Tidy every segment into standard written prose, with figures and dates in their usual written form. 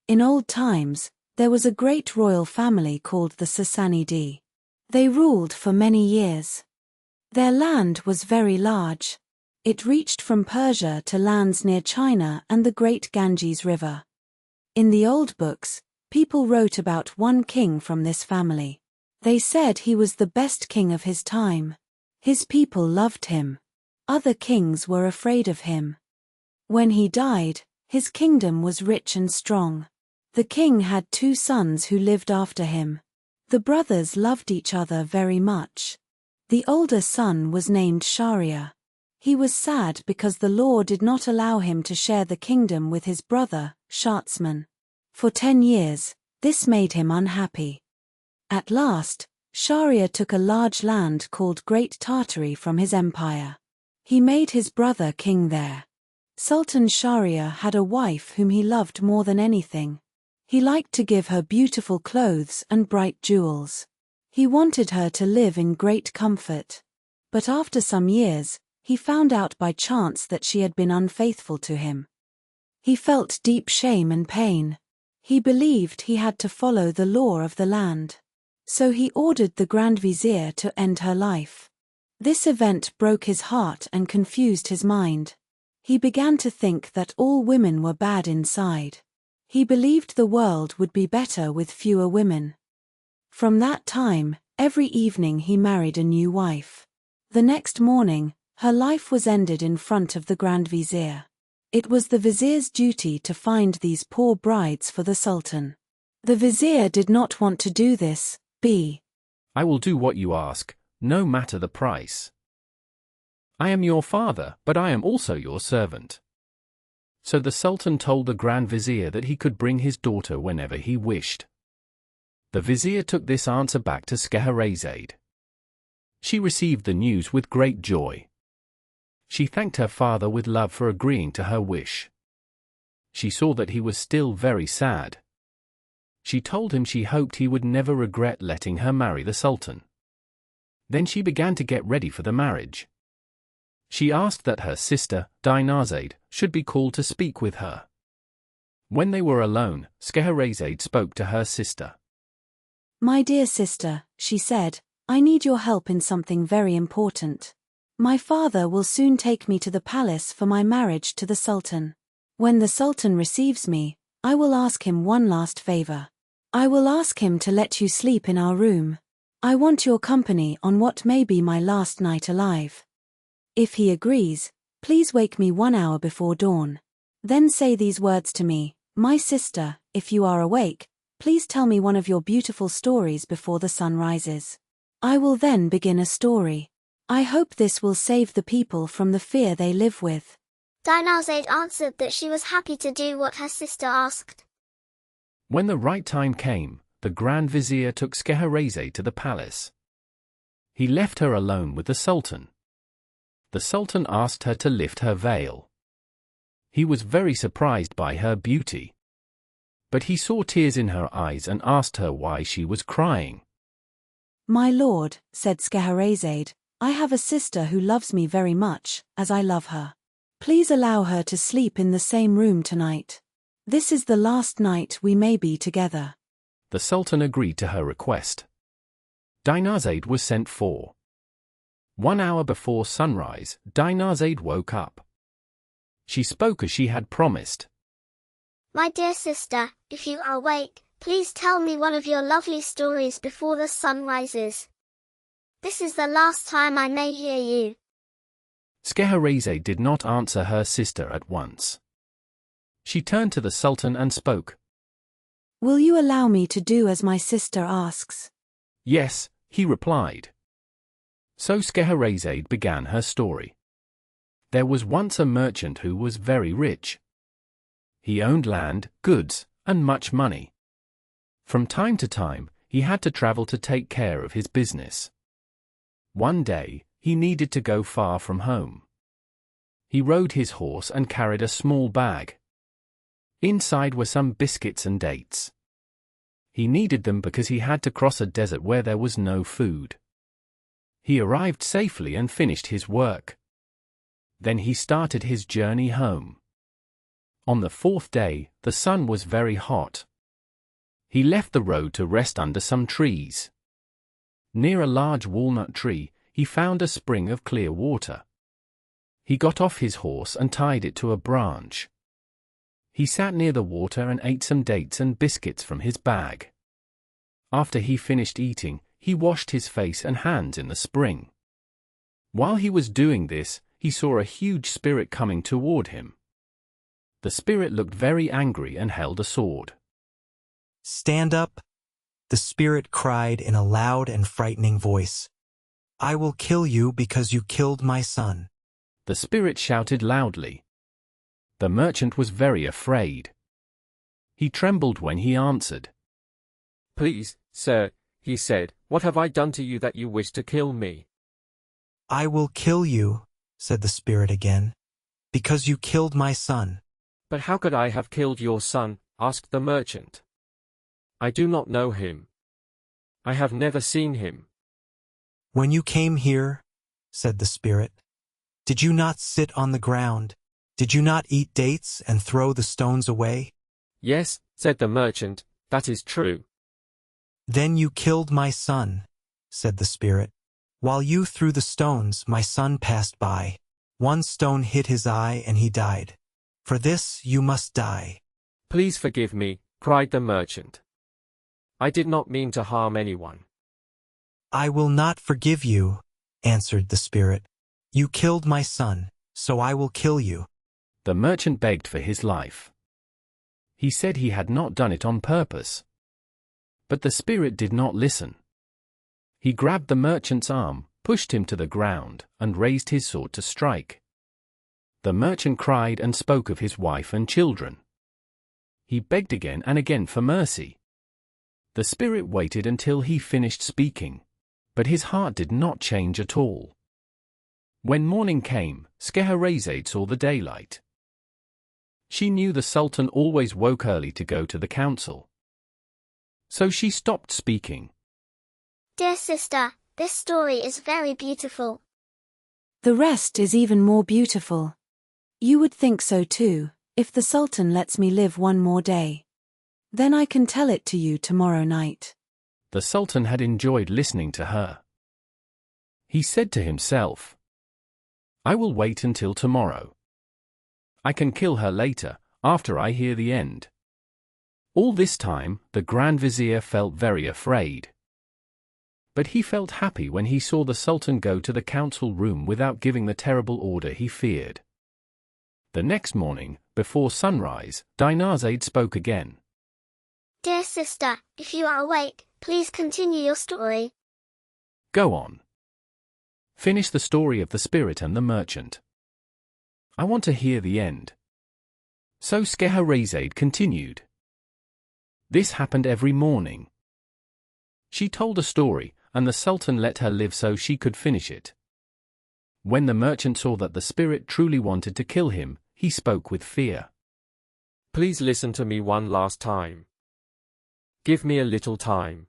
In old times, there was a great royal family called the Sassanidi. They ruled for many years. Their land was very large. It reached from Persia to lands near China and the great Ganges River. In the old books, people wrote about one king from this family. They said he was the best king of his time. His people loved him. Other kings were afraid of him. When he died, his kingdom was rich and strong. The king had 2 sons who lived after him. The brothers loved each other very much. The older son was named Shahryar. He was sad because the law did not allow him to share the kingdom with his brother, Shahtsman. For 10 years, this made him unhappy. At last, Shahryar took a large land called Great Tartary from his empire. He made his brother king there. Sultan Shahryar had a wife whom he loved more than anything. He liked to give her beautiful clothes and bright jewels. He wanted her to live in great comfort. But after some years, he found out by chance that she had been unfaithful to him. He felt deep shame and pain. He believed he had to follow the law of the land. So he ordered the Grand Vizier to end her life. This event broke his heart and confused his mind. He began to think that all women were bad inside. He believed the world would be better with fewer women. From that time, every evening he married a new wife. The next morning, her life was ended in front of the Grand Vizier. It was the vizier's duty to find these poor brides for the Sultan. The vizier did not want to do this. I will do what you ask, no matter the price. I am your father, but I am also your servant. So the Sultan told the Grand Vizier that he could bring his daughter whenever he wished. The Vizier took this answer back to Scheherazade. She received the news with great joy. She thanked her father with love for agreeing to her wish. She saw that he was still very sad. She told him she hoped he would never regret letting her marry the Sultan. Then she began to get ready for the marriage. She asked that her sister, Dinazade, should be called to speak with her. When they were alone, Scheherazade spoke to her sister. "My dear sister," she said, "I need your help in something very important. My father will soon take me to the palace for my marriage to the Sultan. When the Sultan receives me, I will ask him one last favor. I will ask him to let you sleep in our room. I want your company on what may be my last night alive. If he agrees, please wake me 1 hour before dawn. Then say these words to me, 'My sister, if you are awake, please tell me one of your beautiful stories before the sun rises.' I will then begin a story. I hope this will save the people from the fear they live with." Dinazade answered that she was happy to do what her sister asked. When the right time came, the Grand Vizier took Scheherazade to the palace. He left her alone with the Sultan. The Sultan asked her to lift her veil. He was very surprised by her beauty. But he saw tears in her eyes and asked her why she was crying. "My lord," said Scheherazade, "I have a sister who loves me very much, as I love her. Please allow her to sleep in the same room tonight. This is the last night we may be together." The Sultan agreed to her request. Dinazade was sent for. 1 hour before sunrise, Dinazade woke up. She spoke as she had promised. "My dear sister, if you are awake, please tell me one of your lovely stories before the sun rises. This is the last time I may hear you." Scheherazade did not answer her sister at once. She turned to the Sultan and spoke. "Will you allow me to do as my sister asks?" "Yes," he replied. So Scheherazade began her story. There was once a merchant who was very rich. He owned land, goods, and much money. From time to time, he had to travel to take care of his business. One day, he needed to go far from home. He rode his horse and carried a small bag. Inside were some biscuits and dates. He needed them because he had to cross a desert where there was no food. He arrived safely and finished his work. Then he started his journey home. On the fourth day, the sun was very hot. He left the road to rest under some trees. Near a large walnut tree, he found a spring of clear water. He got off his horse and tied it to a branch. He sat near the water and ate some dates and biscuits from his bag. After he finished eating, he washed his face and hands in the spring. While he was doing this, he saw a huge spirit coming toward him. The spirit looked very angry and held a sword. "Stand up," the spirit cried in a loud and frightening voice. "I will kill you because you killed my son." The spirit shouted loudly. The merchant was very afraid. He trembled when he answered. "Please, sir," he said, "what have I done to you that you wish to kill me?" "I will kill you," said the spirit again, "because you killed my son." "But how could I have killed your son?" asked the merchant. "I do not know him. I have never seen him." "When you came here," said the spirit, "did you not sit on the ground? Did you not eat dates and throw the stones away?" "Yes," said the merchant, "that is true." "Then you killed my son," said the spirit. "While you threw the stones, my son passed by. One stone hit his eye and he died. For this you must die." "Please forgive me," cried the merchant. "I did not mean to harm anyone." "I will not forgive you," answered the spirit. "You killed my son, so I will kill you." The merchant begged for his life. He said he had not done it on purpose. But the spirit did not listen. He grabbed the merchant's arm, pushed him to the ground, and raised his sword to strike. The merchant cried and spoke of his wife and children. He begged again and again for mercy. The spirit waited until he finished speaking, but his heart did not change at all. When morning came, Scheherazade saw the daylight. She knew the Sultan always woke early to go to the council. So she stopped speaking. Dear sister, this story is very beautiful. The rest is even more beautiful. You would think so too, if the Sultan lets me live one more day. Then I can tell it to you tomorrow night. The Sultan had enjoyed listening to her. He said to himself, "I will wait until tomorrow. I can kill her later, after I hear the end." All this time, the Grand Vizier felt very afraid. But he felt happy when he saw the Sultan go to the council room without giving the terrible order he feared. The next morning, before sunrise, Dinarzade spoke again. Dear sister, if you are awake, please continue your story. Go on. Finish the story of the spirit and the merchant. I want to hear the end. So Scheherazade continued. This happened every morning. She told a story, and the Sultan let her live so she could finish it. When the merchant saw that the spirit truly wanted to kill him, he spoke with fear. "Please listen to me one last time. Give me a little time.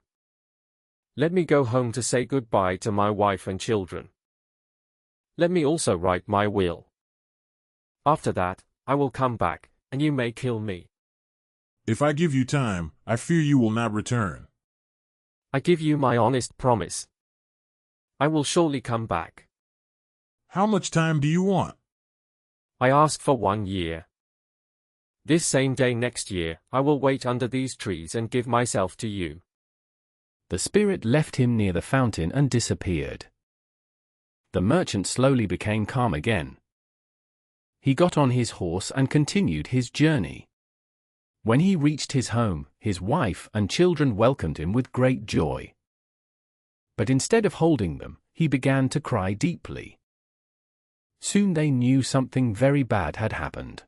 Let me go home to say goodbye to my wife and children. Let me also write my will. After that, I will come back, and you may kill me. If I give you time, I fear you will not return." I give you my honest promise. I will surely come back. "How much time do you want?" I ask for 1 year. This same day next year, I will wait under these trees and give myself to you." The spirit left him near the fountain and disappeared. The merchant slowly became calm again. He got on his horse and continued his journey. When he reached his home, his wife and children welcomed him with great joy. But instead of holding them, he began to cry deeply. Soon they knew something very bad had happened.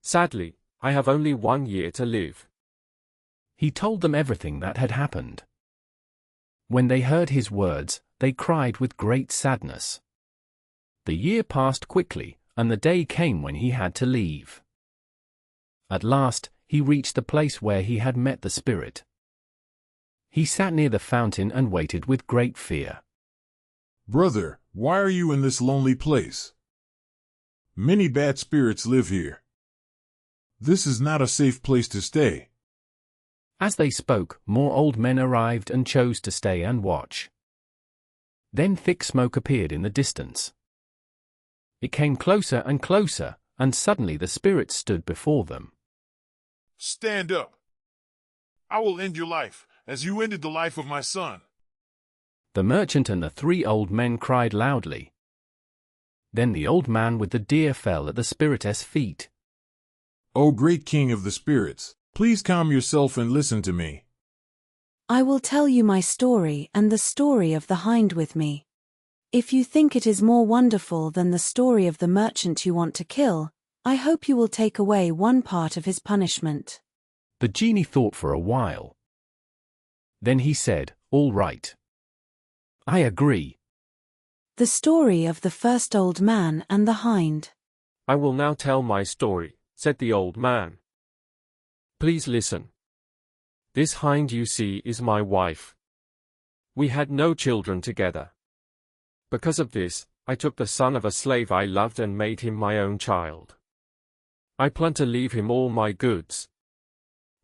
"Sadly, I have only 1 year to live." He told them everything that had happened. When they heard his words, they cried with great sadness. The year passed quickly, and the day came when he had to leave. At last, he reached the place where he had met the spirit. He sat near the fountain and waited with great fear. "Brother, why are you in this lonely place? Many bad spirits live here. This is not a safe place to stay. As they spoke, more old men arrived and chose to stay and watch. Then thick smoke appeared in the distance. It came closer and closer, and suddenly the spirits stood before them. Stand up. I will end your life, as you ended the life of my son. The merchant and the 3 old men cried loudly. Then the old man with the deer fell at the spiritess' feet. O great king of the spirits, please calm yourself and listen to me. I will tell you my story and the story of the hind with me. If you think it is more wonderful than the story of the merchant you want to kill, I hope you will take away one part of his punishment. The genie thought for a while. Then he said, "All right. I agree." The story of the first old man and the hind. I will now tell my story, said the old man. Please listen. This hind you see is my wife. We had no children together. Because of this, I took the son of a slave I loved and made him my own child. I planned to leave him all my goods.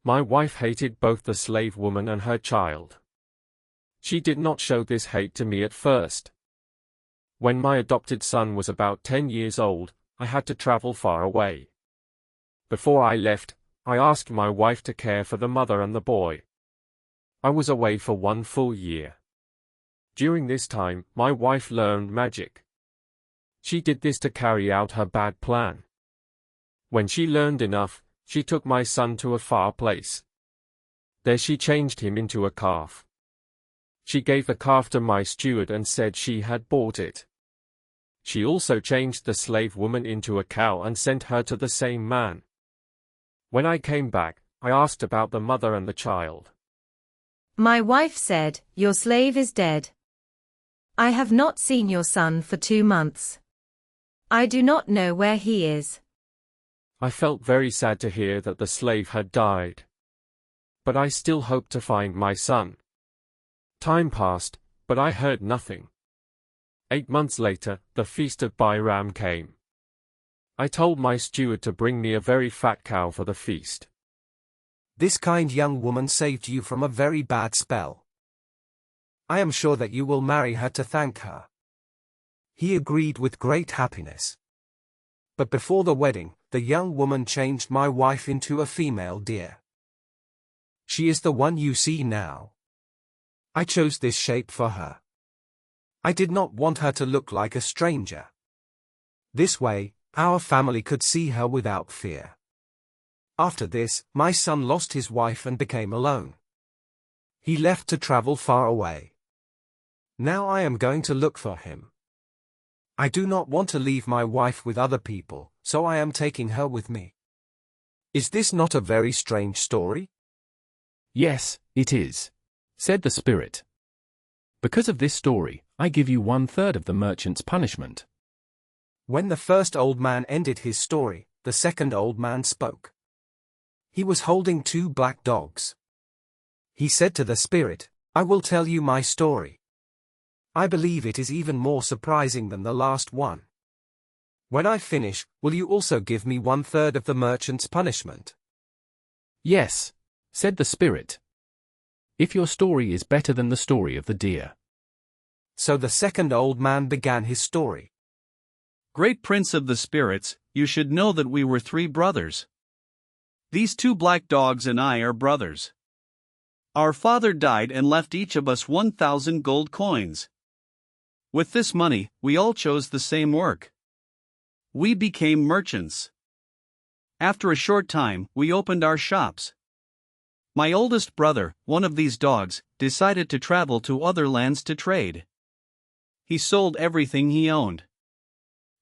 My wife hated both the slave woman and her child. She did not show this hate to me at first. When my adopted son was about 10 years old, I had to travel far away. Before I left, I asked my wife to care for the mother and the boy. I was away for 1 full year. During this time, my wife learned magic. She did this to carry out her bad plan. When she learned enough, she took my son to a far place. There she changed him into a calf. She gave the calf to my steward and said she had bought it. She also changed the slave woman into a cow and sent her to the same man. When I came back, I asked about the mother and the child. My wife said, "Your slave is dead. I have not seen your son for 2 months. I do not know where he is." I felt very sad to hear that the slave had died. But I still hoped to find my son. Time passed, but I heard nothing. 8 months later, the feast of Bairam came. I told my steward to bring me a very fat cow for the feast. This kind young woman saved you from a very bad spell. I am sure that you will marry her to thank her. He agreed with great happiness. But before the wedding, the young woman changed my wife into a female deer. She is the one you see now. I chose this shape for her. I did not want her to look like a stranger. This way, our family could see her without fear. After this, my son lost his wife and became alone. He left to travel far away. Now I am going to look for him. I do not want to leave my wife with other people, so I am taking her with me. Is this not a very strange story? "Yes, it is," said the spirit. "Because of this story, I give you 1/3 of the merchant's punishment." When the first old man ended his story, the second old man spoke. He was holding 2 black dogs. He said to the spirit, "I will tell you my story. I believe it is even more surprising than the last one. When I finish, will you also give me 1/3 of the merchant's punishment?" "Yes," said the spirit, "if your story is better than the story of the deer." So the second old man began his story. Great prince of the spirits, you should know that we were 3 brothers. These 2 black dogs and I are brothers. Our father died and left each of us 1,000 gold coins. With this money, we all chose the same work. We became merchants. After a short time, we opened our shops. My oldest brother, one of these dogs, decided to travel to other lands to trade. He sold everything he owned.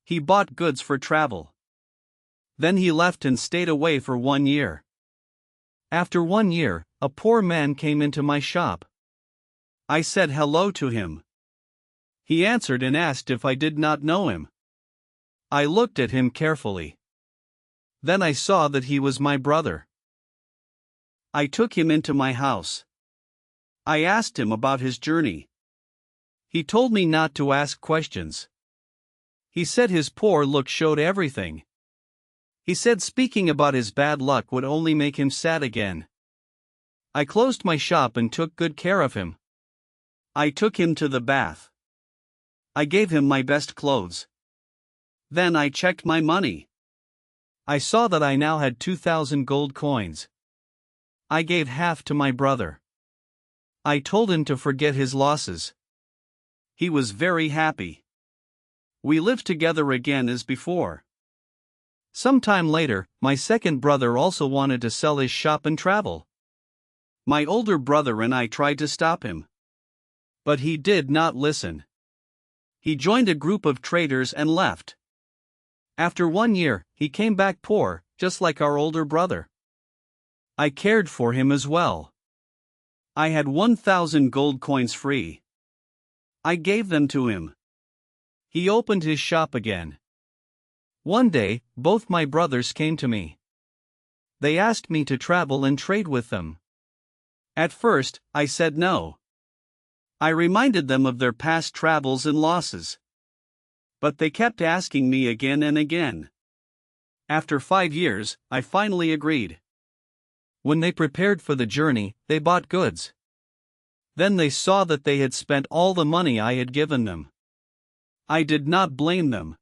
He bought goods for travel. Then he left and stayed away for 1 year. After 1 year, a poor man came into my shop. I said hello to him. He answered and asked if I did not know him. I looked at him carefully. Then I saw that he was my brother. I took him into my house. I asked him about his journey. He told me not to ask questions. He said his poor look showed everything. He said speaking about his bad luck would only make him sad again. I closed my shop and took good care of him. I took him to the bath. I gave him my best clothes. Then I checked my money. I saw that I now had 2,000 gold coins. I gave half to my brother. I told him to forget his losses. He was very happy. We lived together again as before. Some time later, my second brother also wanted to sell his shop and travel. My older brother and I tried to stop him. But he did not listen. He joined a group of traders and left. After 1 year, he came back poor, just like our older brother. I cared for him as well. I had 1,000 gold coins free. I gave them to him. He opened his shop again. One day, both my brothers came to me. They asked me to travel and trade with them. At first, I said no. I reminded them of their past travels and losses. But they kept asking me again and again. After 5 years, I finally agreed. When they prepared for the journey, they bought goods. Then they saw that they had spent all the money I had given them. I did not blame them.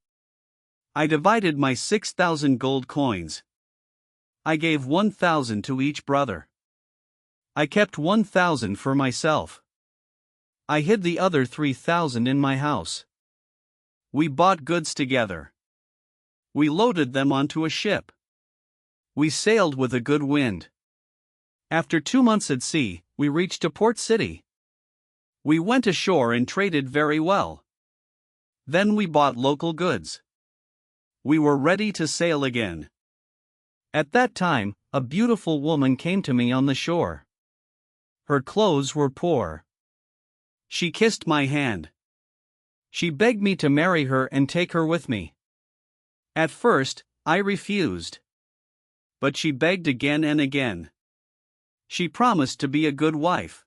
I divided my 6,000 gold coins. I gave 1,000 to each brother. I kept 1,000 for myself. I hid the other 3,000 in my house. We bought goods together. We loaded them onto a ship. We sailed with a good wind. After 2 months at sea, we reached a port city. We went ashore and traded very well. Then we bought local goods. We were ready to sail again. At that time, a beautiful woman came to me on the shore. Her clothes were poor. She kissed my hand. She begged me to marry her and take her with me. At first, I refused. But she begged again and again. She promised to be a good wife.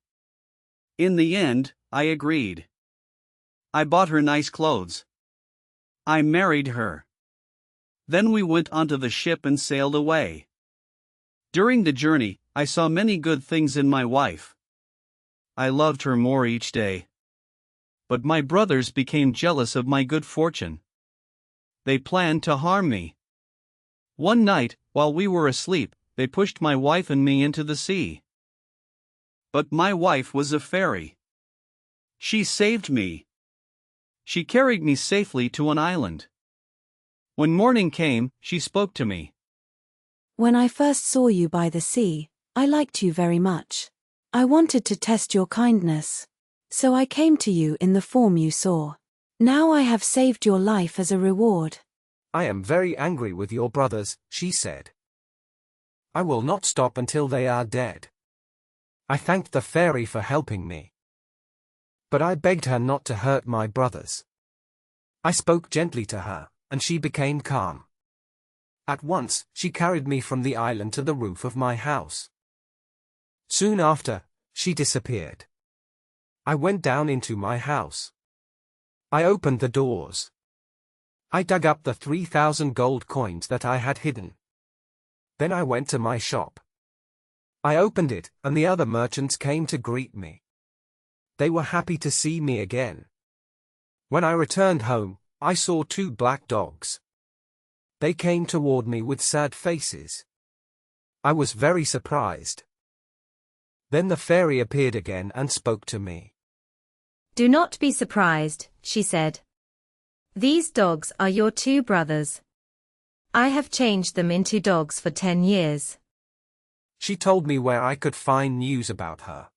In the end, I agreed. I bought her nice clothes. I married her. Then we went onto the ship and sailed away. During the journey, I saw many good things in my wife. I loved her more each day. But my brothers became jealous of my good fortune. They planned to harm me. One night, while we were asleep, they pushed my wife and me into the sea. But my wife was a fairy. She saved me. She carried me safely to an island. When morning came, she spoke to me. When I first saw you by the sea, I liked you very much. I wanted to test your kindness. So I came to you in the form you saw. Now I have saved your life as a reward. I am very angry with your brothers, she said. I will not stop until they are dead. I thanked the fairy for helping me. But I begged her not to hurt my brothers. I spoke gently to her, and she became calm. At once, she carried me from the island to the roof of my house. Soon after, she disappeared. I went down into my house. I opened the doors. I dug up the 3,000 gold coins that I had hidden. Then I went to my shop. I opened it, and the other merchants came to greet me. They were happy to see me again. When I returned home, I saw 2 black dogs. They came toward me with sad faces. I was very surprised. Then the fairy appeared again and spoke to me. Do not be surprised, she said. These dogs are your 2 brothers. I have changed them into dogs for 10 years. She told me where I could find news about her.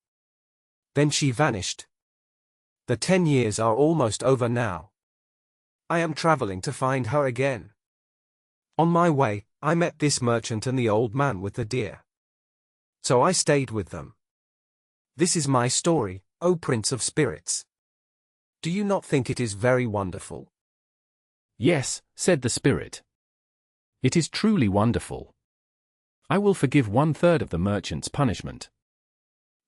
Then she vanished. The 10 years are almost over now. I am traveling to find her again. On my way, I met this merchant and the old man with the deer. So I stayed with them. This is my story, O Prince of Spirits. Do you not think it is very wonderful? Yes, said the spirit. It is truly wonderful. I will forgive 1/3 of the merchant's punishment.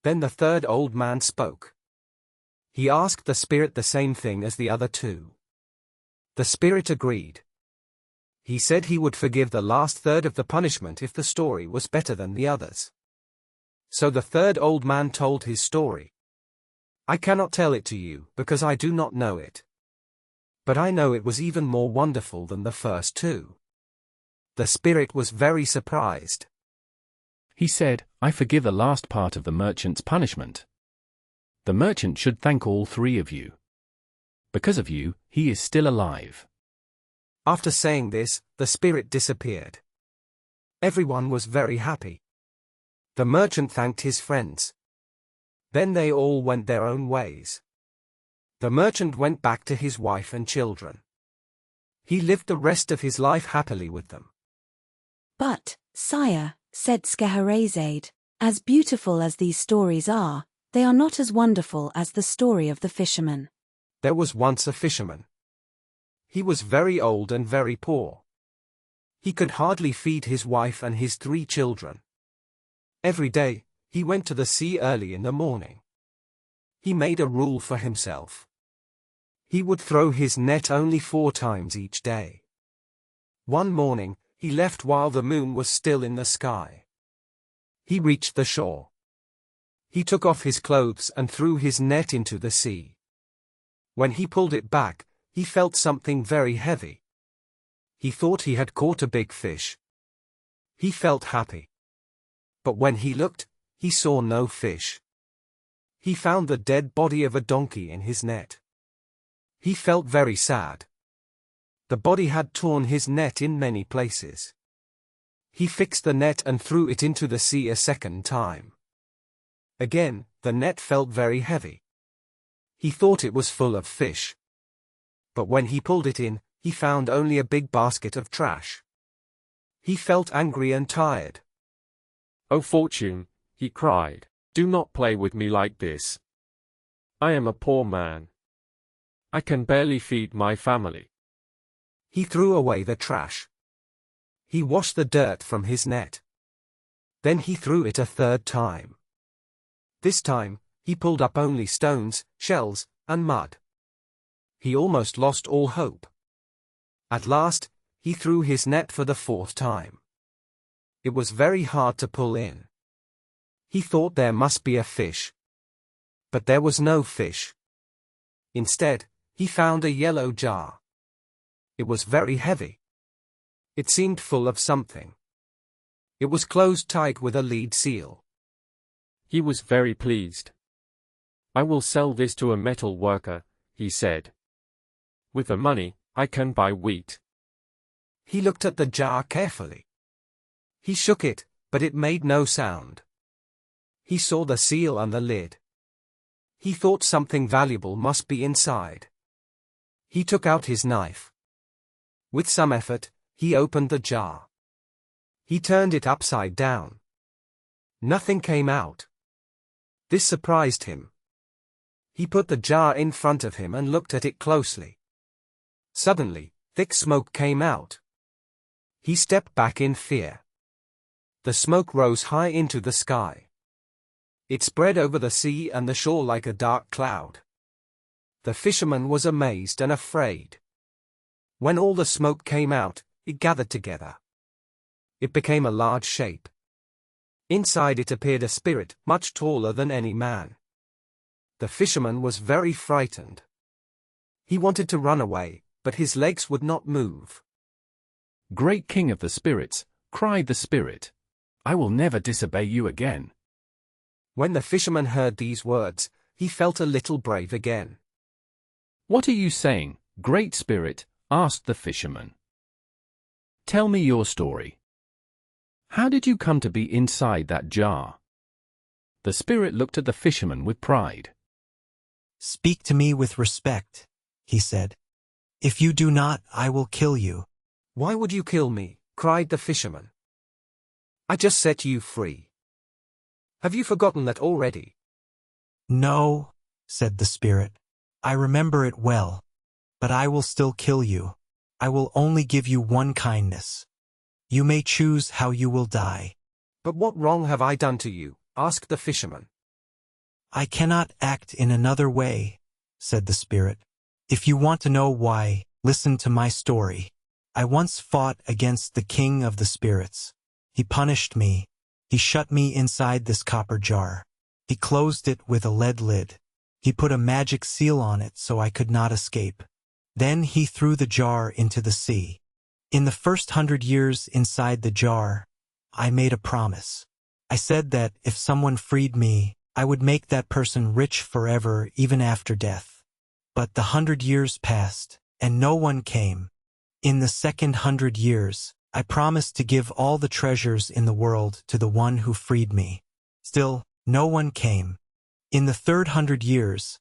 Then the third old man spoke. He asked the spirit the same thing as the other 2. The spirit agreed. He said he would forgive the last third of the punishment if the story was better than the others. So the third old man told his story. I cannot tell it to you because I do not know it. But I know it was even more wonderful than the first two. The spirit was very surprised. He said, I forgive the last part of the merchant's punishment. The merchant should thank all three of you. Because of you, he is still alive. After saying this, the spirit disappeared. Everyone was very happy. The merchant thanked his friends. Then they all went their own ways. The merchant went back to his wife and children. He lived the rest of his life happily with them. But, sire, said Scheherazade, as beautiful as these stories are, they are not as wonderful as the story of the fisherman. There was once a fisherman. He was very old and very poor. He could hardly feed his wife and his 3 children. Every day, he went to the sea early in the morning. He made a rule for himself. He would throw his net only 4 times each day. One morning, he left while the moon was still in the sky. He reached the shore. He took off his clothes and threw his net into the sea. When he pulled it back, he felt something very heavy. He thought he had caught a big fish. He felt happy. But when he looked, he saw no fish. He found the dead body of a donkey in his net. He felt very sad. The body had torn his net in many places. He fixed the net and threw it into the sea a second time. Again, the net felt very heavy. He thought it was full of fish. But when he pulled it in, he found only a big basket of trash. He felt angry and tired. "Oh Fortune," he cried, "do not play with me like this. I am a poor man. I can barely feed my family." He threw away the trash. He washed the dirt from his net. Then he threw it a third time. This time, he pulled up only stones, shells, and mud. He almost lost all hope. At last, he threw his net for the 4th time. It was very hard to pull in. He thought there must be a fish. But there was no fish. Instead, he found a yellow jar. It was very heavy. It seemed full of something. It was closed tight with a lead seal. He was very pleased. "I will sell this to a metal worker," he said. "With the money, I can buy wheat." He looked at the jar carefully. He shook it, but it made no sound. He saw the seal and the lid. He thought something valuable must be inside. He took out his knife. With some effort, he opened the jar. He turned it upside down. Nothing came out. This surprised him. He put the jar in front of him and looked at it closely. Suddenly, thick smoke came out. He stepped back in fear. The smoke rose high into the sky. It spread over the sea and the shore like a dark cloud. The fisherman was amazed and afraid. When all the smoke came out, it gathered together. It became a large shape. Inside it appeared a spirit much taller than any man. The fisherman was very frightened. He wanted to run away, but his legs would not move. "Great king of the spirits," cried the spirit, "I will never disobey you again." When the fisherman heard these words, he felt a little brave again. "What are you saying, great spirit?" asked the fisherman. "Tell me your story. How did you come to be inside that jar?" The spirit looked at the fisherman with pride. "Speak to me with respect," he said. "If you do not, I will kill you." "Why would you kill me?" cried the fisherman. "I just set you free. Have you forgotten that already?" "No," said the spirit. "I remember it well. But I will still kill you. I will only give you one kindness. You may choose how you will die." "But what wrong have I done to you?" asked the fisherman. "I cannot act in another way," said the spirit. "If you want to know why, listen to my story. I once fought against the king of the spirits. He punished me. He shut me inside this copper jar. He closed it with a lead lid. He put a magic seal on it so I could not escape. Then he threw the jar into the sea. In the first 100 years inside the jar, I made a promise. I said that if someone freed me, I would make that person rich forever even after death. But the 100 years passed, and no one came. In the second 100 years, I promised to give all the treasures in the world to the one who freed me. Still, no one came. In the third 100 years,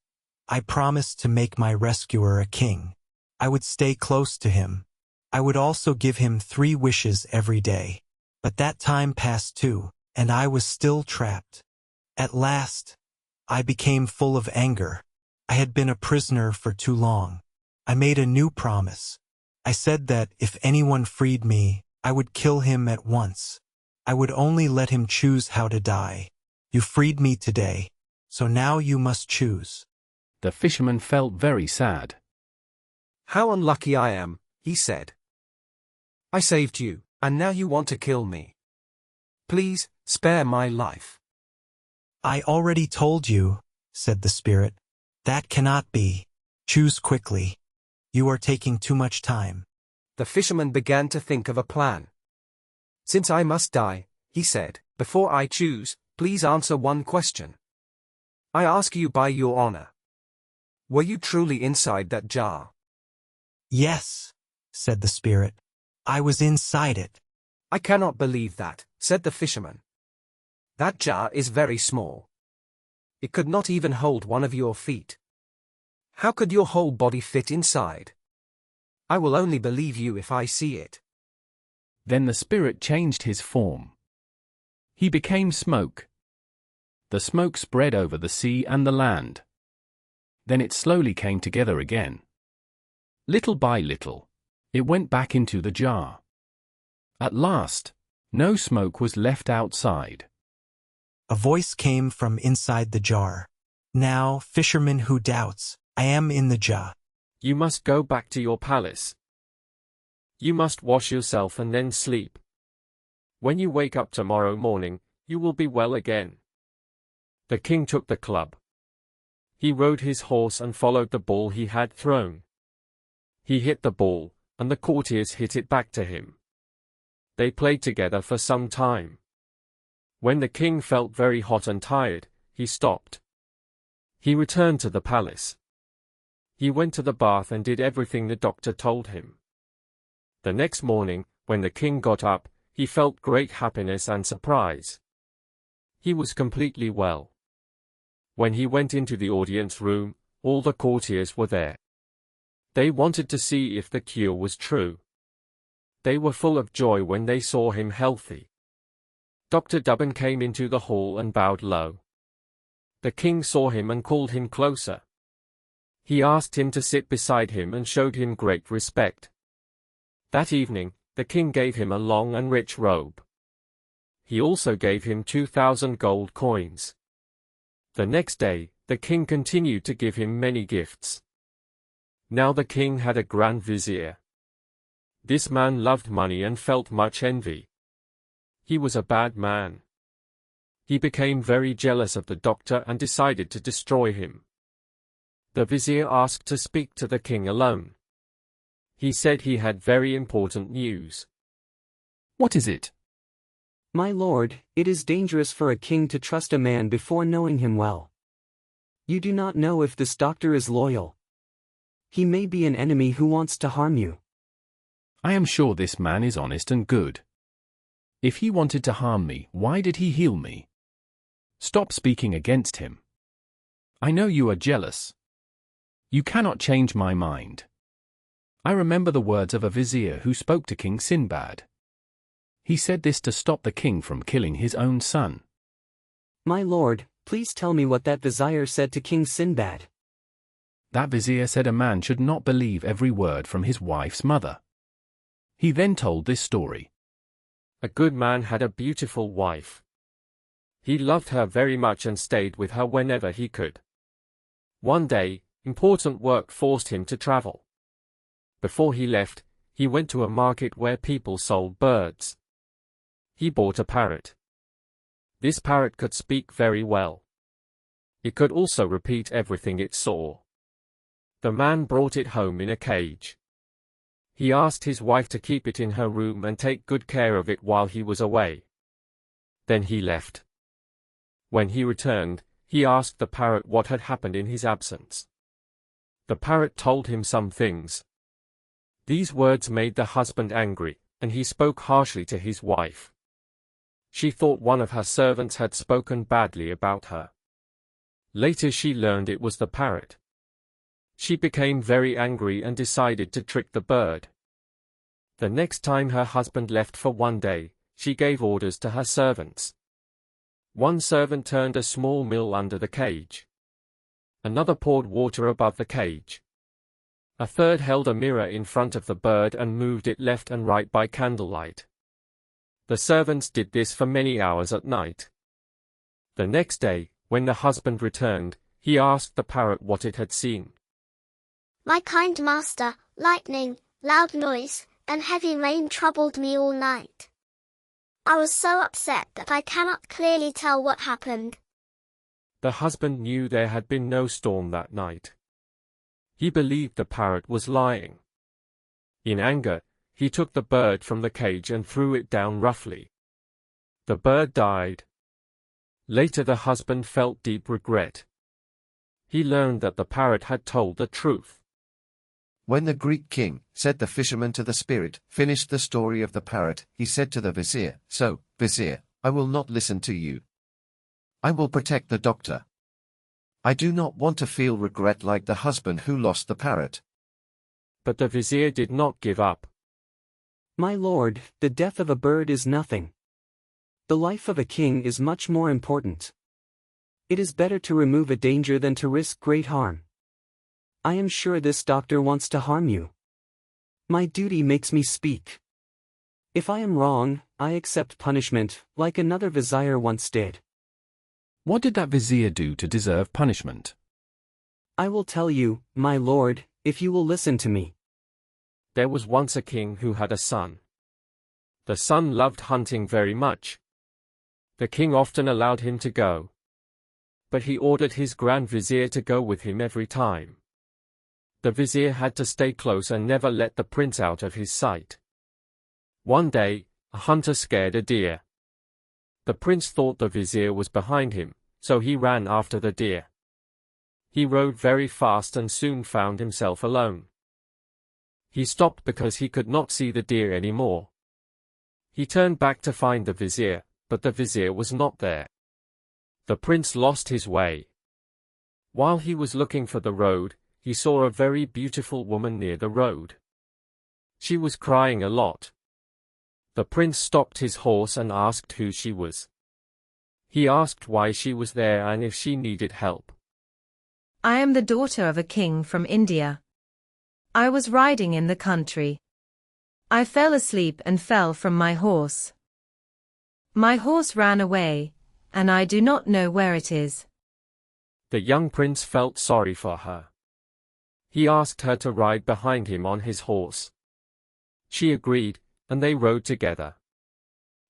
I promised to make my rescuer a king. I would stay close to him. I would also give him 3 wishes every day. But that time passed too, and I was still trapped. At last, I became full of anger. I had been a prisoner for too long. I made a new promise. I said that if anyone freed me, I would kill him at once. I would only let him choose how to die. You freed me today, so now you must choose. The fisherman felt very sad. How unlucky I am, he said. I saved you, and now you want to kill me. Please, spare my life. I already told you, said the spirit. That cannot be. Choose quickly. You are taking too much time. The fisherman began to think of a plan. Since I must die, he said, before I choose, please answer one question. I ask you by your honor. Were you truly inside that jar? Yes, said the spirit. I was inside it. I cannot believe that, said the fisherman. That jar is very small. It could not even hold one of your feet. How could your whole body fit inside? I will only believe you if I see it. Then the spirit changed his form. He became smoke. The smoke spread over the sea and the land. Then it slowly came together again. Little by little, it went back into the jar. At last, no smoke was left outside. A voice came from inside the jar. Now, fisherman who doubts, I am in the jar. You must go back to your palace. You must wash yourself and then sleep. When you wake up tomorrow morning, you will be well again. The king took the club. He rode his horse and followed the ball he had thrown. He hit the ball, and the courtiers hit it back to him. They played together for some time. When the king felt very hot and tired, he stopped. He returned to the palace. He went to the bath and did everything the doctor told him. The next morning, when the king got up, he felt great happiness and surprise. He was completely well. When he went into the audience room, all the courtiers were there. They wanted to see if the cure was true. They were full of joy when they saw him healthy. Dr. Dubin came into the hall and bowed low. The king saw him and called him closer. He asked him to sit beside him and showed him great respect. That evening, the king gave him a long and rich robe. He also gave him 2,000 gold coins. The next day, the king continued to give him many gifts. Now the king had a grand vizier. This man loved money and felt much envy. He was a bad man. He became very jealous of the doctor and decided to destroy him. The vizier asked to speak to the king alone. He said he had very important news. What is it? My lord, it is dangerous for a king to trust a man before knowing him well. You do not know if this doctor is loyal. He may be an enemy who wants to harm you. I am sure this man is honest and good. If he wanted to harm me, why did he heal me? Stop speaking against him. I know you are jealous. You cannot change my mind. I remember the words of a vizier who spoke to King Sinbad. He said this to stop the king from killing his own son. My lord, please tell me what that vizier said to King Sinbad. That vizier said a man should not believe every word from his wife's mother. He then told this story. A good man had a beautiful wife. He loved her very much and stayed with her whenever he could. One day, important work forced him to travel. Before he left, he went to a market where people sold birds. He bought a parrot. This parrot could speak very well. It could also repeat everything it saw. The man brought it home in a cage. He asked his wife to keep it in her room and take good care of it while he was away. Then he left. When he returned, he asked the parrot what had happened in his absence. The parrot told him some things. These words made the husband angry, and he spoke harshly to his wife. She thought one of her servants had spoken badly about her. Later she learned it was the parrot. She became very angry and decided to trick the bird. The next time her husband left for one day, she gave orders to her servants. One servant turned a small mill under the cage. Another poured water above the cage. A third held a mirror in front of the bird and moved it left and right by candlelight. The servants did this for many hours at night. The next day, when the husband returned, he asked the parrot what it had seen. My kind master, lightning, loud noise, and heavy rain troubled me all night. I was so upset that I cannot clearly tell what happened. The husband knew there had been no storm that night. He believed the parrot was lying. In anger, he took the bird from the cage and threw it down roughly. The bird died. Later the husband felt deep regret. He learned that the parrot had told the truth. When the Greek king, said the fisherman to the spirit, finished the story of the parrot, he said to the vizier, "So, vizier, I will not listen to you. I will protect the doctor. I do not want to feel regret like the husband who lost the parrot." But the vizier did not give up. My lord, the death of a bird is nothing. The life of a king is much more important. It is better to remove a danger than to risk great harm. I am sure this doctor wants to harm you. My duty makes me speak. If I am wrong, I accept punishment, like another vizier once did. What did that vizier do to deserve punishment? I will tell you, my lord, if you will listen to me. There was once a king who had a son. The son loved hunting very much. The king often allowed him to go. But he ordered his grand vizier to go with him every time. The vizier had to stay close and never let the prince out of his sight. One day, a hunter scared a deer. The prince thought the vizier was behind him, so he ran after the deer. He rode very fast and soon found himself alone. He stopped because he could not see the deer anymore. He turned back to find the vizier, but the vizier was not there. The prince lost his way. While he was looking for the road, he saw a very beautiful woman near the road. She was crying a lot. The prince stopped his horse and asked who she was. He asked why she was there and if she needed help. I am the daughter of a king from India. I was riding in the country. I fell asleep and fell from my horse. My horse ran away, and I do not know where it is. The young prince felt sorry for her. He asked her to ride behind him on his horse. She agreed, and they rode together.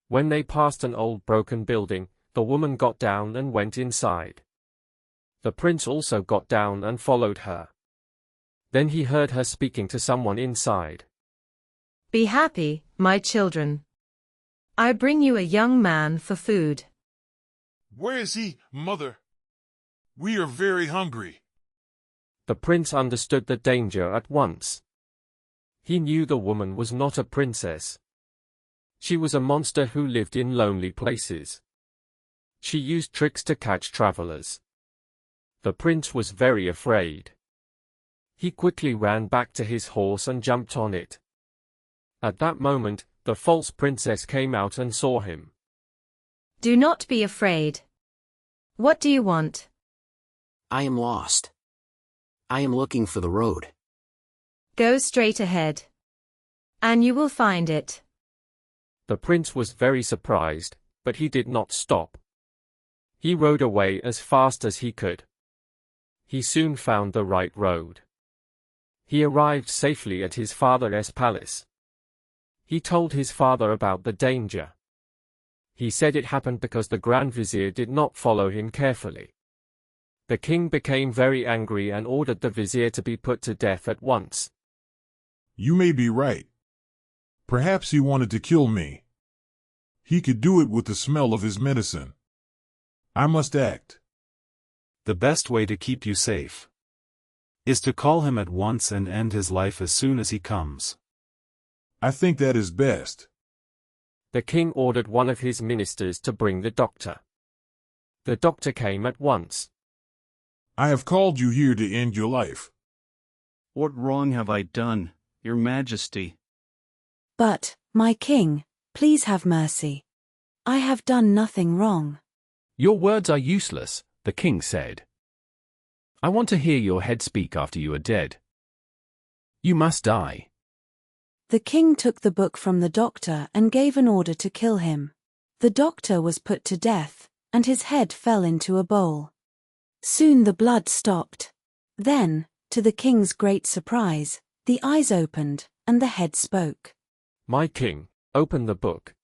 When they passed an old broken building, the woman got down and went inside. The prince also got down and followed her. Then he heard her speaking to someone inside. Be happy, my children. I bring you a young man for food. Where is he, mother? We are very hungry. The prince understood the danger at once. He knew the woman was not a princess. She was a monster who lived in lonely places. She used tricks to catch travelers. The prince was very afraid. He quickly ran back to his horse and jumped on it. At that moment, the false princess came out and saw him. Do not be afraid. What do you want? I am lost. I am looking for the road. Go straight ahead. And you will find it. The prince was very surprised, but he did not stop. He rode away as fast as he could. He soon found the right road. He arrived safely at his father's palace. He told his father about the danger. He said it happened because the Grand Vizier did not follow him carefully. The king became very angry and ordered the vizier to be put to death at once. You may be right. Perhaps he wanted to kill me. He could do it with the smell of his medicine. I must act. The best way to keep you safe is to call him at once and end his life as soon as he comes. I think that is best. The king ordered one of his ministers to bring the doctor. The doctor came at once. I have called you here to end your life. What wrong have I done, Your Majesty? But, my king, please have mercy. I have done nothing wrong. Your words are useless, the king said. I want to hear your head speak after you are dead. You must die. The king took the book from the doctor and gave an order to kill him. The doctor was put to death, and his head fell into a bowl. Soon the blood stopped. Then, to the king's great surprise, the eyes opened, and the head spoke. My king, open the book.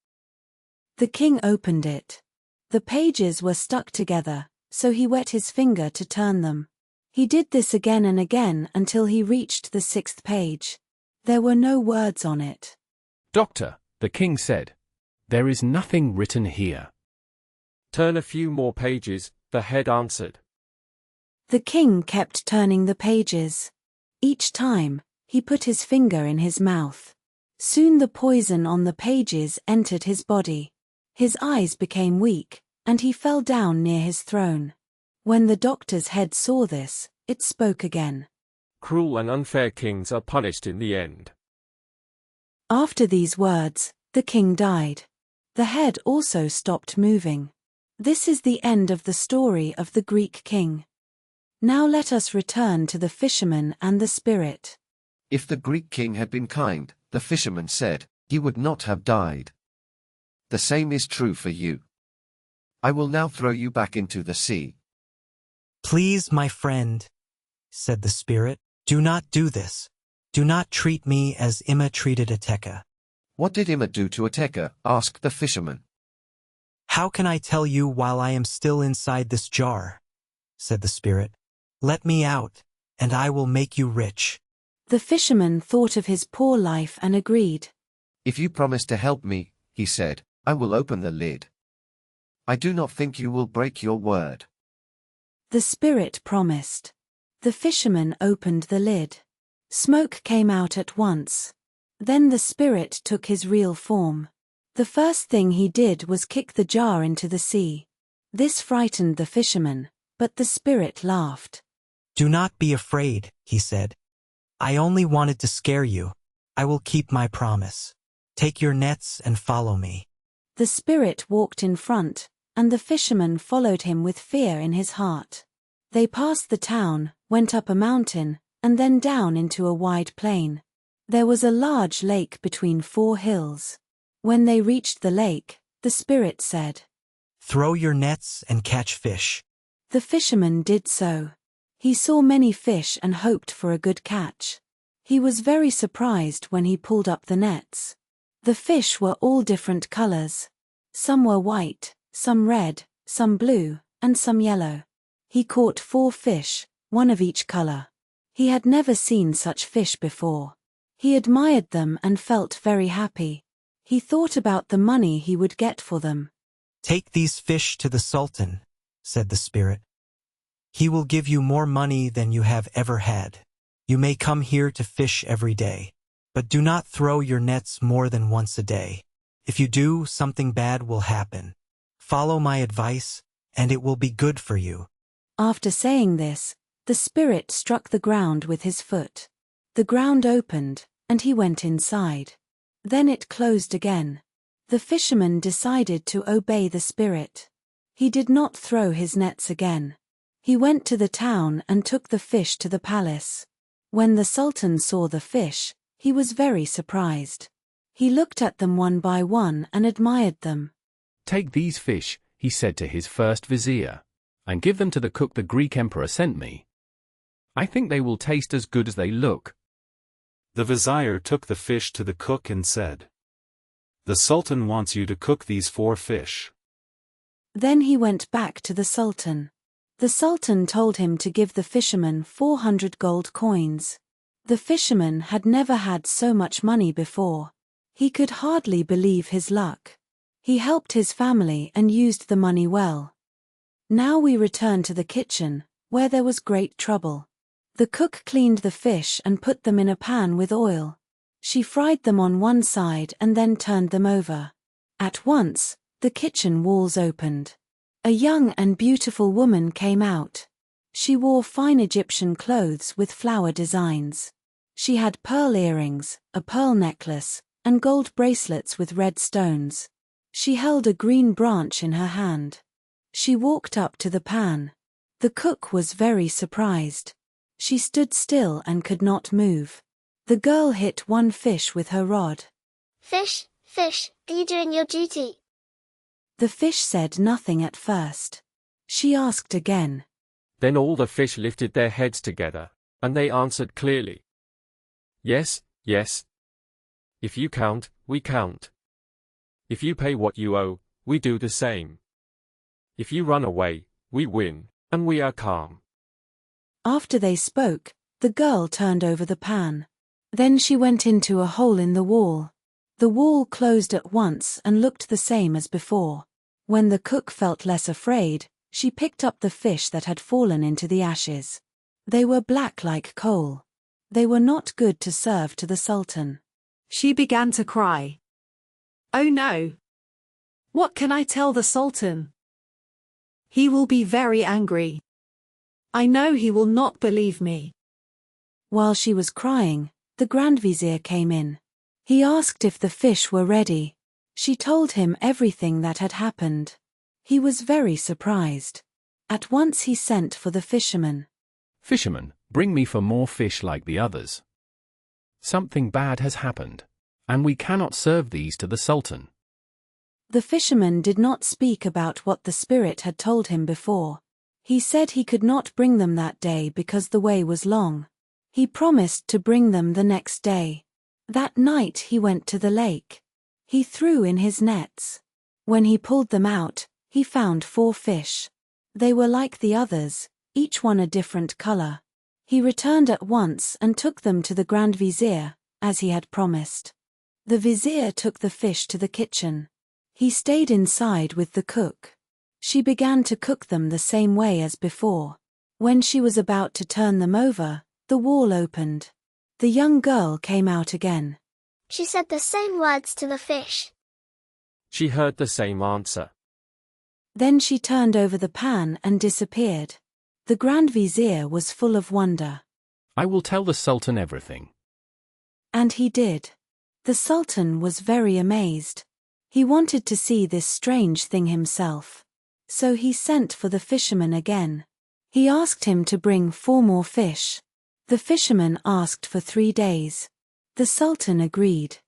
The king opened it. The pages were stuck together, so he wet his finger to turn them. He did this again and again until he reached the 6th page. There were no words on it. Doctor, the king said, there is nothing written here. Turn a few more pages, the head answered. The king kept turning the pages. Each time, he put his finger in his mouth. Soon the poison on the pages entered his body. His eyes became weak, and he fell down near his throne. When the doctor's head saw this, it spoke again. Cruel and unfair kings are punished in the end. After these words, the king died. The head also stopped moving. This is the end of the story of the Greek king. Now let us return to the fisherman and the spirit. If the Greek king had been kind, the fisherman said, he would not have died. The same is true for you. I will now throw you back into the sea. Please, my friend, said the spirit, do not do this. Do not treat me as Ima treated Ateka. What did Ima do to Ateka? Asked the fisherman. How can I tell you while I am still inside this jar? Said the spirit. Let me out, and I will make you rich. The fisherman thought of his poor life and agreed. If you promise to help me, he said, I will open the lid. I do not think you will break your word. The spirit promised. The fisherman opened the lid. Smoke came out at once. Then the spirit took his real form. The first thing he did was kick the jar into the sea. This frightened the fisherman, but the spirit laughed. Do not be afraid, he said. I only wanted to scare you. I will keep my promise. Take your nets and follow me. The spirit walked in front, and the fisherman followed him with fear in his heart. They passed the town, went up a mountain, and then down into a wide plain. There was a large lake between 4 hills. When they reached the lake, the spirit said, Throw your nets and catch fish. The fisherman did so. He saw many fish and hoped for a good catch. He was very surprised when he pulled up the nets. The fish were all different colors. Some were white, some red, some blue, and some yellow. He caught 4 fish, one of each color. He had never seen such fish before. He admired them and felt very happy. He thought about the money he would get for them. Take these fish to the Sultan, said the spirit. He will give you more money than you have ever had. You may come here to fish every day, but do not throw your nets more than once a day. If you do, something bad will happen. Follow my advice, and it will be good for you. After saying this, the spirit struck the ground with his foot. The ground opened, and he went inside. Then it closed again. The fisherman decided to obey the spirit. He did not throw his nets again. He went to the town and took the fish to the palace. When the Sultan saw the fish, he was very surprised. He looked at them one by one and admired them. Take these fish, he said to his first vizier, and give them to the cook the Greek emperor sent me. I think they will taste as good as they look. The vizier took the fish to the cook and said, The Sultan wants you to cook these 4 fish. Then he went back to the Sultan. The Sultan told him to give the fisherman 400 gold coins. The fisherman had never had so much money before. He could hardly believe his luck. He helped his family and used the money well. Now we return to the kitchen, where there was great trouble. The cook cleaned the fish and put them in a pan with oil. She fried them on one side and then turned them over. At once, the kitchen walls opened. A young and beautiful woman came out. She wore fine Egyptian clothes with flower designs. She had pearl earrings, a pearl necklace, and gold bracelets with red stones. She held a green branch in her hand. She walked up to the pan. The cook was very surprised. She stood still and could not move. The girl hit one fish with her rod. Fish, fish, are you doing your duty? The fish said nothing at first. She asked again. Then all the fish lifted their heads together, and they answered clearly. Yes, yes. If you count, we count. If you pay what you owe, we do the same. If you run away, we win, and we are calm. After they spoke, the girl turned over the pan. Then she went into a hole in the wall. The wall closed at once and looked the same as before. When the cook felt less afraid, she picked up the fish that had fallen into the ashes. They were black like coal. They were not good to serve to the Sultan. She began to cry. Oh no! What can I tell the Sultan? He will be very angry. I know he will not believe me. While she was crying, the Grand Vizier came in. He asked if the fish were ready. She told him everything that had happened. He was very surprised. At once he sent for the fisherman. Fisherman, bring me for more fish like the others. Something bad has happened, and we cannot serve these to the Sultan. The fisherman did not speak about what the spirit had told him before. He said he could not bring them that day because the way was long. He promised to bring them the next day. That night he went to the lake. He threw in his nets. When he pulled them out, he found 4 fish. They were like the others, each one a different color. He returned at once and took them to the Grand Vizier, as he had promised. The Vizier took the fish to the kitchen. He stayed inside with the cook. She began to cook them the same way as before. When she was about to turn them over, the wall opened. The young girl came out again. She said the same words to the fish. She heard the same answer. Then she turned over the pan and disappeared. The Grand Vizier was full of wonder. I will tell the Sultan everything. And he did. The Sultan was very amazed. He wanted to see this strange thing himself. So he sent for the fisherman again. He asked him to bring 4 more fish. The fisherman asked for 3 days. The Sultan agreed.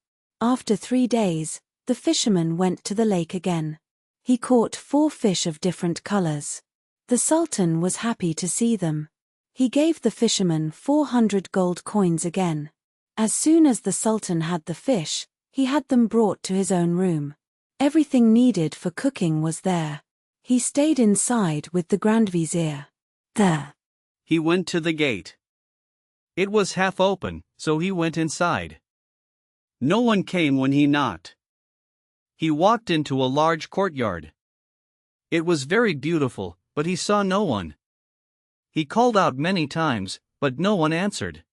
After 3 days, the fisherman went to the lake again. He caught 4 fish of different colors. The Sultan was happy to see them. He gave the fisherman 400 gold coins again. As soon as the Sultan had the fish, he had them brought to his own room. Everything needed for cooking was there. He stayed inside with the Grand Vizier. There. He went to the gate. It was half open, so he went inside. No one came when he knocked. He walked into a large courtyard. It was very beautiful, but he saw no one. He called out many times, but no one answered.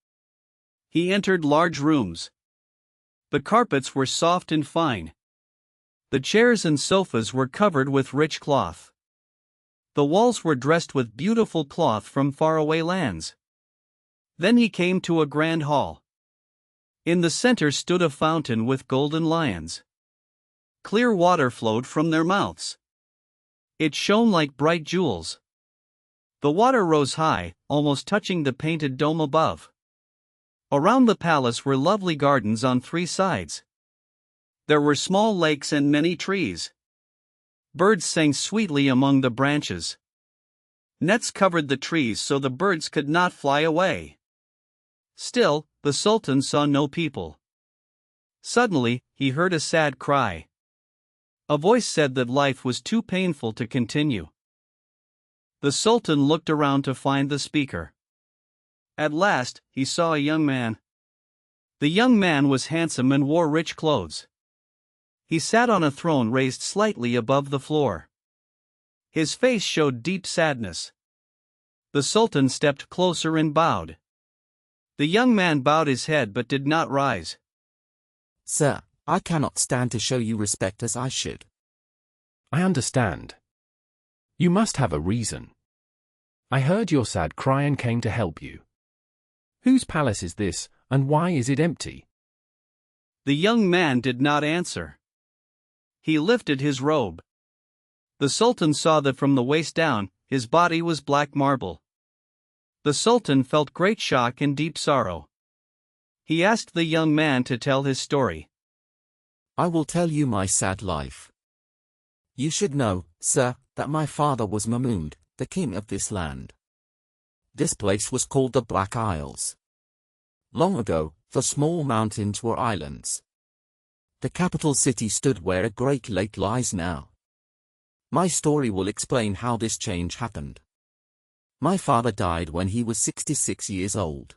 He entered large rooms. The carpets were soft and fine. The chairs and sofas were covered with rich cloth. The walls were dressed with beautiful cloth from faraway lands. Then he came to a grand hall. In the center stood a fountain with golden lions. Clear water flowed from their mouths. It shone like bright jewels. The water rose high, almost touching the painted dome above. Around the palace were lovely gardens on 3 sides. There were small lakes and many trees. Birds sang sweetly among the branches. Nets covered the trees so the birds could not fly away. Still, the Sultan saw no people. Suddenly, he heard a sad cry. A voice said that life was too painful to continue. The Sultan looked around to find the speaker. At last, he saw a young man. The young man was handsome and wore rich clothes. He sat on a throne raised slightly above the floor. His face showed deep sadness. The Sultan stepped closer and bowed. The young man bowed his head but did not rise. Sir, I cannot stand to show you respect as I should. I understand. You must have a reason. I heard your sad cry and came to help you. Whose palace is this, and why is it empty? The young man did not answer. He lifted his robe. The Sultan saw that from the waist down, his body was black marble. The Sultan felt great shock and deep sorrow. He asked the young man to tell his story. I will tell you my sad life. You should know, sir, that my father was Mahmud, the king of this land. This place was called the Black Isles. Long ago, the small mountains were islands. The capital city stood where a great lake lies now. My story will explain how this change happened. My father died when he was 66 years old.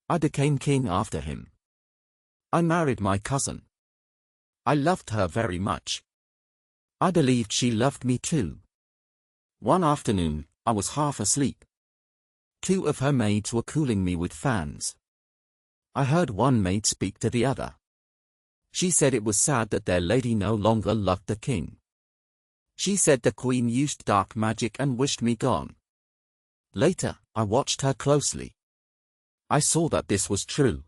I became king after him. I married my cousin. I loved her very much. I believed she loved me too. One afternoon, I was half asleep. Two of her maids were cooling me with fans. I heard one maid speak to the other. She said it was sad that their lady no longer loved the king. She said the queen used dark magic and wished me gone. Later, I watched her closely. I saw that this was true.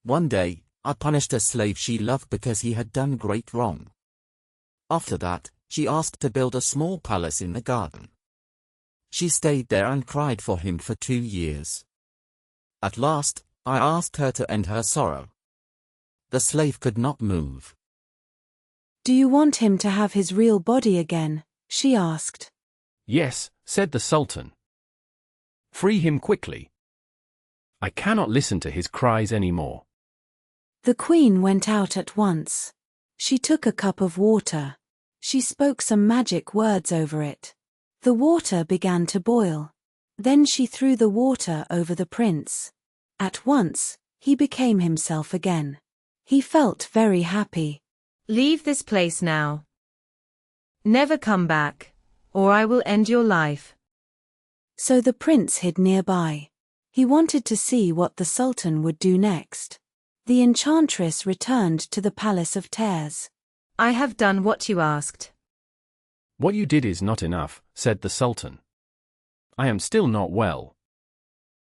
One day, I punished a slave she loved because he had done great wrong. After that, she asked to build a small palace in the garden. She stayed there and cried for him for 2 years. At last, I asked her to end her sorrow. The slave could not move. Do you want him to have his real body again? She asked. Yes, said the Sultan. Free him quickly. I cannot listen to his cries anymore. The queen went out at once. She took a cup of water. She spoke some magic words over it. The water began to boil. Then she threw the water over the prince. At once, he became himself again. He felt very happy. Leave this place now. Never come back, or I will end your life. So the prince hid nearby. He wanted to see what the Sultan would do next. The enchantress returned to the Palace of Tears. I have done what you asked. What you did is not enough, said the Sultan. I am still not well.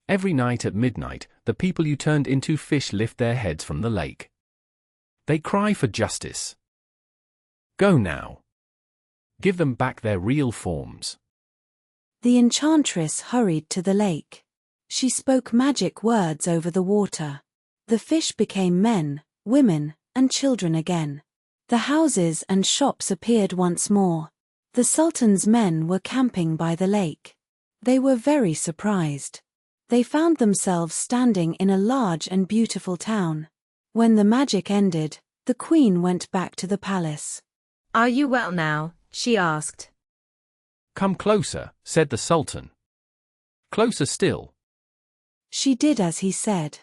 Every night at midnight, the people you turned into fish lift their heads from the lake. They cry for justice. Go now. Give them back their real forms. The enchantress hurried to the lake. She spoke magic words over the water. The fish became men, women, and children again. The houses and shops appeared once more. The Sultan's men were camping by the lake. They were very surprised. They found themselves standing in a large and beautiful town. When the magic ended, the queen went back to the palace. Are you well now? She asked. Come closer, said the Sultan. Closer still. She did as he said.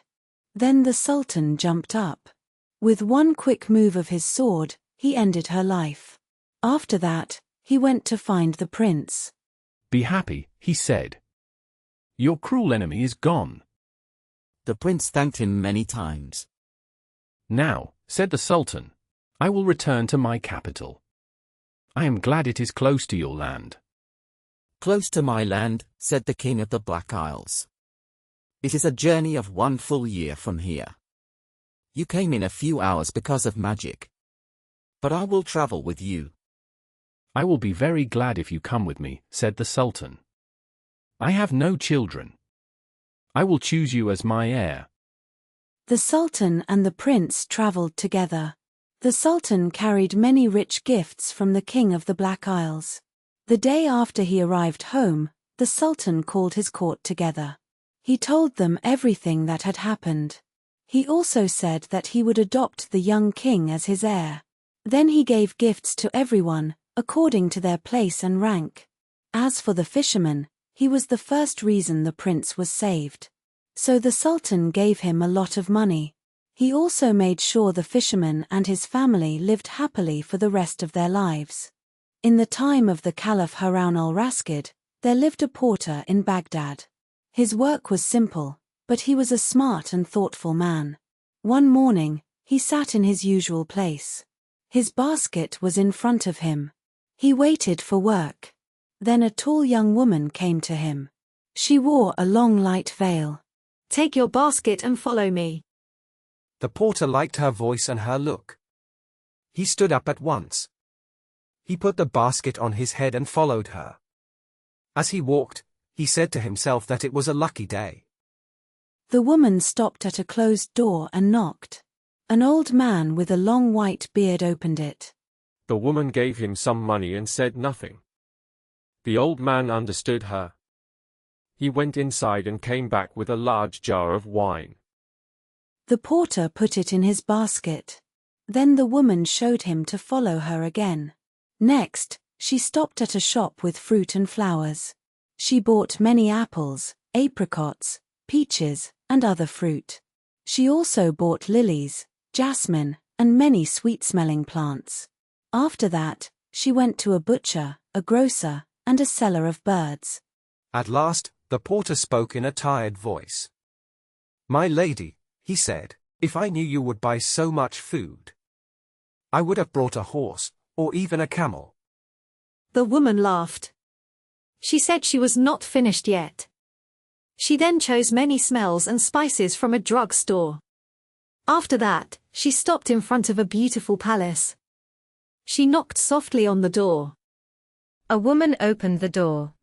Then the Sultan jumped up. With one quick move of his sword, he ended her life. After that, he went to find the prince. Be happy, he said. Your cruel enemy is gone. The prince thanked him many times. Now, said the Sultan, I will return to my capital. I am glad it is close to your land. Close to my land, said the king of the Black Isles. It is a journey of 1 full year from here. You came in a few hours because of magic. But I will travel with you. I will be very glad if you come with me, said the Sultan. I have no children. I will choose you as my heir. The Sultan and the prince traveled together. The Sultan carried many rich gifts from the king of the Black Isles. The day after he arrived home, the Sultan called his court together. He told them everything that had happened. He also said that he would adopt the young king as his heir. Then he gave gifts to everyone, according to their place and rank. As for the fisherman, he was the first reason the prince was saved. So the Sultan gave him a lot of money. He also made sure the fisherman and his family lived happily for the rest of their lives. In the time of the Caliph Harun al-Rashid, there lived a porter in Baghdad. His work was simple, but he was a smart and thoughtful man. One morning, he sat in his usual place. His basket was in front of him. He waited for work. Then a tall young woman came to him. She wore a long light veil. "Take your basket and follow me." The porter liked her voice and her look. He stood up at once. He put the basket on his head and followed her. As he walked, he said to himself that it was a lucky day. The woman stopped at a closed door and knocked. An old man with a long white beard opened it. The woman gave him some money and said nothing. The old man understood her. He went inside and came back with a large jar of wine. The porter put it in his basket. Then the woman showed him to follow her again. Next, she stopped at a shop with fruit and flowers. She bought many apples, apricots, peaches, and other fruit. She also bought lilies, jasmine, and many sweet-smelling plants. After that, she went to a butcher, a grocer, and a seller of birds. At last, the porter spoke in a tired voice. "My lady," he said, "if I knew you would buy so much food, I would have brought a horse, or even a camel." The woman laughed. She said she was not finished yet. She then chose many smells and spices from a drug store. After that, she stopped in front of a beautiful palace. She knocked softly on the door. A woman opened the door.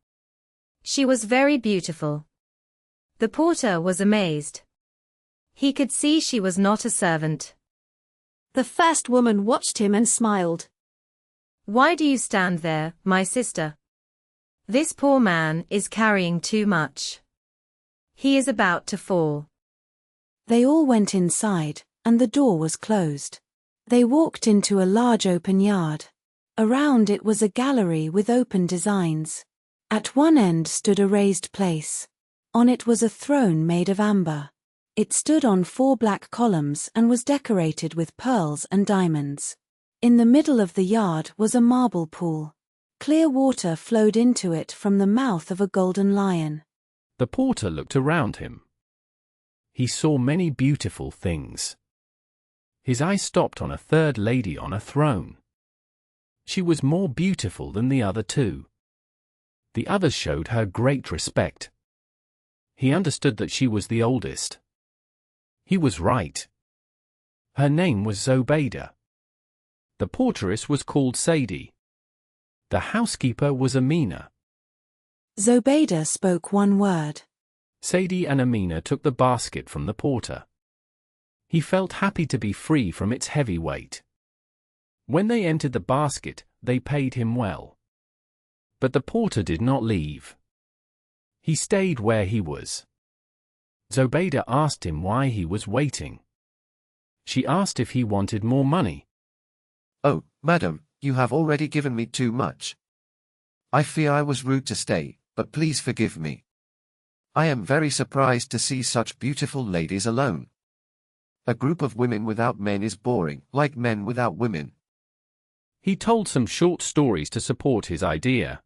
She was very beautiful. The porter was amazed. He could see she was not a servant. The first woman watched him and smiled. "Why do you stand there, my sister? This poor man is carrying too much. He is about to fall." They all went inside, and the door was closed. They walked into a large open yard. Around it was a gallery with open designs. At one end stood a raised place. On it was a throne made of amber. It stood on 4 black columns and was decorated with pearls and diamonds. In the middle of the yard was a marble pool. Clear water flowed into it from the mouth of a golden lion. The porter looked around him. He saw many beautiful things. His eye stopped on a third lady on a throne. She was more beautiful than the other 2. The others showed her great respect. He understood that she was the oldest. He was right. Her name was Zobayda. The porteress was called Sadie. The housekeeper was Amina. Zobayda spoke one word. Sadie and Amina took the basket from the porter. He felt happy to be free from its heavy weight. When they entered the basket, they paid him well. But the porter did not leave. He stayed where he was. Zobayda asked him why he was waiting. She asked if he wanted more money. "Oh, madam, you have already given me too much. I fear I was rude to stay, but please forgive me. I am very surprised to see such beautiful ladies alone. A group of women without men is boring, like men without women." He told some short stories to support his idea.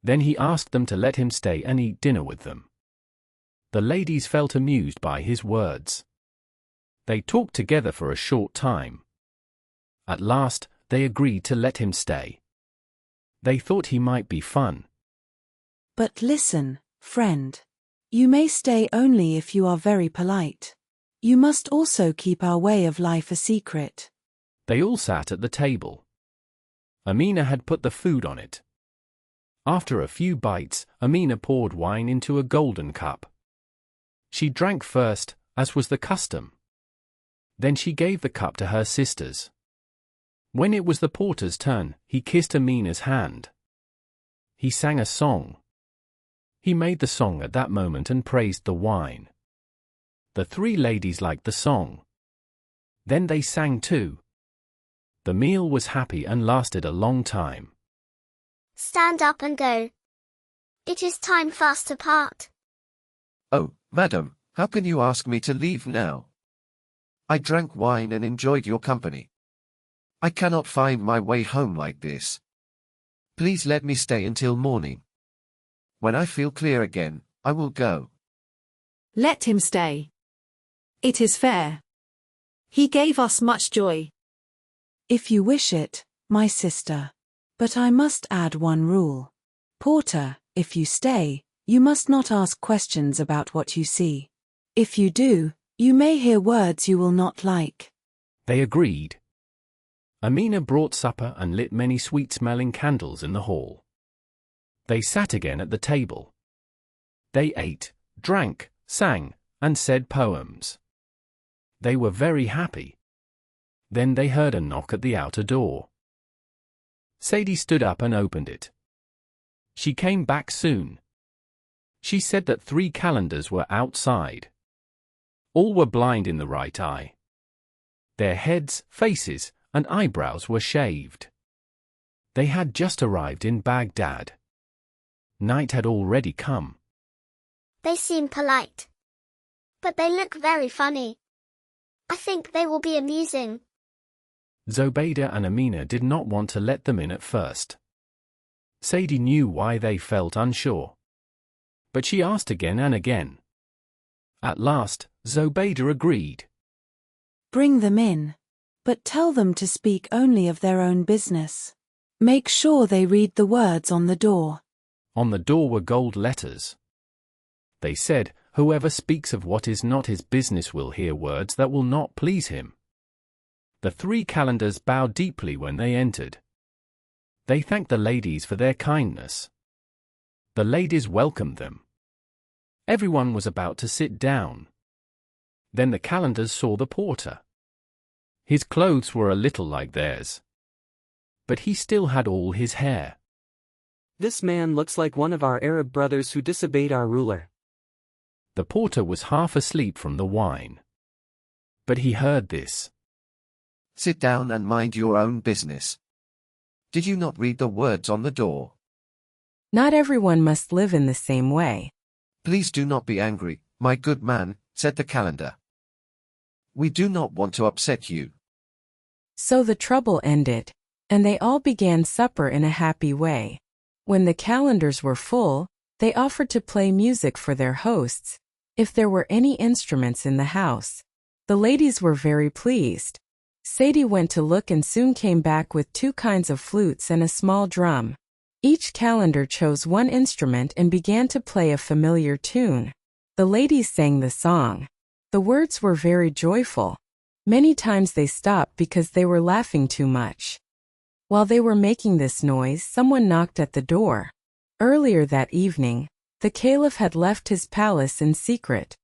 Then he asked them to let him stay and eat dinner with them. The ladies felt amused by his words. They talked together for a short time. At last, they agreed to let him stay. They thought he might be fun. "But listen, friend. You may stay only if you are very polite. You must also keep our way of life a secret." They all sat at the table. Amina had put the food on it. After a few bites, Amina poured wine into a golden cup. She drank first, as was the custom. Then she gave the cup to her sisters. When it was the porter's turn, he kissed Amina's hand. He sang a song. He made the song at that moment and praised the wine. The three ladies liked the song. Then they sang too. The meal was happy and lasted a long time. Stand up and go. It is time for us to part. Oh, madam, how can you ask me to leave now? I drank wine and enjoyed your company. I cannot find my way home like this. Please let me stay until morning. When I feel clear again, I will go. Let him stay. It is fair. He gave us much joy. If you wish it, my sister. But I must add one rule. Porter, if you stay, you must not ask questions about what you see. If you do, you may hear words you will not like. They agreed. Amina brought supper and lit many sweet-smelling candles in the hall. They sat again at the table. They ate, drank, sang, and said poems. They were very happy. Then they heard a knock at the outer door. Sadie stood up and opened it. She came back soon. She said that 3 calendars were outside. All were blind in the right eye. Their heads, faces, and eyebrows were shaved. They had just arrived in Baghdad. Night had already come. They seem polite. But they look very funny. I think they will be amusing. Zobayda and Amina did not want to let them in at first. Sadie knew why they felt unsure. But she asked again and again. At last, Zobayda agreed. Bring them in. But tell them to speak only of their own business. Make sure they read the words on the door. On the door were gold letters. They said, whoever speaks of what is not his business will hear words that will not please him. The 3 calendars bowed deeply when they entered. They thanked the ladies for their kindness. The ladies welcomed them. Everyone was about to sit down. Then the calendars saw the porter. His clothes were a little like theirs. But he still had all his hair. This man looks like one of our Arab brothers who disobeyed our ruler. The porter was half asleep from the wine. But he heard this. Sit down and mind your own business. Did you not read the words on the door? Not everyone must live in the same way. Please do not be angry, my good man, said the calendar. We do not want to upset you. So the trouble ended, and they all began supper in a happy way. When the calendars were full, they offered to play music for their hosts, if there were any instruments in the house. The ladies were very pleased. Sadie went to look and soon came back with 2 kinds of flutes and a small drum. Each calendar chose one instrument and began to play a familiar tune. The ladies sang the song. The words were very joyful. Many times they stopped because they were laughing too much. While they were making this noise, someone knocked at the door. Earlier that evening, the caliph had left his palace in secret.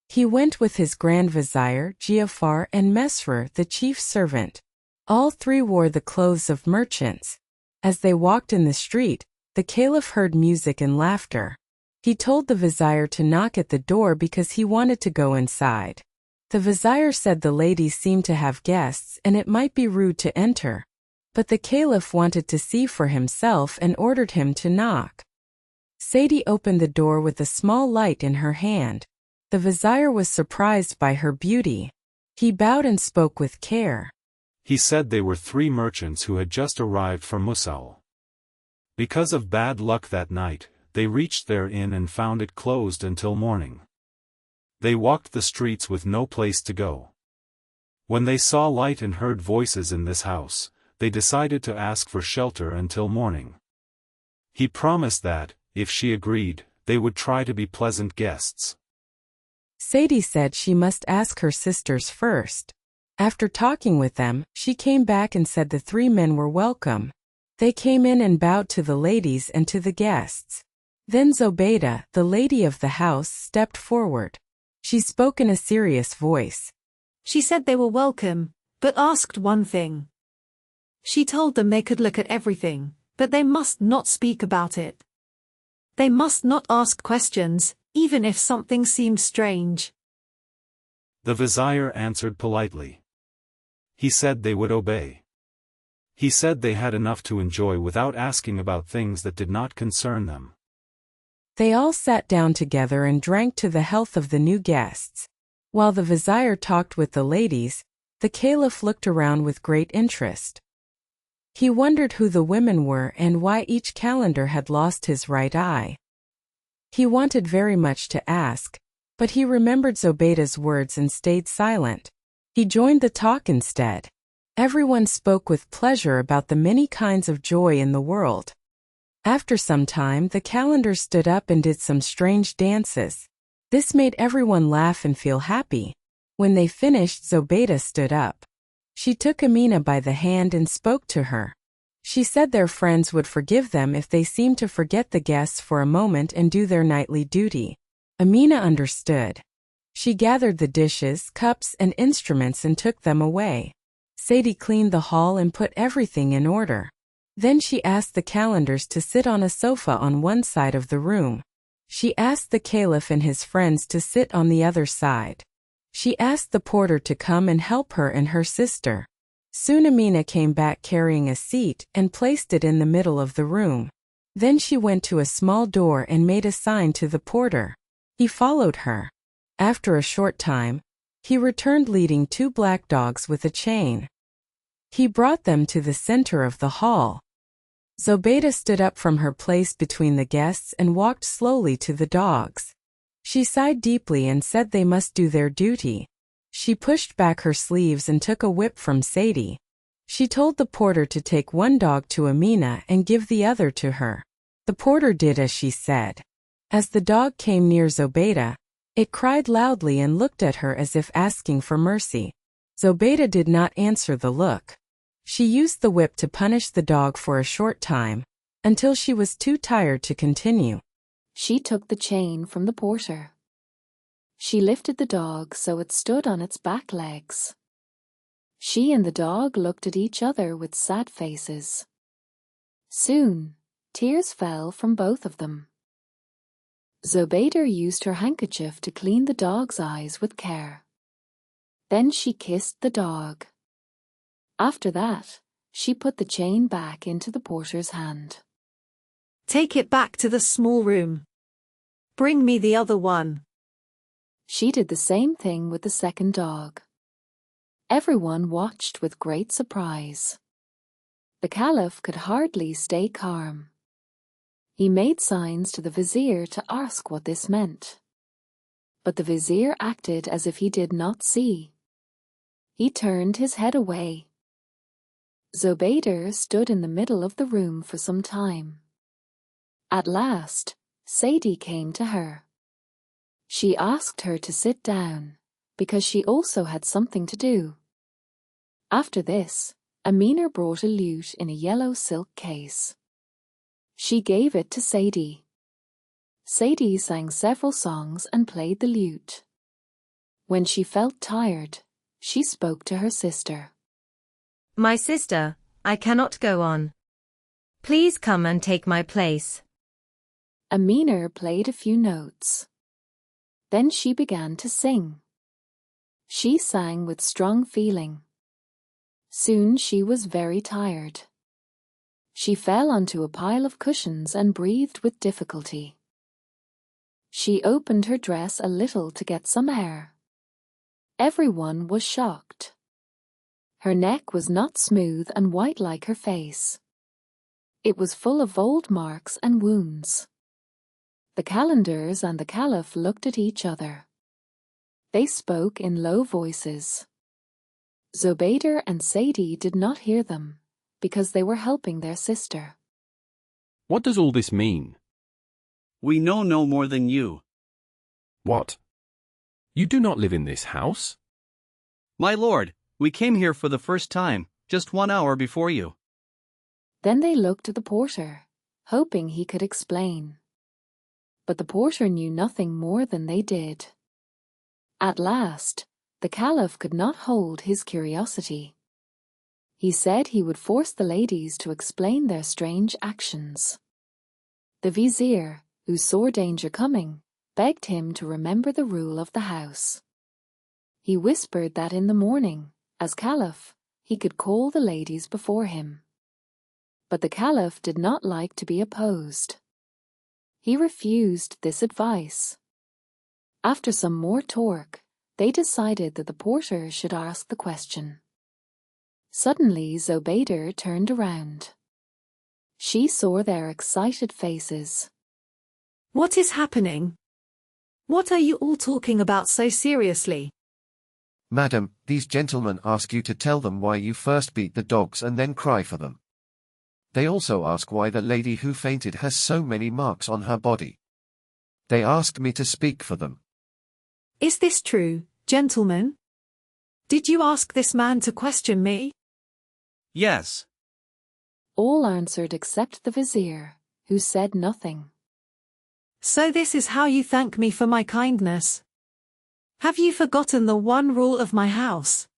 He went with his Grand Vizier, Giafar, and Mesfer, the chief servant. All 3 wore the clothes of merchants. As they walked in the street, the caliph heard music and laughter. He told the vizier to knock at the door because he wanted to go inside. The vizier said the ladies seemed to have guests and it might be rude to enter. But the caliph wanted to see for himself and ordered him to knock. Sadie opened the door with a small light in her hand. The vizier was surprised by her beauty. He bowed and spoke with care. He said they were 3 merchants who had just arrived from Mosul. Because of bad luck that night, they reached their inn and found it closed until morning. They walked the streets with no place to go. When they saw light and heard voices in this house, they decided to ask for shelter until morning. He promised that, if she agreed, they would try to be pleasant guests. Sadie said she must ask her sisters first. After talking with them, she came back and said the 3 men were welcome. They came in and bowed to the ladies and to the guests. Then Zobayda, the lady of the house, stepped forward. She spoke in a serious voice. She said they were welcome, but asked one thing. She told them they could look at everything, but they must not speak about it. They must not ask questions, even if something seemed strange. The vizier answered politely. He said they would obey. He said they had enough to enjoy without asking about things that did not concern them. They all sat down together and drank to the health of the new guests. While the vizier talked with the ladies, the caliph looked around with great interest. He wondered who the women were and why each calender had lost his right eye. He wanted very much to ask, but he remembered Zobeida's words and stayed silent. He joined the talk instead. Everyone spoke with pleasure about the many kinds of joy in the world. After some time, the calendar stood up and did some strange dances. This made everyone laugh and feel happy. When they finished, Zobeida stood up. She took Amina by the hand and spoke to her. She said their friends would forgive them if they seemed to forget the guests for a moment and do their nightly duty. Amina understood. She gathered the dishes, cups, and instruments and took them away. Sadie cleaned the hall and put everything in order. Then she asked the calendars to sit on a sofa on one side of the room. She asked the caliph and his friends to sit on the other side. She asked the porter to come and help her and her sister. Soon Amina came back carrying a seat and placed it in the middle of the room. Then she went to a small door and made a sign to the porter. He followed her. After a short time, he returned leading 2 black dogs with a chain. He brought them to the center of the hall. Zobeida stood up from her place between the guests and walked slowly to the dogs. She sighed deeply and said they must do their duty. She pushed back her sleeves and took a whip from Sadie. She told the porter to take one dog to Amina and give the other to her. The porter did as she said. As the dog came near Zobeida, it cried loudly and looked at her as if asking for mercy. Zobeida did not answer the look. She used the whip to punish the dog for a short time, until she was too tired to continue. She took the chain from the porter. She lifted the dog so it stood on its back legs. She and the dog looked at each other with sad faces. Soon, tears fell from both of them. Zobeida used her handkerchief to clean the dog's eyes with care. Then she kissed the dog. After that, she put the chain back into the porter's hand. Take it back to the small room. Bring me the other one. She did the same thing with the second dog. Everyone watched with great surprise. The caliph could hardly stay calm. He made signs to the vizier to ask what this meant. But the vizier acted as if he did not see. He turned his head away. Zobeida stood in the middle of the room for some time. At last, Sadie came to her. She asked her to sit down, because she also had something to do. After this, Amina brought a lute in a yellow silk case. She gave it to Sadie. Sadie sang several songs and played the lute. When she felt tired, she spoke to her sister. My sister, I cannot go on. Please come and take my place. Amina played a few notes. Then she began to sing. She sang with strong feeling. Soon she was very tired. She fell onto a pile of cushions and breathed with difficulty. She opened her dress a little to get some air. Everyone was shocked. Her neck was not smooth and white like her face. It was full of old marks and wounds. The calendars and the caliph looked at each other. They spoke in low voices. Zobeida and Sadie did not hear them, because they were helping their sister. What does all this mean? We know no more than you. What? You do not live in this house? My lord, we came here for the first time, just 1 hour before you. Then they looked at the porter, hoping he could explain. But the porter knew nothing more than they did. At last, the caliph could not hold his curiosity. He said he would force the ladies to explain their strange actions. The vizier, who saw danger coming, begged him to remember the rule of the house. He whispered that in the morning, as Caliph, he could call the ladies before him. But the Caliph did not like to be opposed. He refused this advice. After some more talk, they decided that the porter should ask the question. Suddenly Zobayda turned around. She saw their excited faces. What is happening? What are you all talking about so seriously? Madam, these gentlemen ask you to tell them why you first beat the dogs and then cry for them. They also ask why the lady who fainted has so many marks on her body. They asked me to speak for them. Is this true, gentlemen? Did you ask this man to question me? Yes. All answered except the vizier, who said nothing. So this is how you thank me for my kindness? Have you forgotten the one rule of my house?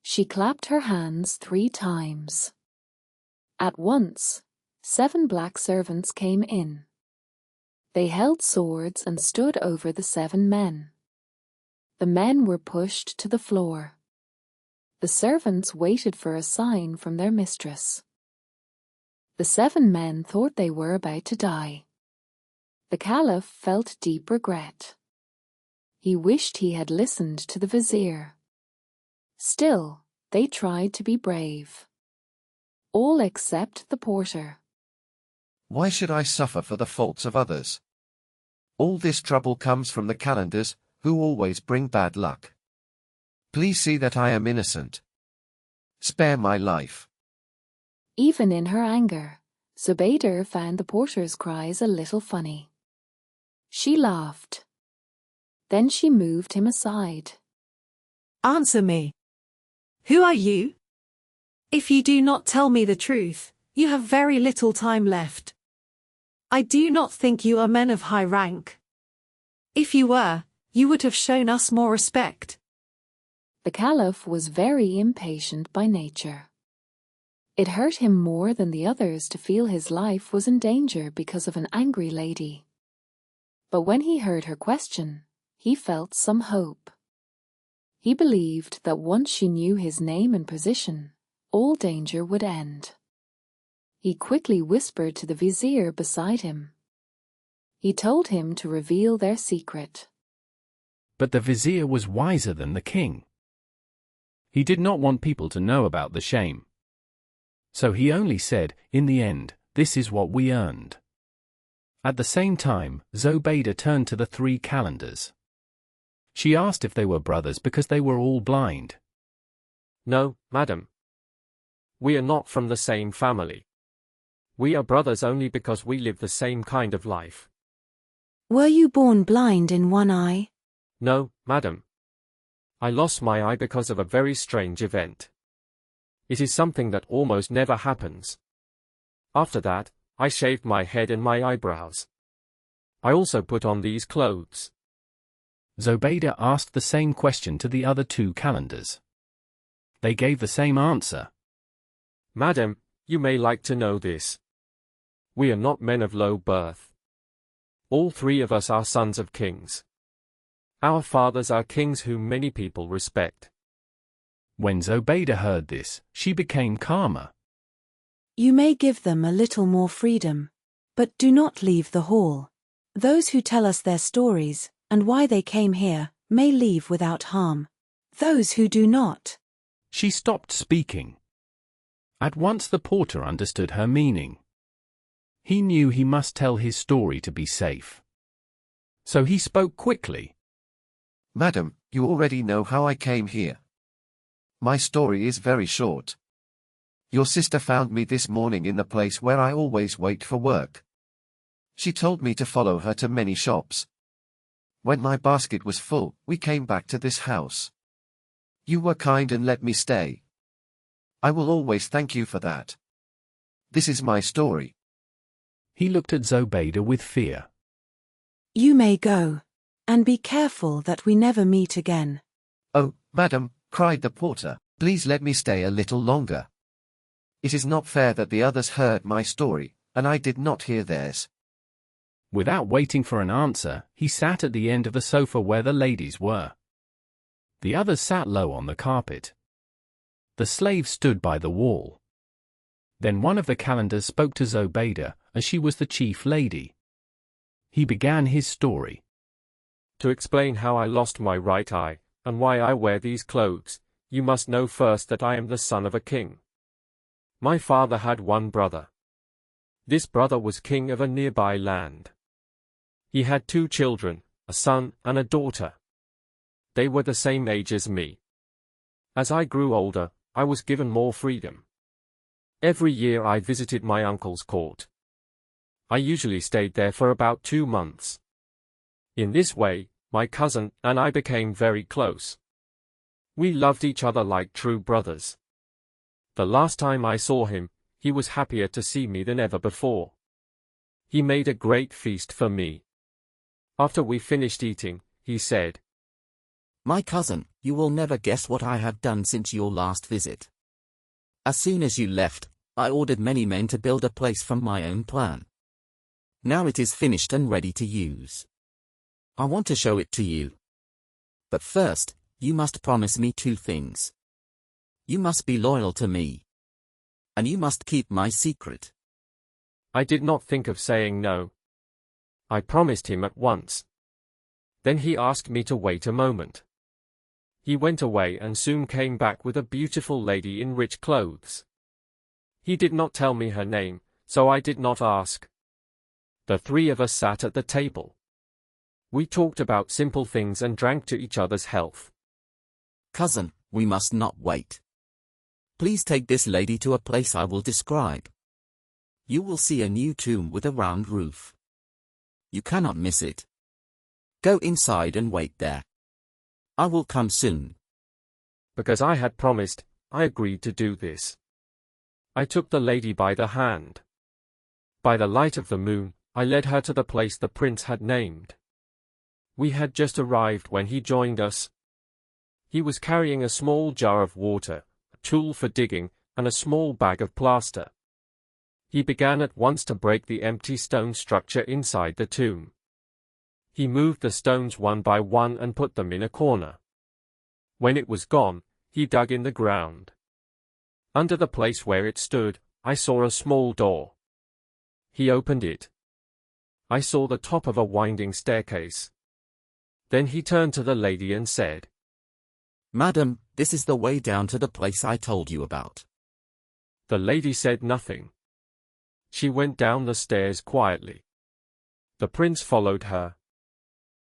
She clapped her hands 3 times. At once, 7 black servants came in. They held swords and stood over the 7 men. The men were pushed to the floor. The servants waited for a sign from their mistress. The 7 men thought they were about to die. The Caliph felt deep regret. He wished he had listened to the vizier. Still, they tried to be brave. All except the porter. Why should I suffer for the faults of others? All this trouble comes from the calendars, who always bring bad luck. Please see that I am innocent. Spare my life. Even in her anger, Zobayda found the porter's cries a little funny. She laughed. Then she moved him aside. Answer me. Who are you? If you do not tell me the truth, you have very little time left. I do not think you are men of high rank. If you were, you would have shown us more respect. The Caliph was very impatient by nature. It hurt him more than the others to feel his life was in danger because of an angry lady. But when he heard her question, he felt some hope. He believed that once she knew his name and position, all danger would end. He quickly whispered to the vizier beside him. He told him to reveal their secret. But the vizier was wiser than the king. He did not want people to know about the shame. So he only said, in the end, this is what we earned. At the same time, Zobayda turned to the 3 calendars. She asked if they were brothers because they were all blind. No, madam. We are not from the same family. We are brothers only because we live the same kind of life. Were you born blind in one eye? No, madam. I lost my eye because of a very strange event. It is something that almost never happens. After that, I shaved my head and my eyebrows. I also put on these clothes. Zobayda asked the same question to the other 2 calendars. They gave the same answer. Madam, you may like to know this. We are not men of low birth. All 3 of us are sons of kings. Our fathers are kings whom many people respect. When Zobayda heard this, she became calmer. You may give them a little more freedom, but do not leave the hall. Those who tell us their stories, and why they came here, may leave without harm. Those who do not. She stopped speaking. At once the porter understood her meaning. He knew he must tell his story to be safe. So he spoke quickly. Madam, you already know how I came here. My story is very short. Your sister found me this morning in the place where I always wait for work. She told me to follow her to many shops. When my basket was full, we came back to this house. You were kind and let me stay. I will always thank you for that. This is my story. He looked at Zobayda with fear. You may go. And be careful that we never meet again. Oh, madam, cried the porter, please let me stay a little longer. It is not fair that the others heard my story, and I did not hear theirs. Without waiting for an answer, he sat at the end of the sofa where the ladies were. The others sat low on the carpet. The slave stood by the wall. Then one of the calendars spoke to Zobeida, as she was the chief lady. He began his story. To explain how I lost my right eye, and why I wear these clothes, you must know first that I am the son of a king. My father had one brother. This brother was king of a nearby land. He had 2 children, a son and a daughter. They were the same age as me. As I grew older, I was given more freedom. Every year I visited my uncle's court. I usually stayed there for about 2 months. In this way, my cousin and I became very close. We loved each other like true brothers. The last time I saw him, he was happier to see me than ever before. He made a great feast for me. After we finished eating, he said, "My cousin, you will never guess what I have done since your last visit. As soon as you left, I ordered many men to build a place from my own plan. Now it is finished and ready to use. I want to show it to you. But first, you must promise me 2 things. You must be loyal to me. And you must keep my secret." I did not think of saying no. I promised him at once. Then he asked me to wait a moment. He went away and soon came back with a beautiful lady in rich clothes. He did not tell me her name, so I did not ask. The 3 of us sat at the table. We talked about simple things and drank to each other's health. "Cousin, we must not wait. Please take this lady to a place I will describe. You will see a new tomb with a round roof. You cannot miss it. Go inside and wait there. I will come soon." Because I had promised, I agreed to do this. I took the lady by the hand. By the light of the moon, I led her to the place the prince had named. We had just arrived when he joined us. He was carrying a small jar of water, a tool for digging, and a small bag of plaster. He began at once to break the empty stone structure inside the tomb. He moved the stones one by one and put them in a corner. When it was gone, he dug in the ground. Under the place where it stood, I saw a small door. He opened it. I saw the top of a winding staircase. Then he turned to the lady and said, "Madam, this is the way down to the place I told you about." The lady said nothing. She went down the stairs quietly. The prince followed her.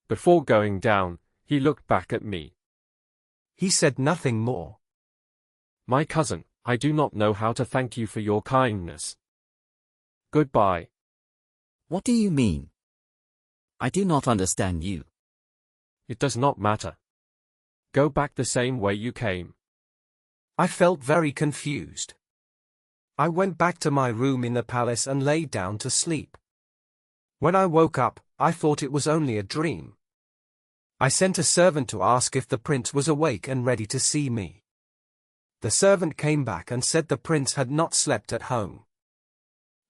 Before going down, he looked back at me. He said nothing more. "My cousin, I do not know how to thank you for your kindness. Goodbye." "What do you mean? I do not understand you." "It does not matter. Go back the same way you came." I felt very confused. I went back to my room in the palace and lay down to sleep. When I woke up, I thought it was only a dream. I sent a servant to ask if the prince was awake and ready to see me. The servant came back and said the prince had not slept at home.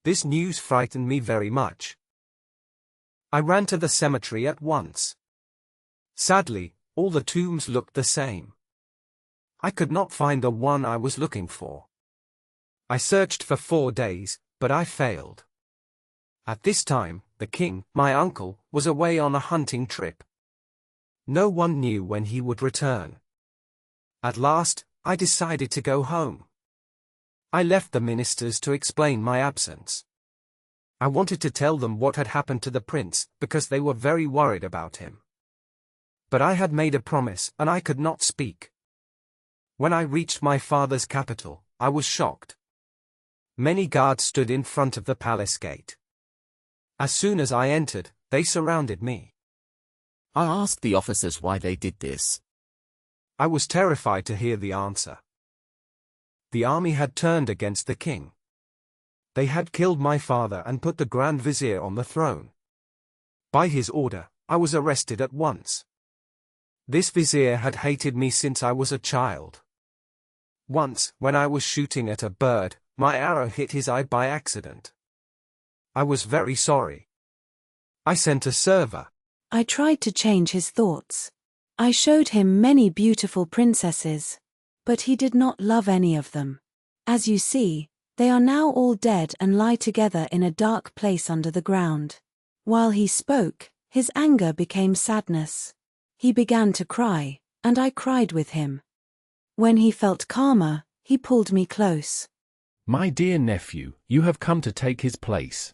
This news frightened me very much. I ran to the cemetery at once. Sadly, all the tombs looked the same. I could not find the one I was looking for. I searched for 4 days, but I failed. At this time, the king, my uncle, was away on a hunting trip. No one knew when he would return. At last, I decided to go home. I left the ministers to explain my absence. I wanted to tell them what had happened to the prince, because they were very worried about him. But I had made a promise, and I could not speak. When I reached my father's capital, I was shocked. Many guards stood in front of the palace gate. As soon as I entered, they surrounded me. I asked the officers why they did this. I was terrified to hear the answer. The army had turned against the king. They had killed my father and put the Grand Vizier on the throne. By his order, I was arrested at once. This vizier had hated me since I was a child. Once, when I was shooting at a bird, my arrow hit his eye by accident. I was very sorry. I sent a server. I tried to change his thoughts. I showed him many beautiful princesses, but he did not love any of them. As you see, they are now all dead and lie together in a dark place under the ground. While he spoke, his anger became sadness. He began to cry, and I cried with him. When he felt calmer, he pulled me close. My dear nephew, you have come to take his place.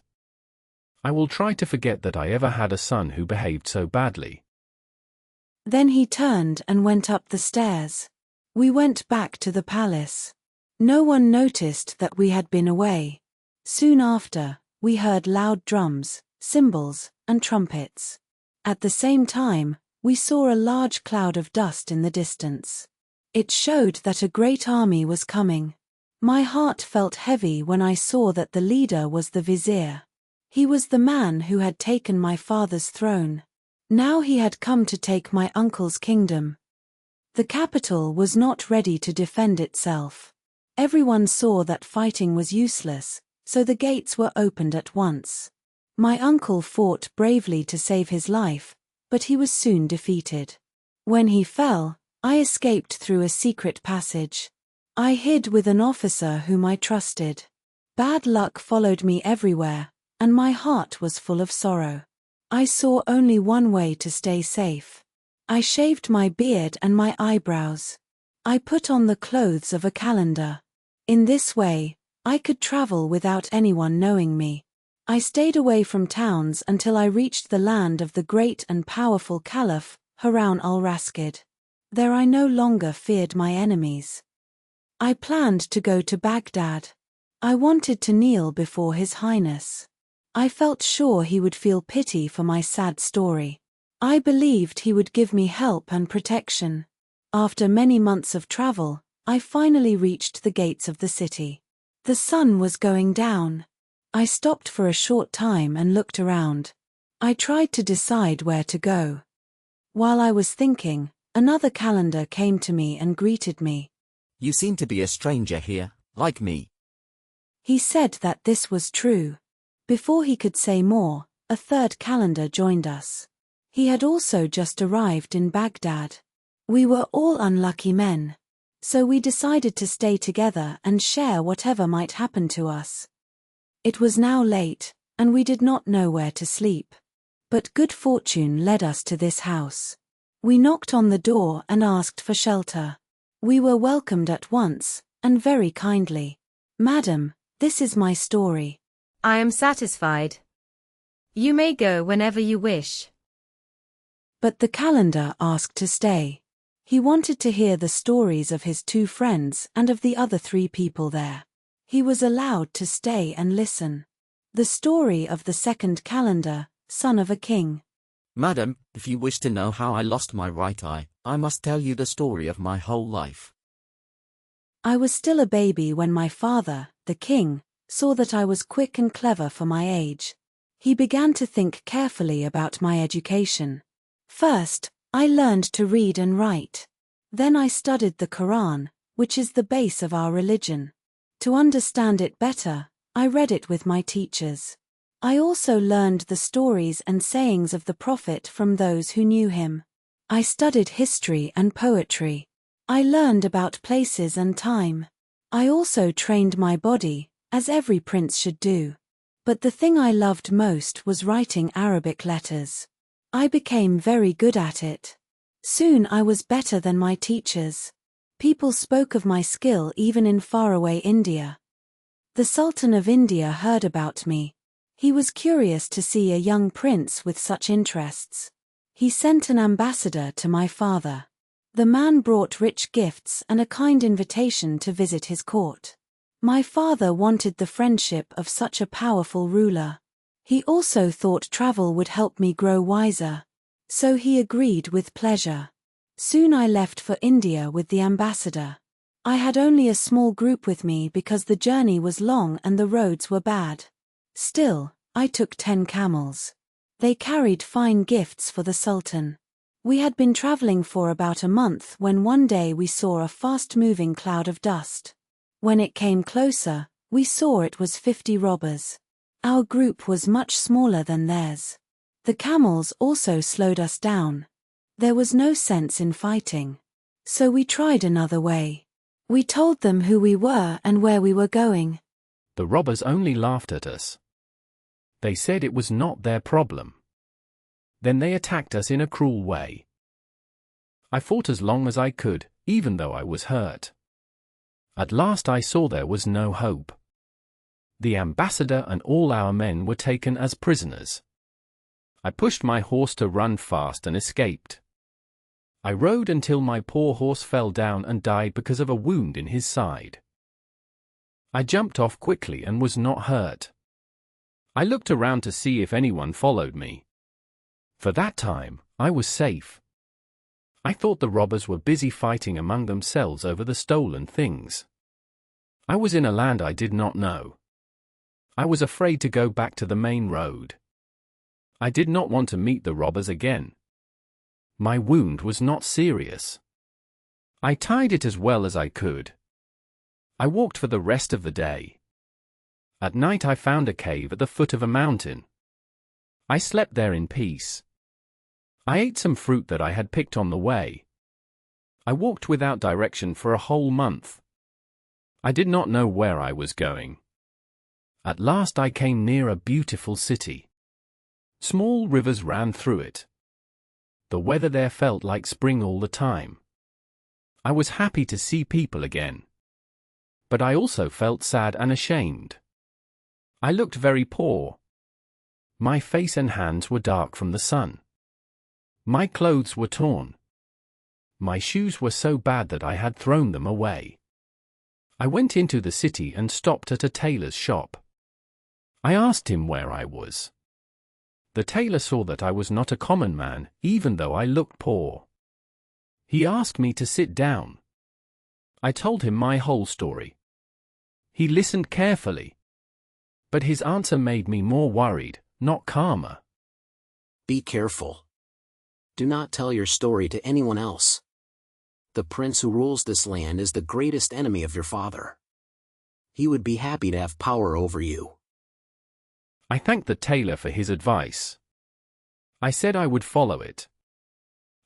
I will try to forget that I ever had a son who behaved so badly. Then he turned and went up the stairs. We went back to the palace. No one noticed that we had been away. Soon after, we heard loud drums, cymbals, and trumpets. At the same time, we saw a large cloud of dust in the distance. It showed that a great army was coming. My heart felt heavy when I saw that the leader was the vizier. He was the man who had taken my father's throne. Now he had come to take my uncle's kingdom. The capital was not ready to defend itself. Everyone saw that fighting was useless, so the gates were opened at once. My uncle fought bravely to save his life, but he was soon defeated. When he fell, I escaped through a secret passage. I hid with an officer whom I trusted. Bad luck followed me everywhere, and my heart was full of sorrow. I saw only one way to stay safe. I shaved my beard and my eyebrows. I put on the clothes of a calender. In this way, I could travel without anyone knowing me. I stayed away from towns until I reached the land of the great and powerful Caliph, Harun al-Rashid. There I no longer feared my enemies. I planned to go to Baghdad. I wanted to kneel before His Highness. I felt sure he would feel pity for my sad story. I believed he would give me help and protection. After many months of travel, I finally reached the gates of the city. The sun was going down. I stopped for a short time and looked around. I tried to decide where to go. While I was thinking, another calender came to me and greeted me. You seem to be a stranger here, like me. He said that this was true. Before he could say more, a third calender joined us. He had also just arrived in Baghdad. We were all unlucky men. So we decided to stay together and share whatever might happen to us. It was now late, and we did not know where to sleep. But good fortune led us to this house. We knocked on the door and asked for shelter. We were welcomed at once, and very kindly. Madam, this is my story. I am satisfied. You may go whenever you wish. But the calender asked to stay. He wanted to hear the stories of his two friends and of the other 3 people there. He was allowed to stay and listen. The story of the second calender, son of a king. Madam, if you wish to know how I lost my right eye, I must tell you the story of my whole life. I was still a baby when my father, the king, saw that I was quick and clever for my age. He began to think carefully about my education. First, I learned to read and write. Then I studied the Quran, which is the base of our religion. To understand it better, I read it with my teachers. I also learned the stories and sayings of the Prophet from those who knew him. I studied history and poetry. I learned about places and time. I also trained my body, as every prince should do. But the thing I loved most was writing Arabic letters. I became very good at it. Soon I was better than my teachers. People spoke of my skill even in faraway India. The Sultan of India heard about me. He was curious to see a young prince with such interests. He sent an ambassador to my father. The man brought rich gifts and a kind invitation to visit his court. My father wanted the friendship of such a powerful ruler. He also thought travel would help me grow wiser. So he agreed with pleasure. Soon I left for India with the ambassador. I had only a small group with me because the journey was long and the roads were bad. Still, I took 10 camels. They carried fine gifts for the Sultan. We had been traveling for about a month when one day we saw a fast-moving cloud of dust. When it came closer, we saw it was 50 robbers. Our group was much smaller than theirs. The camels also slowed us down. There was no sense in fighting. So we tried another way. We told them who we were and where we were going. The robbers only laughed at us. They said it was not their problem. Then they attacked us in a cruel way. I fought as long as I could, even though I was hurt. At last I saw there was no hope. The ambassador and all our men were taken as prisoners. I pushed my horse to run fast and escaped. I rode until my poor horse fell down and died because of a wound in his side. I jumped off quickly and was not hurt. I looked around to see if anyone followed me. For that time, I was safe. I thought the robbers were busy fighting among themselves over the stolen things. I was in a land I did not know. I was afraid to go back to the main road. I did not want to meet the robbers again. My wound was not serious. I tied it as well as I could. I walked for the rest of the day. At night I found a cave at the foot of a mountain. I slept there in peace. I ate some fruit that I had picked on the way. I walked without direction for a whole month. I did not know where I was going. At last I came near a beautiful city. Small rivers ran through it. The weather there felt like spring all the time. I was happy to see people again. But I also felt sad and ashamed. I looked very poor. My face and hands were dark from the sun. My clothes were torn. My shoes were so bad that I had thrown them away. I went into the city and stopped at a tailor's shop. I asked him where I was. The tailor saw that I was not a common man, even though I looked poor. He asked me to sit down. I told him my whole story. He listened carefully. But his answer made me more worried, not calmer. Be careful. Do not tell your story to anyone else. The prince who rules this land is the greatest enemy of your father. He would be happy to have power over you. I thanked the tailor for his advice. I said I would follow it.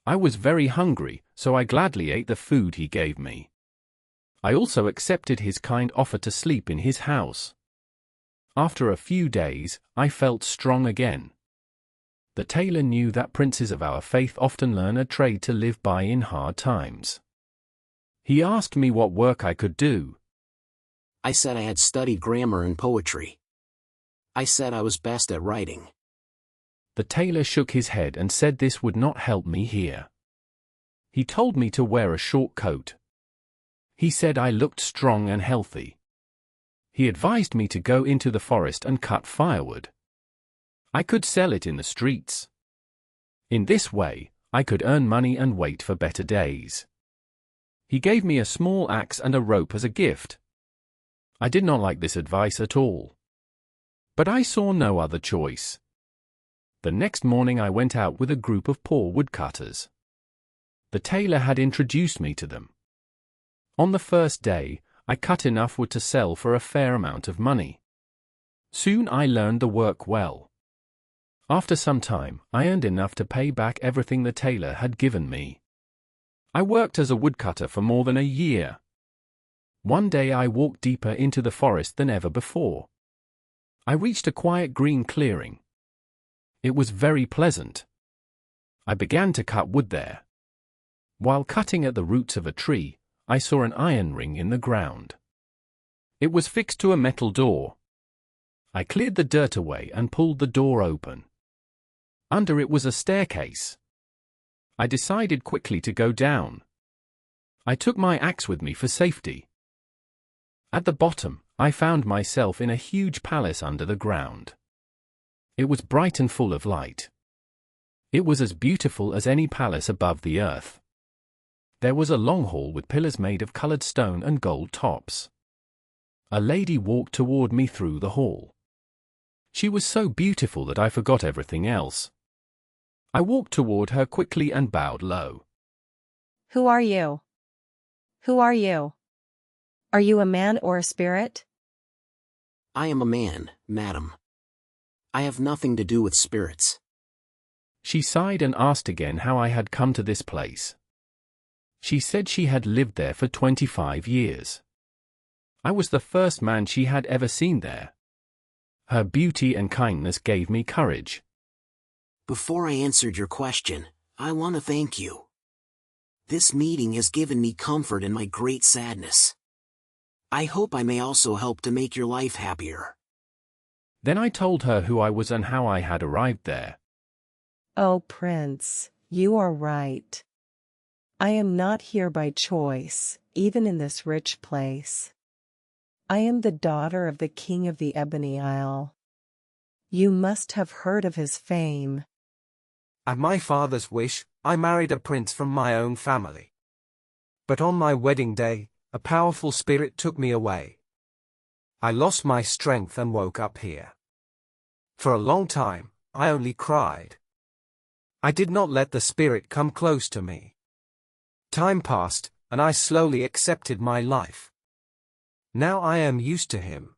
I was very hungry, so I gladly ate the food he gave me. I also accepted his kind offer to sleep in his house. After a few days, I felt strong again. The tailor knew that princes of our faith often learn a trade to live by in hard times. He asked me what work I could do. I said I had studied grammar and poetry. I said I was best at writing. The tailor shook his head and said this would not help me here. He told me to wear a short coat. He said I looked strong and healthy. He advised me to go into the forest and cut firewood. I could sell it in the streets. In this way, I could earn money and wait for better days. He gave me a small axe and a rope as a gift. I did not like this advice at all. But I saw no other choice. The next morning I went out with a group of poor woodcutters. The tailor had introduced me to them. On the first day, I cut enough wood to sell for a fair amount of money. Soon I learned the work well. After some time, I earned enough to pay back everything the tailor had given me. I worked as a woodcutter for more than a year. One day I walked deeper into the forest than ever before. I reached a quiet green clearing. It was very pleasant. I began to cut wood there. While cutting at the roots of a tree, I saw an iron ring in the ground. It was fixed to a metal door. I cleared the dirt away and pulled the door open. Under it was a staircase. I decided quickly to go down. I took my axe with me for safety. At the bottom, I found myself in a huge palace under the ground. It was bright and full of light. It was as beautiful as any palace above the earth. There was a long hall with pillars made of colored stone and gold tops. A lady walked toward me through the hall. She was so beautiful that I forgot everything else. I walked toward her quickly and bowed low. Who are you? Who are you? Are you a man or a spirit? I am a man, madam. I have nothing to do with spirits. She sighed and asked again how I had come to this place. She said she had lived there for 25 years. I was the first man she had ever seen there. Her beauty and kindness gave me courage. Before I answered your question, I want to thank you. This meeting has given me comfort in my great sadness. I hope I may also help to make your life happier. Then I told her who I was and how I had arrived there. Oh, Prince, you are right. I am not here by choice, even in this rich place. I am the daughter of the King of the Ebony Isle. You must have heard of his fame. At my father's wish, I married a prince from my own family. But on my wedding day, a powerful spirit took me away. I lost my strength and woke up here. For a long time, I only cried. I did not let the spirit come close to me. Time passed, and I slowly accepted my life. Now I am used to him.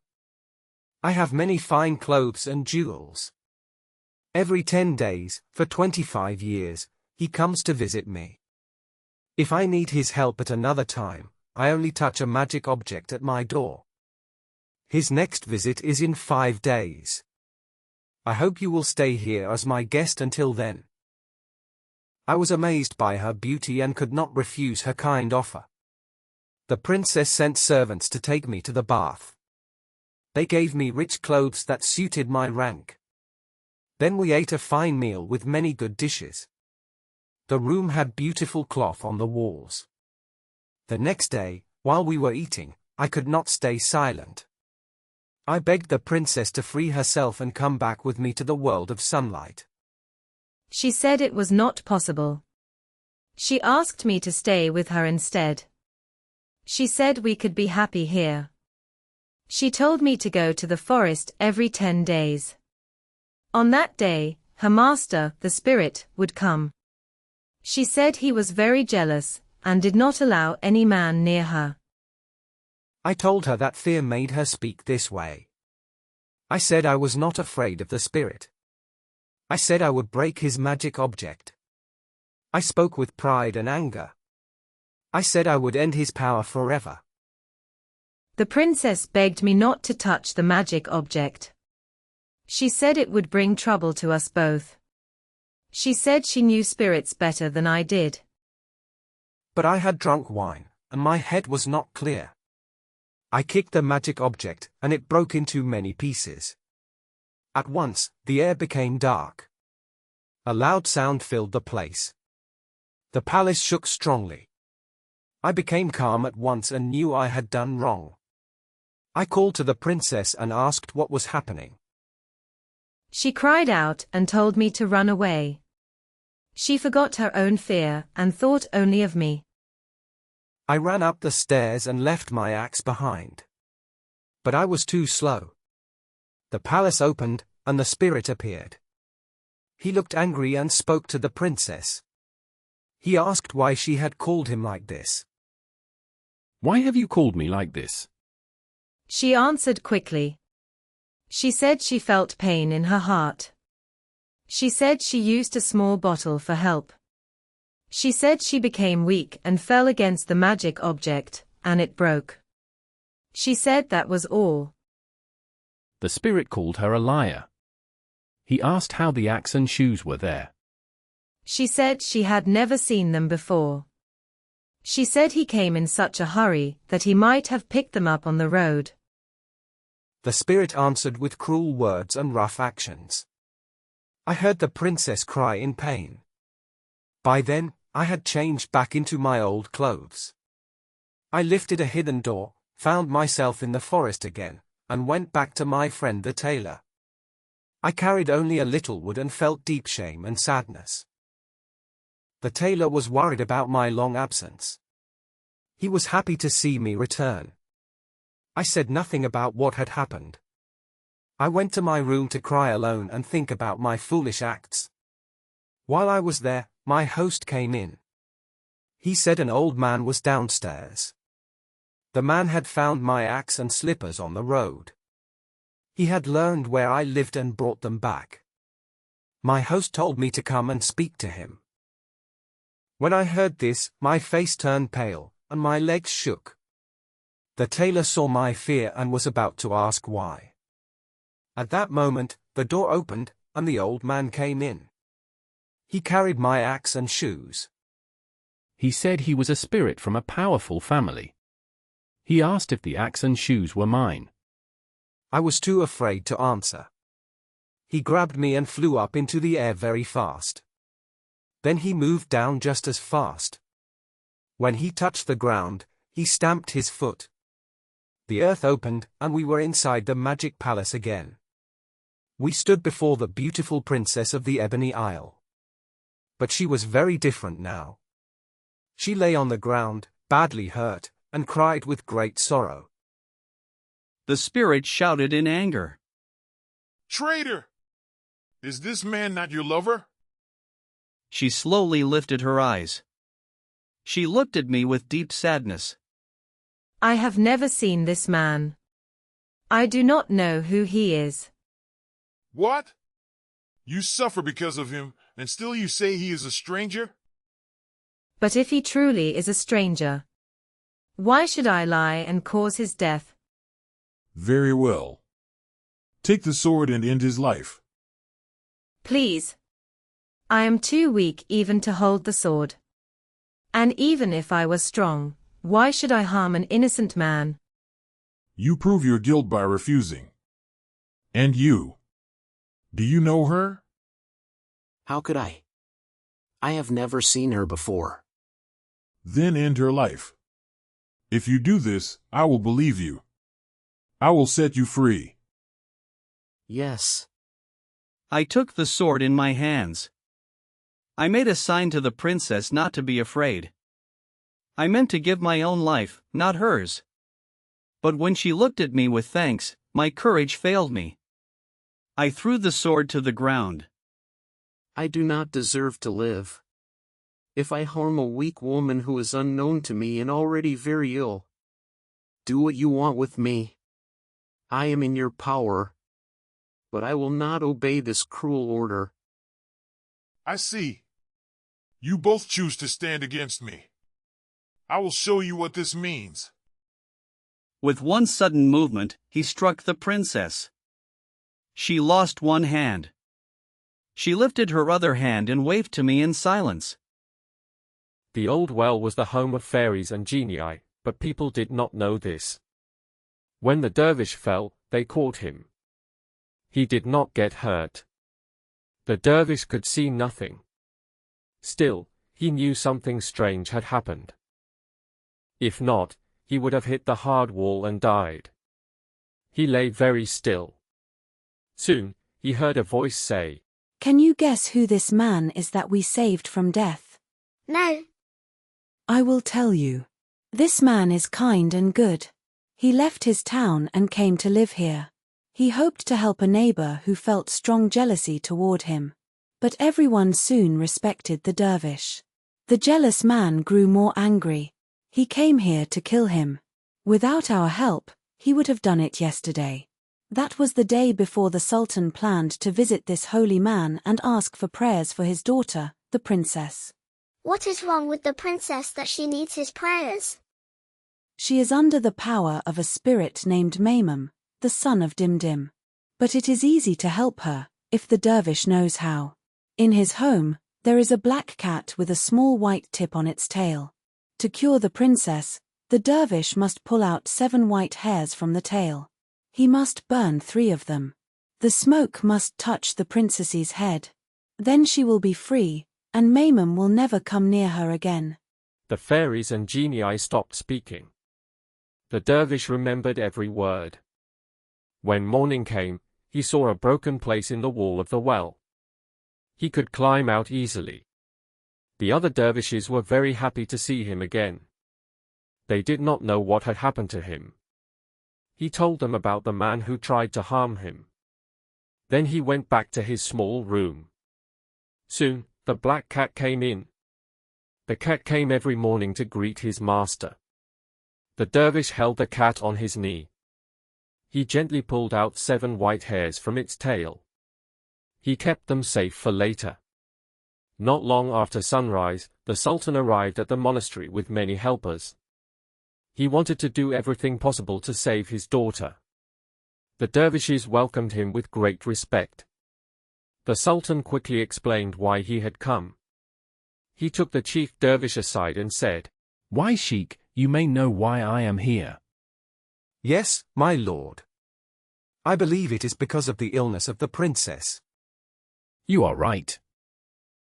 I have many fine clothes and jewels. Every 10 days, for 25 years, he comes to visit me. If I need his help at another time, I only touch a magic object at my door. His next visit is in 5 days. I hope you will stay here as my guest until then. I was amazed by her beauty and could not refuse her kind offer. The princess sent servants to take me to the bath. They gave me rich clothes that suited my rank. Then we ate a fine meal with many good dishes. The room had beautiful cloth on the walls. The next day, while we were eating, I could not stay silent. I begged the princess to free herself and come back with me to the world of sunlight. She said it was not possible. She asked me to stay with her instead. She said we could be happy here. She told me to go to the forest every 10 days. On that day, her master, the spirit, would come. She said he was very jealous, and did not allow any man near her. I told her that fear made her speak this way. I said I was not afraid of the spirit. I said I would break his magic object. I spoke with pride and anger. I said I would end his power forever. The princess begged me not to touch the magic object. She said it would bring trouble to us both. She said she knew spirits better than I did. But I had drunk wine, and my head was not clear. I kicked the magic object, and it broke into many pieces. At once, the air became dark. A loud sound filled the place. The palace shook strongly. I became calm at once and knew I had done wrong. I called to the princess and asked what was happening. She cried out and told me to run away. She forgot her own fear and thought only of me. I ran up the stairs and left my axe behind. But I was too slow. The palace opened, and the spirit appeared. He looked angry and spoke to the princess. He asked why she had called him like this. Why have you called me like this? She answered quickly. She said she felt pain in her heart. She said she used a small bottle for help. She said she became weak and fell against the magic object, and it broke. She said that was all. The spirit called her a liar. He asked how the axe and shoes were there. She said she had never seen them before. She said he came in such a hurry that he might have picked them up on the road. The spirit answered with cruel words and rough actions. I heard the princess cry in pain. By then, I had changed back into my old clothes. I lifted a hidden door, found myself in the forest again, and went back to my friend the tailor. I carried only a little wood and felt deep shame and sadness. The tailor was worried about my long absence. He was happy to see me return. I said nothing about what had happened. I went to my room to cry alone and think about my foolish acts. While I was there, my host came in. He said an old man was downstairs. The man had found my axe and slippers on the road. He had learned where I lived and brought them back. My host told me to come and speak to him. When I heard this, my face turned pale, and my legs shook. The tailor saw my fear and was about to ask why. At that moment, the door opened, and the old man came in. He carried my axe and shoes. He said he was a spirit from a powerful family. He asked if the axe and shoes were mine. I was too afraid to answer. He grabbed me and flew up into the air very fast. Then he moved down just as fast. When he touched the ground, he stamped his foot. The earth opened, and we were inside the magic palace again. We stood before the beautiful princess of the Ebony Isle. But she was very different now. She lay on the ground, badly hurt, and cried with great sorrow. The spirit shouted in anger. Traitor! Is this man not your lover? She slowly lifted her eyes. She looked at me with deep sadness. I have never seen this man. I do not know who he is. What? You suffer because of him, and still you say he is a stranger? But if he truly is a stranger, why should I lie and cause his death? Very well. Take the sword and end his life. Please. I am too weak even to hold the sword. And even if I were strong, why should I harm an innocent man? You prove your guilt by refusing. And you. Do you know her? How could I? I have never seen her before. Then end her life. If you do this, I will believe you. I will set you free. Yes. I took the sword in my hands. I made a sign to the princess not to be afraid. I meant to give my own life, not hers. But when she looked at me with thanks, my courage failed me. I threw the sword to the ground. I do not deserve to live. If I harm a weak woman who is unknown to me and already very ill, do what you want with me. I am in your power. But I will not obey this cruel order. I see. You both choose to stand against me. I will show you what this means. With one sudden movement, he struck the princess. She lost one hand. She lifted her other hand and waved to me in silence. The old well was the home of fairies and genii, but people did not know this. When the dervish fell, they caught him. He did not get hurt. The dervish could see nothing. Still, he knew something strange had happened. If not, he would have hit the hard wall and died. He lay very still. Soon, he heard a voice say, "Can you guess who this man is that we saved from death?" No. I will tell you. This man is kind and good. He left his town and came to live here. He hoped to help a neighbor who felt strong jealousy toward him. But everyone soon respected the dervish. The jealous man grew more angry. He came here to kill him. Without our help, he would have done it yesterday. That was the day before the Sultan planned to visit this holy man and ask for prayers for his daughter, the princess. What is wrong with the princess that she needs his prayers? She is under the power of a spirit named Maimum, the son of Dimdim. But it is easy to help her, if the dervish knows how. In his home, there is a black cat with a small white tip on its tail. To cure the princess, the dervish must pull out 7 white hairs from the tail. He must burn 3 of them. The smoke must touch the princess's head. Then she will be free, and Maimum will never come near her again. The fairies and genii stopped speaking. The dervish remembered every word. When morning came, he saw a broken place in the wall of the well. He could climb out easily. The other dervishes were very happy to see him again. They did not know what had happened to him. He told them about the man who tried to harm him. Then he went back to his small room. Soon, the black cat came in. The cat came every morning to greet his master. The dervish held the cat on his knee. He gently pulled out 7 white hairs from its tail. He kept them safe for later. Not long after sunrise, the Sultan arrived at the monastery with many helpers. He wanted to do everything possible to save his daughter. The dervishes welcomed him with great respect. The Sultan quickly explained why he had come. He took the chief dervish aside and said, "Why, Sheikh, you may know why I am here." Yes, my lord. I believe it is because of the illness of the princess. You are right.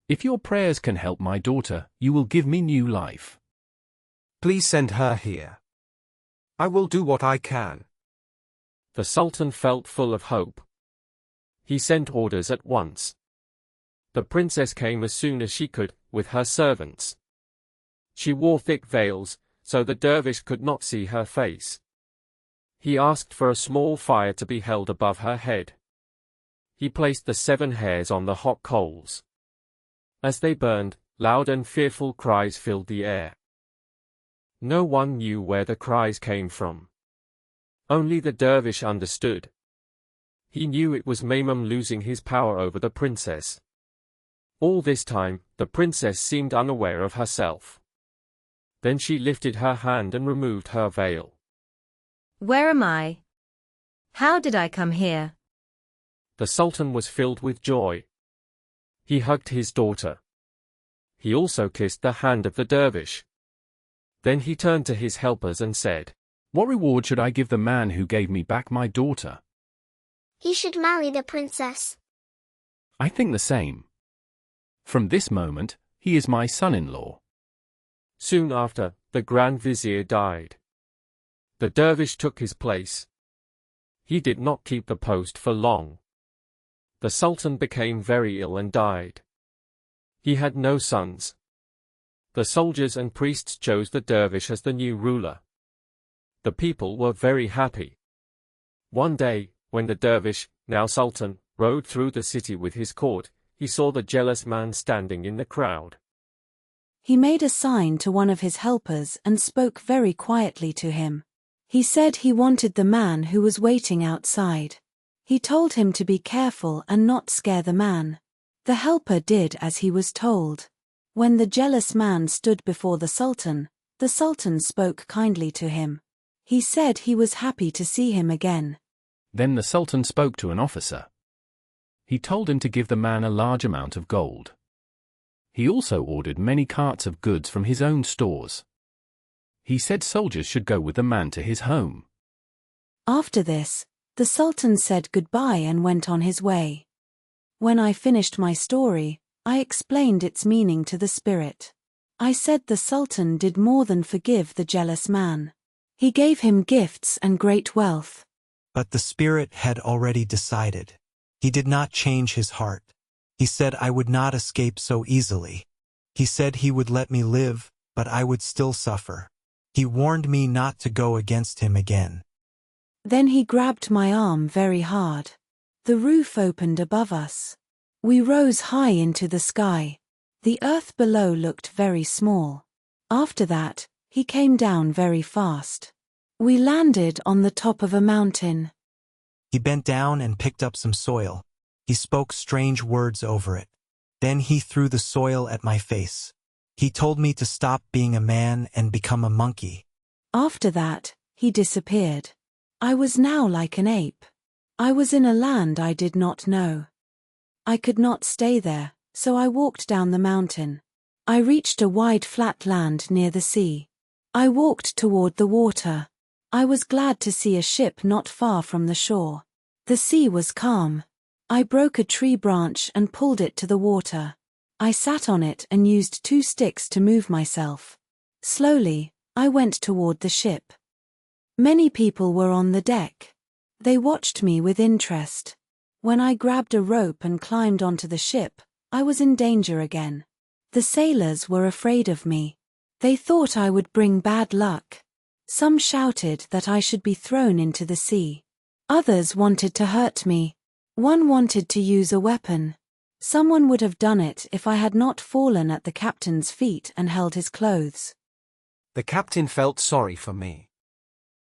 If your prayers can help my daughter, you will give me new life. Please send her here. I will do what I can. The Sultan felt full of hope. He sent orders at once. The princess came as soon as she could, with her servants. She wore thick veils, so the dervish could not see her face. He asked for a small fire to be held above her head. He placed the 7 hairs on the hot coals. As they burned, loud and fearful cries filled the air. No one knew where the cries came from. Only the dervish understood. He knew it was Maimum losing his power over the princess. All this time, the princess seemed unaware of herself. Then she lifted her hand and removed her veil. Where am I? How did I come here? The Sultan was filled with joy. He hugged his daughter. He also kissed the hand of the dervish. Then he turned to his helpers and said, "What reward should I give the man who gave me back my daughter?" He should marry the princess. "I think the same. From this moment, he is my son-in-law." Soon after, the Grand Vizier died. The dervish took his place. He did not keep the post for long. The Sultan became very ill and died. He had no sons. The soldiers and priests chose the dervish as the new ruler. The people were very happy. One day, when the dervish, now Sultan, rode through the city with his court, he saw the jealous man standing in the crowd. He made a sign to one of his helpers and spoke very quietly to him. He said he wanted the man who was waiting outside. He told him to be careful and not scare the man. The helper did as he was told. When the jealous man stood before the Sultan spoke kindly to him. He said he was happy to see him again. Then the Sultan spoke to an officer. He told him to give the man a large amount of gold. He also ordered many carts of goods from his own stores. He said soldiers should go with the man to his home. After this, the Sultan said goodbye and went on his way. When I finished my story, I explained its meaning to the spirit. I said the Sultan did more than forgive the jealous man. He gave him gifts and great wealth. But the spirit had already decided. He did not change his heart. He said I would not escape so easily. He said he would let me live, but I would still suffer. He warned me not to go against him again. Then he grabbed my arm very hard. The roof opened above us. We rose high into the sky. The earth below looked very small. After that, he came down very fast. We landed on the top of a mountain. He bent down and picked up some soil. He spoke strange words over it. Then he threw the soil at my face. He told me to stop being a man and become a monkey. After that, he disappeared. I was now like an ape. I was in a land I did not know. I could not stay there, so I walked down the mountain. I reached a wide flat land near the sea. I walked toward the water. I was glad to see a ship not far from the shore. The sea was calm. I broke a tree branch and pulled it to the water. I sat on it and used 2 sticks to move myself. Slowly, I went toward the ship. Many people were on the deck. They watched me with interest. When I grabbed a rope and climbed onto the ship, I was in danger again. The sailors were afraid of me. They thought I would bring bad luck. Some shouted that I should be thrown into the sea. Others wanted to hurt me. One wanted to use a weapon. Someone would have done it if I had not fallen at the captain's feet and held his clothes. The captain felt sorry for me.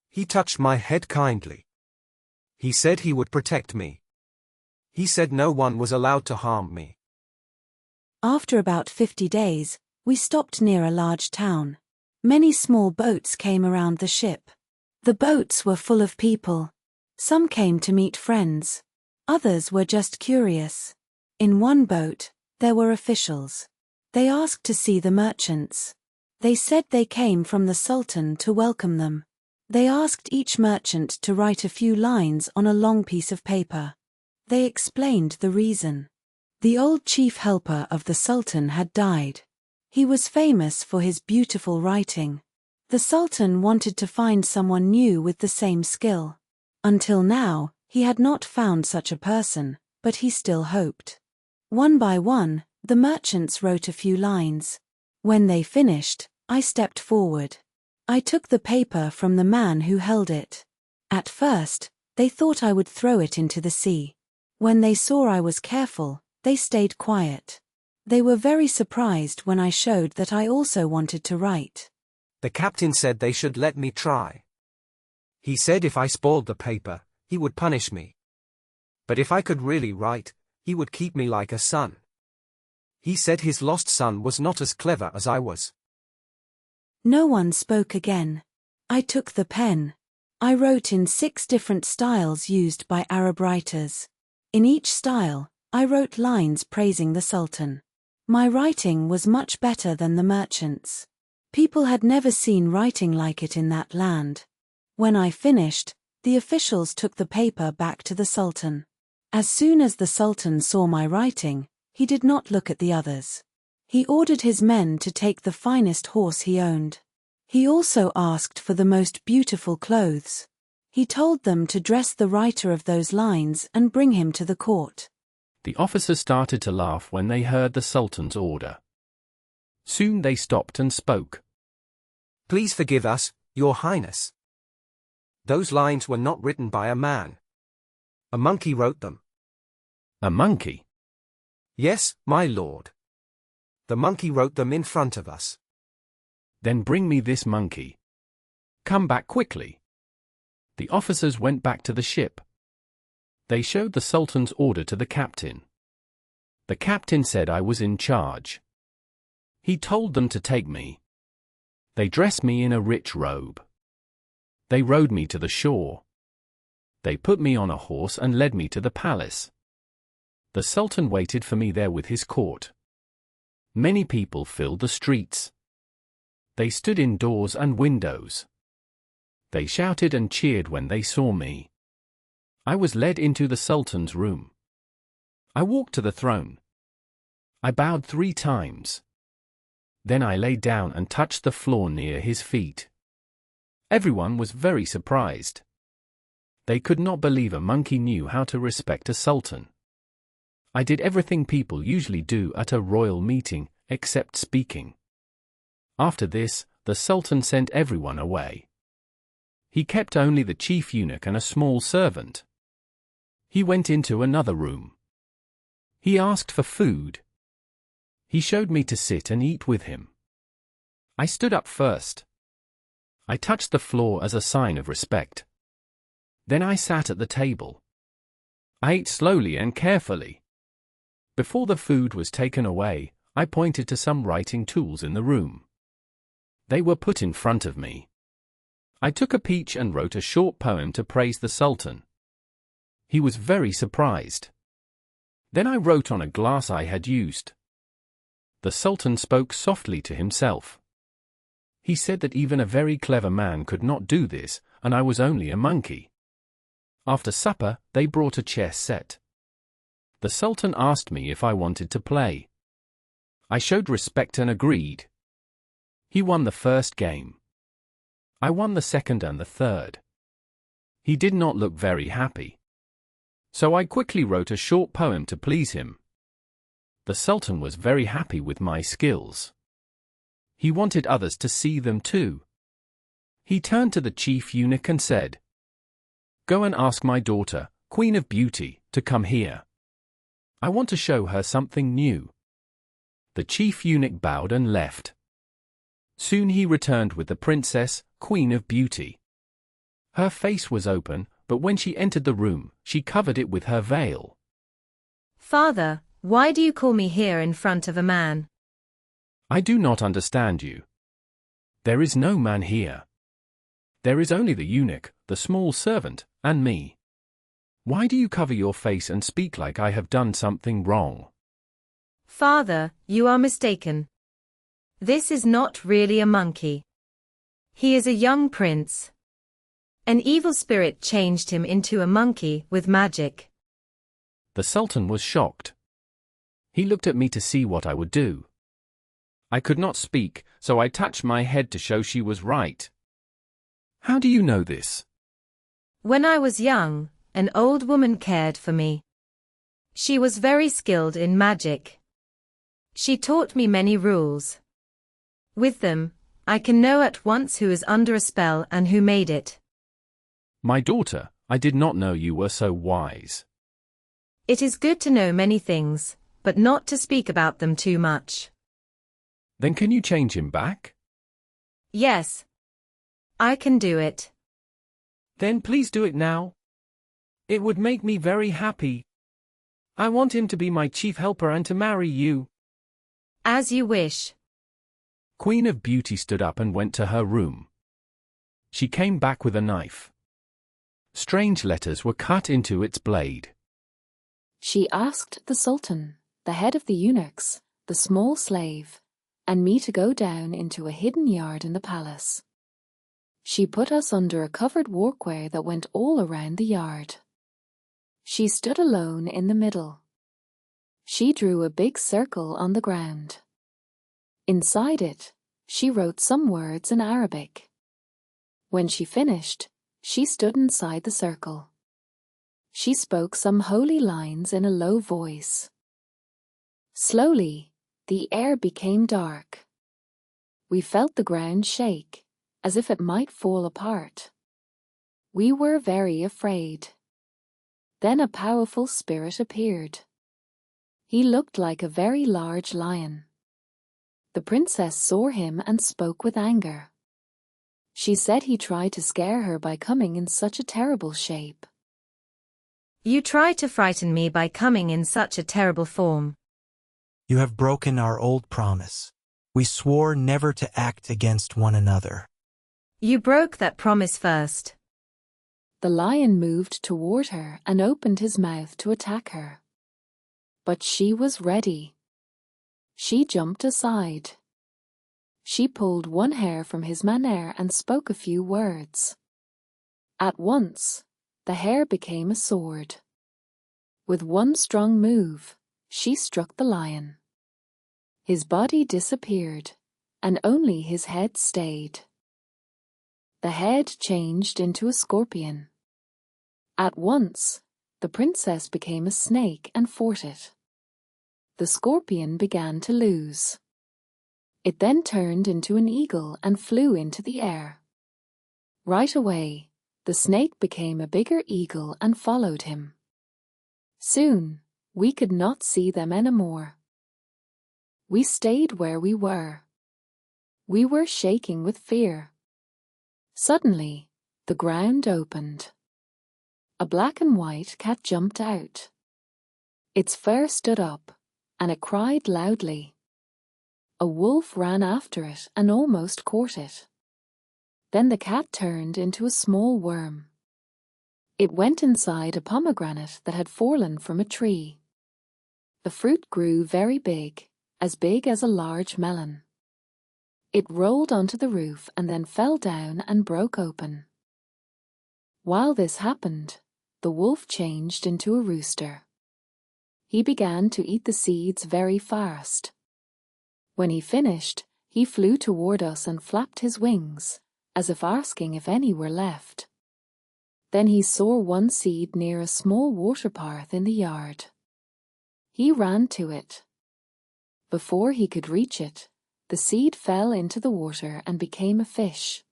He touched my head kindly. He said he would protect me. He said no one was allowed to harm me. After about 50 days, we stopped near a large town. Many small boats came around the ship. The boats were full of people. Some came to meet friends. Others were just curious. In one boat, there were officials. They asked to see the merchants. They said they came from the Sultan to welcome them. They asked each merchant to write a few lines on a long piece of paper. They explained the reason. The old chief helper of the Sultan had died. He was famous for his beautiful writing. The Sultan wanted to find someone new with the same skill. Until now, he had not found such a person, but he still hoped. One by one, the merchants wrote a few lines. When they finished, I stepped forward. I took the paper from the man who held it. At first, they thought I would throw it into the sea. When they saw I was careful, they stayed quiet. They were very surprised when I showed that I also wanted to write. The captain said they should let me try. He said if I spoiled the paper, he would punish me. But if I could really write, he would keep me like a son. He said his lost son was not as clever as I was. No one spoke again. I took the pen. I wrote in 6 different styles used by Arab writers. In each style, I wrote lines praising the Sultan. My writing was much better than the merchants'. People had never seen writing like it in that land. When I finished, the officials took the paper back to the Sultan. As soon as the Sultan saw my writing, he did not look at the others. He ordered his men to take the finest horse he owned. He also asked for the most beautiful clothes. He told them to dress the writer of those lines and bring him to the court. The officers started to laugh when they heard the Sultan's order. Soon they stopped and spoke. Please forgive us, Your Highness. Those lines were not written by a man. A monkey wrote them. A monkey? Yes, my lord. The monkey wrote them in front of us. Then bring me this monkey. Come back quickly. The officers went back to the ship. They showed the Sultan's order to the captain. The captain said I was in charge. He told them to take me. They dressed me in a rich robe. They rowed me to the shore. They put me on a horse and led me to the palace. The Sultan waited for me there with his court. Many people filled the streets. They stood in doors and windows. They shouted and cheered when they saw me. I was led into the Sultan's room. I walked to the throne. I bowed 3 times. Then I lay down and touched the floor near his feet. Everyone was very surprised. They could not believe a monkey knew how to respect a sultan. I did everything people usually do at a royal meeting, except speaking. After this, the sultan sent everyone away. He kept only the chief eunuch and a small servant. He went into another room. He asked for food. He showed me to sit and eat with him. I stood up first. I touched the floor as a sign of respect. Then I sat at the table. I ate slowly and carefully. Before the food was taken away, I pointed to some writing tools in the room. They were put in front of me. I took a peach and wrote a short poem to praise the Sultan. He was very surprised. Then I wrote on a glass I had used. The Sultan spoke softly to himself. He said that even a very clever man could not do this, and I was only a monkey. After supper, they brought a chess set. The Sultan asked me if I wanted to play. I showed respect and agreed. He won the first game. I won the second and the third. He did not look very happy. So I quickly wrote a short poem to please him. The Sultan was very happy with my skills. He wanted others to see them too. He turned to the chief eunuch and said, "Go and ask my daughter, Queen of Beauty, to come here. I want to show her something new." The chief eunuch bowed and left. Soon he returned with the princess, Queen of Beauty. Her face was open, but when she entered the room, she covered it with her veil. Father, why do you call me here in front of a man? I do not understand you. There is no man here. There is only the eunuch, the small servant, and me. Why do you cover your face and speak like I have done something wrong? Father, you are mistaken. This is not really a monkey. He is a young prince. An evil spirit changed him into a monkey with magic. The Sultan was shocked. He looked at me to see what I would do. I could not speak, so I touched my head to show she was right. How do you know this? When I was young, an old woman cared for me. She was very skilled in magic. She taught me many rules. With them, I can know at once who is under a spell and who made it. My daughter, I did not know you were so wise. It is good to know many things, but not to speak about them too much. Then can you change him back? Yes. I can do it. Then please do it now. It would make me very happy. I want him to be my chief helper and to marry you. As you wish. Queen of Beauty stood up and went to her room. She came back with a knife. Strange letters were cut into its blade. She asked the Sultan, the head of the eunuchs, the small slave, and me to go down into a hidden yard in the palace. She put us under a covered walkway that went all around the yard. She stood alone in the middle. She drew a big circle on the ground. Inside it, she wrote some words in Arabic. When she finished, she stood inside the circle. She spoke some holy lines in a low voice. Slowly, the air became dark. We felt the ground shake, as if it might fall apart. We were very afraid. Then a powerful spirit appeared. He looked like a very large lion. The princess saw him and spoke with anger. She said he tried to scare her by coming in such a terrible shape. You tried to frighten me by coming in such a terrible form. You have broken our old promise. We swore never to act against one another. You broke that promise first. The lion moved toward her and opened his mouth to attack her. But she was ready. She jumped aside. She pulled one hair from his manner and spoke a few words. At once, the hair became a sword. With one strong move, she struck the lion. His body disappeared, and only his head stayed. The head changed into a scorpion. At once, the princess became a snake and fought it. The scorpion began to lose. It then turned into an eagle and flew into the air. Right away, the snake became a bigger eagle and followed him. Soon, we could not see them anymore. We stayed where we were. We were shaking with fear. Suddenly, the ground opened. A black and white cat jumped out. Its fur stood up, and it cried loudly. A wolf ran after it and almost caught it. Then the cat turned into a small worm. It went inside a pomegranate that had fallen from a tree. The fruit grew very big as a large melon. It rolled onto the roof and then fell down and broke open. While this happened, the wolf changed into a rooster. He began to eat the seeds very fast. When he finished, he flew toward us and flapped his wings, as if asking if any were left. Then he saw one seed near a small water path in the yard. He ran to it. Before he could reach it, the seed fell into the water and became a fish.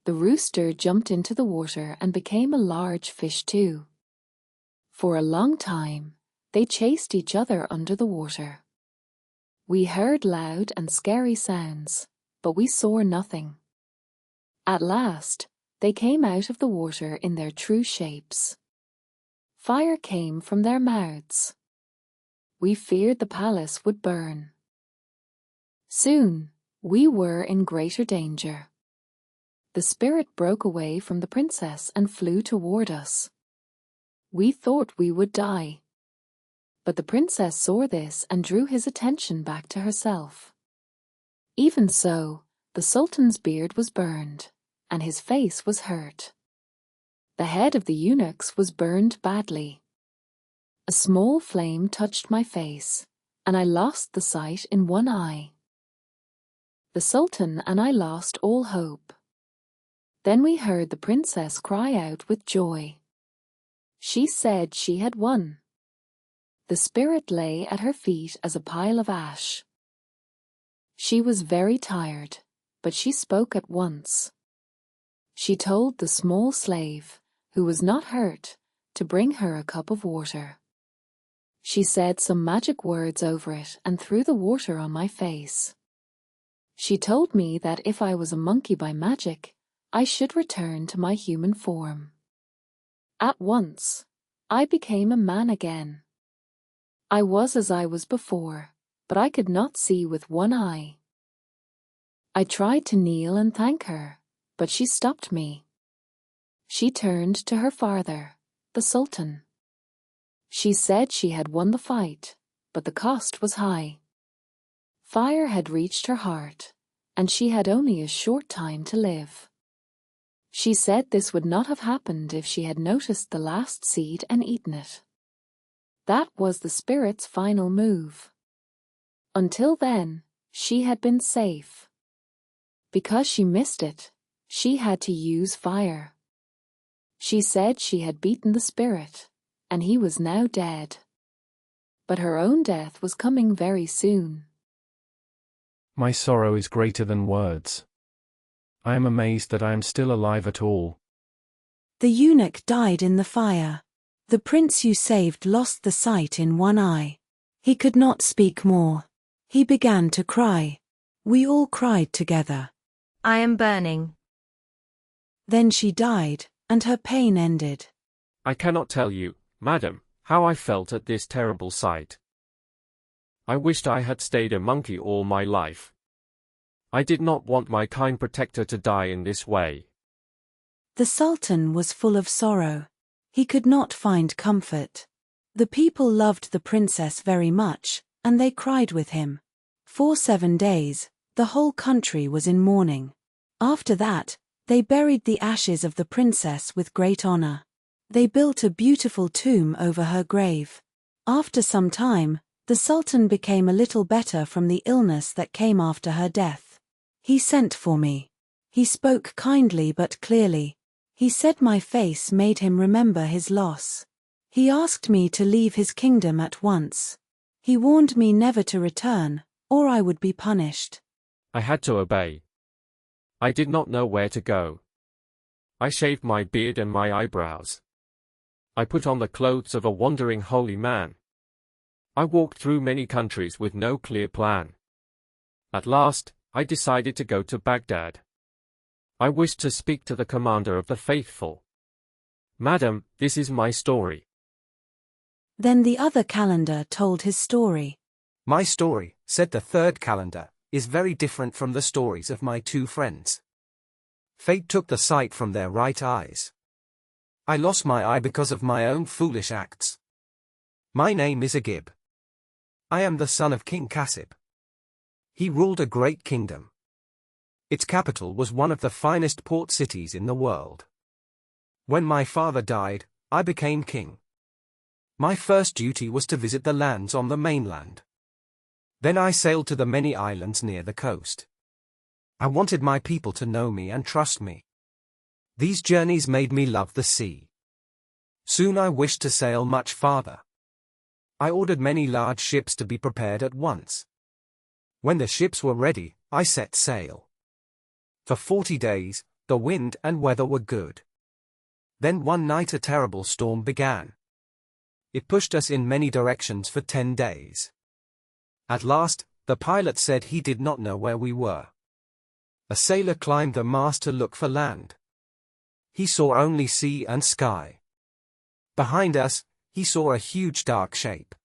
The rooster jumped into the water and became a large fish too. For a long time, they chased each other under the water. We heard loud and scary sounds, but we saw nothing. At last, they came out of the water in their true shapes. Fire came from their mouths. we feared the palace would burn. Soon, we were in greater danger. The spirit broke away from the princess and flew toward us. We thought we would die. But the princess saw this and drew his attention back to herself. Even so, the sultan's beard was burned, and his face was hurt. The head of the eunuchs was burned badly. A small flame touched my face, and I lost the sight in one eye. The sultan and I lost all hope. Then we heard the princess cry out with joy. She said she had won. The spirit lay at her feet as a pile of ash. She was very tired, but she spoke at once. She told the small slave, who was not hurt, to bring her a cup of water. She said some magic words over it and threw the water on my face. She told me that if I was a monkey by magic, I should return to my human form. At once, I became a man again. I was as I was before, but I could not see with one eye. I tried to kneel and thank her, but she stopped me. She turned to her father, the sultan. She said she had won the fight, but the cost was high. Fire had reached her heart, and she had only a short time to live. She said this would not have happened if she had noticed the last seed and eaten it. That was the spirit's final move. Until then, she had been safe. Because she missed it, she had to use fire. She said she had beaten the spirit, and he was now dead. But her own death was coming very soon. My sorrow is greater than words. I am amazed that I am still alive at all. The eunuch died in the fire. The prince you saved lost the sight in one eye. He could not speak more. He began to cry. We all cried together. I am burning. Then she died, and her pain ended. I cannot tell you, madam, how I felt at this terrible sight. I wished I had stayed a monkey all my life. I did not want my kind protector to die in this way. The sultan was full of sorrow. He could not find comfort. The people loved the princess very much, and they cried with him. For 7 days, the whole country was in mourning. After that, they buried the ashes of the princess with great honor. They built a beautiful tomb over her grave. After some time, the sultan became a little better from the illness that came after her death. He sent for me. He spoke kindly but clearly. He said my face made him remember his loss. He asked me to leave his kingdom at once. He warned me never to return, or I would be punished. I had to obey. I did not know where to go. I shaved my beard and my eyebrows. I put on the clothes of a wandering holy man. I walked through many countries with no clear plan. At last, I decided to go to Baghdad. I wished to speak to the commander of the faithful. Madam, this is my story. Then the other calendar told his story. My story, said the third calendar, is very different from the stories of my two friends. Fate took the sight from their right eyes. I lost my eye because of my own foolish acts. My name is Agib. I am the son of King Cassib. He ruled a great kingdom. Its capital was one of the finest port cities in the world. When my father died, I became king. My first duty was to visit the lands on the mainland. Then I sailed to the many islands near the coast. I wanted my people to know me and trust me. These journeys made me love the sea. Soon I wished to sail much farther. I ordered many large ships to be prepared at once. When the ships were ready, I set sail. For 40 days, the wind and weather were good. Then one night a terrible storm began. It pushed us in many directions for 10 days. At last, the pilot said he did not know where we were. A sailor climbed the mast to look for land. He saw only sea and sky. Behind us, he saw a huge dark shape.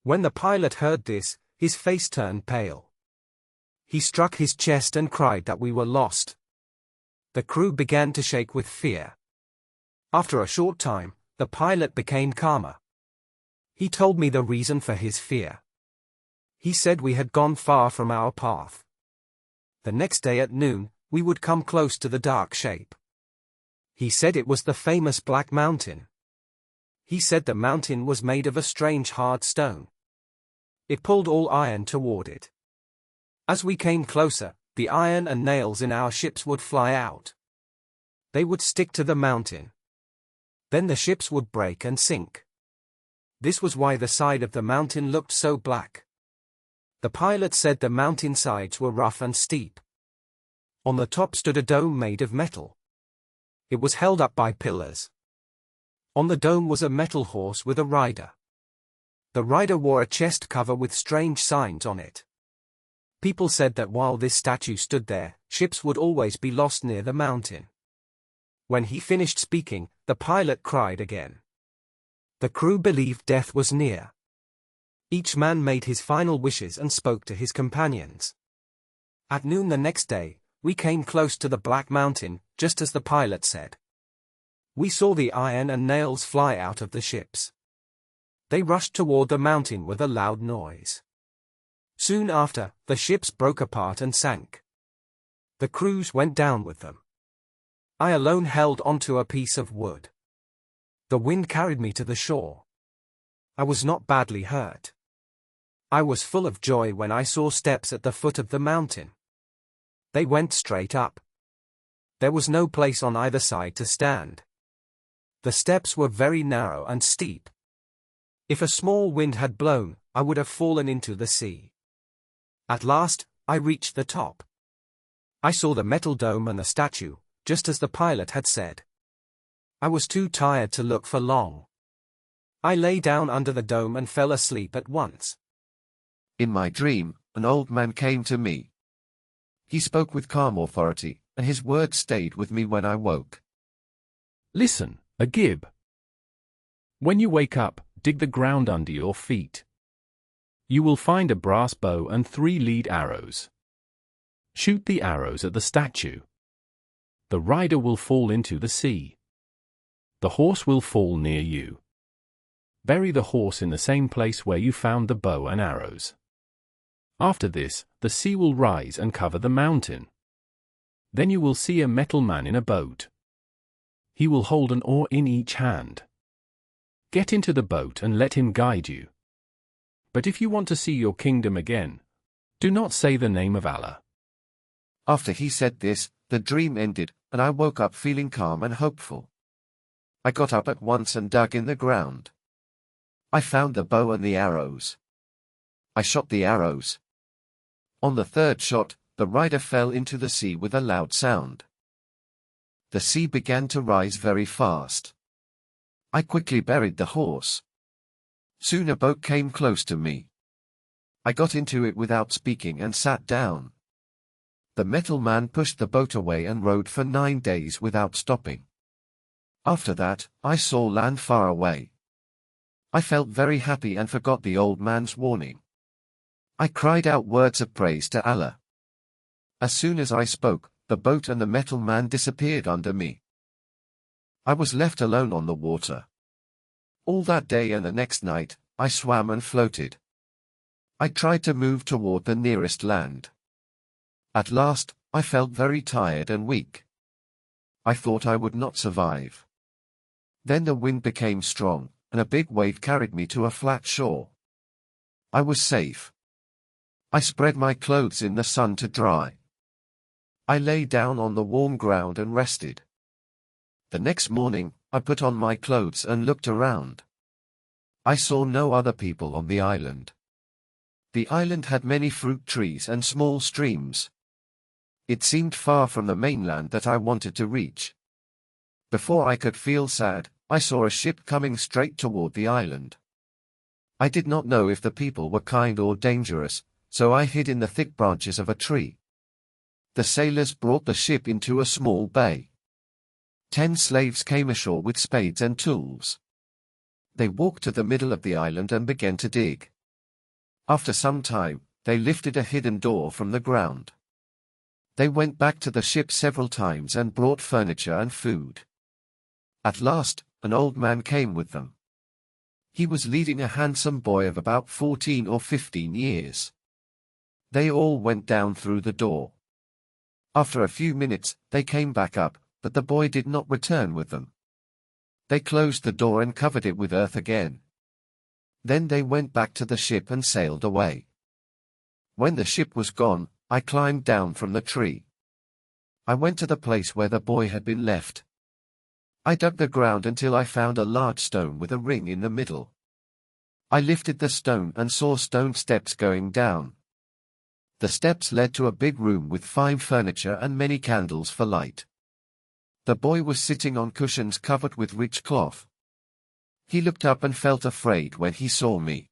When the pilot heard this, his face turned pale. He struck his chest and cried that we were lost. The crew began to shake with fear. After a short time, the pilot became calmer. He told me the reason for his fear. He said we had gone far from our path. The next day at noon, we would come close to the dark shape. He said it was the famous Black Mountain. He said the mountain was made of a strange hard stone. It pulled all iron toward it. As we came closer, the iron and nails in our ships would fly out. They would stick to the mountain. Then the ships would break and sink. This was why the side of the mountain looked so black. The pilot said the mountain sides were rough and steep. On the top stood a dome made of metal. It was held up by pillars. On the dome was a metal horse with a rider. The rider wore a chest cover with strange signs on it. People said that while this statue stood there, ships would always be lost near the mountain. When he finished speaking, the pilot cried again. The crew believed death was near. Each man made his final wishes and spoke to his companions. At noon the next day, we came close to the Black Mountain, just as the pilot said. We saw the iron and nails fly out of the ships. They rushed toward the mountain with a loud noise. Soon after, the ships broke apart and sank. The crews went down with them. I alone held onto a piece of wood. The wind carried me to the shore. I was not badly hurt. I was full of joy when I saw steps at the foot of the mountain. They went straight up. There was no place on either side to stand. The steps were very narrow and steep. If a small wind had blown, I would have fallen into the sea. At last, I reached the top. I saw the metal dome and the statue, just as the pilot had said. I was too tired to look for long. I lay down under the dome and fell asleep at once. In my dream, an old man came to me. He spoke with calm authority, and his words stayed with me when I woke. Listen, Agib. When you wake up, dig the ground under your feet. You will find a brass bow and 3 lead arrows. Shoot the arrows at the statue. The rider will fall into the sea. The horse will fall near you. Bury the horse in the same place where you found the bow and arrows. After this, the sea will rise and cover the mountain. Then you will see a metal man in a boat. He will hold an oar in each hand. Get into the boat and let him guide you. But if you want to see your kingdom again, do not say the name of Allah. After he said this, the dream ended, and I woke up feeling calm and hopeful. I got up at once and dug in the ground. I found the bow and the arrows. I shot the arrows. On the 3rd shot, the rider fell into the sea with a loud sound. The sea began to rise very fast. I quickly buried the horse. Soon a boat came close to me. I got into it without speaking and sat down. The metal man pushed the boat away and rowed for 9 days without stopping. After that, I saw land far away. I felt very happy and forgot the old man's warning. I cried out words of praise to Allah. As soon as I spoke, the boat and the metal man disappeared under me. I was left alone on the water. All that day and the next night, I swam and floated. I tried to move toward the nearest land. At last, I felt very tired and weak. I thought I would not survive. Then the wind became strong, and a big wave carried me to a flat shore. I was safe. I spread my clothes in the sun to dry. I lay down on the warm ground and rested. The next morning, I put on my clothes and looked around. I saw no other people on the island. The island had many fruit trees and small streams. It seemed far from the mainland that I wanted to reach. Before I could feel sad, I saw a ship coming straight toward the island. I did not know if the people were kind or dangerous, so I hid in the thick branches of a tree. The sailors brought the ship into a small bay. 10 slaves came ashore with spades and tools. They walked to the middle of the island and began to dig. After some time, they lifted a hidden door from the ground. They went back to the ship several times and brought furniture and food. At last, an old man came with them. He was leading a handsome boy of about 14 or 15 years. They all went down through the door. After a few minutes, they came back up, but the boy did not return with them. They closed the door and covered it with earth again. Then they went back to the ship and sailed away. When the ship was gone, I climbed down from the tree. I went to the place where the boy had been left. I dug the ground until I found a large stone with a ring in the middle. I lifted the stone and saw stone steps going down. The steps led to a big room with fine furniture and many candles for light. The boy was sitting on cushions covered with rich cloth. He looked up and felt afraid when he saw me.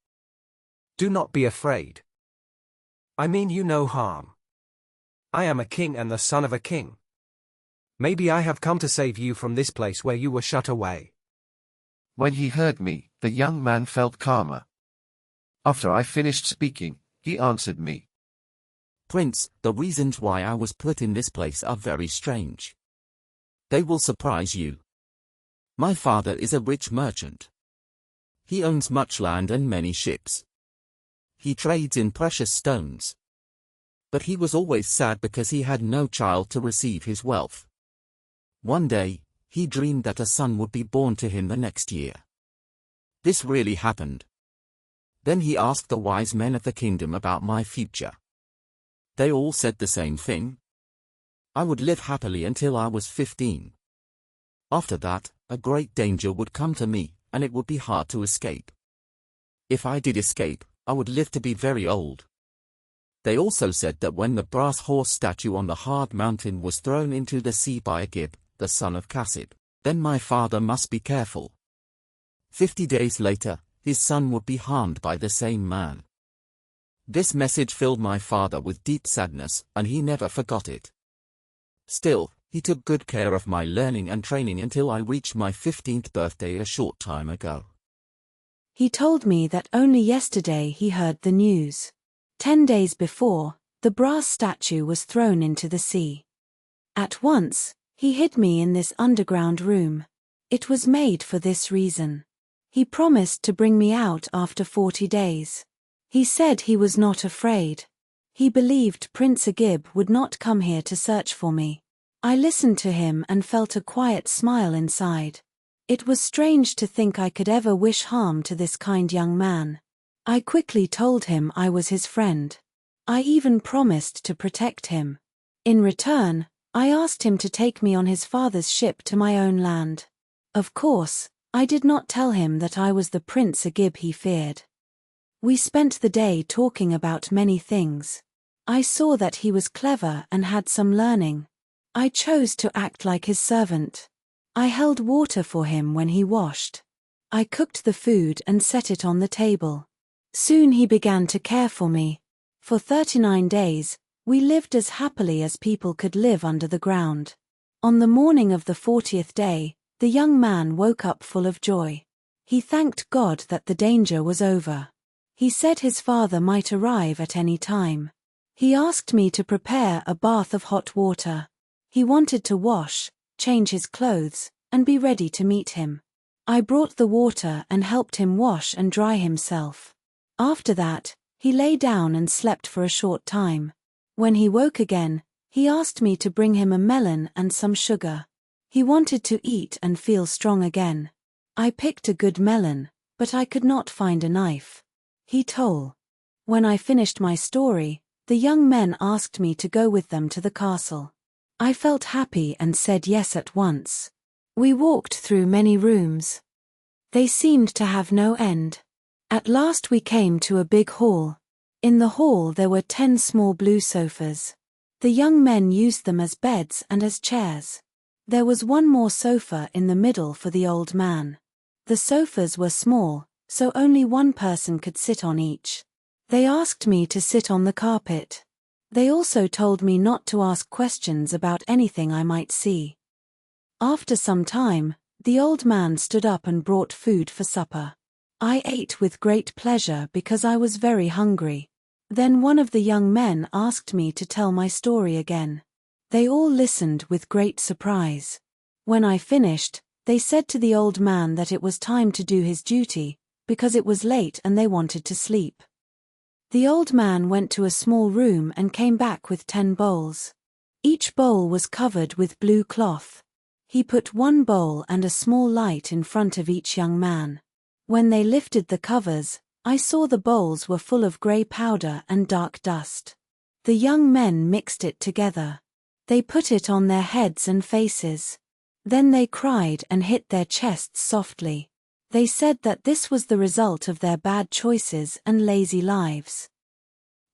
Do not be afraid. I mean you no harm. I am a king and the son of a king. Maybe I have come to save you from this place where you were shut away. When he heard me, the young man felt calmer. After I finished speaking, he answered me. Prince, the reasons why I was put in this place are very strange. They will surprise you. My father is a rich merchant. He owns much land and many ships. He trades in precious stones. But he was always sad because he had no child to receive his wealth. One day, he dreamed that a son would be born to him the next year. This really happened. Then he asked the wise men of the kingdom about my future. They all said the same thing. I would live happily until I was 15. After that, a great danger would come to me, and it would be hard to escape. If I did escape, I would live to be very old. They also said that when the brass horse statue on the hard mountain was thrown into the sea by Agib, the son of Cassib, then my father must be careful. 50 days later, his son would be harmed by the same man. This message filled my father with deep sadness, and he never forgot it. Still, he took good care of my learning and training until I reached my 15th birthday a short time ago. He told me that only yesterday he heard the news. 10 days before, the brass statue was thrown into the sea. At once, he hid me in this underground room. It was made for this reason. He promised to bring me out after 40 days. He said he was not afraid. He believed Prince Agib would not come here to search for me. I listened to him and felt a quiet smile inside. It was strange to think I could ever wish harm to this kind young man. I quickly told him I was his friend. I even promised to protect him. In return, I asked him to take me on his father's ship to my own land. Of course, I did not tell him that I was the Prince Agib he feared. We spent the day talking about many things. I saw that he was clever and had some learning. I chose to act like his servant. I held water for him when he washed. I cooked the food and set it on the table. Soon he began to care for me. For 39 days, we lived as happily as people could live under the ground. On the morning of the 40th day, the young man woke up full of joy. He thanked God that the danger was over. He said his father might arrive at any time. He asked me to prepare a bath of hot water. He wanted to wash, change his clothes, and be ready to meet him. I brought the water and helped him wash and dry himself. After that, he lay down and slept for a short time. When he woke again, he asked me to bring him a melon and some sugar. He wanted to eat and feel strong again. I picked a good melon, but I could not find a knife. He told. When I finished my story, the young men asked me to go with them to the castle. I felt happy and said yes at once. We walked through many rooms. They seemed to have no end. At last we came to a big hall. In the hall there were 10 small blue sofas. The young men used them as beds and as chairs. There was one more sofa in the middle for the old man. The sofas were small, so only one person could sit on each. They asked me to sit on the carpet. They also told me not to ask questions about anything I might see. After some time, the old man stood up and brought food for supper. I ate with great pleasure because I was very hungry. Then one of the young men asked me to tell my story again. They all listened with great surprise. When I finished, they said to the old man that it was time to do his duty, because it was late and they wanted to sleep. The old man went to a small room and came back with 10 bowls. Each bowl was covered with blue cloth. He put one bowl and a small light in front of each young man. When they lifted the covers, I saw the bowls were full of grey powder and dark dust. The young men mixed it together. They put it on their heads and faces. Then they cried and hit their chests softly. They said that this was the result of their bad choices and lazy lives.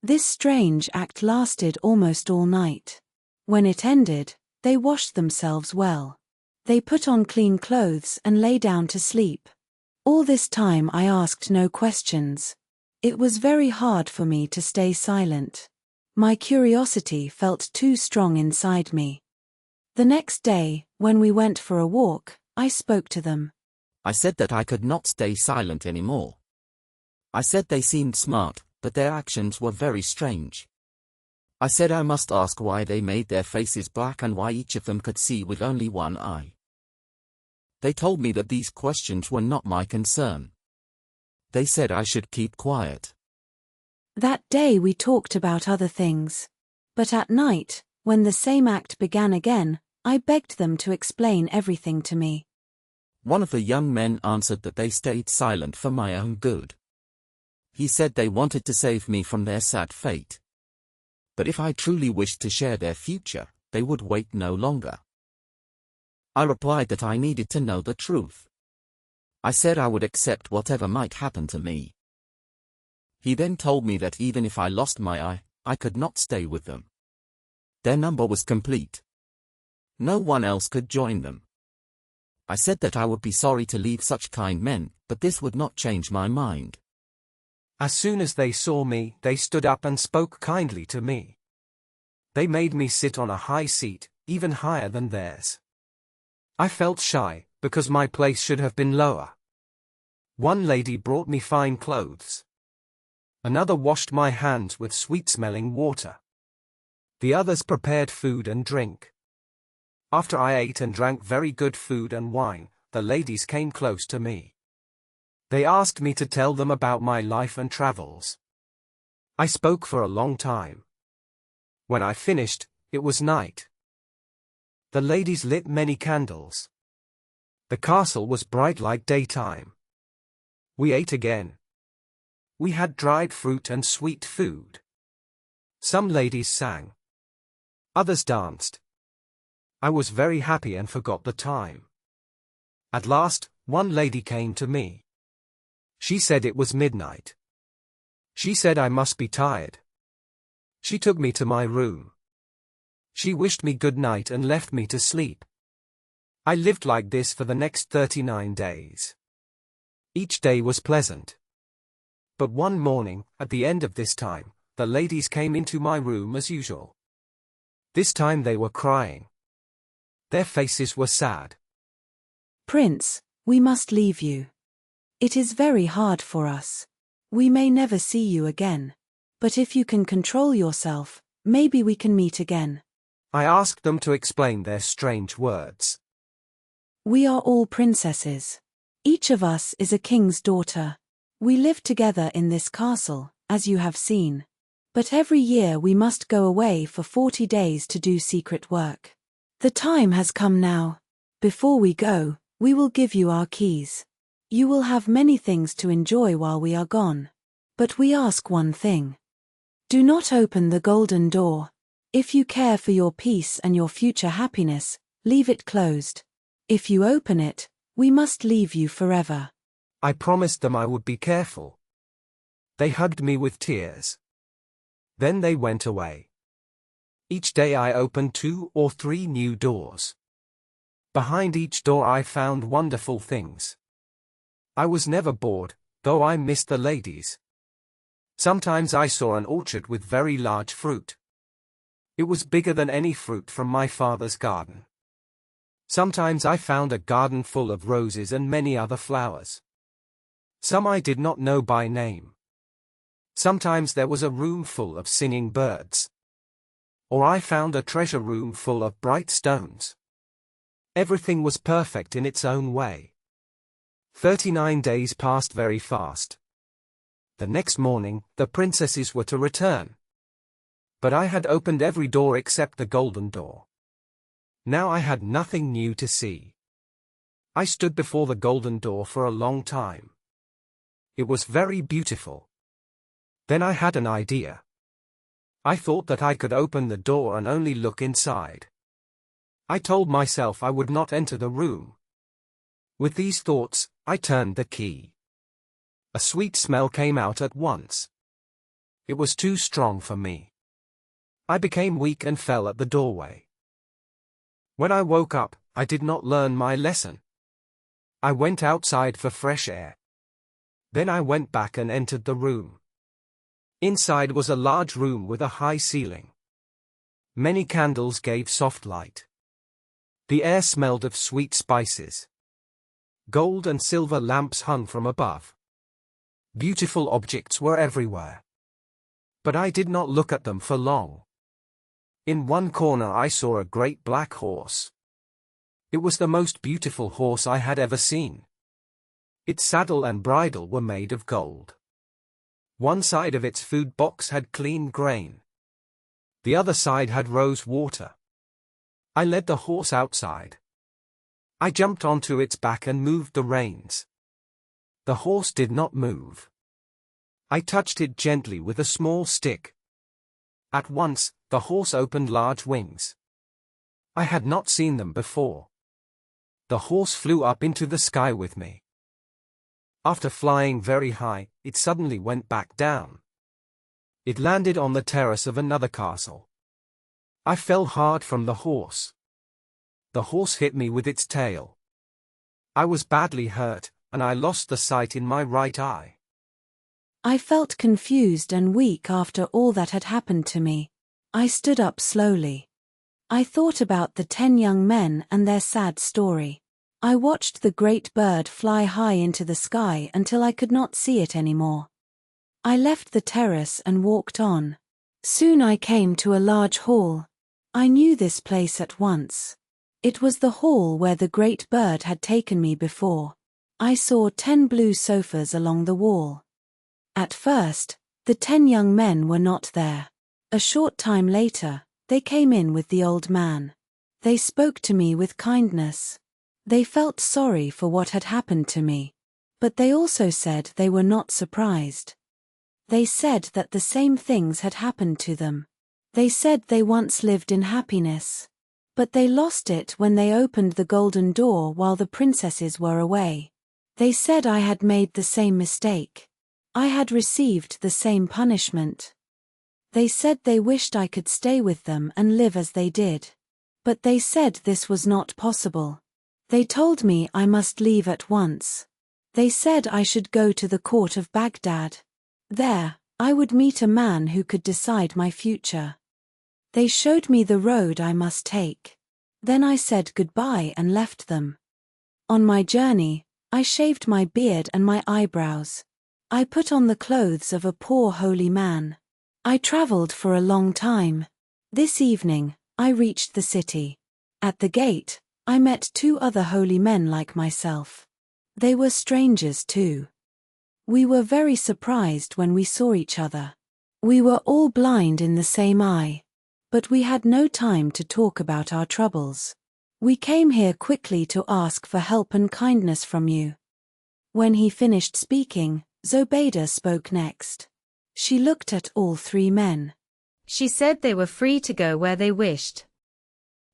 This strange act lasted almost all night. When it ended, they washed themselves well. They put on clean clothes and lay down to sleep. All this time I asked no questions. It was very hard for me to stay silent. My curiosity felt too strong inside me. The next day, when we went for a walk, I spoke to them. I said that I could not stay silent anymore. I said they seemed smart, but their actions were very strange. I said I must ask why they made their faces black and why each of them could see with only one eye. They told me that these questions were not my concern. They said I should keep quiet. That day we talked about other things. But at night, when the same act began again, I begged them to explain everything to me. One of the young men answered that they stayed silent for my own good. He said they wanted to save me from their sad fate. But if I truly wished to share their future, they would wait no longer. I replied that I needed to know the truth. I said I would accept whatever might happen to me. He then told me that even if I lost my eye, I could not stay with them. Their number was complete. No one else could join them. I said that I would be sorry to leave such kind men, but this would not change my mind. As soon as they saw me, they stood up and spoke kindly to me. They made me sit on a high seat, even higher than theirs. I felt shy, because my place should have been lower. One lady brought me fine clothes. Another washed my hands with sweet-smelling water. The others prepared food and drink. After I ate and drank very good food and wine, the ladies came close to me. They asked me to tell them about my life and travels. I spoke for a long time. When I finished, it was night. The ladies lit many candles. The castle was bright like daytime. We ate again. We had dried fruit and sweet food. Some ladies sang. Others danced. I was very happy and forgot the time. At last, one lady came to me. She said it was midnight. She said I must be tired. She took me to my room. She wished me good night and left me to sleep. I lived like this for the next 39 days. Each day was pleasant. But one morning, at the end of this time, the ladies came into my room as usual. This time they were crying. Their faces were sad. Prince, we must leave you. It is very hard for us. We may never see you again. But if you can control yourself, maybe we can meet again. I asked them to explain their strange words. We are all princesses. Each of us is a king's daughter. We live together in this castle, as you have seen. But every year we must go away for 40 days to do secret work. The time has come now. Before we go, we will give you our keys. You will have many things to enjoy while we are gone. But we ask one thing. Do not open the golden door. If you care for your peace and your future happiness, leave it closed. If you open it, we must leave you forever. I promised them I would be careful. They hugged me with tears. Then they went away. Each day I opened 2 or 3 new doors. Behind each door I found wonderful things. I was never bored, though I missed the ladies. Sometimes I saw an orchard with very large fruit. It was bigger than any fruit from my father's garden. Sometimes I found a garden full of roses and many other flowers. Some I did not know by name. Sometimes there was a room full of singing birds. Or I found a treasure room full of bright stones. Everything was perfect in its own way. 39 days passed very fast. The next morning, the princesses were to return. But I had opened every door except the golden door. Now I had nothing new to see. I stood before the golden door for a long time. It was very beautiful. Then I had an idea. I thought that I could open the door and only look inside. I told myself I would not enter the room. With these thoughts, I turned the key. A sweet smell came out at once. It was too strong for me. I became weak and fell at the doorway. When I woke up, I did not learn my lesson. I went outside for fresh air. Then I went back and entered the room. Inside was a large room with a high ceiling. Many candles gave soft light. The air smelled of sweet spices. Gold and silver lamps hung from above. Beautiful objects were everywhere. But I did not look at them for long. In one corner I saw a great black horse. It was the most beautiful horse I had ever seen. Its saddle and bridle were made of gold. One side of its food box had clean grain. The other side had rose water. I led the horse outside. I jumped onto its back and moved the reins. The horse did not move. I touched it gently with a small stick. At once, the horse opened large wings. I had not seen them before. The horse flew up into the sky with me. After flying very high, it suddenly went back down. It landed on the terrace of another castle. I fell hard from the horse. The horse hit me with its tail. I was badly hurt, and I lost the sight in my right eye. I felt confused and weak after all that had happened to me. I stood up slowly. I thought about the 10 young men and their sad story. I watched the great bird fly high into the sky until I could not see it anymore. I left the terrace and walked on. Soon I came to a large hall. I knew this place at once. It was the hall where the great bird had taken me before. I saw 10 blue sofas along the wall. At first, the 10 young men were not there. A short time later, they came in with the old man. They spoke to me with kindness. They felt sorry for what had happened to me. But they also said they were not surprised. They said that the same things had happened to them. They said they once lived in happiness. But they lost it when they opened the golden door while the princesses were away. They said I had made the same mistake. I had received the same punishment. They said they wished I could stay with them and live as they did. But they said this was not possible. They told me I must leave at once. They said I should go to the court of Baghdad. There, I would meet a man who could decide my future. They showed me the road I must take. Then I said goodbye and left them. On my journey, I shaved my beard and my eyebrows. I put on the clothes of a poor holy man. I traveled for a long time. This evening, I reached the city. At the gate, I met 2 other holy men like myself. They were strangers too. We were very surprised when we saw each other. We were all blind in the same eye. But we had no time to talk about our troubles. We came here quickly to ask for help and kindness from you. When he finished speaking, Zobeida spoke next. She looked at all 3 men. She said they were free to go where they wished.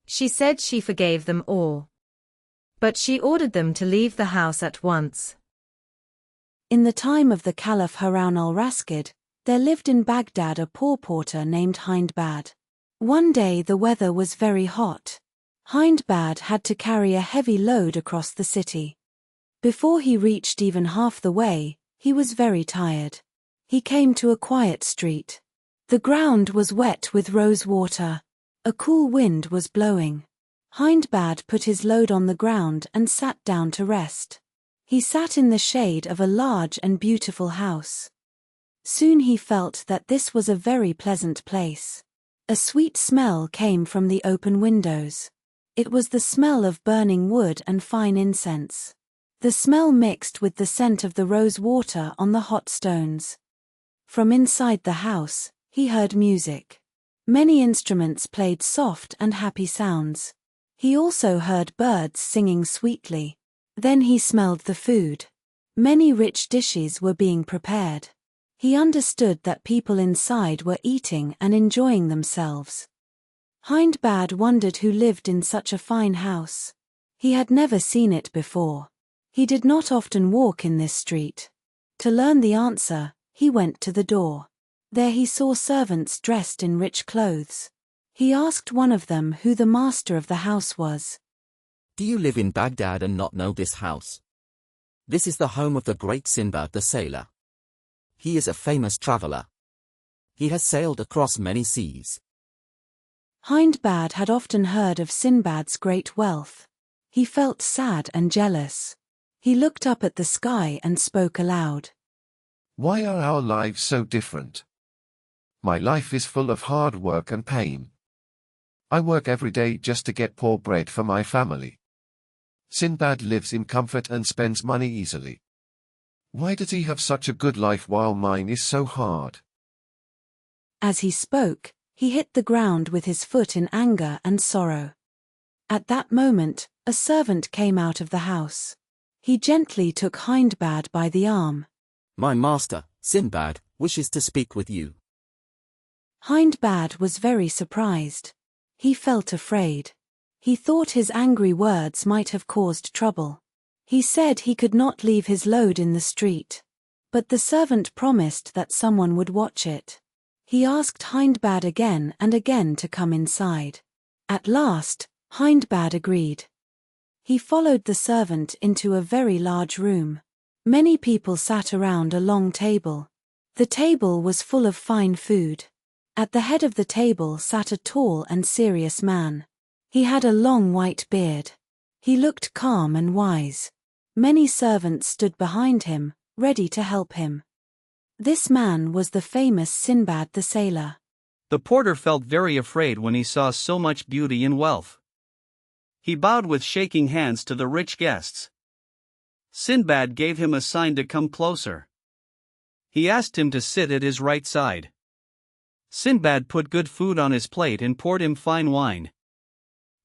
She said she forgave them all. But she ordered them to leave the house at once. In the time of the Caliph Harun al-Rashid, there lived in Baghdad a poor porter named Hindbad. One day the weather was very hot. Hindbad had to carry a heavy load across the city. Before he reached even half the way, he was very tired. He came to a quiet street. The ground was wet with rose water. A cool wind was blowing. Hindbad put his load on the ground and sat down to rest. He sat in the shade of a large and beautiful house. Soon he felt that this was a very pleasant place. A sweet smell came from the open windows. It was the smell of burning wood and fine incense. The smell mixed with the scent of the rose water on the hot stones. From inside the house, he heard music. Many instruments played soft and happy sounds. He also heard birds singing sweetly. Then he smelled the food. Many rich dishes were being prepared. He understood that people inside were eating and enjoying themselves. Hindbad wondered who lived in such a fine house. He had never seen it before. He did not often walk in this street. To learn the answer, he went to the door. There he saw servants dressed in rich clothes. He asked one of them who the master of the house was. Do you live in Baghdad and not know this house? This is the home of the great Sinbad the sailor. He is a famous traveler. He has sailed across many seas. Hindbad had often heard of Sinbad's great wealth. He felt sad and jealous. He looked up at the sky and spoke aloud. Why are our lives so different? My life is full of hard work and pain. I work every day just to get poor bread for my family. Sinbad lives in comfort and spends money easily. Why does he have such a good life while mine is so hard? As he spoke, he hit the ground with his foot in anger and sorrow. At that moment, a servant came out of the house. He gently took Hindbad by the arm. My master, Sinbad, wishes to speak with you. Hindbad was very surprised. He felt afraid. He thought his angry words might have caused trouble. He said he could not leave his load in the street. But the servant promised that someone would watch it. He asked Hindbad again and again to come inside. At last, Hindbad agreed. He followed the servant into a very large room. Many people sat around a long table. The table was full of fine food. At the head of the table sat a tall and serious man. He had a long white beard. He looked calm and wise. Many servants stood behind him, ready to help him. This man was the famous Sinbad the sailor. The porter felt very afraid when he saw so much beauty and wealth. He bowed with shaking hands to the rich guests. Sinbad gave him a sign to come closer. He asked him to sit at his right side. Sinbad put good food on his plate and poured him fine wine.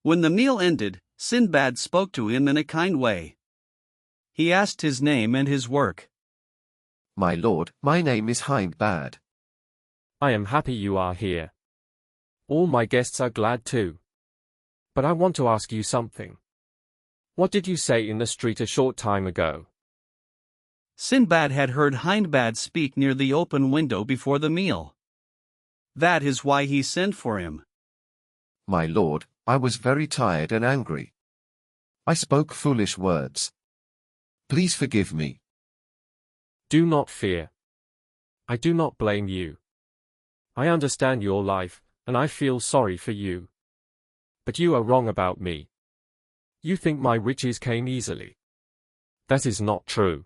When the meal ended, Sinbad spoke to him in a kind way. He asked his name and his work. My lord, my name is Hindbad. I am happy you are here. All my guests are glad too. But I want to ask you something. What did you say in the street a short time ago? Sinbad had heard Hindbad speak near the open window before the meal. That is why he sent for him. My lord, I was very tired and angry. I spoke foolish words. Please forgive me. Do not fear. I do not blame you. I understand your life, and I feel sorry for you. But you are wrong about me. You think my riches came easily. That is not true.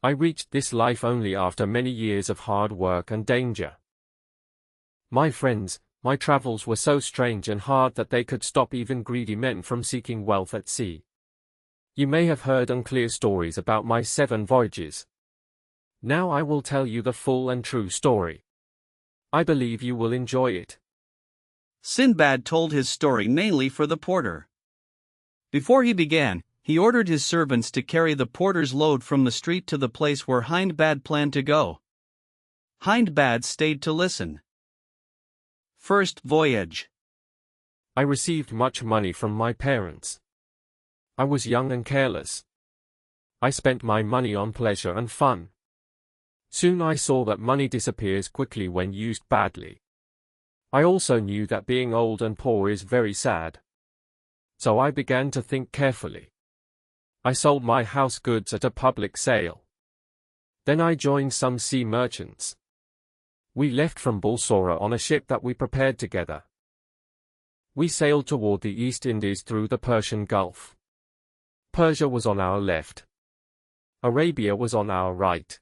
I reached this life only after many years of hard work and danger. My friends, my travels were so strange and hard that they could stop even greedy men from seeking wealth at sea. You may have heard unclear stories about my 7 voyages. Now I will tell you the full and true story. I believe you will enjoy it. Sinbad told his story mainly for the porter. Before he began, he ordered his servants to carry the porter's load from the street to the place where Hindbad planned to go. Hindbad stayed to listen. First voyage. I received much money from my parents. I was young and careless. I spent my money on pleasure and fun. Soon I saw that money disappears quickly when used badly. I also knew that being old and poor is very sad. So I began to think carefully. I sold my house goods at a public sale. Then I joined some sea merchants. We left from Bulsora on a ship that we prepared together. We sailed toward the East Indies through the Persian Gulf. Persia was on our left. Arabia was on our right.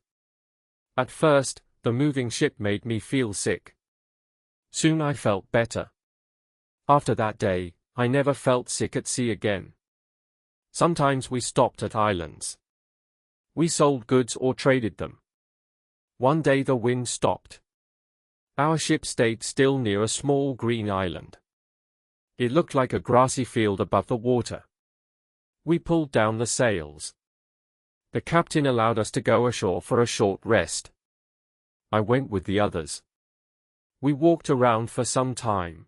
At first, the moving ship made me feel sick. Soon I felt better. After that day, I never felt sick at sea again. Sometimes we stopped at islands. We sold goods or traded them. One day the wind stopped. Our ship stayed still near a small green island. It looked like a grassy field above the water. We pulled down the sails. The captain allowed us to go ashore for a short rest. I went with the others. We walked around for some time.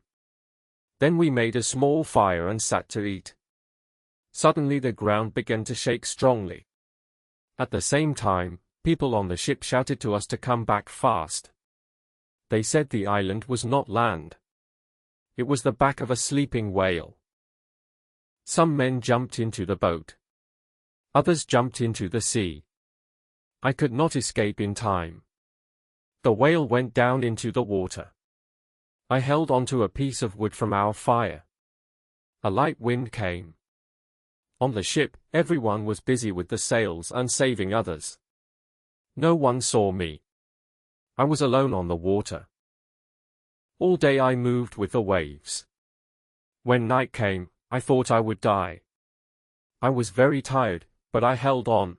Then we made a small fire and sat to eat. Suddenly the ground began to shake strongly. At the same time, people on the ship shouted to us to come back fast. They said the island was not land. It was the back of a sleeping whale. Some men jumped into the boat. Others jumped into the sea. I could not escape in time. The whale went down into the water. I held onto a piece of wood from our fire. A light wind came. On the ship, everyone was busy with the sails and saving others. No one saw me. I was alone on the water. All day I moved with the waves. When night came, I thought I would die. I was very tired, but I held on.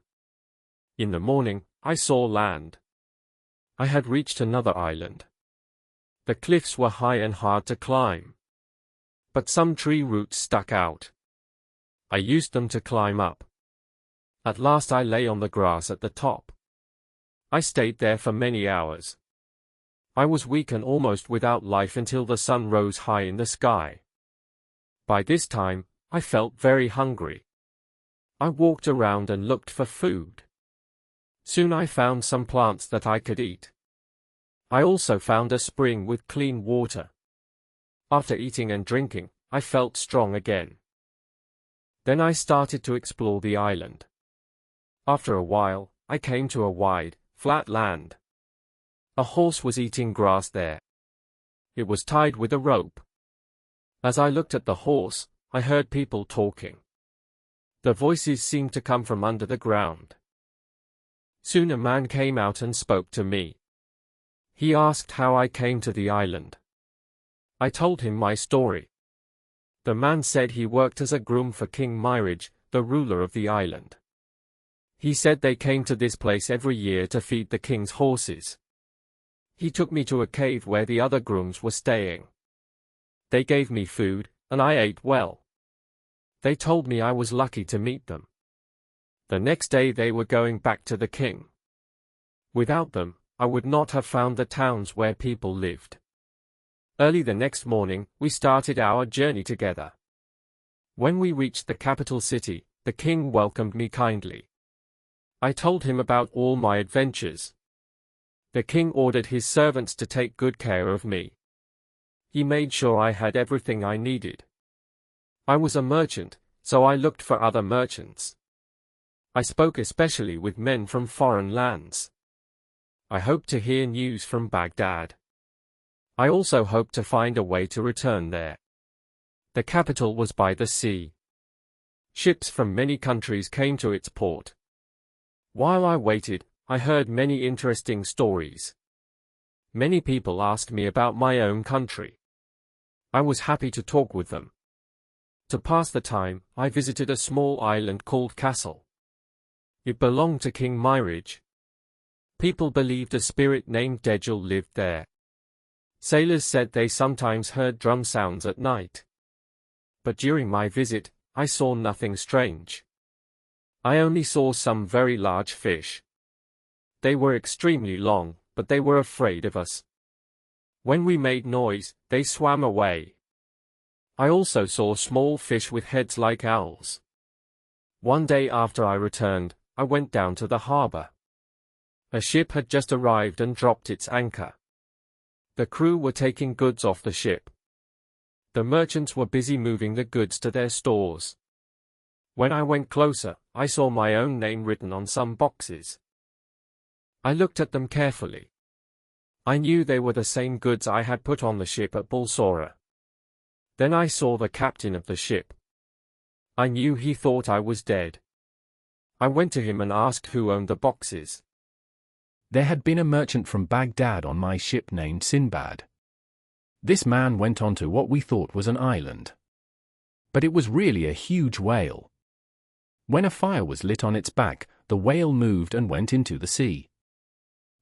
In the morning, I saw land. I had reached another island. The cliffs were high and hard to climb. But some tree roots stuck out. I used them to climb up. At last I lay on the grass at the top. I stayed there for many hours. I was weak and almost without life until the sun rose high in the sky. By this time, I felt very hungry. I walked around and looked for food. Soon I found some plants that I could eat. I also found a spring with clean water. After eating and drinking, I felt strong again. Then I started to explore the island. After a while, I came to a wide, flat land. A horse was eating grass there. It was tied with a rope. As I looked at the horse, I heard people talking. The voices seemed to come from under the ground. Soon a man came out and spoke to me. He asked how I came to the island. I told him my story. The man said he worked as a groom for King Mirage, the ruler of the island. He said they came to this place every year to feed the king's horses. He took me to a cave where the other grooms were staying. They gave me food, and I ate well. They told me I was lucky to meet them. The next day they were going back to the king. Without them, I would not have found the towns where people lived. Early the next morning, we started our journey together. When we reached the capital city, the king welcomed me kindly. I told him about all my adventures. The king ordered his servants to take good care of me. He made sure I had everything I needed. I was a merchant, so I looked for other merchants. I spoke especially with men from foreign lands. I hoped to hear news from Baghdad. I also hoped to find a way to return there. The capital was by the sea. Ships from many countries came to its port. While I waited, I heard many interesting stories. Many people asked me about my own country. I was happy to talk with them. To pass the time, I visited a small island called Castle. It belonged to King Mirage. People believed a spirit named Dejjal lived there. Sailors said they sometimes heard drum sounds at night. But during my visit, I saw nothing strange. I only saw some very large fish. They were extremely long, but they were afraid of us. When we made noise, they swam away. I also saw small fish with heads like owls. One day after I returned, I went down to the harbor. A ship had just arrived and dropped its anchor. The crew were taking goods off the ship. The merchants were busy moving the goods to their stores. When I went closer, I saw my own name written on some boxes. I looked at them carefully. I knew they were the same goods I had put on the ship at Bulsora. Then I saw the captain of the ship. I knew he thought I was dead. I went to him and asked who owned the boxes. There had been a merchant from Baghdad on my ship named Sinbad. This man went on to what we thought was an island. But it was really a huge whale. When a fire was lit on its back, the whale moved and went into the sea.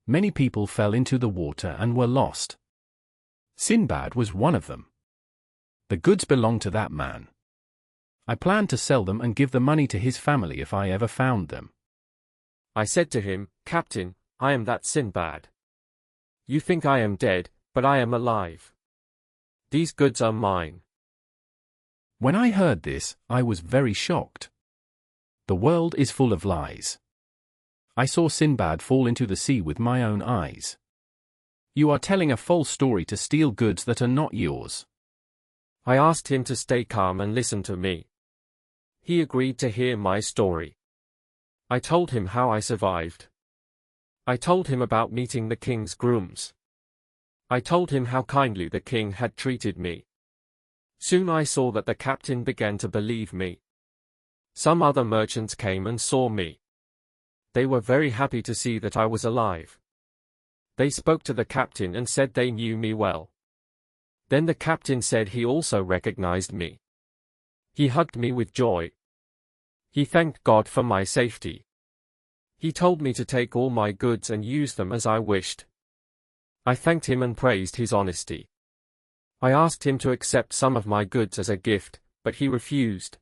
Many people fell into the water and were lost. Sinbad was one of them. The goods belonged to that man. I planned to sell them and give the money to his family if I ever found them. I said to him, "Captain, I am that Sinbad. You think I am dead, but I am alive. These goods are mine." When I heard this, I was very shocked. The world is full of lies. I saw Sinbad fall into the sea with my own eyes. You are telling a false story to steal goods that are not yours. I asked him to stay calm and listen to me. He agreed to hear my story. I told him how I survived. I told him about meeting the king's grooms. I told him how kindly the king had treated me. Soon I saw that the captain began to believe me. Some other merchants came and saw me. They were very happy to see that I was alive. They spoke to the captain and said they knew me well. Then the captain said he also recognized me. He hugged me with joy. He thanked God for my safety. He told me to take all my goods and use them as I wished. I thanked him and praised his honesty. I asked him to accept some of my goods as a gift, but he refused.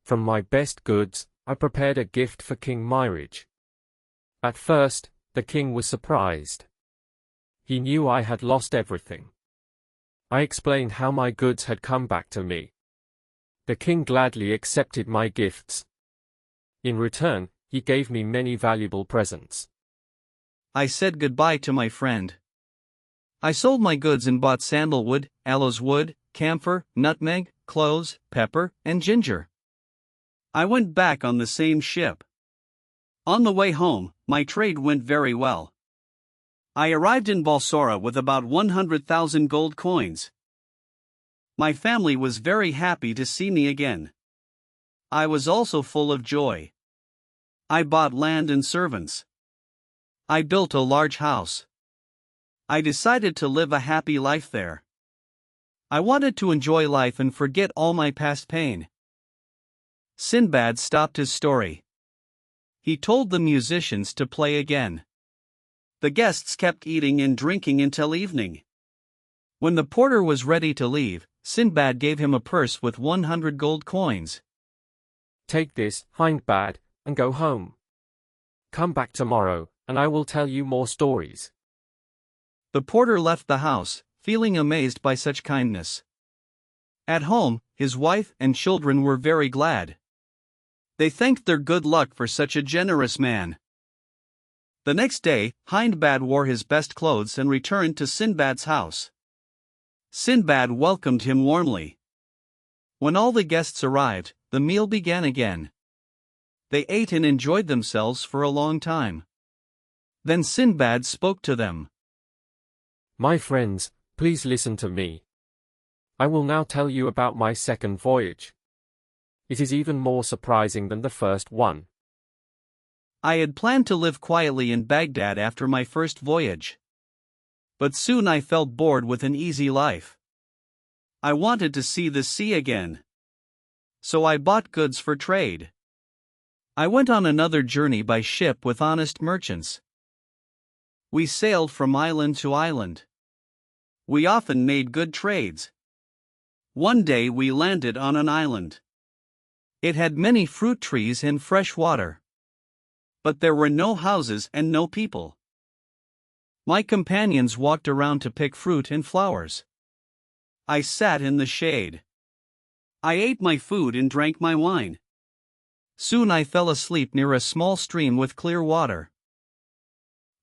From my best goods, I prepared a gift for King Mirage. At first, the king was surprised. He knew I had lost everything. I explained how my goods had come back to me. The king gladly accepted my gifts. In return, he gave me many valuable presents. I said goodbye to my friend. I sold my goods and bought sandalwood, aloes wood, camphor, nutmeg, cloves, pepper, and ginger. I went back on the same ship. On the way home, my trade went very well. I arrived in Balsora with about 100,000 gold coins. My family was very happy to see me again. I was also full of joy. I bought land and servants. I built a large house. I decided to live a happy life there. I wanted to enjoy life and forget all my past pain. Sinbad stopped his story. He told the musicians to play again. The guests kept eating and drinking until evening. When the porter was ready to leave, Sinbad gave him a purse with 100 gold coins. "Take this, Hindbad, and go home. Come back tomorrow, and I will tell you more stories." The porter left the house, feeling amazed by such kindness. At home, his wife and children were very glad. They thanked their good luck for such a generous man. The next day, Hindbad wore his best clothes and returned to Sinbad's house. Sinbad welcomed him warmly. When all the guests arrived, the meal began again. They ate and enjoyed themselves for a long time. Then Sinbad spoke to them. "My friends, please listen to me. I will now tell you about my second voyage. It is even more surprising than the first one. I had planned to live quietly in Baghdad after my first voyage. But soon I felt bored with an easy life. I wanted to see the sea again. So I bought goods for trade. I went on another journey by ship with honest merchants. We sailed from island to island. We often made good trades. One day we landed on an island. It had many fruit trees and fresh water. But there were no houses and no people. My companions walked around to pick fruit and flowers. I sat in the shade. I ate my food and drank my wine. Soon I fell asleep near a small stream with clear water.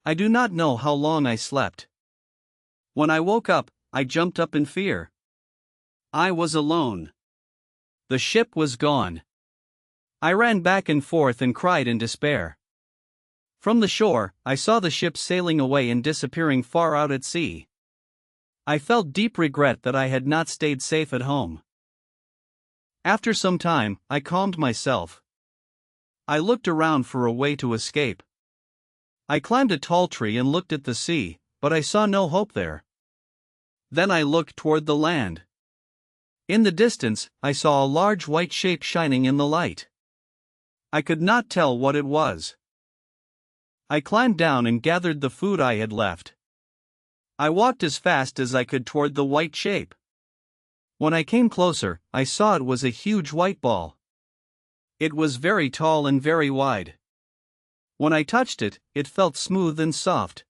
I do not know how long I slept. When I woke up, I jumped up in fear. I was alone. The ship was gone. I ran back and forth and cried in despair. From the shore, I saw the ship sailing away and disappearing far out at sea. I felt deep regret that I had not stayed safe at home. After some time, I calmed myself. I looked around for a way to escape. I climbed a tall tree and looked at the sea, but I saw no hope there. Then I looked toward the land. In the distance, I saw a large white shape shining in the light. I could not tell what it was. I climbed down and gathered the food I had left. I walked as fast as I could toward the white shape. When I came closer, I saw it was a huge white ball. It was very tall and very wide. When I touched it, it felt smooth and soft.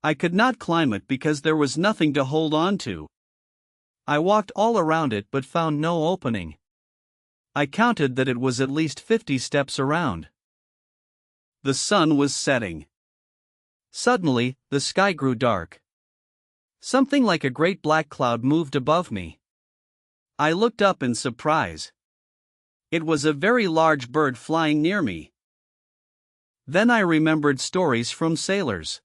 I could not climb it because there was nothing to hold on to. I walked all around it but found no opening. I counted that it was at least 50 steps around. The sun was setting. Suddenly, the sky grew dark. Something like a great black cloud moved above me. I looked up in surprise. It was a very large bird flying near me. Then I remembered stories from sailors.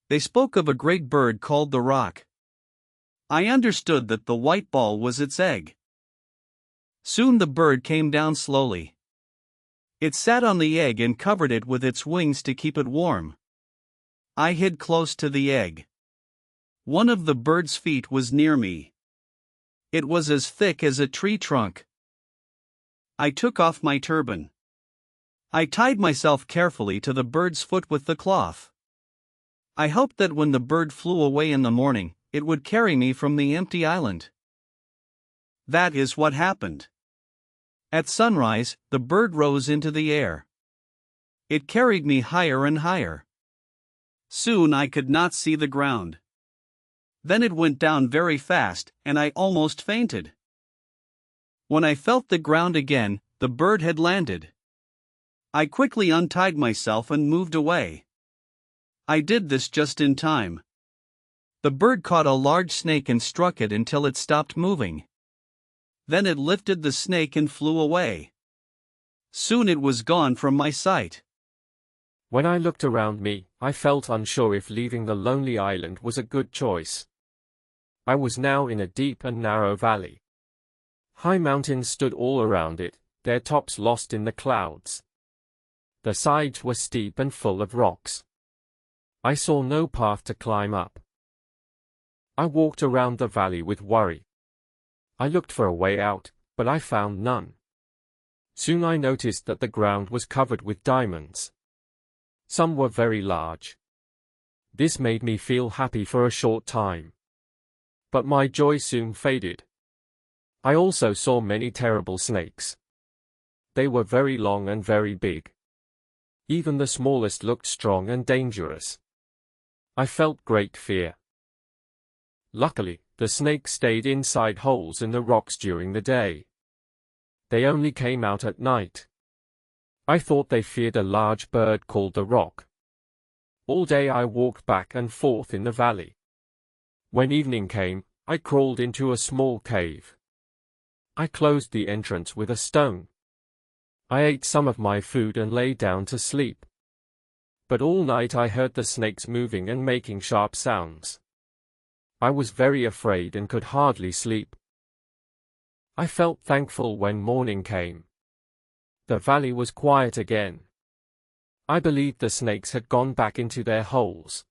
They spoke of a great bird called the roc. I understood that the white ball was its egg. Soon the bird came down slowly. It sat on the egg and covered it with its wings to keep it warm. I hid close to the egg. One of the bird's feet was near me. It was as thick as a tree trunk. I took off my turban. I tied myself carefully to the bird's foot with the cloth. I hoped that when the bird flew away in the morning, it would carry me from the empty island. That is what happened. At sunrise, the bird rose into the air. It carried me higher and higher. Soon I could not see the ground. Then it went down very fast, and I almost fainted. When I felt the ground again, the bird had landed. I quickly untied myself and moved away. I did this just in time. The bird caught a large snake and struck it until it stopped moving. Then it lifted the snake and flew away. Soon it was gone from my sight. When I looked around me, I felt unsure if leaving the lonely island was a good choice. I was now in a deep and narrow valley. High mountains stood all around it, their tops lost in the clouds. The sides were steep and full of rocks. I saw no path to climb up. I walked around the valley with worry. I looked for a way out, but I found none. Soon I noticed that the ground was covered with diamonds. Some were very large. This made me feel happy for a short time. But my joy soon faded. I also saw many terrible snakes. They were very long and very big. Even the smallest looked strong and dangerous. I felt great fear. Luckily, the snakes stayed inside holes in the rocks during the day. They only came out at night. I thought they feared a large bird called the roc. All day I walked back and forth in the valley. When evening came, I crawled into a small cave. I closed the entrance with a stone. I ate some of my food and lay down to sleep. But all night I heard the snakes moving and making sharp sounds. I was very afraid and could hardly sleep. I felt thankful when morning came. The valley was quiet again. I believed the snakes had gone back into their holes.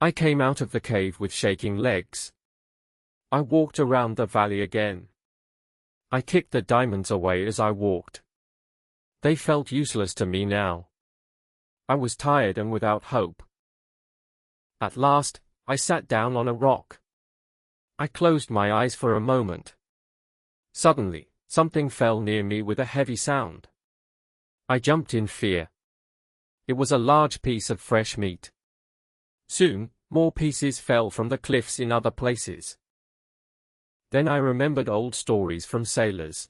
I came out of the cave with shaking legs. I walked around the valley again. I kicked the diamonds away as I walked. They felt useless to me now. I was tired and without hope. At last, I sat down on a rock. I closed my eyes for a moment. Suddenly, something fell near me with a heavy sound. I jumped in fear. It was a large piece of fresh meat. Soon, more pieces fell from the cliffs in other places. Then I remembered old stories from sailors.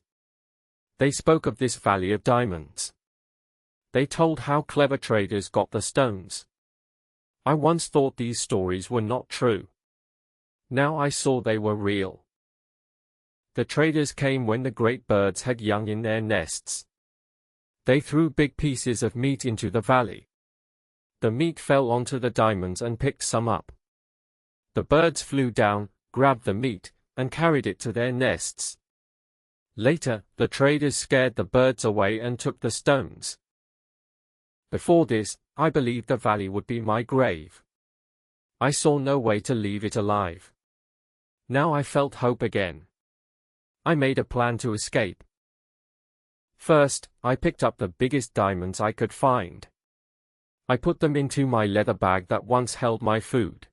They spoke of this valley of diamonds. They told how clever traders got the stones. I once thought these stories were not true. Now I saw they were real. The traders came when the great birds had young in their nests. They threw big pieces of meat into the valley. The meat fell onto the diamonds and picked some up. The birds flew down, grabbed the meat, and carried it to their nests. Later, the traders scared the birds away and took the stones. Before this, I believed the valley would be my grave. I saw no way to leave it alive. Now I felt hope again. I made a plan to escape. First, I picked up the biggest diamonds I could find. I put them into my leather bag that once held my food.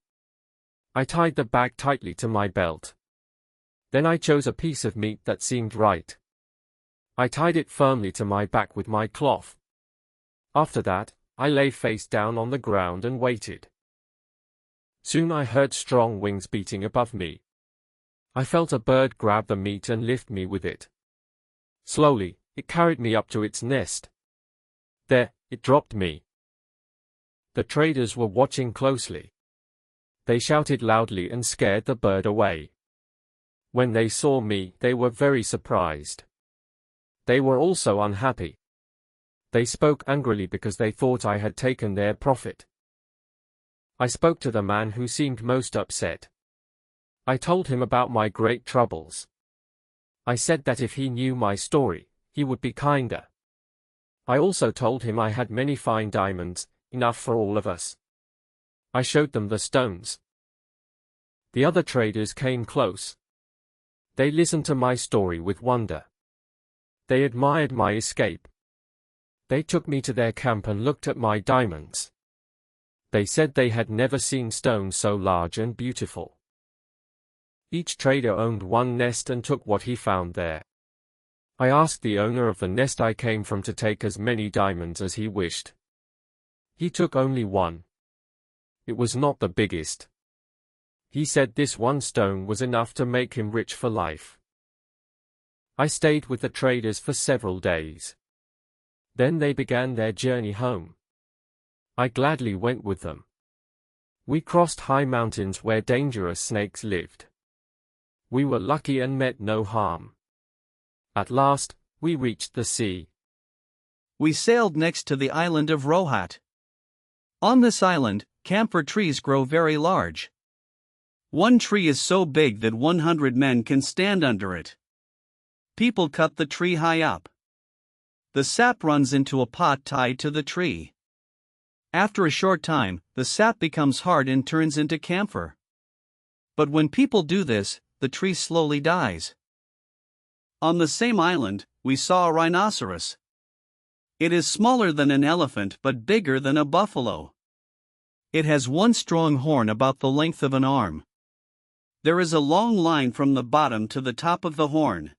I tied the bag tightly to my belt. Then I chose a piece of meat that seemed right. I tied it firmly to my back with my cloth. After that, I lay face down on the ground and waited. Soon I heard strong wings beating above me. I felt a bird grab the meat and lift me with it. Slowly, it carried me up to its nest. There, it dropped me. The traders were watching closely. They shouted loudly and scared the bird away. When they saw me, they were very surprised. They were also unhappy. They spoke angrily because they thought I had taken their profit. I spoke to the man who seemed most upset. I told him about my great troubles. I said that if he knew my story, he would be kinder. I also told him I had many fine diamonds, enough for all of us. I showed them the stones. The other traders came close. They listened to my story with wonder. They admired my escape. They took me to their camp and looked at my diamonds. They said they had never seen stones so large and beautiful. Each trader owned one nest and took what he found there. I asked the owner of the nest I came from to take as many diamonds as he wished. He took only one. It was not the biggest. He said this one stone was enough to make him rich for life. I stayed with the traders for several days. Then they began their journey home. I gladly went with them. We crossed high mountains where dangerous snakes lived. We were lucky and met no harm. At last, we reached the sea. We sailed next to the island of Rohat. On this island, camphor trees grow very large. One tree is so big that 100 men can stand under it. People cut the tree high up. The sap runs into a pot tied to the tree. After a short time, the sap becomes hard and turns into camphor. But when people do this, the tree slowly dies. On the same island, we saw a rhinoceros. It is smaller than an elephant but bigger than a buffalo. It has one strong horn about the length of an arm. There is a long line from the bottom to the top of the horn.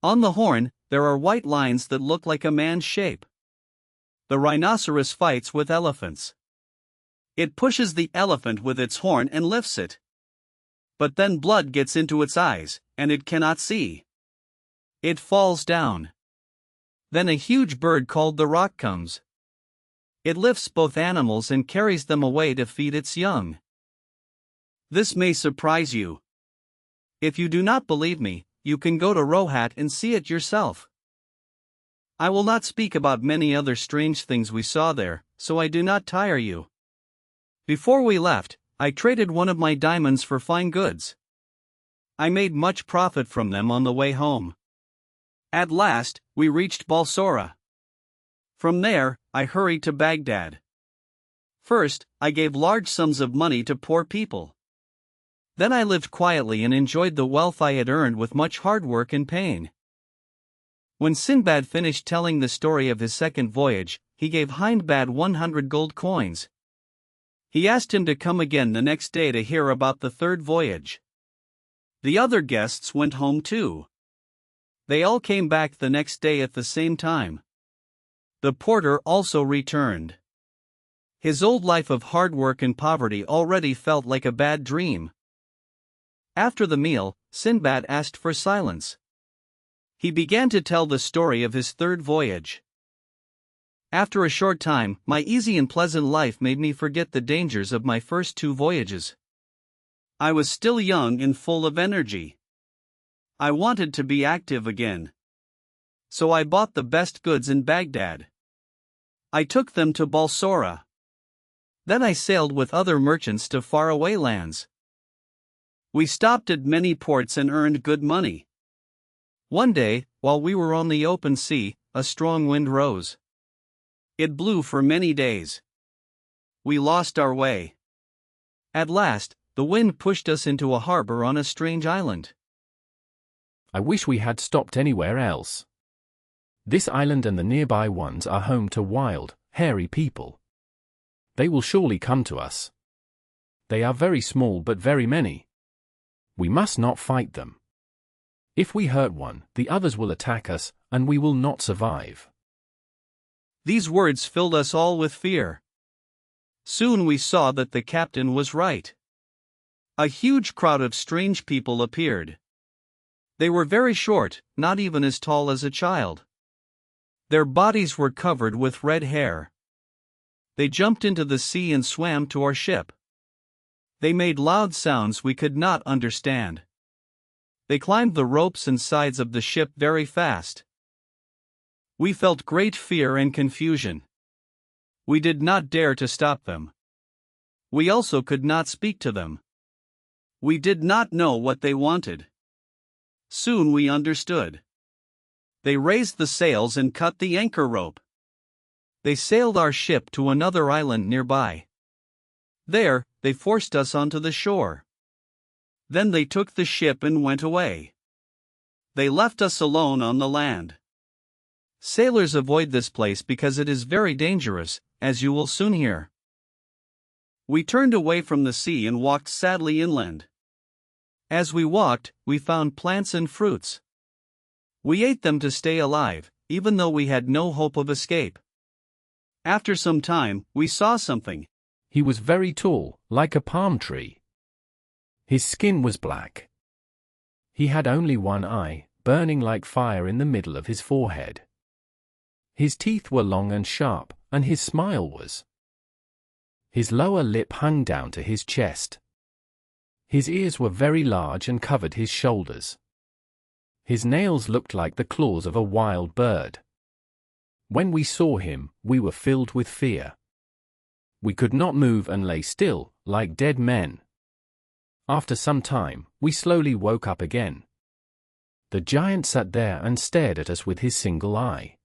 On the horn, there are white lines that look like a man's shape. The rhinoceros fights with elephants. It pushes the elephant with its horn and lifts it. But then blood gets into its eyes, and it cannot see. It falls down. Then a huge bird called the roc comes. It lifts both animals and carries them away to feed its young. This may surprise you. If you do not believe me, you can go to Rohat and see it yourself. I will not speak about many other strange things we saw there, so I do not tire you. Before we left, I traded one of my diamonds for fine goods. I made much profit from them on the way home. At last, we reached Balsora. From there, I hurried to Baghdad. First, I gave large sums of money to poor people. Then I lived quietly and enjoyed the wealth I had earned with much hard work and pain. When Sinbad finished telling the story of his second voyage, he gave Hindbad 100 gold coins. He asked him to come again the next day to hear about the third voyage. The other guests went home too. They all came back the next day at the same time. The porter also returned. His old life of hard work and poverty already felt like a bad dream. After the meal, Sinbad asked for silence. He began to tell the story of his third voyage. After a short time, my easy and pleasant life made me forget the dangers of my first two voyages. I was still young and full of energy. I wanted to be active again. So I bought the best goods in Baghdad. I took them to Balsora. Then I sailed with other merchants to faraway lands. We stopped at many ports and earned good money. One day, while we were on the open sea, a strong wind rose. It blew for many days. We lost our way. At last, the wind pushed us into a harbor on a strange island. I wish we had stopped anywhere else. This island and the nearby ones are home to wild, hairy people. They will surely come to us. They are very small but very many. We must not fight them. If we hurt one, the others will attack us, and we will not survive. These words filled us all with fear. Soon we saw that the captain was right. A huge crowd of strange people appeared. They were very short, not even as tall as a child. Their bodies were covered with red hair. They jumped into the sea and swam to our ship. They made loud sounds we could not understand. They climbed the ropes and sides of the ship very fast. We felt great fear and confusion. We did not dare to stop them. We also could not speak to them. We did not know what they wanted. Soon we understood. They raised the sails and cut the anchor rope. They sailed our ship to another island nearby. There, they forced us onto the shore. Then they took the ship and went away. They left us alone on the land. Sailors avoid this place because it is very dangerous, as you will soon hear. We turned away from the sea and walked sadly inland. As we walked, we found plants and fruits. We ate them to stay alive, even though we had no hope of escape. After some time, we saw something. He was very tall, like a palm tree. His skin was black. He had only one eye, burning like fire in the middle of his forehead. His teeth were long and sharp, and his smile was. His lower lip hung down to his chest. His ears were very large and covered his shoulders. His nails looked like the claws of a wild bird. When we saw him, we were filled with fear. We could not move and lay still, like dead men. After some time, we slowly woke up again. The giant sat there and stared at us with his single eye.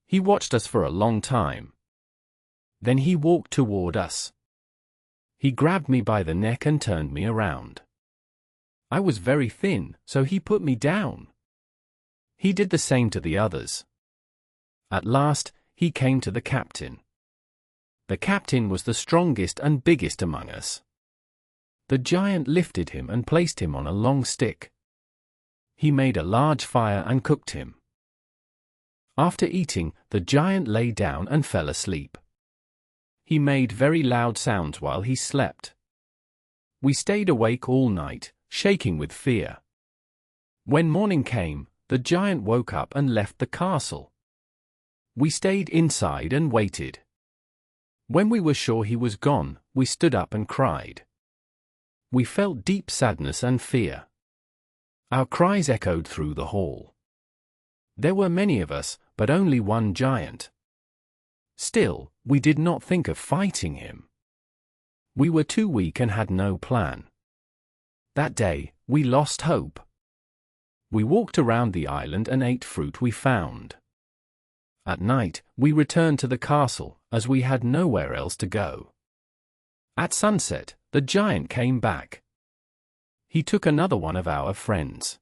He watched us for a long time. Then he walked toward us. He grabbed me by the neck and turned me around. I was very thin, so he put me down. He did the same to the others. At last, he came to the captain. The captain was the strongest and biggest among us. The giant lifted him and placed him on a long stick. He made a large fire and cooked him. After eating, the giant lay down and fell asleep. He made very loud sounds while he slept. We stayed awake all night, shaking with fear. When morning came, the giant woke up and left the castle. We stayed inside and waited. When we were sure he was gone, we stood up and cried. We felt deep sadness and fear. Our cries echoed through the hall. There were many of us, but only one giant. Still, we did not think of fighting him. We were too weak and had no plan. That day, we lost hope. We walked around the island and ate fruit we found. At night, we returned to the castle, as we had nowhere else to go. At sunset, the giant came back. He took another one of our friends.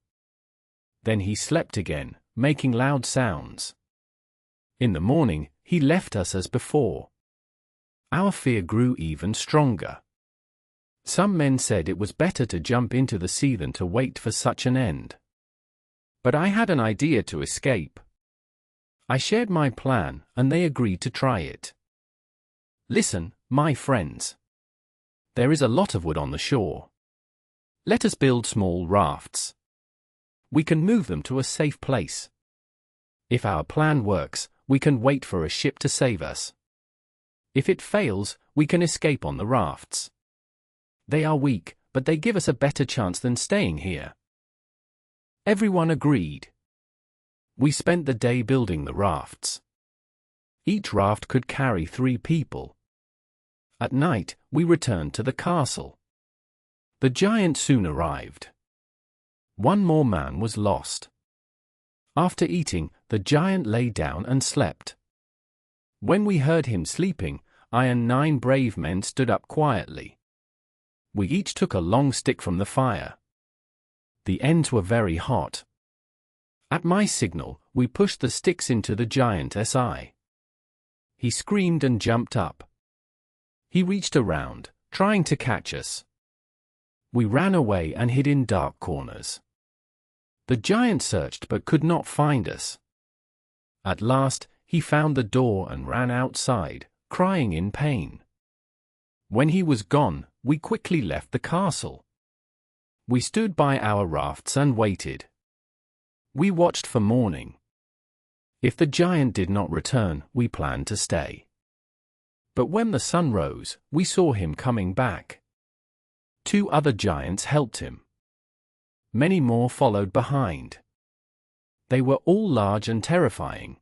Then he slept again, making loud sounds. In the morning, he left us as before. Our fear grew even stronger. Some men said it was better to jump into the sea than to wait for such an end. But I had an idea to escape. I shared my plan, and they agreed to try it. Listen, my friends. There is a lot of wood on the shore. Let us build small rafts. We can move them to a safe place. If our plan works, we can wait for a ship to save us. If it fails, we can escape on the rafts. They are weak, but they give us a better chance than staying here. Everyone agreed. We spent the day building the rafts. Each raft could carry 3 people. At night, we returned to the castle. The giant soon arrived. One more man was lost. After eating, the giant lay down and slept. When we heard him sleeping, I and 9 brave men stood up quietly. We each took a long stick from the fire. The ends were very hot. At my signal, we pushed the sticks into the giant's eye. He screamed and jumped up. He reached around, trying to catch us. We ran away and hid in dark corners. The giant searched but could not find us. At last, he found the door and ran outside, crying in pain. When he was gone, we quickly left the castle. We stood by our rafts and waited. We watched for morning. If the giant did not return, we planned to stay. But when the sun rose, we saw him coming back. 2 other giants helped him. Many more followed behind. They were all large and terrifying.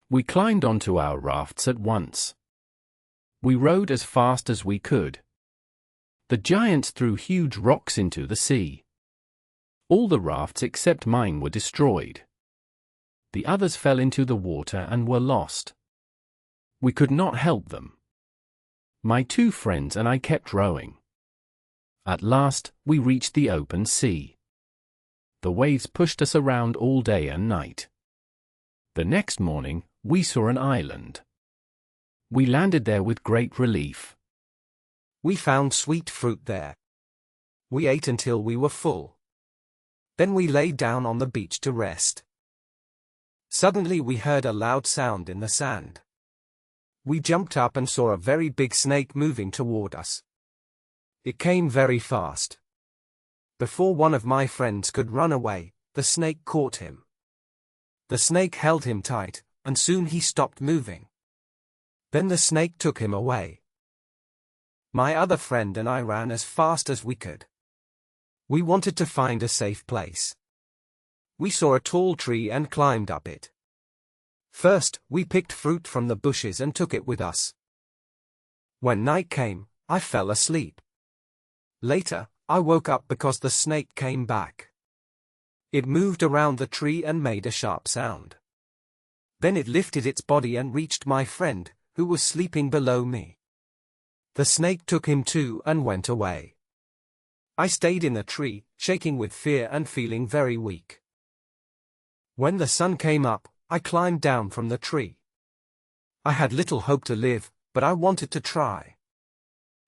We climbed onto our rafts at once. We rowed as fast as we could. The giants threw huge rocks into the sea. All the rafts except mine were destroyed. The others fell into the water and were lost. We could not help them. My 2 friends and I kept rowing. At last, we reached the open sea. The waves pushed us around all day and night. The next morning, we saw an island. We landed there with great relief. We found sweet fruit there. We ate until we were full. Then we lay down on the beach to rest. Suddenly we heard a loud sound in the sand. We jumped up and saw a very big snake moving toward us. It came very fast. Before one of my friends could run away, the snake caught him. The snake held him tight, and soon he stopped moving. Then the snake took him away. My other friend and I ran as fast as we could. We wanted to find a safe place. We saw a tall tree and climbed up it. First, we picked fruit from the bushes and took it with us. When night came, I fell asleep. Later, I woke up because the snake came back. It moved around the tree and made a sharp sound. Then it lifted its body and reached my friend, who was sleeping below me. The snake took him too and went away. I stayed in the tree, shaking with fear and feeling very weak. When the sun came up, I climbed down from the tree. I had little hope to live, but I wanted to try.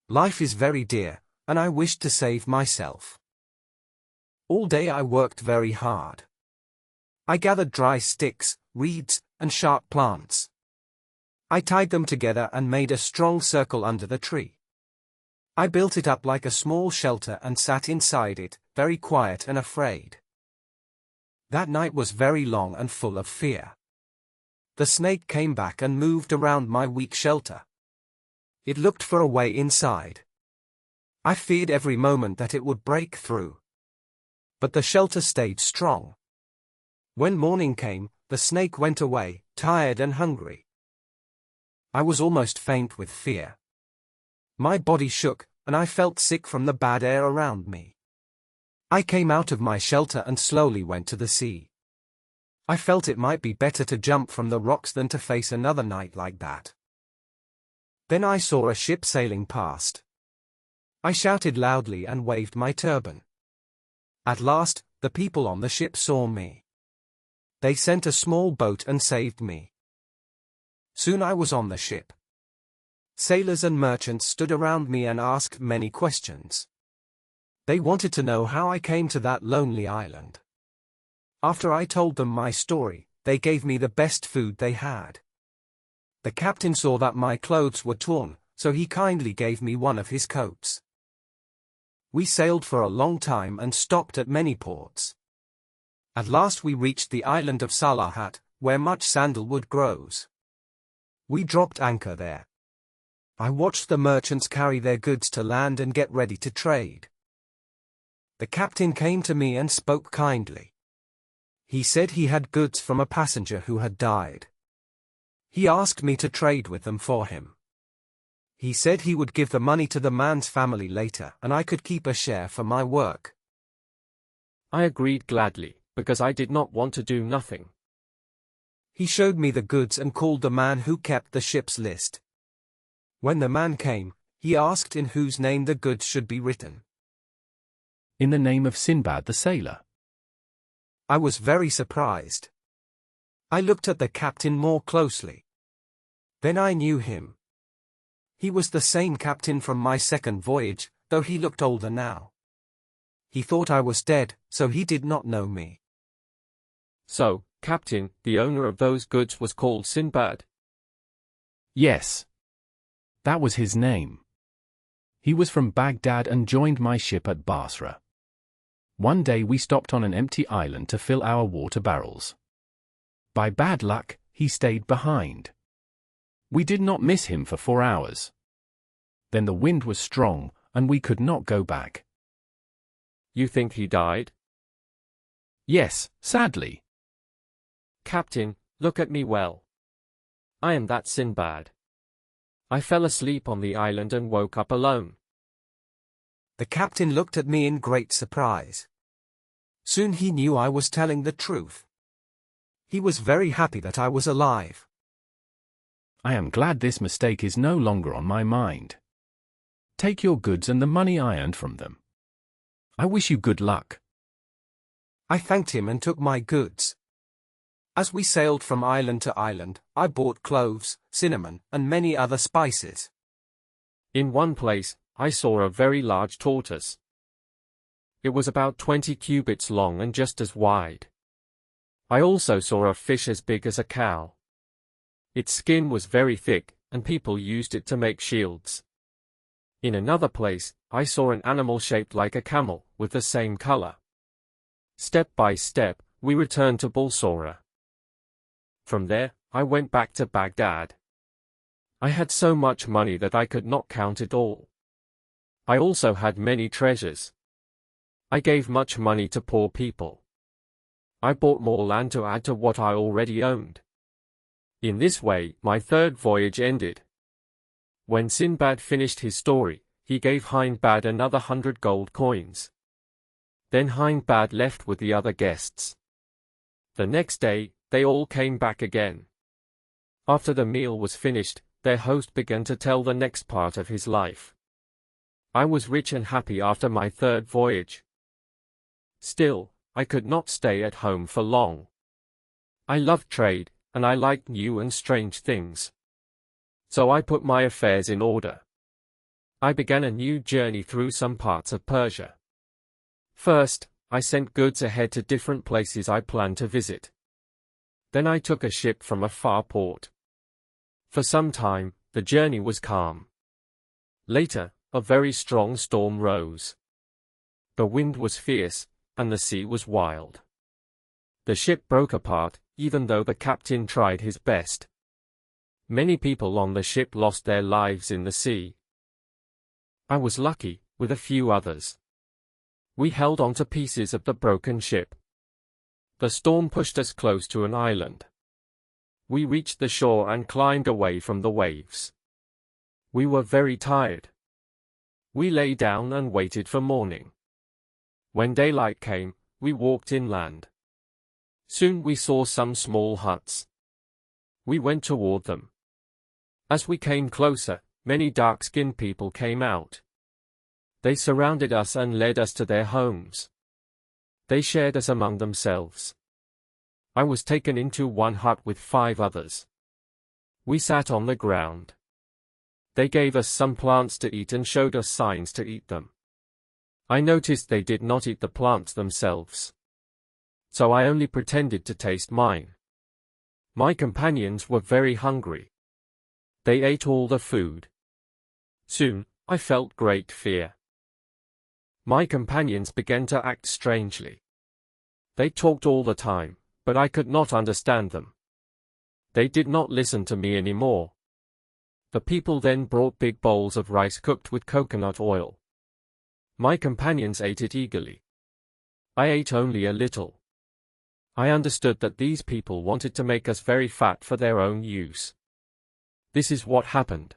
Life is very dear, and I wished to save myself. All day I worked very hard. I gathered dry sticks, reeds, and sharp plants. I tied them together and made a strong circle under the tree. I built it up like a small shelter and sat inside it, very quiet and afraid. That night was very long and full of fear. The snake came back and moved around my weak shelter. It looked for a way inside. I feared every moment that it would break through. But the shelter stayed strong. When morning came, the snake went away, tired and hungry. I was almost faint with fear. My body shook, and I felt sick from the bad air around me. I came out of my shelter and slowly went to the sea. I felt it might be better to jump from the rocks than to face another night like that. Then I saw a ship sailing past. I shouted loudly and waved my turban. At last, the people on the ship saw me. They sent a small boat and saved me. Soon I was on the ship. Sailors and merchants stood around me and asked many questions. They wanted to know how I came to that lonely island. After I told them my story, they gave me the best food they had. The captain saw that my clothes were torn, so he kindly gave me one of his coats. We sailed for a long time and stopped at many ports. At last we reached the island of Salahat, where much sandalwood grows. We dropped anchor there. I watched the merchants carry their goods to land and get ready to trade. The captain came to me and spoke kindly. He said he had goods from a passenger who had died. He asked me to trade with them for him. He said he would give the money to the man's family later and I could keep a share for my work. I agreed gladly, because I did not want to do nothing. He showed me the goods and called the man who kept the ship's list. When the man came, he asked in whose name the goods should be written. In the name of Sinbad the sailor. I was very surprised. I looked at the captain more closely. Then I knew him. He was the same captain from my second voyage, though he looked older now. He thought I was dead, so he did not know me. So, Captain, the owner of those goods was called Sinbad? Yes. That was his name. He was from Baghdad and joined my ship at Basra. One day we stopped on an empty island to fill our water barrels. By bad luck, he stayed behind. We did not miss him for 4 hours. Then the wind was strong, and we could not go back. You think he died? Yes, sadly. Captain, look at me well. I am that Sinbad. I fell asleep on the island and woke up alone. The captain looked at me in great surprise. Soon he knew I was telling the truth. He was very happy that I was alive. I am glad this mistake is no longer on my mind. Take your goods and the money I earned from them. I wish you good luck. I thanked him and took my goods. As we sailed from island to island, I bought cloves, cinnamon, and many other spices. In one place, I saw a very large tortoise. It was about 20 cubits long and just as wide. I also saw a fish as big as a cow. Its skin was very thick, and people used it to make shields. In another place, I saw an animal shaped like a camel, with the same color. Step by step, we returned to Balsora. From there, I went back to Baghdad. I had so much money that I could not count it all. I also had many treasures. I gave much money to poor people. I bought more land to add to what I already owned. In this way, my third voyage ended. When Sinbad finished his story, he gave Hindbad another 100 gold coins. Then Hindbad left with the other guests. The next day, they all came back again. After the meal was finished, their host began to tell the next part of his life. I was rich and happy after my third voyage. Still, I could not stay at home for long. I loved trade, and I liked new and strange things. So I put my affairs in order. I began a new journey through some parts of Persia. First, I sent goods ahead to different places I planned to visit. Then I took a ship from a far port. For some time, the journey was calm. Later, a very strong storm rose. The wind was fierce, and the sea was wild. The ship broke apart, even though the captain tried his best. Many people on the ship lost their lives in the sea. I was lucky, with a few others. We held on to pieces of the broken ship. The storm pushed us close to an island. We reached the shore and climbed away from the waves. We were very tired. We lay down and waited for morning. When daylight came, we walked inland. Soon we saw some small huts. We went toward them. As we came closer, many dark-skinned people came out. They surrounded us and led us to their homes. They shared us among themselves. I was taken into one hut with 5 others. We sat on the ground. They gave us some plants to eat and showed us signs to eat them. I noticed they did not eat the plants themselves. So I only pretended to taste mine. My companions were very hungry. They ate all the food. Soon, I felt great fear. My companions began to act strangely. They talked all the time, but I could not understand them. They did not listen to me anymore. The people then brought big bowls of rice cooked with coconut oil. My companions ate it eagerly. I ate only a little. I understood that these people wanted to make us very fat for their own use. This is what happened.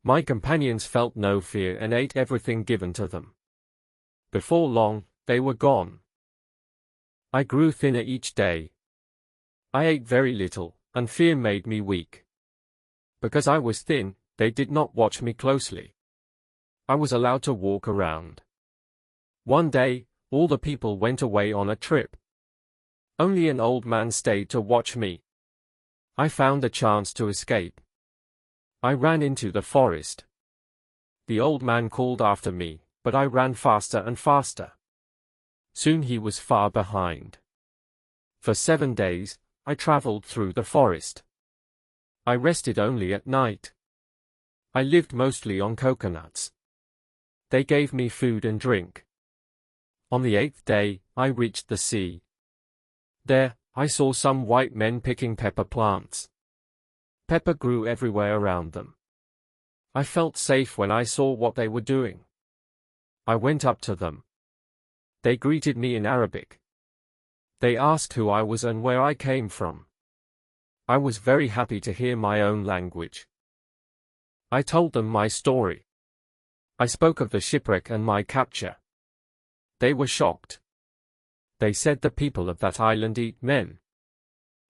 My companions felt no fear and ate everything given to them. Before long, they were gone. I grew thinner each day. I ate very little, and fear made me weak. Because I was thin, they did not watch me closely. I was allowed to walk around. One day, all the people went away on a trip. Only an old man stayed to watch me. I found a chance to escape. I ran into the forest. The old man called after me, but I ran faster and faster. Soon he was far behind. For 7 days, I traveled through the forest. I rested only at night. I lived mostly on coconuts. They gave me food and drink. On the 8th day, I reached the sea. There, I saw some white men picking pepper plants. Pepper grew everywhere around them. I felt safe when I saw what they were doing. I went up to them. They greeted me in Arabic. They asked who I was and where I came from. I was very happy to hear my own language. I told them my story. I spoke of the shipwreck and my capture. They were shocked. They said the people of that island eat men.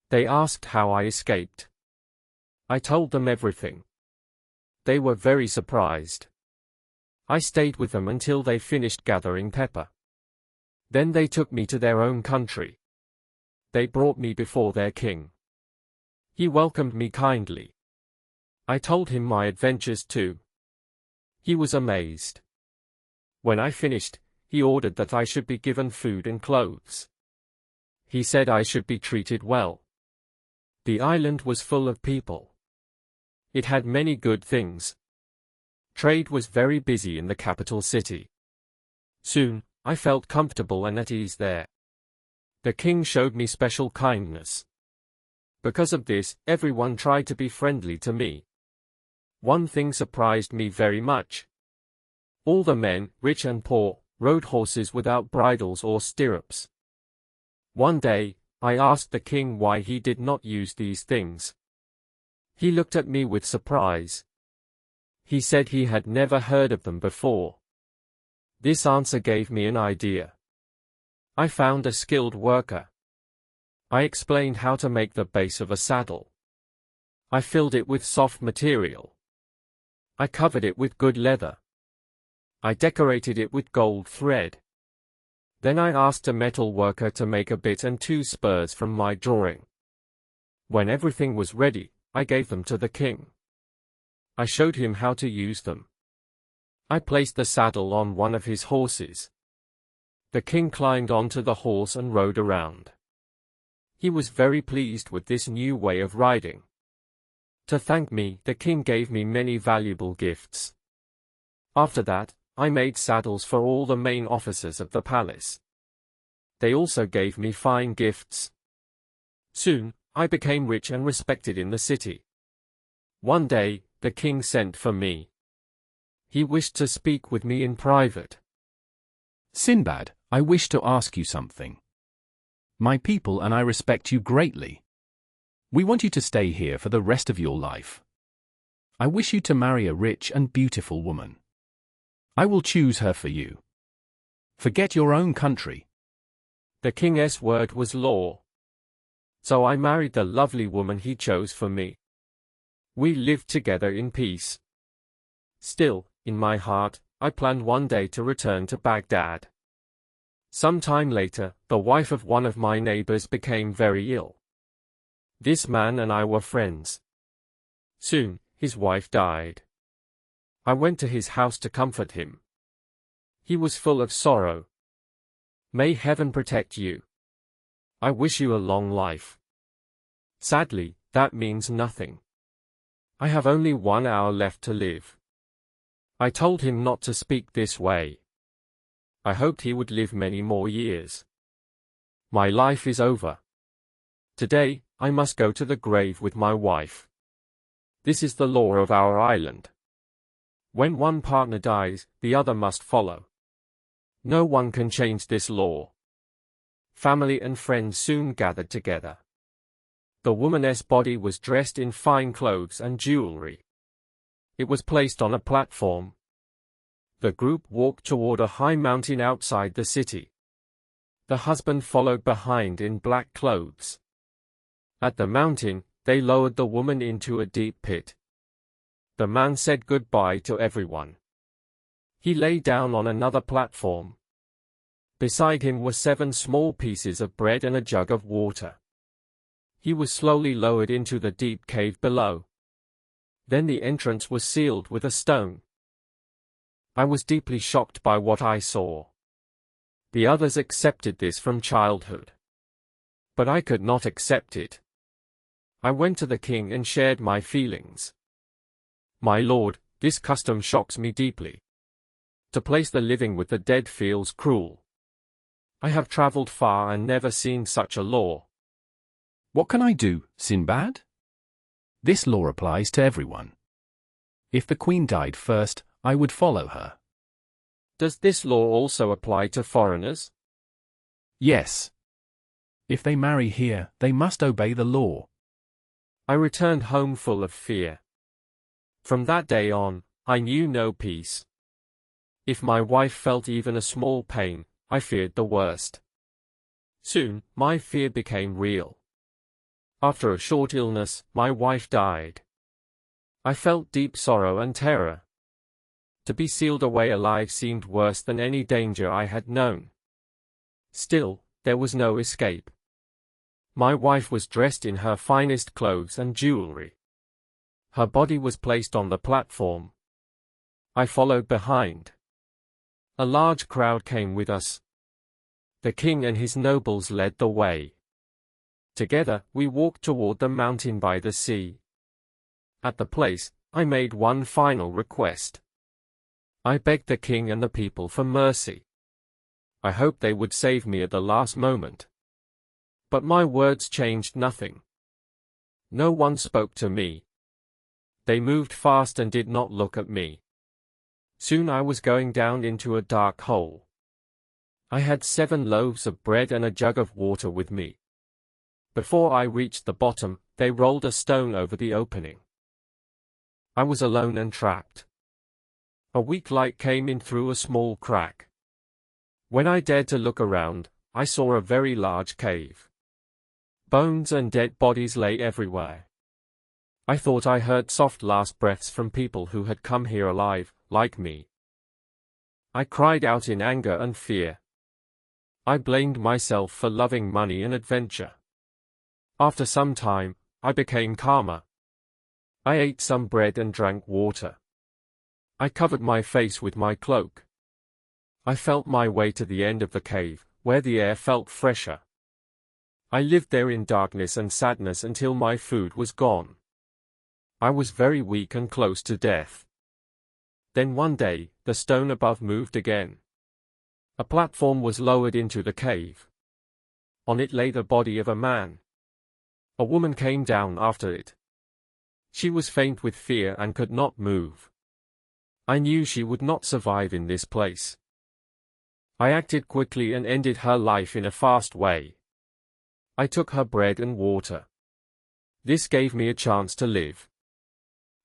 They asked how I escaped. I told them everything. They were very surprised. I stayed with them until they finished gathering pepper. Then they took me to their own country. They brought me before their king. He welcomed me kindly. I told him my adventures too. He was amazed. When I finished, he ordered that I should be given food and clothes. He said I should be treated well. The island was full of people. It had many good things. Trade was very busy in the capital city. Soon, I felt comfortable and at ease there. The king showed me special kindness. Because of this, everyone tried to be friendly to me. One thing surprised me very much. All the men, rich and poor, rode horses without bridles or stirrups. One day, I asked the king why he did not use these things. He looked at me with surprise. He said he had never heard of them before. This answer gave me an idea. I found a skilled worker. I explained how to make the base of a saddle. I filled it with soft material. I covered it with good leather. I decorated it with gold thread. Then I asked a metal worker to make a bit and 2 spurs from my drawing. When everything was ready, I gave them to the king. I showed him how to use them. I placed the saddle on one of his horses. The king climbed onto the horse and rode around. He was very pleased with this new way of riding. To thank me, the king gave me many valuable gifts. After that, I made saddles for all the main officers of the palace. They also gave me fine gifts. Soon, I became rich and respected in the city. One day, the king sent for me. He wished to speak with me in private. Sinbad, I wish to ask you something. My people and I respect you greatly. We want you to stay here for the rest of your life. I wish you to marry a rich and beautiful woman. I will choose her for you. Forget your own country. The king's word was law. So I married the lovely woman he chose for me. We lived together in peace. Still, in my heart, I planned one day to return to Baghdad. Some time later, the wife of one of my neighbors became very ill. This man and I were friends. Soon, his wife died. I went to his house to comfort him. He was full of sorrow. May heaven protect you. I wish you a long life. Sadly, that means nothing. I have only 1 hour left to live. I told him not to speak this way. I hoped he would live many more years. My life is over. Today, I must go to the grave with my wife. This is the law of our island. When one partner dies, the other must follow. No one can change this law. Family and friends soon gathered together. The woman's body was dressed in fine clothes and jewelry. It was placed on a platform. The group walked toward a high mountain outside the city. The husband followed behind in black clothes. At the mountain, they lowered the woman into a deep pit. The man said goodbye to everyone. He lay down on another platform. Beside him were 7 small pieces of bread and a jug of water. He was slowly lowered into the deep cave below. Then the entrance was sealed with a stone. I was deeply shocked by what I saw. The others accepted this from childhood. But I could not accept it. I went to the king and shared my feelings. My lord, this custom shocks me deeply. To place the living with the dead feels cruel. I have traveled far and never seen such a law. What can I do, Sinbad? This law applies to everyone. If the queen died first, I would follow her. Does this law also apply to foreigners? Yes. If they marry here, they must obey the law. I returned home full of fear. From that day on, I knew no peace. If my wife felt even a small pain, I feared the worst. Soon, my fear became real. After a short illness, my wife died. I felt deep sorrow and terror. To be sealed away alive seemed worse than any danger I had known. Still, there was no escape. My wife was dressed in her finest clothes and jewelry. Her body was placed on the platform. I followed behind. A large crowd came with us. The king and his nobles led the way. Together, we walked toward the mountain by the sea. At the place, I made one final request. I begged the king and the people for mercy. I hoped they would save me at the last moment. But my words changed nothing. No one spoke to me. They moved fast and did not look at me. Soon I was going down into a dark hole. I had 7 loaves of bread and a jug of water with me. Before I reached the bottom, they rolled a stone over the opening. I was alone and trapped. A weak light came in through a small crack. When I dared to look around, I saw a very large cave. Bones and dead bodies lay everywhere. I thought I heard soft last breaths from people who had come here alive, like me. I cried out in anger and fear. I blamed myself for loving money and adventure. After some time, I became calmer. I ate some bread and drank water. I covered my face with my cloak. I felt my way to the end of the cave, where the air felt fresher. I lived there in darkness and sadness until my food was gone. I was very weak and close to death. Then one day, the stone above moved again. A platform was lowered into the cave. On it lay the body of a man. A woman came down after it. She was faint with fear and could not move. I knew she would not survive in this place. I acted quickly and ended her life in a fast way. I took her bread and water. This gave me a chance to live.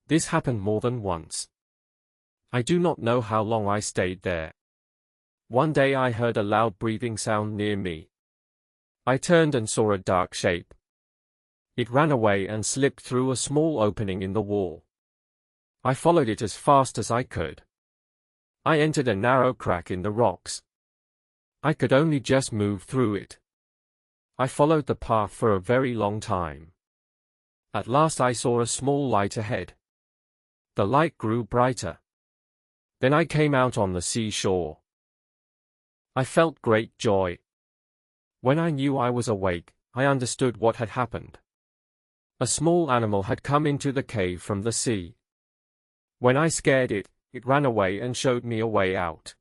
This happened more than once. I do not know how long I stayed there. One day I heard a loud breathing sound near me. I turned and saw a dark shape. It ran away and slipped through a small opening in the wall. I followed it as fast as I could. I entered a narrow crack in the rocks. I could only just move through it. I followed the path for a very long time. At last I saw a small light ahead. The light grew brighter. Then I came out on the seashore. I felt great joy. When I knew I was awake, I understood what had happened. A small animal had come into the cave from the sea. When I scared it, it ran away and showed me a way out.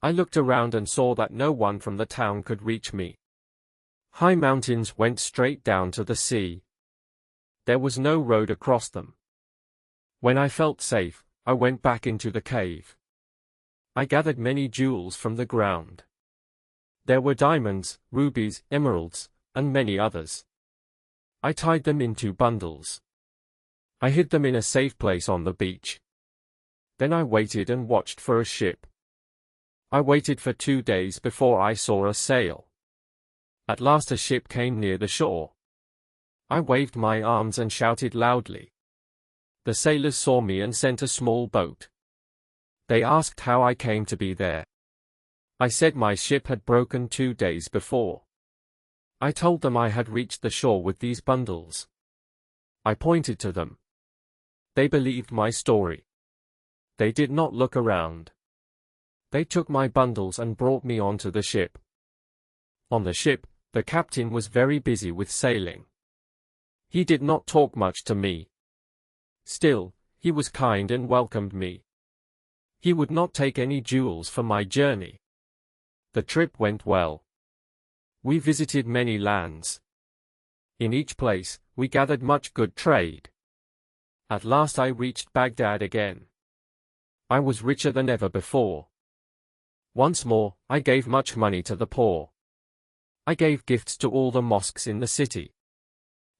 I looked around and saw that no one from the town could reach me. High mountains went straight down to the sea. There was no road across them. When I felt safe, I went back into the cave. I gathered many jewels from the ground. There were diamonds, rubies, emeralds, and many others. I tied them into bundles. I hid them in a safe place on the beach. Then I waited and watched for a ship. I waited for 2 days before I saw a sail. At last a ship came near the shore. I waved my arms and shouted loudly. The sailors saw me and sent a small boat. They asked how I came to be there. I said my ship had broken 2 days before. I told them I had reached the shore with these bundles. I pointed to them. They believed my story. They did not look around. They took my bundles and brought me onto the ship. On the ship, the captain was very busy with sailing. He did not talk much to me. Still, he was kind and welcomed me. He would not take any jewels for my journey. The trip went well. We visited many lands. In each place, we gathered much good trade. At last I reached Baghdad again. I was richer than ever before. Once more, I gave much money to the poor. I gave gifts to all the mosques in the city.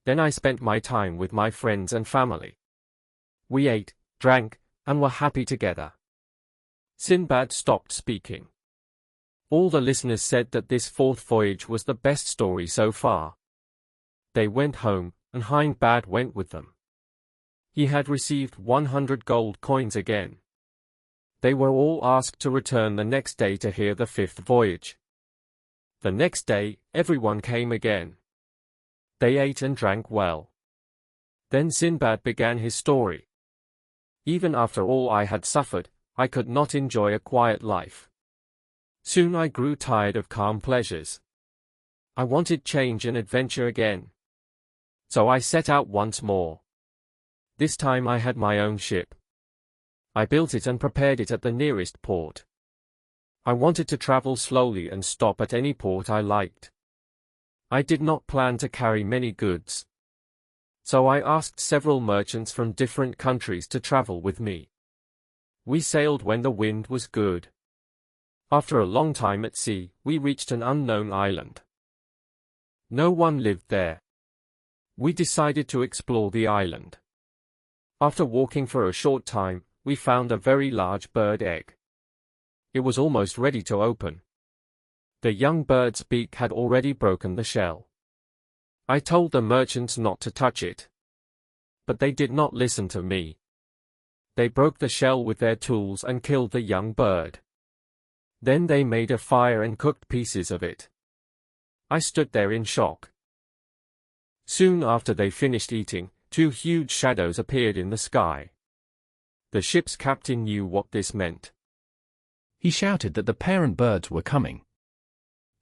Then I spent my time with my friends and family. We ate, drank, and were happy together. Sinbad stopped speaking. All the listeners said that this fourth voyage was the best story so far. They went home, and Hindbad went with them. He had received 100 gold coins again. They were all asked to return the next day to hear the fifth voyage. The next day, everyone came again. They ate and drank well. Then Sinbad began his story. Even after all I had suffered, I could not enjoy a quiet life. Soon I grew tired of calm pleasures. I wanted change and adventure again. So I set out once more. This time I had my own ship. I built it and prepared it at the nearest port. I wanted to travel slowly and stop at any port I liked. I did not plan to carry many goods. So I asked several merchants from different countries to travel with me. We sailed when the wind was good. After a long time at sea, we reached an unknown island. No one lived there. We decided to explore the island. After walking for a short time, we found a very large bird egg. It was almost ready to open. The young bird's beak had already broken the shell. I told the merchants not to touch it. But they did not listen to me. They broke the shell with their tools and killed the young bird. Then they made a fire and cooked pieces of it. I stood there in shock. Soon after they finished eating, 2 huge shadows appeared in the sky. The ship's captain knew what this meant. He shouted that the parent birds were coming.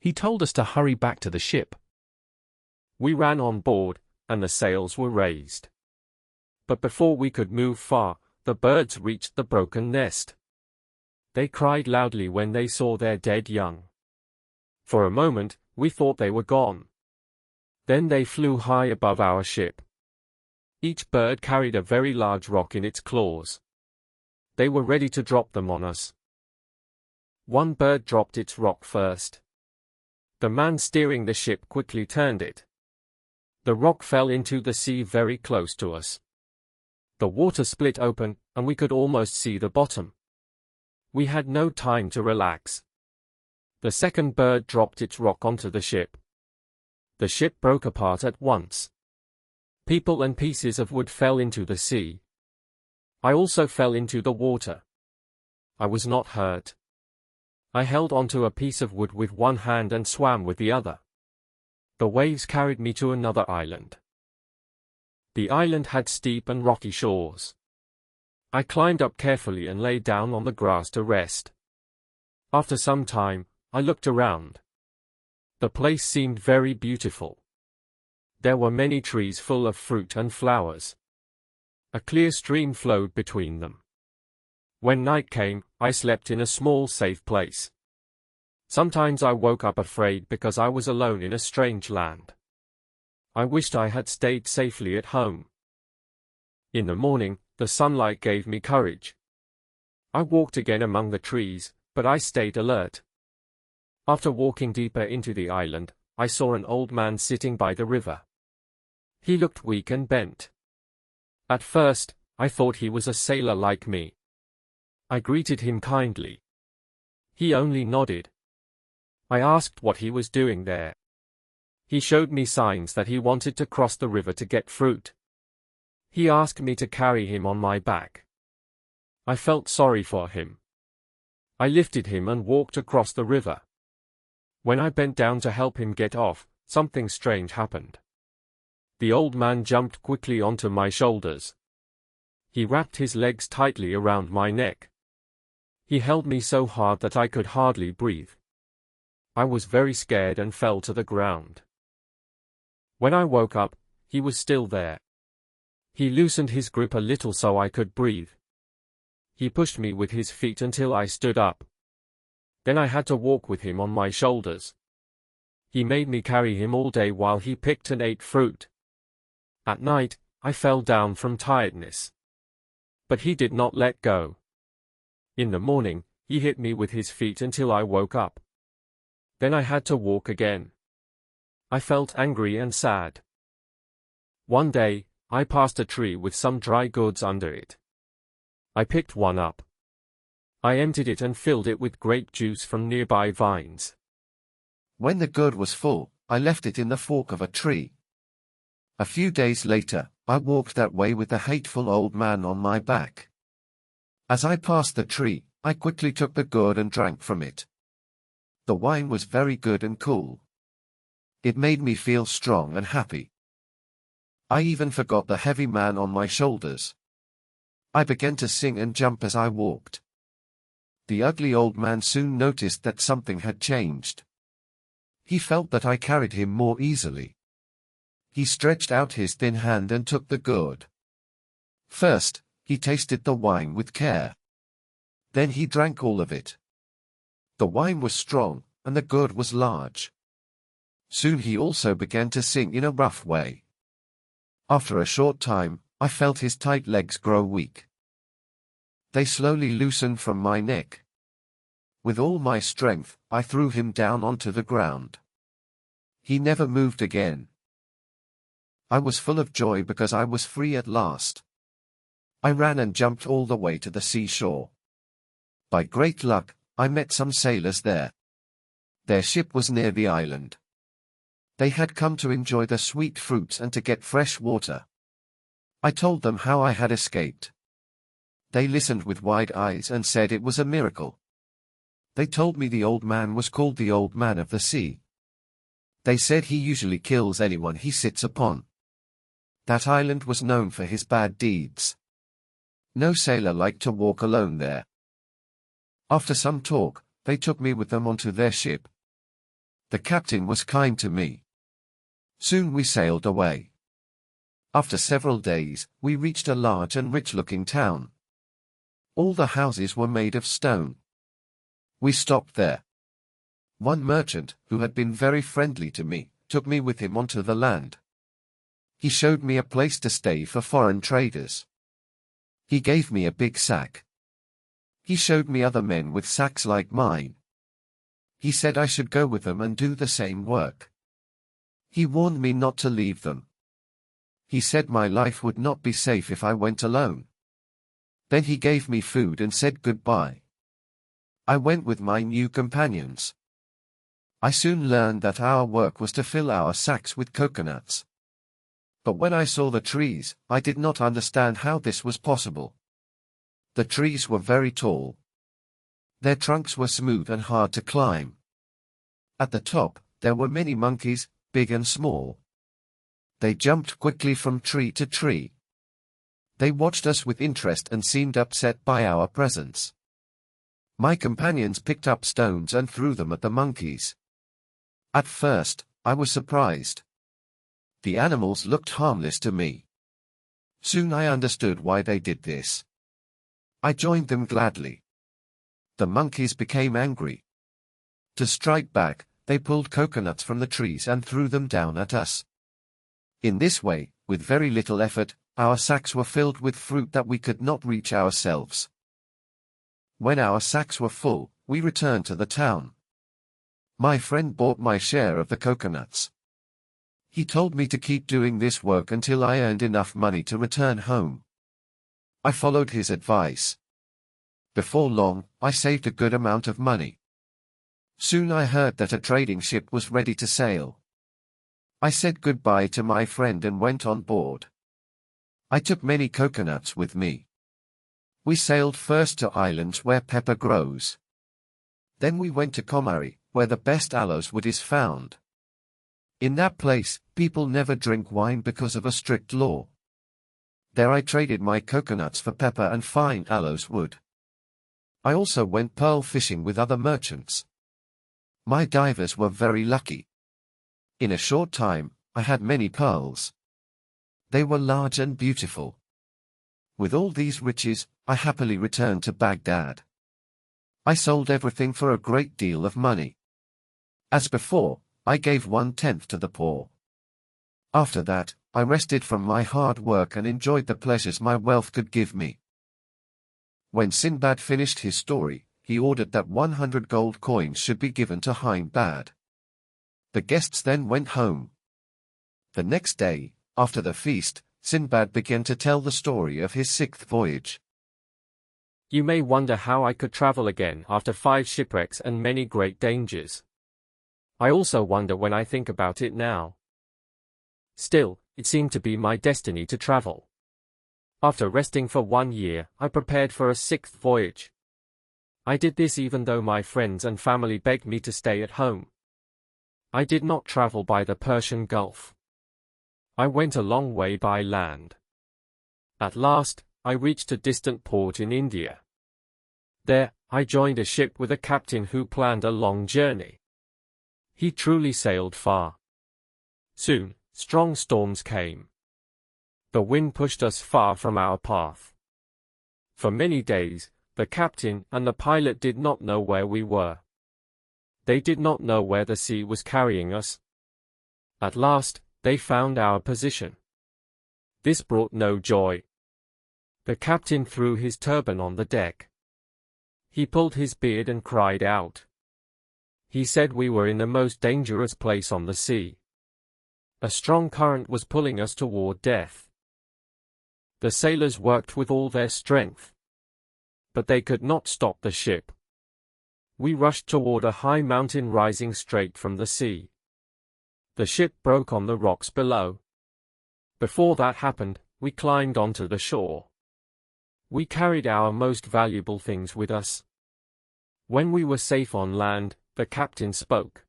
He told us to hurry back to the ship. We ran on board, and the sails were raised. But before we could move far, the birds reached the broken nest. They cried loudly when they saw their dead young. For a moment, we thought they were gone. Then they flew high above our ship. Each bird carried a very large rock in its claws. They were ready to drop them on us. One bird dropped its rock first. The man steering the ship quickly turned it. The rock fell into the sea very close to us. The water split open, and we could almost see the bottom. We had no time to relax. The second bird dropped its rock onto the ship. The ship broke apart at once. People and pieces of wood fell into the sea. I also fell into the water. I was not hurt. I held onto a piece of wood with one hand and swam with the other. The waves carried me to another island. The island had steep and rocky shores. I climbed up carefully and lay down on the grass to rest. After some time, I looked around. The place seemed very beautiful. There were many trees full of fruit and flowers. A clear stream flowed between them. When night came, I slept in a small safe place. Sometimes I woke up afraid because I was alone in a strange land. I wished I had stayed safely at home. In the morning, the sunlight gave me courage. I walked again among the trees, but I stayed alert. After walking deeper into the island, I saw an old man sitting by the river. He looked weak and bent. At first, I thought he was a sailor like me. I greeted him kindly. He only nodded. I asked what he was doing there. He showed me signs that he wanted to cross the river to get fruit. He asked me to carry him on my back. I felt sorry for him. I lifted him and walked across the river. When I bent down to help him get off, something strange happened. The old man jumped quickly onto my shoulders. He wrapped his legs tightly around my neck. He held me so hard that I could hardly breathe. I was very scared and fell to the ground. When I woke up, he was still there. He loosened his grip a little so I could breathe. He pushed me with his feet until I stood up. Then I had to walk with him on my shoulders. He made me carry him all day while he picked and ate fruit. At night, I fell down from tiredness. But he did not let go. In the morning, he hit me with his feet until I woke up. Then I had to walk again. I felt angry and sad. One day, I passed a tree with some dry goods under it. I picked one up. I emptied it and filled it with grape juice from nearby vines. When the gourd was full, I left it in the fork of a tree. A few days later, I walked that way with the hateful old man on my back. As I passed the tree, I quickly took the gourd and drank from it. The wine was very good and cool. It made me feel strong and happy. I even forgot the heavy man on my shoulders. I began to sing and jump as I walked. The ugly old man soon noticed that something had changed. He felt that I carried him more easily. He stretched out his thin hand and took the gourd. First, he tasted the wine with care. Then he drank all of it. The wine was strong, and the gourd was large. Soon he also began to sing in a rough way. After a short time, I felt his tight legs grow weak. They slowly loosened from my neck. With all my strength, I threw him down onto the ground. He never moved again. I was full of joy because I was free at last. I ran and jumped all the way to the seashore. By great luck, I met some sailors there. Their ship was near the island. They had come to enjoy the sweet fruits and to get fresh water. I told them how I had escaped. They listened with wide eyes and said it was a miracle. They told me the old man was called the Old Man of the Sea. They said he usually kills anyone he sits upon. That island was known for his bad deeds. No sailor liked to walk alone there. After some talk, they took me with them onto their ship. The captain was kind to me. Soon we sailed away. After several days, we reached a large and rich-looking town. All the houses were made of stone. We stopped there. One merchant, who had been very friendly to me, took me with him onto the land. He showed me a place to stay for foreign traders. He gave me a big sack. He showed me other men with sacks like mine. He said I should go with them and do the same work. He warned me not to leave them. He said my life would not be safe if I went alone. Then he gave me food and said goodbye. I went with my new companions. I soon learned that our work was to fill our sacks with coconuts. But when I saw the trees, I did not understand how this was possible. The trees were very tall. Their trunks were smooth and hard to climb. At the top, there were many monkeys, big and small. They jumped quickly from tree to tree. They watched us with interest and seemed upset by our presence. My companions picked up stones and threw them at the monkeys. At first, I was surprised. The animals looked harmless to me. Soon I understood why they did this. I joined them gladly. The monkeys became angry. To strike back, they pulled coconuts from the trees and threw them down at us. In this way, with very little effort, our sacks were filled with fruit that we could not reach ourselves. When our sacks were full, we returned to the town. My friend bought my share of the coconuts. He told me to keep doing this work until I earned enough money to return home. I followed his advice. Before long, I saved a good amount of money. Soon I heard that a trading ship was ready to sail. I said goodbye to my friend and went on board. I took many coconuts with me. We sailed first to islands where pepper grows. Then we went to Comari, where the best aloes wood is found. In that place, people never drink wine because of a strict law. There I traded my coconuts for pepper and fine aloes wood. I also went pearl fishing with other merchants. My divers were very lucky. In a short time, I had many pearls. They were large and beautiful. With all these riches, I happily returned to Baghdad. I sold everything for a great deal of money. As before, I gave 1/10 to the poor. After that, I rested from my hard work and enjoyed the pleasures my wealth could give me. When Sinbad finished his story, he ordered that 100 gold coins should be given to Hindbad. The guests then went home. The next day, after the feast, Sinbad began to tell the story of his 6th voyage. You may wonder how I could travel again after 5 shipwrecks and many great dangers. I also wonder when I think about it now. Still, it seemed to be my destiny to travel. After resting for 1 year, I prepared for a 6th voyage. I did this even though my friends and family begged me to stay at home. I did not travel by the Persian Gulf. I went a long way by land. At last, I reached a distant port in India. There, I joined a ship with a captain who planned a long journey. He truly sailed far. Soon, strong storms came. The wind pushed us far from our path. For many days, the captain and the pilot did not know where we were. They did not know where the sea was carrying us. At last, they found our position. This brought no joy. The captain threw his turban on the deck. He pulled his beard and cried out. He said we were in the most dangerous place on the sea. A strong current was pulling us toward death. The sailors worked with all their strength. But they could not stop the ship. We rushed toward a high mountain rising straight from the sea. The ship broke on the rocks below. Before that happened, we climbed onto the shore. We carried our most valuable things with us. When we were safe on land, the captain spoke.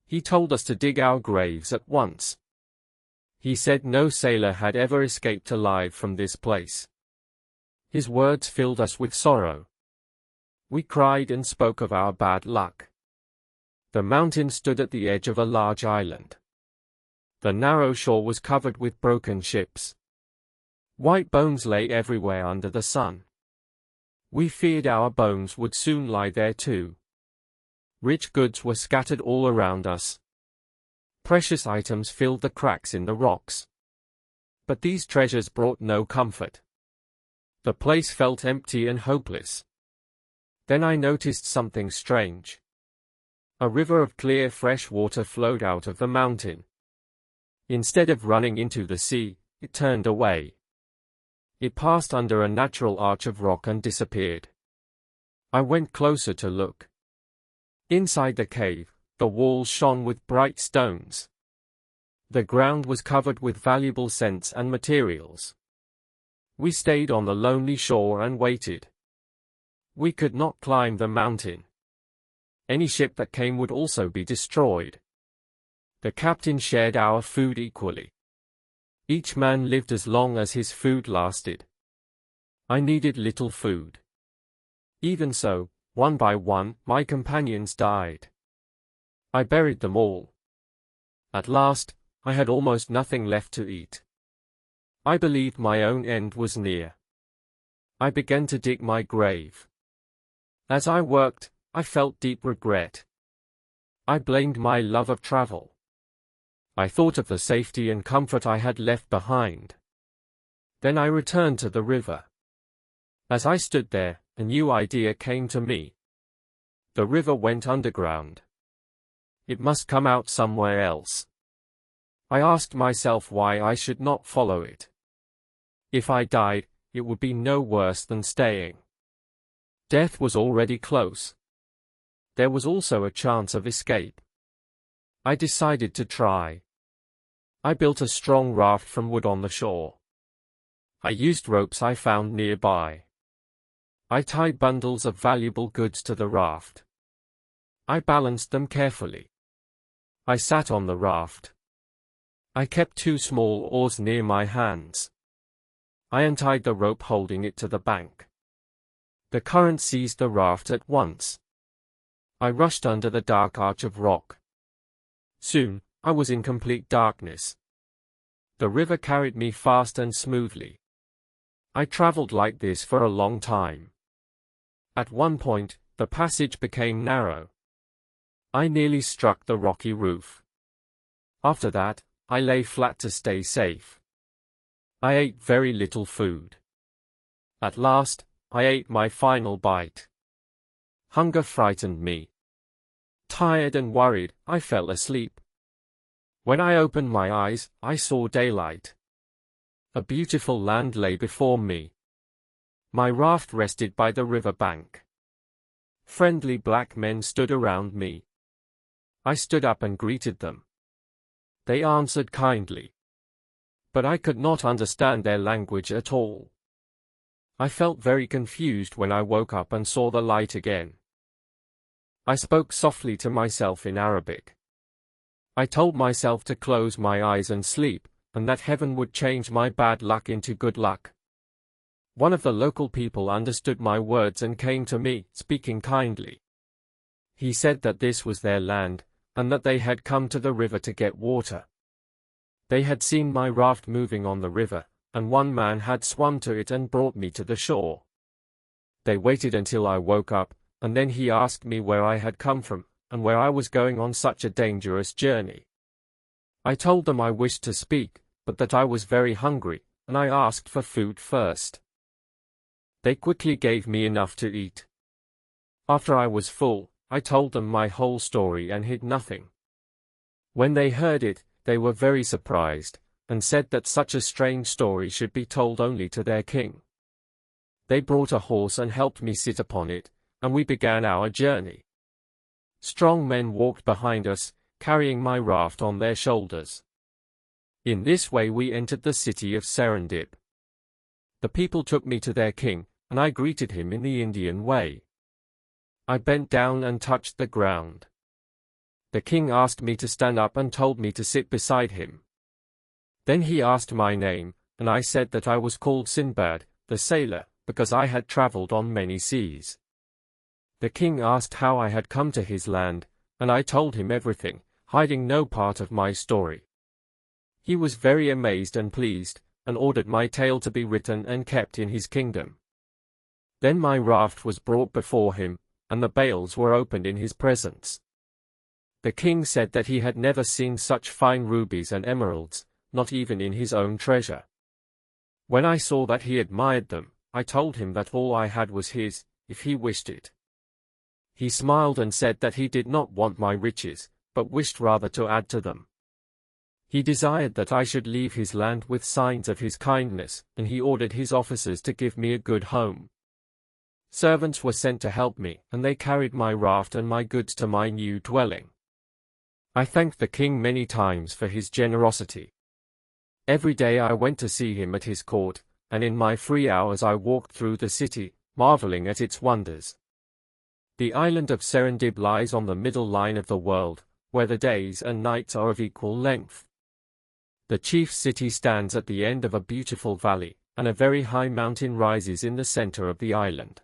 He told us to dig our graves at once. He said no sailor had ever escaped alive from this place. His words filled us with sorrow. We cried and spoke of our bad luck. The mountain stood at the edge of a large island. The narrow shore was covered with broken ships. White bones lay everywhere under the sun. We feared our bones would soon lie there too. Rich goods were scattered all around us. Precious items filled the cracks in the rocks. But these treasures brought no comfort. The place felt empty and hopeless. Then I noticed something strange. A river of clear fresh water flowed out of the mountain. Instead of running into the sea, it turned away. It passed under a natural arch of rock and disappeared. I went closer to look. Inside the cave, the walls shone with bright stones. The ground was covered with valuable scents and materials. We stayed on the lonely shore and waited. We could not climb the mountain. Any ship that came would also be destroyed. The captain shared our food equally. Each man lived as long as his food lasted. I needed little food. Even so, one by one, my companions died. I buried them all. At last, I had almost nothing left to eat. I believed my own end was near. I began to dig my grave. As I worked, I felt deep regret. I blamed my love of travel. I thought of the safety and comfort I had left behind. Then I returned to the river. As I stood there, a new idea came to me. The river went underground. It must come out somewhere else. I asked myself why I should not follow it. If I died, it would be no worse than staying. Death was already close. there was also a chance of escape. I decided to try. I built a strong raft from wood on the shore. I used ropes I found nearby. I tied bundles of valuable goods to the raft. I balanced them carefully. I sat on the raft. I kept 2 small oars near my hands. I untied the rope holding it to the bank. The current seized the raft at once. I rushed under the dark arch of rock. Soon, I was in complete darkness. The river carried me fast and smoothly. I traveled like this for a long time. At one point, the passage became narrow. I nearly struck the rocky roof. After that, I lay flat to stay safe. I ate very little food. At last, I ate my final bite. Hunger frightened me. Tired and worried, I fell asleep. When I opened my eyes, I saw daylight. A beautiful land lay before me. My raft rested by the river bank. Friendly black men stood around me. I stood up and greeted them. They answered kindly. But I could not understand their language at all. I felt very confused when I woke up and saw the light again. I spoke softly to myself in Arabic. I told myself to close my eyes and sleep, and that heaven would change my bad luck into good luck. One of the local people understood my words and came to me, speaking kindly. He said that this was their land, and that they had come to the river to get water. They had seen my raft moving on the river, and one man had swum to it and brought me to the shore. They waited until I woke up, and then he asked me where I had come from, and where I was going on such a dangerous journey. I told them I wished to speak, but that I was very hungry, and I asked for food first. They quickly gave me enough to eat. After I was full, I told them my whole story and hid nothing. When they heard it, they were very surprised, and said that such a strange story should be told only to their king. They brought a horse and helped me sit upon it, and we began our journey. Strong men walked behind us, carrying my raft on their shoulders. In this way we entered the city of Serendib. The people took me to their king, and I greeted him in the Indian way. I bent down and touched the ground. The king asked me to stand up and told me to sit beside him. Then he asked my name, and I said that I was called Sinbad, the sailor, because I had traveled on many seas. The king asked how I had come to his land, and I told him everything, hiding no part of my story. He was very amazed and pleased, and ordered my tale to be written and kept in his kingdom. Then my raft was brought before him, and the bales were opened in his presence. The king said that he had never seen such fine rubies and emeralds, not even in his own treasure. When I saw that he admired them, I told him that all I had was his, if he wished it. He smiled and said that he did not want my riches, but wished rather to add to them. He desired that I should leave his land with signs of his kindness, and he ordered his officers to give me a good home. Servants were sent to help me, and they carried my raft and my goods to my new dwelling. I thanked the king many times for his generosity. Every day I went to see him at his court, and in my free hours I walked through the city, marveling at its wonders. The island of Serendib lies on the middle line of the world, where the days and nights are of equal length. The chief city stands at the end of a beautiful valley, and a very high mountain rises in the center of the island.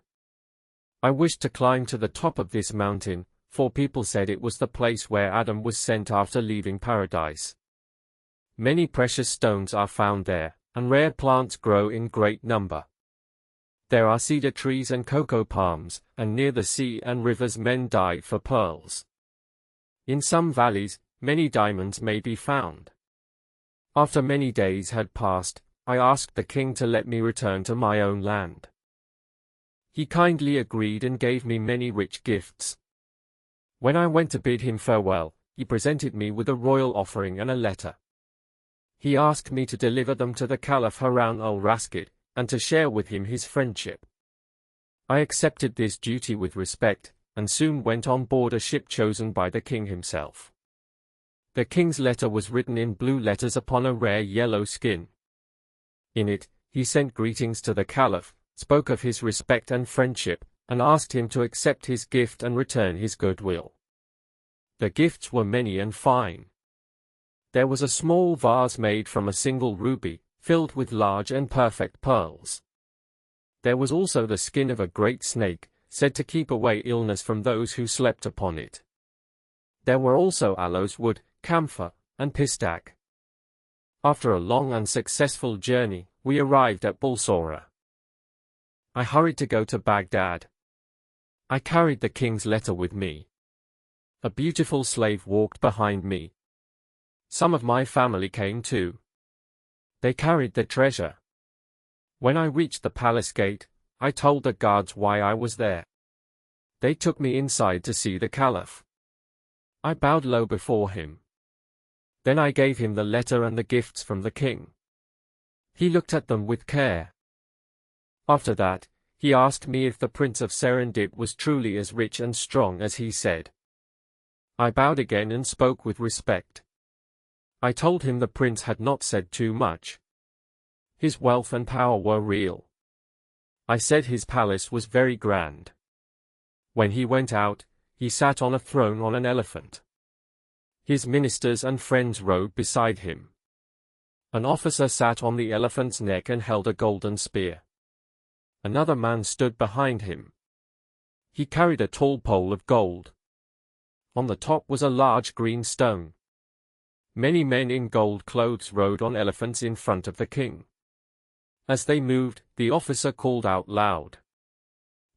I wished to climb to the top of this mountain, for people said it was the place where Adam was sent after leaving paradise. Many precious stones are found there, and rare plants grow in great number. There are cedar trees and cocoa palms, and near the sea and rivers men dive for pearls. In some valleys, many diamonds may be found. After many days had passed, I asked the king to let me return to my own land. He kindly agreed and gave me many rich gifts. When I went to bid him farewell, he presented me with a royal offering and a letter. He asked me to deliver them to the Caliph Harun al-Rashid, and to share with him his friendship. I accepted this duty with respect, and soon went on board a ship chosen by the king himself. The king's letter was written in blue letters upon a rare yellow skin. In it, he sent greetings to the Caliph, spoke of his respect and friendship, and asked him to accept his gift and return his goodwill. The gifts were many and fine. There was a small vase made from a single ruby, filled with large and perfect pearls. There was also the skin of a great snake, said to keep away illness from those who slept upon it. There were also aloes wood, camphor, and pistak. After a long and successful journey, we arrived at Bulsora. I hurried to go to Baghdad. I carried the king's letter with me. A beautiful slave walked behind me. Some of my family came too. They carried the treasure. When I reached the palace gate, I told the guards why I was there. They took me inside to see the Caliph. I bowed low before him. Then I gave him the letter and the gifts from the king. He looked at them with care. After that, he asked me if the Prince of Serendip was truly as rich and strong as he said. I bowed again and spoke with respect. I told him the prince had not said too much. His wealth and power were real. I said his palace was very grand. When he went out, he sat on a throne on an elephant. His ministers and friends rode beside him. An officer sat on the elephant's neck and held a golden spear. Another man stood behind him. He carried a tall pole of gold. On the top was a large green stone. Many men in gold clothes rode on elephants in front of the king. As they moved, the officer called out loud.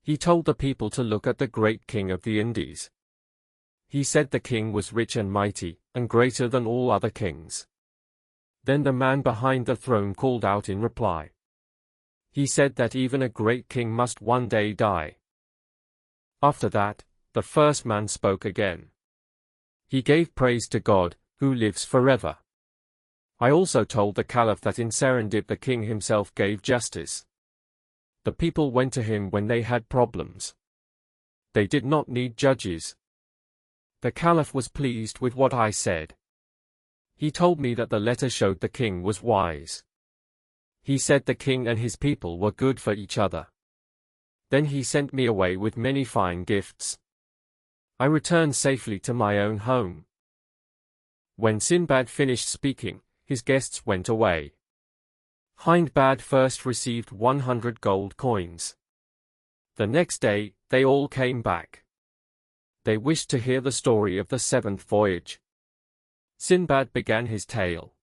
He told the people to look at the great king of the Indies. He said the king was rich and mighty, and greater than all other kings. Then the man behind the throne called out in reply. He said that even a great king must one day die. After that, the first man spoke again. He gave praise to God, who lives forever. I also told the Caliph that in Serendip the king himself gave justice. The people went to him when they had problems. They did not need judges. The Caliph was pleased with what I said. He told me that the letter showed the king was wise. He said the king and his people were good for each other. Then he sent me away with many fine gifts. I returned safely to my own home. When Sinbad finished speaking, his guests went away. Hindbad first received 100 gold coins. The next day, they all came back. They wished to hear the story of the seventh voyage. Sinbad began his tale.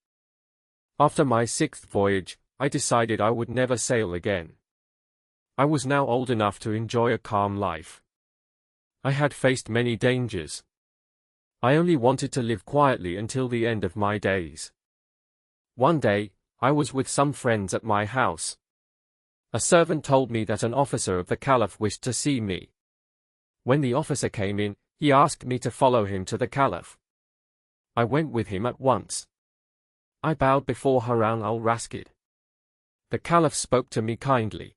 After my sixth voyage, I decided I would never sail again. I was now old enough to enjoy a calm life. I had faced many dangers. I only wanted to live quietly until the end of my days. One day, I was with some friends at my house. A servant told me that an officer of the Caliph wished to see me. When the officer came in, he asked me to follow him to the Caliph. I went with him at once. I bowed before Harun al-Rashid. The Caliph spoke to me kindly.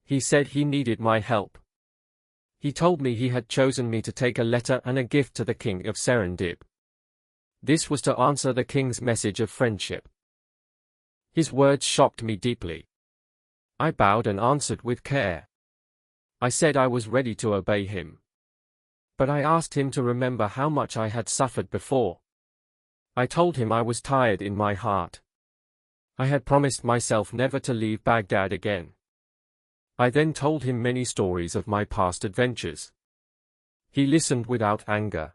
He said he needed my help. He told me he had chosen me to take a letter and a gift to the king of Serendip. This was to answer the king's message of friendship. His words shocked me deeply. I bowed and answered with care. I said I was ready to obey him. But I asked him to remember how much I had suffered before. I told him I was tired in my heart. I had promised myself never to leave Baghdad again. I then told him many stories of my past adventures. He listened without anger.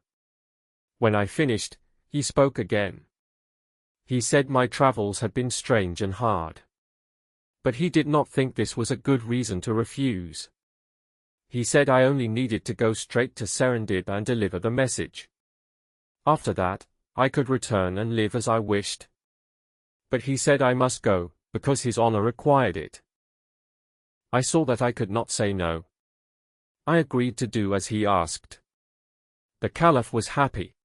When I finished, he spoke again. He said my travels had been strange and hard. But he did not think this was a good reason to refuse. He said I only needed to go straight to Serendip and deliver the message. After that, I could return and live as I wished. But he said I must go, because his honor required it. I saw that I could not say no. I agreed to do as he asked. The Caliph was happy.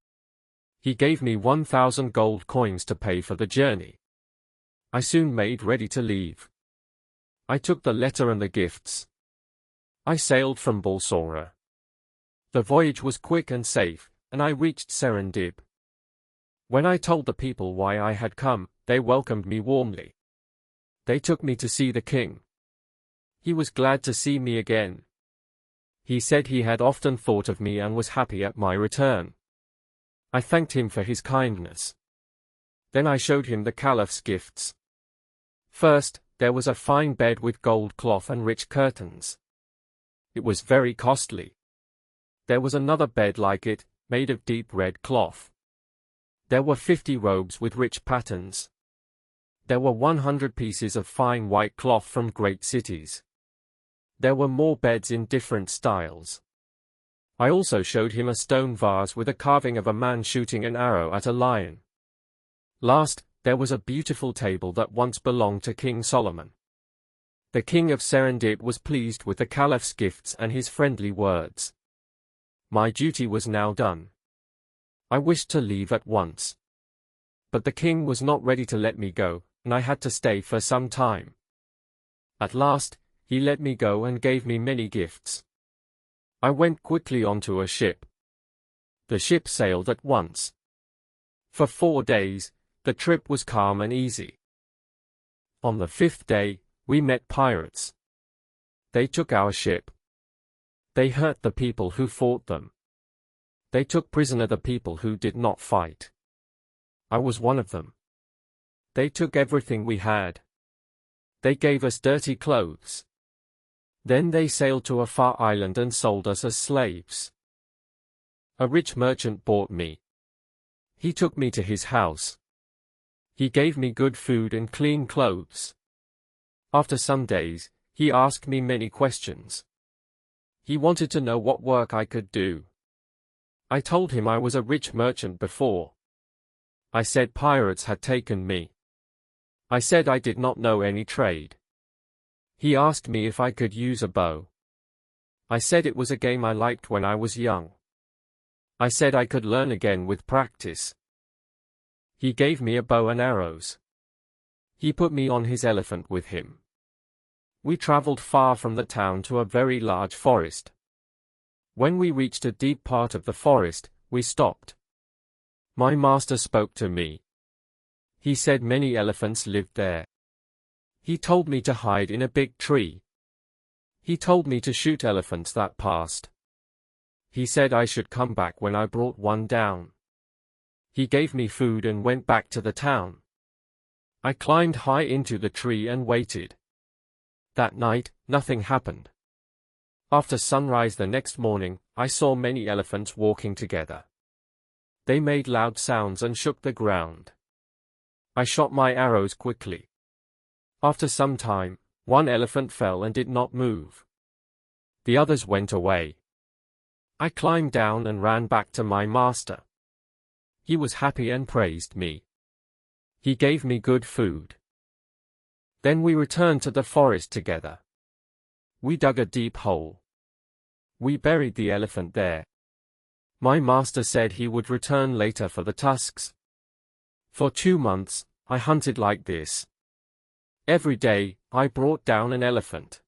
He gave me 1,000 gold coins to pay for the journey. I soon made ready to leave. I took the letter and the gifts. I sailed from Bulsora. The voyage was quick and safe, and I reached Serendib. When I told the people why I had come, they welcomed me warmly. They took me to see the king. He was glad to see me again. He said he had often thought of me and was happy at my return. I thanked him for his kindness. Then I showed him the caliph's gifts. First, there was a fine bed with gold cloth and rich curtains. It was very costly. There was another bed like it, made of deep red cloth. There were 50 robes with rich patterns. There were 100 pieces of fine white cloth from great cities. There were more beds in different styles. I also showed him a stone vase with a carving of a man shooting an arrow at a lion. Last, there was a beautiful table that once belonged to King Solomon. The king of Serendib was pleased with the caliph's gifts and his friendly words. My duty was now done. I wished to leave at once. But the king was not ready to let me go, and I had to stay for some time. At last, he let me go and gave me many gifts. I went quickly onto a ship. The ship sailed at once. For 4 days, the trip was calm and easy. On the 5th day, we met pirates. They took our ship. They hurt the people who fought them. They took prisoner the people who did not fight. I was one of them. They took everything we had. They gave us dirty clothes. Then they sailed to a far island and sold us as slaves. A rich merchant bought me. He took me to his house. He gave me good food and clean clothes. After some days, he asked me many questions. He wanted to know what work I could do. I told him I was a rich merchant before. I said pirates had taken me. I said I did not know any trade. He asked me if I could use a bow. I said it was a game I liked when I was young. I said I could learn again with practice. He gave me a bow and arrows. He put me on his elephant with him. We traveled far from the town to a very large forest. When we reached a deep part of the forest, we stopped. My master spoke to me. He said many elephants lived there. He told me to hide in a big tree. He told me to shoot elephants that passed. He said I should come back when I brought one down. He gave me food and went back to the town. I climbed high into the tree and waited. That night, nothing happened. After sunrise the next morning, I saw many elephants walking together. They made loud sounds and shook the ground. I shot my arrows quickly. After some time, one elephant fell and did not move. The others went away. I climbed down and ran back to my master. He was happy and praised me. He gave me good food. Then we returned to the forest together. We dug a deep hole. We buried the elephant there. My master said he would return later for the tusks. For 2 months, I hunted like this. Every day, I brought down an elephant.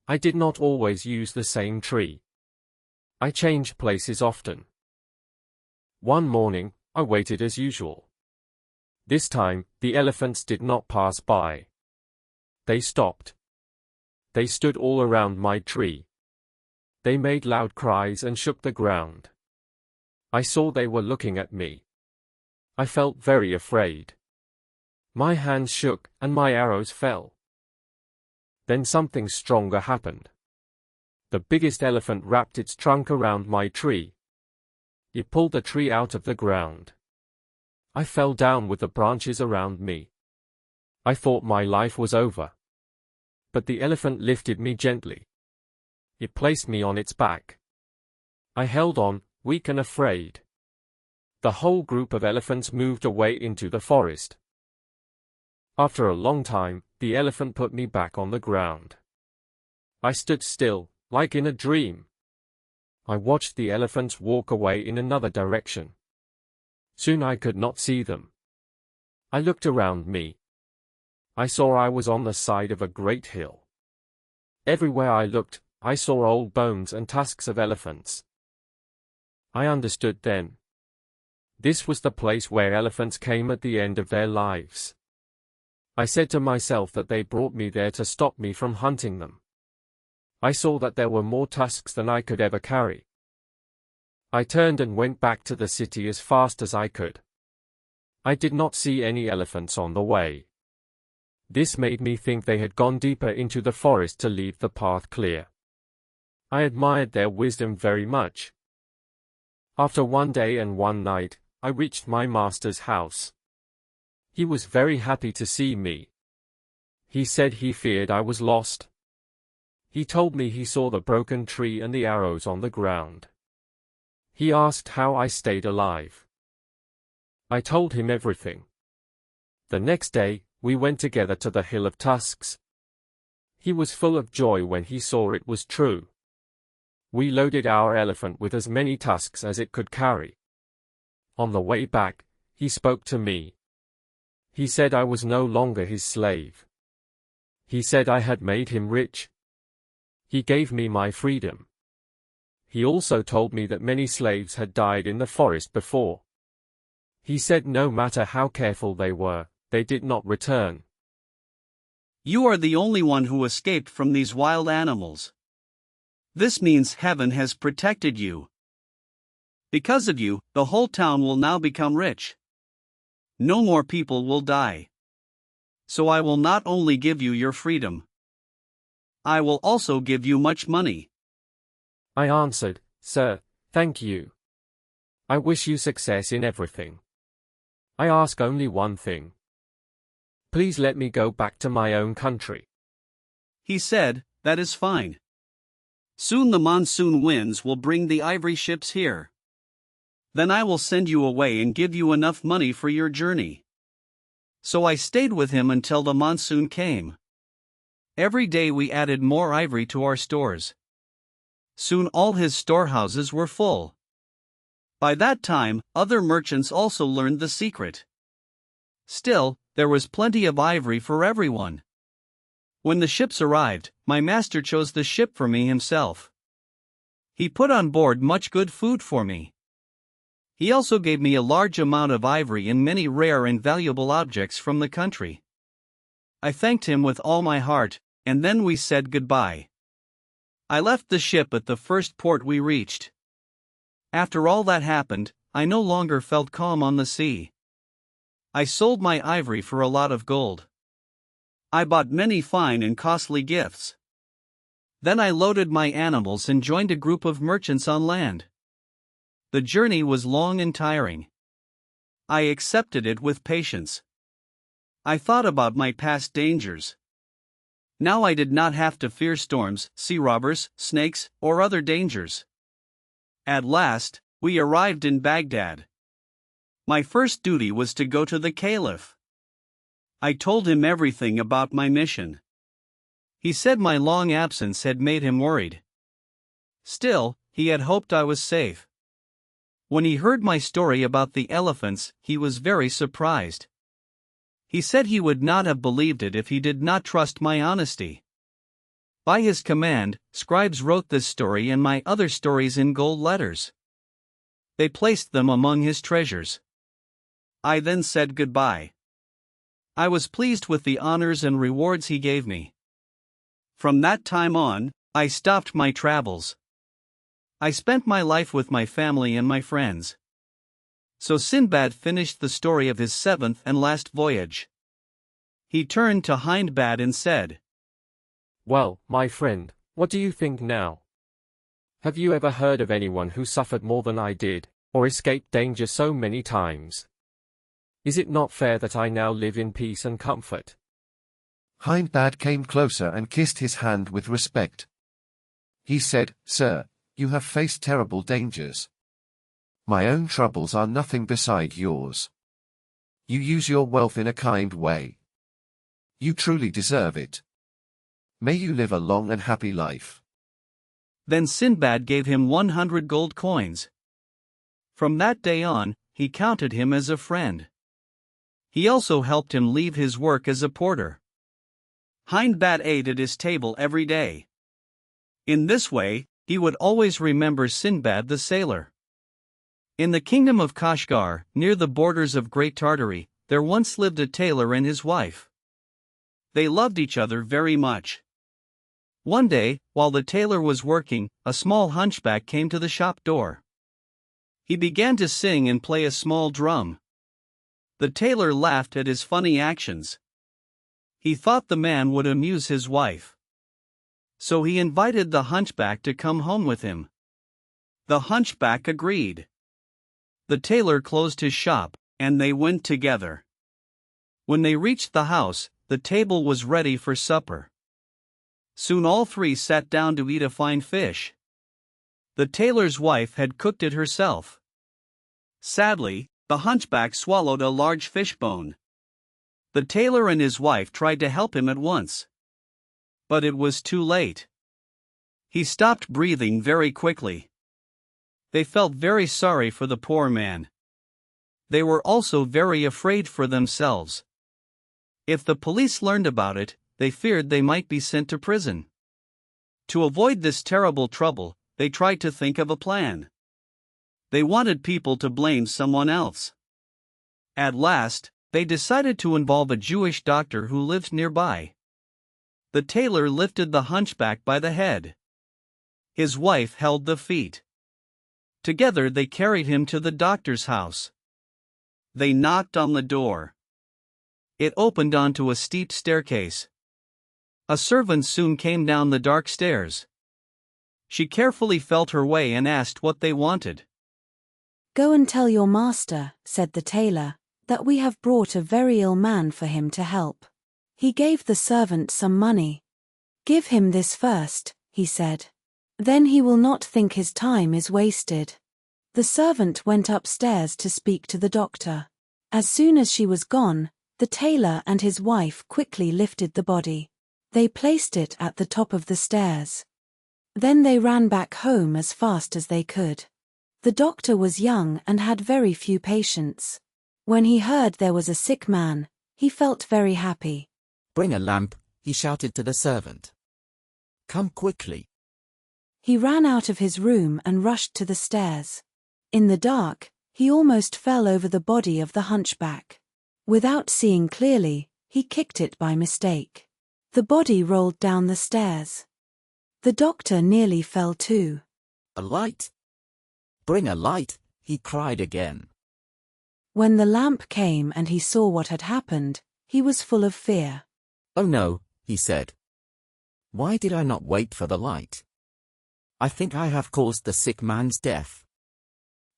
I did not always use the same tree. I changed places often. One morning, I waited as usual. This time, the elephants did not pass by. They stopped. They stood all around my tree. They made loud cries and shook the ground. I saw they were looking at me. I felt very afraid. My hands shook and my arrows fell. Then something stronger happened. The biggest elephant wrapped its trunk around my tree. It pulled the tree out of the ground. I fell down with the branches around me. I thought my life was over. But the elephant lifted me gently. It placed me on its back. I held on, weak and afraid. The whole group of elephants moved away into the forest. After a long time, the elephant put me back on the ground. I stood still, like in a dream. I watched the elephants walk away in another direction. Soon I could not see them. I looked around me. I saw I was on the side of a great hill. Everywhere I looked, I saw old bones and tusks of elephants. I understood then. This was the place where elephants came at the end of their lives. I said to myself that they brought me there to stop me from hunting them. I saw that there were more tusks than I could ever carry. I turned and went back to the city as fast as I could. I did not see any elephants on the way. This made me think they had gone deeper into the forest to leave the path clear. I admired their wisdom very much. After 1 day and 1 night, I reached my master's house. He was very happy to see me. He said he feared I was lost. He told me he saw the broken tree and the arrows on the ground. He asked how I stayed alive. I told him everything. The next day, we went together to the Hill of Tusks. He was full of joy when he saw it was true. We loaded our elephant with as many tusks as it could carry. On the way back, he spoke to me. He said I was no longer his slave. He said I had made him rich. He gave me my freedom. He also told me that many slaves had died in the forest before. He said no matter how careful they were, they did not return. You are the only one who escaped from these wild animals. This means heaven has protected you. Because of you, the whole town will now become rich. No more people will die. So I will not only give you your freedom, I will also give you much money. I answered, Sir, thank you. I wish you success in everything. I ask only one thing. Please let me go back to my own country. He said, that is fine. Soon the monsoon winds will bring the ivory ships here. Then I will send you away and give you enough money for your journey. So I stayed with him until the monsoon came. Every day we added more ivory to our stores. Soon all his storehouses were full. By that time, other merchants also learned the secret. Still, there was plenty of ivory for everyone. When the ships arrived, my master chose the ship for me himself. He put on board much good food for me. He also gave me a large amount of ivory and many rare and valuable objects from the country. I thanked him with all my heart, and then we said goodbye. I left the ship at the first port we reached. After all that happened, I no longer felt calm on the sea. I sold my ivory for a lot of gold. I bought many fine and costly gifts. Then I loaded my animals and joined a group of merchants on land. The journey was long and tiring. I accepted it with patience. I thought about my past dangers. Now I did not have to fear storms, sea robbers, snakes, or other dangers. At last, we arrived in Baghdad. My first duty was to go to the Caliph. I told him everything about my mission. He said my long absence had made him worried. Still, he had hoped I was safe. When he heard my story about the elephants, he was very surprised. He said he would not have believed it if he did not trust my honesty. By his command, scribes wrote this story and my other stories in gold letters. They placed them among his treasures. I then said goodbye. I was pleased with the honors and rewards he gave me. From that time on, I stopped my travels. I spent my life with my family and my friends. So Sinbad finished the story of his 7th and last voyage. He turned to Hindbad and said, Well, my friend, what do you think now? Have you ever heard of anyone who suffered more than I did, or escaped danger so many times? Is it not fair that I now live in peace and comfort? Hindbad came closer and kissed his hand with respect. He said, Sir, you have faced terrible dangers. My own troubles are nothing beside yours. You use your wealth in a kind way. You truly deserve it. May you live a long and happy life. Then Sinbad gave him 100 gold coins. From that day on, he counted him as a friend. He also helped him leave his work as a porter. Hindbad ate at his table every day. In this way, he would always remember Sinbad the sailor. In the kingdom of Kashgar, near the borders of Great Tartary, there once lived a tailor and his wife. They loved each other very much. One day, while the tailor was working, a small hunchback came to the shop door. He began to sing and play a small drum. The tailor laughed at his funny actions. He thought the man would amuse his wife. So he invited the hunchback to come home with him. The hunchback agreed. The tailor closed his shop, and they went together. When they reached the house, the table was ready for supper. Soon all three sat down to eat a fine fish. The tailor's wife had cooked it herself. Sadly, the hunchback swallowed a large fish bone. The tailor and his wife tried to help him at once. But it was too late. He stopped breathing very quickly. They felt very sorry for the poor man. They were also very afraid for themselves. If the police learned about it, they feared they might be sent to prison. To avoid this terrible trouble, they tried to think of a plan. They wanted people to blame someone else. At last, they decided to involve a Jewish doctor who lived nearby. The tailor lifted the hunchback by the head. His wife held the feet. Together they carried him to the doctor's house. They knocked on the door. It opened onto a steep staircase. A servant soon came down the dark stairs. She carefully felt her way and asked what they wanted. "Go and tell your master," said the tailor, "that we have brought a very ill man for him to help." He gave the servant some money. "Give him this first," he said. "Then he will not think his time is wasted." The servant went upstairs to speak to the doctor. As soon as she was gone, the tailor and his wife quickly lifted the body. They placed it at the top of the stairs. Then they ran back home as fast as they could. The doctor was young and had very few patients. When he heard there was a sick man, he felt very happy. "Bring a lamp," he shouted to the servant. "Come quickly." He ran out of his room and rushed to the stairs. In the dark, he almost fell over the body of the hunchback. Without seeing clearly, he kicked it by mistake. The body rolled down the stairs. The doctor nearly fell too. "A light! Bring a light," he cried again. When the lamp came and he saw what had happened, he was full of fear. "Oh no," he said. "Why did I not wait for the light? I think I have caused the sick man's death.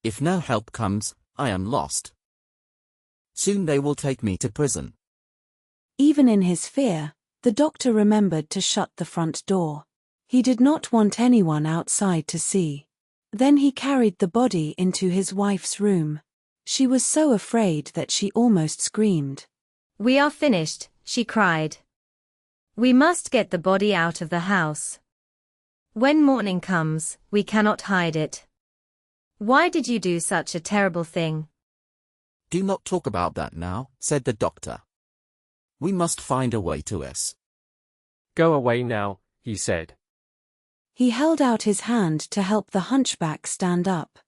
If no help comes, I am lost. Soon they will take me to prison." Even in his fear, the doctor remembered to shut the front door. He did not want anyone outside to see. Then he carried the body into his wife's room. She was so afraid that she almost screamed. "We are finished," she cried. "We must get the body out of the house. When morning comes, we cannot hide it. Why did you do such a terrible thing?" "Do not talk about that now," said the doctor. "We must find a way to us." "Go away now," he said. He held out his hand to help the hunchback stand up.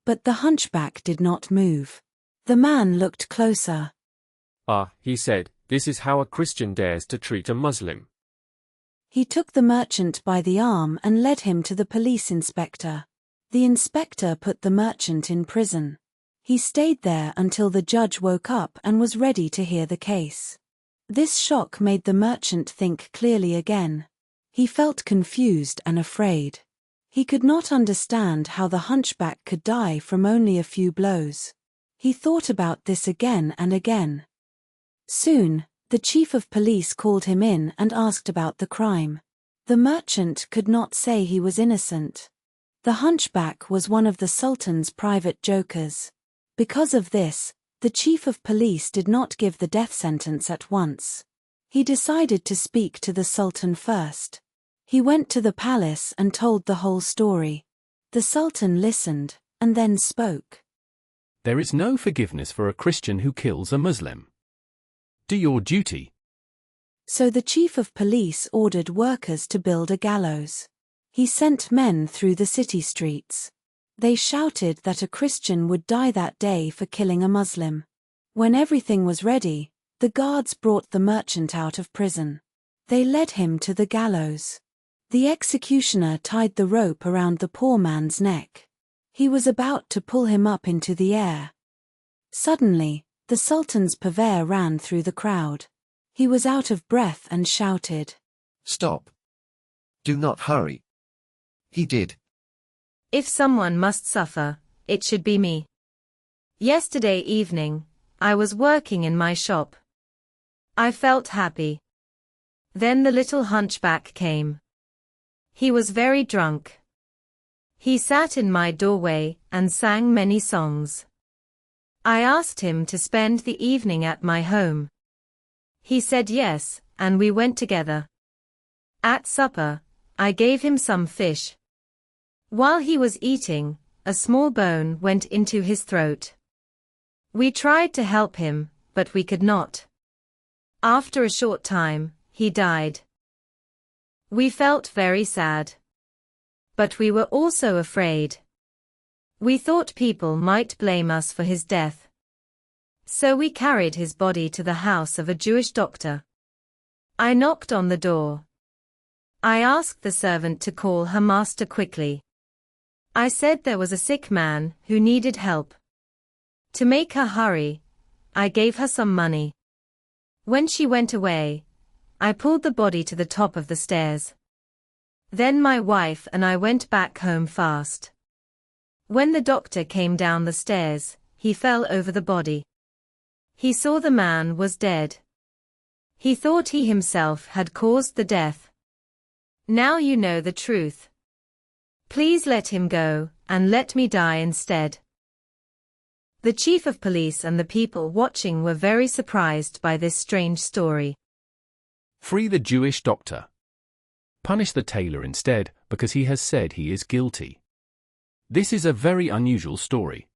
But the hunchback did not move. The man looked closer. "Ah," he said, "this is how a Christian dares to treat a Muslim." He took the merchant by the arm and led him to the police inspector. The inspector put the merchant in prison. He stayed there until the judge woke up and was ready to hear the case. This shock made the merchant think clearly again. He felt confused and afraid. He could not understand how the hunchback could die from only a few blows. He thought about this again and again. Soon, the chief of police called him in and asked about the crime. The merchant could not say he was innocent. The hunchback was one of the Sultan's private jokers. Because of this, the chief of police did not give the death sentence at once. He decided to speak to the Sultan first. He went to the palace and told the whole story. The Sultan listened, and then spoke. "There is no forgiveness for a Christian who kills a Muslim. Do your duty." So the chief of police ordered workers to build a gallows. He sent men through the city streets. They shouted that a Christian would die that day for killing a Muslim. When everything was ready, the guards brought the merchant out of prison. They led him to the gallows. The executioner tied the rope around the poor man's neck. He was about to pull him up into the air. Suddenly, the Sultan's purveyor ran through the crowd. He was out of breath and shouted, "Stop! Do not hurry." He did. If someone must suffer, it should be me. Yesterday evening, I was working in my shop. I felt happy. Then the little hunchback came. He was very drunk. He sat in my doorway and sang many songs. I asked him to spend the evening at my home. He said yes, and we went together. At supper, I gave him some fish. While he was eating, a small bone went into his throat. We tried to help him, but we could not. After a short time, he died. We felt very sad. But we were also afraid. We thought people might blame us for his death. So we carried his body to the house of a Jewish doctor. I knocked on the door. I asked the servant to call her master quickly. I said there was a sick man who needed help. To make her hurry, I gave her some money. When she went away, I pulled the body to the top of the stairs. Then my wife and I went back home fast. When the doctor came down the stairs, he fell over the body. He saw the man was dead. He thought he himself had caused the death. Now you know the truth. Please let him go, and let me die instead. The chief of police and the people watching were very surprised by this strange story. Free the Jewish doctor. Punish the tailor instead, because he has said he is guilty. This is a very unusual story.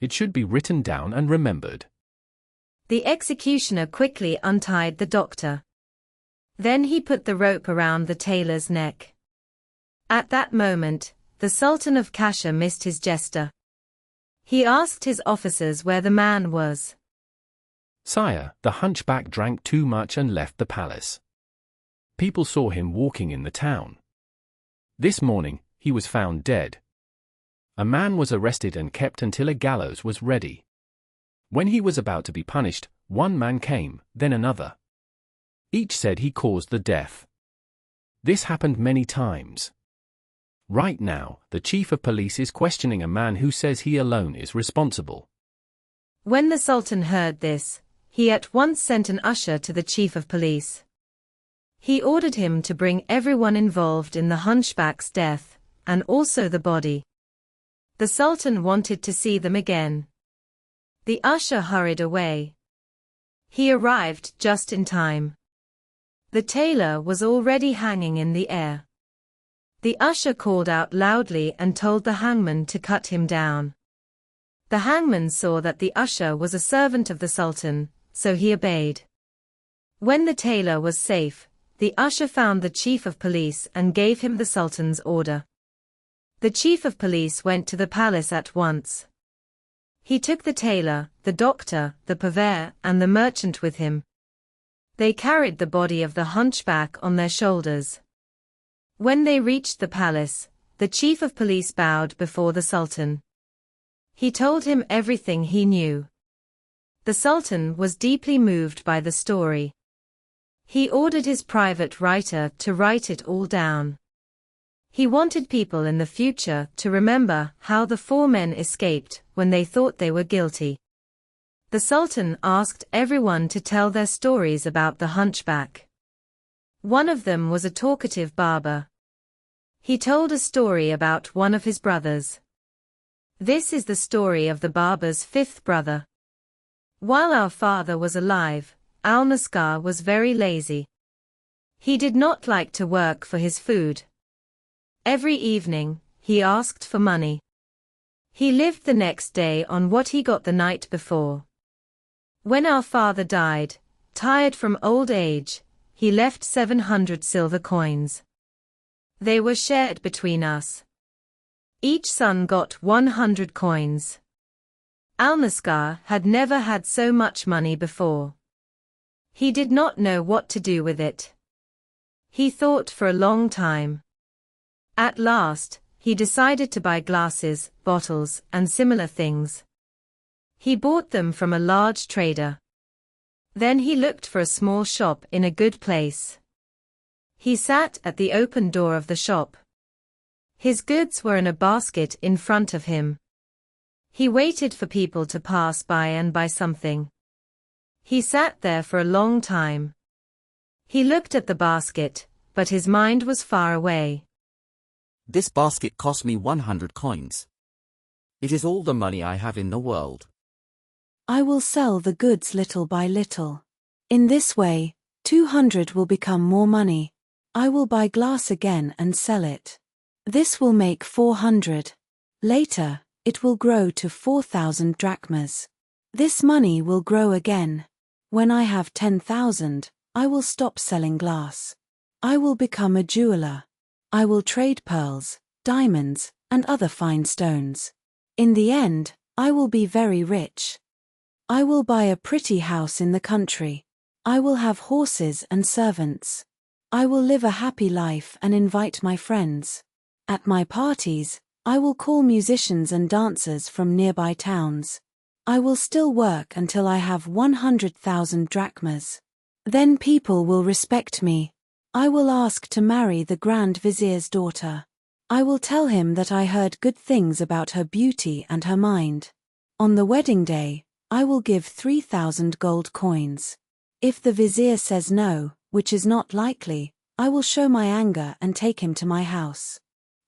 It should be written down and remembered. The executioner quickly untied the doctor. Then he put the rope around the tailor's neck. At that moment, the Sultan of Kasha missed his jester. He asked his officers where the man was. Sire, the hunchback drank too much and left the palace. People saw him walking in the town. This morning, he was found dead. A man was arrested and kept until a gallows was ready. When he was about to be punished, one man came, then another. Each said he caused the death. This happened many times. Right now, the chief of police is questioning a man who says he alone is responsible. When the Sultan heard this, he at once sent an usher to the chief of police. He ordered him to bring everyone involved in the hunchback's death, and also the body. The Sultan wanted to see them again. The usher hurried away. He arrived just in time. The tailor was already hanging in the air. The usher called out loudly and told the hangman to cut him down. The hangman saw that the usher was a servant of the Sultan, so he obeyed. When the tailor was safe, the usher found the chief of police and gave him the Sultan's order. The chief of police went to the palace at once. He took the tailor, the doctor, the purveyor, and the merchant with him. They carried the body of the hunchback on their shoulders. When they reached the palace, the chief of police bowed before the Sultan. He told him everything he knew. The Sultan was deeply moved by the story. He ordered his private writer to write it all down. He wanted people in the future to remember how the four men escaped when they thought they were guilty. The Sultan asked everyone to tell their stories about the hunchback. One of them was a talkative barber. He told a story about one of his brothers. This is the story of the barber's fifth brother. While our father was alive, Al-Naskar was very lazy. He did not like to work for his food. Every evening, he asked for money. He lived the next day on what he got the night before. When our father died, tired from old age, he left 700 silver coins. They were shared between us. Each son got 100 coins. Alnaschar had never had so much money before. He did not know what to do with it. He thought for a long time. At last, he decided to buy glasses, bottles, and similar things. He bought them from a large trader. Then he looked for a small shop in a good place. He sat at the open door of the shop. His goods were in a basket in front of him. He waited for people to pass by and buy something. He sat there for a long time. He looked at the basket, but his mind was far away. This basket cost me 100 coins. It is all the money I have in the world. I will sell the goods little by little. In this way, 200 will become more money. I will buy glass again and sell it. This will make 400. Later, it will grow to 4,000 drachmas. This money will grow again. When I have 10,000, I will stop selling glass. I will become a jeweler. I will trade pearls, diamonds, and other fine stones. In the end, I will be very rich. I will buy a pretty house in the country. I will have horses and servants. I will live a happy life and invite my friends. At my parties, I will call musicians and dancers from nearby towns. I will still work until I have 100,000 drachmas. Then people will respect me. I will ask to marry the Grand Vizier's daughter. I will tell him that I heard good things about her beauty and her mind. On the wedding day, I will give 3,000 gold coins. If the vizier says no, which is not likely, I will show my anger and take him to my house.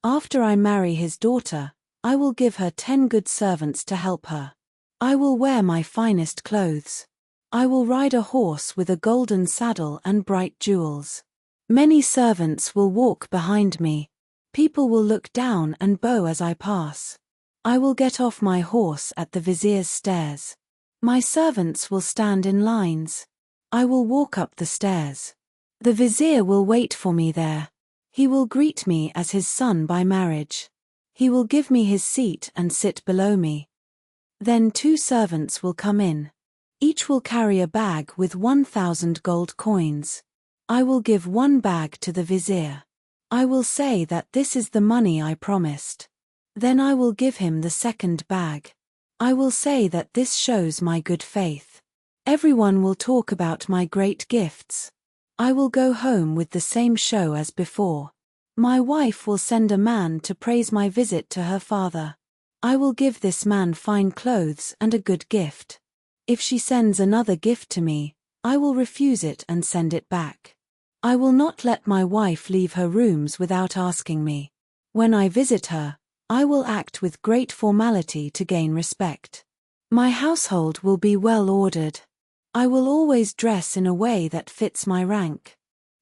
After I marry his daughter, I will give her 10 good servants to help her. I will wear my finest clothes. I will ride a horse with a golden saddle and bright jewels. Many servants will walk behind me. People will look down and bow as I pass. I will get off my horse at the vizier's stairs. My servants will stand in lines. I will walk up the stairs. The vizier will wait for me there. He will greet me as his son by marriage. He will give me his seat and sit below me. Then 2 servants will come in. Each will carry a bag with 1,000 gold coins. I will give 1 bag to the vizier. I will say that this is the money I promised. Then I will give him the second bag. I will say that this shows my good faith. Everyone will talk about my great gifts. I will go home with the same show as before. My wife will send a man to praise my visit to her father. I will give this man fine clothes and a good gift. If she sends another gift to me, I will refuse it and send it back. I will not let my wife leave her rooms without asking me. When I visit her, I will act with great formality to gain respect. My household will be well ordered. I will always dress in a way that fits my rank.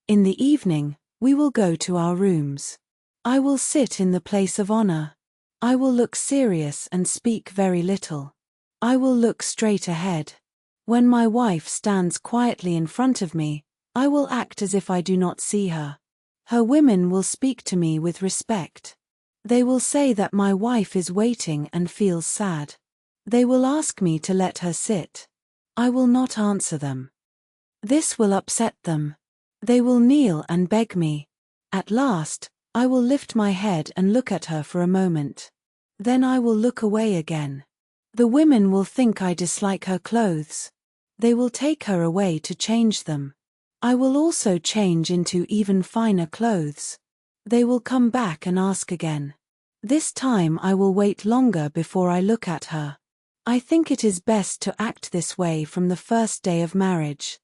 In the evening, we will go to our rooms. I will sit in the place of honor. I will look serious and speak very little. I will look straight ahead. When my wife stands quietly in front of me, I will act as if I do not see her. Her women will speak to me with respect. They will say that my wife is waiting and feels sad. They will ask me to let her sit. I will not answer them. This will upset them. They will kneel and beg me. At last, I will lift my head and look at her for a moment. Then I will look away again. The women will think I dislike her clothes. They will take her away to change them. I will also change into even finer clothes. They will come back and ask again. This time I will wait longer before I look at her. I think it is best to act this way from the first day of marriage.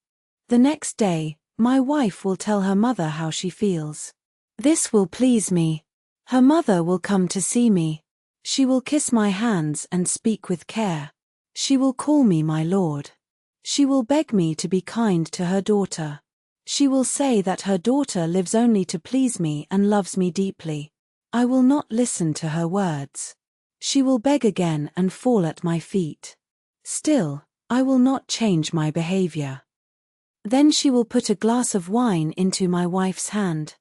The next day, my wife will tell her mother how she feels. This will please me. Her mother will come to see me. She will kiss my hands and speak with care. She will call me my lord. She will beg me to be kind to her daughter. She will say that her daughter lives only to please me and loves me deeply. I will not listen to her words. She will beg again and fall at my feet. Still, I will not change my behavior. Then she will put a glass of wine into my wife's hand.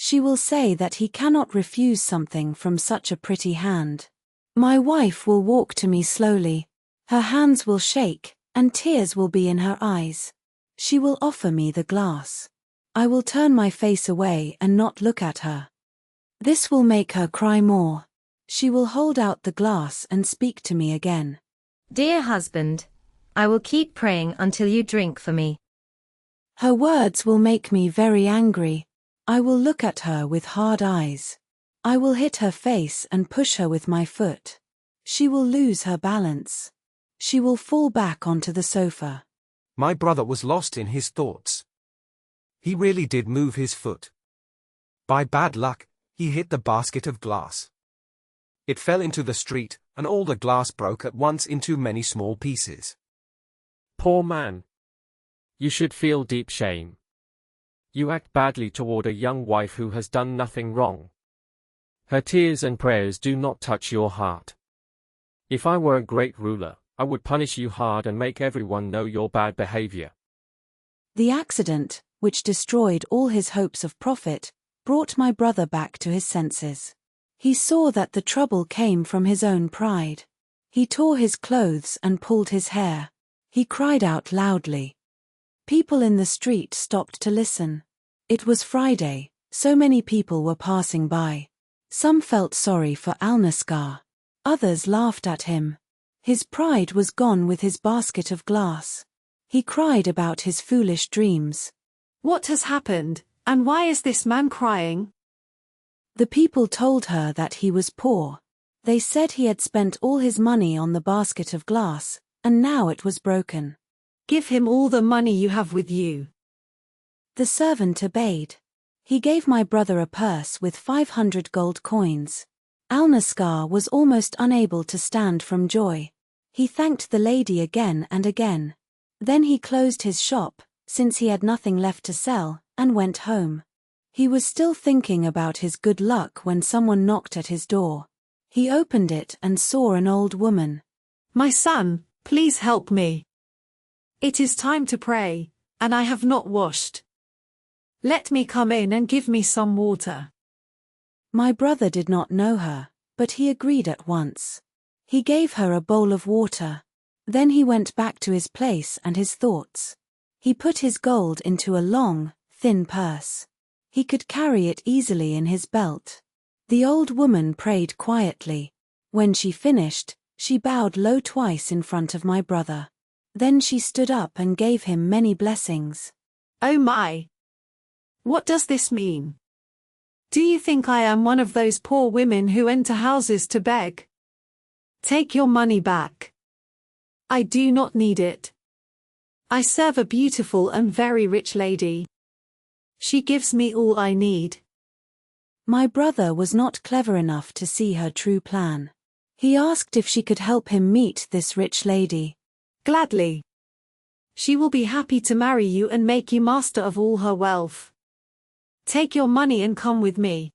She will say that he cannot refuse something from such a pretty hand. My wife will walk to me slowly. Her hands will shake, and tears will be in her eyes. She will offer me the glass. I will turn my face away and not look at her. This will make her cry more. She will hold out the glass and speak to me again. Dear husband, I will keep praying until you drink for me. Her words will make me very angry. I will look at her with hard eyes. I will hit her face and push her with my foot. She will lose her balance. She will fall back onto the sofa. My brother was lost in his thoughts. He really did move his foot. By bad luck, he hit the basket of glass. It fell into the street, and all the glass broke at once into many small pieces. Poor man. You should feel deep shame. You act badly toward a young wife who has done nothing wrong. Her tears and prayers do not touch your heart. If I were a great ruler, I would punish you hard and make everyone know your bad behavior. The accident, which destroyed all his hopes of profit, brought my brother back to his senses. He saw that the trouble came from his own pride. He tore his clothes and pulled his hair. He cried out loudly. People in the street stopped to listen. It was Friday, so many people were passing by. Some felt sorry for Al-Naskar. Others laughed at him. His pride was gone with his basket of glass. He cried about his foolish dreams. What has happened, and why is this man crying? The people told her that he was poor. They said he had spent all his money on the basket of glass, and now it was broken. Give him all the money you have with you. The servant obeyed. He gave my brother a purse with 500 gold coins. Al-Naskar was almost unable to stand from joy. He thanked the lady again and again. Then he closed his shop, since he had nothing left to sell, and went home. He was still thinking about his good luck when someone knocked at his door. He opened it and saw an old woman. My son, please help me. It is time to pray, and I have not washed. Let me come in and give me some water. My brother did not know her, but he agreed at once. He gave her a bowl of water. Then he went back to his place and his thoughts. He put his gold into a long, thin purse. He could carry it easily in his belt. The old woman prayed quietly. When she finished, she bowed low twice in front of my brother. Then she stood up and gave him many blessings. Oh my! What does this mean? Do you think I am one of those poor women who enter houses to beg? Take your money back. I do not need it. I serve a beautiful and very rich lady. She gives me all I need. My brother was not clever enough to see her true plan. He asked if she could help him meet this rich lady. Gladly. She will be happy to marry you and make you master of all her wealth. Take your money and come with me.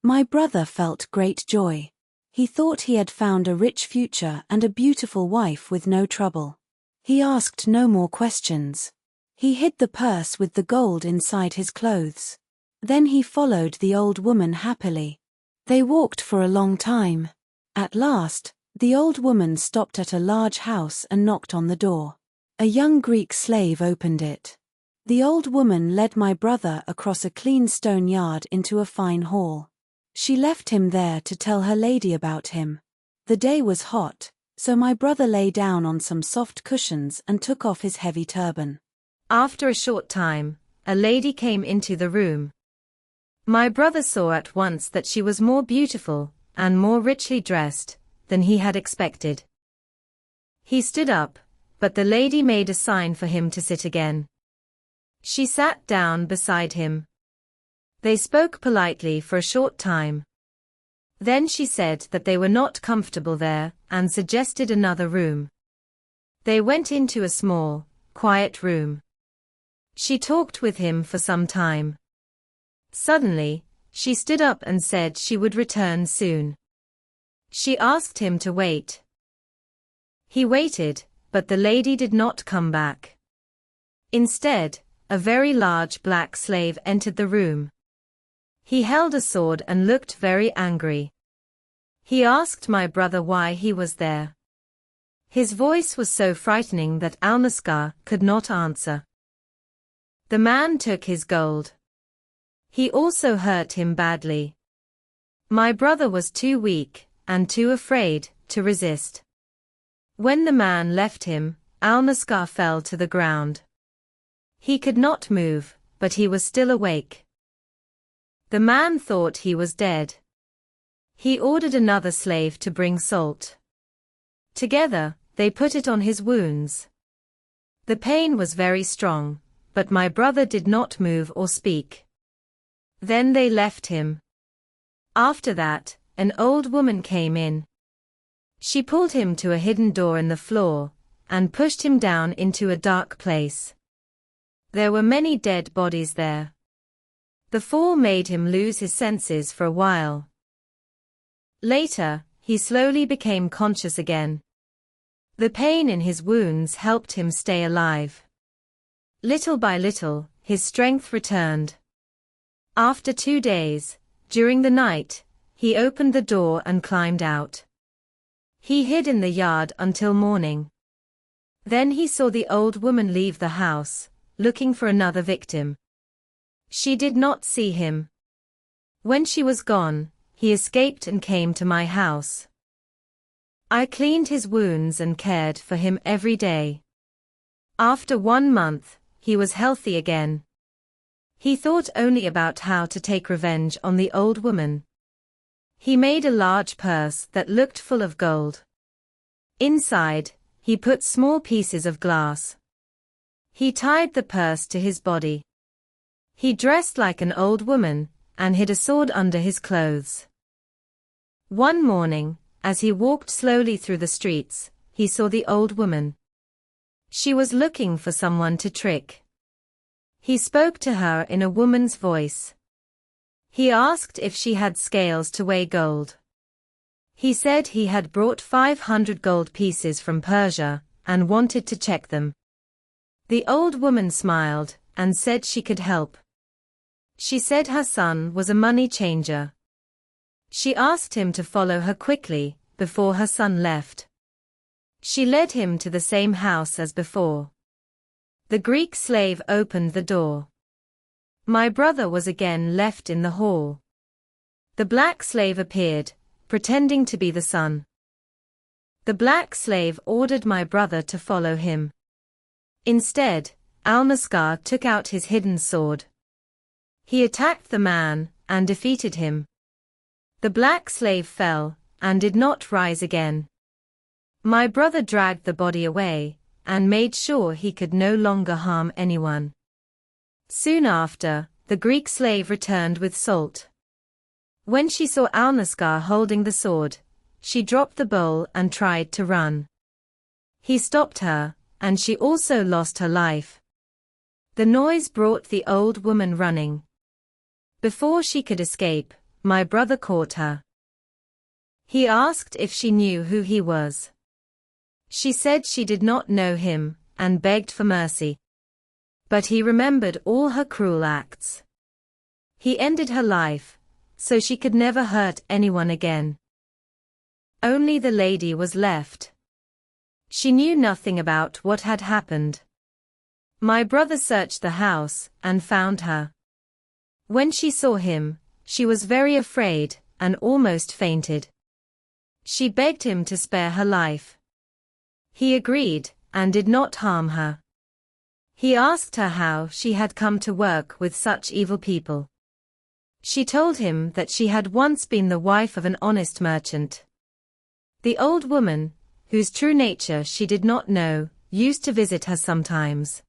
My brother felt great joy. He thought he had found a rich future and a beautiful wife with no trouble. He asked no more questions. He hid the purse with the gold inside his clothes. Then he followed the old woman happily. They walked for a long time. At last, the old woman stopped at a large house and knocked on the door. A young Greek slave opened it. The old woman led my brother across a clean stone yard into a fine hall. She left him there to tell her lady about him. The day was hot, so my brother lay down on some soft cushions and took off his heavy turban. After a short time, a lady came into the room. My brother saw at once that she was more beautiful, and more richly dressed, than he had expected. He stood up, but the lady made a sign for him to sit again. She sat down beside him. They spoke politely for a short time. Then she said that they were not comfortable there, and suggested another room. They went into a small, quiet room. She talked with him for some time. Suddenly, she stood up and said she would return soon. She asked him to wait. He waited, but the lady did not come back. Instead, a very large black slave entered the room. He held a sword and looked very angry. He asked my brother why he was there. His voice was so frightening that Alnaschar could not answer. The man took his gold. He also hurt him badly. My brother was too weak, and too afraid, to resist. When the man left him, Alnaschar fell to the ground. He could not move, but he was still awake. The man thought he was dead. He ordered another slave to bring salt. Together, they put it on his wounds. The pain was very strong, but my brother did not move or speak. Then they left him. After that, an old woman came in. She pulled him to a hidden door in the floor, and pushed him down into a dark place. There were many dead bodies there. The fall made him lose his senses for a while. Later, he slowly became conscious again. The pain in his wounds helped him stay alive. Little by little, his strength returned. After 2 days, during the night, he opened the door and climbed out. He hid in the yard until morning. Then he saw the old woman leave the house, looking for another victim. She did not see him. When she was gone, he escaped and came to my house. I cleaned his wounds and cared for him every day. After 1 month, he was healthy again. He thought only about how to take revenge on the old woman. He made a large purse that looked full of gold. Inside, he put small pieces of glass. He tied the purse to his body. He dressed like an old woman, and hid a sword under his clothes. One morning, as he walked slowly through the streets, he saw the old woman. She was looking for someone to trick. He spoke to her in a woman's voice. He asked if she had scales to weigh gold. He said he had brought 500 gold pieces from Persia, and wanted to check them. The old woman smiled, and said she could help. She said her son was a money changer. She asked him to follow her quickly, before her son left. She led him to the same house as before. The Greek slave opened the door. My brother was again left in the hall. The black slave appeared, pretending to be the son. The black slave ordered my brother to follow him. Instead, Alnaschar took out his hidden sword. He attacked the man, and defeated him. The black slave fell, and did not rise again. My brother dragged the body away, and made sure he could no longer harm anyone. Soon after, the Greek slave returned with salt. When she saw Alnaschar holding the sword, she dropped the bowl and tried to run. He stopped her, and she also lost her life. The noise brought the old woman running. Before she could escape, my brother caught her. He asked if she knew who he was. She said she did not know him, and begged for mercy. But he remembered all her cruel acts. He ended her life, so she could never hurt anyone again. Only the lady was left. She knew nothing about what had happened. My brother searched the house, and found her. When she saw him, she was very afraid, and almost fainted. She begged him to spare her life. He agreed, and did not harm her. He asked her how she had come to work with such evil people. She told him that she had once been the wife of an honest merchant. The old woman, whose true nature she did not know, used to visit her sometimes.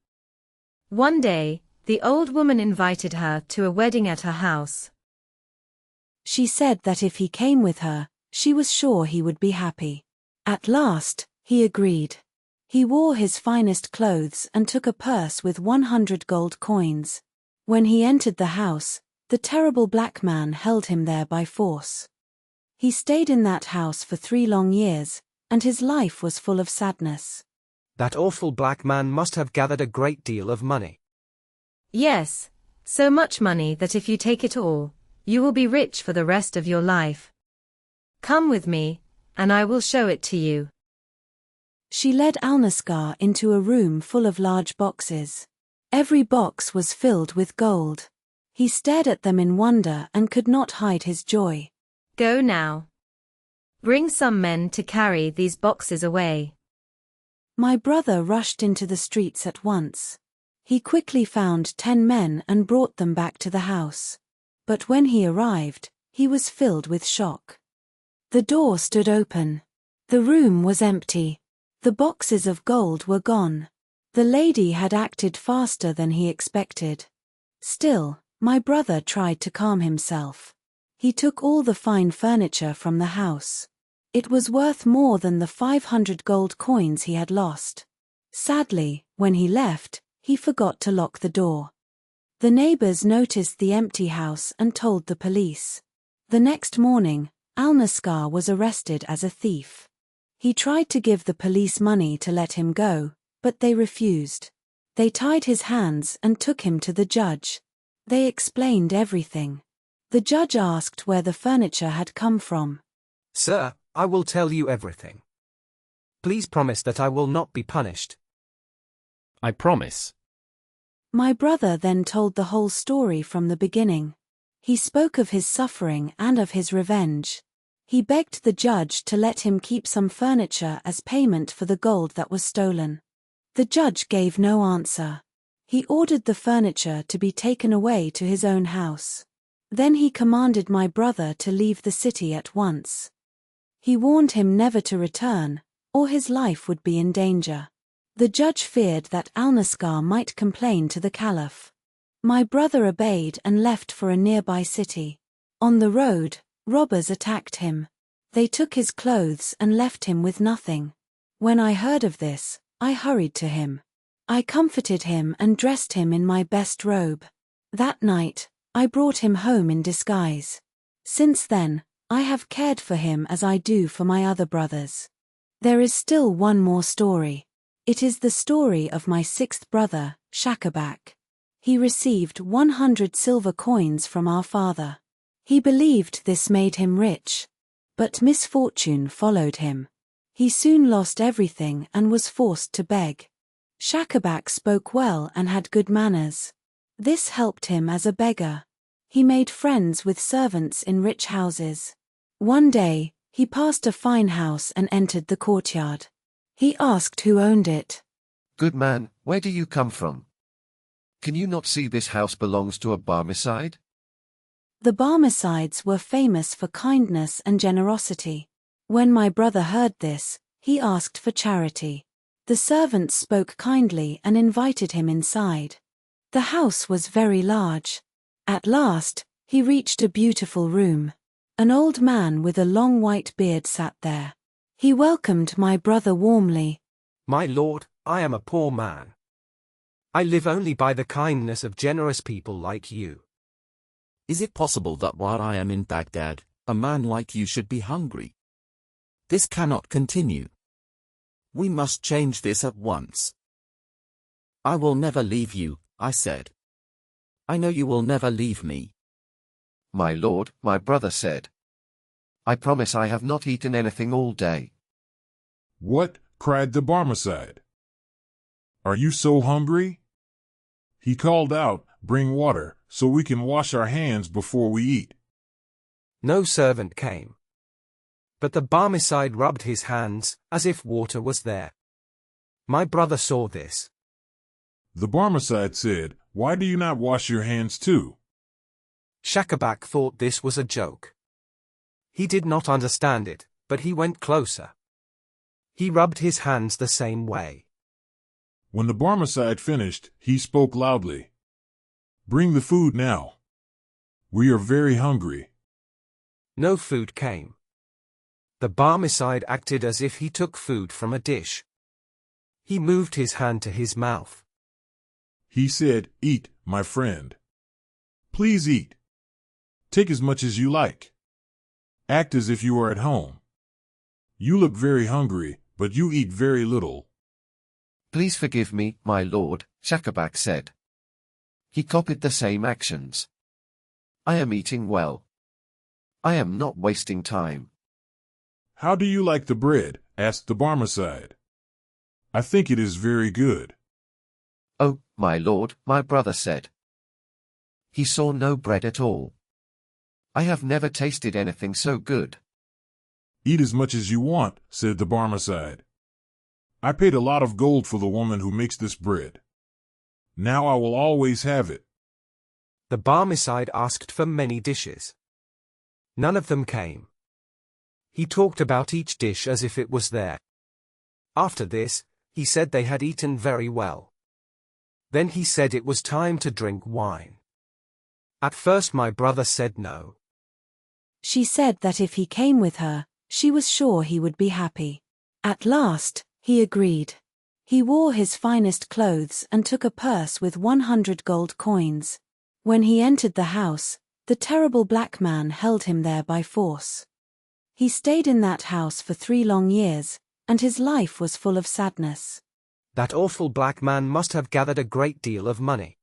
One day, the old woman invited her to a wedding at her house. She said that if he came with her, she was sure he would be happy. At last, he agreed. He wore his finest clothes and took a purse with 100 gold coins. When he entered the house, the terrible black man held him there by force. He stayed in that house for 3 long years, and his life was full of sadness. That awful black man must have gathered a great deal of money. Yes, so much money that if you take it all, You will be rich for the rest of your life. Come with me, and I will show it to you. She led Alnaschar into a room full of large boxes. Every box was filled with gold. He stared at them in wonder and could not hide his joy. Go now. Bring some men to carry these boxes away. My brother rushed into the streets at once. He quickly found 10 men and brought them back to the house. But when he arrived, he was filled with shock. The door stood open. The room was empty. The boxes of gold were gone. The lady had acted faster than he expected. Still, my brother tried to calm himself. He took all the fine furniture from the house. It was worth more than the 500 gold coins he had lost. Sadly, when he left, he forgot to lock the door. The neighbors noticed the empty house and told the police. The next morning, Alnaschar was arrested as a thief. He tried to give the police money to let him go, but they refused. They tied his hands and took him to the judge. They explained everything. The judge asked where the furniture had come from. Sir, I will tell you everything. Please promise that I will not be punished. I promise. My brother then told the whole story from the beginning. He spoke of his suffering and of his revenge. He begged the judge to let him keep some furniture as payment for the gold that was stolen. The judge gave no answer. He ordered the furniture to be taken away to his own house. Then he commanded my brother to leave the city at once. He warned him never to return, or his life would be in danger. The judge feared that Alnaschar might complain to the caliph. My brother obeyed and left for a nearby city. On the road, robbers attacked him. They took his clothes and left him with nothing. When I heard of this, I hurried to him. I comforted him and dressed him in my best robe. That night, I brought him home in disguise. Since then, I have cared for him as I do for my other brothers. There is still one more story. It is the story of my 6th brother, Shakabak. He received 100 silver coins from our father. He believed this made him rich. But misfortune followed him. He soon lost everything and was forced to beg. Shakabak spoke well and had good manners. This helped him as a beggar. He made friends with servants in rich houses. One day, he passed a fine house and entered the courtyard. He asked who owned it. Good man, where do you come from? Can you not see this house belongs to a Barmecide? The Barmecides were famous for kindness and generosity. When my brother heard this, he asked for charity. The servants spoke kindly and invited him inside. The house was very large. At last, he reached a beautiful room. An old man with a long white beard sat there. He welcomed my brother warmly. My lord, I am a poor man. I live only by the kindness of generous people like you. Is it possible that while I am in Baghdad, a man like you should be hungry? This cannot continue. We must change this at once. I will never leave you, I said. I know you will never leave me. My lord, my brother said. I promise I have not eaten anything all day. What? Cried the Barmecide. Are you so hungry? He called out, Bring water, so we can wash our hands before we eat. No servant came. But the Barmecide rubbed his hands, as if water was there. My brother saw this. The Barmecide said, Why do you not wash your hands too? Shakabak thought this was a joke. He did not understand it, but he went closer. He rubbed his hands the same way. When the Barmecide finished, he spoke loudly. Bring the food now. We are very hungry. No food came. The Barmecide acted as if he took food from a dish. He moved his hand to his mouth. He said, Eat, my friend. Please eat. Take as much as you like. Act as if you are at home. You look very hungry, but you eat very little. Please forgive me, my lord, Shakabak said. He copied the same actions. I am eating well. I am not wasting time. How do you like the bread? Asked the Barmecide. I think it is very good. Oh, my lord, my brother said. He saw no bread at all. I have never tasted anything so good. Eat as much as you want, said the Barmecide. I paid a lot of gold for the woman who makes this bread. Now I will always have it. The Barmecide asked for many dishes. None of them came. He talked about each dish as if it was there. After this, he said they had eaten very well. Then he said it was time to drink wine. At first my brother said no. She said that if he came with her, she was sure he would be happy. At last, he agreed. He wore his finest clothes and took a purse with 100 gold coins. When he entered the house, the terrible black man held him there by force. He stayed in that house for 3 long years, and his life was full of sadness. That awful black man must have gathered a great deal of money.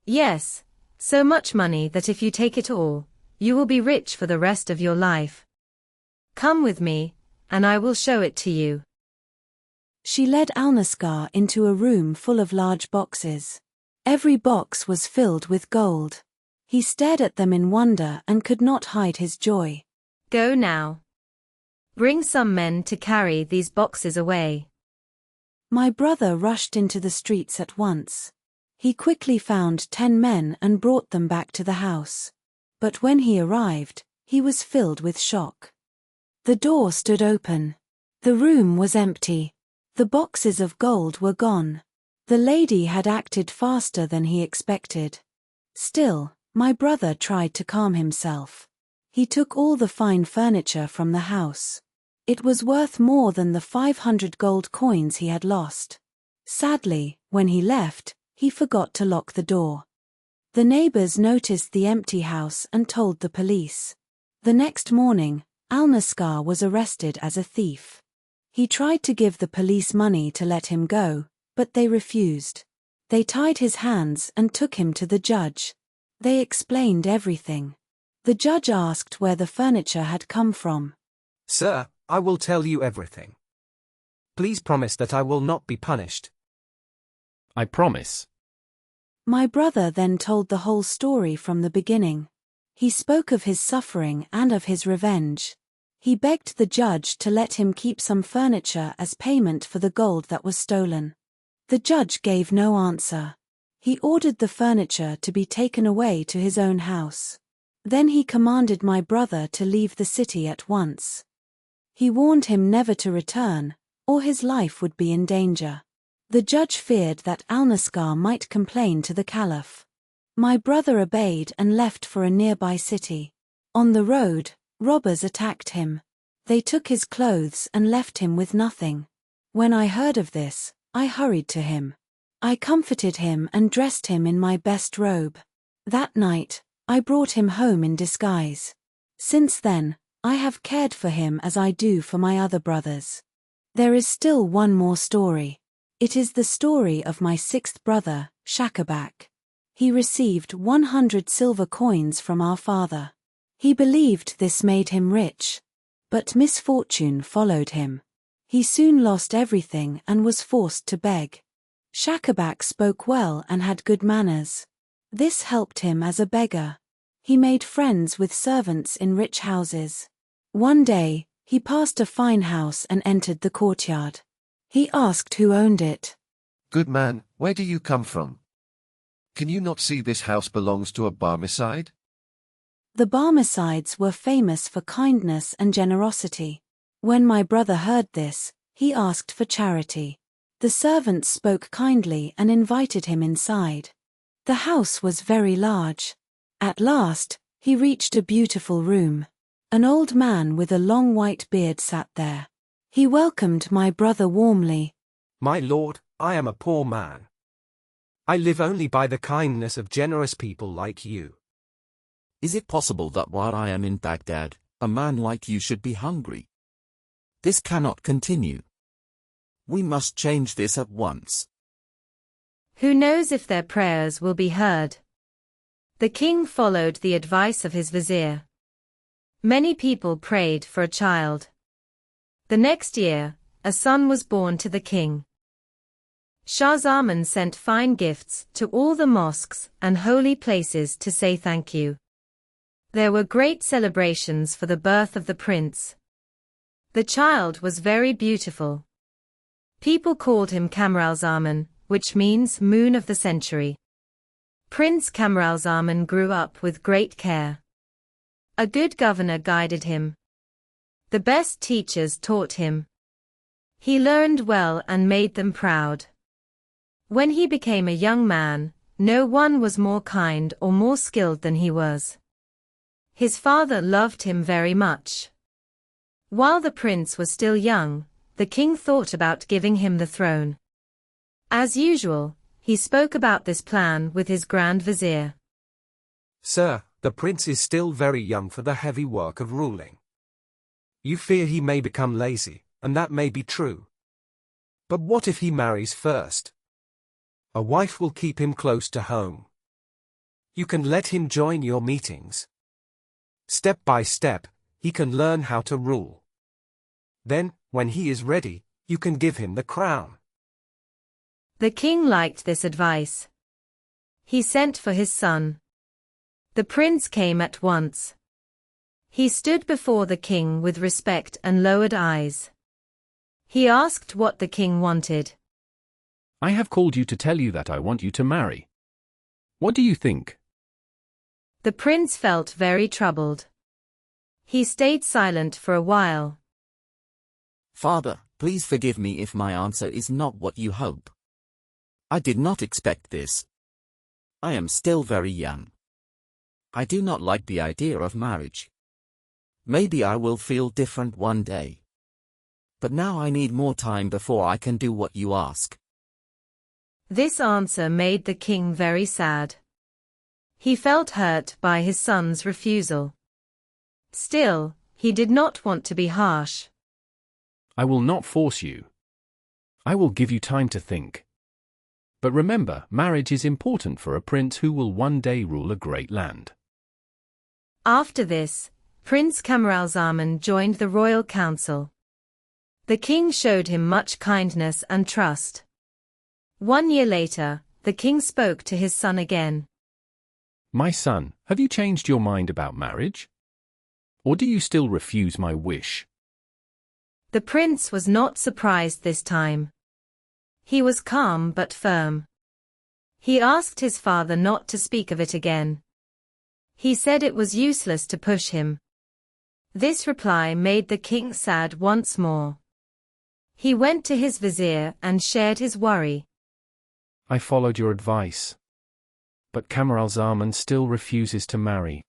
Yes, so much money that if you take it all, you will be rich for the rest of your life. Come with me, and I will show it to you. She led Alnaschar into a room full of large boxes. Every box was filled with gold. He stared at them in wonder and could not hide his joy. Go now. Bring some men to carry these boxes away. My brother rushed into the streets at once. He quickly found 10 men and brought them back to the house. But when he arrived, he was filled with shock. The door stood open. The room was empty. The boxes of gold were gone. The lady had acted faster than he expected. Still, my brother tried to calm himself. He took all the fine furniture from the house. It was worth more than the 500 gold coins he had lost. Sadly, when he left, he forgot to lock the door. The neighbors noticed the empty house and told the police. The next morning, Alnaschar was arrested as a thief. He tried to give the police money to let him go, but they refused. They tied his hands and took him to the judge. They explained everything. The judge asked where the furniture had come from. Sir, I will tell you everything. Please promise that I will not be punished. I promise. My brother then told the whole story from the beginning. He spoke of his suffering and of his revenge. He begged the judge to let him keep some furniture as payment for the gold that was stolen. The judge gave no answer. He ordered the furniture to be taken away to his own house. Then he commanded my brother to leave the city at once. He warned him never to return, or his life would be in danger. The judge feared that Alnaschar might complain to the Caliph. My brother obeyed and left for a nearby city. On the road, robbers attacked him. They took his clothes and left him with nothing. When I heard of this, I hurried to him. I comforted him and dressed him in my best robe. That night, I brought him home in disguise. Since then, I have cared for him as I do for my other brothers. There is still one more story. It is the story of my 6th brother, Shakabak. He received 100 silver coins from our father. He believed this made him rich. But misfortune followed him. He soon lost everything and was forced to beg. Shakabak spoke well and had good manners. This helped him as a beggar. He made friends with servants in rich houses. One day, he passed a fine house and entered the courtyard. He asked who owned it. Good man, where do you come from? Can you not see this house belongs to a Barmecide? The Barmecides were famous for kindness and generosity. When my brother heard this, he asked for charity. The servants spoke kindly and invited him inside. The house was very large. At last, he reached a beautiful room. An old man with a long white beard sat there. He welcomed my brother warmly. My lord, I am a poor man. I live only by the kindness of generous people like you. Is it possible that while I am in Baghdad, a man like you should be hungry? This cannot continue. We must change this at once. Who knows if their prayers will be heard? The king followed the advice of his vizier. Many people prayed for a child. The next year, a son was born to the king. Shah Zaman sent fine gifts to all the mosques and holy places to say thank you. There were great celebrations for the birth of the prince. The child was very beautiful. People called him Camaralzaman, which means moon of the century. Prince Camaralzaman grew up with great care. A good governor guided him. The best teachers taught him. He learned well and made them proud. When he became a young man, no one was more kind or more skilled than he was. His father loved him very much. While the prince was still young, the king thought about giving him the throne. As usual, he spoke about this plan with his grand vizier. Sir, the prince is still very young for the heavy work of ruling. You fear he may become lazy, and that may be true. But what if he marries first? A wife will keep him close to home. You can let him join your meetings. Step by step, he can learn how to rule. Then, when he is ready, you can give him the crown. The king liked this advice. He sent for his son. The prince came at once. He stood before the king with respect and lowered eyes. He asked what the king wanted. I have called you to tell you that I want you to marry. What do you think? The prince felt very troubled. He stayed silent for a while. Father, please forgive me if my answer is not what you hope. I did not expect this. I am still very young. I do not like the idea of marriage. Maybe I will feel different one day. But now I need more time before I can do what you ask. This answer made the king very sad. He felt hurt by his son's refusal. Still, he did not want to be harsh. I will not force you. I will give you time to think. But remember, marriage is important for a prince who will one day rule a great land. After this, Prince Camaralzaman joined the royal council. The king showed him much kindness and trust. 1 year later, the king spoke to his son again. My son, have you changed your mind about marriage? Or do you still refuse my wish? The prince was not surprised this time. He was calm but firm. He asked his father not to speak of it again. He said it was useless to push him. This reply made the king sad once more. He went to his vizier and shared his worry. I followed your advice. But Camaralzaman still refuses to marry.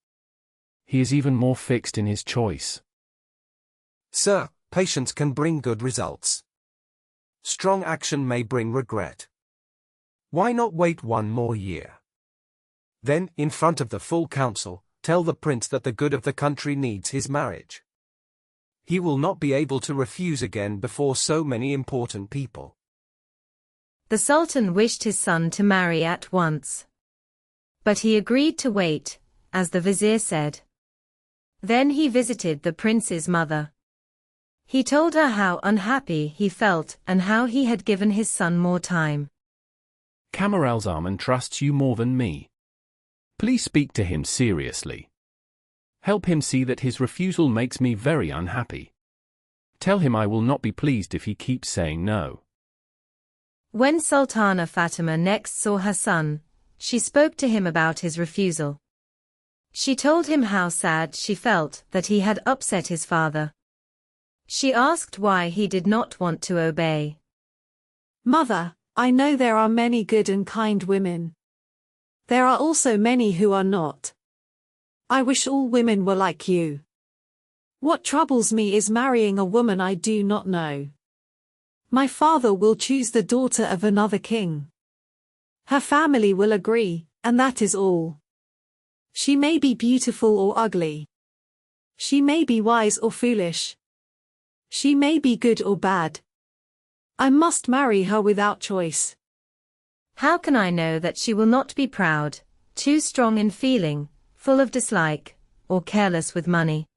He is even more fixed in his choice. Sir, patience can bring good results. Strong action may bring regret. Why not wait 1 more year? Then, in front of the full council, tell the prince that the good of the country needs his marriage. He will not be able to refuse again before so many important people. The Sultan wished his son to marry at once. But he agreed to wait, as the vizier said. Then he visited the prince's mother. He told her how unhappy he felt and how he had given his son more time. Camaralzaman trusts you more than me. Please speak to him seriously. Help him see that his refusal makes me very unhappy. Tell him I will not be pleased if he keeps saying no. When Sultana Fatima next saw her son, she spoke to him about his refusal. She told him how sad she felt that he had upset his father. She asked why he did not want to obey. Mother, I know there are many good and kind women. There are also many who are not. I wish all women were like you. What troubles me is marrying a woman I do not know. My father will choose the daughter of another king. Her family will agree, and that is all. She may be beautiful or ugly. She may be wise or foolish. She may be good or bad. I must marry her without choice. How can I know that she will not be proud, too strong in feeling, full of dislike, or careless with money.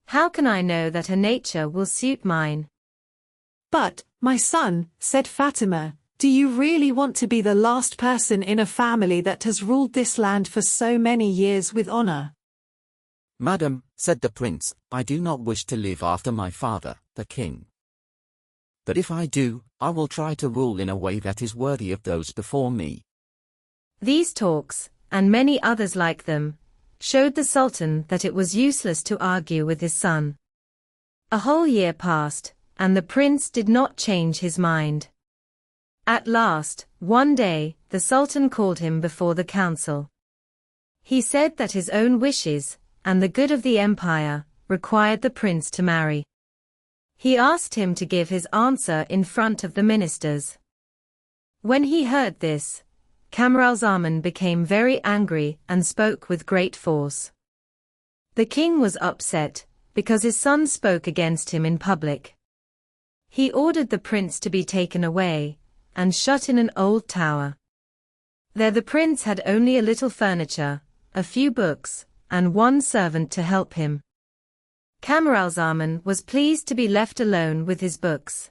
How can I know that her nature will suit mine? But, my son, said Fatima, do you really want to be the last person in a family that has ruled this land for so many years with honor? Madam, said the prince, I do not wish to live after my father, the king. But if I do, I will try to rule in a way that is worthy of those before me. These talks, and many others like them, showed the Sultan that it was useless to argue with his son. A whole year passed, and the prince did not change his mind. At last, one day, the Sultan called him before the council. He said that his own wishes, and the good of the empire, required the prince to marry. He asked him to give his answer in front of the ministers. When he heard this, Camaralzaman became very angry and spoke with great force. The king was upset, because his son spoke against him in public. He ordered the prince to be taken away, and shut in an old tower. There the prince had only a little furniture, a few books, and one servant to help him. Camaralzaman was pleased to be left alone with his books.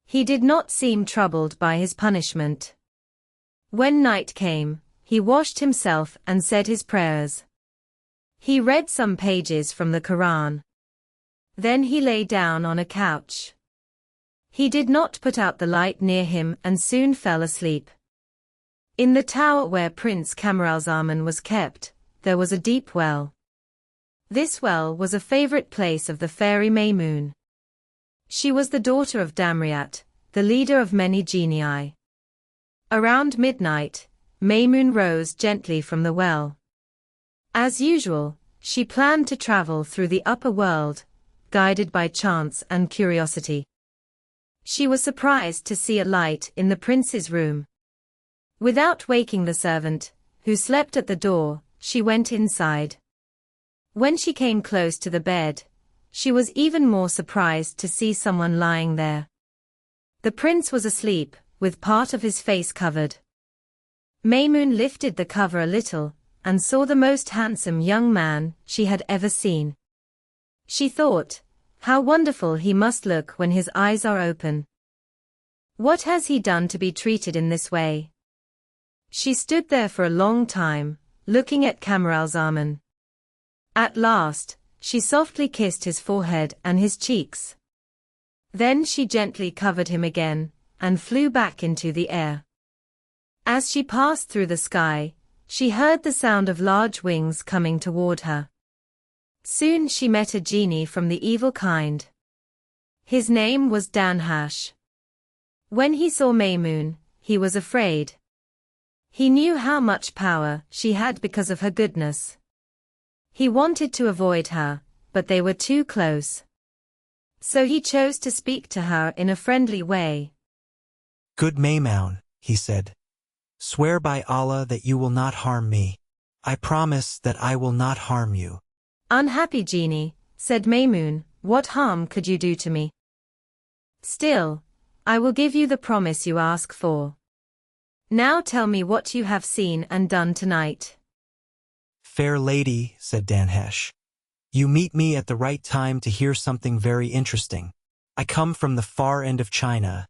He did not seem troubled by his punishment. When night came, he washed himself and said his prayers. He read some pages from the Quran. Then he lay down on a couch. He did not put out the light near him and soon fell asleep. In the tower where Prince Camaralzaman was kept, there was a deep well. This well was a favorite place of the fairy Maymoon. She was the daughter of Damriat, the leader of many genii. Around midnight, Maymoon rose gently from the well. As usual, she planned to travel through the upper world, guided by chance and curiosity. She was surprised to see a light in the prince's room. Without waking the servant, who slept at the door, she went inside. When she came close to the bed, she was even more surprised to see someone lying there. The prince was asleep, with part of his face covered. Maymoon lifted the cover a little, and saw the most handsome young man she had ever seen. She thought, how wonderful he must look when his eyes are open. What has he done to be treated in this way? She stood there for a long time, looking at Camaralzaman. At last, she softly kissed his forehead and his cheeks. Then she gently covered him again, and flew back into the air. As she passed through the sky, she heard the sound of large wings coming toward her. Soon she met a genie from the evil kind. His name was Danhash. When he saw Maymoon, he was afraid. He knew how much power she had because of her goodness. He wanted to avoid her, but they were too close. So he chose to speak to her in a friendly way. Good Maymoon, he said. Swear by Allah that you will not harm me. I promise that I will not harm you. Unhappy genie, said Maymoon, what harm could you do to me? Still, I will give you the promise you ask for. Now tell me what you have seen and done tonight. Fair lady, said Danhash. You meet me at the right time to hear something very interesting. I come from the far end of China,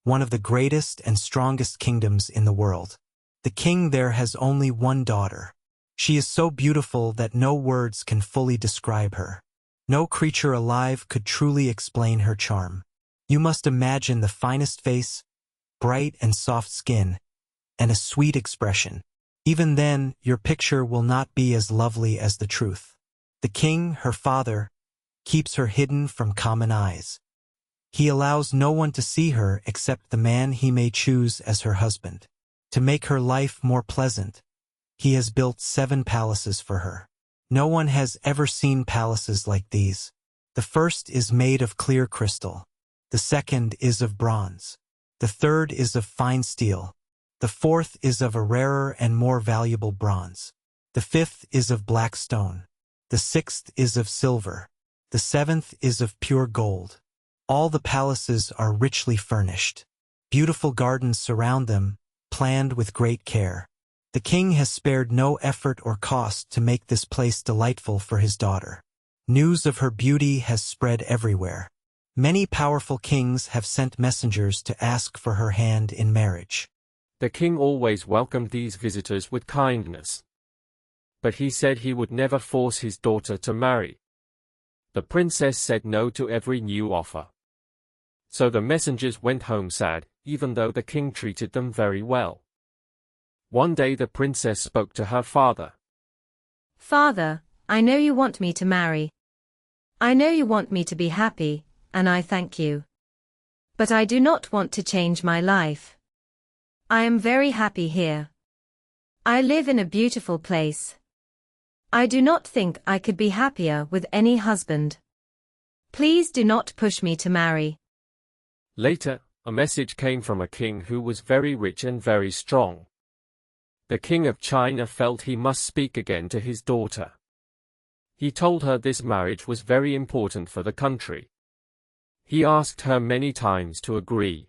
one of the greatest and strongest kingdoms in the world. The king there has only one daughter. She is so beautiful that no words can fully describe her. No creature alive could truly explain her charm. You must imagine the finest face, bright and soft skin, and a sweet expression. Even then, your picture will not be as lovely as the truth. The king, her father, keeps her hidden from common eyes. He allows no one to see her except the man he may choose as her husband. To make her life more pleasant, he has built 7 palaces for her. No one has ever seen palaces like these. The first is made of clear crystal. The second is of bronze. The third is of fine steel. The fourth is of a rarer and more valuable bronze. The fifth is of black stone. The sixth is of silver. The seventh is of pure gold. All the palaces are richly furnished. Beautiful gardens surround them, planned with great care. The king has spared no effort or cost to make this place delightful for his daughter. News of her beauty has spread everywhere. Many powerful kings have sent messengers to ask for her hand in marriage. The king always welcomed these visitors with kindness. But he said he would never force his daughter to marry. The princess said no to every new offer. So the messengers went home sad, even though the king treated them very well. One day the princess spoke to her father. Father, I know you want me to marry. I know you want me to be happy, and I thank you. But I do not want to change my life. I am very happy here. I live in a beautiful place. I do not think I could be happier with any husband. Please do not push me to marry. Later, a message came from a king who was very rich and very strong. The king of China felt he must speak again to his daughter. He told her this marriage was very important for the country. He asked her many times to agree.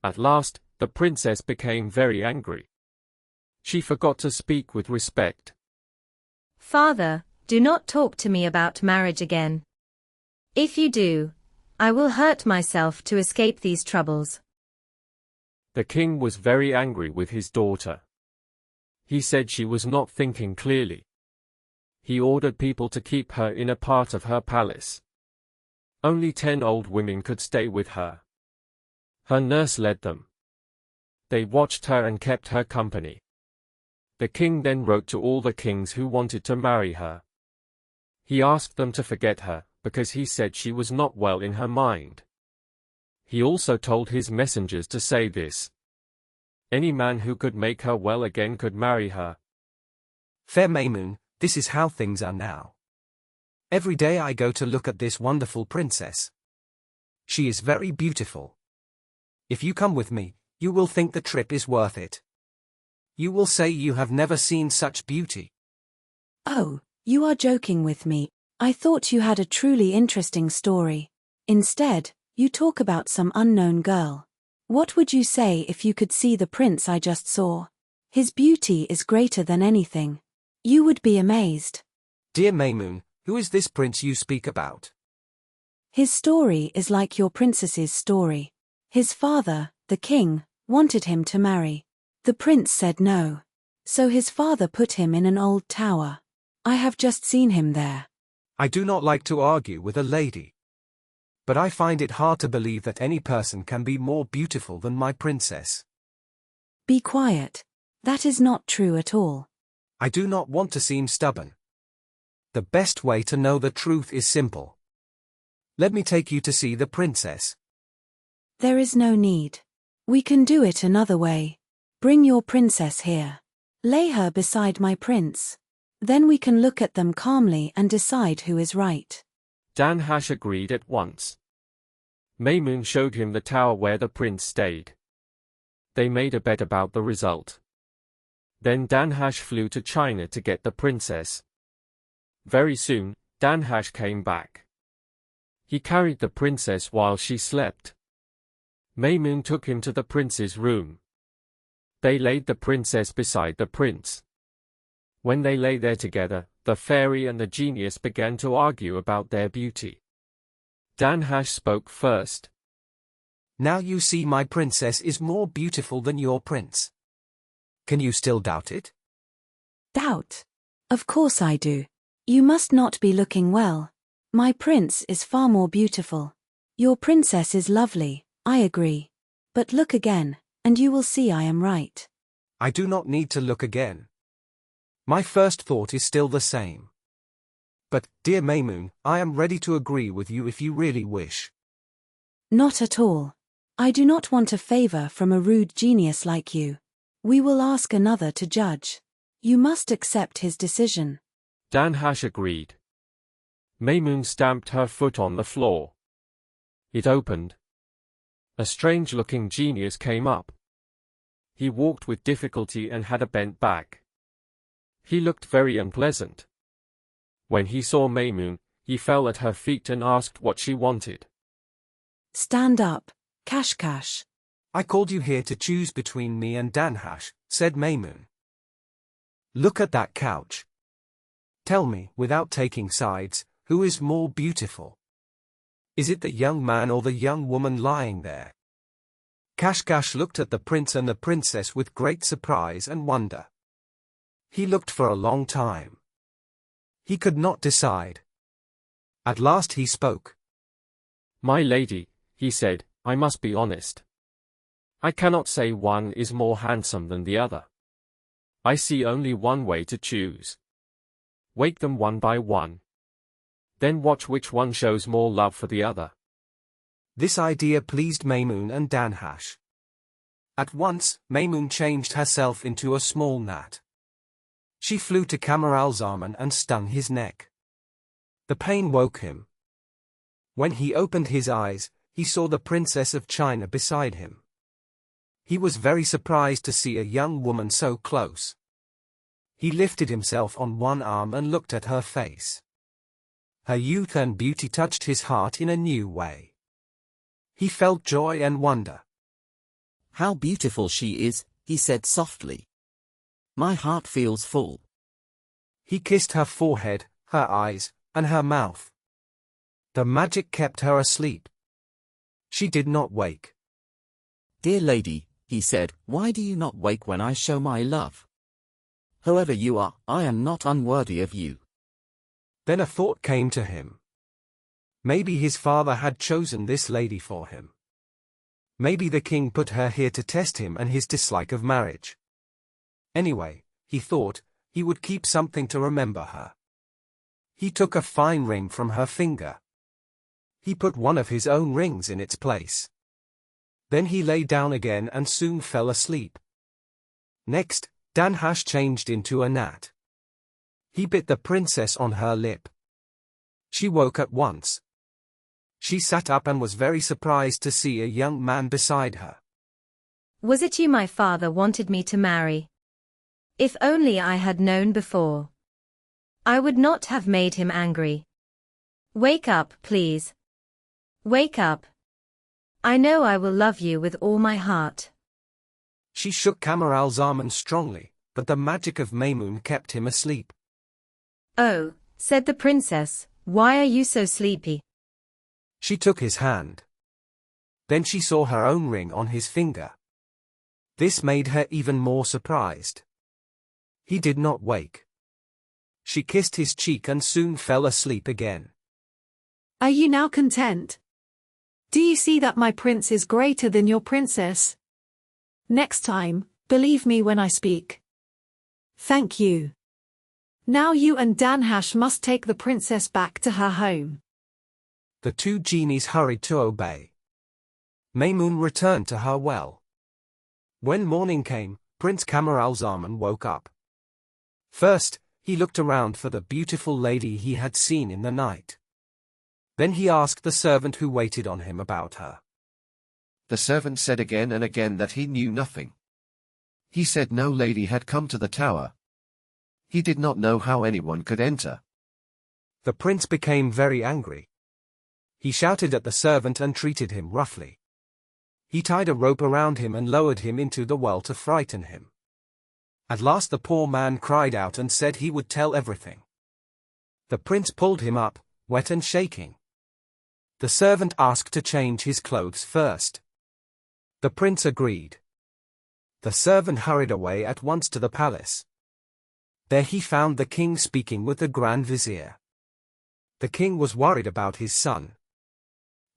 At last, the princess became very angry. She forgot to speak with respect. Father, do not talk to me about marriage again. If you do, I will hurt myself to escape these troubles. The king was very angry with his daughter. He said she was not thinking clearly. He ordered people to keep her in a part of her palace. Only 10 old women could stay with her. Her nurse led them. They watched her and kept her company. The king then wrote to all the kings who wanted to marry her. He asked them to forget her, because he said she was not well in her mind. He also told his messengers to say this: any man who could make her well again could marry her. Fair Maymoon, this is how things are now. Every day I go to look at this wonderful princess. She is very beautiful. If you come with me, you will think the trip is worth it. You will say you have never seen such beauty. Oh, you are joking with me. I thought you had a truly interesting story. Instead, you talk about some unknown girl. What would you say if you could see the prince I just saw? His beauty is greater than anything. You would be amazed. Dear Maymoon, who is this prince you speak about? His story is like your princess's story. His father, the king, wanted him to marry. The prince said no. So his father put him in an old tower. I have just seen him there. I do not like to argue with a lady. But I find it hard to believe that any person can be more beautiful than my princess. Be quiet. That is not true at all. I do not want to seem stubborn. The best way to know the truth is simple. Let me take you to see the princess. There is no need. We can do it another way. Bring your princess here. Lay her beside my prince. Then we can look at them calmly and decide who is right. Danhash agreed at once. Maymoon showed him the tower where the prince stayed. They made a bet about the result. Then Danhash flew to China to get the princess. Very soon, Danhash came back. He carried the princess while she slept. Maymoon took him to the prince's room. They laid the princess beside the prince. When they lay there together, the fairy and the genius began to argue about their beauty. Danhash spoke first. Now you see my princess is more beautiful than your prince. Can you still doubt it? Doubt? Of course I do. You must not be looking well. My prince is far more beautiful. Your princess is lovely, I agree. But look again, and you will see I am right. I do not need to look again. My first thought is still the same. But, dear Maymoon, I am ready to agree with you if you really wish. Not at all. I do not want a favor from a rude genius like you. We will ask another to judge. You must accept his decision. Danhash agreed. Maymoon stamped her foot on the floor. It opened. A strange-looking genius came up. He walked with difficulty and had a bent back. He looked very unpleasant. When he saw Maymoon, he fell at her feet and asked what she wanted. Stand up, Kashkash. I called you here to choose between me and Danhash, said Maymoon. Look at that couch. Tell me, without taking sides, who is more beautiful? Is it the young man or the young woman lying there? Kashkash looked at the prince and the princess with great surprise and wonder. He looked for a long time. He could not decide. At last he spoke. My lady, he said, I must be honest. I cannot say one is more handsome than the other. I see only one way to choose. Wake them one by one. Then watch which one shows more love for the other. This idea pleased Maymun and Danhash. At once, Maymun changed herself into a small gnat. She flew to Camaralzaman and stung his neck. The pain woke him. When he opened his eyes, he saw the Princess of China beside him. He was very surprised to see a young woman so close. He lifted himself on one arm and looked at her face. Her youth and beauty touched his heart in a new way. He felt joy and wonder. How beautiful she is, he said softly. My heart feels full. He kissed her forehead, her eyes, and her mouth. The magic kept her asleep. She did not wake. Dear lady, he said, why do you not wake when I show my love? Whoever you are, I am not unworthy of you. Then a thought came to him. Maybe his father had chosen this lady for him. Maybe the king put her here to test him and his dislike of marriage. Anyway, he thought, he would keep something to remember her. He took a fine ring from her finger. He put one of his own rings in its place. Then he lay down again and soon fell asleep. Next, Danhash changed into a gnat. He bit the princess on her lip. She woke at once. She sat up and was very surprised to see a young man beside her. Was it you my father wanted me to marry? If only I had known before. I would not have made him angry. Wake up, please. Wake up. I know I will love you with all my heart. She shook Camaralzaman strongly, but the magic of Maymun kept him asleep. Oh, said the princess, why are you so sleepy? She took his hand. Then she saw her own ring on his finger. This made her even more surprised. He did not wake. She kissed his cheek and soon fell asleep again. Are you now content? Do you see that my prince is greater than your princess? Next time, believe me when I speak. Thank you. Now you and Danhash must take the princess back to her home. The two genies hurried to obey. Maymun returned to her well. When morning came, Prince Camaralzaman woke up. First, he looked around for the beautiful lady he had seen in the night. Then he asked the servant who waited on him about her. The servant said again and again that he knew nothing. He said no lady had come to the tower. He did not know how anyone could enter. The prince became very angry. He shouted at the servant and treated him roughly. He tied a rope around him and lowered him into the well to frighten him. At last the poor man cried out and said he would tell everything. The prince pulled him up, wet and shaking. The servant asked to change his clothes first. The prince agreed. The servant hurried away at once to the palace. There he found the king speaking with the Grand Vizier. The king was worried about his son.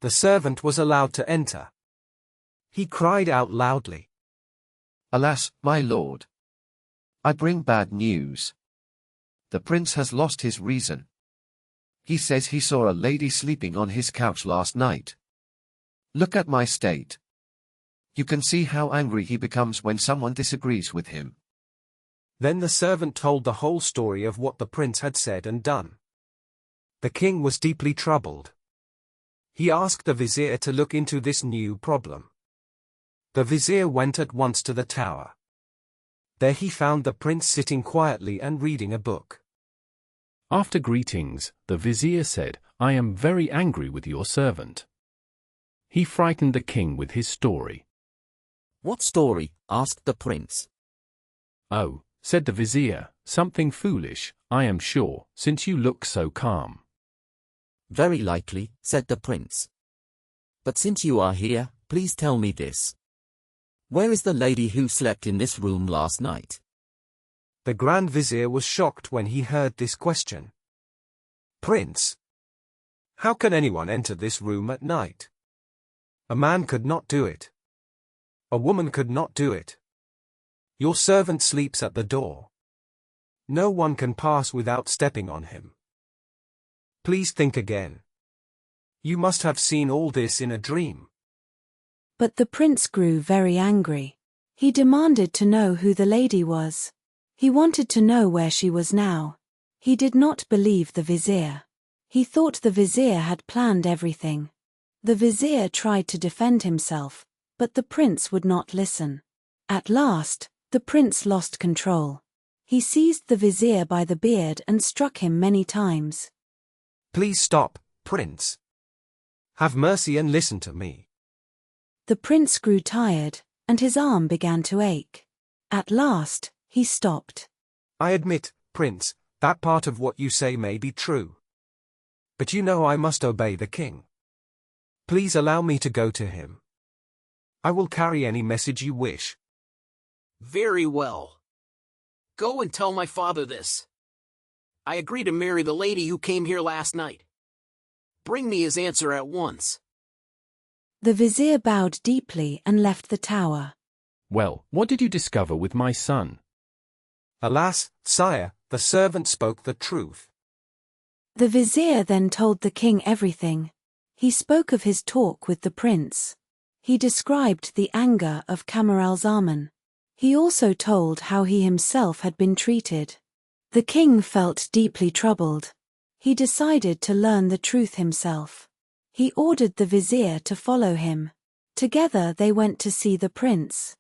The servant was allowed to enter. He cried out loudly. Alas, my lord! I bring bad news. The prince has lost his reason. He says he saw a lady sleeping on his couch last night. Look at my state. You can see how angry he becomes when someone disagrees with him. Then the servant told the whole story of what the prince had said and done. The king was deeply troubled. He asked the vizier to look into this new problem. The vizier went at once to the tower. There he found the prince sitting quietly and reading a book. After greetings, the vizier said, I am very angry with your servant. He frightened the king with his story. What story? Asked the prince. Oh, said the vizier, Something foolish, I am sure, since you look so calm. Very likely, said the prince. But since you are here, please tell me this. Where is the lady who slept in this room last night? The Grand Vizier was shocked when he heard this question. Prince, how can anyone enter this room at night? A man could not do it. A woman could not do it. Your servant sleeps at the door. No one can pass without stepping on him. Please think again. You must have seen all this in a dream. But the prince grew very angry. He demanded to know who the lady was. He wanted to know where she was now. He did not believe the vizier. He thought the vizier had planned everything. The vizier tried to defend himself, but the prince would not listen. At last, the prince lost control. He seized the vizier by the beard and struck him many times. Please stop, Prince. Have mercy and listen to me. The prince grew tired, and his arm began to ache. At last, he stopped. I admit, Prince, that part of what you say may be true. But you know I must obey the king. Please allow me to go to him. I will carry any message you wish. Very well. Go and tell my father this. I agree to marry the lady who came here last night. Bring me his answer at once. The vizier bowed deeply and left the tower. Well, what did you discover with my son? Alas, sire, the servant spoke the truth. The vizier then told the king everything. He spoke of his talk with the prince. He described the anger of Camaralzaman. He also told how he himself had been treated. The king felt deeply troubled. He decided to learn the truth himself. He ordered the vizier to follow him. Together they went to see the prince.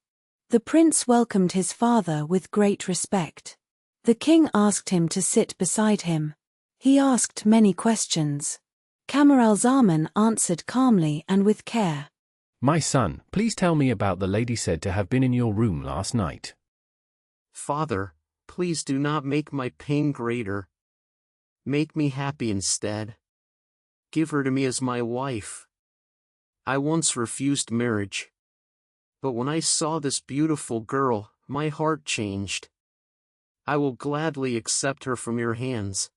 The prince welcomed his father with great respect. The king asked him to sit beside him. He asked many questions. Camaralzaman answered calmly and with care. My son, please tell me about the lady said to have been in your room last night. Father, please do not make my pain greater. Make me happy instead. Give her to me as my wife. I once refused marriage. But when I saw this beautiful girl, my heart changed. I will gladly accept her from your hands.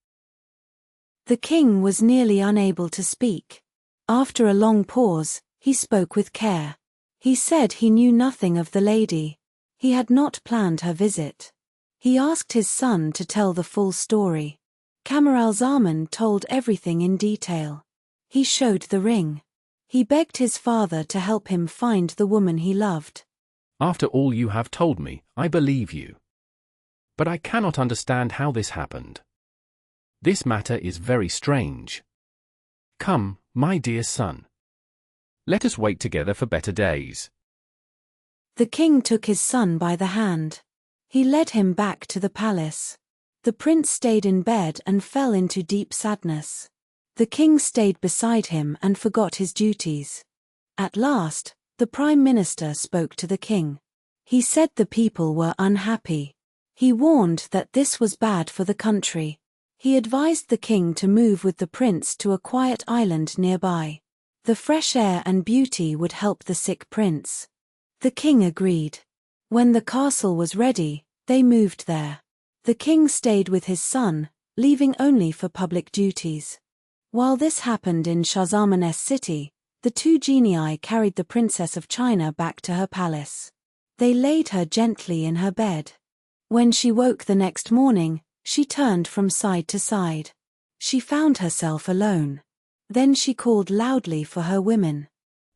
The king was nearly unable to speak. After a long pause, he spoke with care. He said he knew nothing of the lady. He had not planned her visit. He asked his son to tell the full story. Camaralzaman told everything in detail. He showed the ring. He begged his father to help him find the woman he loved. After all you have told me, I believe you. But I cannot understand how this happened. This matter is very strange. Come, my dear son. Let us wait together for better days. The king took his son by the hand. He led him back to the palace. The prince stayed in bed and fell into deep sadness. The king stayed beside him and forgot his duties. At last, the prime minister spoke to the king. He said the people were unhappy. He warned that this was bad for the country. He advised the king to move with the prince to a quiet island nearby. The fresh air and beauty would help the sick prince. The king agreed. When the castle was ready, they moved there. The king stayed with his son, leaving only for public duties. While this happened in Shahzaman's city, the two genii carried the Princess of China back to her palace. They laid her gently in her bed. When she woke the next morning, she turned from side to side. She found herself alone. Then she called loudly for her women.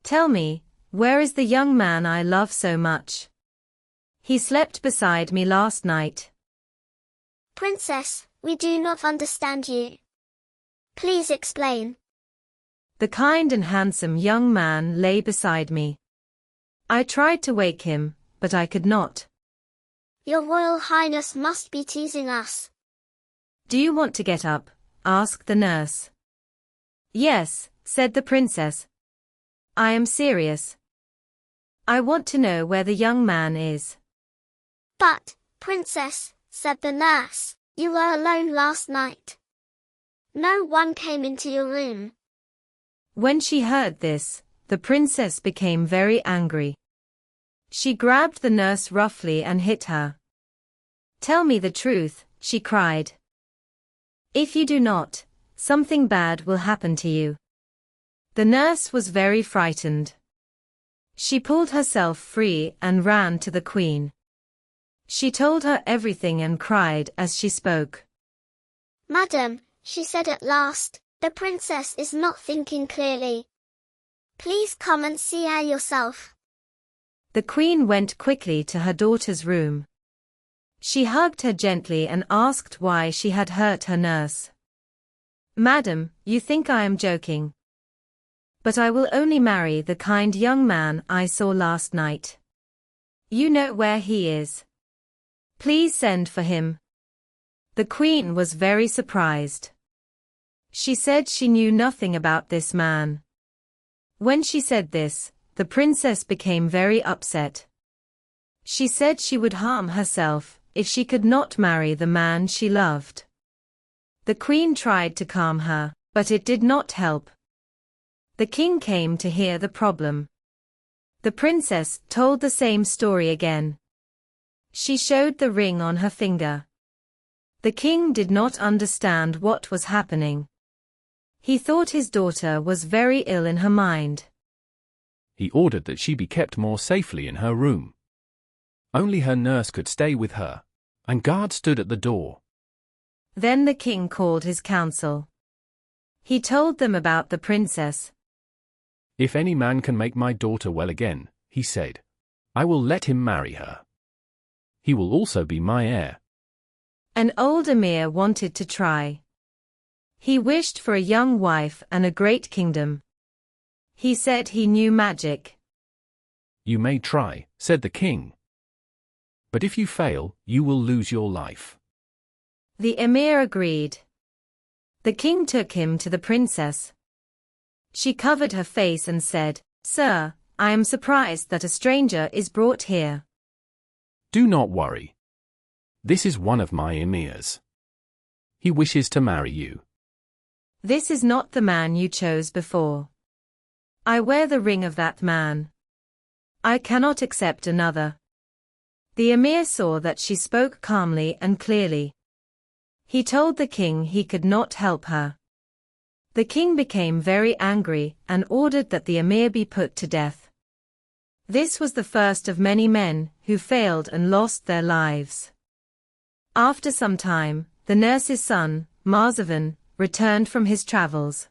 Tell me, where is the young man I love so much? He slept beside me last night. Princess, we do not understand you. Please explain. The kind and handsome young man lay beside me. I tried to wake him, but I could not. Your Royal Highness must be teasing us. Do you want to get up? Asked the nurse. Yes, said the princess. I am serious. I want to know where the young man is. But, Princess, said the nurse. You were alone last night. No one came into your room. When she heard this, the princess became very angry. She grabbed the nurse roughly and hit her. "Tell me the truth," she cried. "If you do not, something bad will happen to you." The nurse was very frightened. She pulled herself free and ran to the queen. She told her everything and cried as she spoke. "Madam," she said at last, "the princess is not thinking clearly. Please come and see her yourself." The queen went quickly to her daughter's room. She hugged her gently and asked why she had hurt her nurse. "Madam, you think I am joking. But I will only marry the kind young man I saw last night. You know where he is. Please send for him." The queen was very surprised. She said she knew nothing about this man. When she said this, the princess became very upset. She said she would harm herself if she could not marry the man she loved. The queen tried to calm her, but it did not help. The king came to hear the problem. The princess told the same story again. She showed the ring on her finger. The king did not understand what was happening. He thought his daughter was very ill in her mind. He ordered that she be kept more safely in her room. Only her nurse could stay with her, and guards stood at the door. Then the king called his council. He told them about the princess. "If any man can make my daughter well again," he said, "I will let him marry her. He will also be my heir." An old emir wanted to try. He wished for a young wife and a great kingdom. He said he knew magic. "You may try," said the king. "But if you fail, you will lose your life." The emir agreed. The king took him to the princess. She covered her face and said, "Sir, I am surprised that a stranger is brought here." "Do not worry. This is one of my emirs. He wishes to marry you." "This is not the man you chose before. I wear the ring of that man. I cannot accept another." The emir saw that she spoke calmly and clearly. He told the king he could not help her. The king became very angry and ordered that the emir be put to death. This was the first of many men who failed and lost their lives. After some time, the nurse's son, Marzavan, returned from his travels.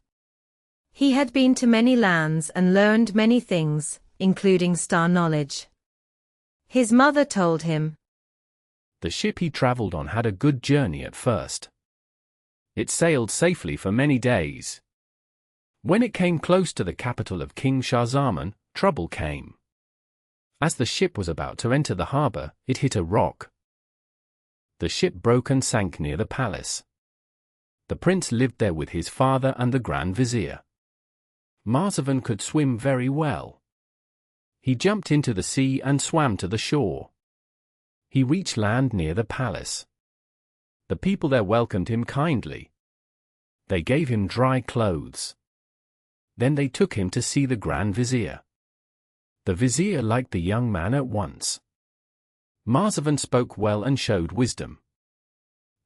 He had been to many lands and learned many things, including star knowledge. His mother told him, The ship he traveled on had a good journey at first. It sailed safely for many days. When it came close to the capital of King Shah Zaman, trouble came. As the ship was about to enter the harbor, it hit a rock. The ship broke and sank near the palace. The prince lived there with his father and the Grand Vizier. Marzavan could swim very well. He jumped into the sea and swam to the shore. He reached land near the palace. The people there welcomed him kindly. They gave him dry clothes. Then they took him to see the Grand Vizier. The Vizier liked the young man at once. Marzavan spoke well and showed wisdom.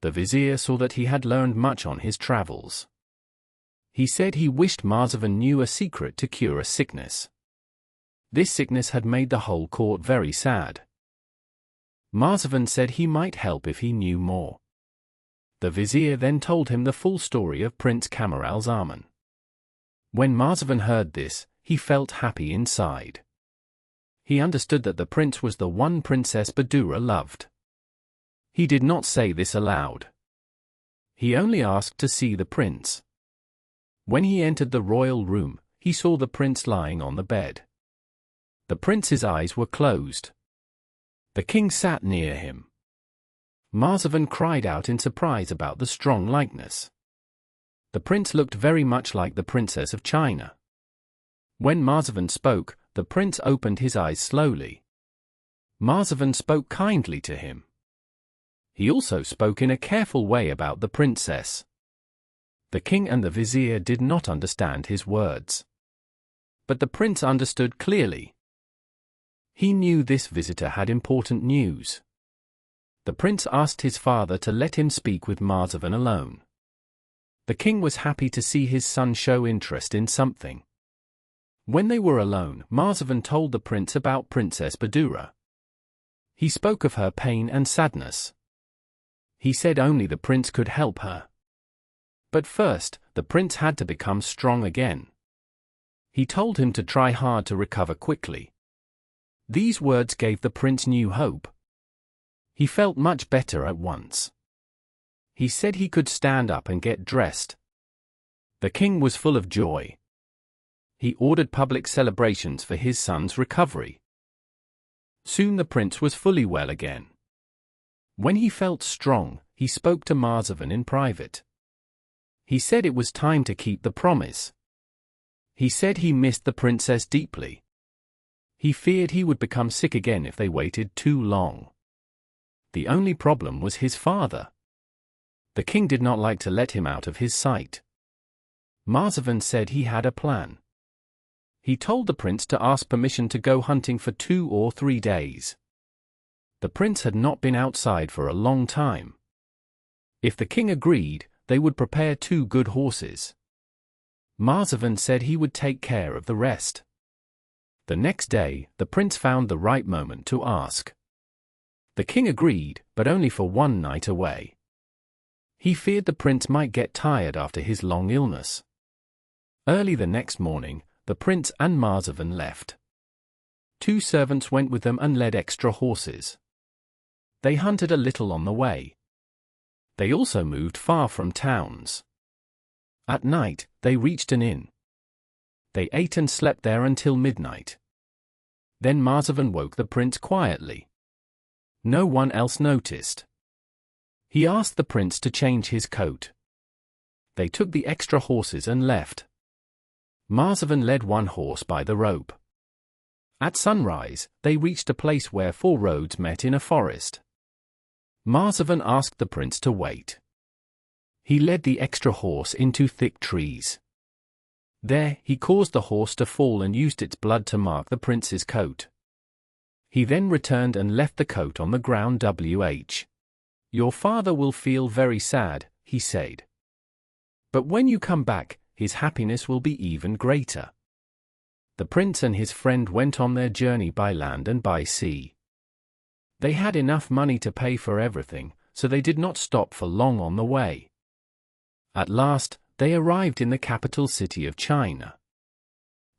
The Vizier saw that he had learned much on his travels. He said he wished Marzavan knew a secret to cure a sickness. This sickness had made the whole court very sad. Marzavan said he might help if he knew more. The Vizier then told him the full story of Prince Camaralzaman. When Marzavan heard this, he felt happy inside. He understood that the prince was the one Princess Badura loved. He did not say this aloud. He only asked to see the prince. When he entered the royal room, he saw the prince lying on the bed. The prince's eyes were closed. The king sat near him. Marzavan cried out in surprise about the strong likeness. The prince looked very much like the Princess of China. When Marzavan spoke, the prince opened his eyes slowly. Marzavan spoke kindly to him. He also spoke in a careful way about the princess. The king and the vizier did not understand his words. But the prince understood clearly. He knew this visitor had important news. The prince asked his father to let him speak with Marzavan alone. The king was happy to see his son show interest in something. When they were alone, Marzavan told the prince about Princess Badura. He spoke of her pain and sadness. He said only the prince could help her. But first, the prince had to become strong again. He told him to try hard to recover quickly. These words gave the prince new hope. He felt much better at once. He said he could stand up and get dressed. The king was full of joy. He ordered public celebrations for his son's recovery. Soon the prince was fully well again. When he felt strong, he spoke to Marzavan in private. He said it was time to keep the promise. He said he missed the princess deeply. He feared he would become sick again if they waited too long. The only problem was his father. The king did not like to let him out of his sight. Marzavan said he had a plan. He told the prince to ask permission to go hunting for 2 or 3 days. The prince had not been outside for a long time. If the king agreed, they would prepare 2 good horses. Marzavan said he would take care of the rest. The next day, the prince found the right moment to ask. The king agreed, but only for 1 night away. He feared the prince might get tired after his long illness. Early the next morning, the prince and Marzavan left. 2 servants went with them and led extra horses. They hunted a little on the way. They also moved far from towns. At night, they reached an inn. They ate and slept there until midnight. Then Marzavan woke the prince quietly. No one else noticed. He asked the prince to change his coat. They took the extra horses and left. Marzavan led 1 horse by the rope. At sunrise, they reached a place where 4 roads met in a forest. Marzavan asked the prince to wait. He led the extra horse into thick trees. There, he caused the horse to fall and used its blood to mark the prince's coat. He then returned and left the coat on the ground. Your father will feel very sad, he said. But when you come back, his happiness will be even greater. The prince and his friend went on their journey by land and by sea. They had enough money to pay for everything, so they did not stop for long on the way. At last, they arrived in the capital city of China.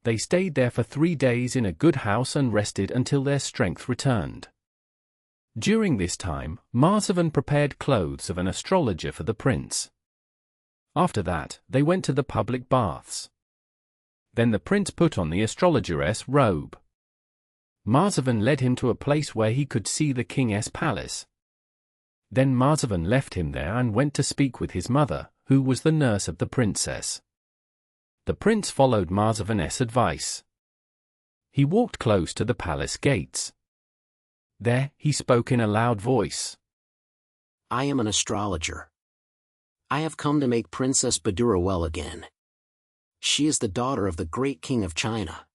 They stayed there for 3 days in a good house and rested until their strength returned. During this time, Marzavan prepared clothes of an astrologer for the prince. After that, they went to the public baths. Then the prince put on the astrologer's robe. Marzavan led him to a place where he could see the king's palace. Then Marzavan left him there and went to speak with his mother, who was the nurse of the princess. The prince followed Marzavan's advice. He walked close to the palace gates. There, he spoke in a loud voice. I am an astrologer. I have come to make Princess Badura well again. She is the daughter of the great king of China.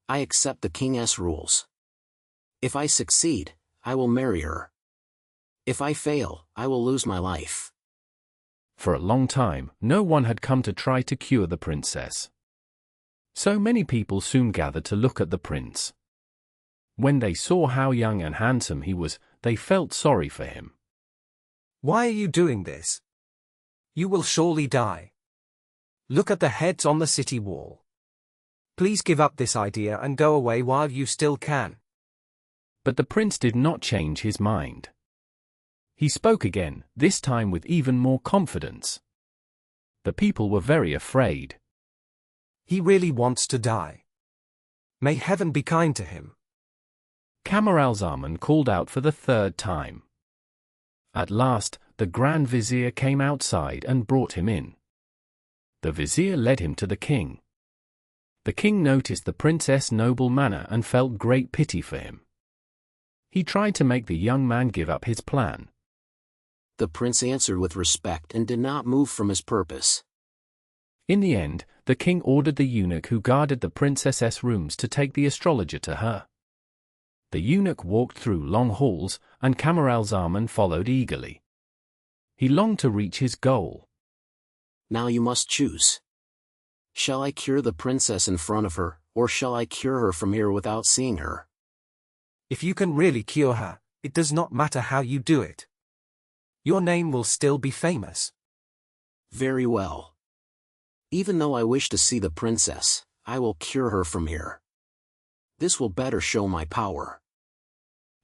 I accept the king's rules. If I succeed, I will marry her. If I fail, I will lose my life. For a long time, no one had come to try to cure the princess. So many people soon gathered to look at the prince. When they saw how young and handsome he was, they felt sorry for him. Why are you doing this? You will surely die. Look at the heads on the city wall. Please give up this idea and go away while you still can. But the prince did not change his mind. He spoke again, this time with even more confidence. The people were very afraid. He really wants to die. May heaven be kind to him. Camaralzaman called out for the 3rd time. At last, the Grand Vizier came outside and brought him in. The Vizier led him to the king. The king noticed the prince's noble manner and felt great pity for him. He tried to make the young man give up his plan. The prince answered with respect and did not move from his purpose. In the end, the king ordered the eunuch who guarded the princess's rooms to take the astrologer to her. The eunuch walked through long halls, and Camaralzaman followed eagerly. He longed to reach his goal. Now you must choose. Shall I cure the princess in front of her, or shall I cure her from here without seeing her? If you can really cure her, it does not matter how you do it. Your name will still be famous. Very well. Even though I wish to see the princess, I will cure her from here. This will better show my power.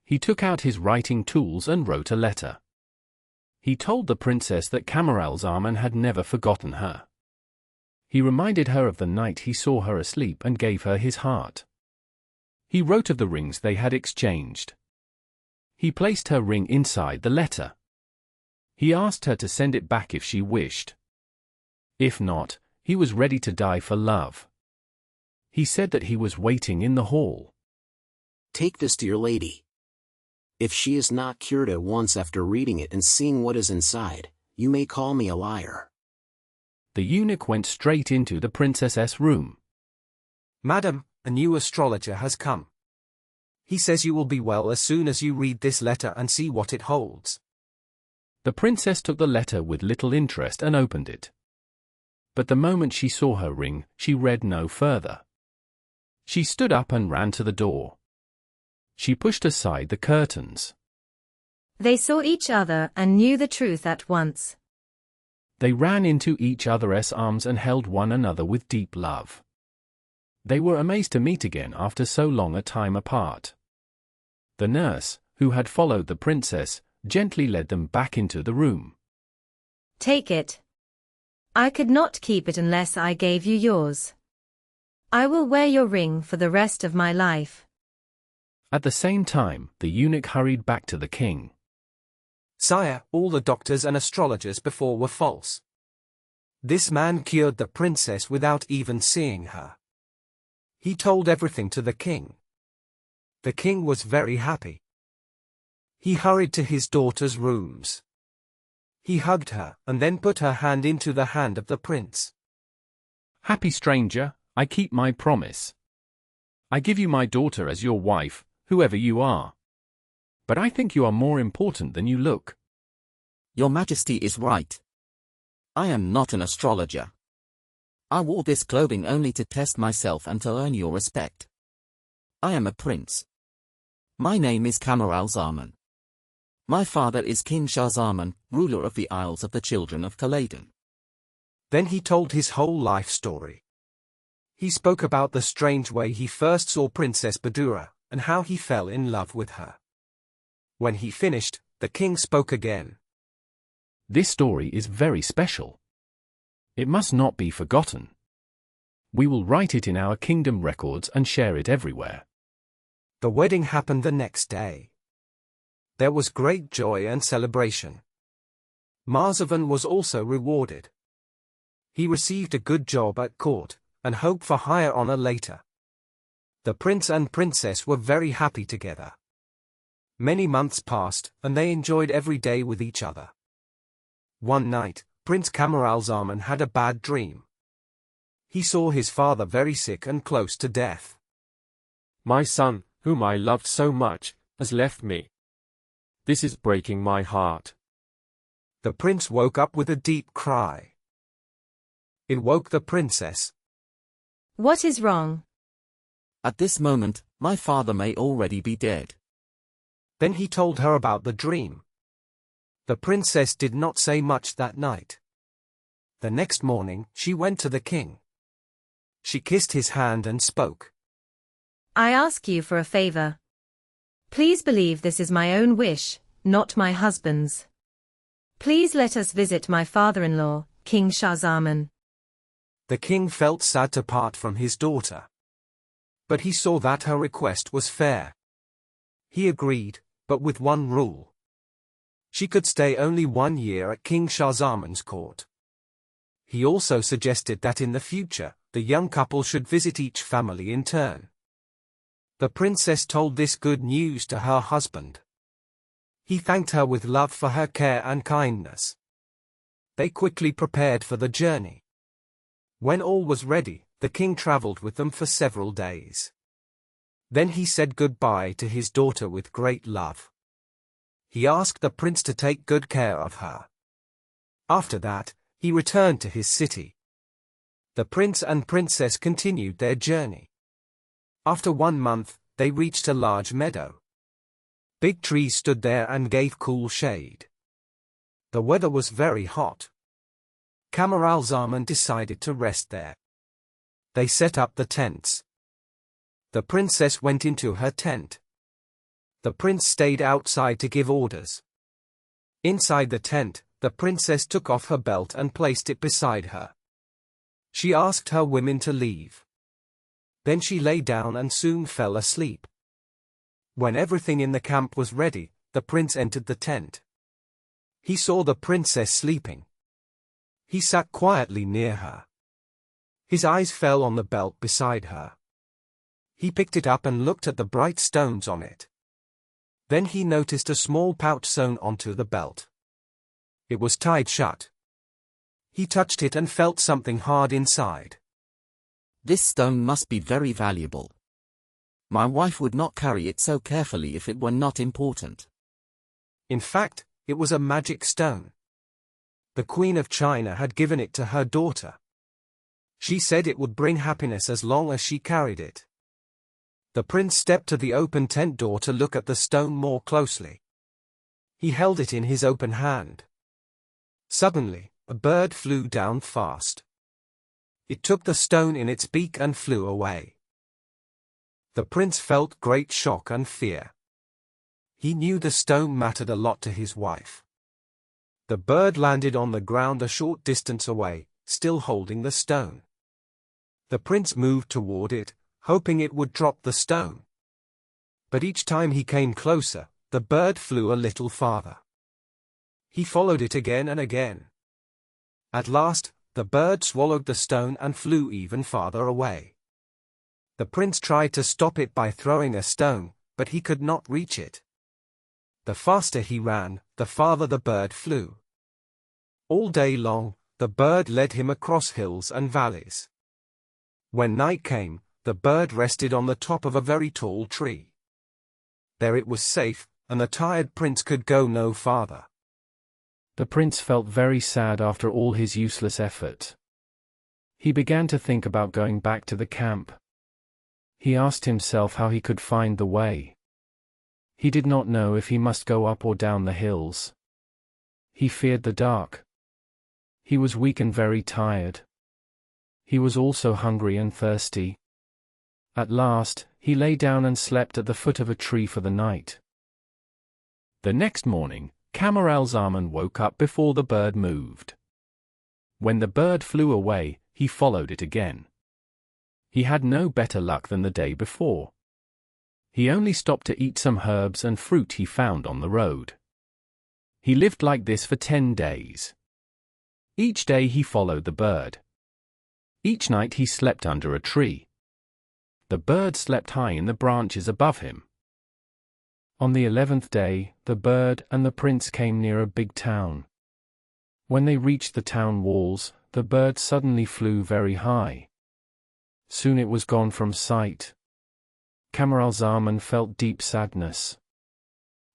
He took out his writing tools and wrote a letter. He told the princess that Camaralzaman had never forgotten her. He reminded her of the night he saw her asleep and gave her his heart. He wrote of the rings they had exchanged. He placed her ring inside the letter. He asked her to send it back if she wished. If not, he was ready to die for love. He said that he was waiting in the hall. Take this to your lady. If she is not cured at once after reading it and seeing what is inside, you may call me a liar. The eunuch went straight into the princess's room. Madam, a new astrologer has come. He says you will be well as soon as you read this letter and see what it holds. The princess took the letter with little interest and opened it. But the moment she saw her ring, she read no further. She stood up and ran to the door. She pushed aside the curtains. They saw each other and knew the truth at once. They ran into each other's arms and held one another with deep love. They were amazed to meet again after so long a time apart. The nurse, who had followed the princess, gently led them back into the room. Take it. I could not keep it unless I gave you yours. I will wear your ring for the rest of my life. At the same time, the eunuch hurried back to the king. Sire, all the doctors and astrologers before were false. This man cured the princess without even seeing her. He told everything to the king. The king was very happy. He hurried to his daughter's rooms. He hugged her and then put her hand into the hand of the prince. Happy stranger, I keep my promise. I give you my daughter as your wife, whoever you are. But I think you are more important than you look. Your Majesty is right. I am not an astrologer. I wore this clothing only to test myself and to earn your respect. I am a prince. My name is Camaralzaman. My father is King Shahzaman, ruler of the Isles of the Children of Khaladan. Then he told his whole life story. He spoke about the strange way he first saw Princess Badura, and how he fell in love with her. When he finished, the king spoke again. This story is very special. It must not be forgotten. We will write it in our kingdom records and share it everywhere. The wedding happened the next day. There was great joy and celebration. Marzavan was also rewarded. He received a good job at court, and hoped for higher honor later. The prince and princess were very happy together. Many months passed, and they enjoyed every day with each other. One night, Prince Camaralzaman had a bad dream. He saw his father very sick and close to death. My son, whom I loved so much, has left me. This is breaking my heart. The prince woke up with a deep cry. It woke the princess. What is wrong? At this moment, my father may already be dead. Then he told her about the dream. The princess did not say much that night. The next morning, she went to the king. She kissed his hand and spoke. I ask you for a favor. Please believe this is my own wish, not my husband's. Please let us visit my father-in-law, King Shahzaman. The king felt sad to part from his daughter. But he saw that her request was fair. He agreed, but with one rule. She could stay only 1 year at King Shahzaman's court. He also suggested that in the future, the young couple should visit each family in turn. The princess told this good news to her husband. He thanked her with love for her care and kindness. They quickly prepared for the journey. When all was ready, the king traveled with them for several days. Then he said goodbye to his daughter with great love. He asked the prince to take good care of her. After that, he returned to his city. The prince and princess continued their journey. After 1 month, they reached a large meadow. Big trees stood there and gave cool shade. The weather was very hot. Camaralzaman decided to rest there. They set up the tents. The princess went into her tent. The prince stayed outside to give orders. Inside the tent, the princess took off her belt and placed it beside her. She asked her women to leave. Then she lay down and soon fell asleep. When everything in the camp was ready, the prince entered the tent. He saw the princess sleeping. He sat quietly near her. His eyes fell on the belt beside her. He picked it up and looked at the bright stones on it. Then he noticed a small pouch sewn onto the belt. It was tied shut. He touched it and felt something hard inside. This stone must be very valuable. My wife would not carry it so carefully if it were not important. In fact, it was a magic stone. The Queen of China had given it to her daughter. She said it would bring happiness as long as she carried it. The prince stepped to the open tent door to look at the stone more closely. He held it in his open hand. Suddenly, a bird flew down fast. It took the stone in its beak and flew away. The prince felt great shock and fear. He knew the stone mattered a lot to his wife. The bird landed on the ground a short distance away, still holding the stone. The prince moved toward it, hoping it would drop the stone. But each time he came closer, the bird flew a little farther. He followed it again and again. At last, the bird swallowed the stone and flew even farther away. The prince tried to stop it by throwing a stone, but he could not reach it. The faster he ran, the farther the bird flew. All day long, the bird led him across hills and valleys. When night came, the bird rested on the top of a very tall tree. There it was safe, and the tired prince could go no farther. The prince felt very sad after all his useless effort. He began to think about going back to the camp. He asked himself how he could find the way. He did not know if he must go up or down the hills. He feared the dark. He was weak and very tired. He was also hungry and thirsty. At last, he lay down and slept at the foot of a tree for the night. The next morning, Camaralzaman woke up before the bird moved. When the bird flew away, he followed it again. He had no better luck than the day before. He only stopped to eat some herbs and fruit he found on the road. He lived like this for 10 days. Each day he followed the bird. Each night he slept under a tree. The bird slept high in the branches above him. On the 11th day, the bird and the prince came near a big town. When they reached the town walls, the bird suddenly flew very high. Soon it was gone from sight. Camaralzaman felt deep sadness.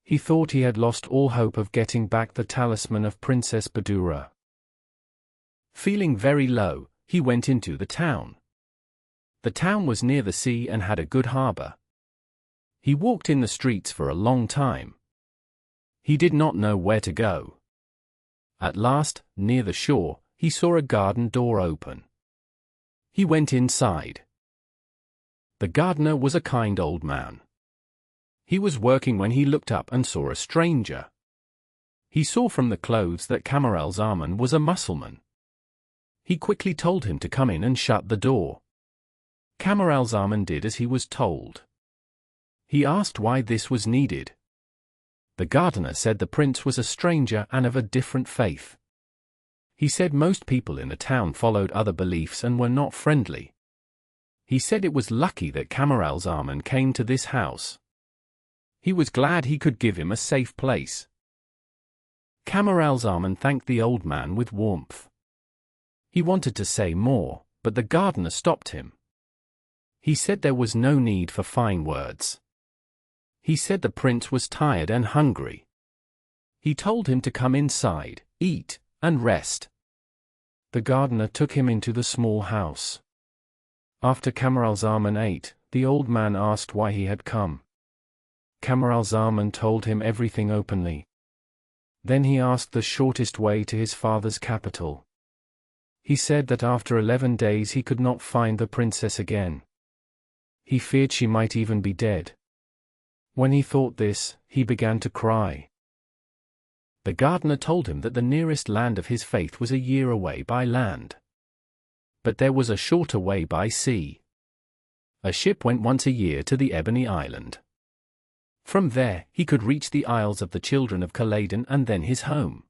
He thought he had lost all hope of getting back the talisman of Princess Badura. Feeling very low, he went into the town. The town was near the sea and had a good harbor. He walked in the streets for a long time. He did not know where to go. At last, near the shore, he saw a garden door open. He went inside. The gardener was a kind old man. He was working when he looked up and saw a stranger. He saw from the clothes that Camaralzaman was a Mussulman. He quickly told him to come in and shut the door. Camaralzaman did as he was told. He asked why this was needed. The gardener said the prince was a stranger and of a different faith. He said most people in the town followed other beliefs and were not friendly. He said it was lucky that Camaralzaman came to this house. He was glad he could give him a safe place. Camaralzaman thanked the old man with warmth. He wanted to say more, but the gardener stopped him. He said there was no need for fine words. He said the prince was tired and hungry. He told him to come inside, eat, and rest. The gardener took him into the small house. After Camaralzaman ate, the old man asked why he had come. Camaralzaman told him everything openly. Then he asked the shortest way to his father's capital. He said that after 11 days he could not find the princess again. He feared she might even be dead. When he thought this, he began to cry. The gardener told him that the nearest land of his faith was a year away by land. But there was a shorter way by sea. A ship went once a year to the Ebony Island. From there, he could reach the Isles of the Children of Khaledan and then his home.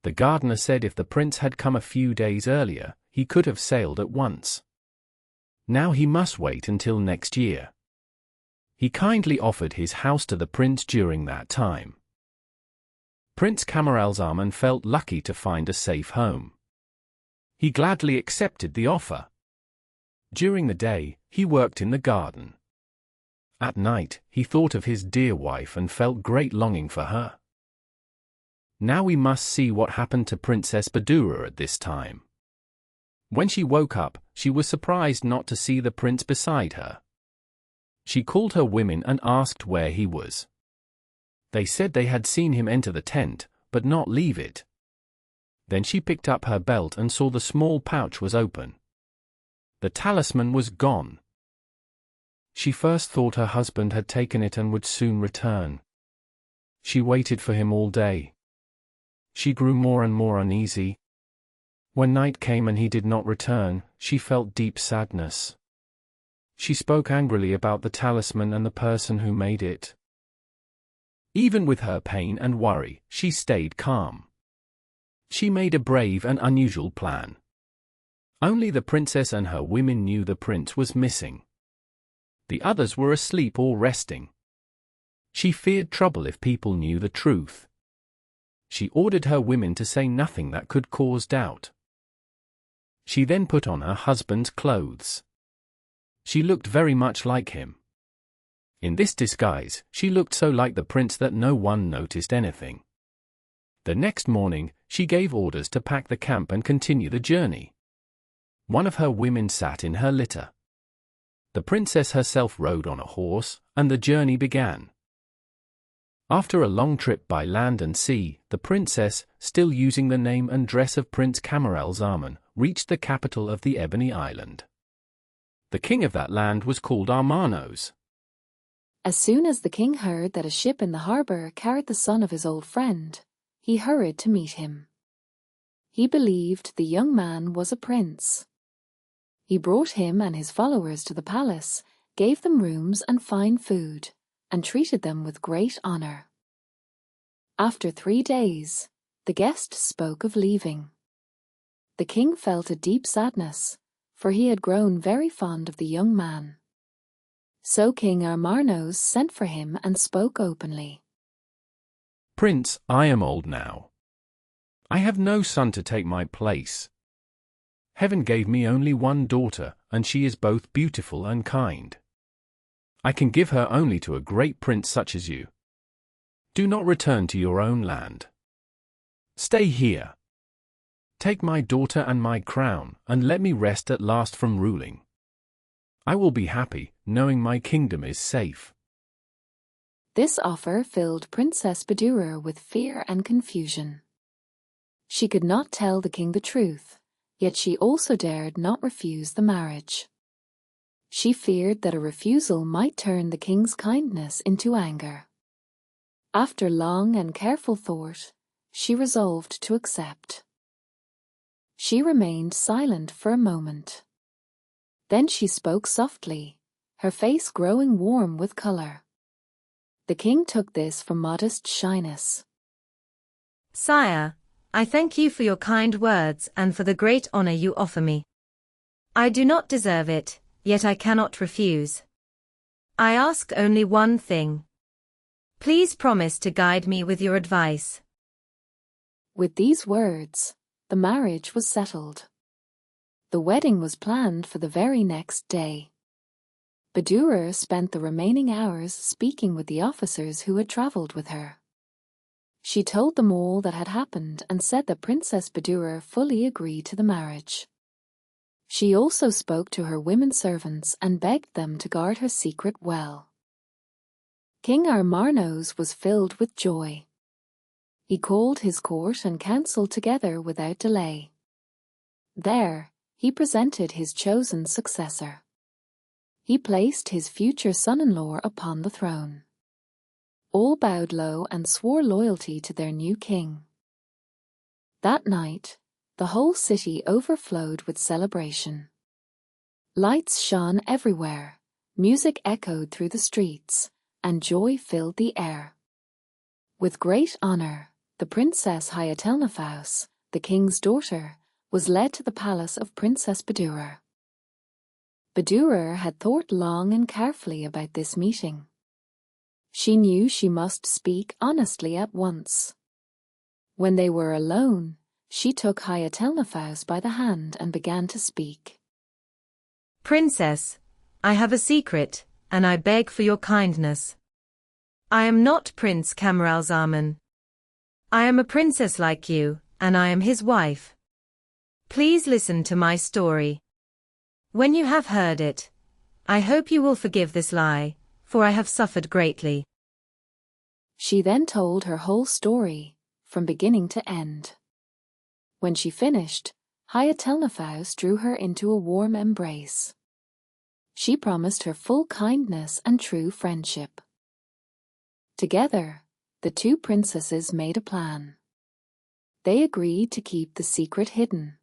The gardener said if the prince had come a few days earlier, he could have sailed at once. Now he must wait until next year. He kindly offered his house to the prince during that time. Prince Camaralzaman felt lucky to find a safe home. He gladly accepted the offer. During the day, he worked in the garden. At night, he thought of his dear wife and felt great longing for her. Now we must see what happened to Princess Badura at this time. When she woke up, she was surprised not to see the prince beside her. She called her women and asked where he was. They said they had seen him enter the tent, but not leave it. Then she picked up her belt and saw the small pouch was open. The talisman was gone. She first thought her husband had taken it and would soon return. She waited for him all day. She grew more and more uneasy. When night came and he did not return, she felt deep sadness. She spoke angrily about the talisman and the person who made it. Even with her pain and worry, she stayed calm. She made a brave and unusual plan. Only the princess and her women knew the prince was missing. The others were asleep or resting. She feared trouble if people knew the truth. She ordered her women to say nothing that could cause doubt. She then put on her husband's clothes. She looked very much like him. In this disguise, she looked so like the prince that no one noticed anything. The next morning, she gave orders to pack the camp and continue the journey. One of her women sat in her litter. The princess herself rode on a horse, and the journey began. After a long trip by land and sea, the princess, still using the name and dress of Prince Camaralzaman, reached the capital of the Ebony Island. The king of that land was called Armanos. As soon as the king heard that a ship in the harbor carried the son of his old friend, he hurried to meet him. He believed the young man was a prince. He brought him and his followers to the palace, gave them rooms and fine food, and treated them with great honor. After 3 days, the guest spoke of leaving. The king felt a deep sadness, for he had grown very fond of the young man. So King Armanos sent for him and spoke openly. Prince, I am old now. I have no son to take my place. Heaven gave me only one daughter, and she is both beautiful and kind. I can give her only to a great prince such as you. Do not return to your own land. Stay here. Take my daughter and my crown, and let me rest at last from ruling. I will be happy, knowing my kingdom is safe. This offer filled Princess Badura with fear and confusion. She could not tell the king the truth, yet she also dared not refuse the marriage. She feared that a refusal might turn the king's kindness into anger. After long and careful thought, she resolved to accept. She remained silent for a moment. Then she spoke softly, her face growing warm with color. The king took this for modest shyness. Sire, I thank you for your kind words and for the great honor you offer me. I do not deserve it, yet I cannot refuse. I ask only one thing. Please promise to guide me with your advice. With these words, the marriage was settled. The wedding was planned for the very next day. Badur spent the remaining hours speaking with the officers who had travelled with her. She told them all that had happened and said that Princess Badur fully agreed to the marriage. She also spoke to her women servants and begged them to guard her secret well. King Armarnos was filled with joy. He called his court and council together without delay. There, he presented his chosen successor. He placed his future son-in-law upon the throne. All bowed low and swore loyalty to their new king. That night, the whole city overflowed with celebration. Lights shone everywhere, music echoed through the streets, and joy filled the air. With great honor, the Princess Hayatelnefous, the king's daughter, was led to the palace of Princess Badur. Badur had thought long and carefully about this meeting. She knew she must speak honestly at once. When they were alone, she took Hayatelnefous by the hand and began to speak. Princess, I have a secret, and I beg for your kindness. I am not Prince Camaralzaman. I am a princess like you, and I am his wife. Please listen to my story. When you have heard it, I hope you will forgive this lie, for I have suffered greatly. She then told her whole story, from beginning to end. When she finished, Hayatelnefous drew her into a warm embrace. She promised her full kindness and true friendship. Together, the two princesses made a plan. They agreed to keep the secret hidden.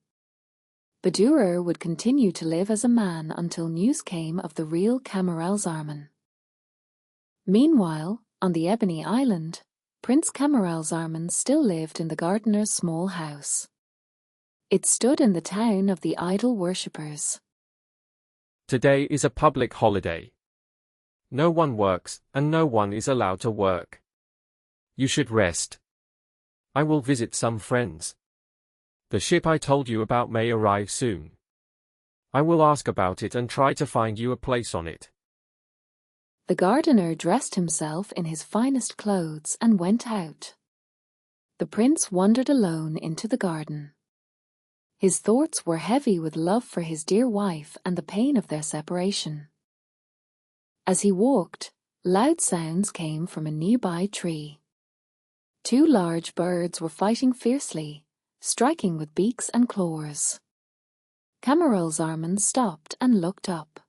Badur would continue to live as a man until news came of the real Camaralzaman. Meanwhile, on the Ebony Island, Prince Camaralzaman still lived in the gardener's small house. It stood in the town of the idol worshippers. Today is a public holiday. No one works, and no one is allowed to work. You should rest. I will visit some friends. The ship I told you about may arrive soon. I will ask about it and try to find you a place on it. The gardener dressed himself in his finest clothes and went out. The prince wandered alone into the garden. His thoughts were heavy with love for his dear wife and the pain of their separation. As he walked, loud sounds came from a nearby tree. Two large birds were fighting fiercely, striking with beaks and claws. Camaralzaman stopped and looked up.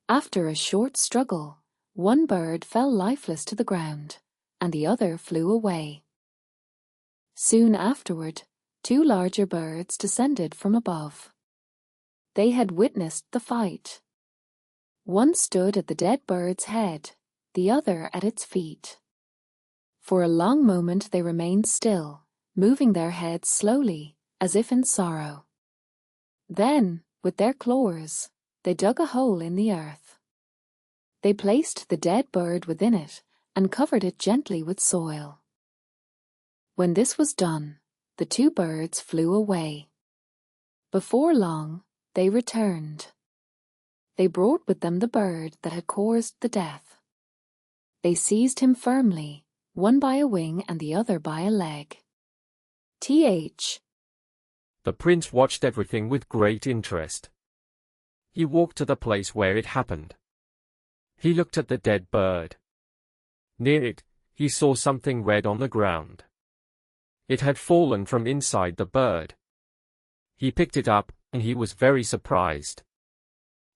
After a short struggle, one bird fell lifeless to the ground, and the other flew away. Soon afterward, two larger birds descended from above. They had witnessed the fight. One stood at the dead bird's head, the other at its feet. For a long moment they remained still, moving their heads slowly, as if in sorrow. Then, with their claws, they dug a hole in the earth. They placed the dead bird within it and covered it gently with soil. When this was done, the two birds flew away. Before long, they returned. They brought with them the bird that had caused the death. They seized him firmly, one by a wing and the other by a leg. The prince watched everything with great interest. He walked to the place where it happened. He looked at the dead bird. Near it, he saw something red on the ground. It had fallen from inside the bird. He picked it up, and he was very surprised.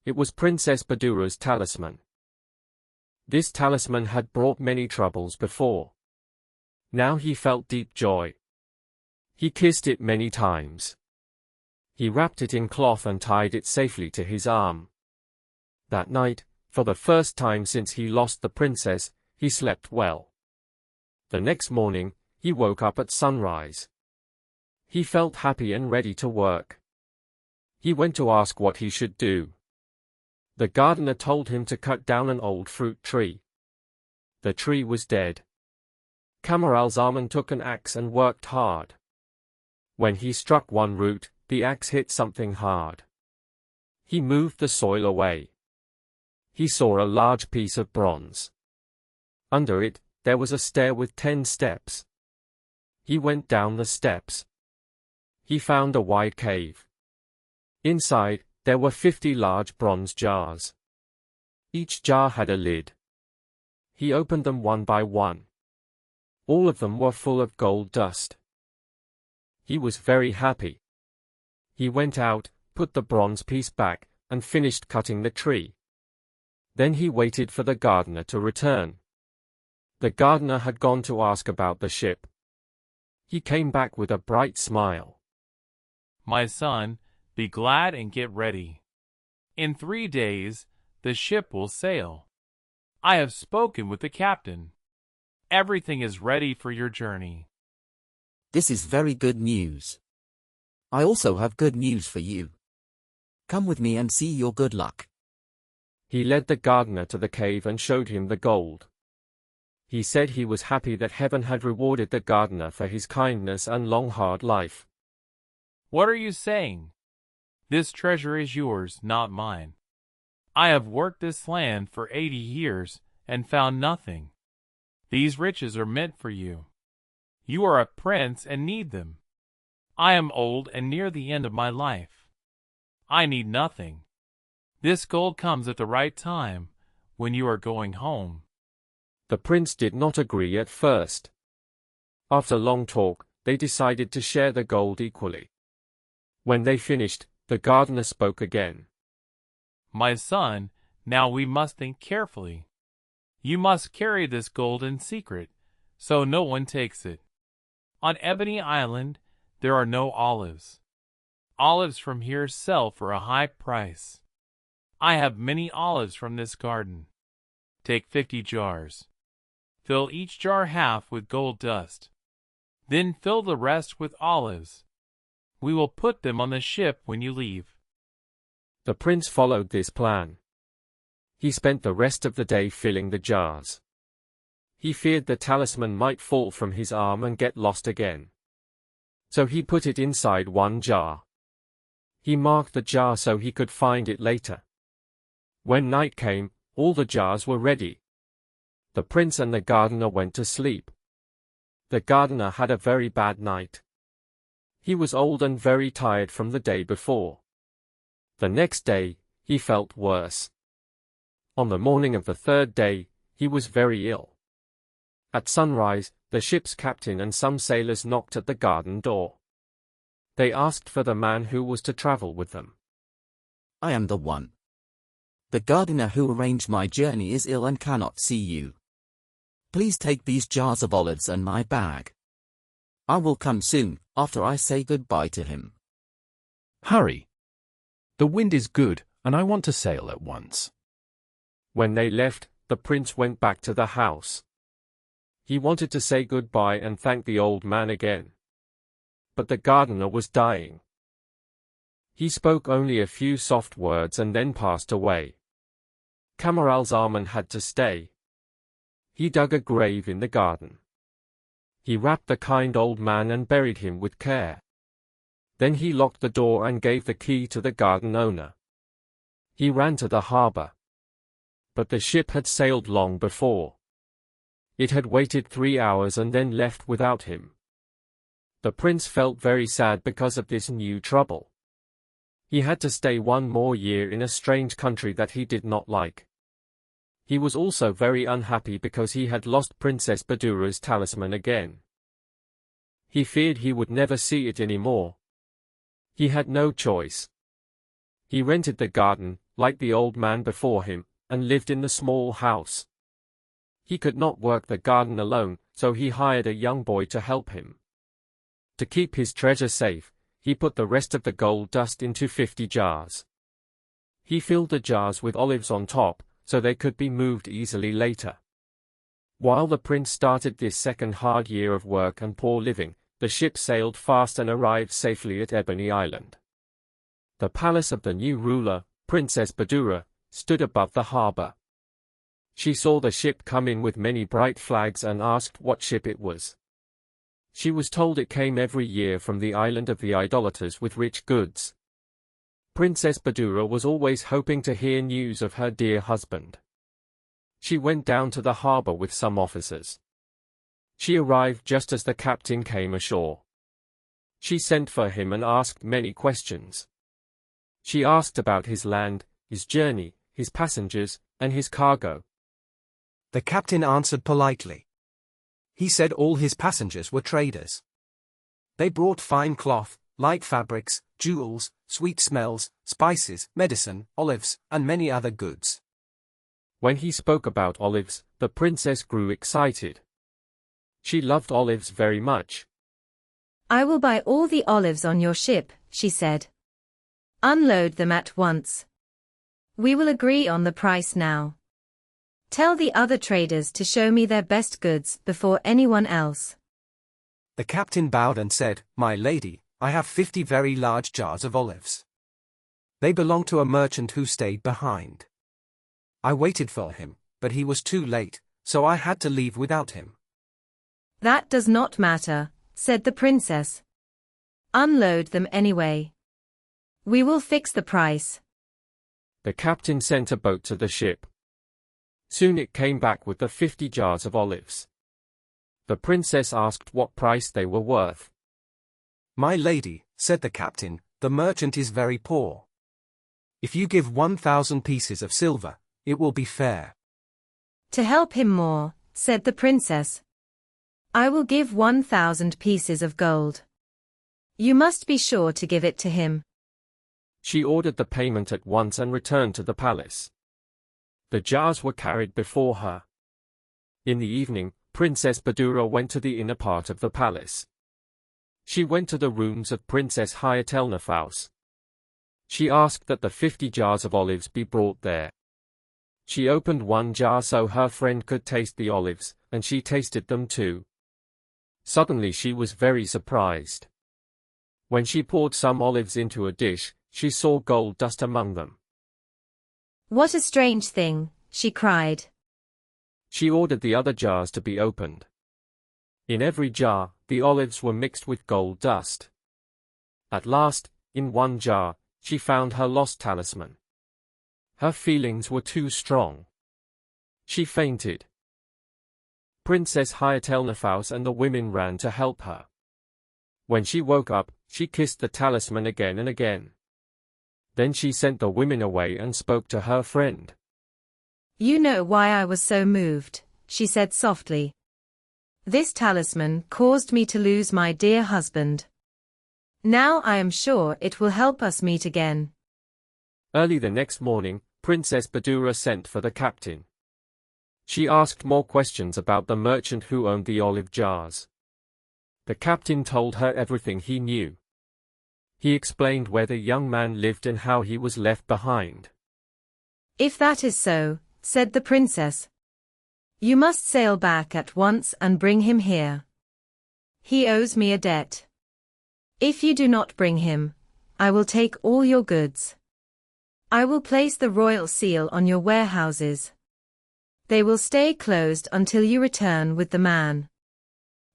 It was Princess Badura's talisman. This talisman had brought many troubles before. Now he felt deep joy. He kissed it many times. He wrapped it in cloth and tied it safely to his arm. That night, for the first time since he lost the princess, he slept well. The next morning, he woke up at sunrise. He felt happy and ready to work. He went to ask what he should do. The gardener told him to cut down an old fruit tree. The tree was dead. Camaralzaman took an axe and worked hard. When he struck one root, the axe hit something hard. He moved the soil away. He saw a large piece of bronze. Under it, there was a stair with 10 steps. He went down the steps. He found a wide cave. Inside, there were 50 large bronze jars. Each jar had a lid. He opened them one by one. All of them were full of gold dust. He was very happy. He went out, put the bronze piece back, and finished cutting the tree. Then he waited for the gardener to return. The gardener had gone to ask about the ship. He came back with a bright smile. My son, be glad and get ready. In 3 days, the ship will sail. I have spoken with the captain. Everything is ready for your journey. This is very good news. I also have good news for you. Come with me and see your good luck. He led the gardener to the cave and showed him the gold. He said he was happy that heaven had rewarded the gardener for his kindness and long hard life. What are you saying? This treasure is yours, not mine. I have worked this land for 80 years and found nothing. These riches are meant for you. You are a prince and need them. I am old and near the end of my life. I need nothing. This gold comes at the right time, when you are going home. The prince did not agree at first. After long talk, they decided to share the gold equally. When they finished, the gardener spoke again. My son, now we must think carefully. You must carry this gold in secret, so no one takes it. On Ebony Island, there are no olives. Olives from here sell for a high price. I have many olives from this garden. Take 50 jars. Fill each jar half with gold dust. Then fill the rest with olives. We will put them on the ship when you leave. The prince followed this plan. He spent the rest of the day filling the jars. He feared the talisman might fall from his arm and get lost again. So he put it inside one jar. He marked the jar so he could find it later. When night came, all the jars were ready. The prince and the gardener went to sleep. The gardener had a very bad night. He was old and very tired from the day before. The next day, he felt worse. On the morning of the 3rd day, he was very ill. At sunrise, the ship's captain and some sailors knocked at the garden door. They asked for the man who was to travel with them. I am the one. The gardener who arranged my journey is ill and cannot see you. Please take these jars of olives and my bag. I will come soon, after I say goodbye to him. Hurry. The wind is good, and I want to sail at once. When they left, the prince went back to the house. He wanted to say goodbye and thank the old man again. But the gardener was dying. He spoke only a few soft words and then passed away. Camaralzaman had to stay. He dug a grave in the garden. He wrapped the kind old man and buried him with care. Then he locked the door and gave the key to the garden owner. He ran to the harbor. But the ship had sailed long before. It had waited 3 hours and then left without him. The prince felt very sad because of this new trouble. He had to stay 1 more year in a strange country that he did not like. He was also very unhappy because he had lost Princess Badura's talisman again. He feared he would never see it anymore. He had no choice. He rented the garden, like the old man before him, and lived in the small house. He could not work the garden alone, so he hired a young boy to help him. To keep his treasure safe, he put the rest of the gold dust into 50 jars. He filled the jars with olives on top, so they could be moved easily later. While the prince started this second hard year of work and poor living, the ship sailed fast and arrived safely at Ebony Island. The palace of the new ruler, Princess Badura, stood above the harbor. She saw the ship come in with many bright flags and asked what ship it was. She was told it came every year from the island of the idolaters with rich goods. Princess Badura was always hoping to hear news of her dear husband. She went down to the harbor with some officers. She arrived just as the captain came ashore. She sent for him and asked many questions. She asked about his land, his journey, his passengers, and his cargo. The captain answered politely. He said all his passengers were traders. They brought fine cloth, light fabrics, jewels, sweet smells, spices, medicine, olives, and many other goods. When he spoke about olives, the princess grew excited. She loved olives very much. I will buy all the olives on your ship, she said. Unload them at once. We will agree on the price now. Tell the other traders to show me their best goods before anyone else. The captain bowed and said, My lady, I have 50 very large jars of olives. They belong to a merchant who stayed behind. I waited for him, but he was too late, so I had to leave without him. That does not matter, said the princess. Unload them anyway. We will fix the price. The captain sent a boat to the ship. Soon it came back with the 50 jars of olives. The princess asked what price they were worth. My lady, said the captain, the merchant is very poor. If you give 1,000 pieces of silver, it will be fair. To help him more, said the princess, I will give 1,000 pieces of gold. You must be sure to give it to him. She ordered the payment at once and returned to the palace. The jars were carried before her. In the evening, Princess Badura went to the inner part of the palace. She went to the rooms of Princess Hayetelnefaus. She asked that the 50 jars of olives be brought there. She opened one jar so her friend could taste the olives, and she tasted them too. Suddenly she was very surprised. When she poured some olives into a dish, she saw gold dust among them. What a strange thing, she cried. She ordered the other jars to be opened. In every jar, the olives were mixed with gold dust. At last, in one jar, she found her lost talisman. Her feelings were too strong. She fainted. Princess Hayetelnefaus and the women ran to help her. When she woke up, she kissed the talisman again and again. Then she sent the women away and spoke to her friend. You know why I was so moved, she said softly. This talisman caused me to lose my dear husband. Now I am sure it will help us meet again. Early the next morning, Princess Badura sent for the captain. She asked more questions about the merchant who owned the olive jars. The captain told her everything he knew. He explained where the young man lived and how he was left behind. If that is so, said the princess, you must sail back at once and bring him here. He owes me a debt. If you do not bring him, I will take all your goods. I will place the royal seal on your warehouses. They will stay closed until you return with the man.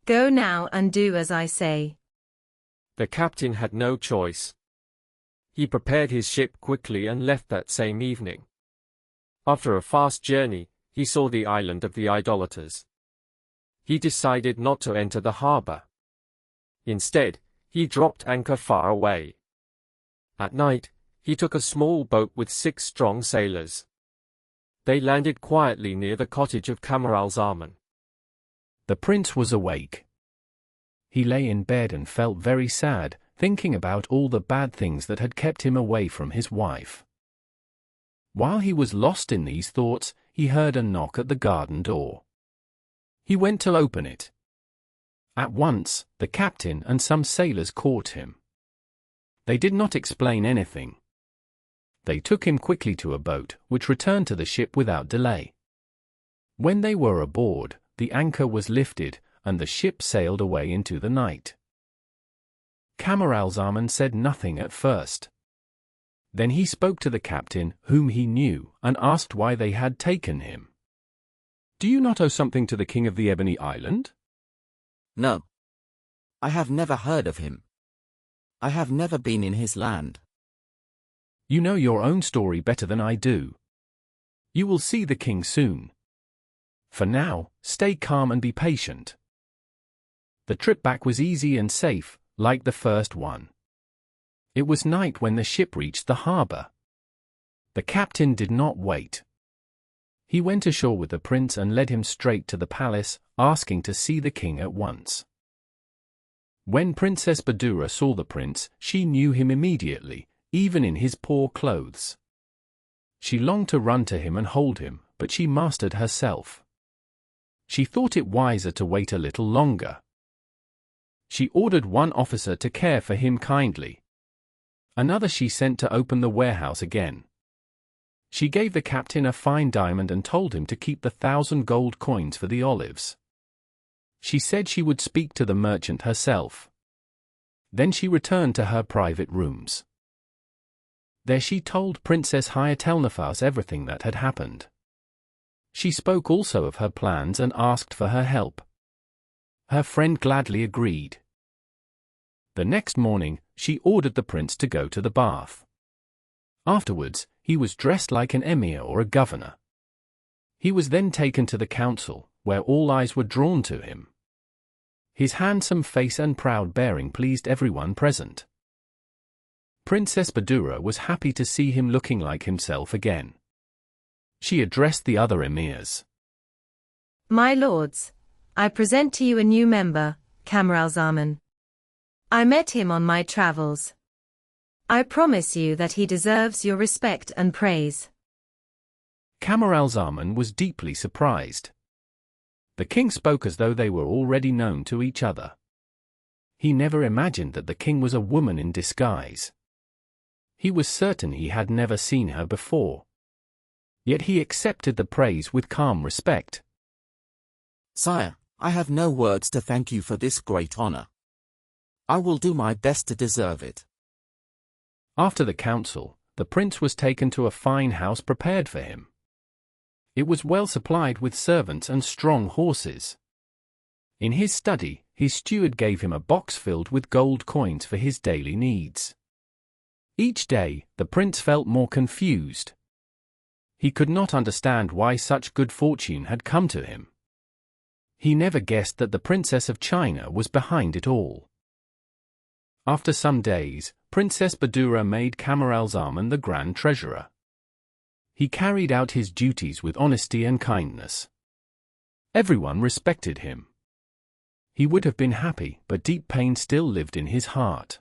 Go now and do as I say. The captain had no choice. He prepared his ship quickly and left that same evening. After a fast journey, he saw the island of the idolaters. He decided not to enter the harbor. Instead, he dropped anchor far away. At night, he took a small boat with 6 strong sailors. They landed quietly near the cottage of Camaralzaman. The prince was awake. He lay in bed and felt very sad, thinking about all the bad things that had kept him away from his wife. While he was lost in these thoughts, he heard a knock at the garden door. He went to open it. At once, the captain and some sailors caught him. They did not explain anything. They took him quickly to a boat, which returned to the ship without delay. When they were aboard, the anchor was lifted, and the ship sailed away into the night. Camaralzaman said nothing at first. Then he spoke to the captain, whom he knew, and asked why they had taken him. Do you not owe something to the king of the Ebony Island? No. I have never heard of him. I have never been in his land. You know your own story better than I do. You will see the king soon. For now, stay calm and be patient. The trip back was easy and safe, like the first one. It was night when the ship reached the harbor. The captain did not wait. He went ashore with the prince and led him straight to the palace, asking to see the king at once. When Princess Badura saw the prince, she knew him immediately, even in his poor clothes. She longed to run to him and hold him, but she mastered herself. She thought it wiser to wait a little longer. She ordered one officer to care for him kindly. Another she sent to open the warehouse again. She gave the captain a fine diamond and told him to keep the 1,000 gold coins for the olives. She said she would speak to the merchant herself. Then she returned to her private rooms. There she told Princess Hyatelnefaus everything that had happened. She spoke also of her plans and asked for her help. Her friend gladly agreed. The next morning, she ordered the prince to go to the bath. Afterwards, he was dressed like an emir or a governor. He was then taken to the council, where all eyes were drawn to him. His handsome face and proud bearing pleased everyone present. Princess Badura was happy to see him looking like himself again. She addressed the other emirs. My lords, I present to you a new member, Camaralzaman. I met him on my travels. I promise you that he deserves your respect and praise. Camaralzaman was deeply surprised. The king spoke as though they were already known to each other. He never imagined that the king was a woman in disguise. He was certain he had never seen her before. Yet he accepted the praise with calm respect. Sire, I have no words to thank you for this great honor. I will do my best to deserve it. After the council, the prince was taken to a fine house prepared for him. It was well supplied with servants and strong horses. In his study, his steward gave him a box filled with gold coins for his daily needs. Each day, the prince felt more confused. He could not understand why such good fortune had come to him. He never guessed that the Princess of China was behind it all. After some days, Princess Badura made Camaralzaman the Grand Treasurer. He carried out his duties with honesty and kindness. Everyone respected him. He would have been happy, but deep pain still lived in his heart.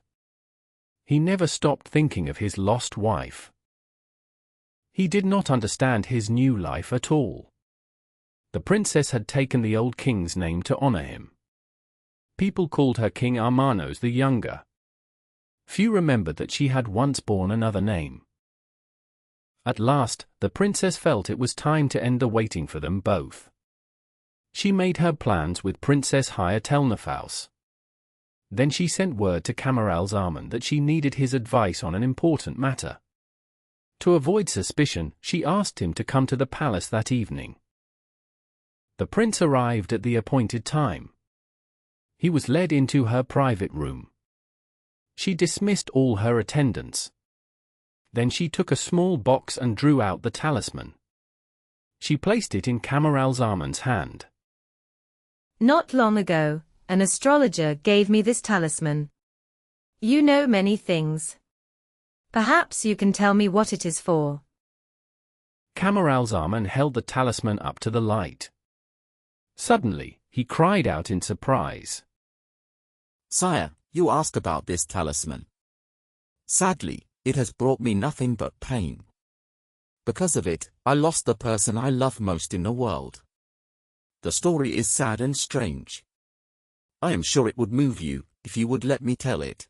He never stopped thinking of his lost wife. He did not understand his new life at all. The princess had taken the old king's name to honor him. People called her King Armanos the Younger. Few remembered that she had once borne another name. At last, the princess felt it was time to end the waiting for them both. She made her plans with Princess Hyatelnefaus. Then she sent word to Camaralzaman that she needed his advice on an important matter. To avoid suspicion, she asked him to come to the palace that evening. The prince arrived at the appointed time. He was led into her private room. She dismissed all her attendants. Then she took a small box and drew out the talisman. She placed it in Camaralzaman's hand. Not long ago, an astrologer gave me this talisman. You know many things. Perhaps you can tell me what it is for. Camaralzaman held the talisman up to the light. Suddenly, he cried out in surprise. Sire, you ask about this talisman. Sadly, it has brought me nothing but pain. Because of it, I lost the person I love most in the world. The story is sad and strange. I am sure it would move you, if you would let me tell it.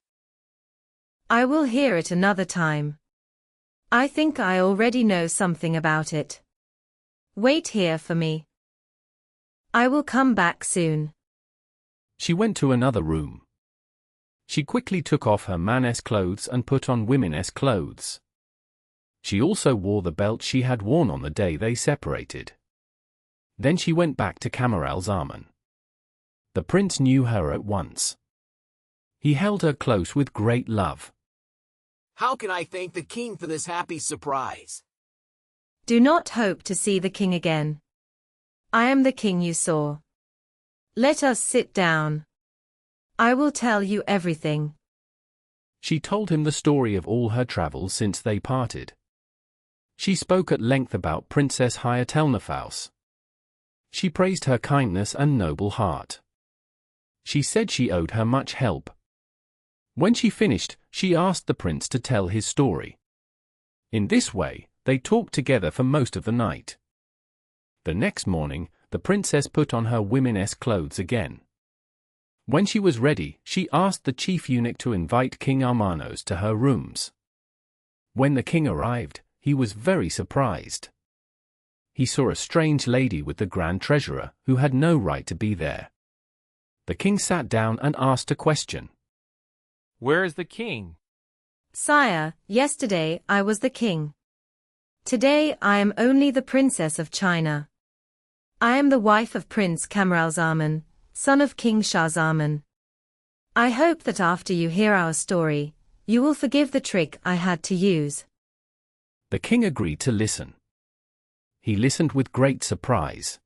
I will hear it another time. I think I already know something about it. Wait here for me. I will come back soon. She went to another room. She quickly took off her man's clothes and put on women's clothes. She also wore the belt she had worn on the day they separated. Then she went back to Camaralzaman. The prince knew her at once. He held her close with great love. How can I thank the king for this happy surprise? Do not hope to see the king again. I am the king you saw. Let us sit down. I will tell you everything. She told him the story of all her travels since they parted. She spoke at length about Princess Hayatelnefaus. She praised her kindness and noble heart. She said she owed her much help. When she finished, she asked the prince to tell his story. In this way, they talked together for most of the night. The next morning, the princess put on her women's clothes again. When she was ready, she asked the chief eunuch to invite King Armanos to her rooms. When the king arrived, he was very surprised. He saw a strange lady with the grand treasurer, who had no right to be there. The king sat down and asked a question. Where is the king? Sire, yesterday I was the king. Today I am only the princess of China. I am the wife of Prince Camaralzaman, son of King Shah Zaman. I hope that after you hear our story, you will forgive the trick I had to use. The king agreed to listen. He listened with great surprise.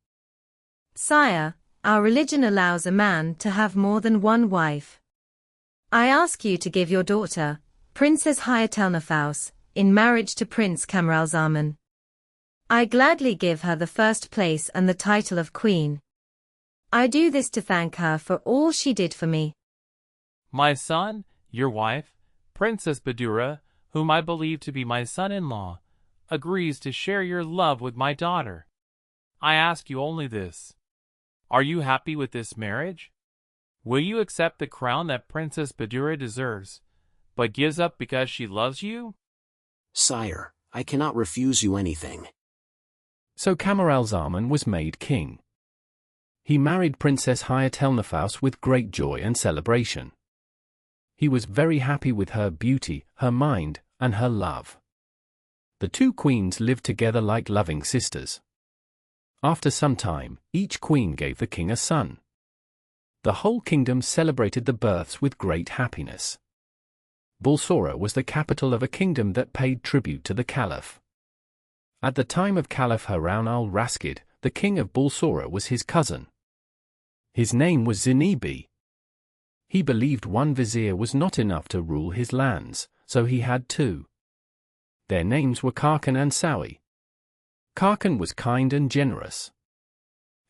Sire, our religion allows a man to have more than one wife. I ask you to give your daughter, Princess Hayatelnefaus, in marriage to Prince Camaralzaman. I gladly give her the first place and the title of queen. I do this to thank her for all she did for me. My son, your wife, Princess Badura, whom I believe to be my son-in-law, agrees to share your love with my daughter. I ask you only this. Are you happy with this marriage? Will you accept the crown that Princess Badura deserves, but gives up because she loves you? Sire, I cannot refuse you anything. So Camaralzaman was made king. He married Princess Hayatelnefaus with great joy and celebration. He was very happy with her beauty, her mind, and her love. The two queens lived together like loving sisters. After some time, each queen gave the king a son. The whole kingdom celebrated the births with great happiness. Bulsora was the capital of a kingdom that paid tribute to the caliph. At the time of Caliph Harun al-Rashid, the king of Bulsora was his cousin. His name was Zinebi. He believed one vizier was not enough to rule his lands, so he had two. Their names were Karkan and Sawi. Karkan was kind and generous.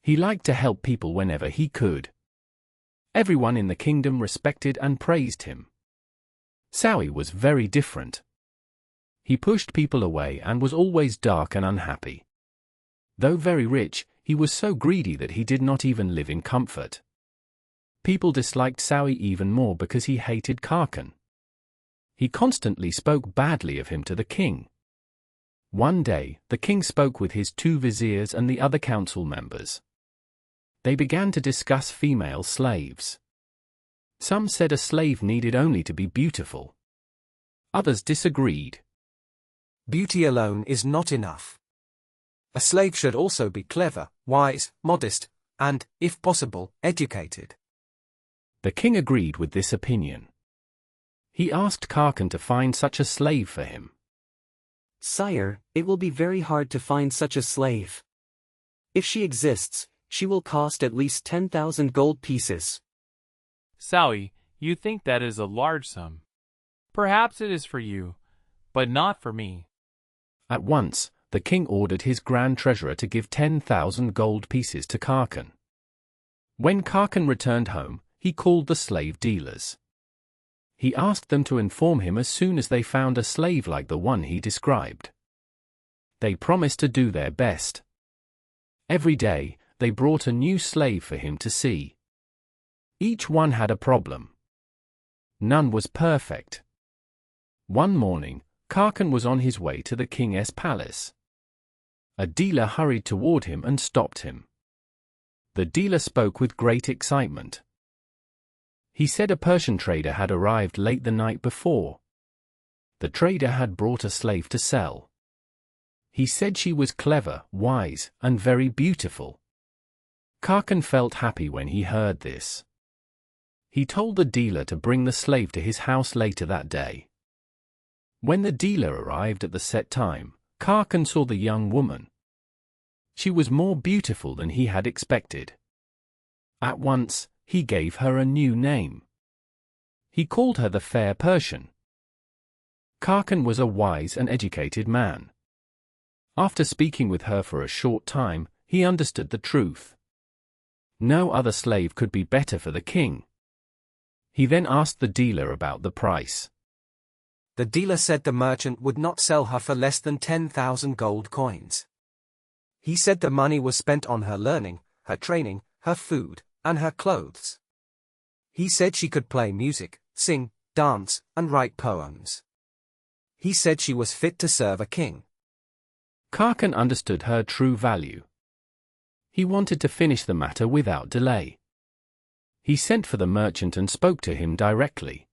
He liked to help people whenever he could. Everyone in the kingdom respected and praised him. Sawi was very different. He pushed people away and was always dark and unhappy. Though very rich, he was so greedy that he did not even live in comfort. People disliked Sawi even more because he hated Karkan. He constantly spoke badly of him to the king. One day, the king spoke with his two viziers and the other council members. They began to discuss female slaves. Some said a slave needed only to be beautiful. Others disagreed. Beauty alone is not enough. A slave should also be clever, wise, modest, and, if possible, educated. The king agreed with this opinion. He asked Karkan to find such a slave for him. Sire, it will be very hard to find such a slave. If she exists, she will cost at least 10,000 gold pieces. Sawi, you think that is a large sum. Perhaps it is for you, but not for me. At once, the king ordered his grand treasurer to give 10,000 gold pieces to Karkan. When Karkan returned home, he called the slave dealers. He asked them to inform him as soon as they found a slave like the one he described. They promised to do their best. Every day, they brought a new slave for him to see. Each one had a problem. None was perfect. One morning, Karkan was on his way to the king's palace. A dealer hurried toward him and stopped him. The dealer spoke with great excitement. He said a Persian trader had arrived late the night before. The trader had brought a slave to sell. He said she was clever, wise, and very beautiful. Khakan felt happy when he heard this. He told the dealer to bring the slave to his house later that day. When the dealer arrived at the set time, Khakan saw the young woman. She was more beautiful than he had expected. At once, he gave her a new name. He called her the Fair Persian. Khakan was a wise and educated man. After speaking with her for a short time, he understood the truth. No other slave could be better for the king. He then asked the dealer about the price. The dealer said the merchant would not sell her for less than 10,000 gold coins. He said the money was spent on her learning, her training, her food, and her clothes. He said she could play music, sing, dance, and write poems. He said she was fit to serve a king. Khakan understood her true value. He wanted to finish the matter without delay. He sent for the merchant and spoke to him directly.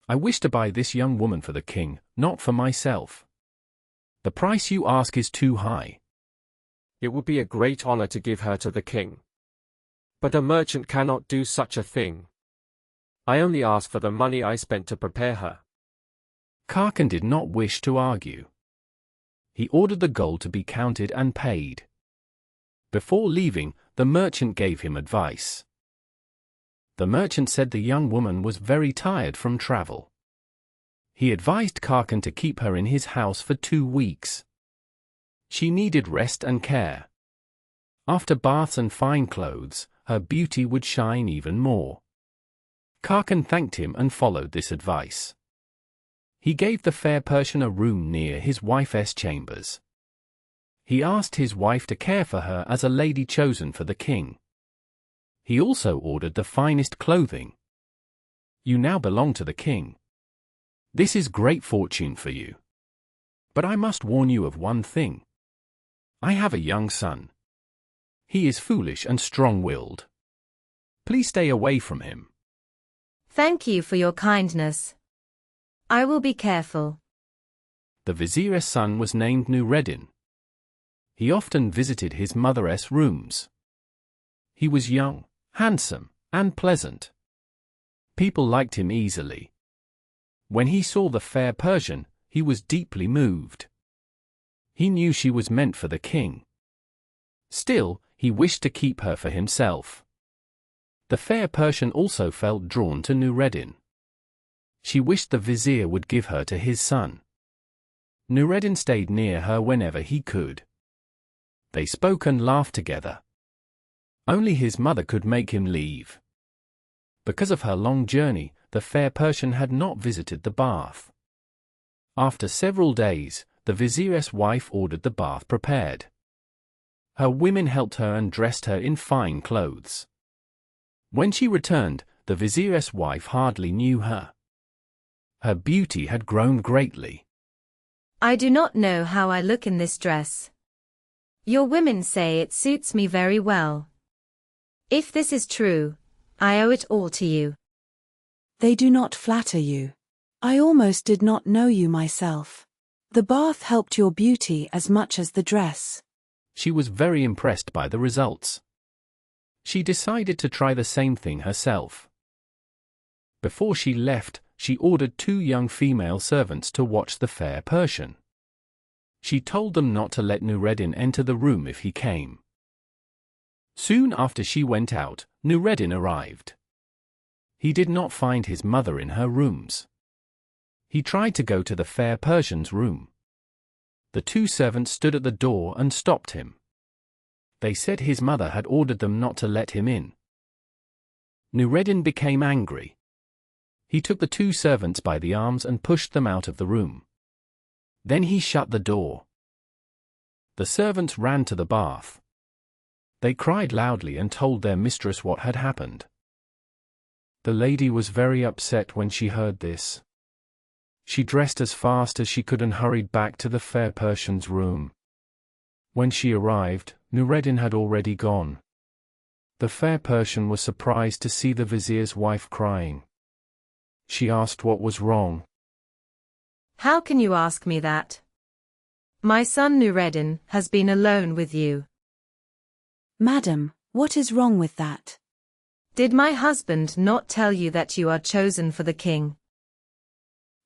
I wish to buy this young woman for the king, not for myself. The price you ask is too high. It would be a great honor to give her to the king. But a merchant cannot do such a thing. I only ask for the money I spent to prepare her. Khakan did not wish to argue. He ordered the gold to be counted and paid. Before leaving, the merchant gave him advice. The merchant said the young woman was very tired from travel. He advised Khakan to keep her in his house for 2 weeks. She needed rest and care. After baths and fine clothes, her beauty would shine even more. Khakan thanked him and followed this advice. He gave the fair Persian a room near his wife's chambers. He asked his wife to care for her as a lady chosen for the king. He also ordered the finest clothing. You now belong to the king. This is great fortune for you. But I must warn you of one thing. I have a young son. He is foolish and strong-willed. Please stay away from him. Thank you for your kindness. I will be careful. The vizier's son was named Nureddin. He often visited his mother's rooms. He was young, handsome, and pleasant. People liked him easily. When he saw the fair Persian, he was deeply moved. He knew she was meant for the king. Still, he wished to keep her for himself. The fair Persian also felt drawn to Nureddin. She wished the vizier would give her to his son. Nureddin stayed near her whenever he could. They spoke and laughed together. Only his mother could make him leave. Because of her long journey, the fair Persian had not visited the bath. After several days, the vizier's wife ordered the bath prepared. Her women helped her and dressed her in fine clothes. When she returned, the vizier's wife hardly knew her. Her beauty had grown greatly. I do not know how I look in this dress. Your women say it suits me very well. If this is true, I owe it all to you. They do not flatter you. I almost did not know you myself. The bath helped your beauty as much as the dress. She was very impressed by the results. She decided to try the same thing herself. Before she left, she ordered 2 young female servants to watch the fair Persian. She told them not to let Nureddin enter the room if he came. Soon after she went out, Nureddin arrived. He did not find his mother in her rooms. He tried to go to the fair Persian's room. The 2 servants stood at the door and stopped him. They said his mother had ordered them not to let him in. Nureddin became angry. He took the 2 servants by the arms and pushed them out of the room. Then he shut the door. The servants ran to the bath. They cried loudly and told their mistress what had happened. The lady was very upset when she heard this. She dressed as fast as she could and hurried back to the fair Persian's room. When she arrived, Nureddin had already gone. The fair Persian was surprised to see the vizier's wife crying. She asked what was wrong. How can you ask me that? My son Nureddin has been alone with you. Madam, What is wrong with that? Did my husband not tell you that you are chosen for the king?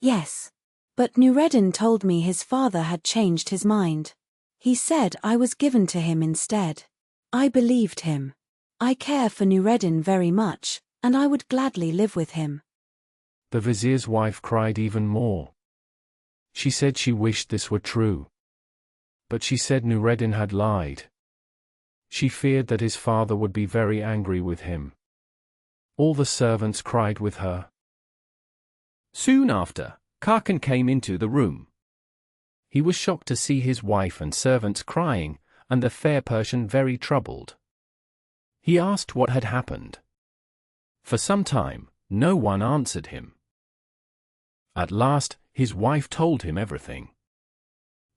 Yes. But Nureddin told me his father had changed his mind. He said I was given to him instead. I believed him. I care for Nureddin very much, and I would gladly live with him. The vizier's wife cried even more. She said she wished this were true. But she said Nureddin had lied. She feared that his father would be very angry with him. All the servants cried with her. Soon after, Khakan came into the room. He was shocked to see his wife and servants crying, and the fair Persian very troubled. He asked what had happened. For some time, no one answered him. At last, his wife told him everything.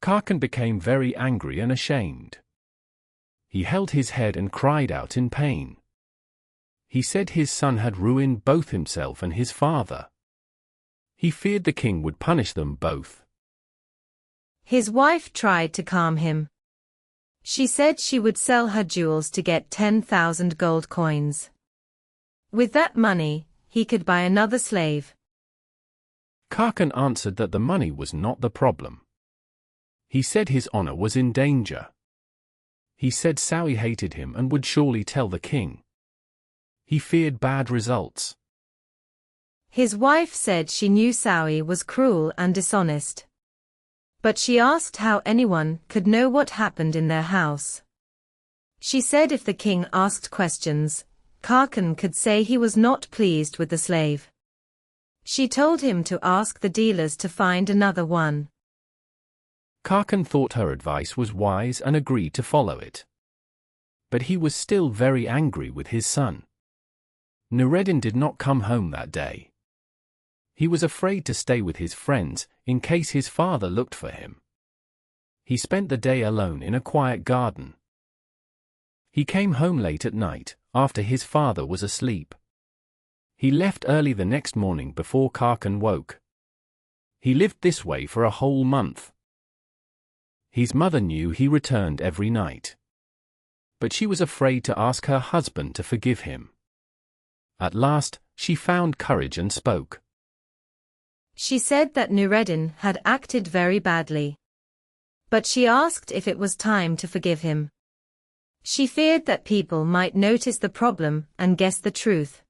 Khakan became very angry and ashamed. He held his head and cried out in pain. He said his son had ruined both himself and his father. He feared the king would punish them both. His wife tried to calm him. She said she would sell her jewels to get 10,000 gold coins. With that money, he could buy another slave. Khakan answered that the money was not the problem. He said his honor was in danger. He said Sawi hated him and would surely tell the king. He feared bad results. His wife said she knew Sawi was cruel and dishonest. But she asked how anyone could know what happened in their house. She said if the king asked questions, Khakan could say he was not pleased with the slave. She told him to ask the dealers to find another one. Khakan thought her advice was wise and agreed to follow it. But he was still very angry with his son. Nureddin did not come home that day. He was afraid to stay with his friends, in case his father looked for him. He spent the day alone in a quiet garden. He came home late at night, after his father was asleep. He left early the next morning before Khakan woke. He lived this way for a whole month. His mother knew he returned every night. But she was afraid to ask her husband to forgive him. At last, she found courage and spoke. She said that Nureddin had acted very badly. But she asked if it was time to forgive him. She feared that people might notice the problem and guess the truth.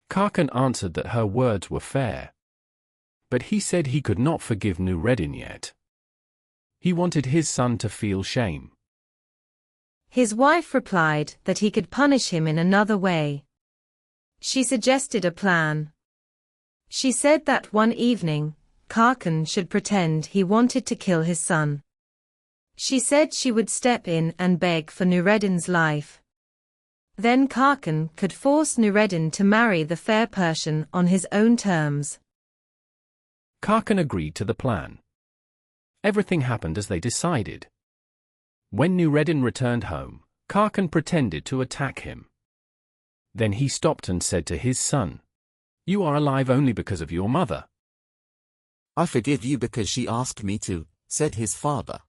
Khakan answered that her words were fair. But he said he could not forgive Nureddin yet. He wanted his son to feel shame. His wife replied that he could punish him in another way. She suggested a plan. She said that one evening, Khakan should pretend he wanted to kill his son. She said she would step in and beg for Nureddin's life. Then Khakan could force Nureddin to marry the fair Persian on his own terms. Khakan agreed to the plan. Everything happened as they decided. When Nureddin returned home, Khakan pretended to attack him. Then he stopped and said to his son, "You are alive only because of your mother." "I forgive you because she asked me to," said his father.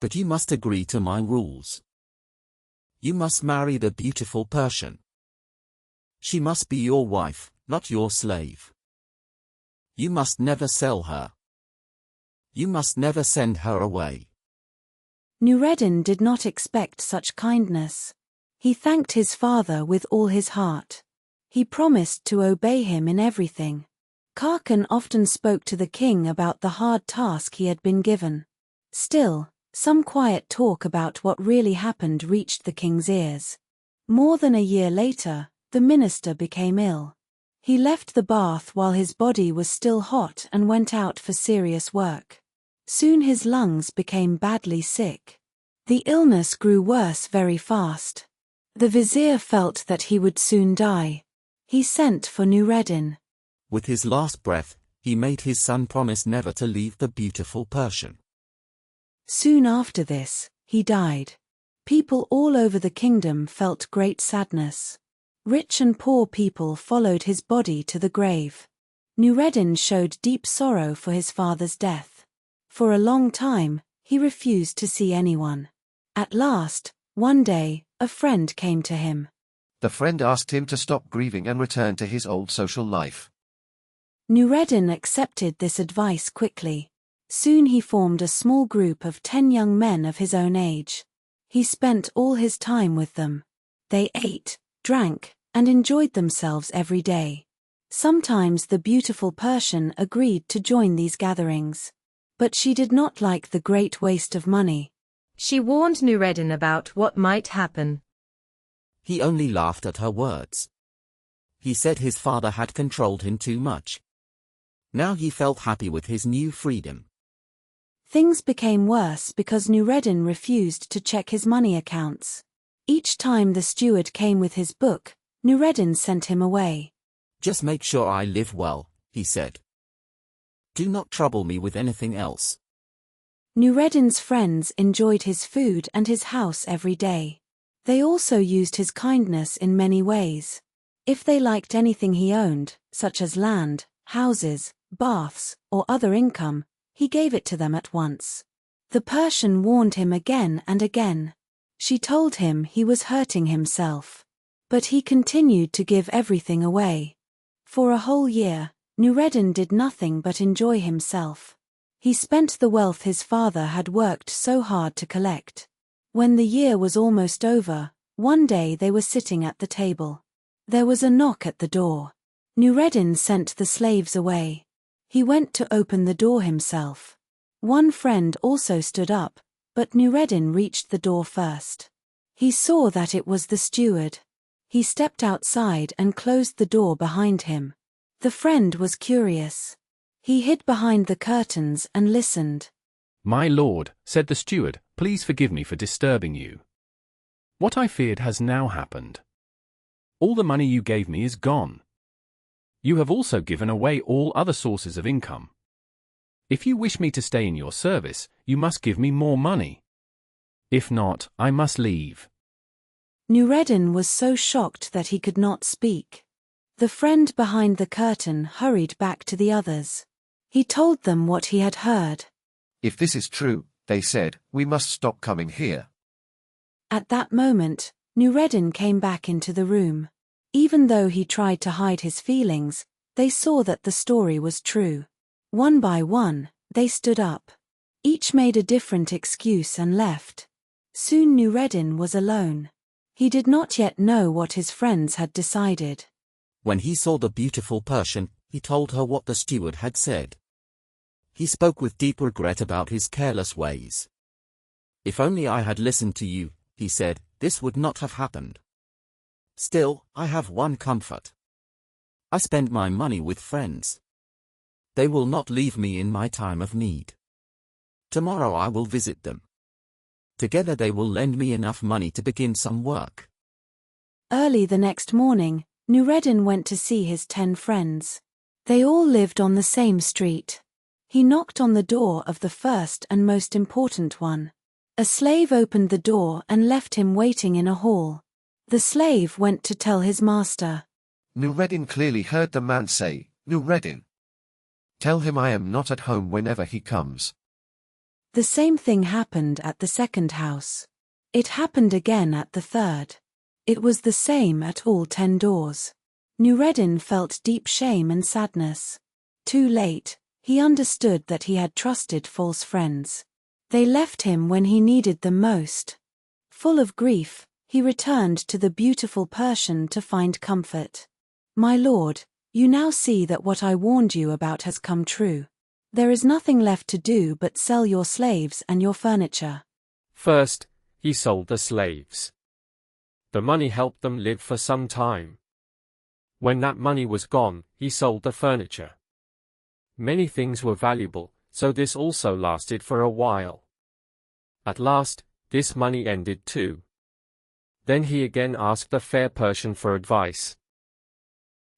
"But you must agree to my rules. You must marry the beautiful Persian. She must be your wife, not your slave. You must never sell her. You must never send her away." Nureddin did not expect such kindness. He thanked his father with all his heart. He promised to obey him in everything. Khakan often spoke to the king about the hard task he had been given. Still, some quiet talk about what really happened reached the king's ears. More than a year later, the minister became ill. He left the bath while his body was still hot and went out for serious work. Soon his lungs became badly sick. The illness grew worse very fast. The vizier felt that he would soon die. He sent for Nureddin. With his last breath, he made his son promise never to leave the beautiful Persian. Soon after this, he died. People all over the kingdom felt great sadness. Rich and poor people followed his body to the grave. Nureddin showed deep sorrow for his father's death. For a long time, he refused to see anyone. At last, One day, a friend came to him. The friend asked him to stop grieving and return to his old social life. Nureddin accepted this advice quickly. Soon he formed a small group of 10 young men of his own age. He spent all his time with them. They ate, drank, and enjoyed themselves every day. Sometimes the beautiful Persian agreed to join these gatherings. But she did not like the great waste of money. She warned Nureddin about what might happen. He only laughed at her words. He said his father had controlled him too much. Now he felt happy with his new freedom. Things became worse because Nureddin refused to check his money accounts. Each time the steward came with his book, Nureddin sent him away. Just make sure I live well, he said. Do not trouble me with anything else. Nureddin's friends enjoyed his food and his house every day. They also used his kindness in many ways. If they liked anything he owned, such as land, houses, baths, or other income, he gave it to them at once. The Persian warned him again and again. She told him he was hurting himself. But he continued to give everything away. For a whole year, Nureddin did nothing but enjoy himself. He spent the wealth his father had worked so hard to collect. When the year was almost over, one day they were sitting at the table. There was a knock at the door. Nureddin sent the slaves away. He went to open the door himself. One friend also stood up, but Nureddin reached the door first. He saw that it was the steward. He stepped outside and closed the door behind him. The friend was curious. He hid behind the curtains and listened. "My lord," said the steward, "please forgive me for disturbing you. What I feared has now happened. All the money you gave me is gone. You have also given away all other sources of income. If you wish me to stay in your service, you must give me more money. If not, I must leave." Nureddin was so shocked that he could not speak. The friend behind the curtain hurried back to the others. He told them what he had heard. "If this is true," they said, "we must stop coming here." At that moment, Nureddin came back into the room. Even though he tried to hide his feelings, they saw that the story was true. One by one, they stood up. Each made a different excuse and left. Soon Nureddin was alone. He did not yet know what his friends had decided. When he saw the beautiful Persian, he told her what the steward had said. He spoke with deep regret about his careless ways. "If only I had listened to you," he said, "this would not have happened. Still, I have one comfort. I spend my money with friends. They will not leave me in my time of need. Tomorrow I will visit them. Together they will lend me enough money to begin some work." Early the next morning, Nureddin went to see his 10 friends. They all lived on the same street. He knocked on the door of the first and most important one. A slave opened the door and left him waiting in a hall. The slave went to tell his master. Nureddin clearly heard the man say, "Nureddin, tell him I am not at home whenever he comes." The same thing happened at the second house. It happened again at the third. It was the same at all 10 doors. Nureddin felt deep shame and sadness. Too late, he understood that he had trusted false friends. They left him when he needed them most. Full of grief, he returned to the beautiful Persian to find comfort. "My lord, you now see that what I warned you about has come true. There is nothing left to do but sell your slaves and your furniture." First, he sold the slaves. The money helped them live for some time. When that money was gone, he sold the furniture. Many things were valuable, so this also lasted for a while. At last, this money ended too. Then he again asked the fair Persian for advice.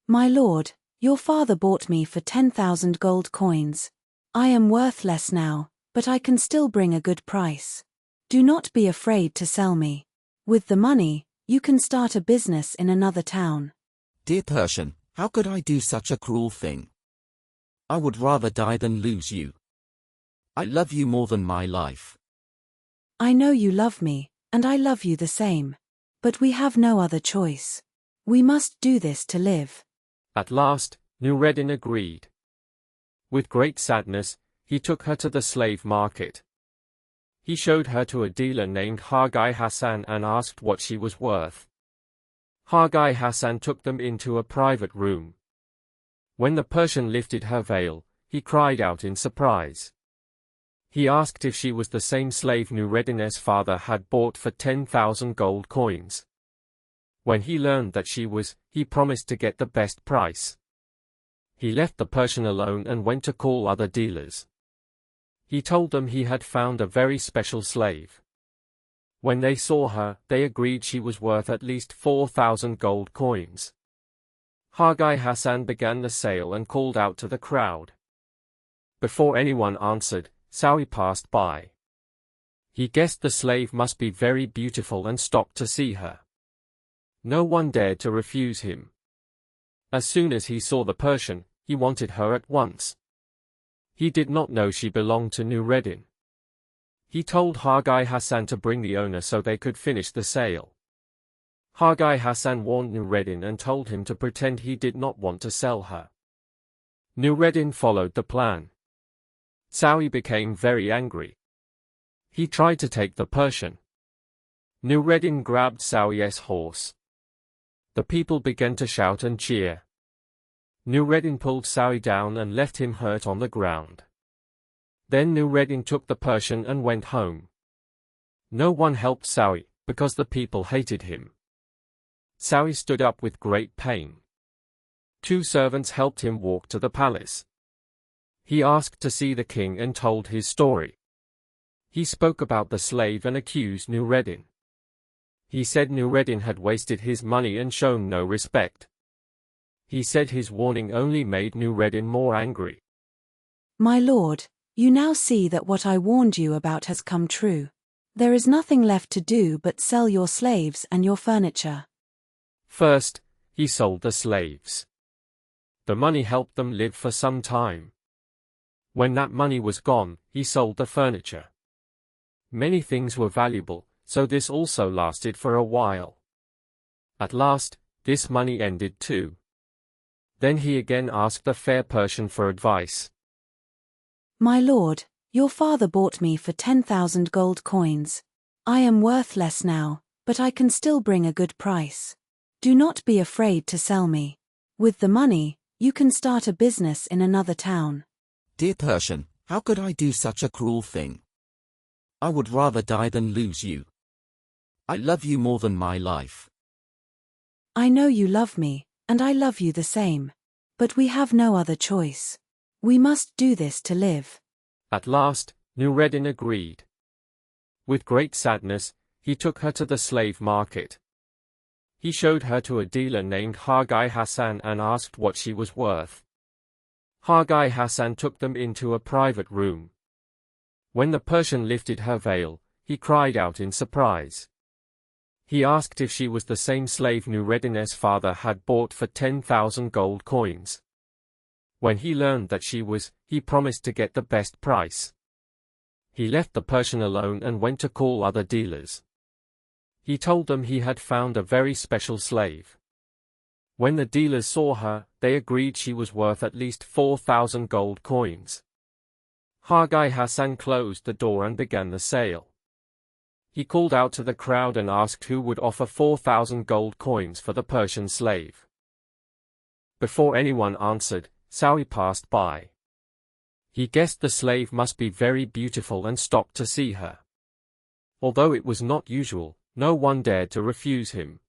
"My lord, your father bought me for 10,000 gold coins. I am worth less now, but I can still bring a good price. Do not be afraid to sell me. With the money, you can start a business in another town." "Dear Persian, how could I do such a cruel thing? I would rather die than lose you. I love you more than my life." "I know you love me, and I love you the same. But we have no other choice. We must do this to live. At last, Nureddin agreed. With great sadness, he took her to the slave market. He showed her to a dealer named Haggai Hassan and asked what she was worth. Haggai Hassan took them into a private room. When the Persian lifted her veil, he cried out in surprise. He asked if she was the same slave Nureddin's father had bought for 10,000 gold coins. When he learned that she was, he promised to get the best price. He left the Persian alone and went to call other dealers. He told them he had found a very special slave. When they saw her, they agreed she was worth at least 4,000 gold coins. Haggai Hassan began the sale and called out to the crowd. Before anyone answered, Sawi passed by. He guessed the slave must be very beautiful and stopped to see her. No one dared to refuse him. As soon as he saw the Persian, he wanted her at once. He did not know she belonged to Nureddin. He told Haggai Hassan to bring the owner so they could finish the sale. Haggai Hassan warned Nureddin and told him to pretend he did not want to sell her. Nureddin followed the plan. Sawi became very angry. He tried to take the Persian. Nureddin grabbed Sawi's horse. The people began to shout and cheer. Nureddin pulled Sawi down and left him hurt on the ground. Then Nureddin took the Persian and went home. No one helped Sawi, because the people hated him. Sawi stood up with great pain. 2 servants helped him walk to the palace. He asked to see the king and told his story. He spoke about the slave and accused Nureddin. He said Nureddin had wasted his money and shown no respect. He said his warning only made Nureddin more angry. My lord, you now see that what I warned you about has come true. There is nothing left to do but sell your slaves and your furniture. First, he sold the slaves. The money helped them live for some time. When that money was gone, he sold the furniture. Many things were valuable, so this also lasted for a while. At last, this money ended too. Then he again asked the fair Persian for advice. My lord, your father bought me for 10,000 gold coins. I am worth less now, but I can still bring a good price. Do not be afraid to sell me. With the money, you can start a business in another town. Dear Persian, how could I do such a cruel thing? I would rather die than lose you. I love you more than my life. I know you love me, and I love you the same. But we have no other choice. We must do this to live. At last, Nureddin agreed. With great sadness, he took her to the slave market. He showed her to a dealer named Haggai Hassan and asked what she was worth. Haggai Hassan took them into a private room. When the Persian lifted her veil, he cried out in surprise. He asked if she was the same slave Nureddin's father had bought for 10,000 gold coins. When he learned that she was, he promised to get the best price. He left the Persian alone and went to call other dealers. He told them he had found a very special slave. When the dealers saw her, they agreed she was worth at least 4,000 gold coins. Haggai Hassan closed the door and began the sale. He called out to the crowd and asked who would offer 4,000 gold coins for the Persian slave. Before anyone answered, Sawi passed by. He guessed the slave must be very beautiful and stopped to see her. Although it was not usual, no one dared to refuse him.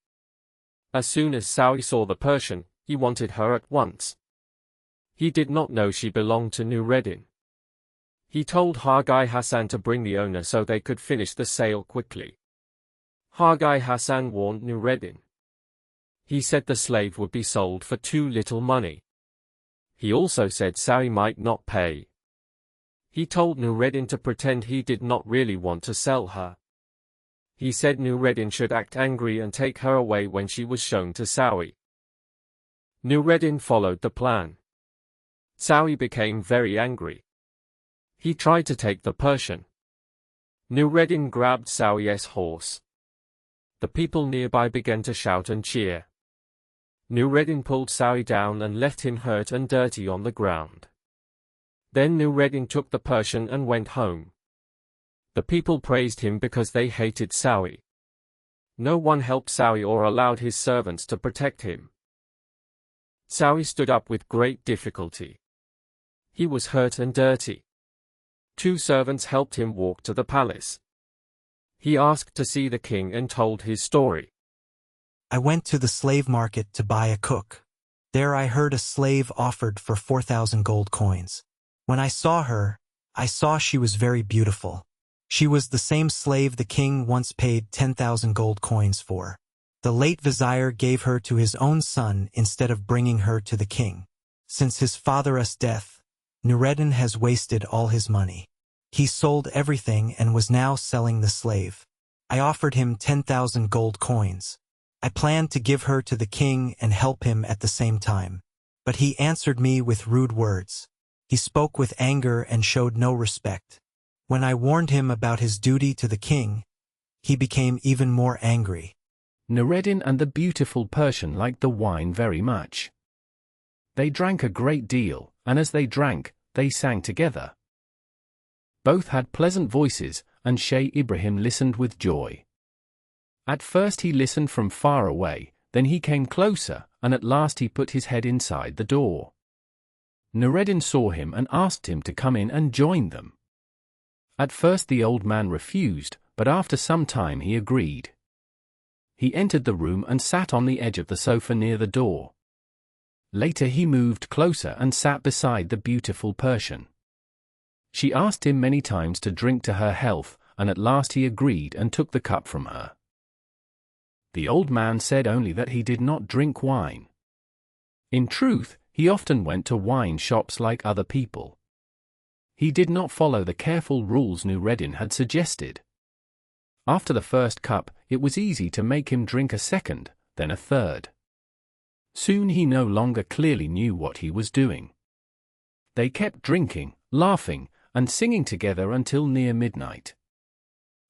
As soon as Sawi saw the Persian, he wanted her at once. He did not know she belonged to Nureddin. He told Haggai Hassan to bring the owner so they could finish the sale quickly. Haggai Hassan warned Nureddin. He said the slave would be sold for too little money. He also said Sawi might not pay. He told Nureddin to pretend he did not really want to sell her. He said Nureddin should act angry and take her away when she was shown to Sawi. Nureddin followed the plan. Sawi became very angry. He tried to take the Persian. Nureddin grabbed Sawi's horse. The people nearby began to shout and cheer. Nureddin pulled Sawi down and left him hurt and dirty on the ground. Then Nureddin took the Persian and went home. The people praised him because they hated Sawi. No one helped Sawi or allowed his servants to protect him. Sawi stood up with great difficulty. He was hurt and dirty. 2 servants helped him walk to the palace. He asked to see the king and told his story. I went to the slave market to buy a cook. There I heard a slave offered for 4,000 gold coins. When I saw her, I saw she was very beautiful. She was the same slave the king once paid 10,000 gold coins for. The late vizier gave her to his own son instead of bringing her to the king. Since his father's death, Nureddin has wasted all his money. He sold everything and was now selling the slave. I offered him 10,000 gold coins. I planned to give her to the king and help him at the same time. But he answered me with rude words. He spoke with anger and showed no respect. When I warned him about his duty to the king, he became even more angry. Nureddin and the beautiful Persian liked the wine very much. They drank a great deal, and as they drank, they sang together. Both had pleasant voices, and Shaykh Ibrahim listened with joy. At first he listened from far away, then he came closer, and at last he put his head inside the door. Nureddin saw him and asked him to come in and join them. At first the old man refused, but after some time he agreed. He entered the room and sat on the edge of the sofa near the door. Later he moved closer and sat beside the beautiful Persian. She asked him many times to drink to her health, and at last he agreed and took the cup from her. The old man said only that he did not drink wine. In truth, he often went to wine shops like other people. He did not follow the careful rules Nureddin had suggested. After the first cup, it was easy to make him drink a second, then a third. Soon he no longer clearly knew what he was doing. They kept drinking, laughing, and singing together until near midnight.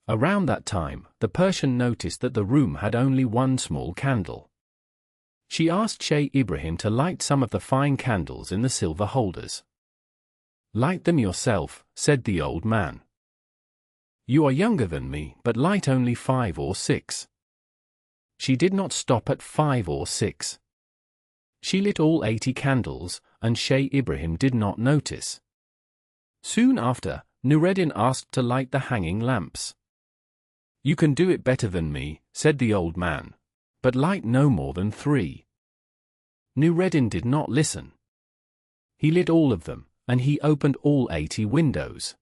Around that time, the Persian noticed that the room had only one small candle. She asked Shaykh Ibrahim to light some of the fine candles in the silver holders. "Light them yourself," said the old man. "You are younger than me, but light only 5 or 6. She did not stop at 5 or 6. She lit all 80 candles, and Shaykh Ibrahim did not notice. Soon after, Nureddin asked to light the hanging lamps. "You can do it better than me," said the old man, "but light no more than 3. Nureddin did not listen. He lit all of them, and he opened all 80 windows.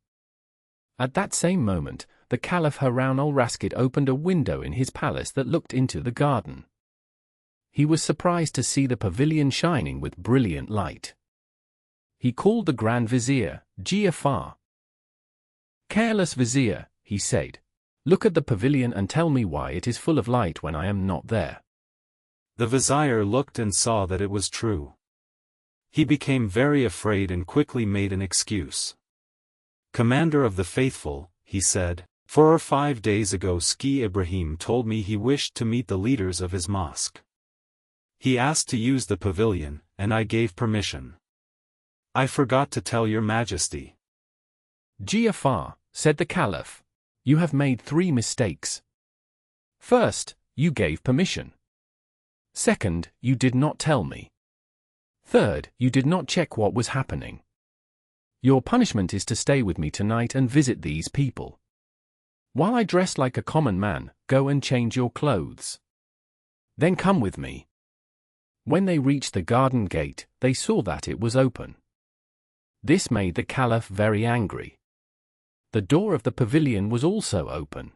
At that same moment, the Caliph Harun al-Rashid opened a window in his palace that looked into the garden. He was surprised to see the pavilion shining with brilliant light. He called the Grand Vizier, Ja'far. "Careless Vizier," he said, "look at the pavilion and tell me why it is full of light when I am not there." The vizier looked and saw that it was true. He became very afraid and quickly made an excuse. "Commander of the faithful," he said, 4 or 5 days ago Shaykh Ibrahim told me he wished to meet the leaders of his mosque. He asked to use the pavilion, and I gave permission. I forgot to tell your majesty." "Ja'far," said the Caliph, "you have made 3 mistakes. First, you gave permission. Second, you did not tell me. Third, you did not check what was happening. Your punishment is to stay with me tonight and visit these people. While I dress like a common man, go and change your clothes. Then come with me." When they reached the garden gate, they saw that it was open. This made the Caliph very angry. The door of the pavilion was also open.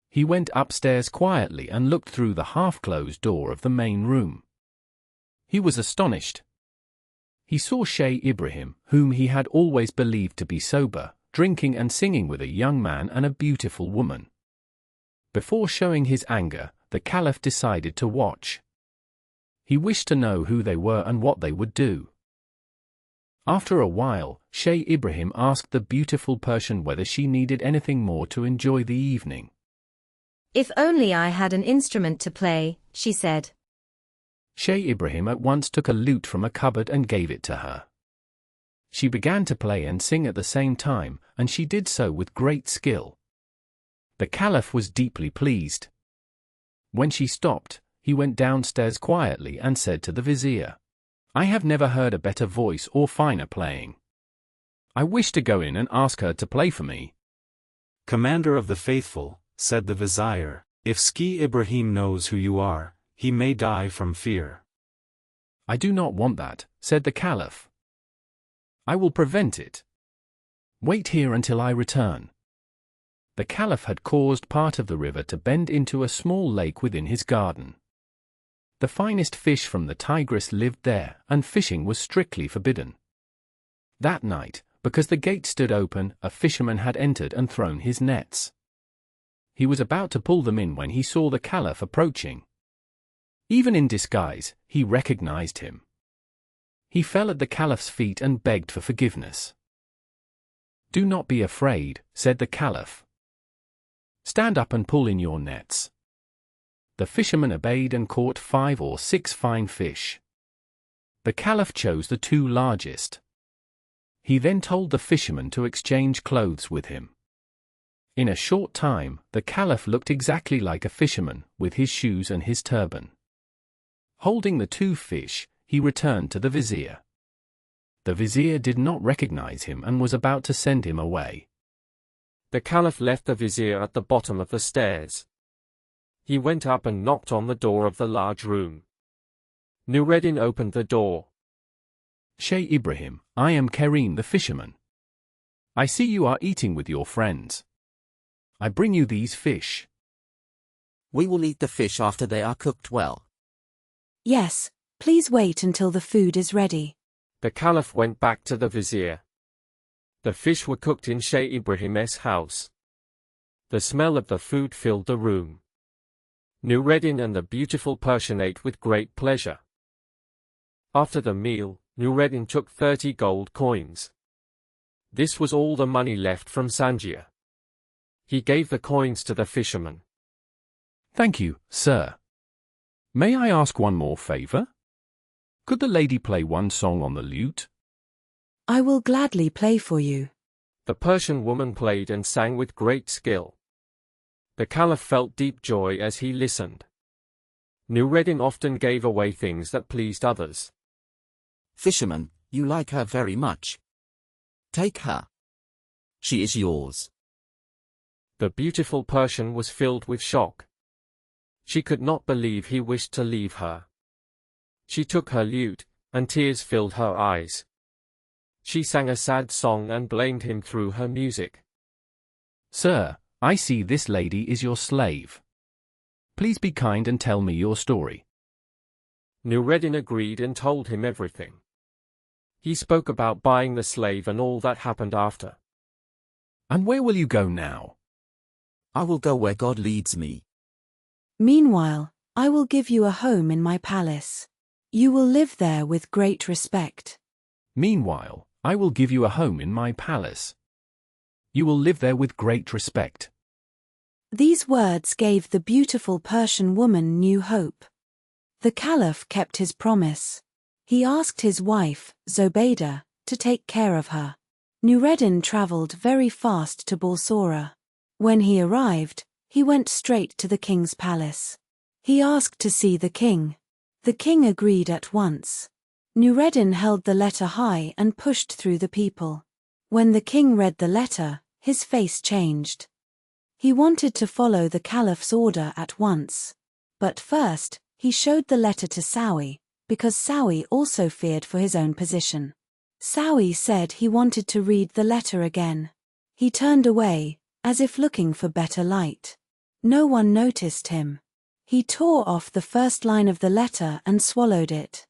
He went upstairs quietly and looked through the half-closed door of the main room. He was astonished. He saw Shaykh Ibrahim, whom he had always believed to be sober, drinking and singing with a young man and a beautiful woman. Before showing his anger, the Caliph decided to watch. He wished to know who they were and what they would do. After a while, Shaykh Ibrahim asked the beautiful Persian whether she needed anything more to enjoy the evening. If only I had an instrument to play, she said. Sheikh Ibrahim at once took a lute from a cupboard and gave it to her. She began to play and sing at the same time, and she did so with great skill. The Caliph was deeply pleased. When she stopped, he went downstairs quietly and said to the vizier, "I have never heard a better voice or finer playing. I wish to go in and ask her to play for me." Commander of the faithful, said the vizier, if Ski Ibrahim knows who you are, he may die from fear. "I do not want that," said the Caliph. "I will prevent it. Wait here until I return." The Caliph had caused part of the river to bend into a small lake within his garden. The finest fish from the Tigris lived there, and fishing was strictly forbidden. That night, because the gate stood open, a fisherman had entered and thrown his nets. He was about to pull them in when he saw the Caliph approaching. Even in disguise, he recognized him. He fell at the Caliph's feet and begged for forgiveness. "Do not be afraid," said the Caliph. "Stand up and pull in your nets." The fisherman obeyed and caught 5 or 6 fine fish. The Caliph chose the 2 largest. He then told the fisherman to exchange clothes with him. In a short time, the Caliph looked exactly like a fisherman, with his shoes and his turban. Holding the 2 fish, he returned to the vizier. The vizier did not recognize him and was about to send him away. The Caliph left the vizier at the bottom of the stairs. He went up and knocked on the door of the large room. Nureddin opened the door. "Sheikh Ibrahim, I am Karim the fisherman. I see you are eating with your friends. I bring you these fish." "We will eat the fish after they are cooked well." "Yes, please wait until the food is ready." The Caliph went back to the vizier. The fish were cooked in Sheikh Ibrahim's house. The smell of the food filled the room. Nureddin and the beautiful Persian ate with great pleasure. After the meal, Nureddin took 30 gold coins. This was all the money left from Sanjia. He gave the coins to the fisherman. "Thank you, sir. May I ask one more favor? Could the lady play one song on the lute?" "I will gladly play for you." The Persian woman played and sang with great skill. The Caliph felt deep joy as he listened. Nureddin often gave away things that pleased others. "Fisherman, you like her very much. Take her. She is yours." The beautiful Persian was filled with shock. She could not believe he wished to leave her. She took her lute, and tears filled her eyes. She sang a sad song and blamed him through her music. "Sir, I see this lady is your slave. Please be kind and tell me your story." Nureddin agreed and told him everything. He spoke about buying the slave and all that happened after. "And where will you go now?" "I will go where God leads me." "Meanwhile, I will give you a home in my palace. You will live there with great respect." "Meanwhile, I will give you a home in my palace. You will live there with great respect." These words gave the beautiful Persian woman new hope. The Caliph kept his promise. He asked his wife, Zobayda, to take care of her. Nureddin traveled very fast to Balsora. When he arrived, he went straight to the king's palace. He asked to see the king. The king agreed at once. Nureddin held the letter high and pushed through the people. When the king read the letter, his face changed. He wanted to follow the Caliph's order at once. But first, he showed the letter to Sawi, because Sawi also feared for his own position. Sawi said he wanted to read the letter again. He turned away, as if looking for better light. No one noticed him. He tore off the first line of the letter and swallowed it.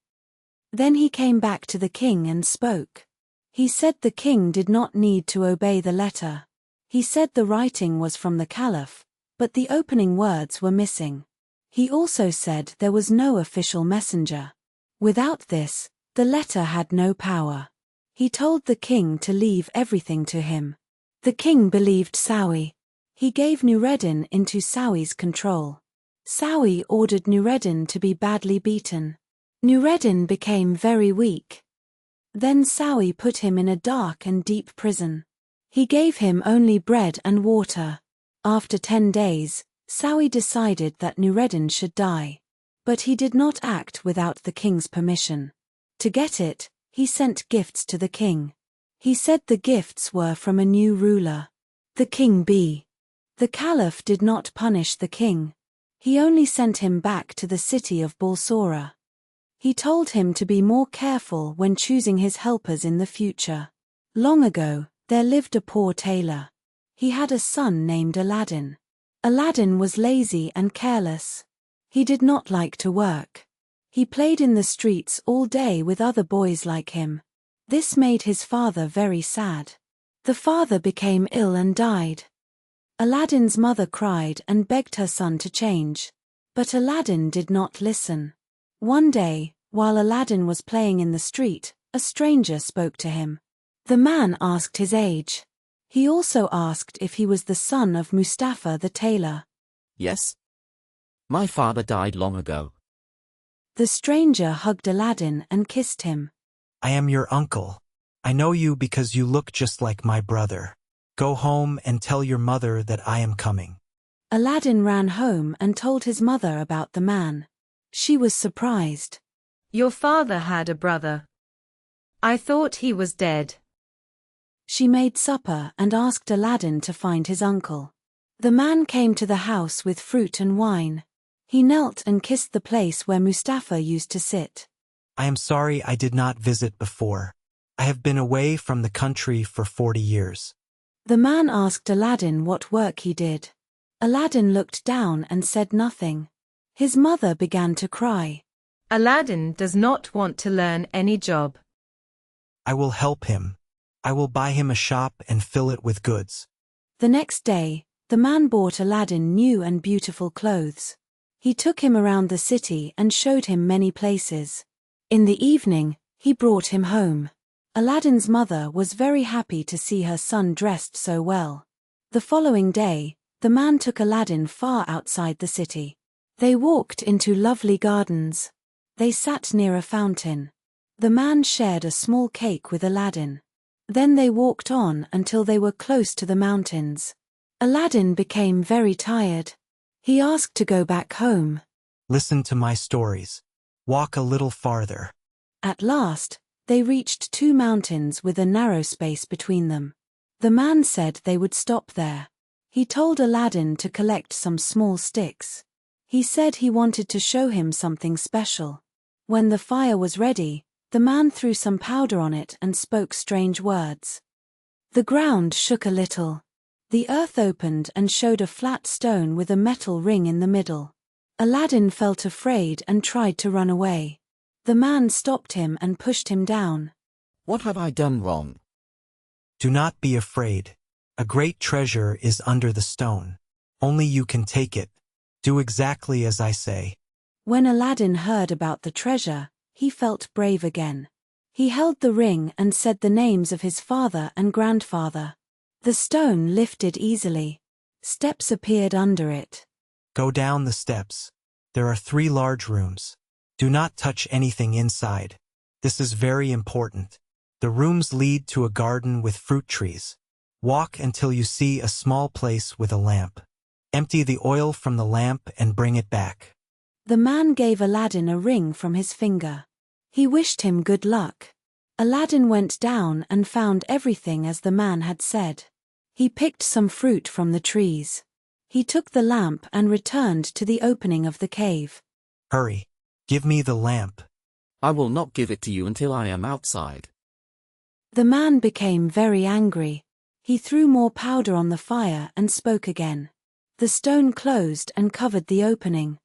Then he came back to the king and spoke. He said the king did not need to obey the letter. He said the writing was from the Caliph, but the opening words were missing. He also said there was no official messenger. Without this, the letter had no power. He told the king to leave everything to him. The king believed Sawi. He gave Nureddin into Sawi's control. Sawi ordered Nureddin to be badly beaten. Nureddin became very weak. Then Sawi put him in a dark and deep prison. He gave him only bread and water. After 10 days, Sawi decided that Nureddin should die. But he did not act without the king's permission. To get it, he sent gifts to the king. He said the gifts were from a new ruler. The king B. The caliph did not punish the king. He only sent him back to the city of Balsora. He told him to be more careful when choosing his helpers in the future. Long ago, there lived a poor tailor. He had a son named Aladdin. Aladdin was lazy and careless. He did not like to work. He played in the streets all day with other boys like him. This made his father very sad. The father became ill and died. Aladdin's mother cried and begged her son to change. But Aladdin did not listen. One day, while Aladdin was playing in the street, a stranger spoke to him. The man asked his age. He also asked if he was the son of Mustafa the tailor. Yes. My father died long ago. The stranger hugged Aladdin and kissed him. I am your uncle. I know you because you look just like my brother. Go home and tell your mother that I am coming. Aladdin ran home and told his mother about the man. She was surprised. Your father had a brother. I thought he was dead. She made supper and asked Aladdin to find his uncle. The man came to the house with fruit and wine. He knelt and kissed the place where Mustafa used to sit. I am sorry I did not visit before. I have been away from the country for 40 years. The man asked Aladdin what work he did. Aladdin looked down and said nothing. His mother began to cry. Aladdin does not want to learn any job. I will help him. I will buy him a shop and fill it with goods. The next day, the man bought Aladdin new and beautiful clothes. He took him around the city and showed him many places. In the evening, he brought him home. Aladdin's mother was very happy to see her son dressed so well. The following day, the man took Aladdin far outside the city. They walked into lovely gardens. They sat near a fountain. The man shared a small cake with Aladdin. Then they walked on until they were close to the mountains. Aladdin became very tired. He asked to go back home. Listen to my stories. Walk a little farther. At last, they reached 2 mountains with a narrow space between them. The man said they would stop there. He told Aladdin to collect some small sticks. He said he wanted to show him something special. When the fire was ready, the man threw some powder on it and spoke strange words. The ground shook a little. The earth opened and showed a flat stone with a metal ring in the middle. Aladdin felt afraid and tried to run away. The man stopped him and pushed him down. What have I done wrong? Do not be afraid. A great treasure is under the stone. Only you can take it. Do exactly as I say. When Aladdin heard about the treasure, he felt brave again. He held the ring and said the names of his father and grandfather. The stone lifted easily. Steps appeared under it. Go down the steps. There are 3 large rooms. Do not touch anything inside. This is very important. The rooms lead to a garden with fruit trees. Walk until you see a small place with a lamp. Empty the oil from the lamp and bring it back. The man gave Aladdin a ring from his finger. He wished him good luck. Aladdin went down and found everything as the man had said. He picked some fruit from the trees. He took the lamp and returned to the opening of the cave. Hurry. Give me the lamp. I will not give it to you until I am outside. The man became very angry. He threw more powder on the fire and spoke again. The stone closed and covered the opening.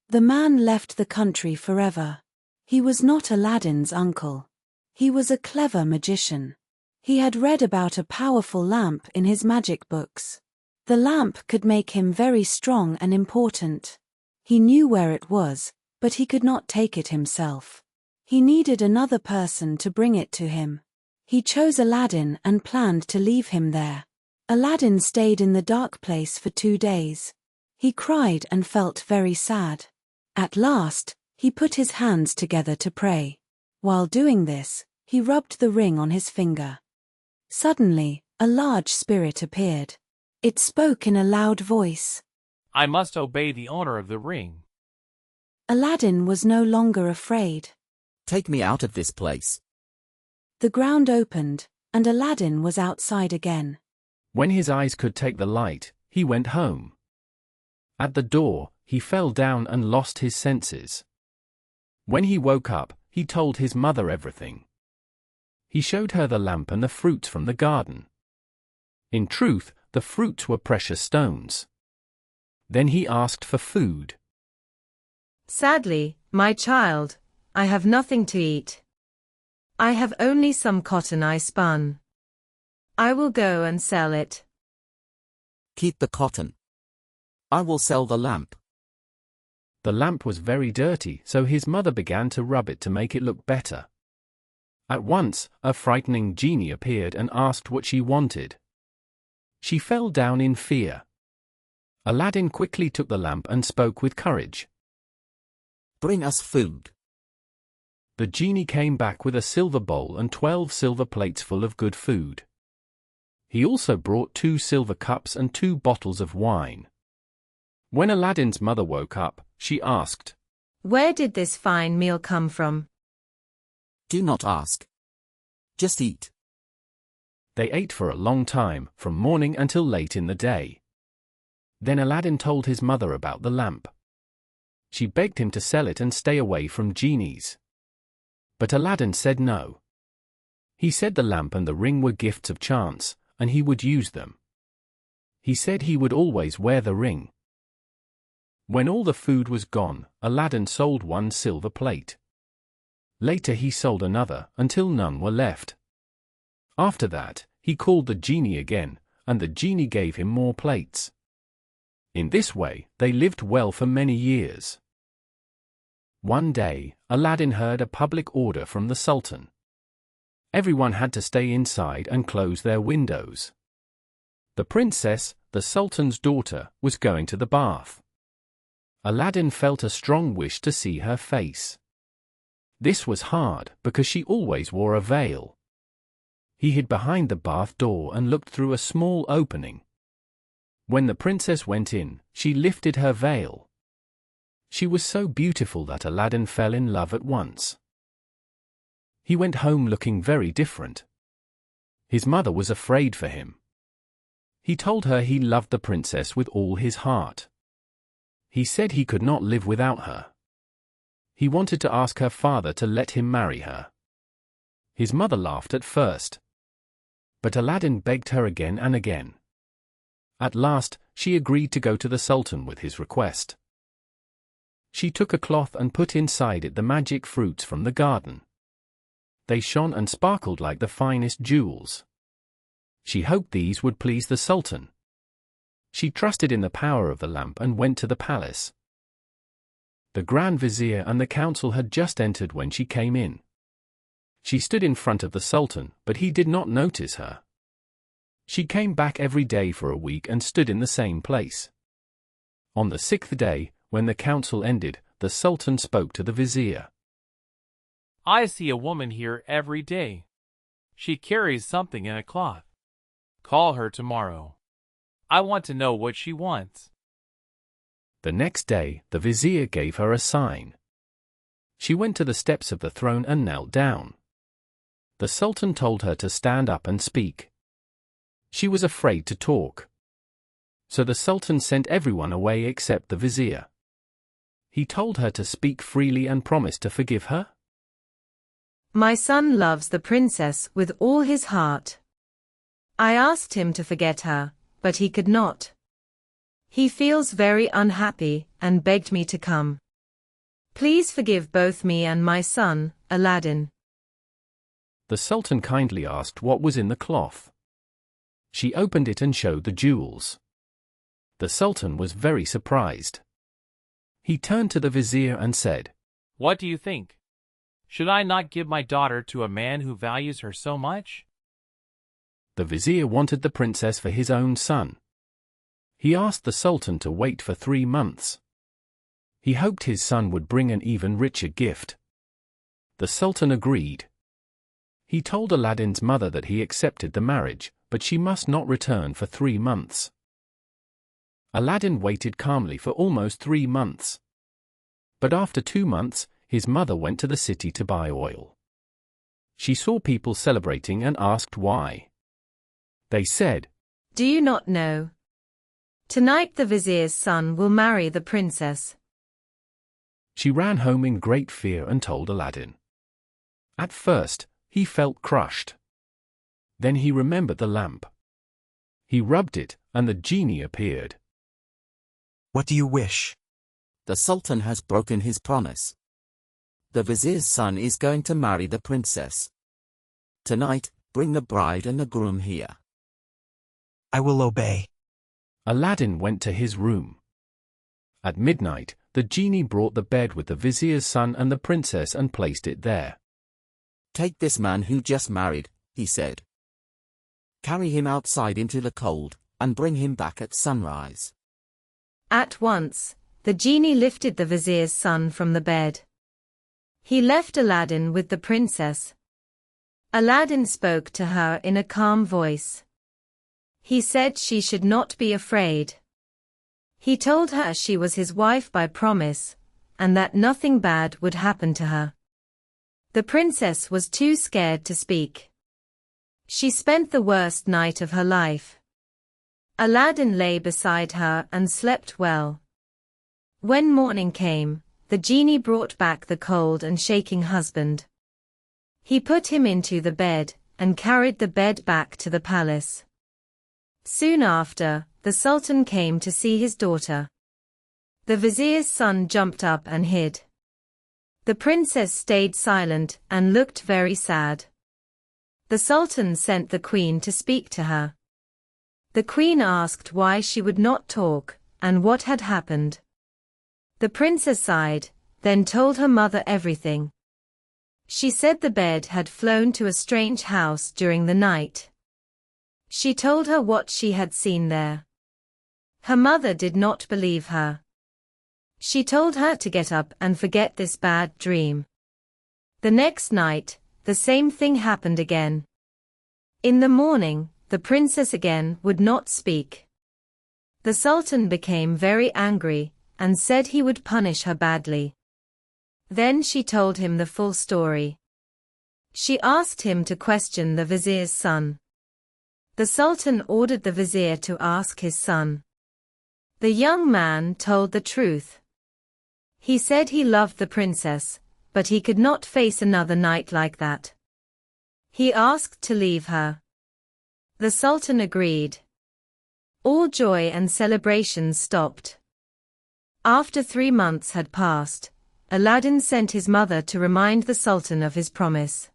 The man left the country forever. He was not Aladdin's uncle. He was a clever magician. He had read about a powerful lamp in his magic books. The lamp could make him very strong and important. He knew where it was, but he could not take it himself. He needed another person to bring it to him. He chose Aladdin and planned to leave him there. Aladdin stayed in the dark place for 2 days. He cried and felt very sad. At last, he put his hands together to pray. While doing this, he rubbed the ring on his finger. Suddenly, a large spirit appeared. It spoke in a loud voice. I must obey the owner of the ring. Aladdin was no longer afraid. Take me out of this place. The ground opened, and Aladdin was outside again. When his eyes could take the light, he went home. At the door, he fell down and lost his senses. When he woke up, he told his mother everything. He showed her the lamp and the fruits from the garden. In truth, the fruits were precious stones. Then he asked for food. Sadly, my child, I have nothing to eat. I have only some cotton I spun. I will go and sell it. Keep the cotton. I will sell the lamp. The lamp was very dirty, so his mother began to rub it to make it look better. At once, a frightening genie appeared and asked what she wanted. She fell down in fear. Aladdin quickly took the lamp and spoke with courage. Bring us food. The genie came back with a silver bowl and 12 silver plates full of good food. He also brought 2 silver cups and 2 bottles of wine. When Aladdin's mother woke up, she asked, Where did this fine meal come from? Do not ask. Just eat. They ate for a long time, from morning until late in the day. Then Aladdin told his mother about the lamp. She begged him to sell it and stay away from genies. But Aladdin said no. He said the lamp and the ring were gifts of chance, and he would use them. He said he would always wear the ring. When all the food was gone, Aladdin sold 1 silver plate. Later he sold another, until none were left. After that, he called the genie again, and the genie gave him more plates. In this way, they lived well for many years. One day, Aladdin heard a public order from the Sultan. Everyone had to stay inside and close their windows. The princess, the Sultan's daughter, was going to the bath. Aladdin felt a strong wish to see her face. This was hard, because she always wore a veil. He hid behind the bath door and looked through a small opening. When the princess went in, she lifted her veil. She was so beautiful that Aladdin fell in love at once. He went home looking very different. His mother was afraid for him. He told her he loved the princess with all his heart. He said he could not live without her. He wanted to ask her father to let him marry her. His mother laughed at first. But Aladdin begged her again and again. At last, she agreed to go to the Sultan with his request. She took a cloth and put inside it the magic fruits from the garden. They shone and sparkled like the finest jewels. She hoped these would please the Sultan. She trusted in the power of the lamp and went to the palace. The Grand Vizier and the council had just entered when she came in. She stood in front of the Sultan, but he did not notice her. She came back every day for a week and stood in the same place. On the 6th day, when the council ended, the Sultan spoke to the Vizier. I see a woman here every day. She carries something in a cloth. Call her tomorrow. I want to know what she wants. The next day, the Vizier gave her a sign. She went to the steps of the throne and knelt down. The Sultan told her to stand up and speak. She was afraid to talk. So the Sultan sent everyone away except the Vizier. He told her to speak freely and promised to forgive her. My son loves the princess with all his heart. I asked him to forget her, but he could not. He feels very unhappy and begged me to come. Please forgive both me and my son, Aladdin. The Sultan kindly asked what was in the cloth. She opened it and showed the jewels. The Sultan was very surprised. He turned to the Vizier and said, What do you think? Should I not give my daughter to a man who values her so much? The vizier wanted the princess for his own son. He asked the sultan to wait for 3 months. He hoped his son would bring an even richer gift. The sultan agreed. He told Aladdin's mother that he accepted the marriage, but she must not return for 3 months. Aladdin waited calmly for almost 3 months. But after 2 months, his mother went to the city to buy oil. She saw people celebrating and asked why. They said, "Do you not know? Tonight the vizier's son will marry the princess." She ran home in great fear and told Aladdin. At first, he felt crushed. Then he remembered the lamp. He rubbed it, and the genie appeared. "What do you wish?" The Sultan has broken his promise. The vizier's son is going to marry the princess. Tonight, bring the bride and the groom here. "I will obey." Aladdin went to his room. At midnight, the genie brought the bed with the vizier's son and the princess and placed it there. "Take this man who just married," he said. "Carry him outside into the cold, and bring him back at sunrise." At once, the genie lifted the vizier's son from the bed. He left Aladdin with the princess. Aladdin spoke to her in a calm voice. He said she should not be afraid. He told her she was his wife by promise, and that nothing bad would happen to her. The princess was too scared to speak. She spent the worst night of her life. Aladdin lay beside her and slept well. When morning came, the genie brought back the cold and shaking husband. He put him into the bed, and carried the bed back to the palace. Soon after, the Sultan came to see his daughter. The vizier's son jumped up and hid. The princess stayed silent and looked very sad. The Sultan sent the queen to speak to her. The queen asked why she would not talk, and what had happened. The princess sighed, then told her mother everything. She said the bed had flown to a strange house during the night. She told her what she had seen there. Her mother did not believe her. She told her to get up and forget this bad dream. The next night, the same thing happened again. In the morning, the princess again would not speak. The Sultan became very angry, and said he would punish her badly. Then she told him the full story. She asked him to question the vizier's son. The Sultan ordered the vizier to ask his son. The young man told the truth. He said he loved the princess, but he could not face another night like that. He asked to leave her. The Sultan agreed. All joy and celebrations stopped. After 3 months had passed, Aladdin sent his mother to remind the Sultan of his promise.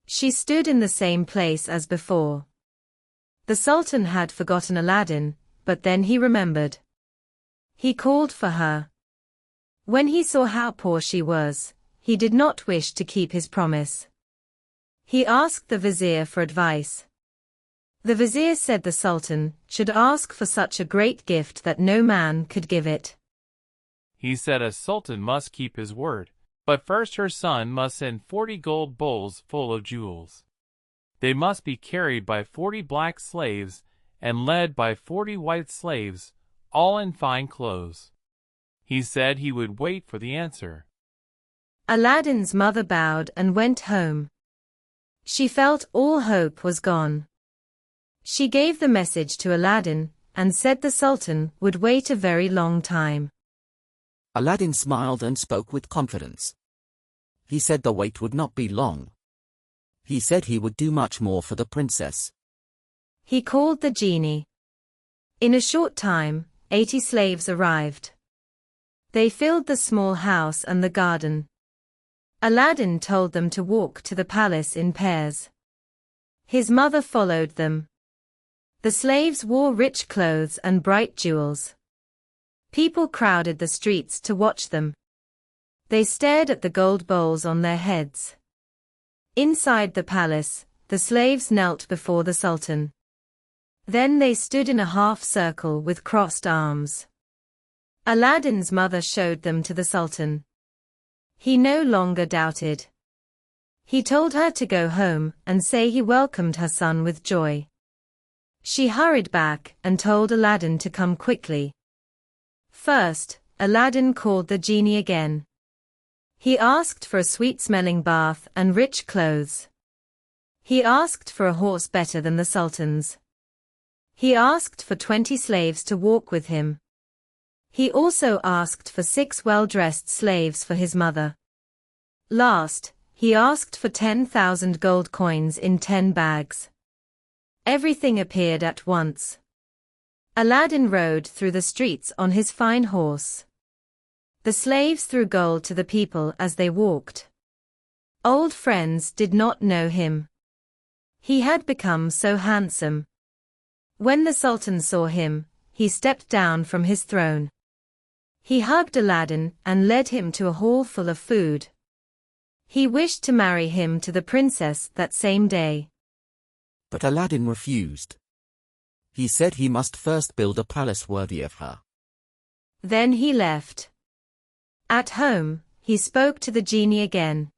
She stood in the same place as before. The Sultan had forgotten Aladdin, but then he remembered. He called for her. When he saw how poor she was, he did not wish to keep his promise. He asked the vizier for advice. The vizier said the Sultan should ask for such a great gift that no man could give it. He said a sultan must keep his word, but first her son must send 40 gold bowls full of jewels. They must be carried by 40 black slaves and led by 40 white slaves, all in fine clothes. He said he would wait for the answer. Aladdin's mother bowed and went home. She felt all hope was gone. She gave the message to Aladdin, and said the Sultan would wait a very long time. Aladdin smiled and spoke with confidence. He said the wait would not be long. He said he would do much more for the princess. He called the genie. In a short time, 80 slaves arrived. They filled the small house and the garden. Aladdin told them to walk to the palace in pairs. His mother followed them. The slaves wore rich clothes and bright jewels. People crowded the streets to watch them. They stared at the gold bowls on their heads. Inside the palace, the slaves knelt before the Sultan. Then they stood in a half-circle with crossed arms. Aladdin's mother showed them to the Sultan. He no longer doubted. He told her to go home and say he welcomed her son with joy. She hurried back and told Aladdin to come quickly. First, Aladdin called the genie again. He asked for a sweet-smelling bath and rich clothes. He asked for a horse better than the Sultan's. He asked for 20 slaves to walk with him. He also asked for 6 well-dressed slaves for his mother. Last, he asked for 10,000 gold coins in 10 bags. Everything appeared at once. Aladdin rode through the streets on his fine horse. The slaves threw gold to the people as they walked. Old friends did not know him. He had become so handsome. When the Sultan saw him, he stepped down from his throne. He hugged Aladdin and led him to a hall full of food. He wished to marry him to the princess that same day. But Aladdin refused. He said he must first build a palace worthy of her. Then he left. At home, he spoke to the genie again.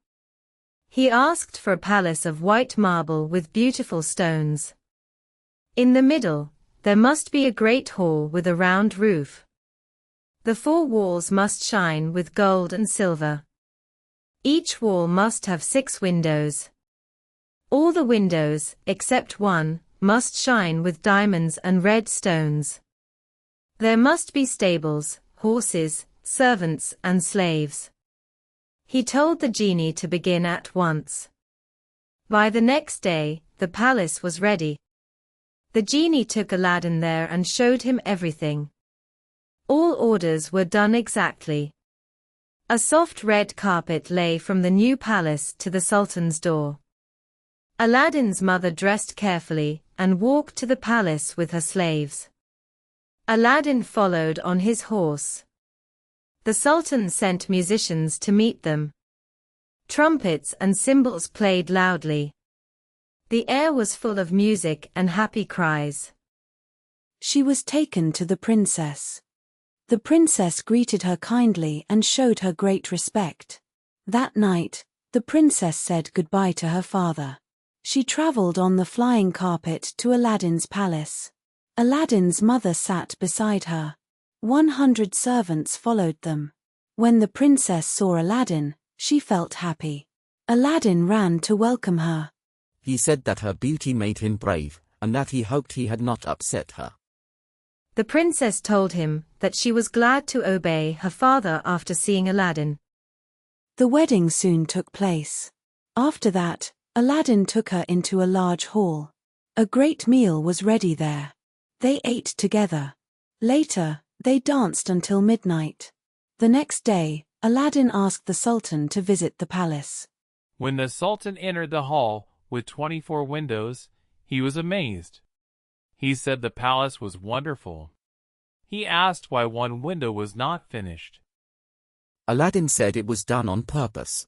He asked for a palace of white marble with beautiful stones. In the middle, there must be a great hall with a round roof. The 4 walls must shine with gold and silver. Each wall must have 6 windows. All the windows, except one, must shine with diamonds and red stones. There must be stables, horses, servants and slaves. He told the genie to begin at once. By the next day, the palace was ready. The genie took Aladdin there and showed him everything. All orders were done exactly. A soft red carpet lay from the new palace to the Sultan's door. Aladdin's mother dressed carefully and walked to the palace with her slaves. Aladdin followed on his horse. The Sultan sent musicians to meet them. Trumpets and cymbals played loudly. The air was full of music and happy cries. She was taken to the princess. The princess greeted her kindly and showed her great respect. That night, the princess said goodbye to her father. She traveled on the flying carpet to Aladdin's palace. Aladdin's mother sat beside her. 100 servants followed them. When the princess saw Aladdin, she felt happy. Aladdin ran to welcome her. He said that her beauty made him brave, and that he hoped he had not upset her. The princess told him that she was glad to obey her father after seeing Aladdin. The wedding soon took place. After that, Aladdin took her into a large hall. A great meal was ready there. They ate together. Later, they danced until midnight. The next day, Aladdin asked the Sultan to visit the palace. When the Sultan entered the hall with 24 windows, he was amazed. He said the palace was wonderful. He asked why one window was not finished. Aladdin said it was done on purpose.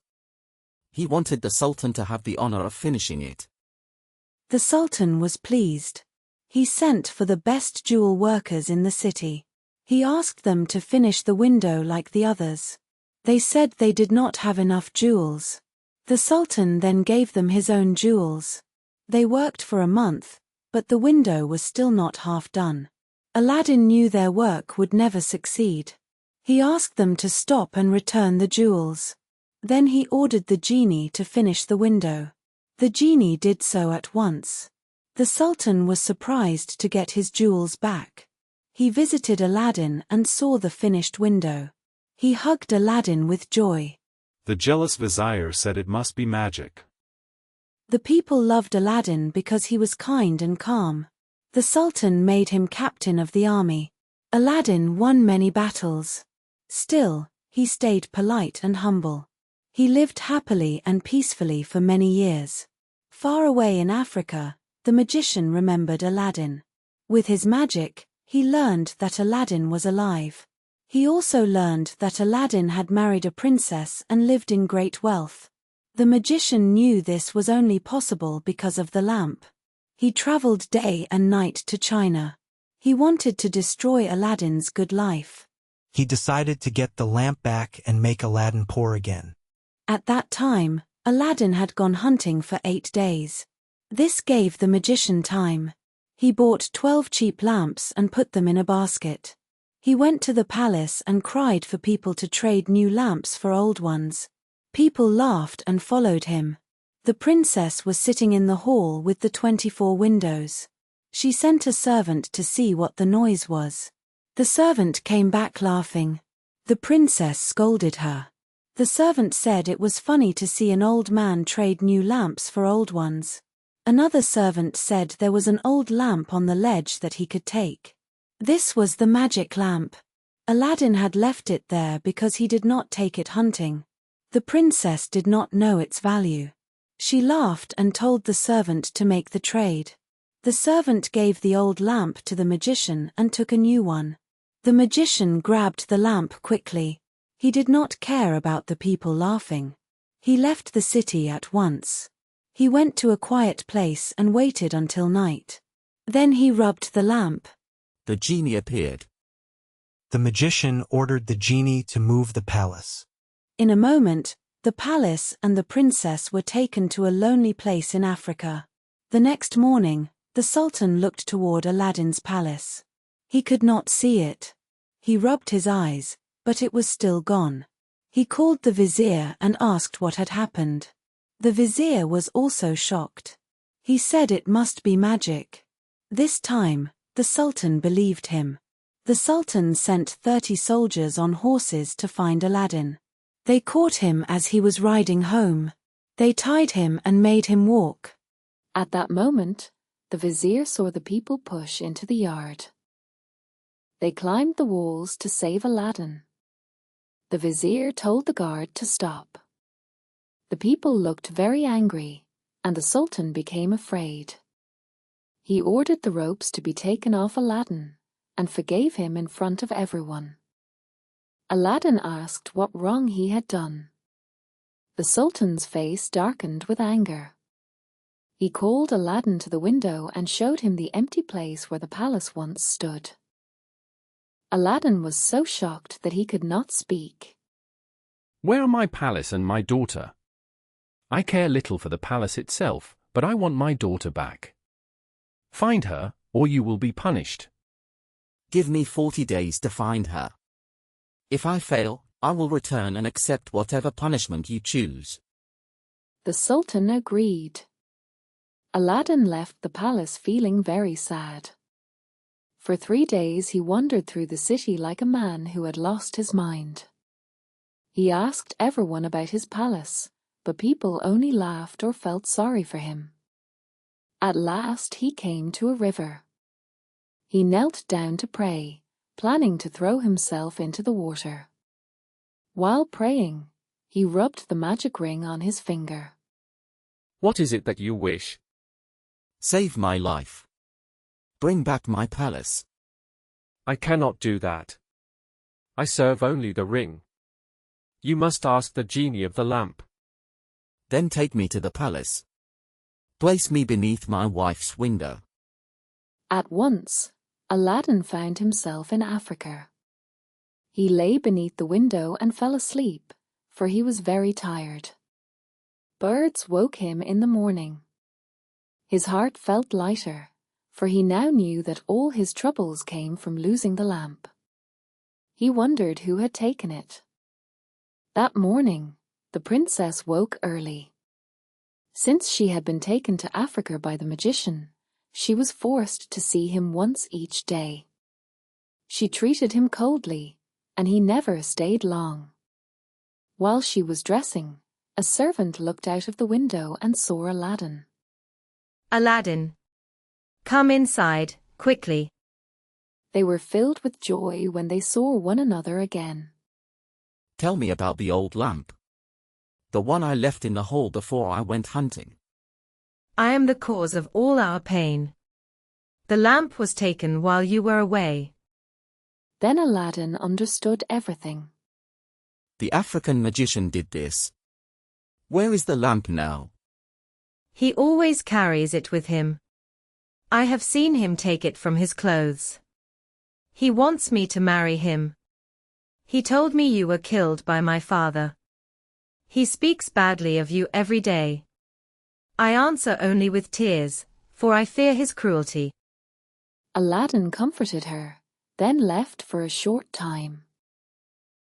He wanted the Sultan to have the honor of finishing it. The Sultan was pleased. He sent for the best jewel workers in the city. He asked them to finish the window like the others. They said they did not have enough jewels. The Sultan then gave them his own jewels. They worked for a month, but the window was still not half done. Aladdin knew their work would never succeed. He asked them to stop and return the jewels. Then he ordered the genie to finish the window. The genie did so at once. The Sultan was surprised to get his jewels back. He visited Aladdin and saw the finished window. He hugged Aladdin with joy. The jealous vizier said it must be magic. The people loved Aladdin because he was kind and calm. The Sultan made him captain of the army. Aladdin won many battles. Still, he stayed polite and humble. He lived happily and peacefully for many years. Far away in Africa, the magician remembered Aladdin. With his magic, he learned that Aladdin was alive. He also learned that Aladdin had married a princess and lived in great wealth. The magician knew this was only possible because of the lamp. He traveled day and night to China. He wanted to destroy Aladdin's good life. He decided to get the lamp back and make Aladdin poor again. At that time, Aladdin had gone hunting for 8 days. This gave the magician time. He bought 12 cheap lamps and put them in a basket. He went to the palace and cried for people to trade new lamps for old ones. People laughed and followed him. The princess was sitting in the hall with the 24 windows. She sent a servant to see what the noise was. The servant came back laughing. The princess scolded her. The servant said it was funny to see an old man trade new lamps for old ones. Another servant said there was an old lamp on the ledge that he could take. This was the magic lamp. Aladdin had left it there because he did not take it hunting. The princess did not know its value. She laughed and told the servant to make the trade. The servant gave the old lamp to the magician and took a new one. The magician grabbed the lamp quickly. He did not care about the people laughing. He left the city at once. He went to a quiet place and waited until night. Then he rubbed the lamp. The genie appeared. The magician ordered the genie to move the palace. In a moment, the palace and the princess were taken to a lonely place in Africa. The next morning, the Sultan looked toward Aladdin's palace. He could not see it. He rubbed his eyes, but it was still gone. He called the vizier and asked what had happened. The vizier was also shocked. He said it must be magic. This time, the Sultan believed him. The Sultan sent 30 soldiers on horses to find Aladdin. They caught him as he was riding home. They tied him and made him walk. At that moment, the vizier saw the people push into the yard. They climbed the walls to save Aladdin. The vizier told the guard to stop. The people looked very angry, and the Sultan became afraid. He ordered the ropes to be taken off Aladdin, and forgave him in front of everyone. Aladdin asked what wrong he had done. The Sultan's face darkened with anger. He called Aladdin to the window and showed him the empty place where the palace once stood. Aladdin was so shocked that he could not speak. Where are my palace and my daughter? I care little for the palace itself, but I want my daughter back. Find her, or you will be punished. Give me 40 days to find her. If I fail, I will return and accept whatever punishment you choose. The Sultan agreed. Aladdin left the palace feeling very sad. For 3 days he wandered through the city like a man who had lost his mind. He asked everyone about his palace, but people only laughed or felt sorry for him. At last he came to a river. He knelt down to pray, planning to throw himself into the water. While praying, he rubbed the magic ring on his finger. What is it that you wish? Save my life. Bring back my palace. I cannot do that. I serve only the ring. You must ask the genie of the lamp. Then take me to the palace. Place me beneath my wife's window. At once, Aladdin found himself in Africa. He lay beneath the window and fell asleep, for he was very tired. Birds woke him in the morning. His heart felt lighter, for he now knew that all his troubles came from losing the lamp. He wondered who had taken it. That morning, the princess woke early. Since she had been taken to Africa by the magician, she was forced to see him once each day. She treated him coldly, and he never stayed long. While she was dressing, a servant looked out of the window and saw Aladdin. Aladdin, come inside, quickly. They were filled with joy when they saw one another again. Tell me about the old lamp. The one I left in the hall before I went hunting. I am the cause of all our pain. The lamp was taken while you were away. Then Aladdin understood everything. The African magician did this. Where is the lamp now? He always carries it with him. I have seen him take it from his clothes. He wants me to marry him. He told me you were killed by my father. He speaks badly of you every day. I answer only with tears, for I fear his cruelty. Aladdin comforted her, then left for a short time.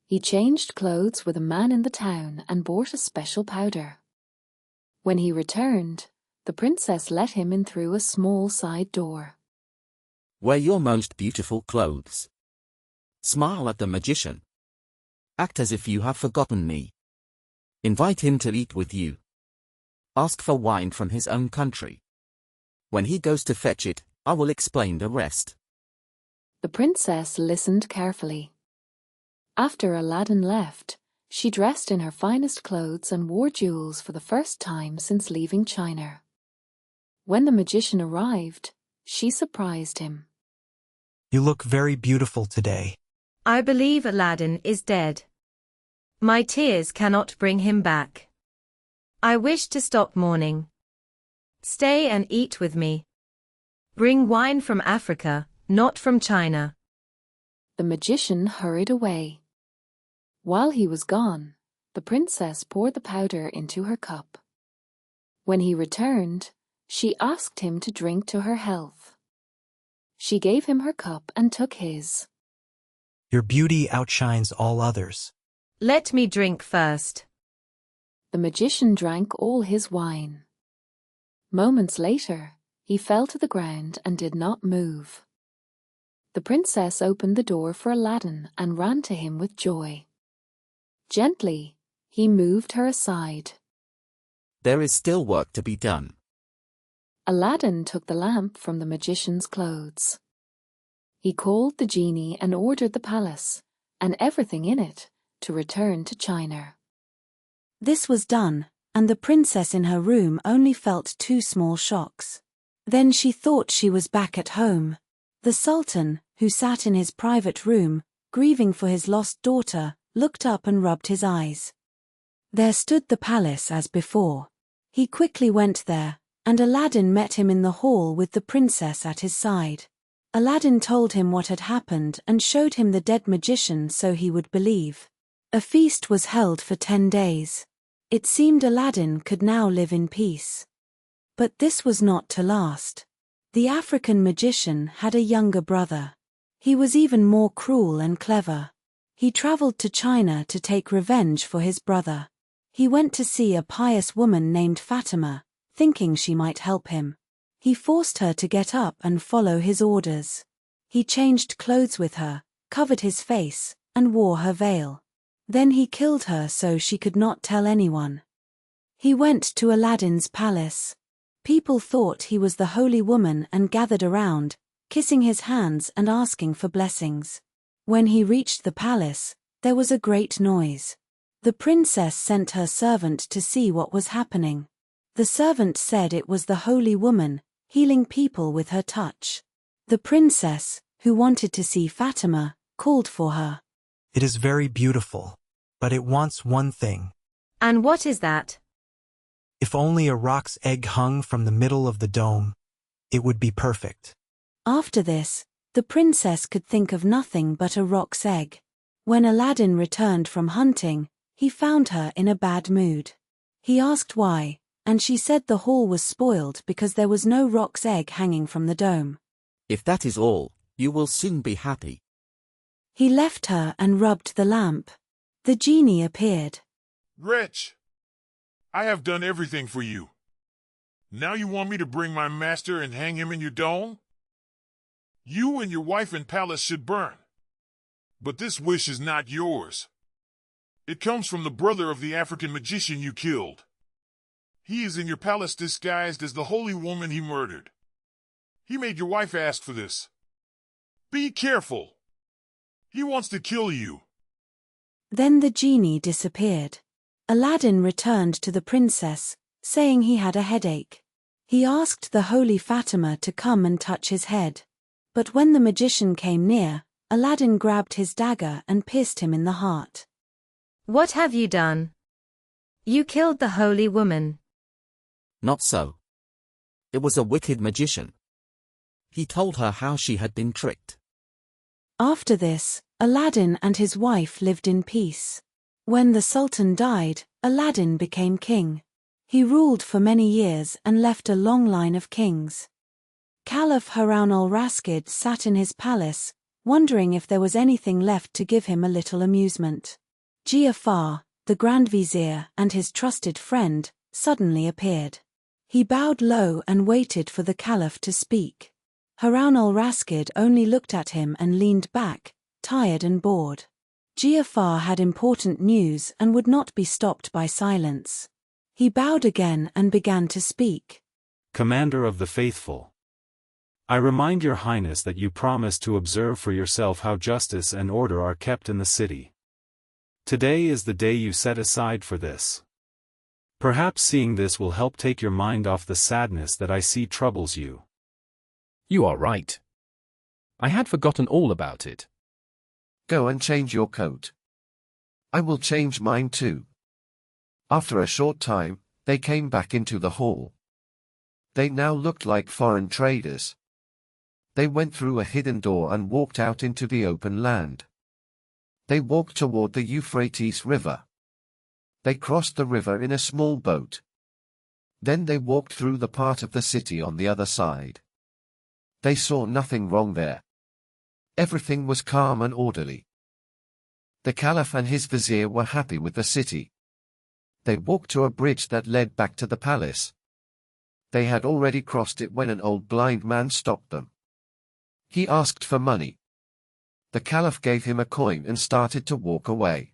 He changed clothes with a man in the town and bought a special powder. When he returned, the princess let him in through a small side door. Wear your most beautiful clothes. Smile at the magician. Act as if you have forgotten me. Invite him to eat with you. Ask for wine from his own country. When he goes to fetch it, I will explain the rest. The princess listened carefully. After Aladdin left, she dressed in her finest clothes and wore jewels for the first time since leaving China. When the magician arrived, she surprised him. You look very beautiful today. I believe Aladdin is dead. My tears cannot bring him back. I wish to stop mourning. Stay and eat with me. Bring wine from Africa, not from China. The magician hurried away. While he was gone, the princess poured the powder into her cup. When he returned, she asked him to drink to her health. She gave him her cup and took his. Your beauty outshines all others. Let me drink first. The magician drank all his wine. Moments later, he fell to the ground and did not move. The princess opened the door for Aladdin and ran to him with joy. Gently, he moved her aside. There is still work to be done. Aladdin took the lamp from the magician's clothes. He called the genie and ordered the palace, and everything in it, to return to China. This was done, and the princess in her room only felt 2 small shocks. Then she thought she was back at home. The Sultan, who sat in his private room, grieving for his lost daughter, looked up and rubbed his eyes. There stood the palace as before. He quickly went there, and Aladdin met him in the hall with the princess at his side. Aladdin told him what had happened and showed him the dead magician so he would believe. A feast was held for 10 days. It seemed Aladdin could now live in peace. But this was not to last. The African magician had a younger brother. He was even more cruel and clever. He traveled to China to take revenge for his brother. He went to see a pious woman named Fatima, thinking she might help him. He forced her to get up and follow his orders. He changed clothes with her, covered his face, and wore her veil. Then he killed her so she could not tell anyone. He went to Aladdin's palace. People thought he was the holy woman and gathered around, kissing his hands and asking for blessings. When he reached the palace, there was a great noise. The princess sent her servant to see what was happening. The servant said it was the holy woman, healing people with her touch. The princess, who wanted to see Fatima, called for her. It is very beautiful, but it wants one thing. And what is that? If only a roc's egg hung from the middle of the dome, it would be perfect. After this, the princess could think of nothing but a roc's egg. When Aladdin returned from hunting, he found her in a bad mood. He asked why, and she said the hall was spoiled because there was no roc's egg hanging from the dome. If that is all, you will soon be happy. He left her and rubbed the lamp. The genie appeared. Wretch! I have done everything for you. Now you want me to bring my master and hang him in your dome? You and your wife and palace should burn. But this wish is not yours. It comes from the brother of the African magician you killed. He is in your palace disguised as the holy woman he murdered. He made your wife ask for this. Be careful. He wants to kill you. Then the genie disappeared. Aladdin returned to the princess, saying he had a headache. He asked the holy Fatima to come and touch his head. But when the magician came near, Aladdin grabbed his dagger and pierced him in the heart. What have you done? You killed the holy woman. Not so. It was a wicked magician. He told her how she had been tricked. After this, Aladdin and his wife lived in peace. When the Sultan died, Aladdin became king. He ruled for many years and left a long line of kings. Caliph Harun al-Rashid sat in his palace, wondering if there was anything left to give him a little amusement. Ja'afar, the Grand Vizier and his trusted friend, suddenly appeared. He bowed low and waited for the Caliph to speak. Harun al-Rashid only looked at him and leaned back, tired and bored. Ja'afar had important news and would not be stopped by silence. He bowed again and began to speak. Commander of the faithful, I remind your highness that you promised to observe for yourself how justice and order are kept in the city. Today is the day you set aside for this. Perhaps seeing this will help take your mind off the sadness that I see troubles you. You are right. I had forgotten all about it. Go and change your coat. I will change mine too. After a short time, they came back into the hall. They now looked like foreign traders. They went through a hidden door and walked out into the open land. They walked toward the Euphrates River. They crossed the river in a small boat. Then they walked through the part of the city on the other side. They saw nothing wrong there. Everything was calm and orderly. The Caliph and his vizier were happy with the city. They walked to a bridge that led back to the palace. They had already crossed it when an old blind man stopped them. He asked for money. The Caliph gave him a coin and started to walk away.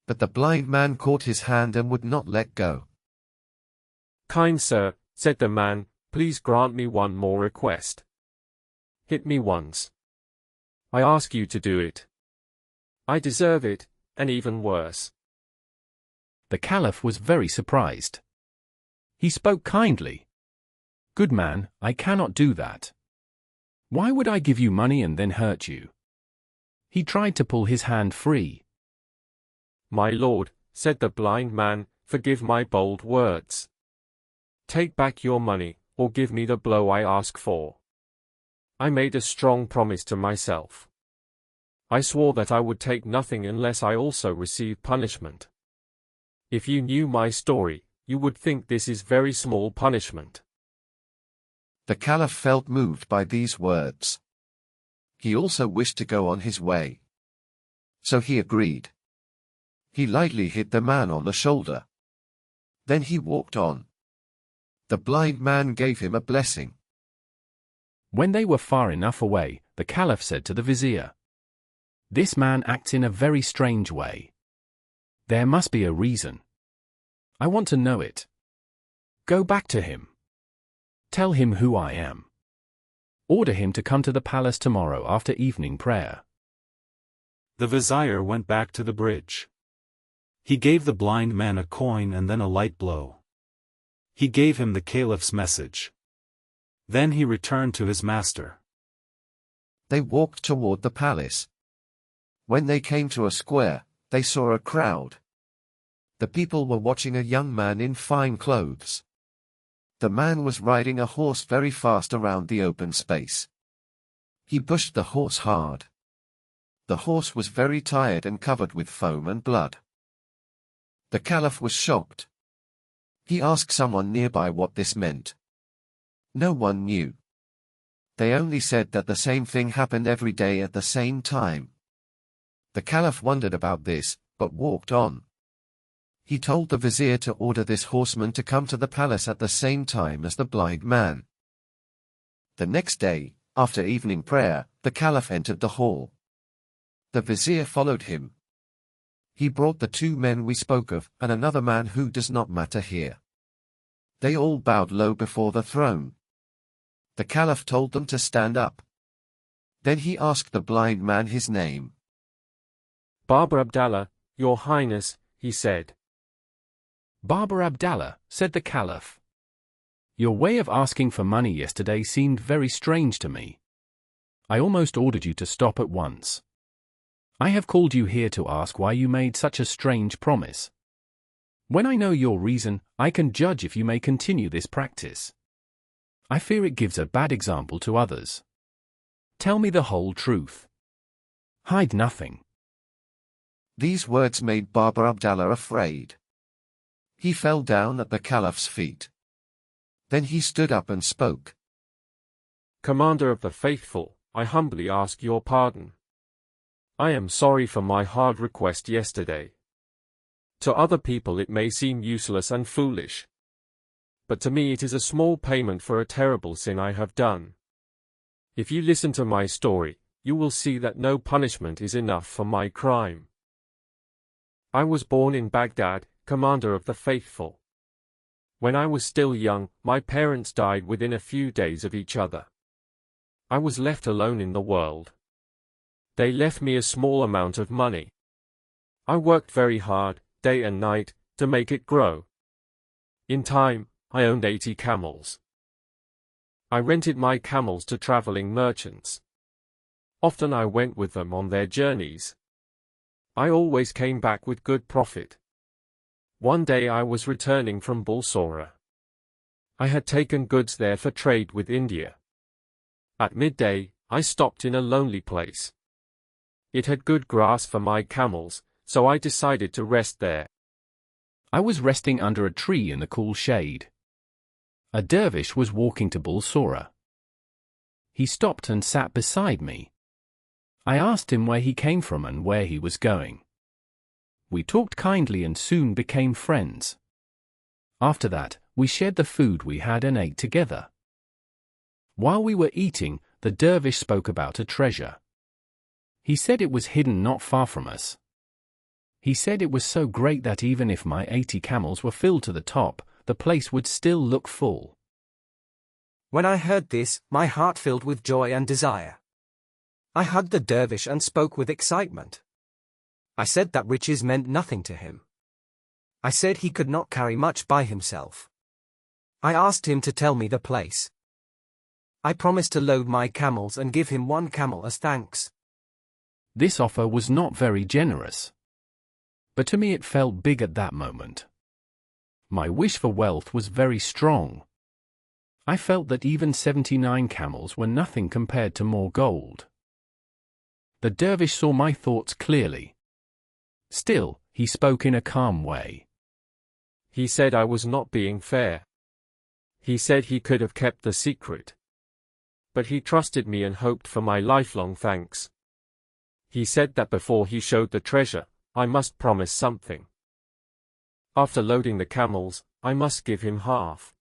But the blind man caught his hand and would not let go. Kind sir, said the man, please grant me one more request. Hit me once. I ask you to do it. I deserve it, and even worse. The Caliph was very surprised. He spoke kindly. Good man, I cannot do that. Why would I give you money and then hurt you? He tried to pull his hand free. My lord, said the blind man, forgive my bold words. Take back your money, or give me the blow I ask for. I made a strong promise to myself. I swore that I would take nothing unless I also received punishment. If you knew my story, you would think this is very small punishment. The Caliph felt moved by these words. He also wished to go on his way. So he agreed. He lightly hit the man on the shoulder. Then he walked on. The blind man gave him a blessing. When they were far enough away, the Caliph said to the vizier, "This man acts in a very strange way. There must be a reason. I want to know it. Go back to him. Tell him who I am. Order him to come to the palace tomorrow after evening prayer." The vizier went back to the bridge. He gave the blind man a coin and then a light blow. He gave him the caliph's message. Then he returned to his master. They walked toward the palace. When they came to a square, they saw a crowd. The people were watching a young man in fine clothes. The man was riding a horse very fast around the open space. He pushed the horse hard. The horse was very tired and covered with foam and blood. The Caliph was shocked. He asked someone nearby what this meant. No one knew. They only said that the same thing happened every day at the same time. The Caliph wondered about this, but walked on. He told the vizier to order this horseman to come to the palace at the same time as the blind man. The next day, after evening prayer, the Caliph entered the hall. The vizier followed him. He brought the two men we spoke of, and another man who does not matter here. They all bowed low before the throne. The Caliph told them to stand up. Then he asked the blind man his name. Baba Abdallah, your highness, he said. Baba Abdallah, said the Caliph. Your way of asking for money yesterday seemed very strange to me. I almost ordered you to stop at once. I have called you here to ask why you made such a strange promise. When I know your reason, I can judge if you may continue this practice. I fear it gives a bad example to others. Tell me the whole truth. Hide nothing. These words made Baba Abdallah afraid. He fell down at the Caliph's feet. Then he stood up and spoke. Commander of the Faithful, I humbly ask your pardon. I am sorry for my hard request yesterday. To other people it may seem useless and foolish. But to me it is a small payment for a terrible sin I have done. If you listen to my story, you will see that no punishment is enough for my crime. I was born in Baghdad, Commander of the Faithful. When I was still young, my parents died within a few days of each other. I was left alone in the world. They left me a small amount of money. I worked very hard, day and night, to make it grow. In time, I owned 80 camels. I rented my camels to traveling merchants. Often I went with them on their journeys. I always came back with good profit. One day I was returning from Bulsora. I had taken goods there for trade with India. At midday, I stopped in a lonely place. It had good grass for my camels, so I decided to rest there. I was resting under a tree in the cool shade. A dervish was walking to Bulsora. He stopped and sat beside me. I asked him where he came from and where he was going. We talked kindly and soon became friends. After that, we shared the food we had and ate together. While we were eating, the dervish spoke about a treasure. He said it was hidden not far from us. He said it was so great that even if my 80 camels were filled to the top, the place would still look full. When I heard this, my heart filled with joy and desire. I hugged the dervish and spoke with excitement. I said that riches meant nothing to him. I said he could not carry much by himself. I asked him to tell me the place. I promised to load my camels and give him 1 camel as thanks. This offer was not very generous. But to me it felt big at that moment. My wish for wealth was very strong. I felt that even 79 camels were nothing compared to more gold. The dervish saw my thoughts clearly. Still, he spoke in a calm way. He said I was not being fair. He said he could have kept the secret. But he trusted me and hoped for my lifelong thanks. He said that before he showed the treasure, I must promise something. After loading the camels, I must give him half.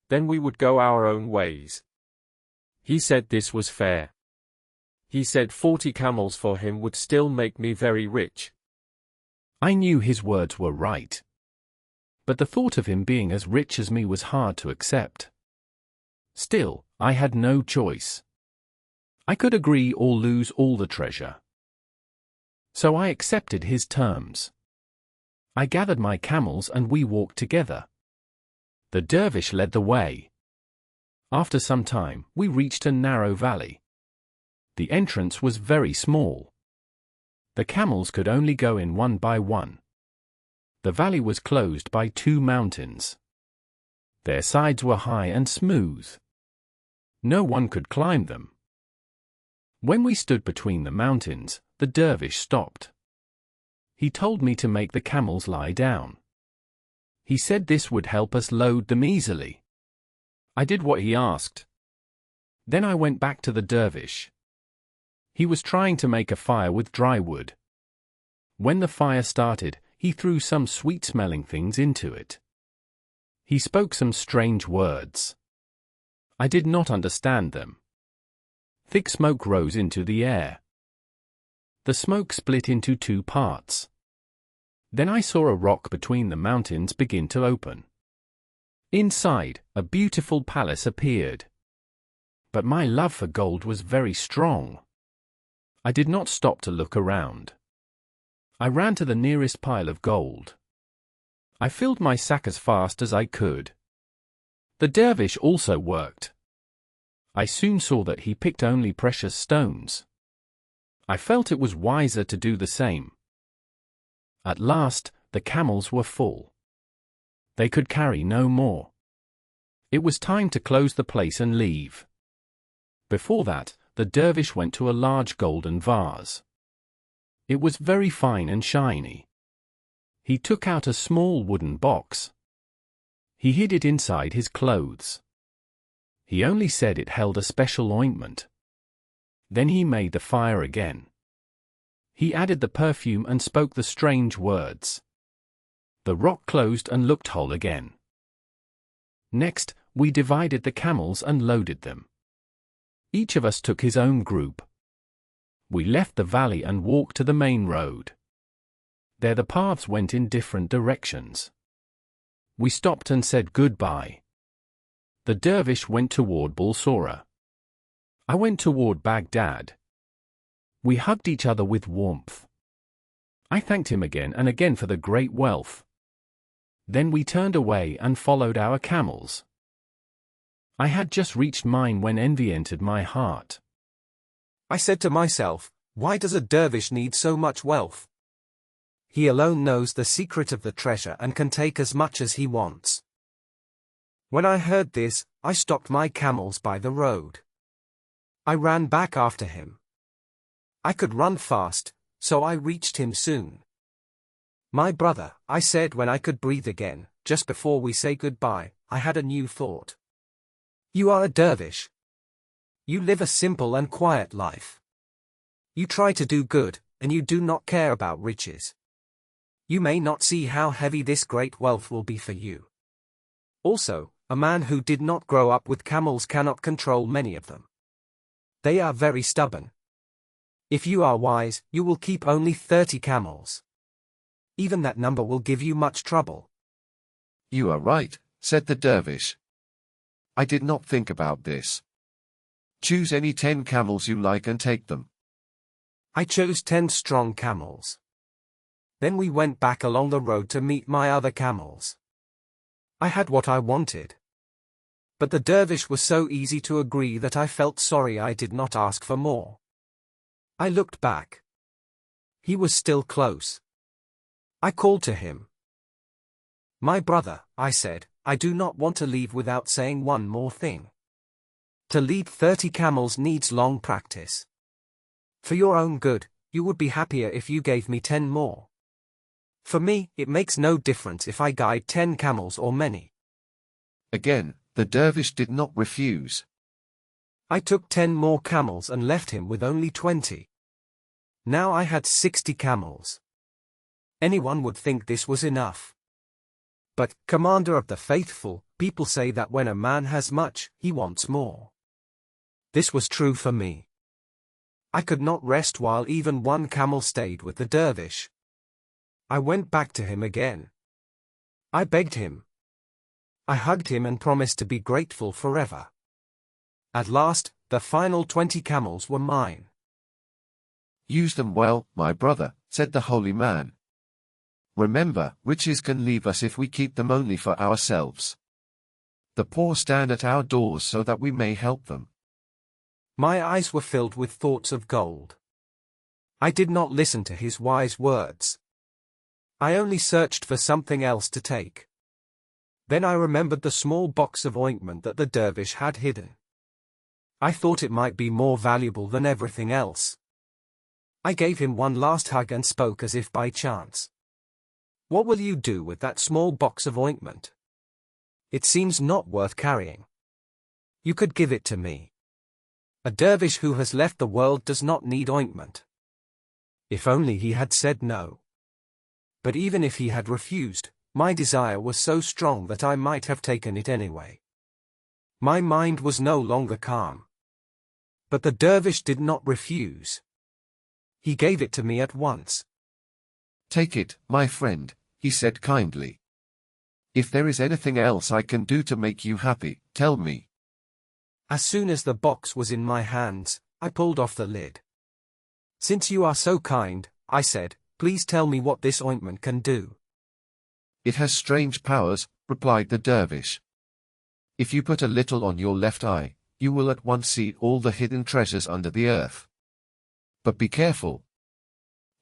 Then we would go our own ways. He said this was fair. He said 40 camels for him would still make me very rich. I knew his words were right. But the thought of him being as rich as me was hard to accept. Still, I had no choice. I could agree or lose all the treasure. So I accepted his terms. I gathered my camels and we walked together. The dervish led the way. After some time, we reached a narrow valley. The entrance was very small. The camels could only go in one by one. The valley was closed by 2 mountains. Their sides were high and smooth. No one could climb them. When we stood between the mountains, the dervish stopped. He told me to make the camels lie down. He said this would help us load them easily. I did what he asked. Then I went back to the dervish. He was trying to make a fire with dry wood. When the fire started, he threw some sweet-smelling things into it. He spoke some strange words. I did not understand them. Thick smoke rose into the air. The smoke split into 2 parts. Then I saw a rock between the mountains begin to open. Inside, a beautiful palace appeared. But my love for gold was very strong. I did not stop to look around. I ran to the nearest pile of gold. I filled my sack as fast as I could. The dervish also worked. I soon saw that he picked only precious stones. I felt it was wiser to do the same. At last, the camels were full. They could carry no more. It was time to close the place and leave. Before that, the dervish went to a large golden vase. It was very fine and shiny. He took out a small wooden box. He hid it inside his clothes. He only said it held a special ointment. Then he made the fire again. He added the perfume and spoke the strange words. The rock closed and looked whole again. Next, we divided the camels and loaded them. Each of us took his own group. We left the valley and walked to the main road. There the paths went in different directions. We stopped and said goodbye. The dervish went toward Bulsora. I went toward Baghdad. We hugged each other with warmth. I thanked him again and again for the great wealth. Then we turned away and followed our camels. I had just reached mine when envy entered my heart. I said to myself, why does a dervish need so much wealth? He alone knows the secret of the treasure and can take as much as he wants. When I heard this, I stopped my camels by the road. I ran back after him. I could run fast, so I reached him soon. My brother, I said when I could breathe again, just before we say goodbye, I had a new thought. You are a dervish. You live a simple and quiet life. You try to do good, and you do not care about riches. You may not see how heavy this great wealth will be for you. Also, a man who did not grow up with camels cannot control many of them. They are very stubborn. If you are wise, you will keep only 30 camels. Even that number will give you much trouble. You are right, said the dervish. I did not think about this. Choose any 10 camels you like and take them. I chose 10 strong camels. Then we went back along the road to meet my other camels. I had what I wanted. But the dervish was so easy to agree that I felt sorry I did not ask for more. I looked back. He was still close. I called to him. My brother, I said, I do not want to leave without saying one more thing. To lead 30 camels needs long practice. For your own good, you would be happier if you gave me 10 more. For me, it makes no difference if I guide 10 camels or many. Again, the dervish did not refuse. I took 10 more camels and left him with only 20. Now I had 60 camels. Anyone would think this was enough. But, commander of the faithful, people say that when a man has much, he wants more. This was true for me. I could not rest while even one camel stayed with the dervish. I went back to him again. I begged him. I hugged him and promised to be grateful forever. At last, the final 20 camels were mine. Use them well, my brother, said the holy man. Remember, riches can leave us if we keep them only for ourselves. The poor stand at our doors so that we may help them. My eyes were filled with thoughts of gold. I did not listen to his wise words. I only searched for something else to take. Then I remembered the small box of ointment that the dervish had hidden. I thought it might be more valuable than everything else. I gave him one last hug and spoke as if by chance. What will you do with that small box of ointment? It seems not worth carrying. You could give it to me. A dervish who has left the world does not need ointment. If only he had said no. But even if he had refused, my desire was so strong that I might have taken it anyway. My mind was no longer calm. But the dervish did not refuse. He gave it to me at once. Take it, my friend, he said kindly. If there is anything else I can do to make you happy, tell me. As soon as the box was in my hands, I pulled off the lid. Since you are so kind, I said, please tell me what this ointment can do. It has strange powers, replied the dervish. If you put a little on your left eye, you will at once see all the hidden treasures under the earth. But be careful.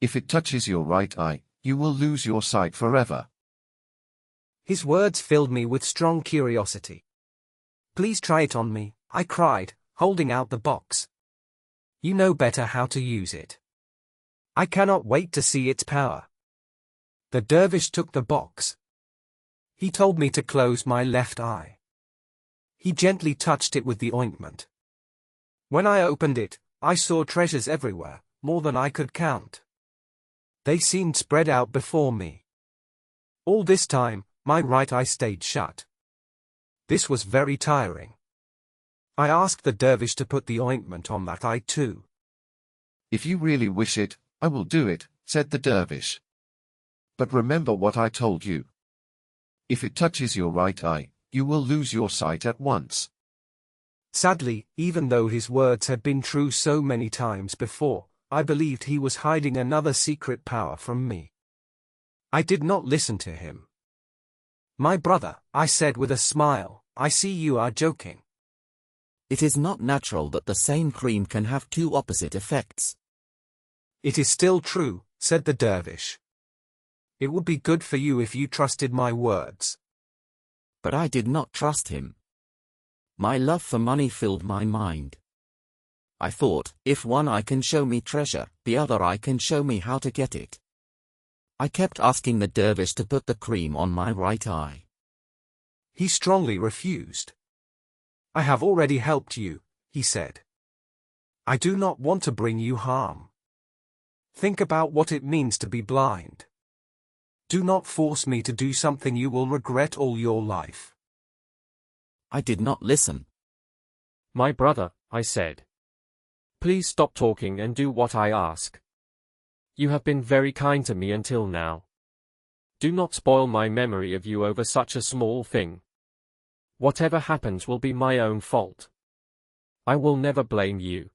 If it touches your right eye, you will lose your sight forever. His words filled me with strong curiosity. Please try it on me, I cried, holding out the box. You know better how to use it. I cannot wait to see its power. The dervish took the box. He told me to close my left eye. He gently touched it with the ointment. When I opened it, I saw treasures everywhere, more than I could count. They seemed spread out before me. All this time, my right eye stayed shut. This was very tiring. I asked the dervish to put the ointment on that eye too. If you really wish it, I will do it, said the dervish. But remember what I told you. If it touches your right eye, you will lose your sight at once. Sadly, even though his words had been true so many times before, I believed he was hiding another secret power from me. I did not listen to him. My brother, I said with a smile, I see you are joking. It is not natural that the same cream can have two opposite effects. It is still true, said the dervish. It would be good for you if you trusted my words. But I did not trust him. My love for money filled my mind. I thought, if one eye can show me treasure, the other eye can show me how to get it. I kept asking the dervish to put the cream on my right eye. He strongly refused. I have already helped you, he said. I do not want to bring you harm. Think about what it means to be blind. Do not force me to do something you will regret all your life. I did not listen. My brother, I said. Please stop talking and do what I ask. You have been very kind to me until now. Do not spoil my memory of you over such a small thing. Whatever happens will be my own fault. I will never blame you.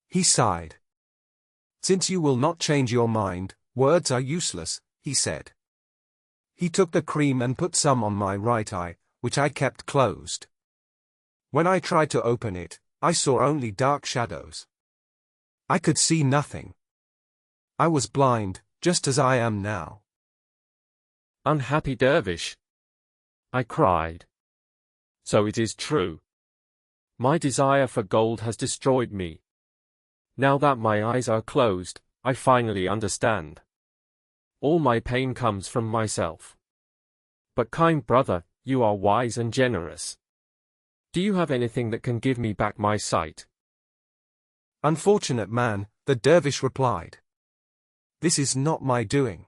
He sighed. Since you will not change your mind, words are useless, he said. He took the cream and put some on my right eye, which I kept closed. When I tried to open it, I saw only dark shadows. I could see nothing. I was blind, just as I am now. Unhappy dervish, I cried. So it is true. My desire for gold has destroyed me. Now that my eyes are closed, I finally understand. All my pain comes from myself. But kind brother, you are wise and generous. Do you have anything that can give me back my sight? Unfortunate man, the dervish replied. This is not my doing.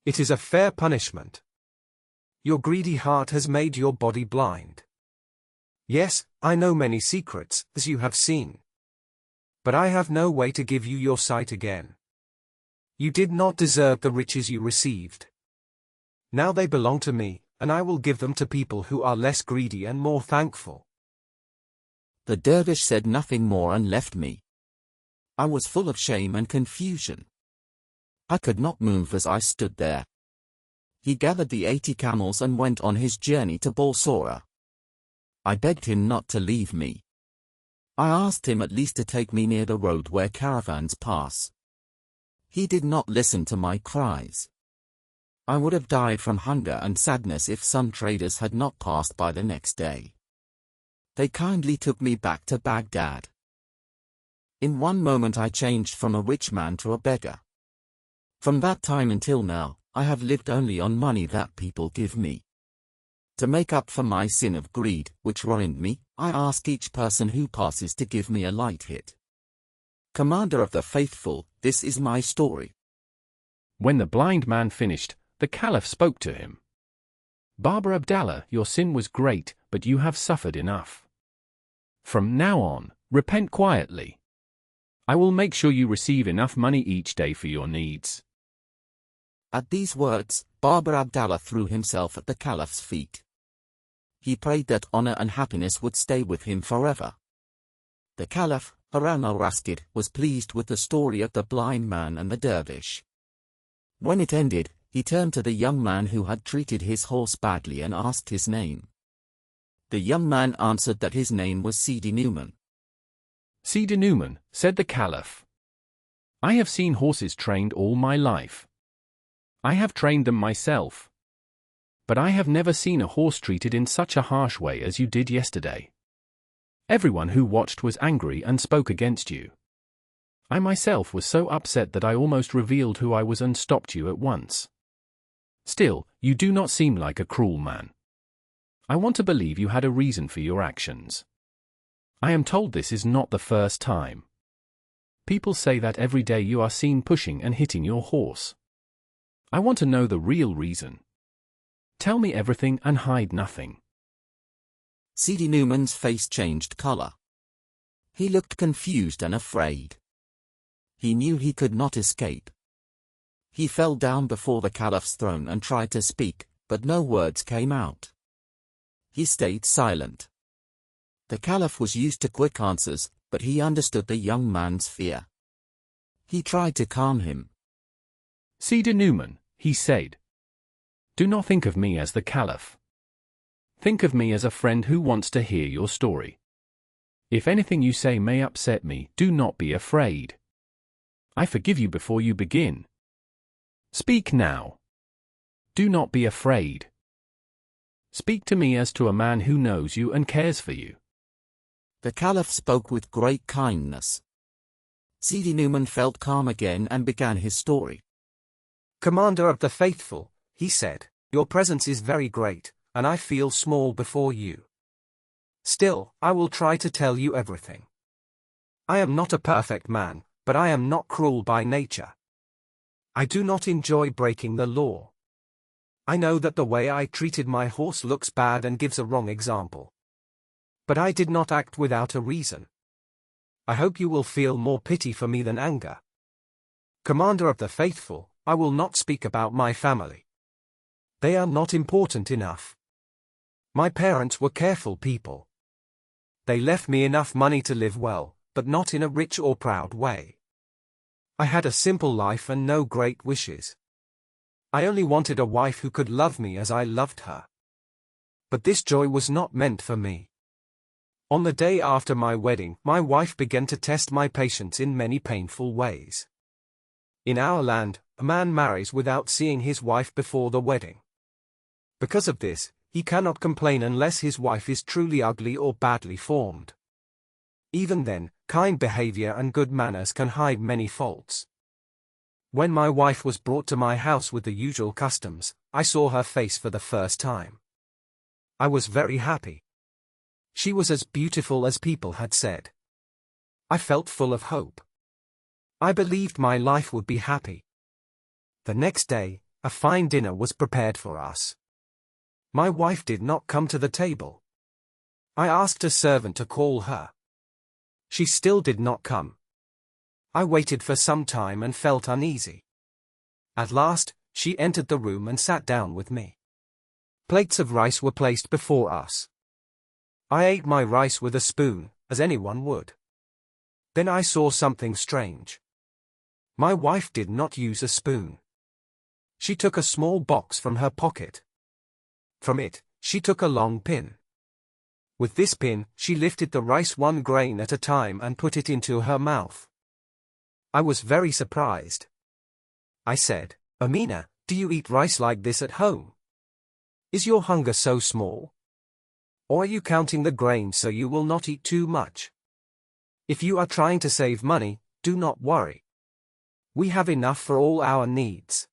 It is a fair punishment. Your greedy heart has made your body blind. Yes, I know many secrets, as you have seen. But I have no way to give you your sight again. You did not deserve the riches you received. Now they belong to me, and I will give them to people who are less greedy and more thankful. The dervish said nothing more and left me. I was full of shame and confusion. I could not move as I stood there. He gathered the 80 camels and went on his journey to Balsora. I begged him not to leave me. I asked him at least to take me near the road where caravans pass. He did not listen to my cries. I would have died from hunger and sadness if some traders had not passed by the next day. They kindly took me back to Baghdad. In one moment I changed from a rich man to a beggar. From that time until now, I have lived only on money that people give me. To make up for my sin of greed, which ruined me, I ask each person who passes to give me a light hit. Commander of the faithful, this is my story. When the blind man finished, the Caliph spoke to him. Baba Abdallah, your sin was great, but you have suffered enough. From now on, repent quietly. I will make sure you receive enough money each day for your needs. At these words, Baba Abdallah threw himself at the Caliph's feet. He prayed that honor and happiness would stay with him forever. The Caliph, Harun al-Rashid, was pleased with the story of the blind man and the dervish. When it ended, he turned to the young man who had treated his horse badly and asked his name. The young man answered that his name was Sidi Numan. Sidi Numan, said the Caliph, I have seen horses trained all my life. I have trained them myself. But I have never seen a horse treated in such a harsh way as you did yesterday. Everyone who watched was angry and spoke against you. I myself was so upset that I almost revealed who I was and stopped you at once. Still, you do not seem like a cruel man. I want to believe you had a reason for your actions. I am told this is not the first time. People say that every day you are seen pushing and hitting your horse. I want to know the real reason. Tell me everything and hide nothing. Sidi Newman's face changed color. He looked confused and afraid. He knew he could not escape. He fell down before the Caliph's throne and tried to speak, but no words came out. He stayed silent. The Caliph was used to quick answers, but he understood the young man's fear. He tried to calm him. Sidi Newman, he said, do not think of me as the Caliph. Think of me as a friend who wants to hear your story. If anything you say may upset me, do not be afraid. I forgive you before you begin. Speak now. Do not be afraid. Speak to me as to a man who knows you and cares for you. The Caliph spoke with great kindness. Sidi Newman felt calm again and began his story. Commander of the Faithful, he said, your presence is very great, and I feel small before you. Still, I will try to tell you everything. I am not a perfect man, but I am not cruel by nature. I do not enjoy breaking the law. I know that the way I treated my horse looks bad and gives a wrong example. But I did not act without a reason. I hope you will feel more pity for me than anger. Commander of the Faithful, I will not speak about my family. They are not important enough. My parents were careful people. They left me enough money to live well, but not in a rich or proud way. I had a simple life and no great wishes. I only wanted a wife who could love me as I loved her. But this joy was not meant for me. On the day after my wedding, my wife began to test my patience in many painful ways. In our land, a man marries without seeing his wife before the wedding. Because of this, he cannot complain unless his wife is truly ugly or badly formed. Even then, kind behavior and good manners can hide many faults. When my wife was brought to my house with the usual customs, I saw her face for the first time. I was very happy. She was as beautiful as people had said. I felt full of hope. I believed my life would be happy. The next day, a fine dinner was prepared for us. My wife did not come to the table. I asked a servant to call her. She still did not come. I waited for some time and felt uneasy. At last, she entered the room and sat down with me. Plates of rice were placed before us. I ate my rice with a spoon, as anyone would. Then I saw something strange. My wife did not use a spoon. She took a small box from her pocket. From it, she took a long pin. With this pin, she lifted the rice one grain at a time and put it into her mouth. I was very surprised. I said, Amina, do you eat rice like this at home? Is your hunger so small? Or are you counting the grains so you will not eat too much? If you are trying to save money, do not worry. We have enough for all our needs.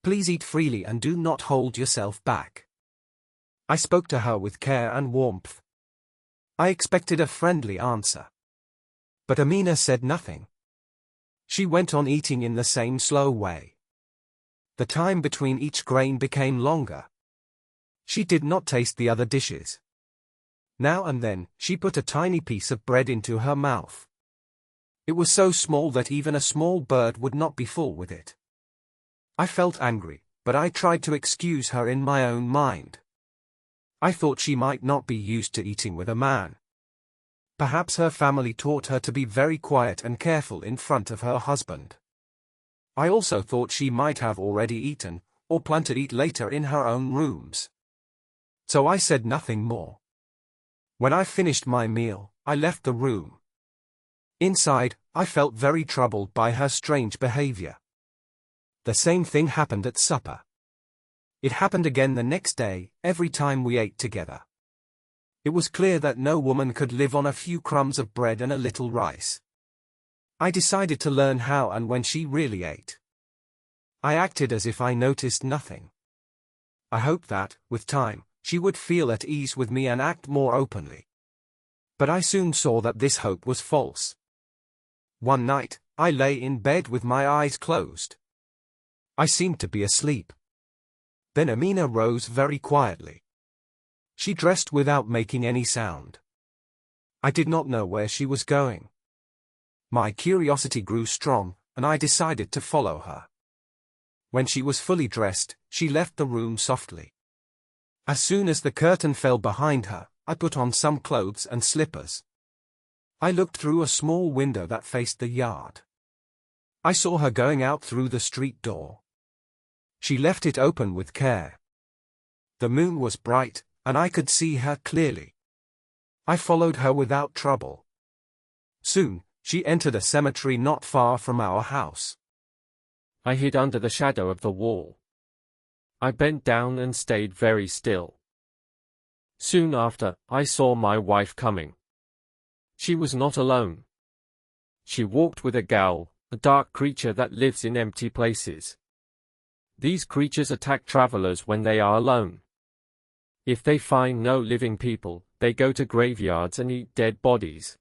Please eat freely and do not hold yourself back. I spoke to her with care and warmth. I expected a friendly answer. But Amina said nothing. She went on eating in the same slow way. The time between each grain became longer. She did not taste the other dishes. Now and then, she put a tiny piece of bread into her mouth. It was so small that even a small bird would not be full with it. I felt angry, but I tried to excuse her in my own mind. I thought she might not be used to eating with a man. Perhaps her family taught her to be very quiet and careful in front of her husband. I also thought she might have already eaten, or planned to eat later in her own rooms. So I said nothing more. When I finished my meal, I left the room. Inside, I felt very troubled by her strange behavior. The same thing happened at supper. It happened again the next day, every time we ate together. It was clear that no woman could live on a few crumbs of bread and a little rice. I decided to learn how and when she really ate. I acted as if I noticed nothing. I hoped that, with time, she would feel at ease with me and act more openly. But I soon saw that this hope was false. One night, I lay in bed with my eyes closed. I seemed to be asleep. Then Amina rose very quietly. She dressed without making any sound. I did not know where she was going. My curiosity grew strong, and I decided to follow her. When she was fully dressed, she left the room softly. As soon as the curtain fell behind her, I put on some clothes and slippers. I looked through a small window that faced the yard. I saw her going out through the street door. She left it open with care. The moon was bright, and I could see her clearly. I followed her without trouble. Soon, she entered a cemetery not far from our house. I hid under the shadow of the wall. I bent down and stayed very still. Soon after, I saw my wife coming. She was not alone. She walked with a ghoul, a dark creature that lives in empty places. These creatures attack travelers when they are alone. If they find no living people, they go to graveyards and eat dead bodies.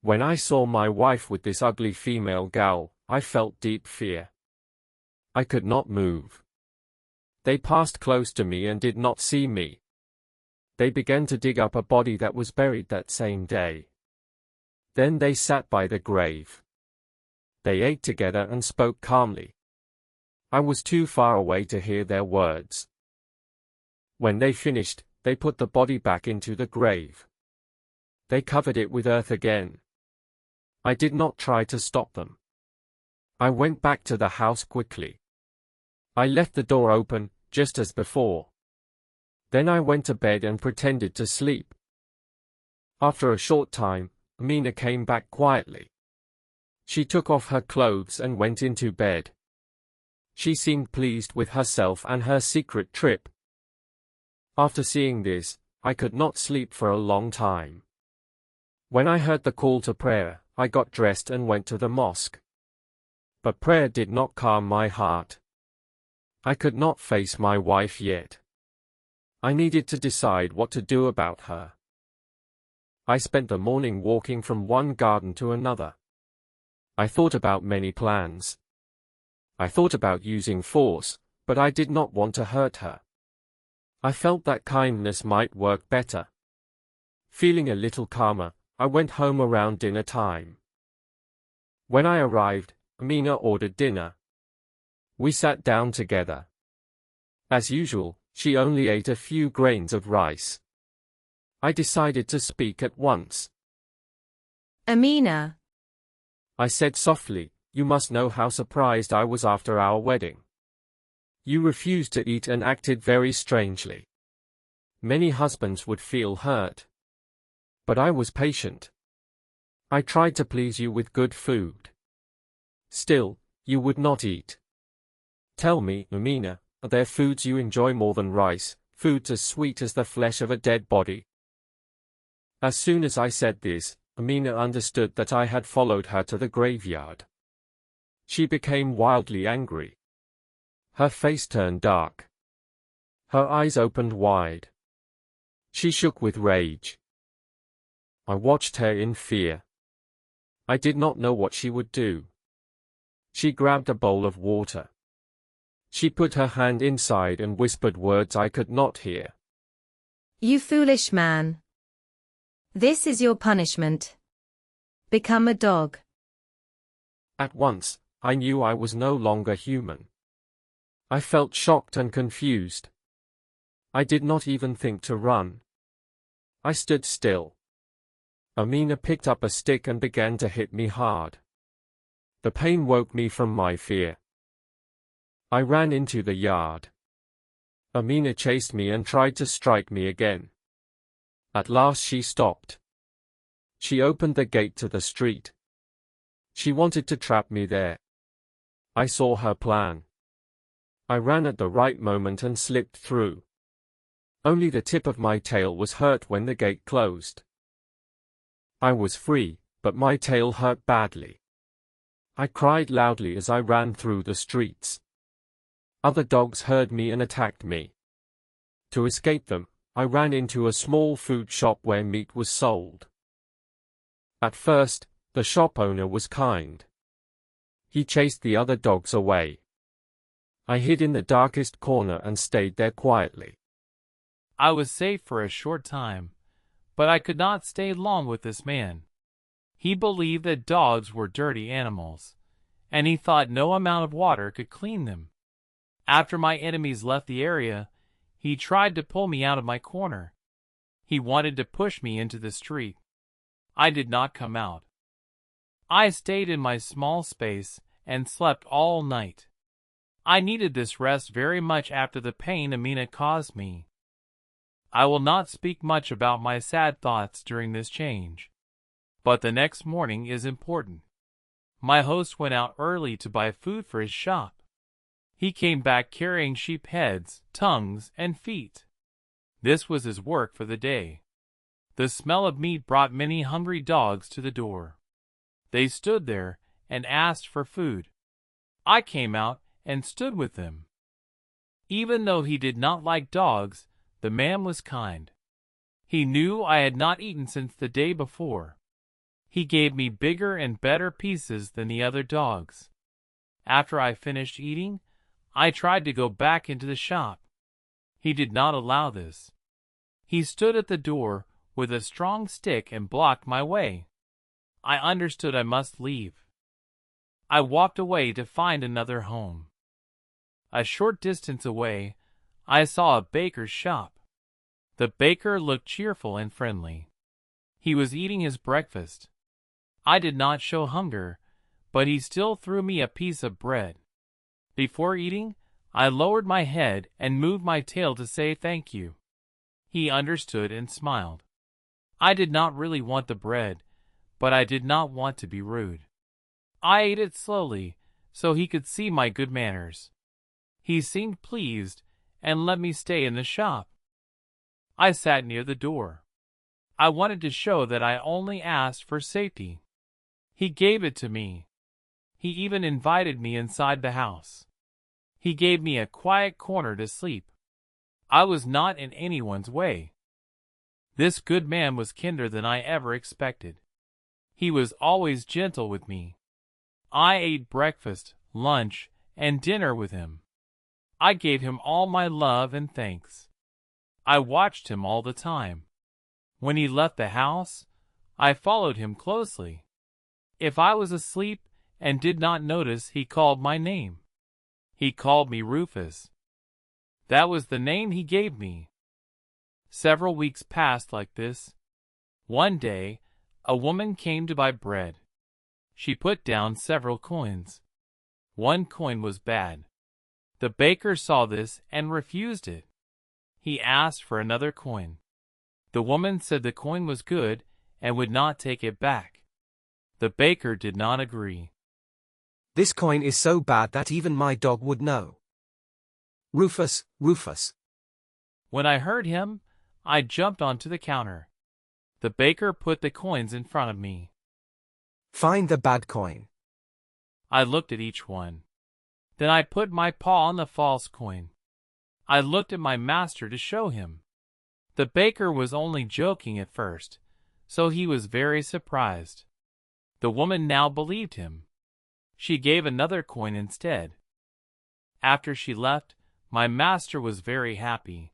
When I saw my wife with this ugly female ghoul, I felt deep fear. I could not move. They passed close to me and did not see me. They began to dig up a body that was buried that same day. Then they sat by the grave. They ate together and spoke calmly. I was too far away to hear their words. When they finished, they put the body back into the grave. They covered it with earth again. I did not try to stop them. I went back to the house quickly. I left the door open, just as before. Then I went to bed and pretended to sleep. After a short time, Amina came back quietly. She took off her clothes and went into bed. She seemed pleased with herself and her secret trip. After seeing this, I could not sleep for a long time. When I heard the call to prayer, I got dressed and went to the mosque. But prayer did not calm my heart. I could not face my wife yet. I needed to decide what to do about her. I spent the morning walking from one garden to another. I thought about many plans. I thought about using force, but I did not want to hurt her. I felt that kindness might work better. Feeling a little calmer, I went home around dinner time. When I arrived, Amina ordered dinner. We sat down together. As usual, she only ate a few grains of rice. I decided to speak at once. Amina, I said softly, you must know how surprised I was after our wedding. You refused to eat and acted very strangely. Many husbands would feel hurt. But I was patient. I tried to please you with good food. Still, you would not eat. Tell me, Amina, are there foods you enjoy more than rice, foods as sweet as the flesh of a dead body? As soon as I said this, Amina understood that I had followed her to the graveyard. She became wildly angry. Her face turned dark. Her eyes opened wide. She shook with rage. I watched her in fear. I did not know what she would do. She grabbed a bowl of water. She put her hand inside and whispered words I could not hear. you foolish man. This is your punishment. Become a dog. At once, I knew I was no longer human. I felt shocked and confused. I did not even think to run. I stood still. Amina picked up a stick and began to hit me hard. The pain woke me from my fear. I ran into the yard. Amina chased me and tried to strike me again. At last she stopped. She opened the gate to the street. She wanted to trap me there. I saw her plan. I ran at the right moment and slipped through. Only the tip of my tail was hurt when the gate closed. I was free, but my tail hurt badly. I cried loudly as I ran through the streets. Other dogs heard me and attacked me. To escape them, I ran into a small food shop where meat was sold. At first, the shop owner was kind. He chased the other dogs away. I hid in the darkest corner and stayed there quietly. I was safe for a short time, but I could not stay long with this man. He believed that dogs were dirty animals, and he thought no amount of water could clean them. After my enemies left the area, he tried to pull me out of my corner. He wanted to push me into the street. I did not come out. I stayed in my small space and slept all night. I needed this rest very much after the pain Amina caused me. I will not speak much about my sad thoughts during this change, but the next morning is important. My host went out early to buy food for his shop. He came back carrying sheep heads, tongues, and feet. This was his work for the day. The smell of meat brought many hungry dogs to the door. They stood there and asked for food. I came out and stood with them. Even though he did not like dogs, the man was kind. He knew I had not eaten since the day before. He gave me bigger and better pieces than the other dogs. After I finished eating, I tried to go back into the shop. He did not allow this. He stood at the door with a strong stick and blocked my way. I understood I must leave. I walked away to find another home. A short distance away, I saw a baker's shop. The baker looked cheerful and friendly. He was eating his breakfast. I did not show hunger, but he still threw me a piece of bread. Before eating, I lowered my head and moved my tail to say thank you. He understood and smiled. I did not really want the bread, but I did not want to be rude. I ate it slowly, so he could see my good manners. He seemed pleased and let me stay in the shop. I sat near the door. I wanted to show that I only asked for safety. He gave it to me. He even invited me inside the house. He gave me a quiet corner to sleep. I was not in anyone's way. This good man was kinder than I ever expected. He was always gentle with me. I ate breakfast, lunch, and dinner with him. I gave him all my love and thanks. I watched him all the time. When he left the house, I followed him closely. If I was asleep and did not notice, he called my name. He called me Rufus. That was the name he gave me. Several weeks passed like this. One day, a woman came to buy bread. She put down several coins. One coin was bad. The baker saw this and refused it. He asked for another coin. The woman said the coin was good and would not take it back. The baker did not agree. This coin is so bad that even my dog would know. Rufus, Rufus. When I heard him, I jumped onto the counter. The baker put the coins in front of me. Find the bad coin. I looked at each one. Then I put my paw on the false coin. I looked at my master to show him. The baker was only joking at first, so he was very surprised. The woman now believed him. She gave another coin instead. After she left, my master was very happy.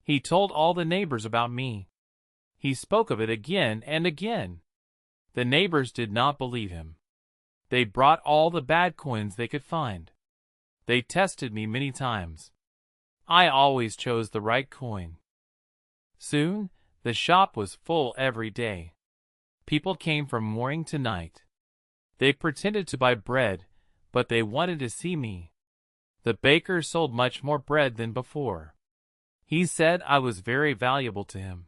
He told all the neighbors about me. He spoke of it again and again. The neighbors did not believe him. They brought all the bad coins they could find. They tested me many times. I always chose the right coin. Soon, the shop was full every day. People came from morning to night. They pretended to buy bread, but they wanted to see me. The baker sold much more bread than before. He said I was very valuable to him.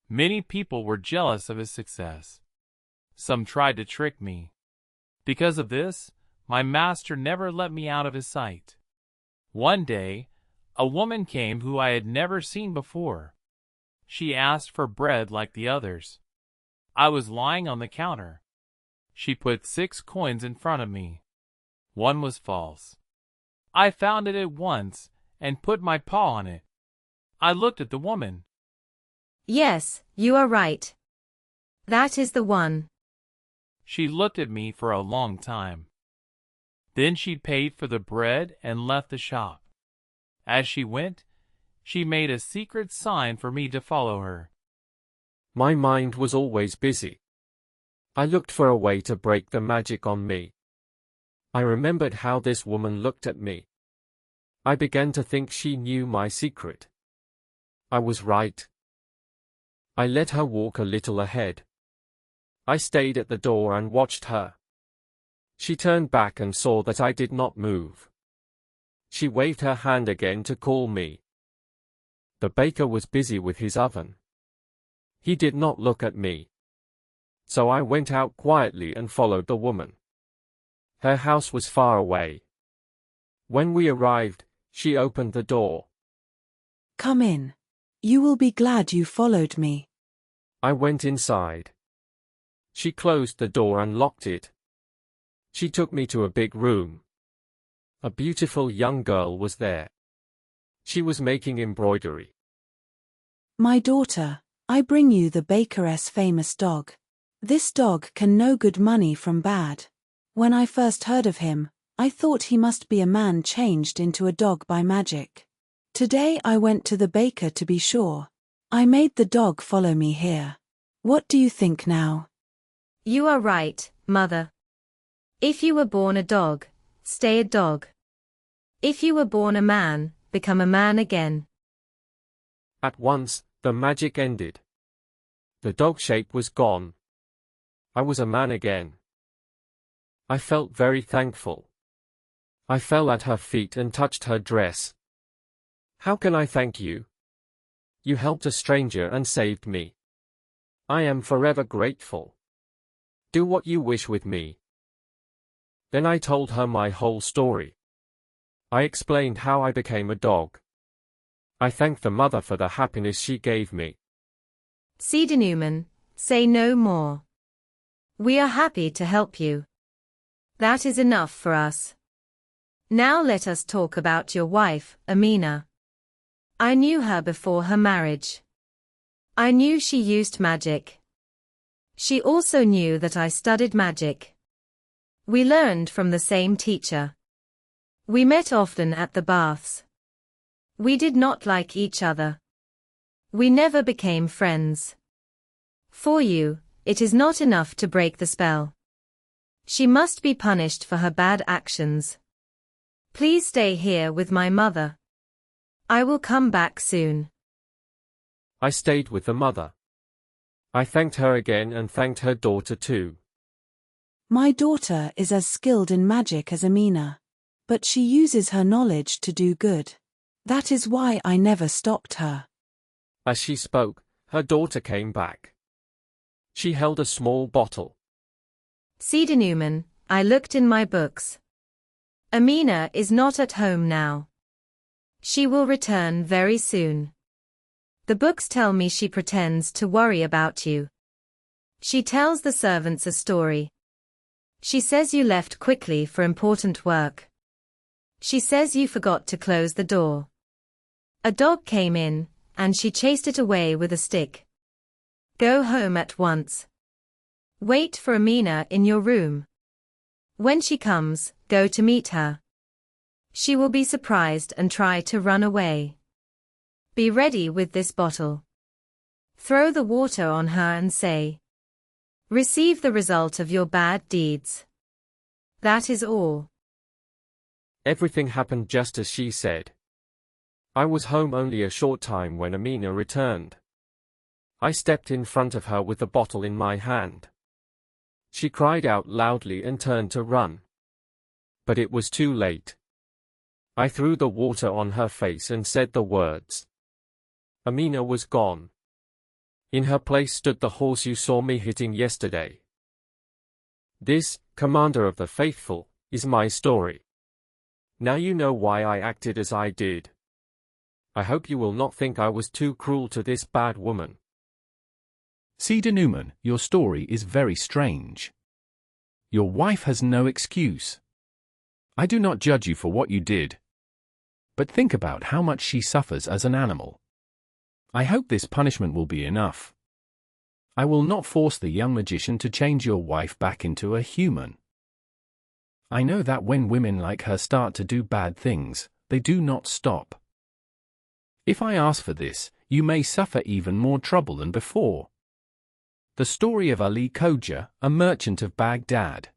Many people were jealous of his success. Some tried to trick me. Because of this, my master never let me out of his sight. One day, a woman came who I had never seen before. She asked for bread like the others. I was lying on the counter. She put 6 coins in front of me. One was false. I found it at once and put my paw on it. I looked at the woman. Yes, you are right. That is the one. She looked at me for a long time. Then she paid for the bread and left the shop. As she went, she made a secret sign for me to follow her. My mind was always busy. I looked for a way to break the magic on me. I remembered how this woman looked at me. I began to think she knew my secret. I was right. I let her walk a little ahead. I stayed at the door and watched her. She turned back and saw that I did not move. She waved her hand again to call me. The baker was busy with his oven. He did not look at me. So I went out quietly and followed the woman. Her house was far away. When we arrived, she opened the door. Come in. You will be glad you followed me. I went inside. She closed the door and locked it. She took me to a big room. A beautiful young girl was there. She was making embroidery. My daughter, I bring you the bakeress' famous dog. This dog can know good money from bad. When I first heard of him, I thought he must be a man changed into a dog by magic. Today I went to the baker to be sure. I made the dog follow me here. What do you think now? You are right, mother. If you were born a dog, stay a dog. If you were born a man, become a man again. At once, the magic ended. The dog shape was gone. I was a man again. I felt very thankful. I fell at her feet and touched her dress. How can I thank you? You helped a stranger and saved me. I am forever grateful. Do what you wish with me. Then I told her my whole story. I explained how I became a dog. I thanked the mother for the happiness she gave me. Newman, say no more. We are happy to help you. That is enough for us. Now let us talk about your wife, Amina. I knew her before her marriage. I knew she used magic. She also knew that I studied magic. We learned from the same teacher. We met often at the baths. We did not like each other. We never became friends. For you, it is not enough to break the spell. She must be punished for her bad actions. Please stay here with my mother. I will come back soon. I stayed with the mother. I thanked her again and thanked her daughter too. My daughter is as skilled in magic as Amina. But she uses her knowledge to do good. That is why I never stopped her. As she spoke, her daughter came back. She held a small bottle. Newman, I looked in my books. Amina is not at home now. She will return very soon. The books tell me she pretends to worry about you. She tells the servants a story. She says you left quickly for important work. She says you forgot to close the door. A dog came in, and she chased it away with a stick. Go home at once. Wait for Amina in your room. When she comes, go to meet her. She will be surprised and try to run away. Be ready with this bottle. Throw the water on her and say, "Receive the result of your bad deeds." That is all. Everything happened just as she said. I was home only a short time when Amina returned. I stepped in front of her with the bottle in my hand. She cried out loudly and turned to run. But it was too late. I threw the water on her face and said the words. Amina was gone. In her place stood the horse you saw me hitting yesterday. This, Commander of the Faithful, is my story. Now you know why I acted as I did. I hope you will not think I was too cruel to this bad woman. See, Newman, your story is very strange. Your wife has no excuse. I do not judge you for what you did. But think about how much she suffers as an animal. I hope this punishment will be enough. I will not force the young magician to change your wife back into a human. I know that when women like her start to do bad things, they do not stop. If I ask for this, you may suffer even more trouble than before. The story of Ali Khoja, a merchant of Baghdad.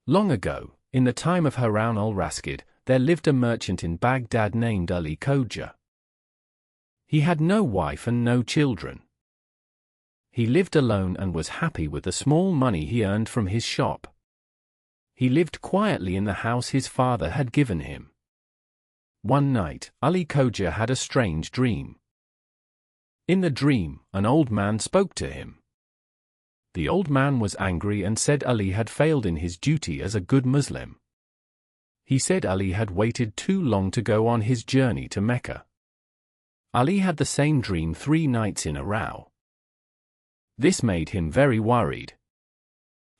Long ago, in the time of Harun al-Rashid, there lived a merchant in Baghdad named Ali Khoja. He had no wife and no children. He lived alone and was happy with the small money he earned from his shop. He lived quietly in the house his father had given him. One night, Ali Khoja had a strange dream. In the dream, an old man spoke to him. The old man was angry and said Ali had failed in his duty as a good Muslim. He said Ali had waited too long to go on his journey to Mecca. Ali had the same dream 3 nights in a row. This made him very worried.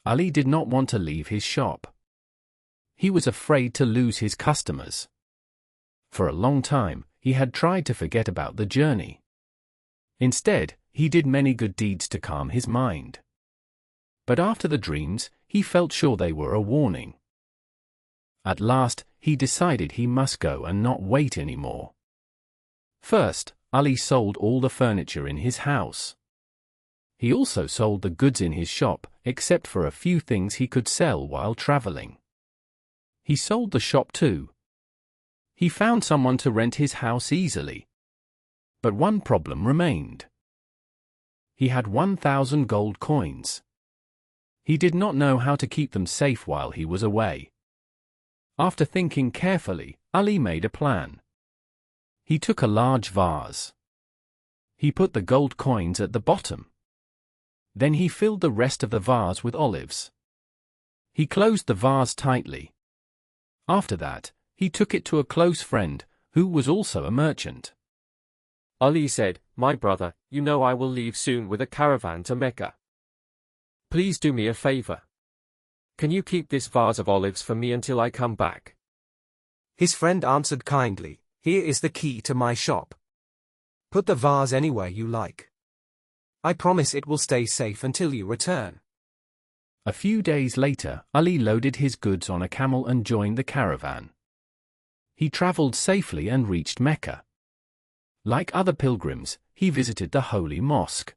Ali did not want to leave his shop. He was afraid to lose his customers. For a long time, he had tried to forget about the journey. Instead, he did many good deeds to calm his mind. But after the dreams, he felt sure they were a warning. At last, he decided he must go and not wait anymore. First, Ali sold all the furniture in his house. He also sold the goods in his shop, except for a few things he could sell while traveling. He sold the shop too. He found someone to rent his house easily. But one problem remained. He had 1,000 gold coins. He did not know how to keep them safe while he was away. After thinking carefully, Ali made a plan. He took a large vase. He put the gold coins at the bottom. Then he filled the rest of the vase with olives. He closed the vase tightly. After that, he took it to a close friend, who was also a merchant. Ali said, "My brother, you know I will leave soon with a caravan to Mecca. Please do me a favor. Can you keep this vase of olives for me until I come back?" His friend answered kindly, "Here is the key to my shop. Put the vase anywhere you like. I promise it will stay safe until you return." A few days later, Ali loaded his goods on a camel and joined the caravan. He traveled safely and reached Mecca. Like other pilgrims, he visited the holy mosque.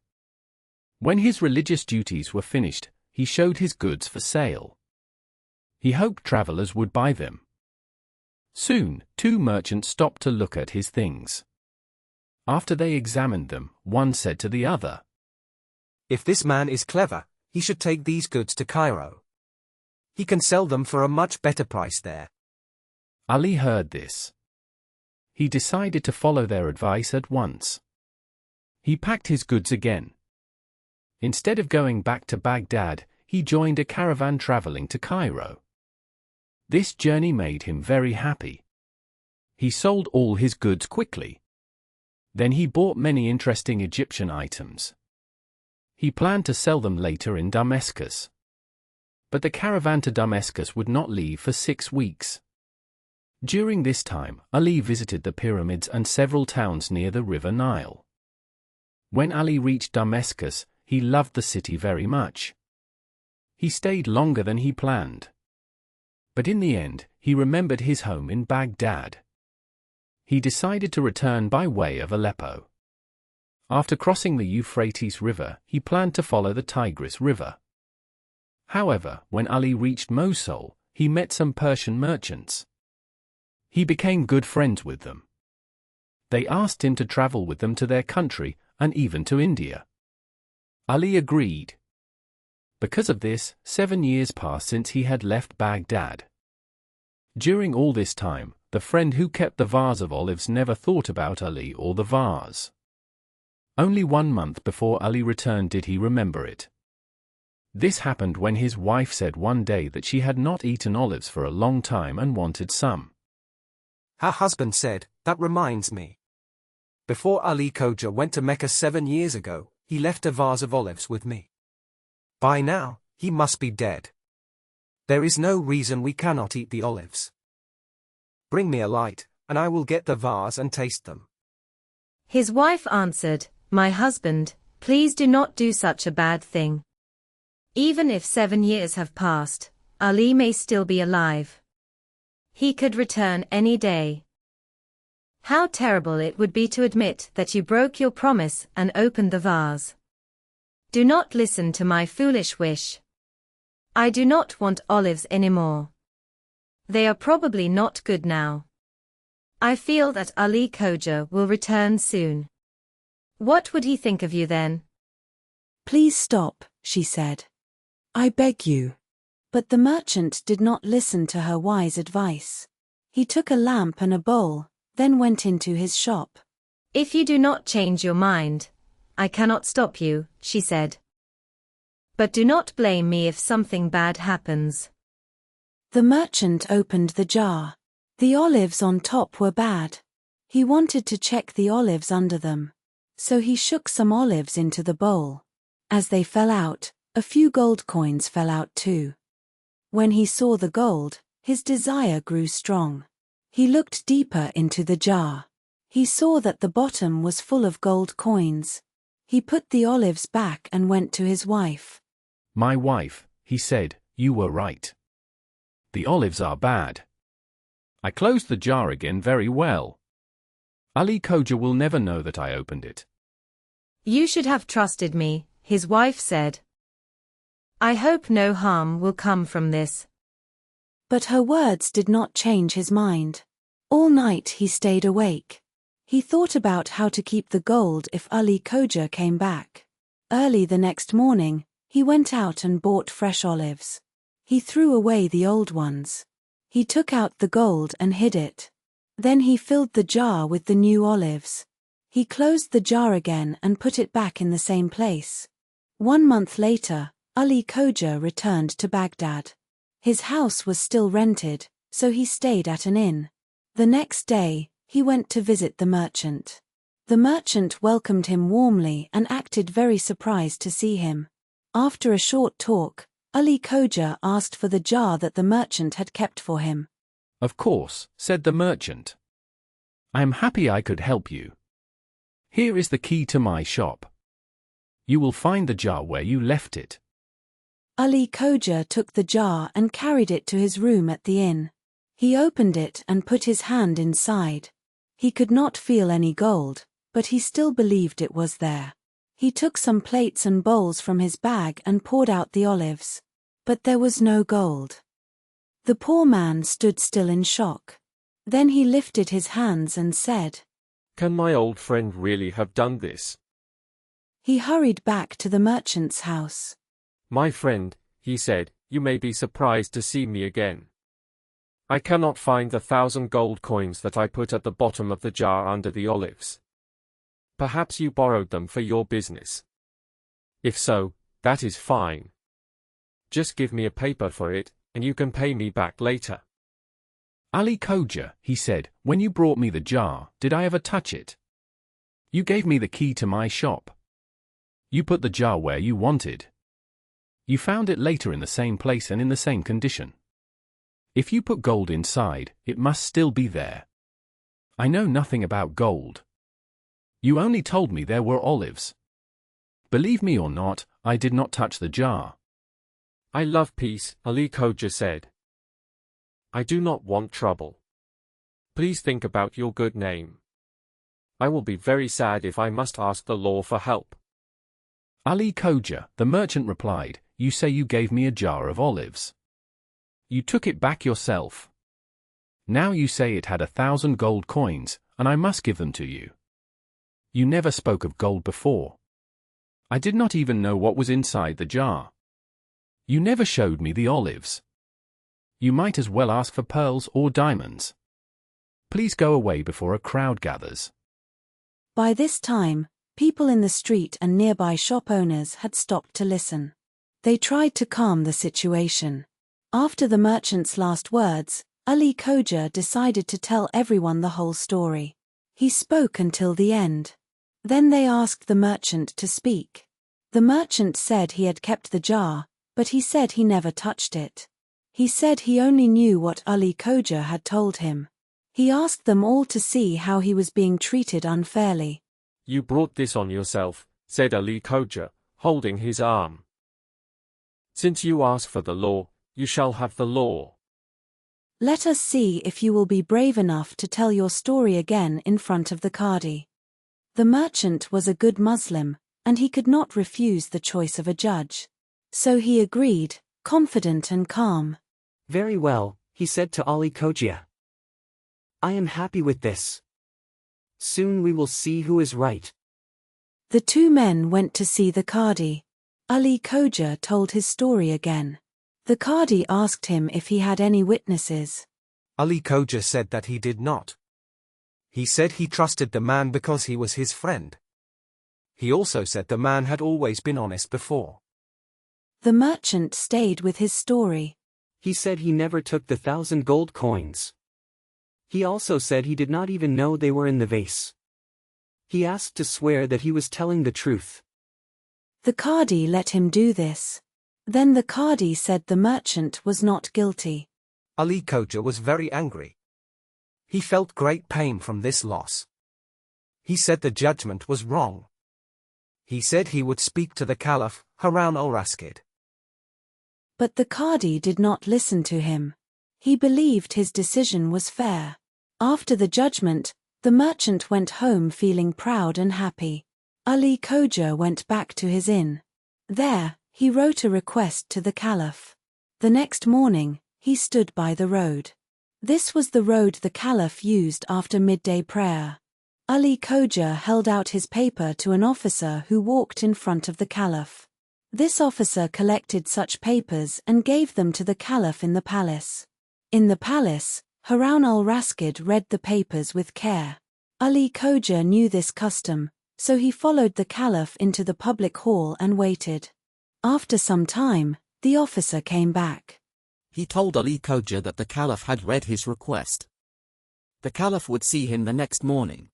When his religious duties were finished, he showed his goods for sale. He hoped travelers would buy them. Soon, 2 merchants stopped to look at his things. After they examined them, one said to the other, "If this man is clever, he should take these goods to Cairo. He can sell them for a much better price there." Ali heard this. He decided to follow their advice at once. He packed his goods again. Instead of going back to Baghdad, he joined a caravan traveling to Cairo. This journey made him very happy. He sold all his goods quickly. Then he bought many interesting Egyptian items. He planned to sell them later in Damascus. But the caravan to Damascus would not leave for 6 weeks. During this time, Ali visited the pyramids and several towns near the river Nile. When Ali reached Damascus, he loved the city very much. He stayed longer than he planned. But in the end, he remembered his home in Baghdad. He decided to return by way of Aleppo. After crossing the Euphrates River, he planned to follow the Tigris River. However, when Ali reached Mosul, he met some Persian merchants. He became good friends with them. They asked him to travel with them to their country and even to India. Ali agreed. Because of this, 7 years passed since he had left Baghdad. During all this time, the friend who kept the vase of olives never thought about Ali or the vase. Only 1 month before Ali returned did he remember it. This happened when his wife said one day that she had not eaten olives for a long time and wanted some. Her husband said, "That reminds me. Before Ali Khoja went to Mecca 7 years ago, he left a vase of olives with me. By now, he must be dead. There is no reason we cannot eat the olives. Bring me a light, and I will get the vase and taste them." His wife answered, "My husband, please do not do such a bad thing. Even if 7 years have passed, Ali may still be alive. He could return any day. How terrible it would be to admit that you broke your promise and opened the vase. Do not listen to my foolish wish. I do not want olives anymore. They are probably not good now. I feel that Ali Khoja will return soon. What would he think of you then?" "Please stop," she said. "I beg you." But the merchant did not listen to her wise advice. He took a lamp and a bowl, then went into his shop. "If you do not change your mind, I cannot stop you," she said. "But do not blame me if something bad happens." The merchant opened the jar. The olives on top were bad. He wanted to check the olives under them. So he shook some olives into the bowl. As they fell out, a few gold coins fell out too. When he saw the gold, his desire grew strong. He looked deeper into the jar. He saw that the bottom was full of gold coins. He put the olives back and went to his wife. "My wife," he said, "you were right. The olives are bad. I closed the jar again very well. Ali Khoja will never know that I opened it." "You should have trusted me," his wife said. "I hope no harm will come from this." But her words did not change his mind. All night he stayed awake. He thought about how to keep the gold if Ali Khoja came back. Early the next morning, he went out and bought fresh olives. He threw away the old ones. He took out the gold and hid it. Then he filled the jar with the new olives. He closed the jar again and put it back in the same place. 1 month later, Ali Khoja returned to Baghdad. His house was still rented, so he stayed at an inn. The next day, he went to visit the merchant. The merchant welcomed him warmly and acted very surprised to see him. After a short talk, Ali Khoja asked for the jar that the merchant had kept for him. "Of course," said the merchant. "I am happy I could help you. Here is the key to my shop. You will find the jar where you left it." Ali Khoja took the jar and carried it to his room at the inn. He opened it and put his hand inside. He could not feel any gold, but he still believed it was there. He took some plates and bowls from his bag and poured out the olives. But there was no gold. The poor man stood still in shock. Then he lifted his hands and said, "Can my old friend really have done this?" He hurried back to the merchant's house. "My friend," he said, "you may be surprised to see me again. I cannot find the 1,000 gold coins that I put at the bottom of the jar under the olives. Perhaps you borrowed them for your business. If so, that is fine. Just give me a paper for it, and you can pay me back later." "Ali Khoja," he said, "when you brought me the jar, did I ever touch it? You gave me the key to my shop. You put the jar where you wanted. You found it later in the same place and in the same condition. If you put gold inside, it must still be there. I know nothing about gold. You only told me there were olives. Believe me or not, I did not touch the jar." "I love peace," Ali Khoja said. "I do not want trouble. Please think about your good name. I will be very sad if I must ask the law for help." "Ali Khoja," the merchant replied, "you say you gave me a jar of olives. You took it back yourself. Now you say it had 1,000 gold coins, and I must give them to you. You never spoke of gold before. I did not even know what was inside the jar. You never showed me the olives. You might as well ask for pearls or diamonds. Please go away before a crowd gathers." By this time, people in the street and nearby shop owners had stopped to listen. They tried to calm the situation. After the merchant's last words, Ali Khoja decided to tell everyone the whole story. He spoke until the end. Then they asked the merchant to speak. The merchant said he had kept the jar, but he said he never touched it. He said he only knew what Ali Khoja had told him. He asked them all to see how he was being treated unfairly. You brought this on yourself, said Ali Khoja, holding his arm. Since you ask for the law, you shall have the law. Let us see if you will be brave enough to tell your story again in front of the Qadi. The merchant was a good Muslim, and he could not refuse the choice of a judge. So he agreed, confident and calm. Very well, he said to Ali Khoja. I am happy with this. Soon we will see who is right. The two men went to see the Qadi. Ali Khoja told his story again. The Qadi asked him if he had any witnesses. Ali Khoja said that he did not. He said he trusted the man because he was his friend. He also said the man had always been honest before. The merchant stayed with his story. He said he never took the 1,000 gold coins. He also said he did not even know they were in the vase. He asked to swear that he was telling the truth. The Qadi let him do this. Then the Qadi said the merchant was not guilty. Ali Khoja was very angry. He felt great pain from this loss. He said the judgment was wrong. He said he would speak to the Caliph, Harun al-Rashid. But the Qadi did not listen to him. He believed his decision was fair. After the judgment, the merchant went home feeling proud and happy. Ali Khoja went back to his inn. There, he wrote a request to the Caliph. The next morning, he stood by the road. This was the road the Caliph used after midday prayer. Ali Khoja held out his paper to an officer who walked in front of the Caliph. This officer collected such papers and gave them to the Caliph in the palace. In the palace, Harun al-Rashid read the papers with care. Ali Khoja knew this custom, so he followed the Caliph into the public hall and waited. After some time, the officer came back. He told Ali Khoja that the Caliph had read his request. The Caliph would see him the next morning.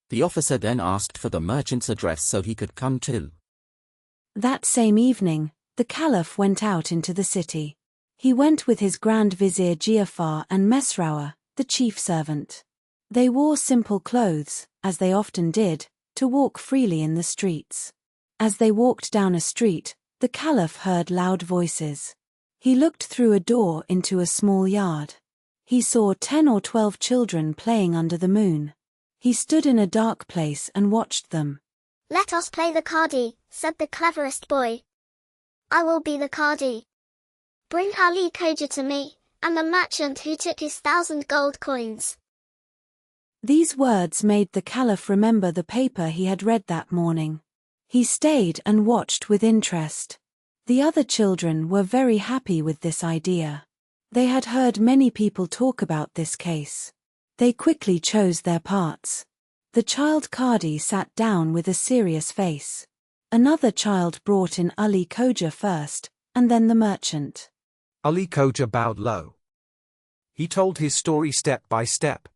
The officer then asked for the merchant's address so he could come too. That same evening, the Caliph went out into the city. He went with his Grand Vizier Giafar and Mesrawa, the chief servant. They wore simple clothes, as they often did, to walk freely in the streets. As they walked down a street, the Caliph heard loud voices. He looked through a door into a small yard. He saw 10 or 12 children playing under the moon. He stood in a dark place and watched them. Let us play the Qadi, said the cleverest boy. I will be the Qadi. Bring Ali Khoja to me, and the merchant who took his 1,000 gold coins. These words made the Caliph remember the paper he had read that morning. He stayed and watched with interest. The other children were very happy with this idea. They had heard many people talk about this case. They quickly chose their parts. The child Qadi sat down with a serious face. Another child brought in Ali Khoja first, and then the merchant. Ali Khoja bowed low. He told his story step by step.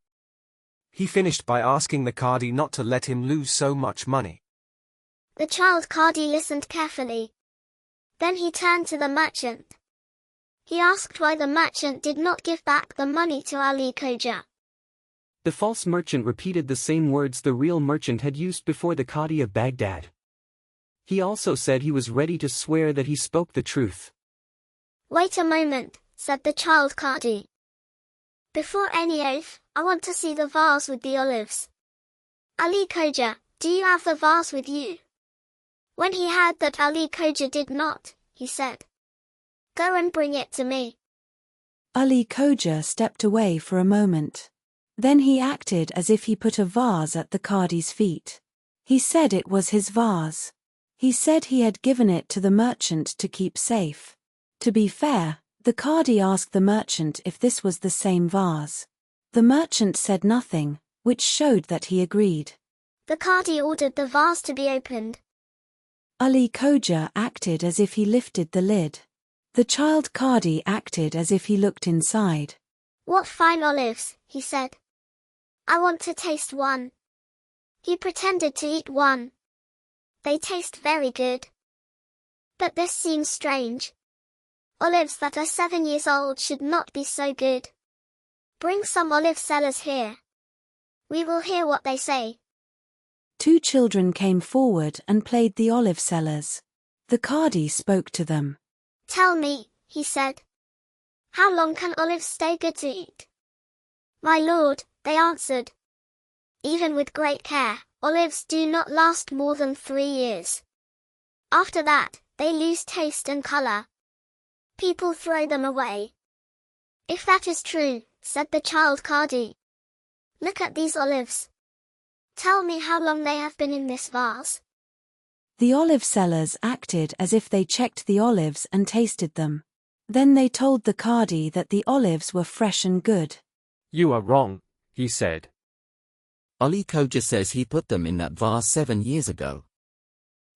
He finished by asking the Qadi not to let him lose so much money. The child Qadi listened carefully. Then he turned to the merchant. He asked why the merchant did not give back the money to Ali Khoja. The false merchant repeated the same words the real merchant had used before the Qadi of Baghdad. He also said he was ready to swear that he spoke the truth. Wait a moment, said the child Qadi. Before any oath, I want to see the vase with the olives. Ali Khoja, do you have the vase with you? When he heard that Ali Khoja did not, he said, Go and bring it to me. Ali Khoja stepped away for a moment. Then he acted as if he put a vase at the Qadi's feet. He said it was his vase. He said he had given it to the merchant to keep safe. To be fair, the Qadi asked the merchant if this was the same vase. The merchant said nothing, which showed that he agreed. The Qadi ordered the vase to be opened. Ali Khoja acted as if he lifted the lid. The child Qadi acted as if he looked inside. What fine olives, he said. I want to taste one. He pretended to eat one. They taste very good. But this seems strange. Olives that are 7 years old should not be so good. Bring some olive sellers here. We will hear what they say. 2 children came forward and played the olive sellers. The Qadi spoke to them. Tell me, he said. How long can olives stay good to eat? My lord, they answered. Even with great care, olives do not last more than 3 years. After that, they lose taste and color. People throw them away. If that is true, said the child Qadi. Look at these olives. Tell me how long they have been in this vase. The olive sellers acted as if they checked the olives and tasted them. Then they told the Qadi that the olives were fresh and good. You are wrong, he said. Ali Khoja says he put them in that vase 7 years ago.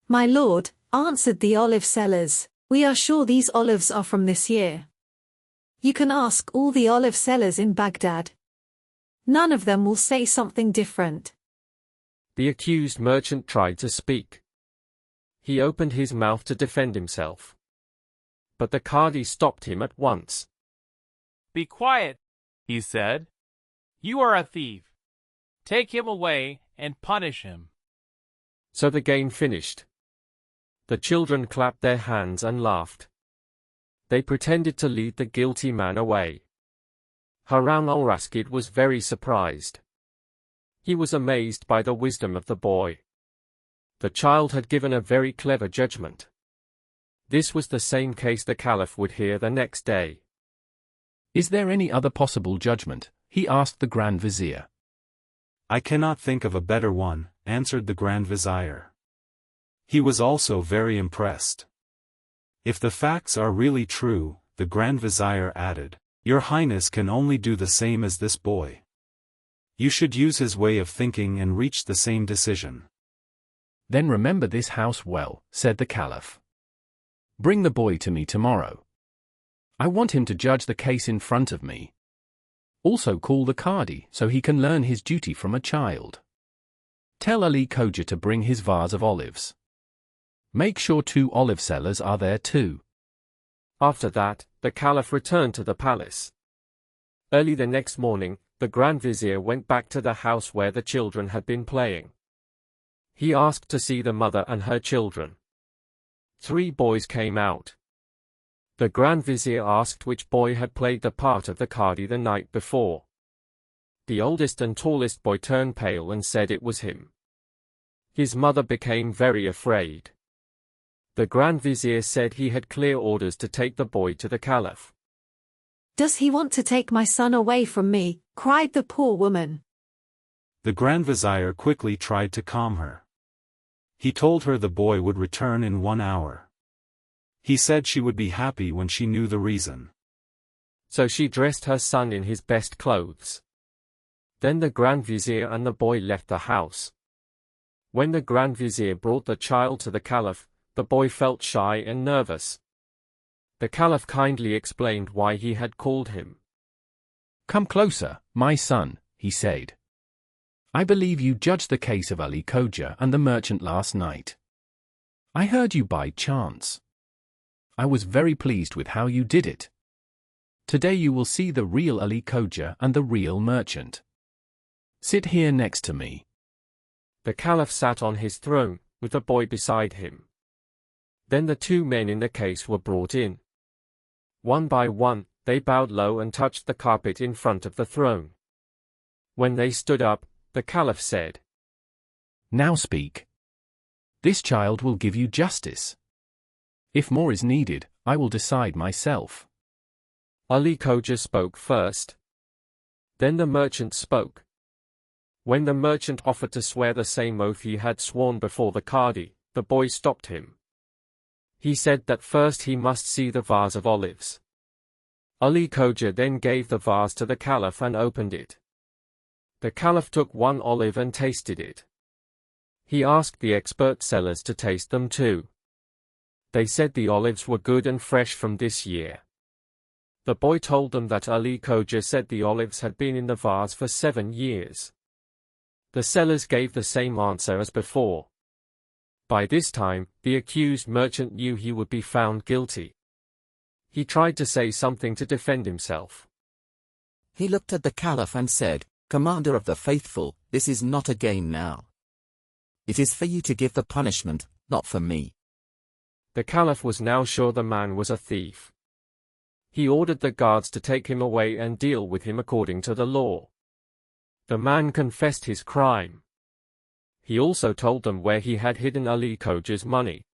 My lord, answered the olive sellers, we are sure these olives are from this year. You can ask all the olive sellers in Baghdad. None of them will say something different. The accused merchant tried to speak. He opened his mouth to defend himself. But the Qadi stopped him at once. Be quiet, he said. You are a thief. Take him away and punish him. So the game finished. The children clapped their hands and laughed. They pretended to lead the guilty man away. Harun al-Rashid was very surprised. He was amazed by the wisdom of the boy. The child had given a very clever judgment. This was the same case the Caliph would hear the next day. Is there any other possible judgment? He asked the Grand Vizier. I cannot think of a better one, answered the Grand Vizier. He was also very impressed. If the facts are really true, the Grand Vizier added, Your Highness can only do the same as this boy. You should use his way of thinking and reach the same decision. Then remember this house well, said the Caliph. Bring the boy to me tomorrow. I want him to judge the case in front of me. Also call the Qadi so he can learn his duty from a child. Tell Ali Khoja to bring his vase of olives. Make sure 2 olive sellers are there too. After that, the Caliph returned to the palace. Early the next morning, the Grand Vizier went back to the house where the children had been playing. He asked to see the mother and her children. 3 boys came out. The Grand Vizier asked which boy had played the part of the Qadi the night before. The oldest and tallest boy turned pale and said it was him. His mother became very afraid. The Grand Vizier said he had clear orders to take the boy to the Caliph. Does he want to take my son away from me? Cried the poor woman. The Grand Vizier quickly tried to calm her. He told her the boy would return in 1 hour. He said she would be happy when she knew the reason. So she dressed her son in his best clothes. Then the Grand Vizier and the boy left the house. When the Grand Vizier brought the child to the Caliph, the boy felt shy and nervous. The Caliph kindly explained why he had called him. Come closer, my son, he said. I believe you judged the case of Ali Khoja and the merchant last night. I heard you by chance. I was very pleased with how you did it. Today you will see the real Ali Khoja and the real merchant. Sit here next to me. The Caliph sat on his throne, with the boy beside him. Then the 2 men in the case were brought in. One by one, they bowed low and touched the carpet in front of the throne. When they stood up, the Caliph said, Now speak. This child will give you justice. If more is needed, I will decide myself. Ali Khoja spoke first. Then the merchant spoke. When the merchant offered to swear the same oath he had sworn before the Qadi, the boy stopped him. He said that first he must see the vase of olives. Ali Khoja then gave the vase to the Caliph and opened it. The Caliph took 1 olive and tasted it. He asked the expert sellers to taste them too. They said the olives were good and fresh from this year. The boy told them that Ali Khoja said the olives had been in the vase for 7 years. The sellers gave the same answer as before. By this time, the accused merchant knew he would be found guilty. He tried to say something to defend himself. He looked at the Caliph and said, "Commander of the faithful, this is not a game now. It is for you to give the punishment, not for me." The Caliph was now sure the man was a thief. He ordered the guards to take him away and deal with him according to the law. The man confessed his crime. He also told them where he had hidden Ali Khoja's money.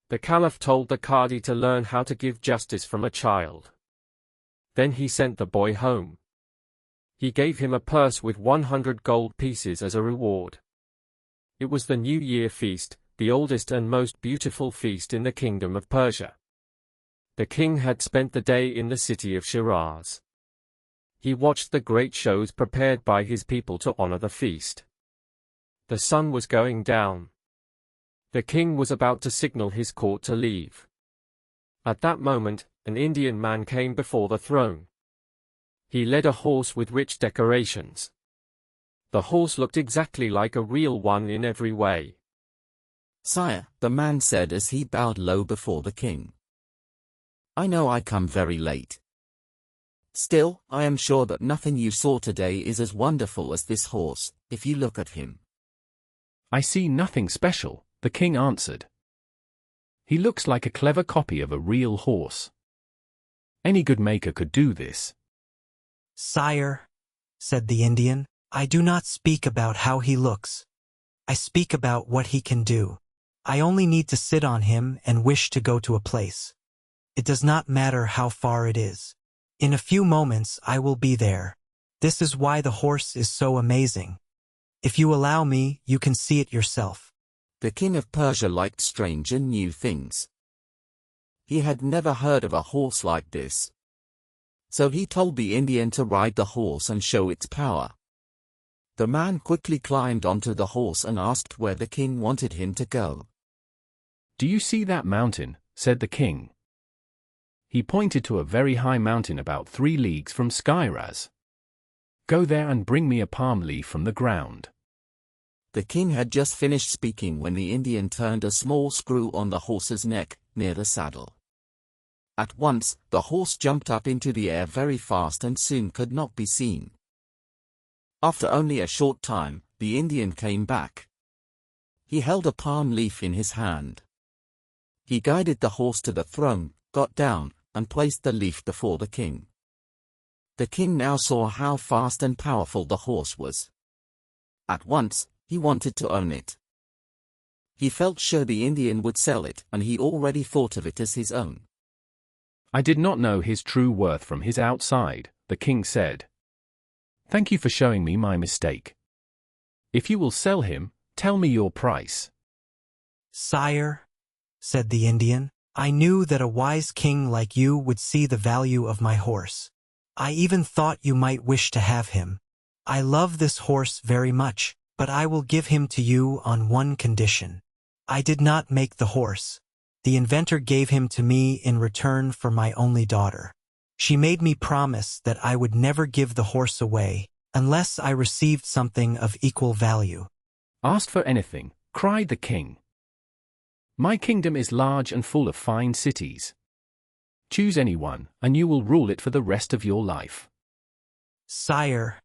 The Caliph told the Qadi to learn how to give justice from a child. Then he sent the boy home. He gave him a purse with 100 gold pieces as a reward. It was the New Year feast, the oldest and most beautiful feast in the Kingdom of Persia. The king had spent the day in the city of Shiraz. He watched the great shows prepared by his people to honor the feast. The sun was going down. The king was about to signal his court to leave. At that moment, an Indian man came before the throne. He led a horse with rich decorations. The horse looked exactly like a real one in every way. "Sire," the man said as he bowed low before the king, "I know I come very late. Still, I am sure that nothing you saw today is as wonderful as this horse, if you look at him." "I see nothing special," the king answered. "He looks like a clever copy of a real horse. Any good maker could do this." "Sire," said the Indian, "I do not speak about how he looks. I speak about what he can do. I only need to sit on him and wish to go to a place. It does not matter how far it is. In a few moments I will be there. This is why the horse is so amazing. If you allow me, you can see it yourself." The king of Persia liked strange and new things. He had never heard of a horse like this. So he told the Indian to ride the horse and show its power. The man quickly climbed onto the horse and asked where the king wanted him to go. "Do you see that mountain?" said the king. He pointed to a very high mountain about 3 leagues from Skyraz. "Go there and bring me a palm leaf from the ground." The king had just finished speaking when the Indian turned a small screw on the horse's neck, near the saddle. At once, the horse jumped up into the air very fast and soon could not be seen. After only a short time, the Indian came back. He held a palm leaf in his hand. He guided the horse to the throne, got down, and placed the leaf before the king. The king now saw how fast and powerful the horse was. At once, he wanted to own it. He felt sure the Indian would sell it, and he already thought of it as his own. "I did not know his true worth from his outside," the king said. "Thank you for showing me my mistake. If you will sell him, tell me your price." "Sire," said the Indian, "I knew that a wise king like you would see the value of my horse. I even thought you might wish to have him. I love this horse very much, but I will give him to you on one condition. I did not make the horse. The inventor gave him to me in return for my only daughter. She made me promise that I would never give the horse away, unless I received something of equal value." "Ask for anything," cried the king. "My kingdom is large and full of fine cities. Choose any one, and you will rule it for the rest of your life." "Sire,"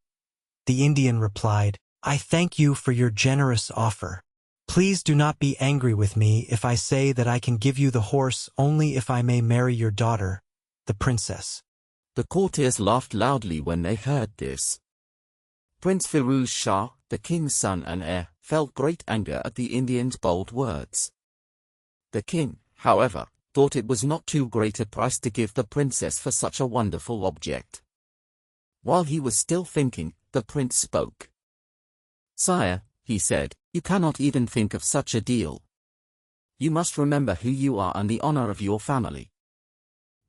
the Indian replied, "I thank you for your generous offer. Please do not be angry with me if I say that I can give you the horse only if I may marry your daughter, the princess." The courtiers laughed loudly when they heard this. Prince Firuz Shah, the king's son and heir, felt great anger at the Indian's bold words. The king, however, thought it was not too great a price to give the princess for such a wonderful object. While he was still thinking, the prince spoke. "Sire," he said, "you cannot even think of such a deal. You must remember who you are and the honor of your family."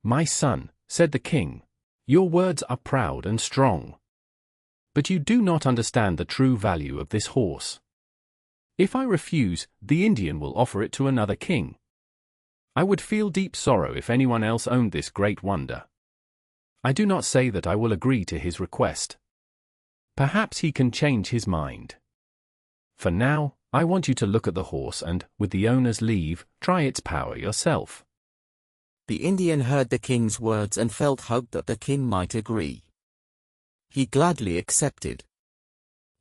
"My son," said the king, "your words are proud and strong. But you do not understand the true value of this horse. If I refuse, the Indian will offer it to another king. I would feel deep sorrow if anyone else owned this great wonder. I do not say that I will agree to his request. Perhaps he can change his mind. For now, I want you to look at the horse and, with the owner's leave, try its power yourself." The Indian heard the king's words and felt hope that the king might agree. He gladly accepted.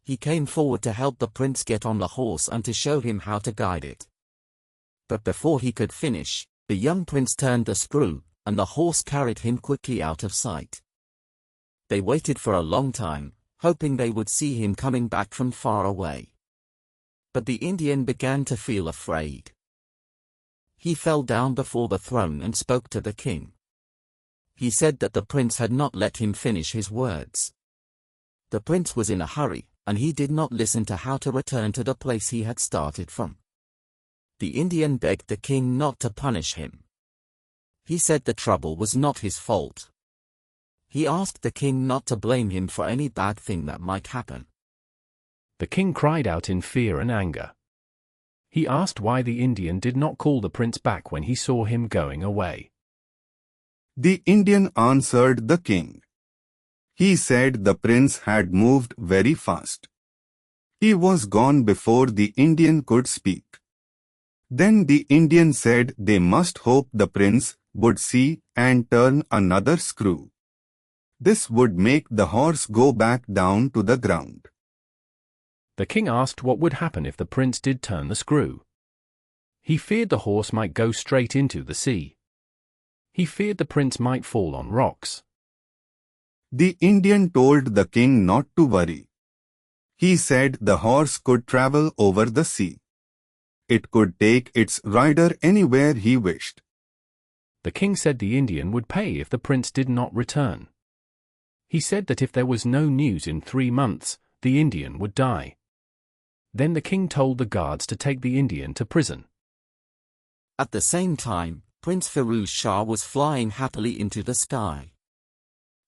He came forward to help the prince get on the horse and to show him how to guide it. But before he could finish, the young prince turned the screw, and the horse carried him quickly out of sight. They waited for a long time, hoping they would see him coming back from far away. But the Indian began to feel afraid. He fell down before the throne and spoke to the king. He said that the prince had not let him finish his words. The prince was in a hurry, and he did not listen to how to return to the place he had started from. The Indian begged the king not to punish him. He said the trouble was not his fault. He asked the king not to blame him for any bad thing that might happen. The king cried out in fear and anger. He asked why the Indian did not call the prince back when he saw him going away. The Indian answered the king. He said the prince had moved very fast. He was gone before the Indian could speak. Then the Indian said they must hope the prince would see and turn another screw. This would make the horse go back down to the ground. The king asked what would happen if the prince did turn the screw. He feared the horse might go straight into the sea. He feared the prince might fall on rocks. The Indian told the king not to worry. He said the horse could travel over the sea. It could take its rider anywhere he wished. The king said the Indian would pay if the prince did not return. He said that if there was no news in 3 months, the Indian would die. Then the king told the guards to take the Indian to prison. At the same time, Prince Firuz Shah was flying happily into the sky.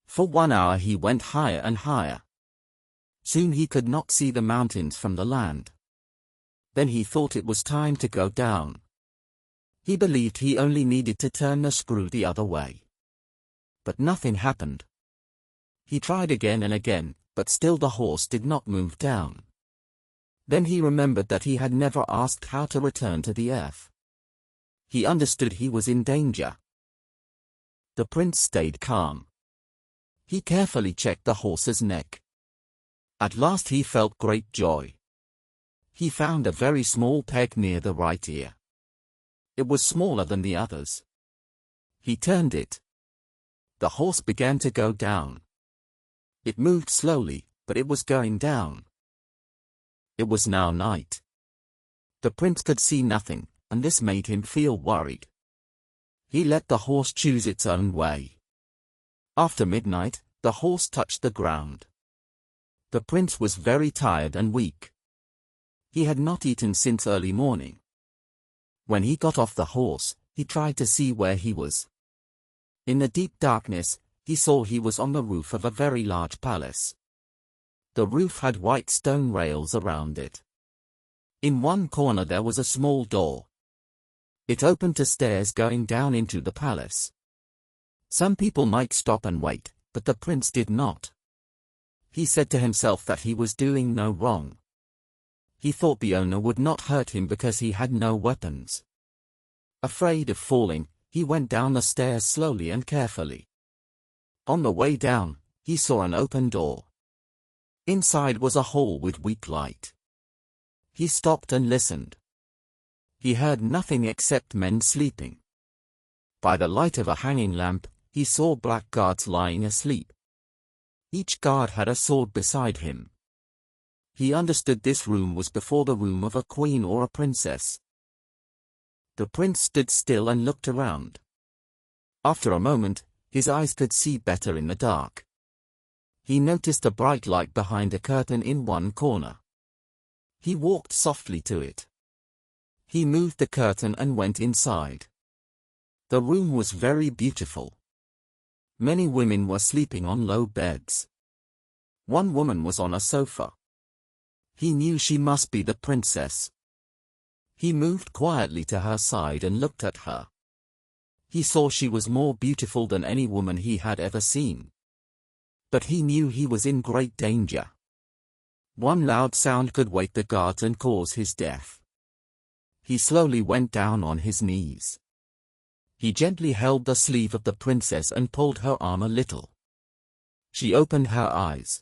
For 1 hour he went higher and higher. Soon he could not see the mountains from the land. Then he thought it was time to go down. He believed he only needed to turn the screw the other way. But nothing happened. He tried again and again, but still the horse did not move down. Then he remembered that he had never asked how to return to the earth. He understood he was in danger. The prince stayed calm. He carefully checked the horse's neck. At last he felt great joy. He found a very small peg near the right ear. It was smaller than the others. He turned it. The horse began to go down. It moved slowly, but it was going down. It was now night. The prince could see nothing, and this made him feel worried. He let the horse choose its own way. After midnight, the horse touched the ground. The prince was very tired and weak. He had not eaten since early morning. When he got off the horse, he tried to see where he was. In the deep darkness, he saw he was on the roof of a very large palace. The roof had white stone rails around it. In one corner there was a small door. It opened to stairs going down into the palace. Some people might stop and wait, but the prince did not. He said to himself that he was doing no wrong. He thought the owner would not hurt him because he had no weapons. Afraid of falling, he went down the stairs slowly and carefully. On the way down, he saw an open door. Inside was a hall with weak light. He stopped and listened. He heard nothing except men sleeping. By the light of a hanging lamp, he saw black guards lying asleep. Each guard had a sword beside him. He understood this room was before the room of a queen or a princess. The prince stood still and looked around. After a moment, his eyes could see better in the dark. He noticed a bright light behind a curtain in one corner. He walked softly to it. He moved the curtain and went inside. The room was very beautiful. Many women were sleeping on low beds. One woman was on a sofa. He knew she must be the princess. He moved quietly to her side and looked at her. He saw she was more beautiful than any woman he had ever seen. But he knew he was in great danger. One loud sound could wake the guards and cause his death. He slowly went down on his knees. He gently held the sleeve of the princess and pulled her arm a little. She opened her eyes.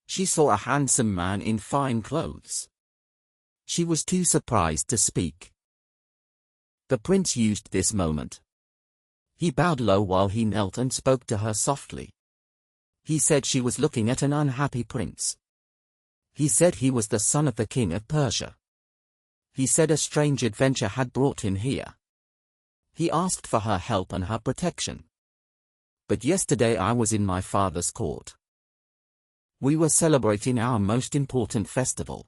She saw a handsome man in fine clothes. She was too surprised to speak. The prince used this moment. He bowed low while he knelt and spoke to her softly. He said she was looking at an unhappy prince. He said he was the son of the king of Persia. He said a strange adventure had brought him here. He asked for her help and her protection. But yesterday I was in my father's court. We were celebrating our most important festival.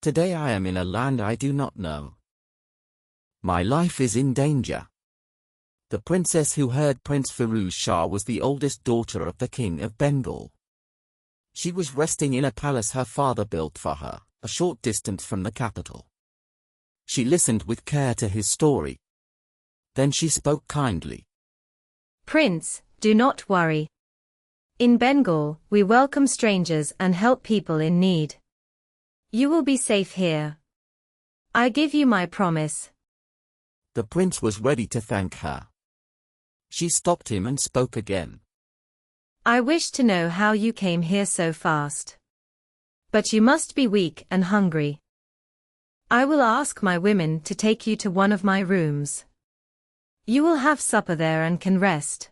Today I am in a land I do not know. My life is in danger. The princess who heard Prince Firuz Shah was the oldest daughter of the king of Bengal. She was resting in a palace her father built for her, a short distance from the capital. She listened with care to his story. Then she spoke kindly. Prince, do not worry. In Bengal, we welcome strangers and help people in need. You will be safe here. I give you my promise. The prince was ready to thank her. She stopped him and spoke again. I wish to know how you came here so fast. But you must be weak and hungry. I will ask my women to take you to one of my rooms. You will have supper there and can rest.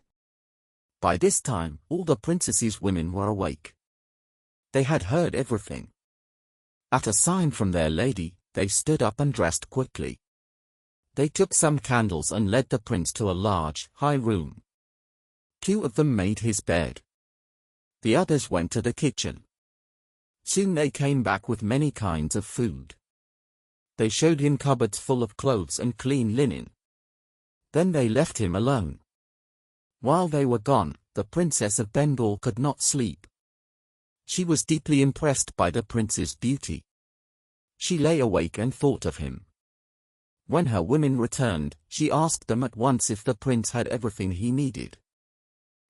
By this time, all the princess's women were awake. They had heard everything. At a sign from their lady, they stood up and dressed quickly. They took some candles and led the prince to a large, high room. 2 of them made his bed. The others went to the kitchen. Soon they came back with many kinds of food. They showed him cupboards full of clothes and clean linen. Then they left him alone. While they were gone, the princess of Bengal could not sleep. She was deeply impressed by the prince's beauty. She lay awake and thought of him. When her women returned, she asked them at once if the prince had everything he needed.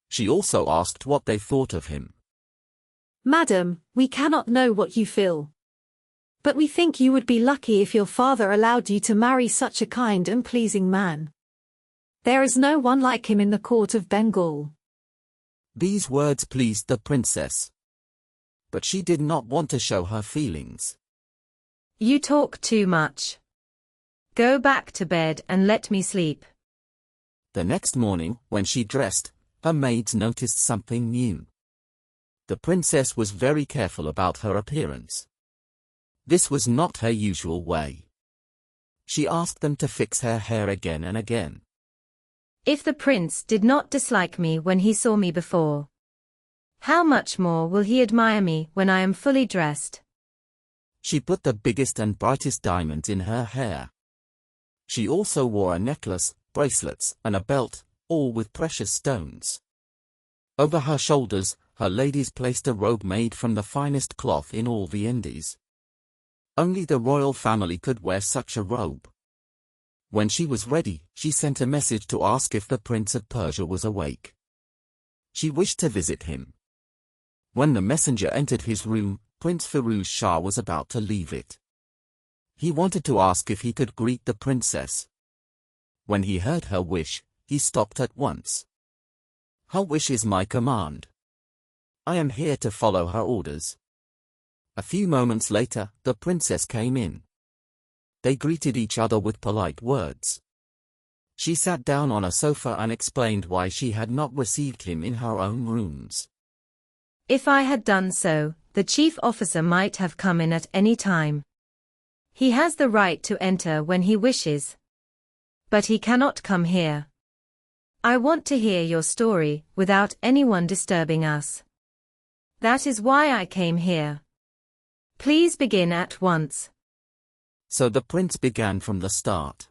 She also asked what they thought of him. Madam, we cannot know what you feel. But we think you would be lucky if your father allowed you to marry such a kind and pleasing man. There is no one like him in the court of Bengal. These words pleased the princess. But she did not want to show her feelings. You talk too much. Go back to bed and let me sleep. The next morning, when she dressed, her maids noticed something new. The princess was very careful about her appearance. This was not her usual way. She asked them to fix her hair again and again. If the prince did not dislike me when he saw me before, how much more will he admire me when I am fully dressed? She put the biggest and brightest diamonds in her hair. She also wore a necklace, bracelets, and a belt, all with precious stones. Over her shoulders, her ladies placed a robe made from the finest cloth in all the Indies. Only the royal family could wear such a robe. When she was ready, she sent a message to ask if the Prince of Persia was awake. She wished to visit him. When the messenger entered his room, Prince Firuz Shah was about to leave it. He wanted to ask if he could greet the princess. When he heard her wish, he stopped at once. Her wish is my command. I am here to follow her orders. A few moments later, the princess came in. They greeted each other with polite words. She sat down on a sofa and explained why she had not received him in her own rooms. If I had done so, the chief officer might have come in at any time. He has the right to enter when he wishes. But he cannot come here. I want to hear your story without anyone disturbing us. That is why I came here. Please begin at once. So the prince began from the start.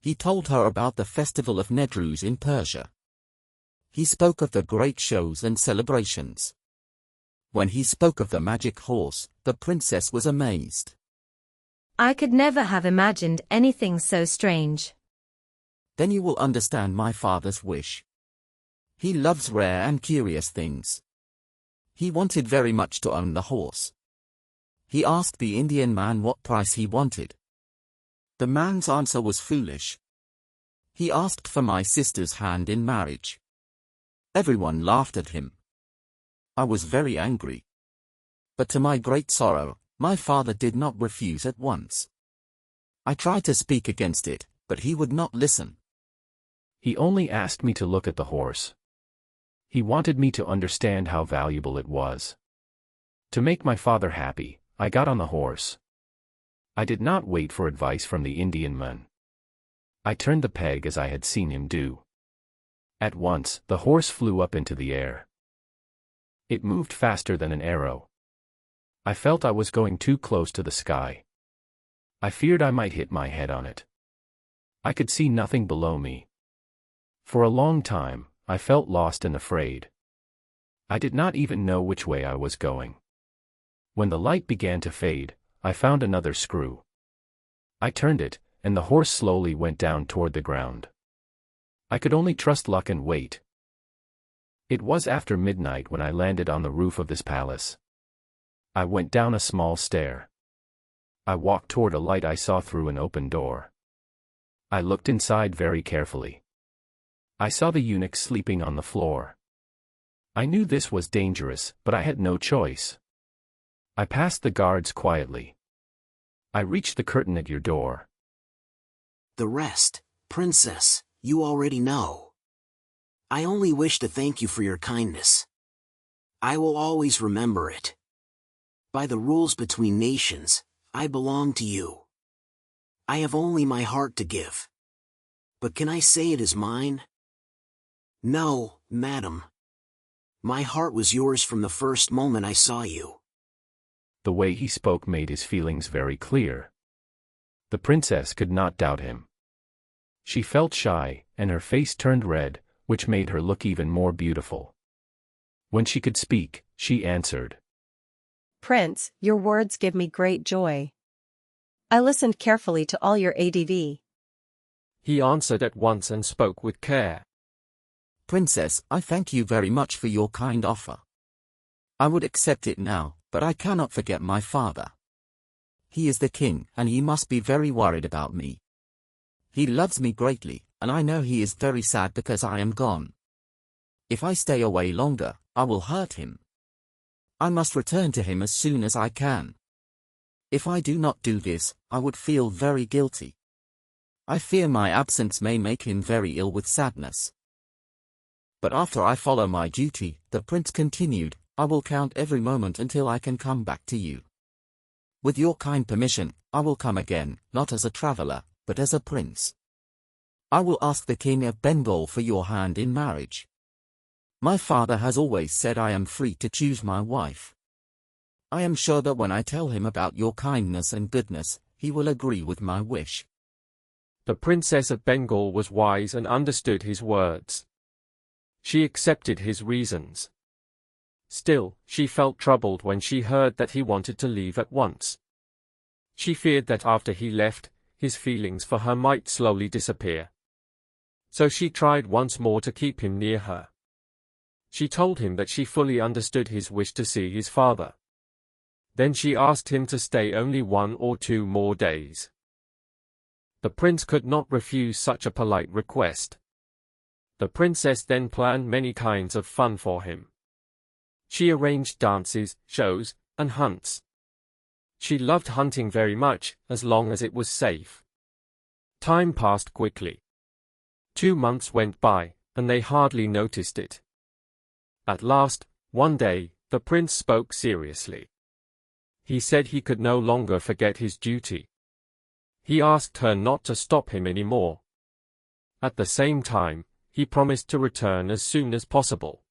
He told her about the festival of Nedruz in Persia. He spoke of the great shows and celebrations. When he spoke of the magic horse, the princess was amazed. I could never have imagined anything so strange. Then you will understand my father's wish. He loves rare and curious things. He wanted very much to own the horse. He asked the Indian man what price he wanted. The man's answer was foolish. He asked for my sister's hand in marriage. Everyone laughed at him. I was very angry. But to my great sorrow, my father did not refuse at once. I tried to speak against it, but he would not listen. He only asked me to look at the horse. He wanted me to understand how valuable it was. To make my father happy, I got on the horse. I did not wait for advice from the Indian man. I turned the peg as I had seen him do. At once, the horse flew up into the air. It moved faster than an arrow. I felt I was going too close to the sky. I feared I might hit my head on it. I could see nothing below me. For a long time, I felt lost and afraid. I did not even know which way I was going. When the light began to fade, I found another screw. I turned it, and the horse slowly went down toward the ground. I could only trust luck and wait. It was after midnight when I landed on the roof of this palace. I went down a small stair. I walked toward a light I saw through an open door. I looked inside very carefully. I saw the eunuch sleeping on the floor. I knew this was dangerous, but I had no choice. I passed the guards quietly. I reached the curtain at your door. The rest, Princess, you already know. I only wish to thank you for your kindness. I will always remember it. By the rules between nations, I belong to you. I have only my heart to give. But can I say it is mine? No, madam. My heart was yours from the first moment I saw you. The way he spoke made his feelings very clear. The princess could not doubt him. She felt shy, and her face turned red, which made her look even more beautiful. When she could speak, she answered. Prince, your words give me great joy. I listened carefully to all your ADV. He answered at once and spoke with care. Princess, I thank you very much for your kind offer. I would accept it now, but I cannot forget my father. He is the king, and he must be very worried about me. He loves me greatly, and I know he is very sad because I am gone. If I stay away longer, I will hurt him. I must return to him as soon as I can. If I do not do this, I would feel very guilty. I fear my absence may make him very ill with sadness. But after I follow my duty, the prince continued, I will count every moment until I can come back to you. With your kind permission, I will come again, not as a traveler, but as a prince. I will ask the king of Bengal for your hand in marriage. My father has always said I am free to choose my wife. I am sure that when I tell him about your kindness and goodness, he will agree with my wish. The Princess of Bengal was wise and understood his words. She accepted his reasons. Still, she felt troubled when she heard that he wanted to leave at once. She feared that after he left, his feelings for her might slowly disappear. So she tried once more to keep him near her. She told him that she fully understood his wish to see his father. Then she asked him to stay only 1 or 2 more days. The prince could not refuse such a polite request. The princess then planned many kinds of fun for him. She arranged dances, shows, and hunts. She loved hunting very much, as long as it was safe. Time passed quickly. 2 months went by, and they hardly noticed it. At last, one day, the prince spoke seriously. He said he could no longer forget his duty. He asked her not to stop him anymore. At the same time, he promised to return as soon as possible.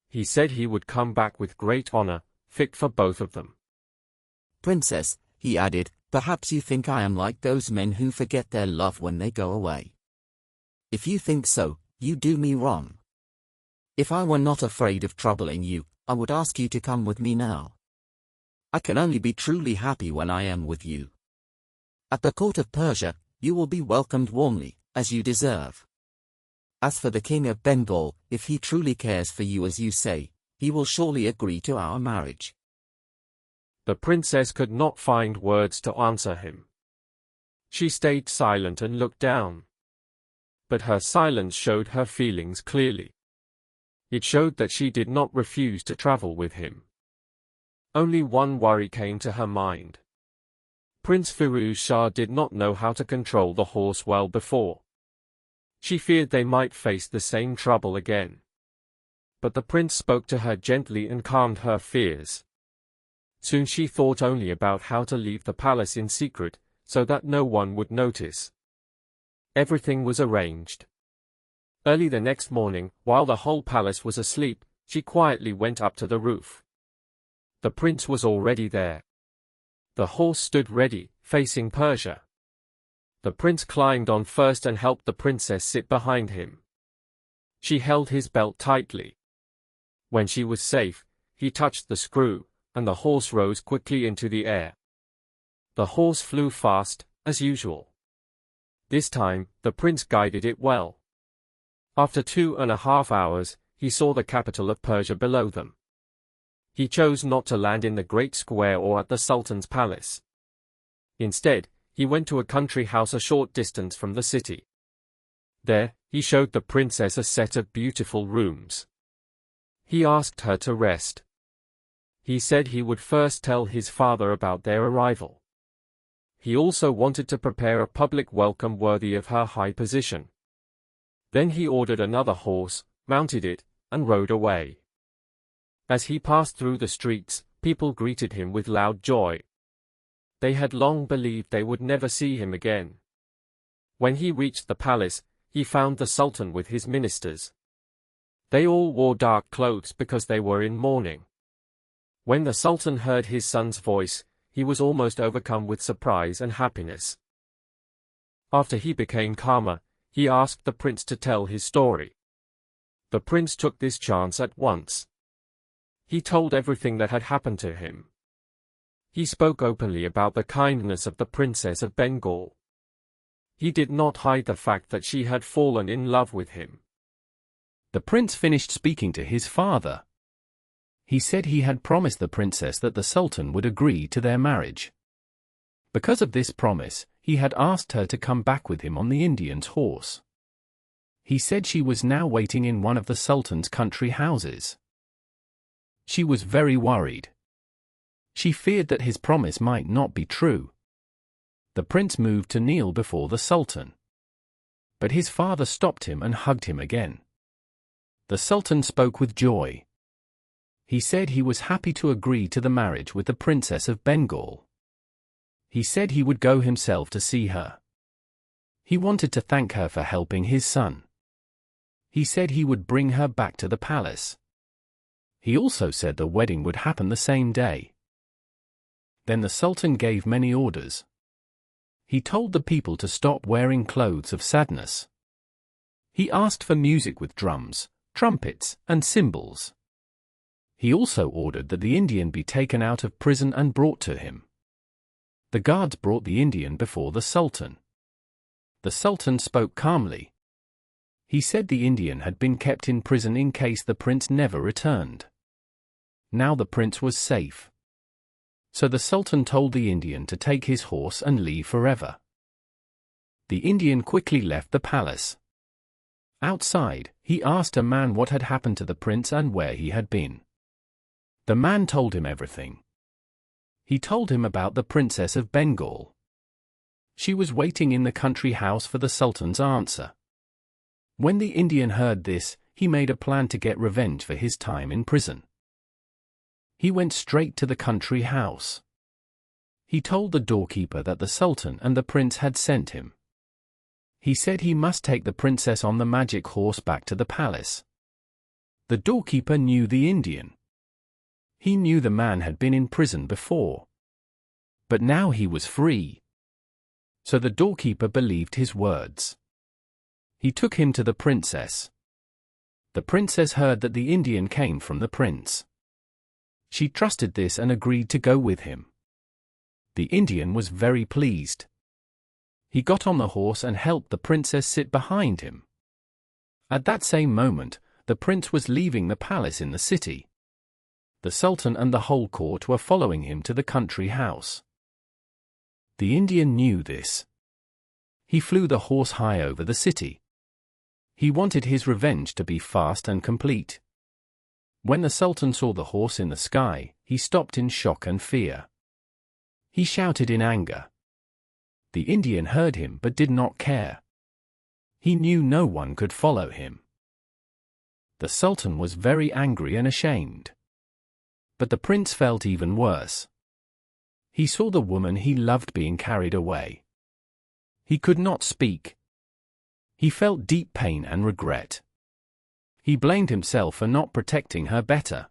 He said he would come back with great honor, fit for both of them. Princess, he added, perhaps you think I am like those men who forget their love when they go away. If you think so, you do me wrong. If I were not afraid of troubling you, I would ask you to come with me now. I can only be truly happy when I am with you. At the court of Persia, you will be welcomed warmly, as you deserve. As for the king of Bengal, if he truly cares for you as you say, he will surely agree to our marriage." The princess could not find words to answer him. She stayed silent and looked down. But her silence showed her feelings clearly. It showed that she did not refuse to travel with him. Only one worry came to her mind. Prince Firuz Shah did not know how to control the horse well before. She feared they might face the same trouble again. But the prince spoke to her gently and calmed her fears. Soon she thought only about how to leave the palace in secret, so that no one would notice. Everything was arranged. Early the next morning, while the whole palace was asleep, she quietly went up to the roof. The prince was already there. The horse stood ready, facing Persia. The prince climbed on first and helped the princess sit behind him. She held his belt tightly. When she was safe, he touched the screw, and the horse rose quickly into the air. The horse flew fast, as usual. This time, the prince guided it well. After 2.5 hours, he saw the capital of Persia below them. He chose not to land in the great square or at the Sultan's palace. Instead, he went to a country house a short distance from the city. There, he showed the princess a set of beautiful rooms. He asked her to rest. He said he would first tell his father about their arrival. He also wanted to prepare a public welcome worthy of her high position. Then he ordered another horse, mounted it, and rode away. As he passed through the streets, people greeted him with loud joy. They had long believed they would never see him again. When he reached the palace, he found the Sultan with his ministers. They all wore dark clothes because they were in mourning. When the Sultan heard his son's voice, he was almost overcome with surprise and happiness. After he became calmer, he asked the prince to tell his story. The prince took this chance at once. He told everything that had happened to him. He spoke openly about the kindness of the Princess of Bengal. He did not hide the fact that she had fallen in love with him. The prince finished speaking to his father. He said he had promised the princess that the Sultan would agree to their marriage. Because of this promise, he had asked her to come back with him on the Indian's horse. He said she was now waiting in one of the Sultan's country houses. She was very worried. She feared that his promise might not be true. The prince moved to kneel before the Sultan. But his father stopped him and hugged him again. The Sultan spoke with joy. He said he was happy to agree to the marriage with the Princess of Bengal. He said he would go himself to see her. He wanted to thank her for helping his son. He said he would bring her back to the palace. He also said the wedding would happen the same day. Then the Sultan gave many orders. He told the people to stop wearing clothes of sadness. He asked for music with drums, trumpets, and cymbals. He also ordered that the Indian be taken out of prison and brought to him. The guards brought the Indian before the Sultan. The Sultan spoke calmly. He said the Indian had been kept in prison in case the prince never returned. Now the prince was safe. So the Sultan told the Indian to take his horse and leave forever. The Indian quickly left the palace. Outside, he asked a man what had happened to the prince and where he had been. The man told him everything. He told him about the Princess of Bengal. She was waiting in the country house for the Sultan's answer. When the Indian heard this, he made a plan to get revenge for his time in prison. He went straight to the country house. He told the doorkeeper that the Sultan and the prince had sent him. He said he must take the princess on the magic horse back to the palace. The doorkeeper knew the Indian. He knew the man had been in prison before. But now he was free. So the doorkeeper believed his words. He took him to the princess. The princess heard that the Indian came from the prince. She trusted this and agreed to go with him. The Indian was very pleased. He got on the horse and helped the princess sit behind him. At that same moment, the prince was leaving the palace in the city. The Sultan and the whole court were following him to the country house. The Indian knew this. He flew the horse high over the city. He wanted his revenge to be fast and complete. When the Sultan saw the horse in the sky, he stopped in shock and fear. He shouted in anger. The Indian heard him but did not care. He knew no one could follow him. The Sultan was very angry and ashamed. But the prince felt even worse. He saw the woman he loved being carried away. He could not speak. He felt deep pain and regret. He blamed himself for not protecting her better.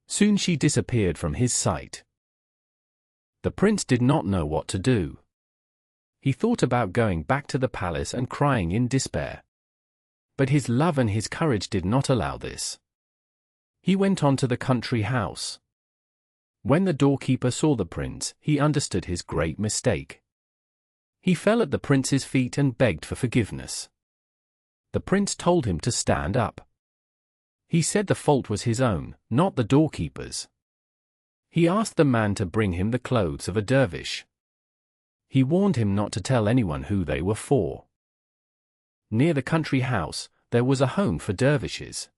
Soon she disappeared from his sight. The prince did not know what to do. He thought about going back to the palace and crying in despair. But his love and his courage did not allow this. He went on to the country house. When the doorkeeper saw the prince, he understood his great mistake. He fell at the prince's feet and begged for forgiveness. The prince told him to stand up. He said the fault was his own, not the doorkeeper's. He asked the man to bring him the clothes of a dervish. He warned him not to tell anyone who they were for. Near the country house, there was a home for dervishes.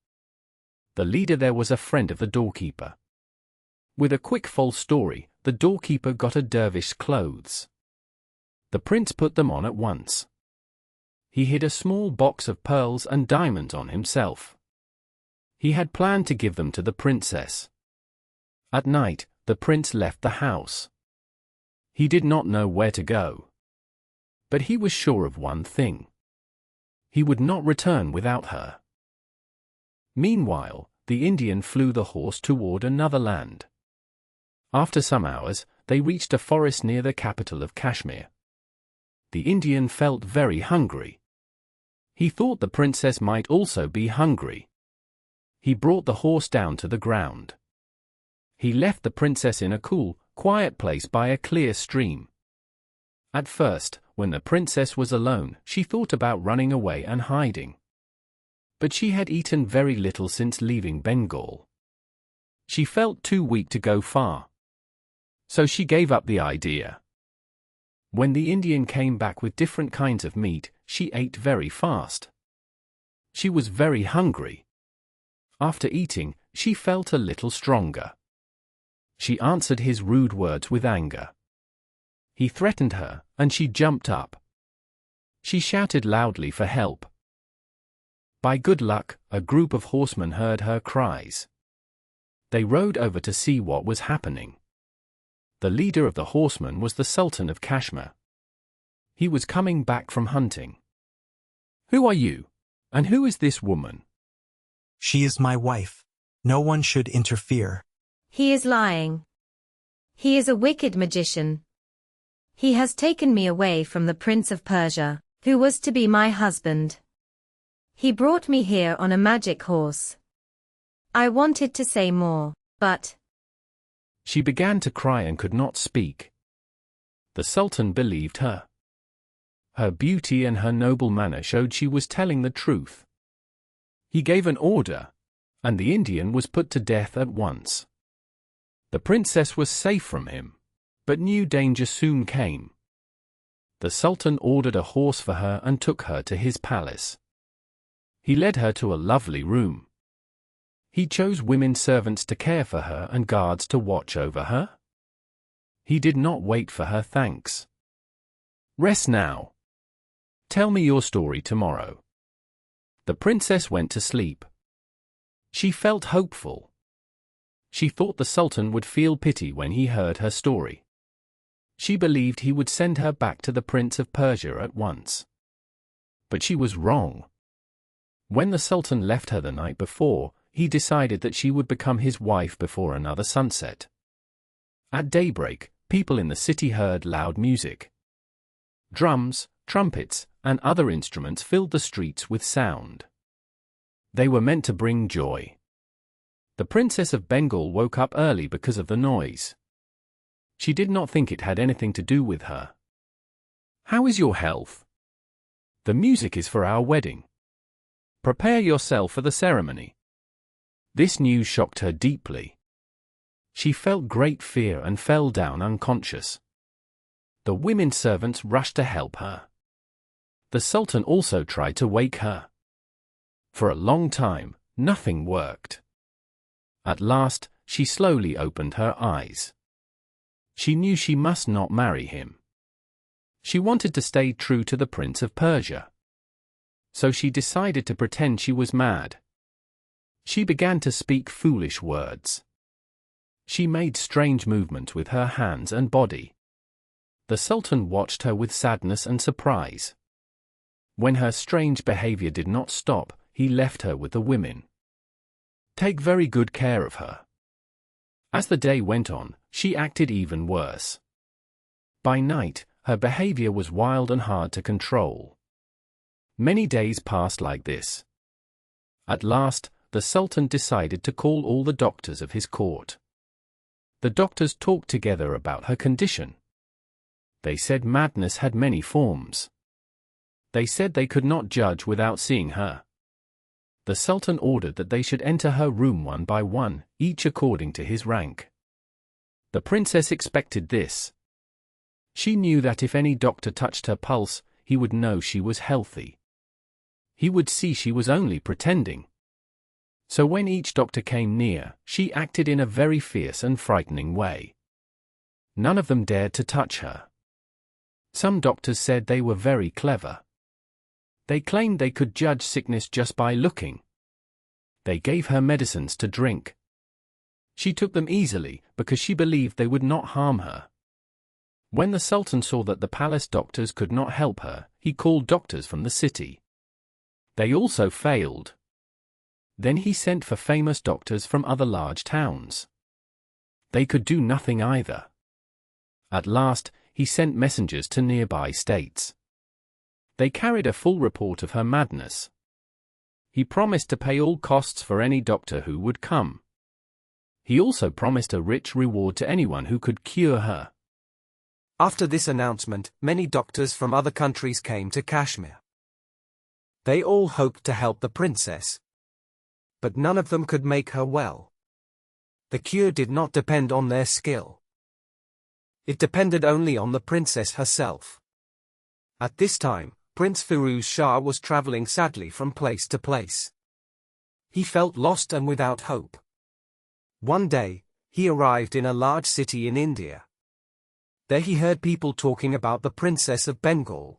The leader there was a friend of the doorkeeper. With a quick false story, the doorkeeper got a dervish's clothes. The prince put them on at once. He hid a small box of pearls and diamonds on himself. He had planned to give them to the princess. At night, the prince left the house. He did not know where to go. But he was sure of one thing. He would not return without her. Meanwhile, the Indian flew the horse toward another land. After some hours, they reached a forest near the capital of Kashmir. The Indian felt very hungry. He thought the princess might also be hungry. He brought the horse down to the ground. He left the princess in a cool, quiet place by a clear stream. At first, when the princess was alone, she thought about running away and hiding. But she had eaten very little since leaving Bengal. She felt too weak to go far. So she gave up the idea. When the Indian came back with different kinds of meat, she ate very fast. She was very hungry. After eating, she felt a little stronger. She answered his rude words with anger. He threatened her, and she jumped up. She shouted loudly for help. By good luck, a group of horsemen heard her cries. They rode over to see what was happening. The leader of the horsemen was the Sultan of Kashmir. He was coming back from hunting. "Who are you? And who is this woman?" She is my wife. No one should interfere. He is lying. He is a wicked magician. He has taken me away from the Prince of Persia, who was to be my husband. He brought me here on a magic horse. I wanted to say more, but... She began to cry and could not speak. The Sultan believed her. Her beauty and her noble manner showed she was telling the truth. He gave an order, and the Indian was put to death at once. The princess was safe from him, but new danger soon came. The Sultan ordered a horse for her and took her to his palace. He led her to a lovely room. He chose women servants to care for her and guards to watch over her. He did not wait for her thanks. "Rest now. Tell me your story tomorrow." The princess went to sleep. She felt hopeful. She thought the Sultan would feel pity when he heard her story. She believed he would send her back to the Prince of Persia at once. But she was wrong. When the Sultan left her the night before, he decided that she would become his wife before another sunset. At daybreak, people in the city heard loud music. Drums, trumpets, and other instruments filled the streets with sound. They were meant to bring joy. The Princess of Bengal woke up early because of the noise. She did not think it had anything to do with her. How is your health? The music is for our wedding. Prepare yourself for the ceremony. This news shocked her deeply. She felt great fear and fell down unconscious. The women servants rushed to help her. The Sultan also tried to wake her. For a long time, nothing worked. At last, she slowly opened her eyes. She knew she must not marry him. She wanted to stay true to the Prince of Persia. So she decided to pretend she was mad. She began to speak foolish words. She made strange movements with her hands and body. The Sultan watched her with sadness and surprise. When her strange behavior did not stop, he left her with the women. Take very good care of her. As the day went on, she acted even worse. By night, her behavior was wild and hard to control. Many days passed like this. At last, the Sultan decided to call all the doctors of his court. The doctors talked together about her condition. They said madness had many forms. They said they could not judge without seeing her. The Sultan ordered that they should enter her room one by one, each according to his rank. The princess expected this. She knew that if any doctor touched her pulse, he would know she was healthy. He would see she was only pretending. So when each doctor came near, she acted in a very fierce and frightening way. None of them dared to touch her. Some doctors said they were very clever. They claimed they could judge sickness just by looking. They gave her medicines to drink. She took them easily because she believed they would not harm her. When the Sultan saw that the palace doctors could not help her, he called doctors from the city. They also failed. Then he sent for famous doctors from other large towns. They could do nothing either. At last, he sent messengers to nearby states. They carried a full report of her madness. He promised to pay all costs for any doctor who would come. He also promised a rich reward to anyone who could cure her. After this announcement, many doctors from other countries came to Kashmir. They all hoped to help the princess. But none of them could make her well. The cure did not depend on their skill. It depended only on the princess herself. At this time, Prince Firuz Shah was traveling sadly from place to place. He felt lost and without hope. One day, he arrived in a large city in India. There he heard people talking about the Princess of Bengal.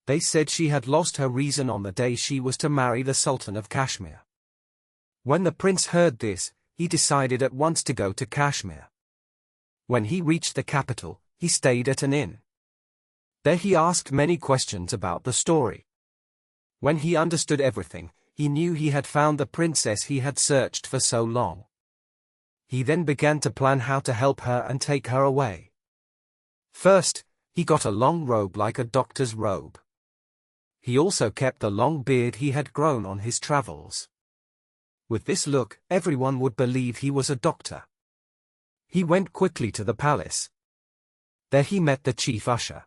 They said she had lost her reason on the day she was to marry the Sultan of Kashmir. When the prince heard this, he decided at once to go to Kashmir. When he reached the capital, he stayed at an inn. There he asked many questions about the story. When he understood everything, he knew he had found the princess he had searched for so long. He then began to plan how to help her and take her away. First, he got a long robe like a doctor's robe. He also kept the long beard he had grown on his travels. With this look, everyone would believe he was a doctor. He went quickly to the palace. There he met the chief usher.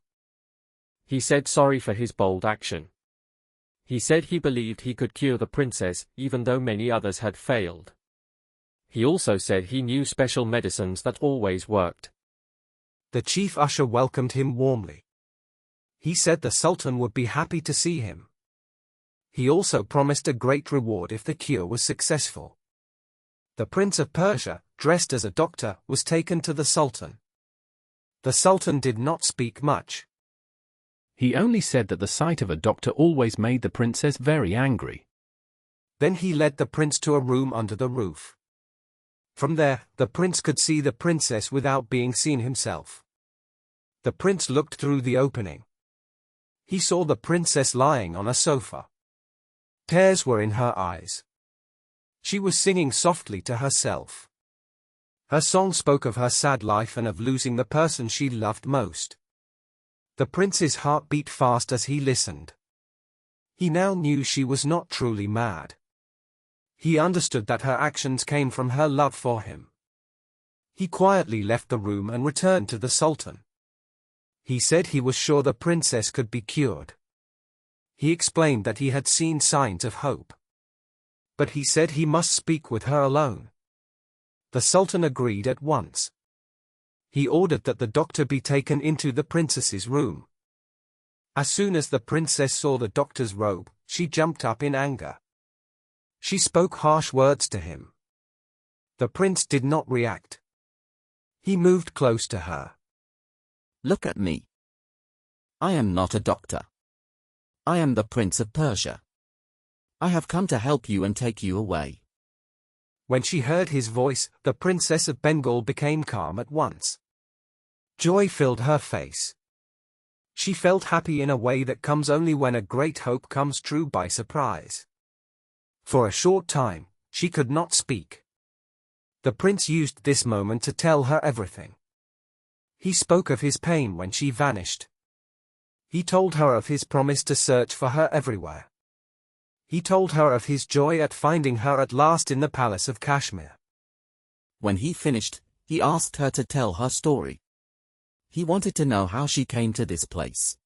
He said sorry for his bold action. He said he believed he could cure the princess, even though many others had failed. He also said he knew special medicines that always worked. The chief usher welcomed him warmly. He said the Sultan would be happy to see him. He also promised a great reward if the cure was successful. The Prince of Persia, dressed as a doctor, was taken to the Sultan. The Sultan did not speak much. He only said that the sight of a doctor always made the princess very angry. Then he led the prince to a room under the roof. From there, the prince could see the princess without being seen himself. The prince looked through the opening. He saw the princess lying on a sofa. Tears were in her eyes. She was singing softly to herself. Her song spoke of her sad life and of losing the person she loved most. The prince's heart beat fast as he listened. He now knew she was not truly mad. He understood that her actions came from her love for him. He quietly left the room and returned to the Sultan. He said he was sure the princess could be cured. He explained that he had seen signs of hope. But he said he must speak with her alone. The Sultan agreed at once. He ordered that the doctor be taken into the princess's room. As soon as the princess saw the doctor's robe, she jumped up in anger. She spoke harsh words to him. The prince did not react. He moved close to her. Look at me. I am not a doctor. I am the Prince of Persia. I have come to help you and take you away. When she heard his voice, the Princess of Bengal became calm at once. Joy filled her face. She felt happy in a way that comes only when a great hope comes true by surprise. For a short time, she could not speak. The prince used this moment to tell her everything. He spoke of his pain when she vanished. He told her of his promise to search for her everywhere. He told her of his joy at finding her at last in the palace of Kashmir. When he finished, he asked her to tell her story. He wanted to know how she came to this place.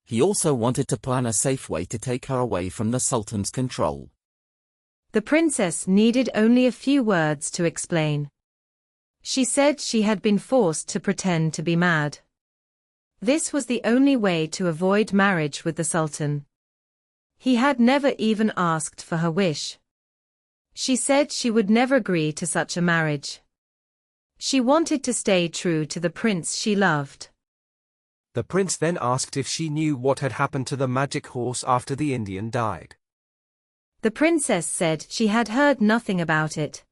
He also wanted to plan a safe way to take her away from the Sultan's control. The princess needed only a few words to explain. She said she had been forced to pretend to be mad. This was the only way to avoid marriage with the Sultan. He had never even asked for her wish. She said she would never agree to such a marriage. She wanted to stay true to the prince she loved. The prince then asked if she knew what had happened to the magic horse after the Indian died. The princess said she had heard nothing about it.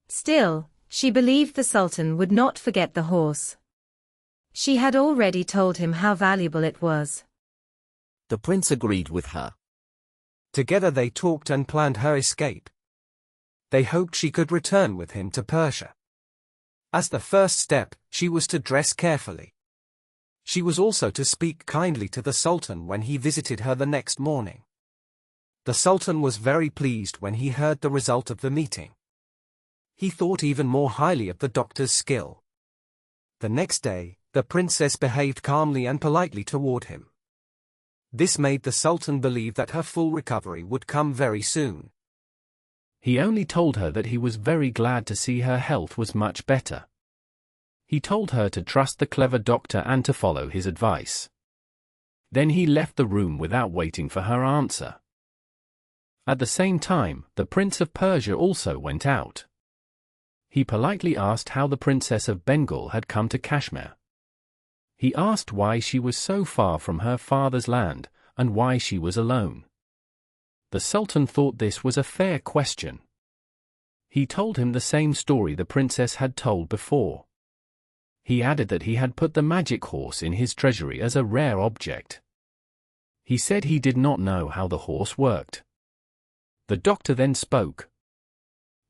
Still, she believed the Sultan would not forget the horse. She had already told him how valuable it was. The prince agreed with her. Together they talked and planned her escape. They hoped she could return with him to Persia. As the first step, she was to dress carefully. She was also to speak kindly to the Sultan when he visited her the next morning. The Sultan was very pleased when he heard the result of the meeting. He thought even more highly of the doctor's skill. The next day, the princess behaved calmly and politely toward him. This made the Sultan believe that her full recovery would come very soon. He only told her that he was very glad to see her health was much better. He told her to trust the clever doctor and to follow his advice. Then he left the room without waiting for her answer. At the same time, the Prince of Persia also went out. He politely asked how the Princess of Bengal had come to Kashmir. He asked why she was so far from her father's land, and why she was alone. The Sultan thought this was a fair question. He told him the same story the princess had told before. He added that he had put the magic horse in his treasury as a rare object. He said he did not know how the horse worked. The doctor then spoke.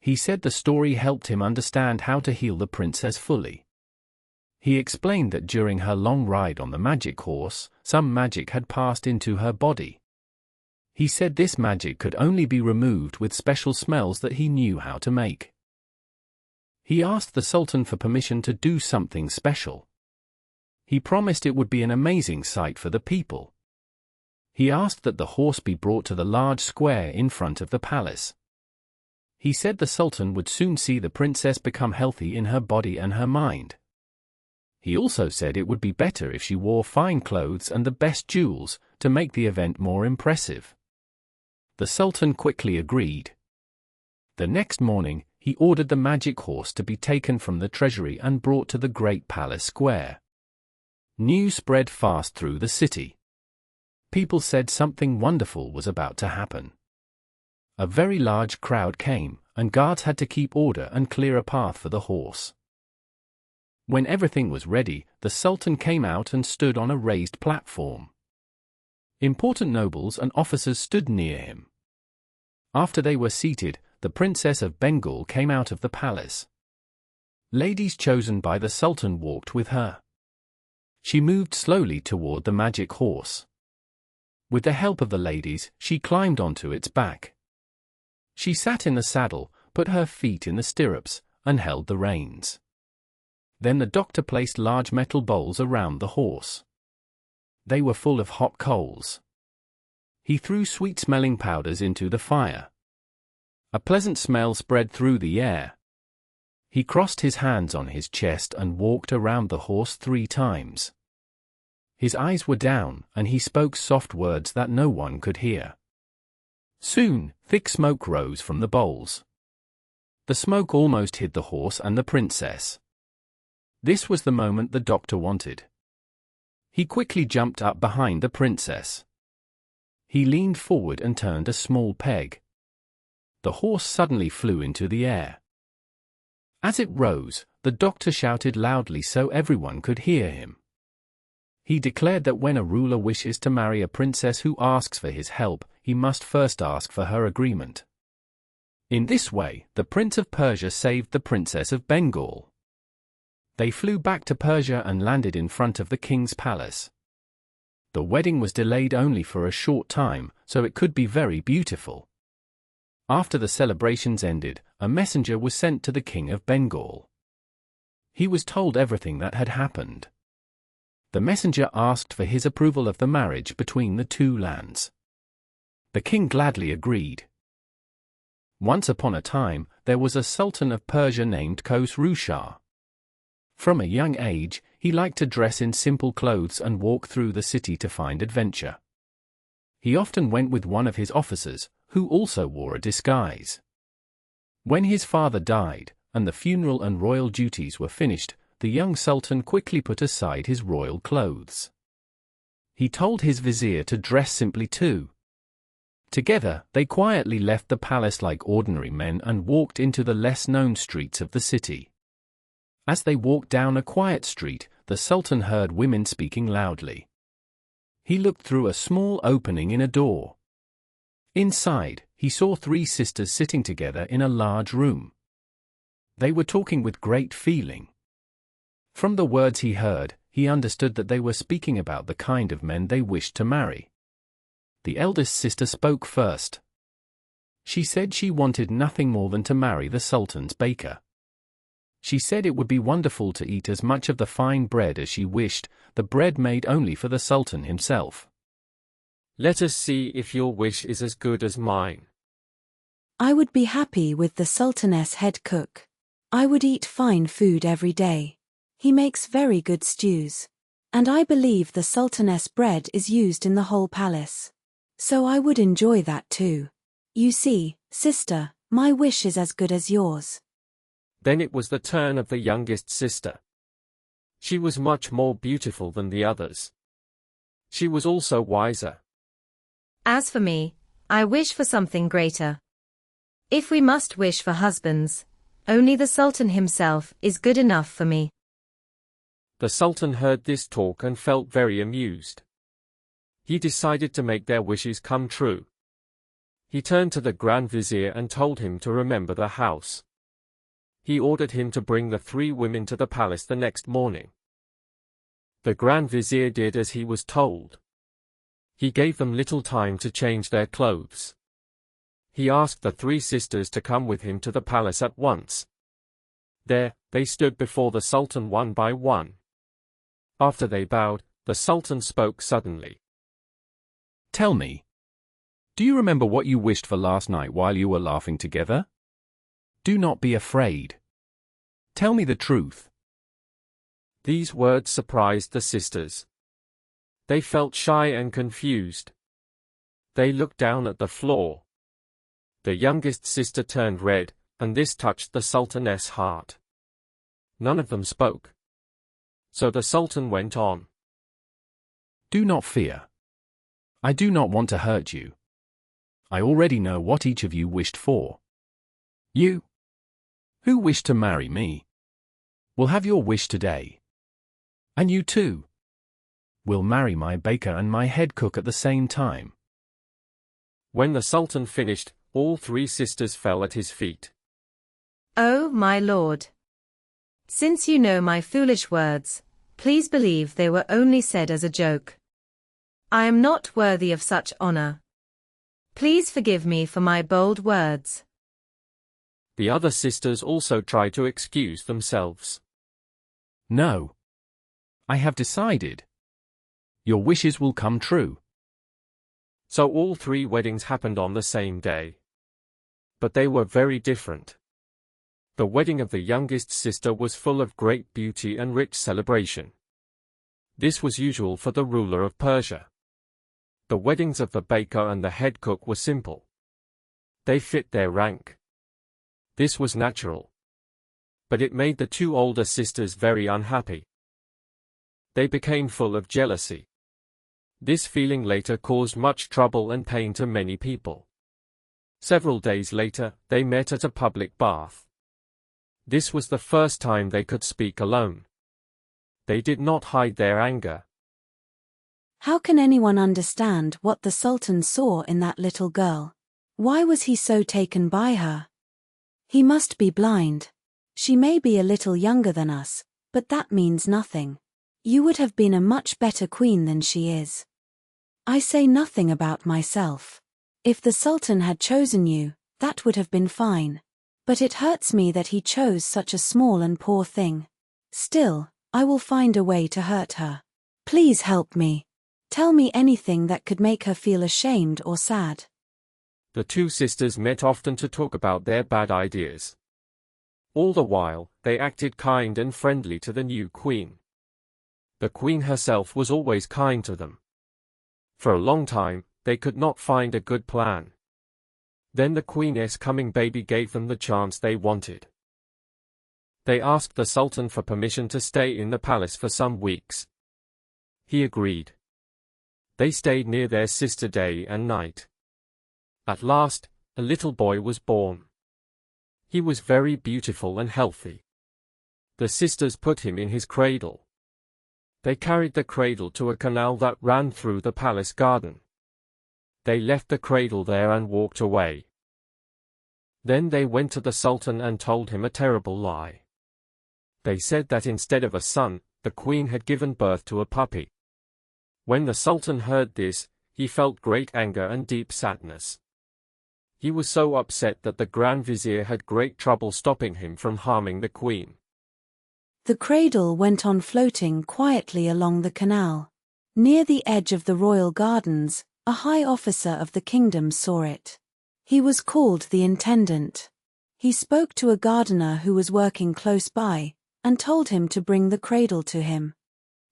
He said the story helped him understand how to heal the princess fully. He explained that during her long ride on the magic horse, some magic had passed into her body. He said this magic could only be removed with special smells that he knew how to make. He asked the Sultan for permission to do something special. He promised it would be an amazing sight for the people. He asked that the horse be brought to the large square in front of the palace. He said the Sultan would soon see the princess become healthy in her body and her mind. He also said it would be better if she wore fine clothes and the best jewels, to make the event more impressive. The Sultan quickly agreed. The next morning, he ordered the magic horse to be taken from the treasury and brought to the great palace square. News spread fast through the city. People said something wonderful was about to happen. A very large crowd came, and guards had to keep order and clear a path for the horse. When everything was ready, the Sultan came out and stood on a raised platform. Important nobles and officers stood near him. After they were seated, the Princess of Bengal came out of the palace. Ladies chosen by the Sultan walked with her. She moved slowly toward the magic horse. With the help of the ladies, she climbed onto its back. She sat in the saddle, put her feet in the stirrups, and held the reins. Then the doctor placed large metal bowls around the horse. They were full of hot coals. He threw sweet-smelling powders into the fire. A pleasant smell spread through the air. He crossed his hands on his chest and walked around the horse 3 times. His eyes were down, and he spoke soft words that no one could hear. Soon, thick smoke rose from the bowls. The smoke almost hid the horse and the princess. This was the moment the doctor wanted. He quickly jumped up behind the princess. He leaned forward and turned a small peg. The horse suddenly flew into the air. As it rose, the doctor shouted loudly so everyone could hear him. He declared that when a ruler wishes to marry a princess who asks for his help, he must first ask for her agreement. In this way, the Prince of Persia saved the Princess of Bengal. They flew back to Persia and landed in front of the king's palace. The wedding was delayed only for a short time, so it could be very beautiful. After the celebrations ended, a messenger was sent to the King of Bengal. He was told everything that had happened. The messenger asked for his approval of the marriage between the 2 lands. The king gladly agreed. Once upon a time, there was a sultan of Persia named Khosrow Shah. From a young age, he liked to dress in simple clothes and walk through the city to find adventure. He often went with one of his officers, who also wore a disguise. When his father died, and the funeral and royal duties were finished, the young sultan quickly put aside his royal clothes. He told his vizier to dress simply too. Together, they quietly left the palace like ordinary men and walked into the less-known streets of the city. As they walked down a quiet street, the sultan heard women speaking loudly. He looked through a small opening in a door. Inside, he saw 3 sisters sitting together in a large room. They were talking with great feeling. From the words he heard, he understood that they were speaking about the kind of men they wished to marry. The eldest sister spoke first. She said she wanted nothing more than to marry the sultan's baker. She said it would be wonderful to eat as much of the fine bread as she wished, the bread made only for the sultan himself. Let us see if your wish is as good as mine. I would be happy with the sultaness head cook. I would eat fine food every day. He makes very good stews. And I believe the sultaness bread is used in the whole palace. So I would enjoy that too. You see, sister, my wish is as good as yours. Then it was the turn of the youngest sister. She was much more beautiful than the others. She was also wiser. As for me, I wish for something greater. If we must wish for husbands, only the Sultan himself is good enough for me. The Sultan heard this talk and felt very amused. He decided to make their wishes come true. He turned to the Grand Vizier and told him to remember the house. He ordered him to bring the 3 women to the palace the next morning. The Grand Vizier did as he was told. He gave them little time to change their clothes. He asked the 3 sisters to come with him to the palace at once. There, they stood before the Sultan one by one. After they bowed, the Sultan spoke suddenly. Tell me, do you remember what you wished for last night while you were laughing together? Do not be afraid. Tell me the truth. These words surprised the sisters. They felt shy and confused. They looked down at the floor. The youngest sister turned red, and this touched the Sultaness' heart. None of them spoke. So the Sultan went on. Do not fear. I do not want to hurt you. I already know what each of you wished for. You, who wished to marry me, will have your wish today. And you too will marry my baker and my head cook at the same time. When the Sultan finished, all 3 sisters fell at his feet. Oh, my lord. Since you know my foolish words, please believe they were only said as a joke. I am not worthy of such honor. Please forgive me for my bold words. The other sisters also tried to excuse themselves. No. I have decided. Your wishes will come true. So all 3 weddings happened on the same day. But they were very different. The wedding of the youngest sister was full of great beauty and rich celebration. This was usual for the ruler of Persia. The weddings of the baker and the head cook were simple. They fit their rank. This was natural. But it made the 2 older sisters very unhappy. They became full of jealousy. This feeling later caused much trouble and pain to many people. Several days later, they met at a public bath. This was the first time they could speak alone. They did not hide their anger. How can anyone understand what the Sultan saw in that little girl? Why was he so taken by her? He must be blind. She may be a little younger than us, but that means nothing. You would have been a much better queen than she is. I say nothing about myself. If the Sultan had chosen you, that would have been fine. But it hurts me that he chose such a small and poor thing. Still, I will find a way to hurt her. Please help me. Tell me anything that could make her feel ashamed or sad. The 2 sisters met often to talk about their bad ideas. All the while, they acted kind and friendly to the new queen. The queen herself was always kind to them. For a long time, they could not find a good plan. Then the queen's coming baby gave them the chance they wanted. They asked the Sultan for permission to stay in the palace for some weeks. He agreed. They stayed near their sister day and night. At last, a little boy was born. He was very beautiful and healthy. The sisters put him in his cradle. They carried the cradle to a canal that ran through the palace garden. They left the cradle there and walked away. Then they went to the Sultan and told him a terrible lie. They said that instead of a son, the queen had given birth to a puppy. When the Sultan heard this, he felt great anger and deep sadness. He was so upset that the Grand Vizier had great trouble stopping him from harming the queen. The cradle went on floating quietly along the canal. Near the edge of the royal gardens, a high officer of the kingdom saw it. He was called the intendant. He spoke to a gardener who was working close by, and told him to bring the cradle to him.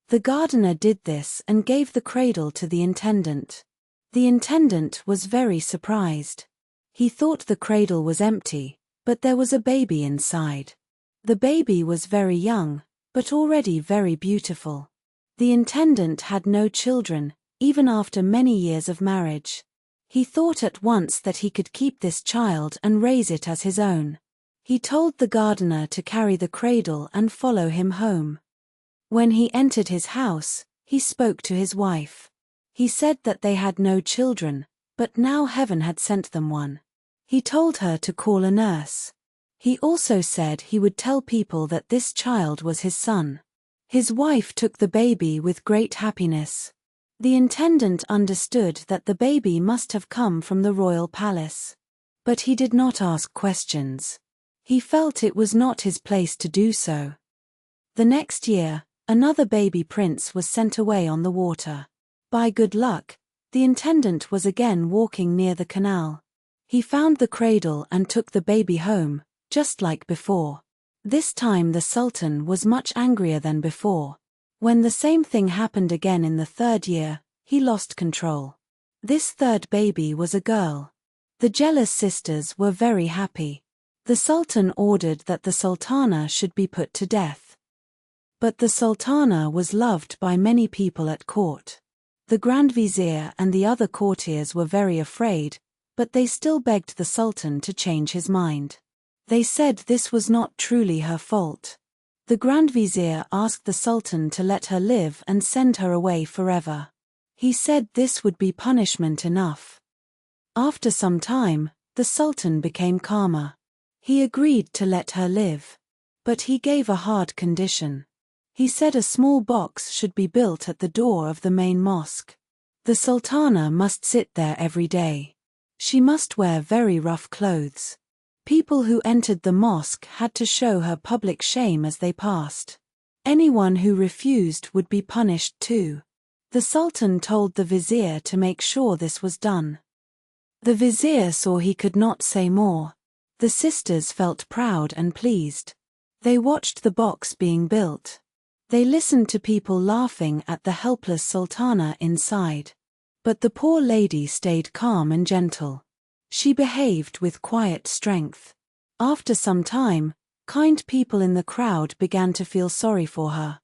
The gardener did this and gave the cradle to the intendant. The intendant was very surprised. He thought the cradle was empty, but there was a baby inside. The baby was very young, but already very beautiful. The intendant had no children, even after many years of marriage. He thought at once that he could keep this child and raise it as his own. He told the gardener to carry the cradle and follow him home. When he entered his house, he spoke to his wife. He said that they had no children, but now heaven had sent them one. He told her to call a nurse. He also said he would tell people that this child was his son. His wife took the baby with great happiness. The intendant understood that the baby must have come from the royal palace. But he did not ask questions. He felt it was not his place to do so. The next year, another baby prince was sent away on the water. By good luck, the intendant was again walking near the canal. He found the cradle and took the baby home, just like before. This time the Sultan was much angrier than before. When the same thing happened again in the 3rd year, he lost control. This 3rd baby was a girl. The jealous sisters were very happy. The Sultan ordered that the Sultana should be put to death. But the Sultana was loved by many people at court. The Grand Vizier and the other courtiers were very afraid, but they still begged the Sultan to change his mind. They said this was not truly her fault. The Grand Vizier asked the Sultan to let her live and send her away forever. He said this would be punishment enough. After some time, the Sultan became calmer. He agreed to let her live. But he gave a hard condition. He said a small box should be built at the door of the main mosque. The Sultana must sit there every day. She must wear very rough clothes. People who entered the mosque had to show her public shame as they passed. Anyone who refused would be punished too. The Sultan told the vizier to make sure this was done. The vizier saw he could not say more. The sisters felt proud and pleased. They watched the box being built. They listened to people laughing at the helpless sultana inside. But the poor lady stayed calm and gentle. She behaved with quiet strength. After some time, kind people in the crowd began to feel sorry for her.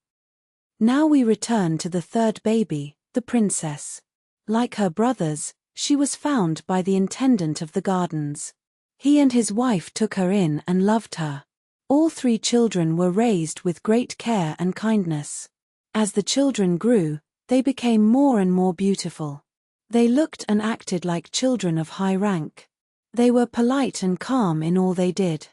Now we return to the third baby, the princess. Like her brothers, she was found by the intendant of the gardens. He and his wife took her in and loved her. All three children were raised with great care and kindness. As the children grew, they became more and more beautiful. They looked and acted like children of high rank. They were polite and calm in all they did.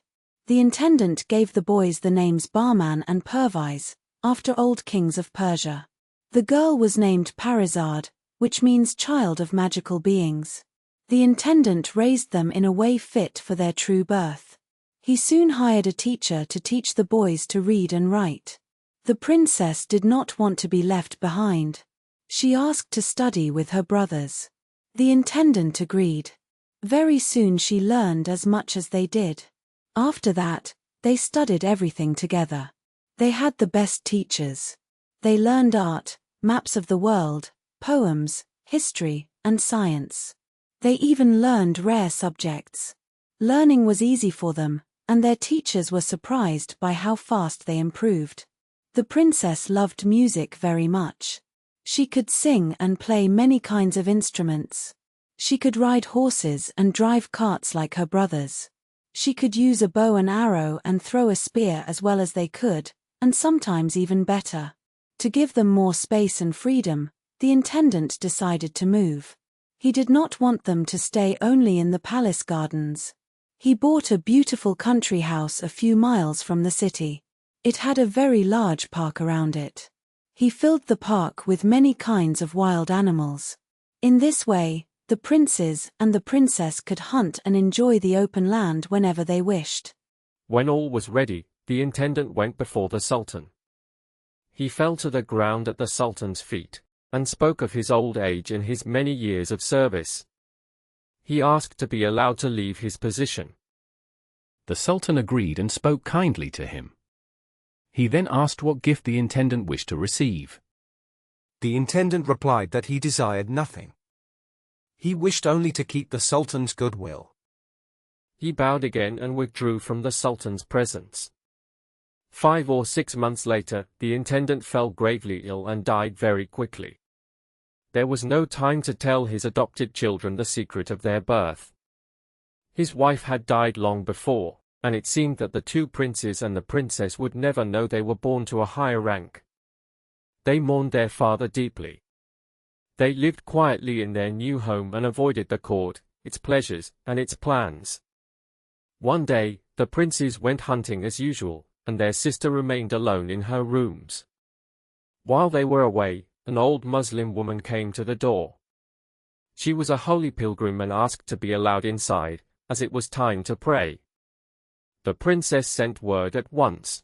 The intendant gave the boys the names Bahman and Perviz, after old kings of Persia. The girl was named Parizade, which means child of magical beings. The intendant raised them in a way fit for their true birth. He soon hired a teacher to teach the boys to read and write. The princess did not want to be left behind. She asked to study with her brothers. The intendant agreed. Very soon she learned as much as they did. After that, they studied everything together. They had the best teachers. They learned art, maps of the world, poems, history, and science. They even learned rare subjects. Learning was easy for them, and their teachers were surprised by how fast they improved. The princess loved music very much. She could sing and play many kinds of instruments. She could ride horses and drive carts like her brothers. She could use a bow and arrow and throw a spear as well as they could, and sometimes even better. To give them more space and freedom, the intendant decided to move. He did not want them to stay only in the palace gardens. He bought a beautiful country house a few miles from the city. It had a very large park around it. He filled the park with many kinds of wild animals. In this way, the princes and the princess could hunt and enjoy the open land whenever they wished. When all was ready, the intendant went before the Sultan. He fell to the ground at the Sultan's feet, and spoke of his old age and his many years of service. He asked to be allowed to leave his position. The Sultan agreed and spoke kindly to him. He then asked what gift the intendant wished to receive. The intendant replied that he desired nothing. He wished only to keep the Sultan's goodwill. He bowed again and withdrew from the Sultan's presence. 5 or 6 months later, the intendant fell gravely ill and died very quickly. There was no time to tell his adopted children the secret of their birth. His wife had died long before, and it seemed that the two princes and the princess would never know they were born to a higher rank. They mourned their father deeply. They lived quietly in their new home and avoided the court, its pleasures, and its plans. One day, the princes went hunting as usual, and their sister remained alone in her rooms. While they were away, an old Muslim woman came to the door. She was a holy pilgrim and asked to be allowed inside, as it was time to pray. The princess sent word at once.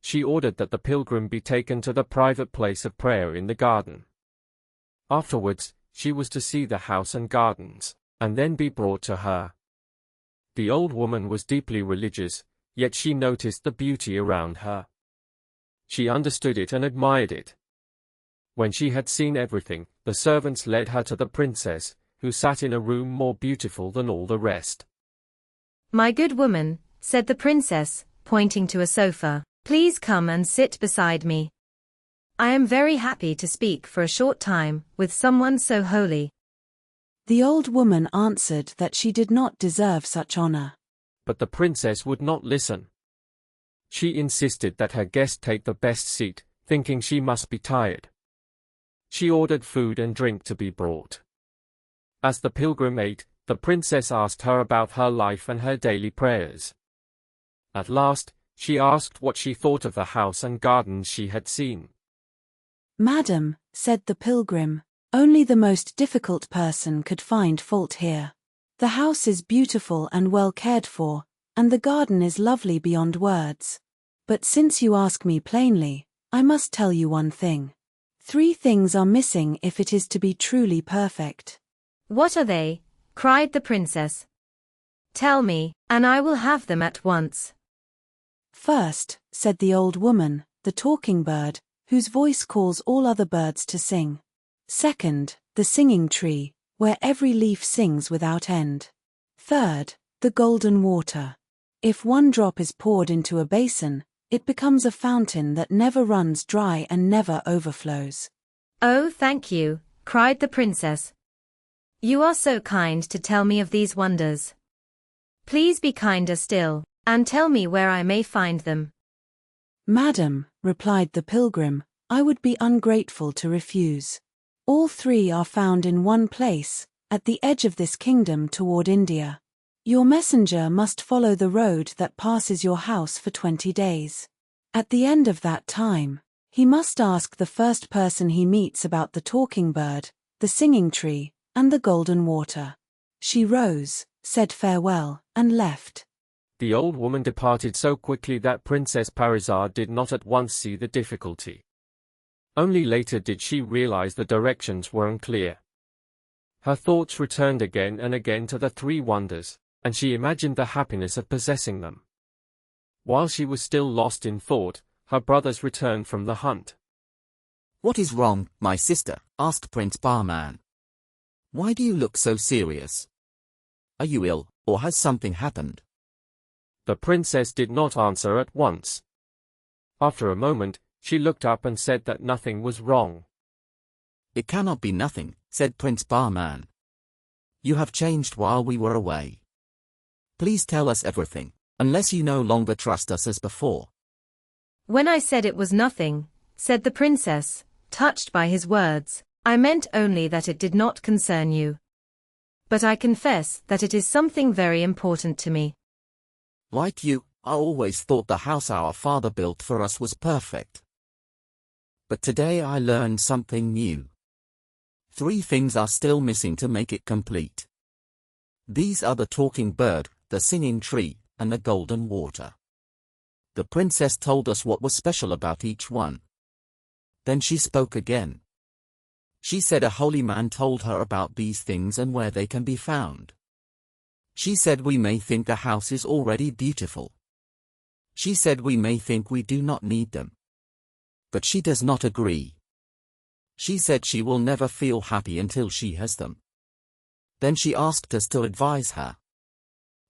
She ordered that the pilgrim be taken to the private place of prayer in the garden. Afterwards, she was to see the house and gardens, and then be brought to her. The old woman was deeply religious, yet she noticed the beauty around her. She understood it and admired it. When she had seen everything, the servants led her to the princess, who sat in a room more beautiful than all the rest. "My good woman," said the princess, pointing to a sofa, "please come and sit beside me. I am very happy to speak for a short time with someone so holy." The old woman answered that she did not deserve such honor. But the princess would not listen. She insisted that her guest take the best seat, thinking she must be tired. She ordered food and drink to be brought. As the pilgrim ate, the princess asked her about her life and her daily prayers. At last, she asked what she thought of the house and gardens she had seen. "Madam," said the pilgrim, "only the most difficult person could find fault here. The house is beautiful and well cared for, and the garden is lovely beyond words. But since you ask me plainly, I must tell you one thing. 3 things are missing if it is to be truly perfect. What are they? Cried the princess. Tell me, and I will have them at once. First, said the old woman, the talking bird, whose voice calls all other birds to sing. Second, the singing tree, where every leaf sings without end. Third, the golden water. If one drop is poured into a basin, it becomes a fountain that never runs dry and never overflows. Oh, thank you, cried the princess. You are so kind to tell me of these wonders. Please be kinder still, and tell me where I may find them. Madam, replied the pilgrim, I would be ungrateful to refuse. All 3 are found in one place, at the edge of this kingdom toward India. Your messenger must follow the road that passes your house for 20 days. At the end of that time, he must ask the first person he meets about the talking bird, the singing tree, and the golden water. She rose, said farewell, and left. The old woman departed so quickly that Princess Parizade did not at once see the difficulty. Only later did she realize the directions were unclear. Her thoughts returned again and again to the 3 wonders, and she imagined the happiness of possessing them. While she was still lost in thought, her brothers returned from the hunt. What is wrong, my sister? Asked Prince Bahman. Why do you look so serious? Are you ill, or has something happened? The princess did not answer at once. After a moment, she looked up and said that nothing was wrong. It cannot be nothing, said Prince Bahman. You have changed while we were away. Please tell us everything, unless you no longer trust us as before. When I said it was nothing, said the princess, touched by his words, I meant only that it did not concern you. But I confess that it is something very important to me. Like you, I always thought the house our father built for us was perfect. But today I learned something new. 3 things are still missing to make it complete. These are the talking bird, the singing tree, and the golden water. The princess told us what was special about each one. Then she spoke again. She said a holy man told her about these things and where they can be found. She said we may think the house is already beautiful. She said we may think we do not need them. But she does not agree. She said she will never feel happy until she has them. Then she asked us to advise her.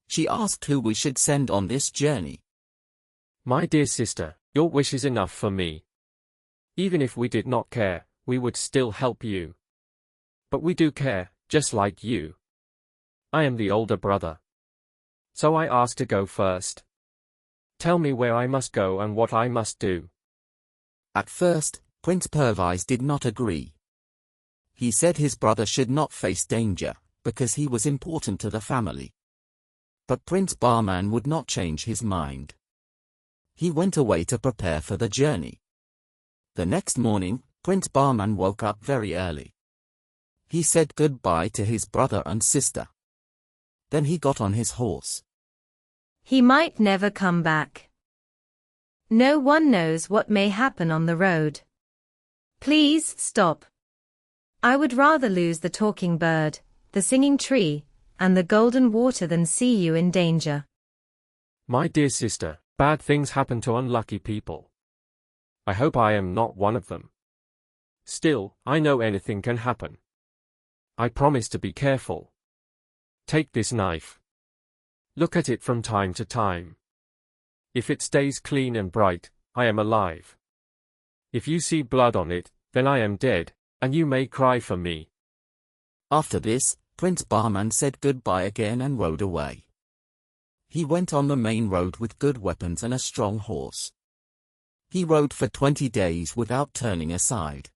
She asked who we should send on this journey. My dear sister, your wish is enough for me. Even if we did not care, we would still help you. But we do care, just like you. I am the older brother. So I ask to go first. Tell me where I must go and what I must do. At first, Prince Perviz did not agree. He said his brother should not face danger, because he was important to the family. But Prince Bahman would not change his mind. He went away to prepare for the journey. The next morning, Prince Bahman woke up very early. He said goodbye to his brother and sister. Then he got on his horse. He might never come back. No one knows what may happen on the road. Please stop. I would rather lose the talking bird, the singing tree, and the golden water than see you in danger. My dear sister, bad things happen to unlucky people. I hope I am not one of them. Still, I know anything can happen. I promise to be careful. Take this knife. Look at it from time to time. If it stays clean and bright, I am alive. If you see blood on it, then I am dead, and you may cry for me. After this, Prince Bahman said goodbye again and rode away. He went on the main road with good weapons and a strong horse. He rode for 20 days without turning aside.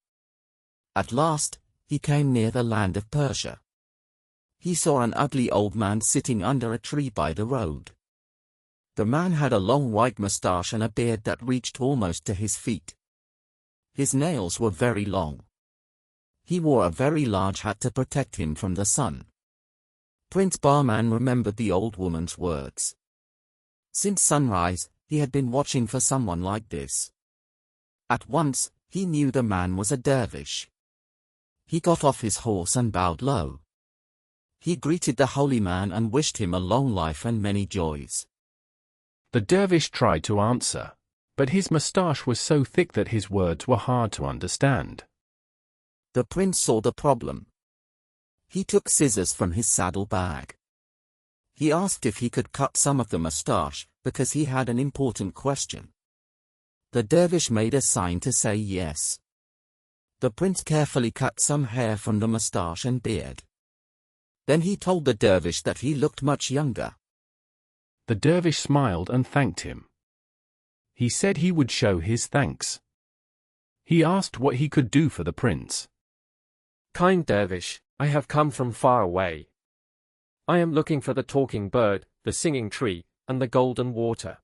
At last, he came near the land of Persia. He saw an ugly old man sitting under a tree by the road. The man had a long white mustache and a beard that reached almost to his feet. His nails were very long. He wore a very large hat to protect him from the sun. Prince Bahman remembered the old woman's words. Since sunrise, He had been watching for someone like this. At once, he knew the man was a dervish. He got off his horse and bowed low. He greeted the holy man and wished him a long life and many joys. The dervish tried to answer, but his moustache was so thick that his words were hard to understand. The prince saw the problem. He took scissors from his saddle bag. He asked if he could cut some of the moustache, because he had an important question. The dervish made a sign to say yes. The prince carefully cut some hair from the moustache and beard. Then he told the dervish that he looked much younger. The dervish smiled and thanked him. He said he would show his thanks. He asked what he could do for the prince. Kind dervish, I have come from far away. I am looking for the talking bird, the singing tree, and the golden water.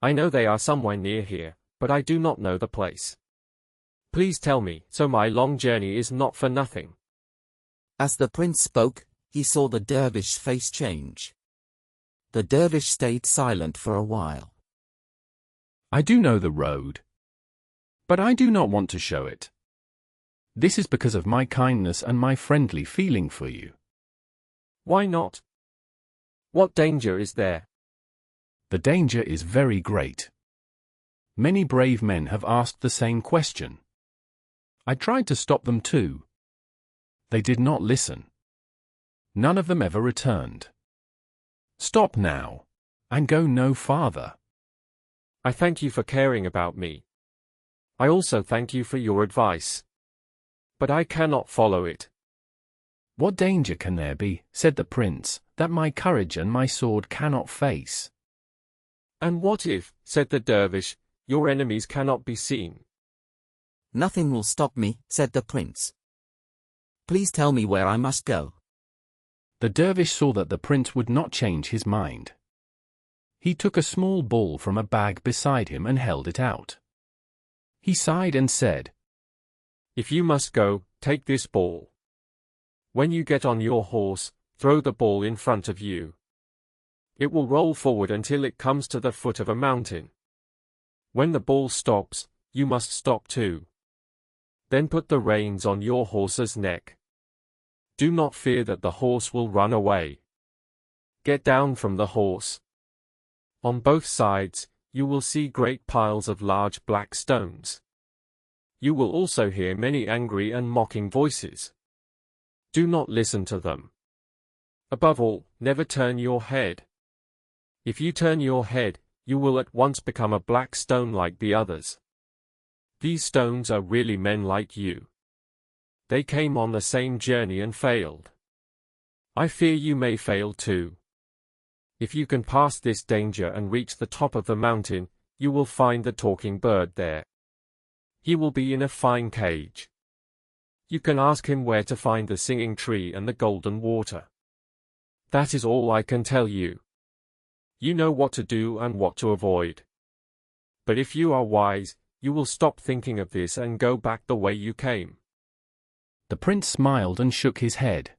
I know they are somewhere near here, but I do not know the place. Please tell me, so my long journey is not for nothing. As the prince spoke, he saw the dervish's face change. The dervish stayed silent for a while. I do know the road, but I do not want to show it. This is because of my kindness and my friendly feeling for you. Why not? What danger is there? The danger is very great. Many brave men have asked the same question. I tried to stop them too. They did not listen. None of them ever returned. Stop now, and go no farther. I thank you for caring about me. I also thank you for your advice. But I cannot follow it. What danger can there be, said the prince, that my courage and my sword cannot face? And what if, said the dervish, your enemies cannot be seen? Nothing will stop me, said the prince. Please tell me where I must go. The dervish saw that the prince would not change his mind. He took a small ball from a bag beside him and held it out. He sighed and said, If you must go, take this ball. When you get on your horse, throw the ball in front of you. It will roll forward until it comes to the foot of a mountain. When the ball stops, you must stop too. Then put the reins on your horse's neck. Do not fear that the horse will run away. Get down from the horse. On both sides, you will see great piles of large black stones. You will also hear many angry and mocking voices. Do not listen to them. Above all, never turn your head. If you turn your head, you will at once become a black stone like the others. These stones are really men like you. They came on the same journey and failed. I fear you may fail too. If you can pass this danger and reach the top of the mountain, you will find the talking bird there. He will be in a fine cage. You can ask him where to find the singing tree and the golden water. That is all I can tell you. You know what to do and what to avoid. But if you are wise, you will stop thinking of this and go back the way you came. The prince smiled and shook his head.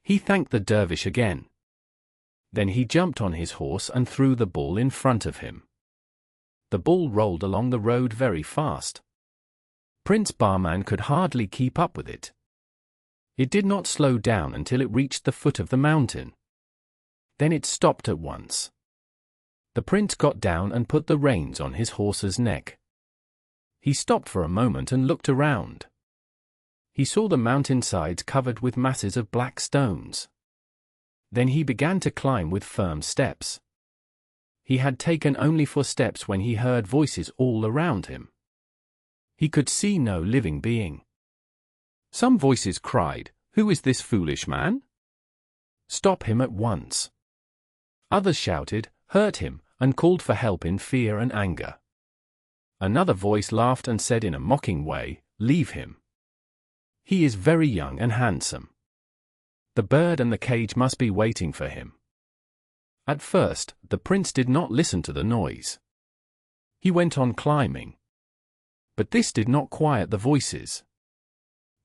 He thanked the dervish again. Then he jumped on his horse and threw the ball in front of him. The ball rolled along the road very fast. Prince Bahman could hardly keep up with it. It did not slow down until it reached the foot of the mountain. Then it stopped at once. The prince got down and put the reins on his horse's neck. He stopped for a moment and looked around. He saw the mountainsides covered with masses of black stones. Then he began to climb with firm steps. He had taken only 4 steps when he heard voices all around him. He could see no living being. Some voices cried, "Who is this foolish man? Stop him at once." Others shouted, "Hurt him," and called for help in fear and anger. Another voice laughed and said in a mocking way, "Leave him. He is very young and handsome. The bird and the cage must be waiting for him." At first, the prince did not listen to the noise. He went on climbing. But this did not quiet the voices.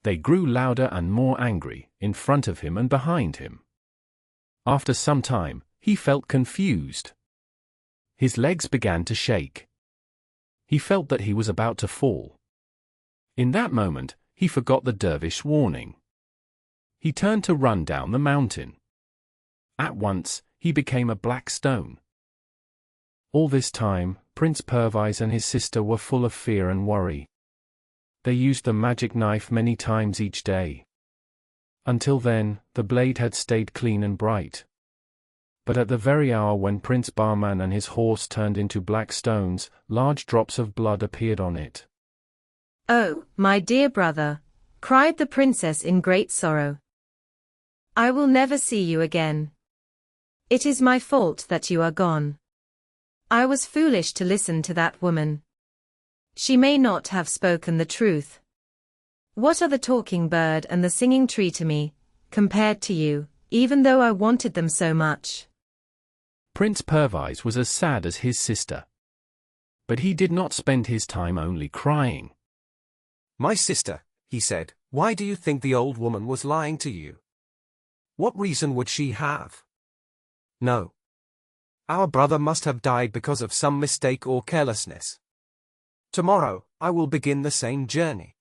They grew louder and more angry, in front of him and behind him. After some time, he felt confused. His legs began to shake. He felt that he was about to fall. In that moment, he forgot the dervish warning. He turned to run down the mountain. At once, he became a black stone. All this time, Prince Perviz and his sister were full of fear and worry. They used the magic knife many times each day. Until then, the blade had stayed clean and bright. But at the very hour when Prince Bahman and his horse turned into black stones, large drops of blood appeared on it. "Oh, my dear brother," cried the princess in great sorrow. "I will never see you again. It is my fault that you are gone. I was foolish to listen to that woman. She may not have spoken the truth. What are the talking bird and the singing tree to me, compared to you, even though I wanted them so much?" Prince Perviz was as sad as his sister. But he did not spend his time only crying. "My sister," he said, "why do you think the old woman was lying to you? What reason would she have? No. Our brother must have died because of some mistake or carelessness. Tomorrow, I will begin the same journey."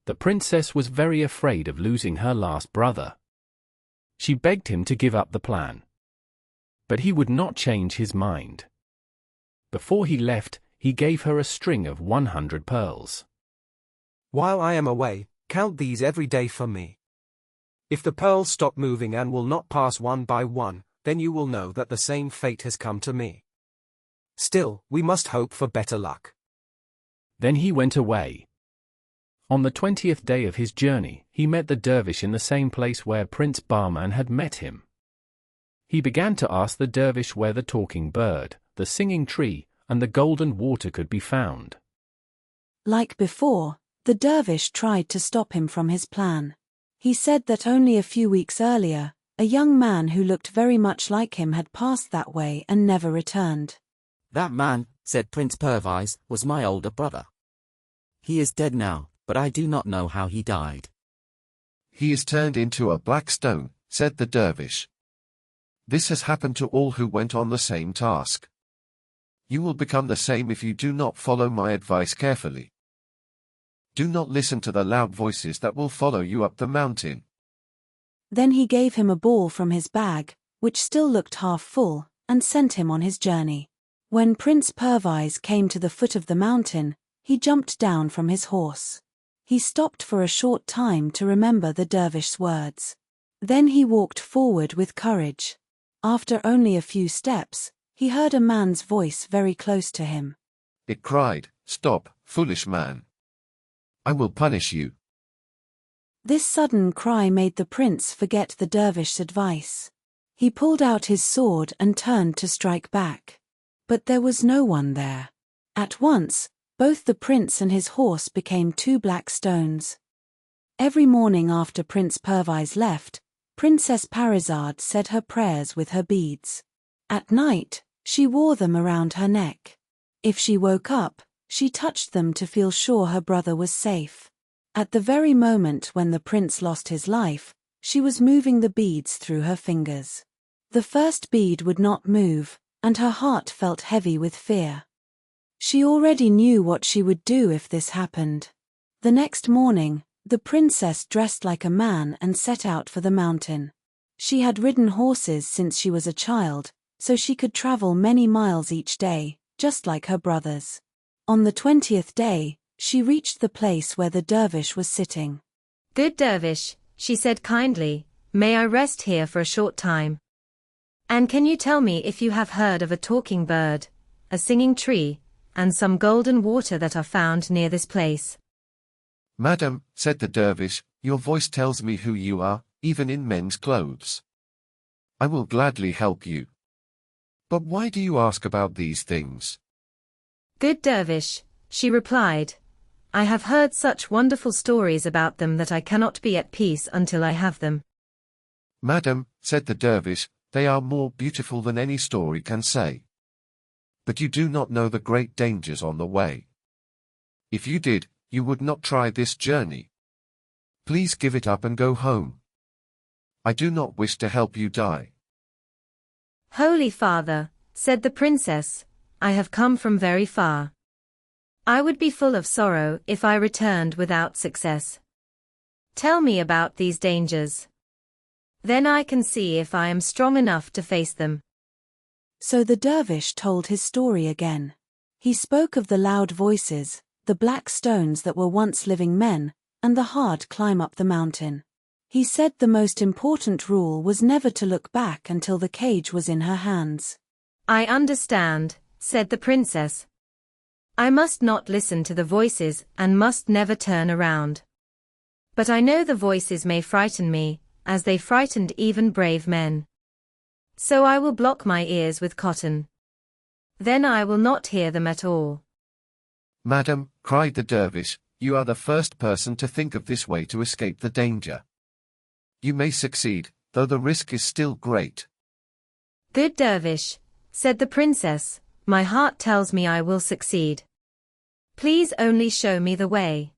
The princess was very afraid of losing her last brother. She begged him to give up the plan. But he would not change his mind. Before he left, he gave her a string of 100 pearls. "While I am away, count these every day for me. If the pearls stop moving and will not pass one by one, then you will know that the same fate has come to me. Still, we must hope for better luck." Then he went away. On the 20th day of his journey, he met the dervish in the same place where Prince Bahman had met him. He began to ask the dervish where the talking bird, the singing tree, and the golden water could be found. Like before, the dervish tried to stop him from his plan. He said that only a few weeks earlier, a young man who looked very much like him had passed that way and never returned. "That man," said Prince Perviz, "was my older brother. He is dead now, but I do not know how he died." "He is turned into a black stone," said the dervish. "This has happened to all who went on the same task. You will become the same if you do not follow my advice carefully. Do not listen to the loud voices that will follow you up the mountain." Then he gave him a ball from his bag, which still looked half full, and sent him on his journey. When Prince Perviz came to the foot of the mountain, he jumped down from his horse. He stopped for a short time to remember the dervish's words. Then he walked forward with courage. After only a few steps, he heard a man's voice very close to him. It cried, "Stop, foolish man. I will punish you." This sudden cry made the prince forget the dervish's advice. He pulled out his sword and turned to strike back. But there was no one there. At once, both the prince and his horse became two black stones. Every morning after Prince Perviz left, Princess Parizade said her prayers with her beads. At night, she wore them around her neck. If she woke up, she touched them to feel sure her brother was safe. At the very moment when the prince lost his life, she was moving the beads through her fingers. The first bead would not move, and her heart felt heavy with fear. She already knew what she would do if this happened. The next morning, the princess dressed like a man and set out for the mountain. She had ridden horses since she was a child, so she could travel many miles each day, just like her brothers. On the 20th day, she reached the place where the dervish was sitting. "Good dervish," she said kindly, "may I rest here for a short time? And can you tell me if you have heard of a talking bird, a singing tree, and some golden water that are found near this place?" "Madam," said the dervish, "your voice tells me who you are, even in men's clothes. I will gladly help you. But why do you ask about these things?" "Good dervish," she replied, "I have heard such wonderful stories about them that I cannot be at peace until I have them." "Madam," said the dervish, "they are more beautiful than any story can say. But you do not know the great dangers on the way. If you did, you would not try this journey. Please give it up and go home. I do not wish to help you die." "Holy Father," said the princess, I have come from very far. I would be full of sorrow if I returned without success. Tell me about these dangers. Then I can see if I am strong enough to face them. So the dervish told his story again. He spoke of the loud voices, the black stones that were once living men, and the hard climb up the mountain. He said the most important rule was never to look back until the cage was in her hands. I understand, said the princess. I must not listen to the voices and must never turn around. But I know the voices may frighten me, as they frightened even brave men. So I will block my ears with cotton. Then I will not hear them at all. Madam, cried the dervish, you are the first person to think of this way to escape the danger. You may succeed, though the risk is still great. Good dervish, said the princess, my heart tells me I will succeed. Please only show me the way.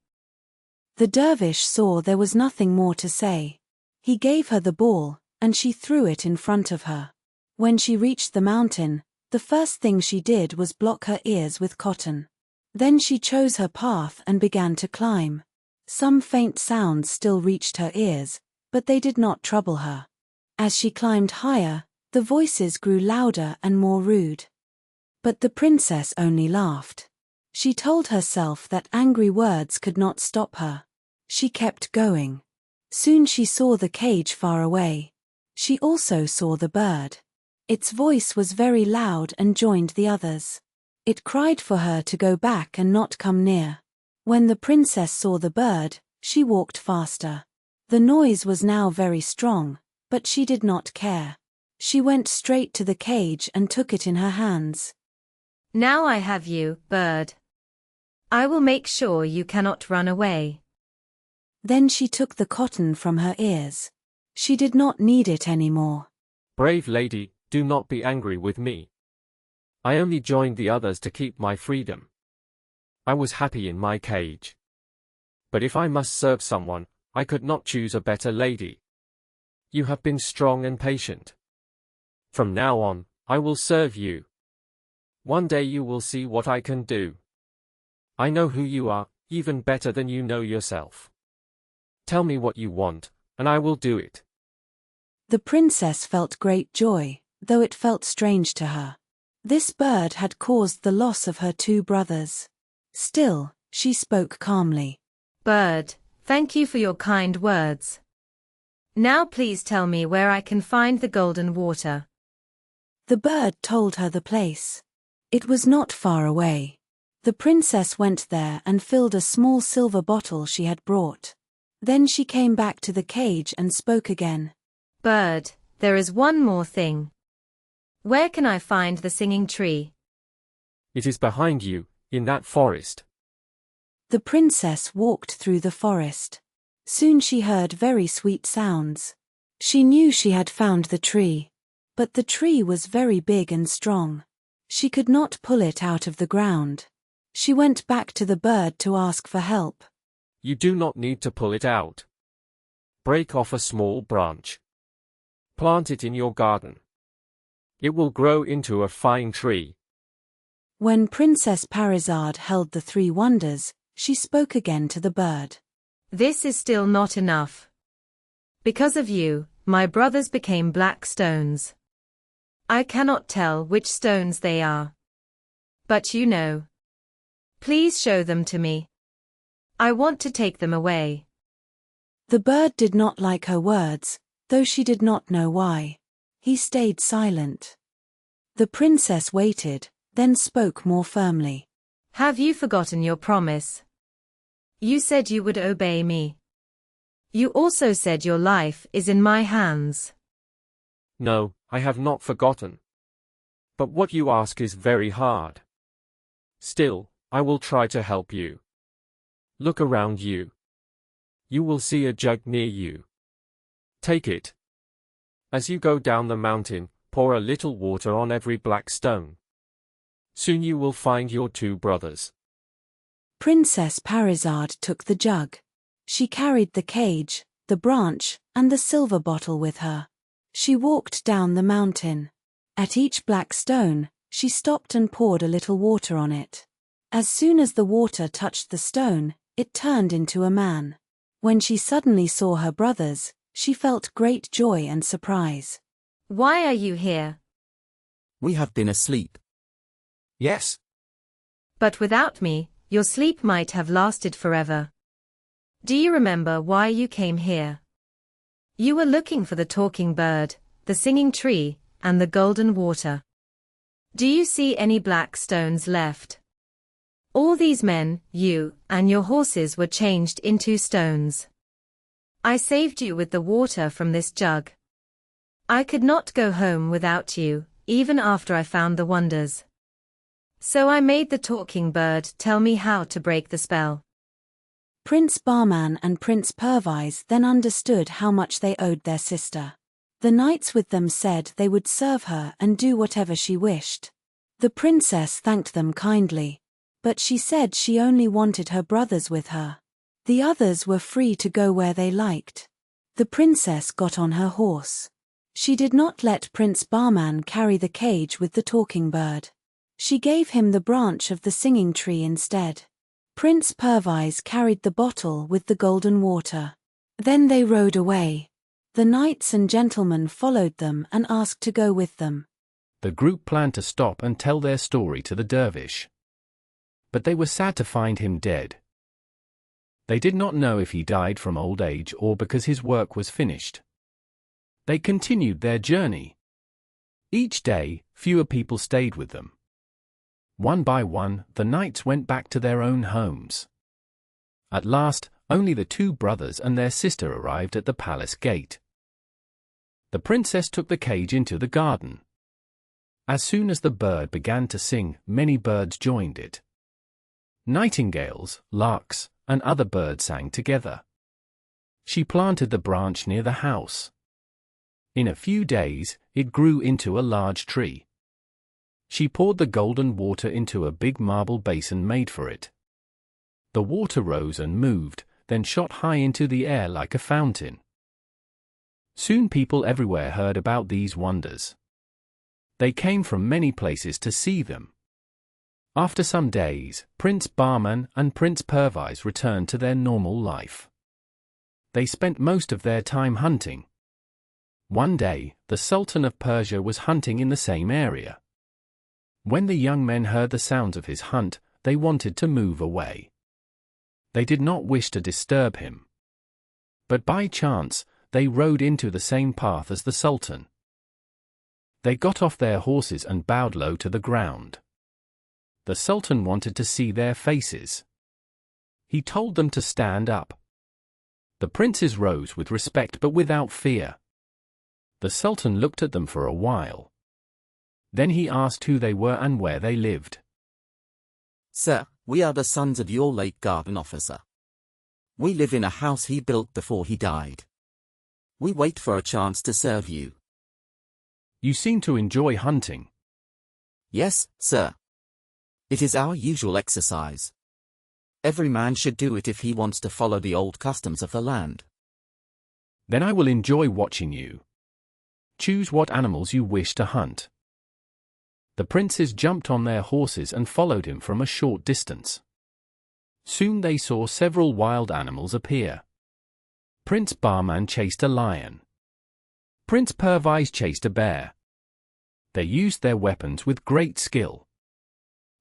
The dervish saw there was nothing more to say. He gave her the ball, and she threw it in front of her. When she reached the mountain, the first thing she did was block her ears with cotton. Then she chose her path and began to climb. Some faint sounds still reached her ears, but they did not trouble her. As she climbed higher, the voices grew louder and more rude. But the princess only laughed. She told herself that angry words could not stop her. She kept going. Soon she saw the cage far away. She also saw the bird. Its voice was very loud and joined the others. It cried for her to go back and not come near. When the princess saw the bird, she walked faster. The noise was now very strong, but she did not care. She went straight to the cage and took it in her hands. Now I have you, bird. I will make sure you cannot run away. Then she took the cotton from her ears. She did not need it anymore. Brave lady, do not be angry with me. I only joined the others to keep my freedom. I was happy in my cage. But if I must serve someone, I could not choose a better lady. You have been strong and patient. From now on, I will serve you. One day you will see what I can do. I know who you are, even better than you know yourself. Tell me what you want, and I will do it. The princess felt great joy, though it felt strange to her. This bird had caused the loss of her 2 brothers. Still, she spoke calmly. Bird, thank you for your kind words. Now please tell me where I can find the golden water. The bird told her the place. It was not far away. The princess went there and filled a small silver bottle she had brought. Then she came back to the cage and spoke again. Bird, there is one more thing. Where can I find the singing tree? It is behind you, in that forest. The princess walked through the forest. Soon she heard very sweet sounds. She knew she had found the tree. But the tree was very big and strong. She could not pull it out of the ground. She went back to the bird to ask for help. You do not need to pull it out. Break off a small branch. Plant it in your garden. It will grow into a fine tree. When Princess Parizade held the 3 wonders, she spoke again to the bird. This is still not enough. Because of you, my brothers became black stones. I cannot tell which stones they are. But you know. Please show them to me. I want to take them away. The bird did not like her words, though she did not know why. He stayed silent. The princess waited, then spoke more firmly. Have you forgotten your promise? You said you would obey me. You also said your life is in my hands. No, I have not forgotten. But what you ask is very hard. Still, I will try to help you. Look around you. You will see a jug near you. Take it. As you go down the mountain, pour a little water on every black stone. Soon you will find your 2 brothers. Princess Parizade took the jug. She carried the cage, the branch, and the silver bottle with her. She walked down the mountain. At each black stone, she stopped and poured a little water on it. As soon as the water touched the stone, it turned into a man. When she suddenly saw her brothers, she felt great joy and surprise. Why are you here? We have been asleep. Yes. But without me, your sleep might have lasted forever. Do you remember why you came here? You were looking for the talking bird, the singing tree, and the golden water. Do you see any black stones left? All these men, you, and your horses were changed into stones. I saved you with the water from this jug. I could not go home without you, even after I found the wonders. So I made the talking bird tell me how to break the spell. Prince Bahman and Prince Perviz then understood how much they owed their sister. The knights with them said they would serve her and do whatever she wished. The princess thanked them kindly, but she said she only wanted her brothers with her. The others were free to go where they liked. The princess got on her horse. She did not let Prince Bahman carry the cage with the talking bird. She gave him the branch of the singing tree instead. Prince Perviz carried the bottle with the golden water. Then they rode away. The knights and gentlemen followed them and asked to go with them. The group planned to stop and tell their story to the dervish. But they were sad to find him dead. They did not know if he died from old age or because his work was finished. They continued their journey. Each day, fewer people stayed with them. One by one, the knights went back to their own homes. At last, only the two brothers and their sister arrived at the palace gate. The princess took the cage into the garden. As soon as the bird began to sing, many birds joined it. Nightingales, larks, and other birds sang together. She planted the branch near the house. In a few days, it grew into a large tree. She poured the golden water into a big marble basin made for it. The water rose and moved, then shot high into the air like a fountain. Soon people everywhere heard about these wonders. They came from many places to see them. After some days, Prince Bahman and Prince Perviz returned to their normal life. They spent most of their time hunting. One day, the Sultan of Persia was hunting in the same area. When the young men heard the sounds of his hunt, they wanted to move away. They did not wish to disturb him. But by chance, they rode into the same path as the Sultan. They got off their horses and bowed low to the ground. The Sultan wanted to see their faces. He told them to stand up. The princes rose with respect but without fear. The Sultan looked at them for a while. Then he asked who they were and where they lived. Sir, we are the sons of your late garden officer. We live in a house he built before he died. We wait for a chance to serve you. You seem to enjoy hunting. Yes, sir. It is our usual exercise. Every man should do it if he wants to follow the old customs of the land. Then I will enjoy watching you. Choose what animals you wish to hunt. The princes jumped on their horses and followed him from a short distance. Soon they saw several wild animals appear. Prince Bahman chased a lion. Prince Perviz chased a bear. They used their weapons with great skill.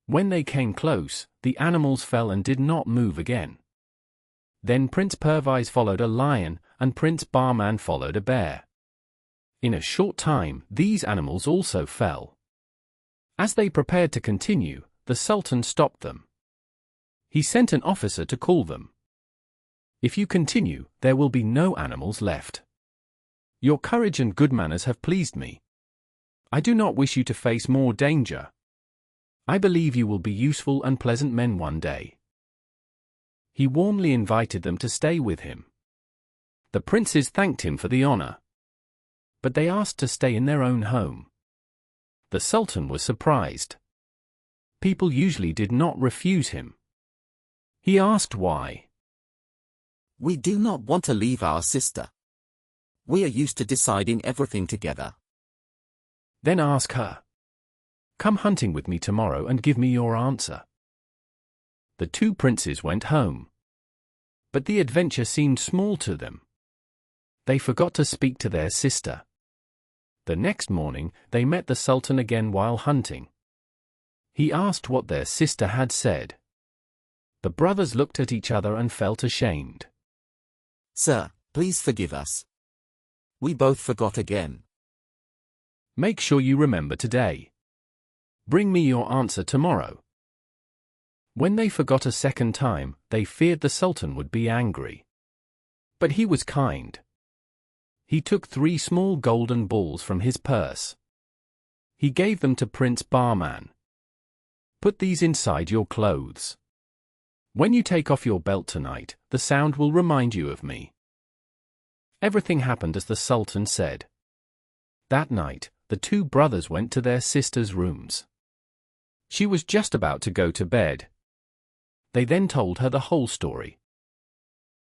When they came close, the animals fell and did not move again. Then Prince Perviz followed a lion, and Prince Bahman followed a bear. In a short time, these animals also fell. As they prepared to continue, the Sultan stopped them. He sent an officer to call them. If you continue, there will be no animals left. Your courage and good manners have pleased me. I do not wish you to face more danger. I believe you will be useful and pleasant men one day. He warmly invited them to stay with him. The princes thanked him for the honor. But they asked to stay in their own home. The Sultan was surprised. People usually did not refuse him. He asked why. We do not want to leave our sister. We are used to deciding everything together. Then ask her. Come hunting with me tomorrow and give me your answer. The two princes went home. But the adventure seemed small to them. They forgot to speak to their sister. The next morning, they met the Sultan again while hunting. He asked what their sister had said. The brothers looked at each other and felt ashamed. Sir, please forgive us. We both forgot again. Make sure you remember today. Bring me your answer tomorrow. When they forgot a second time, they feared the Sultan would be angry. But he was kind. He took 3 small golden balls from his purse. He gave them to Prince Bahman. Put these inside your clothes. When you take off your belt tonight, the sound will remind you of me. Everything happened as the Sultan said. That night, the 2 brothers went to their sister's rooms. She was just about to go to bed. They then told her the whole story.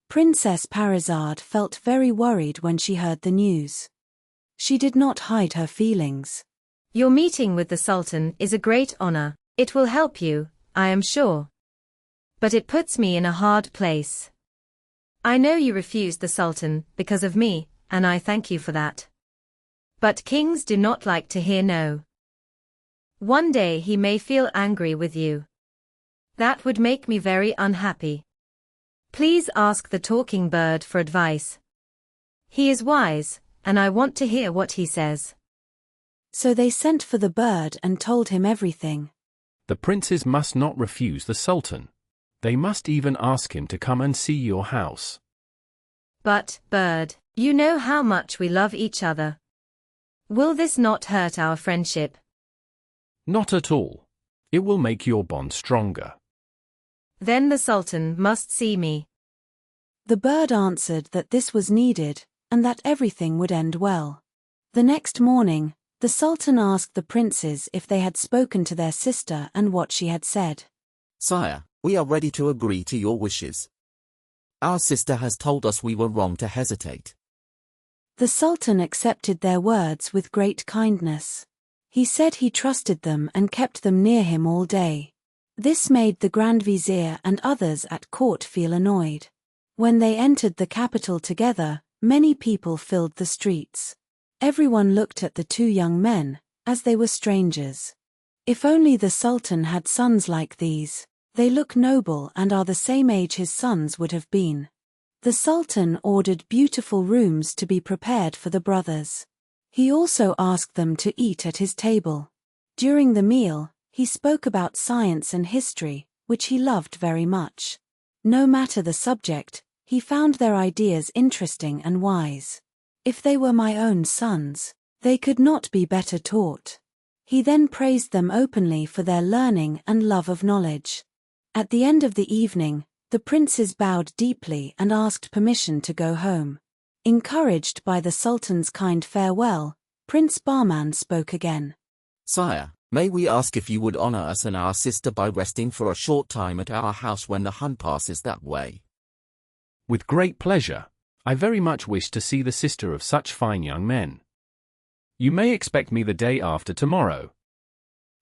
Princess Parizade felt very worried when she heard the news. She did not hide her feelings. Your meeting with the Sultan is a great honor. It will help you, I am sure. But it puts me in a hard place. I know you refused the Sultan because of me, and I thank you for that. But kings do not like to hear no. One day he may feel angry with you. That would make me very unhappy. Please ask the talking bird for advice. He is wise, and I want to hear what he says. So they sent for the bird and told him everything. The princes must not refuse the Sultan. They must even ask him to come and see your house. But, bird, you know how much we love each other. Will this not hurt our friendship? Not at all. It will make your bond stronger. Then the Sultan must see me. The bird answered that this was needed, and that everything would end well. The next morning, the Sultan asked the princes if they had spoken to their sister and what she had said. Sire, we are ready to agree to your wishes. Our sister has told us we were wrong to hesitate. The Sultan accepted their words with great kindness. He said he trusted them and kept them near him all day. This made the Grand Vizier and others at court feel annoyed. When they entered the capital together, many people filled the streets. Everyone looked at the 2 young men, as they were strangers. If only the Sultan had sons like these. They look noble and are the same age his sons would have been. The Sultan ordered beautiful rooms to be prepared for the brothers. He also asked them to eat at his table. During the meal, he spoke about science and history, which he loved very much. No matter the subject, he found their ideas interesting and wise. If they were my own sons, they could not be better taught. He then praised them openly for their learning and love of knowledge. At the end of the evening, the princes bowed deeply and asked permission to go home. Encouraged by the Sultan's kind farewell, Prince Bahman spoke again. Sire, may we ask if you would honor us and our sister by resting for a short time at our house when the hunt passes that way? With great pleasure. I very much wish to see the sister of such fine young men. You may expect me the day after tomorrow.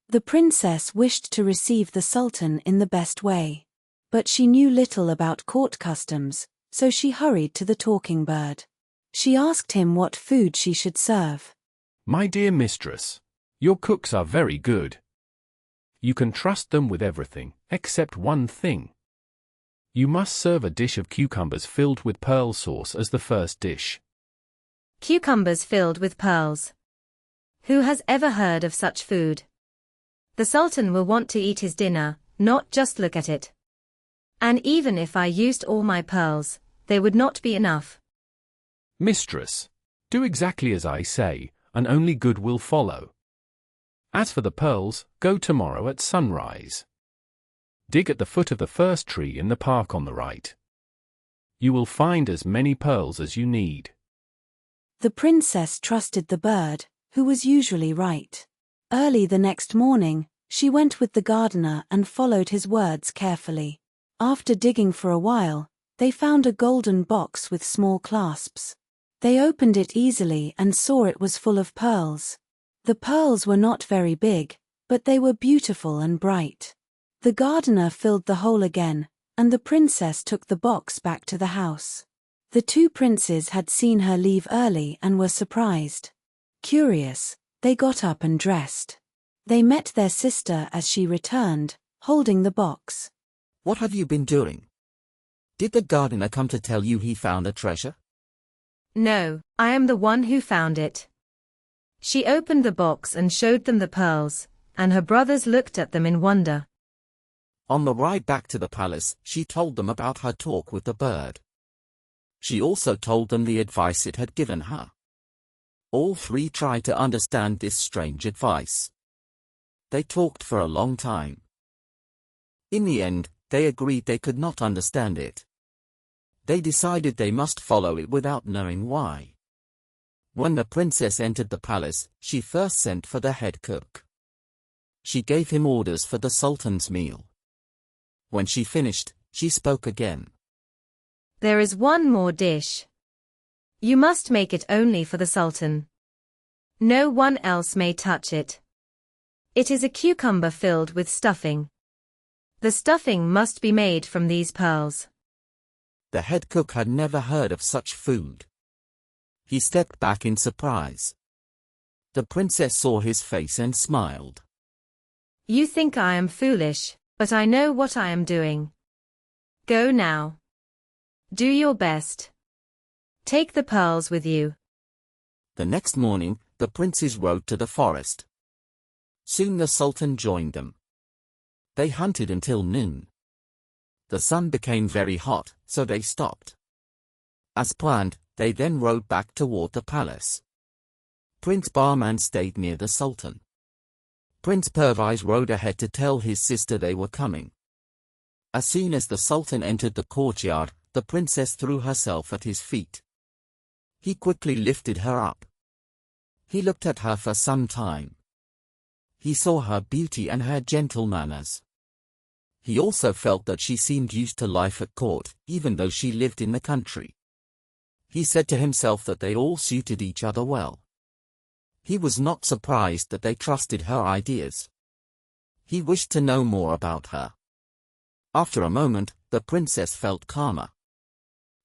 The princess wished to receive the Sultan in the best way. But she knew little about court customs, so she hurried to the talking bird. She asked him what food she should serve. My dear mistress, your cooks are very good. You can trust them with everything, except one thing. You must serve a dish of cucumbers filled with pearl sauce as the first dish. Cucumbers filled with pearls. Who has ever heard of such food? The Sultan will want to eat his dinner, not just look at it. And even if I used all my pearls, they would not be enough. Mistress, do exactly as I say, and only good will follow. As for the pearls, go tomorrow at sunrise. Dig at the foot of the first tree in the park on the right. You will find as many pearls as you need. The princess trusted the bird, who was usually right. Early the next morning, she went with the gardener and followed his words carefully. After digging for a while, they found a golden box with small clasps. They opened it easily and saw it was full of pearls. The pearls were not very big, but they were beautiful and bright. The gardener filled the hole again, and the princess took the box back to the house. The two princes had seen her leave early and were surprised. Curious, they got up and dressed. They met their sister as she returned, holding the box. What have you been doing? Did the gardener come to tell you he found a treasure? No, I am the one who found it. She opened the box and showed them the pearls, and her brothers looked at them in wonder. On the ride back to the palace, she told them about her talk with the bird. She also told them the advice it had given her. All three tried to understand this strange advice. They talked for a long time. In the end, they agreed they could not understand it. They decided they must follow it without knowing why. When the princess entered the palace, she first sent for the head cook. She gave him orders for the sultan's meal. When she finished, she spoke again. There is one more dish. You must make it only for the sultan. No one else may touch it. It is a cucumber filled with stuffing. The stuffing must be made from these pearls. The head cook had never heard of such food. He stepped back in surprise. The princess saw his face and smiled. You think I am foolish, but I know what I am doing. Go now. Do your best. Take the pearls with you. The next morning, the princes rode to the forest. Soon the sultan joined them. They hunted until noon. The sun became very hot, so they stopped. As planned, they then rode back toward the palace. Prince Bahman stayed near the sultan. Prince Perviz rode ahead to tell his sister they were coming. As soon as the sultan entered the courtyard, the princess threw herself at his feet. He quickly lifted her up. He looked at her for some time. He saw her beauty and her gentle manners. He also felt that she seemed used to life at court, even though she lived in the country. He said to himself that they all suited each other well. He was not surprised that they trusted her ideas. He wished to know more about her. After a moment, the princess felt calmer.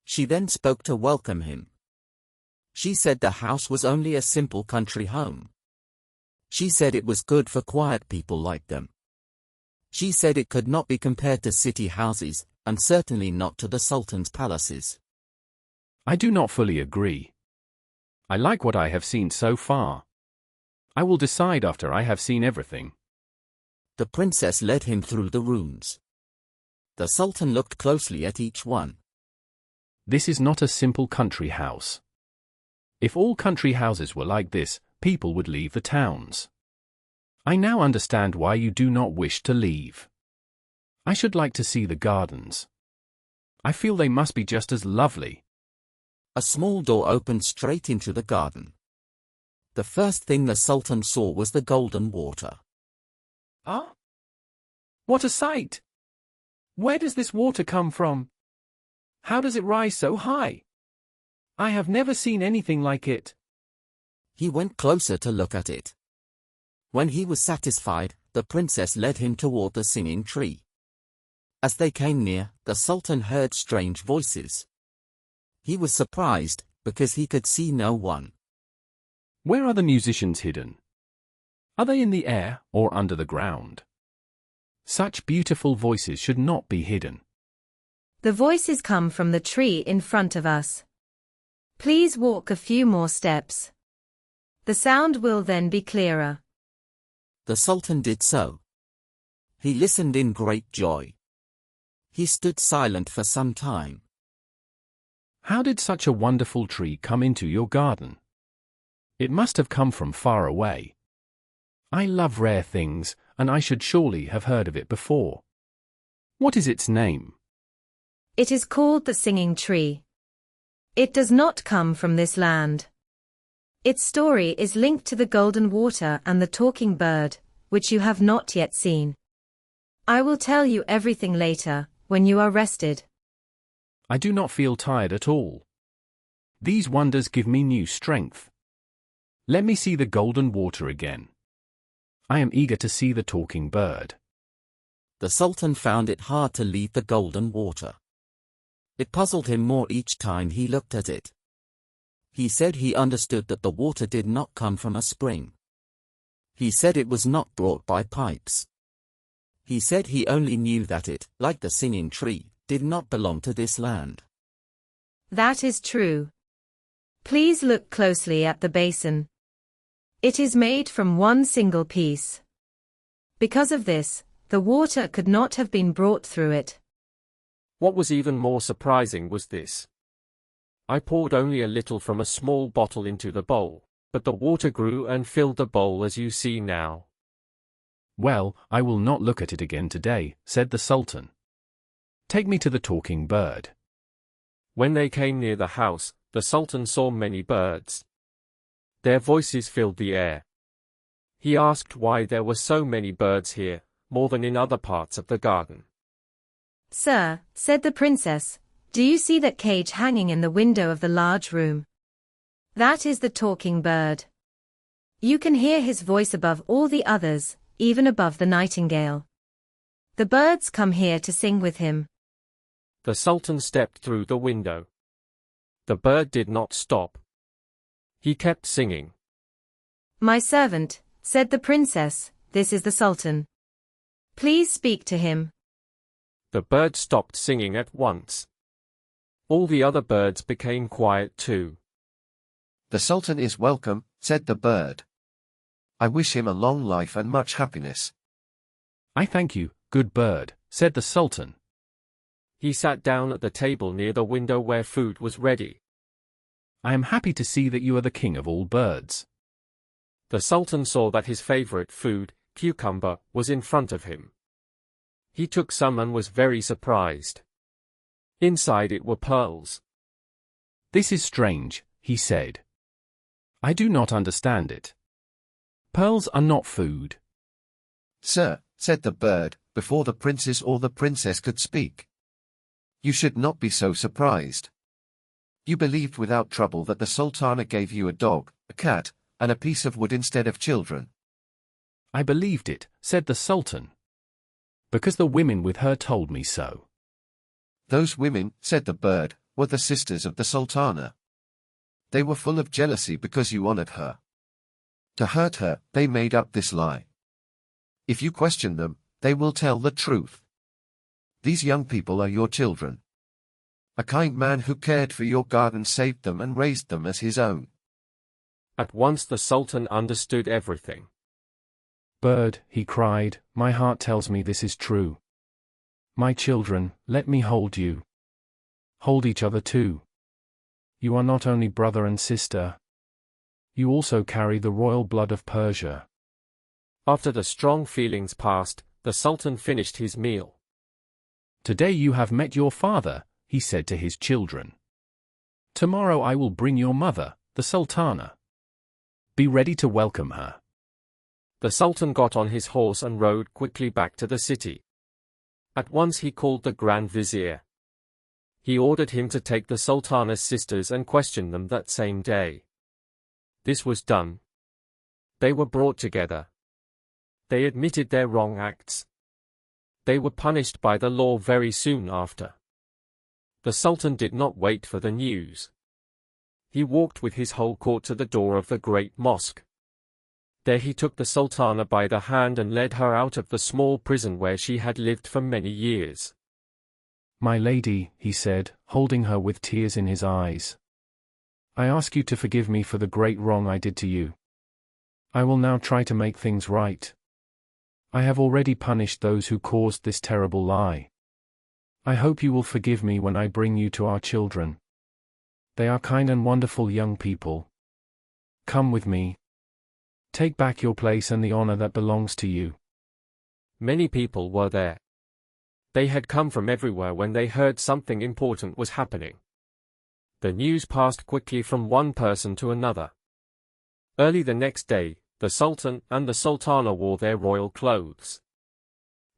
She then spoke to welcome him. She said the house was only a simple country home. She said it was good for quiet people like them. She said it could not be compared to city houses, and certainly not to the sultan's palaces. I do not fully agree. I like what I have seen so far. I will decide after I have seen everything. The princess led him through the rooms. The sultan looked closely at each one. This is not a simple country house. If all country houses were like this, people would leave the towns. I now understand why you do not wish to leave. I should like to see the gardens. I feel they must be just as lovely. A small door opened straight into the garden. The first thing the sultan saw was the golden water. Ah? What a sight! Where does this water come from? How does it rise so high? I have never seen anything like it. He went closer to look at it. When he was satisfied, the princess led him toward the singing tree. As they came near, the sultan heard strange voices. He was surprised, because he could see no one. Where are the musicians hidden? Are they in the air or under the ground? Such beautiful voices should not be hidden. The voices come from the tree in front of us. Please walk a few more steps. The sound will then be clearer. The sultan did so. He listened in great joy. He stood silent for some time. How did such a wonderful tree come into your garden? It must have come from far away. I love rare things, and I should surely have heard of it before. What is its name? It is called the singing tree. It does not come from this land. Its story is linked to the golden water and the talking bird, which you have not yet seen. I will tell you everything later, when you are rested. I do not feel tired at all. These wonders give me new strength. Let me see the golden water again. I am eager to see the talking bird. The Sultan found it hard to leave the golden water. It puzzled him more each time he looked at it. He said he understood that the water did not come from a spring. He said it was not brought by pipes. He said he only knew that it, like the singing tree, did not belong to this land. That is true. Please look closely at the basin. It is made from one single piece. Because of this, the water could not have been brought through it. What was even more surprising was this. I poured only a little from a small bottle into the bowl, but the water grew and filled the bowl as you see now. Well, I will not look at it again today, said the Sultan. Take me to the talking bird. When they came near the house, the Sultan saw many birds. Their voices filled the air. He asked why there were so many birds here, more than in other parts of the garden. Sir, said the princess, do you see that cage hanging in the window of the large room? That is the talking bird. You can hear his voice above all the others, even above the nightingale. The birds come here to sing with him. The Sultan stepped through the window. The bird did not stop. He kept singing. My servant, said the princess, this is the Sultan. Please speak to him. The bird stopped singing at once. All the other birds became quiet too. The Sultan is welcome, said the bird. I wish him a long life and much happiness. I thank you, good bird, said the Sultan. He sat down at the table near the window where food was ready. I am happy to see that you are the king of all birds. The Sultan saw that his favorite food, cucumber, was in front of him. He took some and was very surprised. Inside it were pearls. This is strange, he said. I do not understand it. Pearls are not food. Sir, said the bird, before the princess or the princess could speak. You should not be so surprised. You believed without trouble that the Sultana gave you a dog, a cat, and a piece of wood instead of children. I believed it, said the Sultan. Because the women with her told me so. Those women, said the bird, were the sisters of the Sultana. They were full of jealousy because you honored her. To hurt her, they made up this lie. If you question them, they will tell the truth. These young people are your children. A kind man who cared for your garden saved them and raised them as his own. At once the Sultan understood everything. Bird, he cried, my heart tells me this is true. My children, let me hold you. Hold each other too. You are not only brother and sister. You also carry the royal blood of Persia. After the strong feelings passed, the Sultan finished his meal. Today you have met your father, he said to his children. Tomorrow I will bring your mother, the Sultana. Be ready to welcome her. The Sultan got on his horse and rode quickly back to the city. At once he called the Grand Vizier. He ordered him to take the Sultana's sisters and question them that same day. This was done. They were brought together. They admitted their wrong acts. They were punished by the law very soon after. The Sultan did not wait for the news. He walked with his whole court to the door of the great mosque. There he took the Sultana by the hand and led her out of the small prison where she had lived for many years. My lady, he said, holding her with tears in his eyes. I ask you to forgive me for the great wrong I did to you. I will now try to make things right. I have already punished those who caused this terrible lie. I hope you will forgive me when I bring you to our children. They are kind and wonderful young people. Come with me. Take back your place and the honor that belongs to you. Many people were there. They had come from everywhere when they heard something important was happening. The news passed quickly from one person to another. Early the next day, the Sultan and the Sultana wore their royal clothes.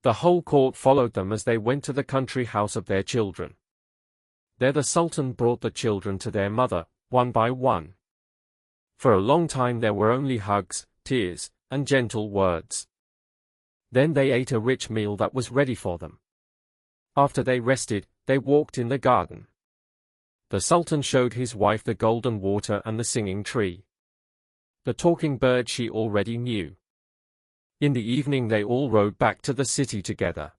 The whole court followed them as they went to the country house of their children. There the Sultan brought the children to their mother, one by one. For a long time there were only hugs, tears, and gentle words. Then they ate a rich meal that was ready for them. After they rested, they walked in the garden. The Sultan showed his wife the golden water and the singing tree. The talking bird she already knew. In the evening they all rode back to the city together.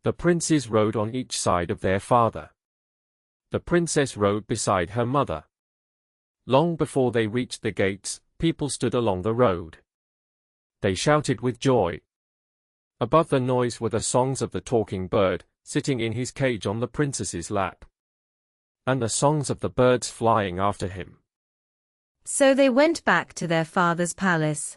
The princes rode on each side of their father. The princess rode beside her mother. Long before they reached the gates, people stood along the road. They shouted with joy. Above the noise were the songs of the talking bird, sitting in his cage on the princess's lap. And the songs of the birds flying after him. So they went back to their father's palace.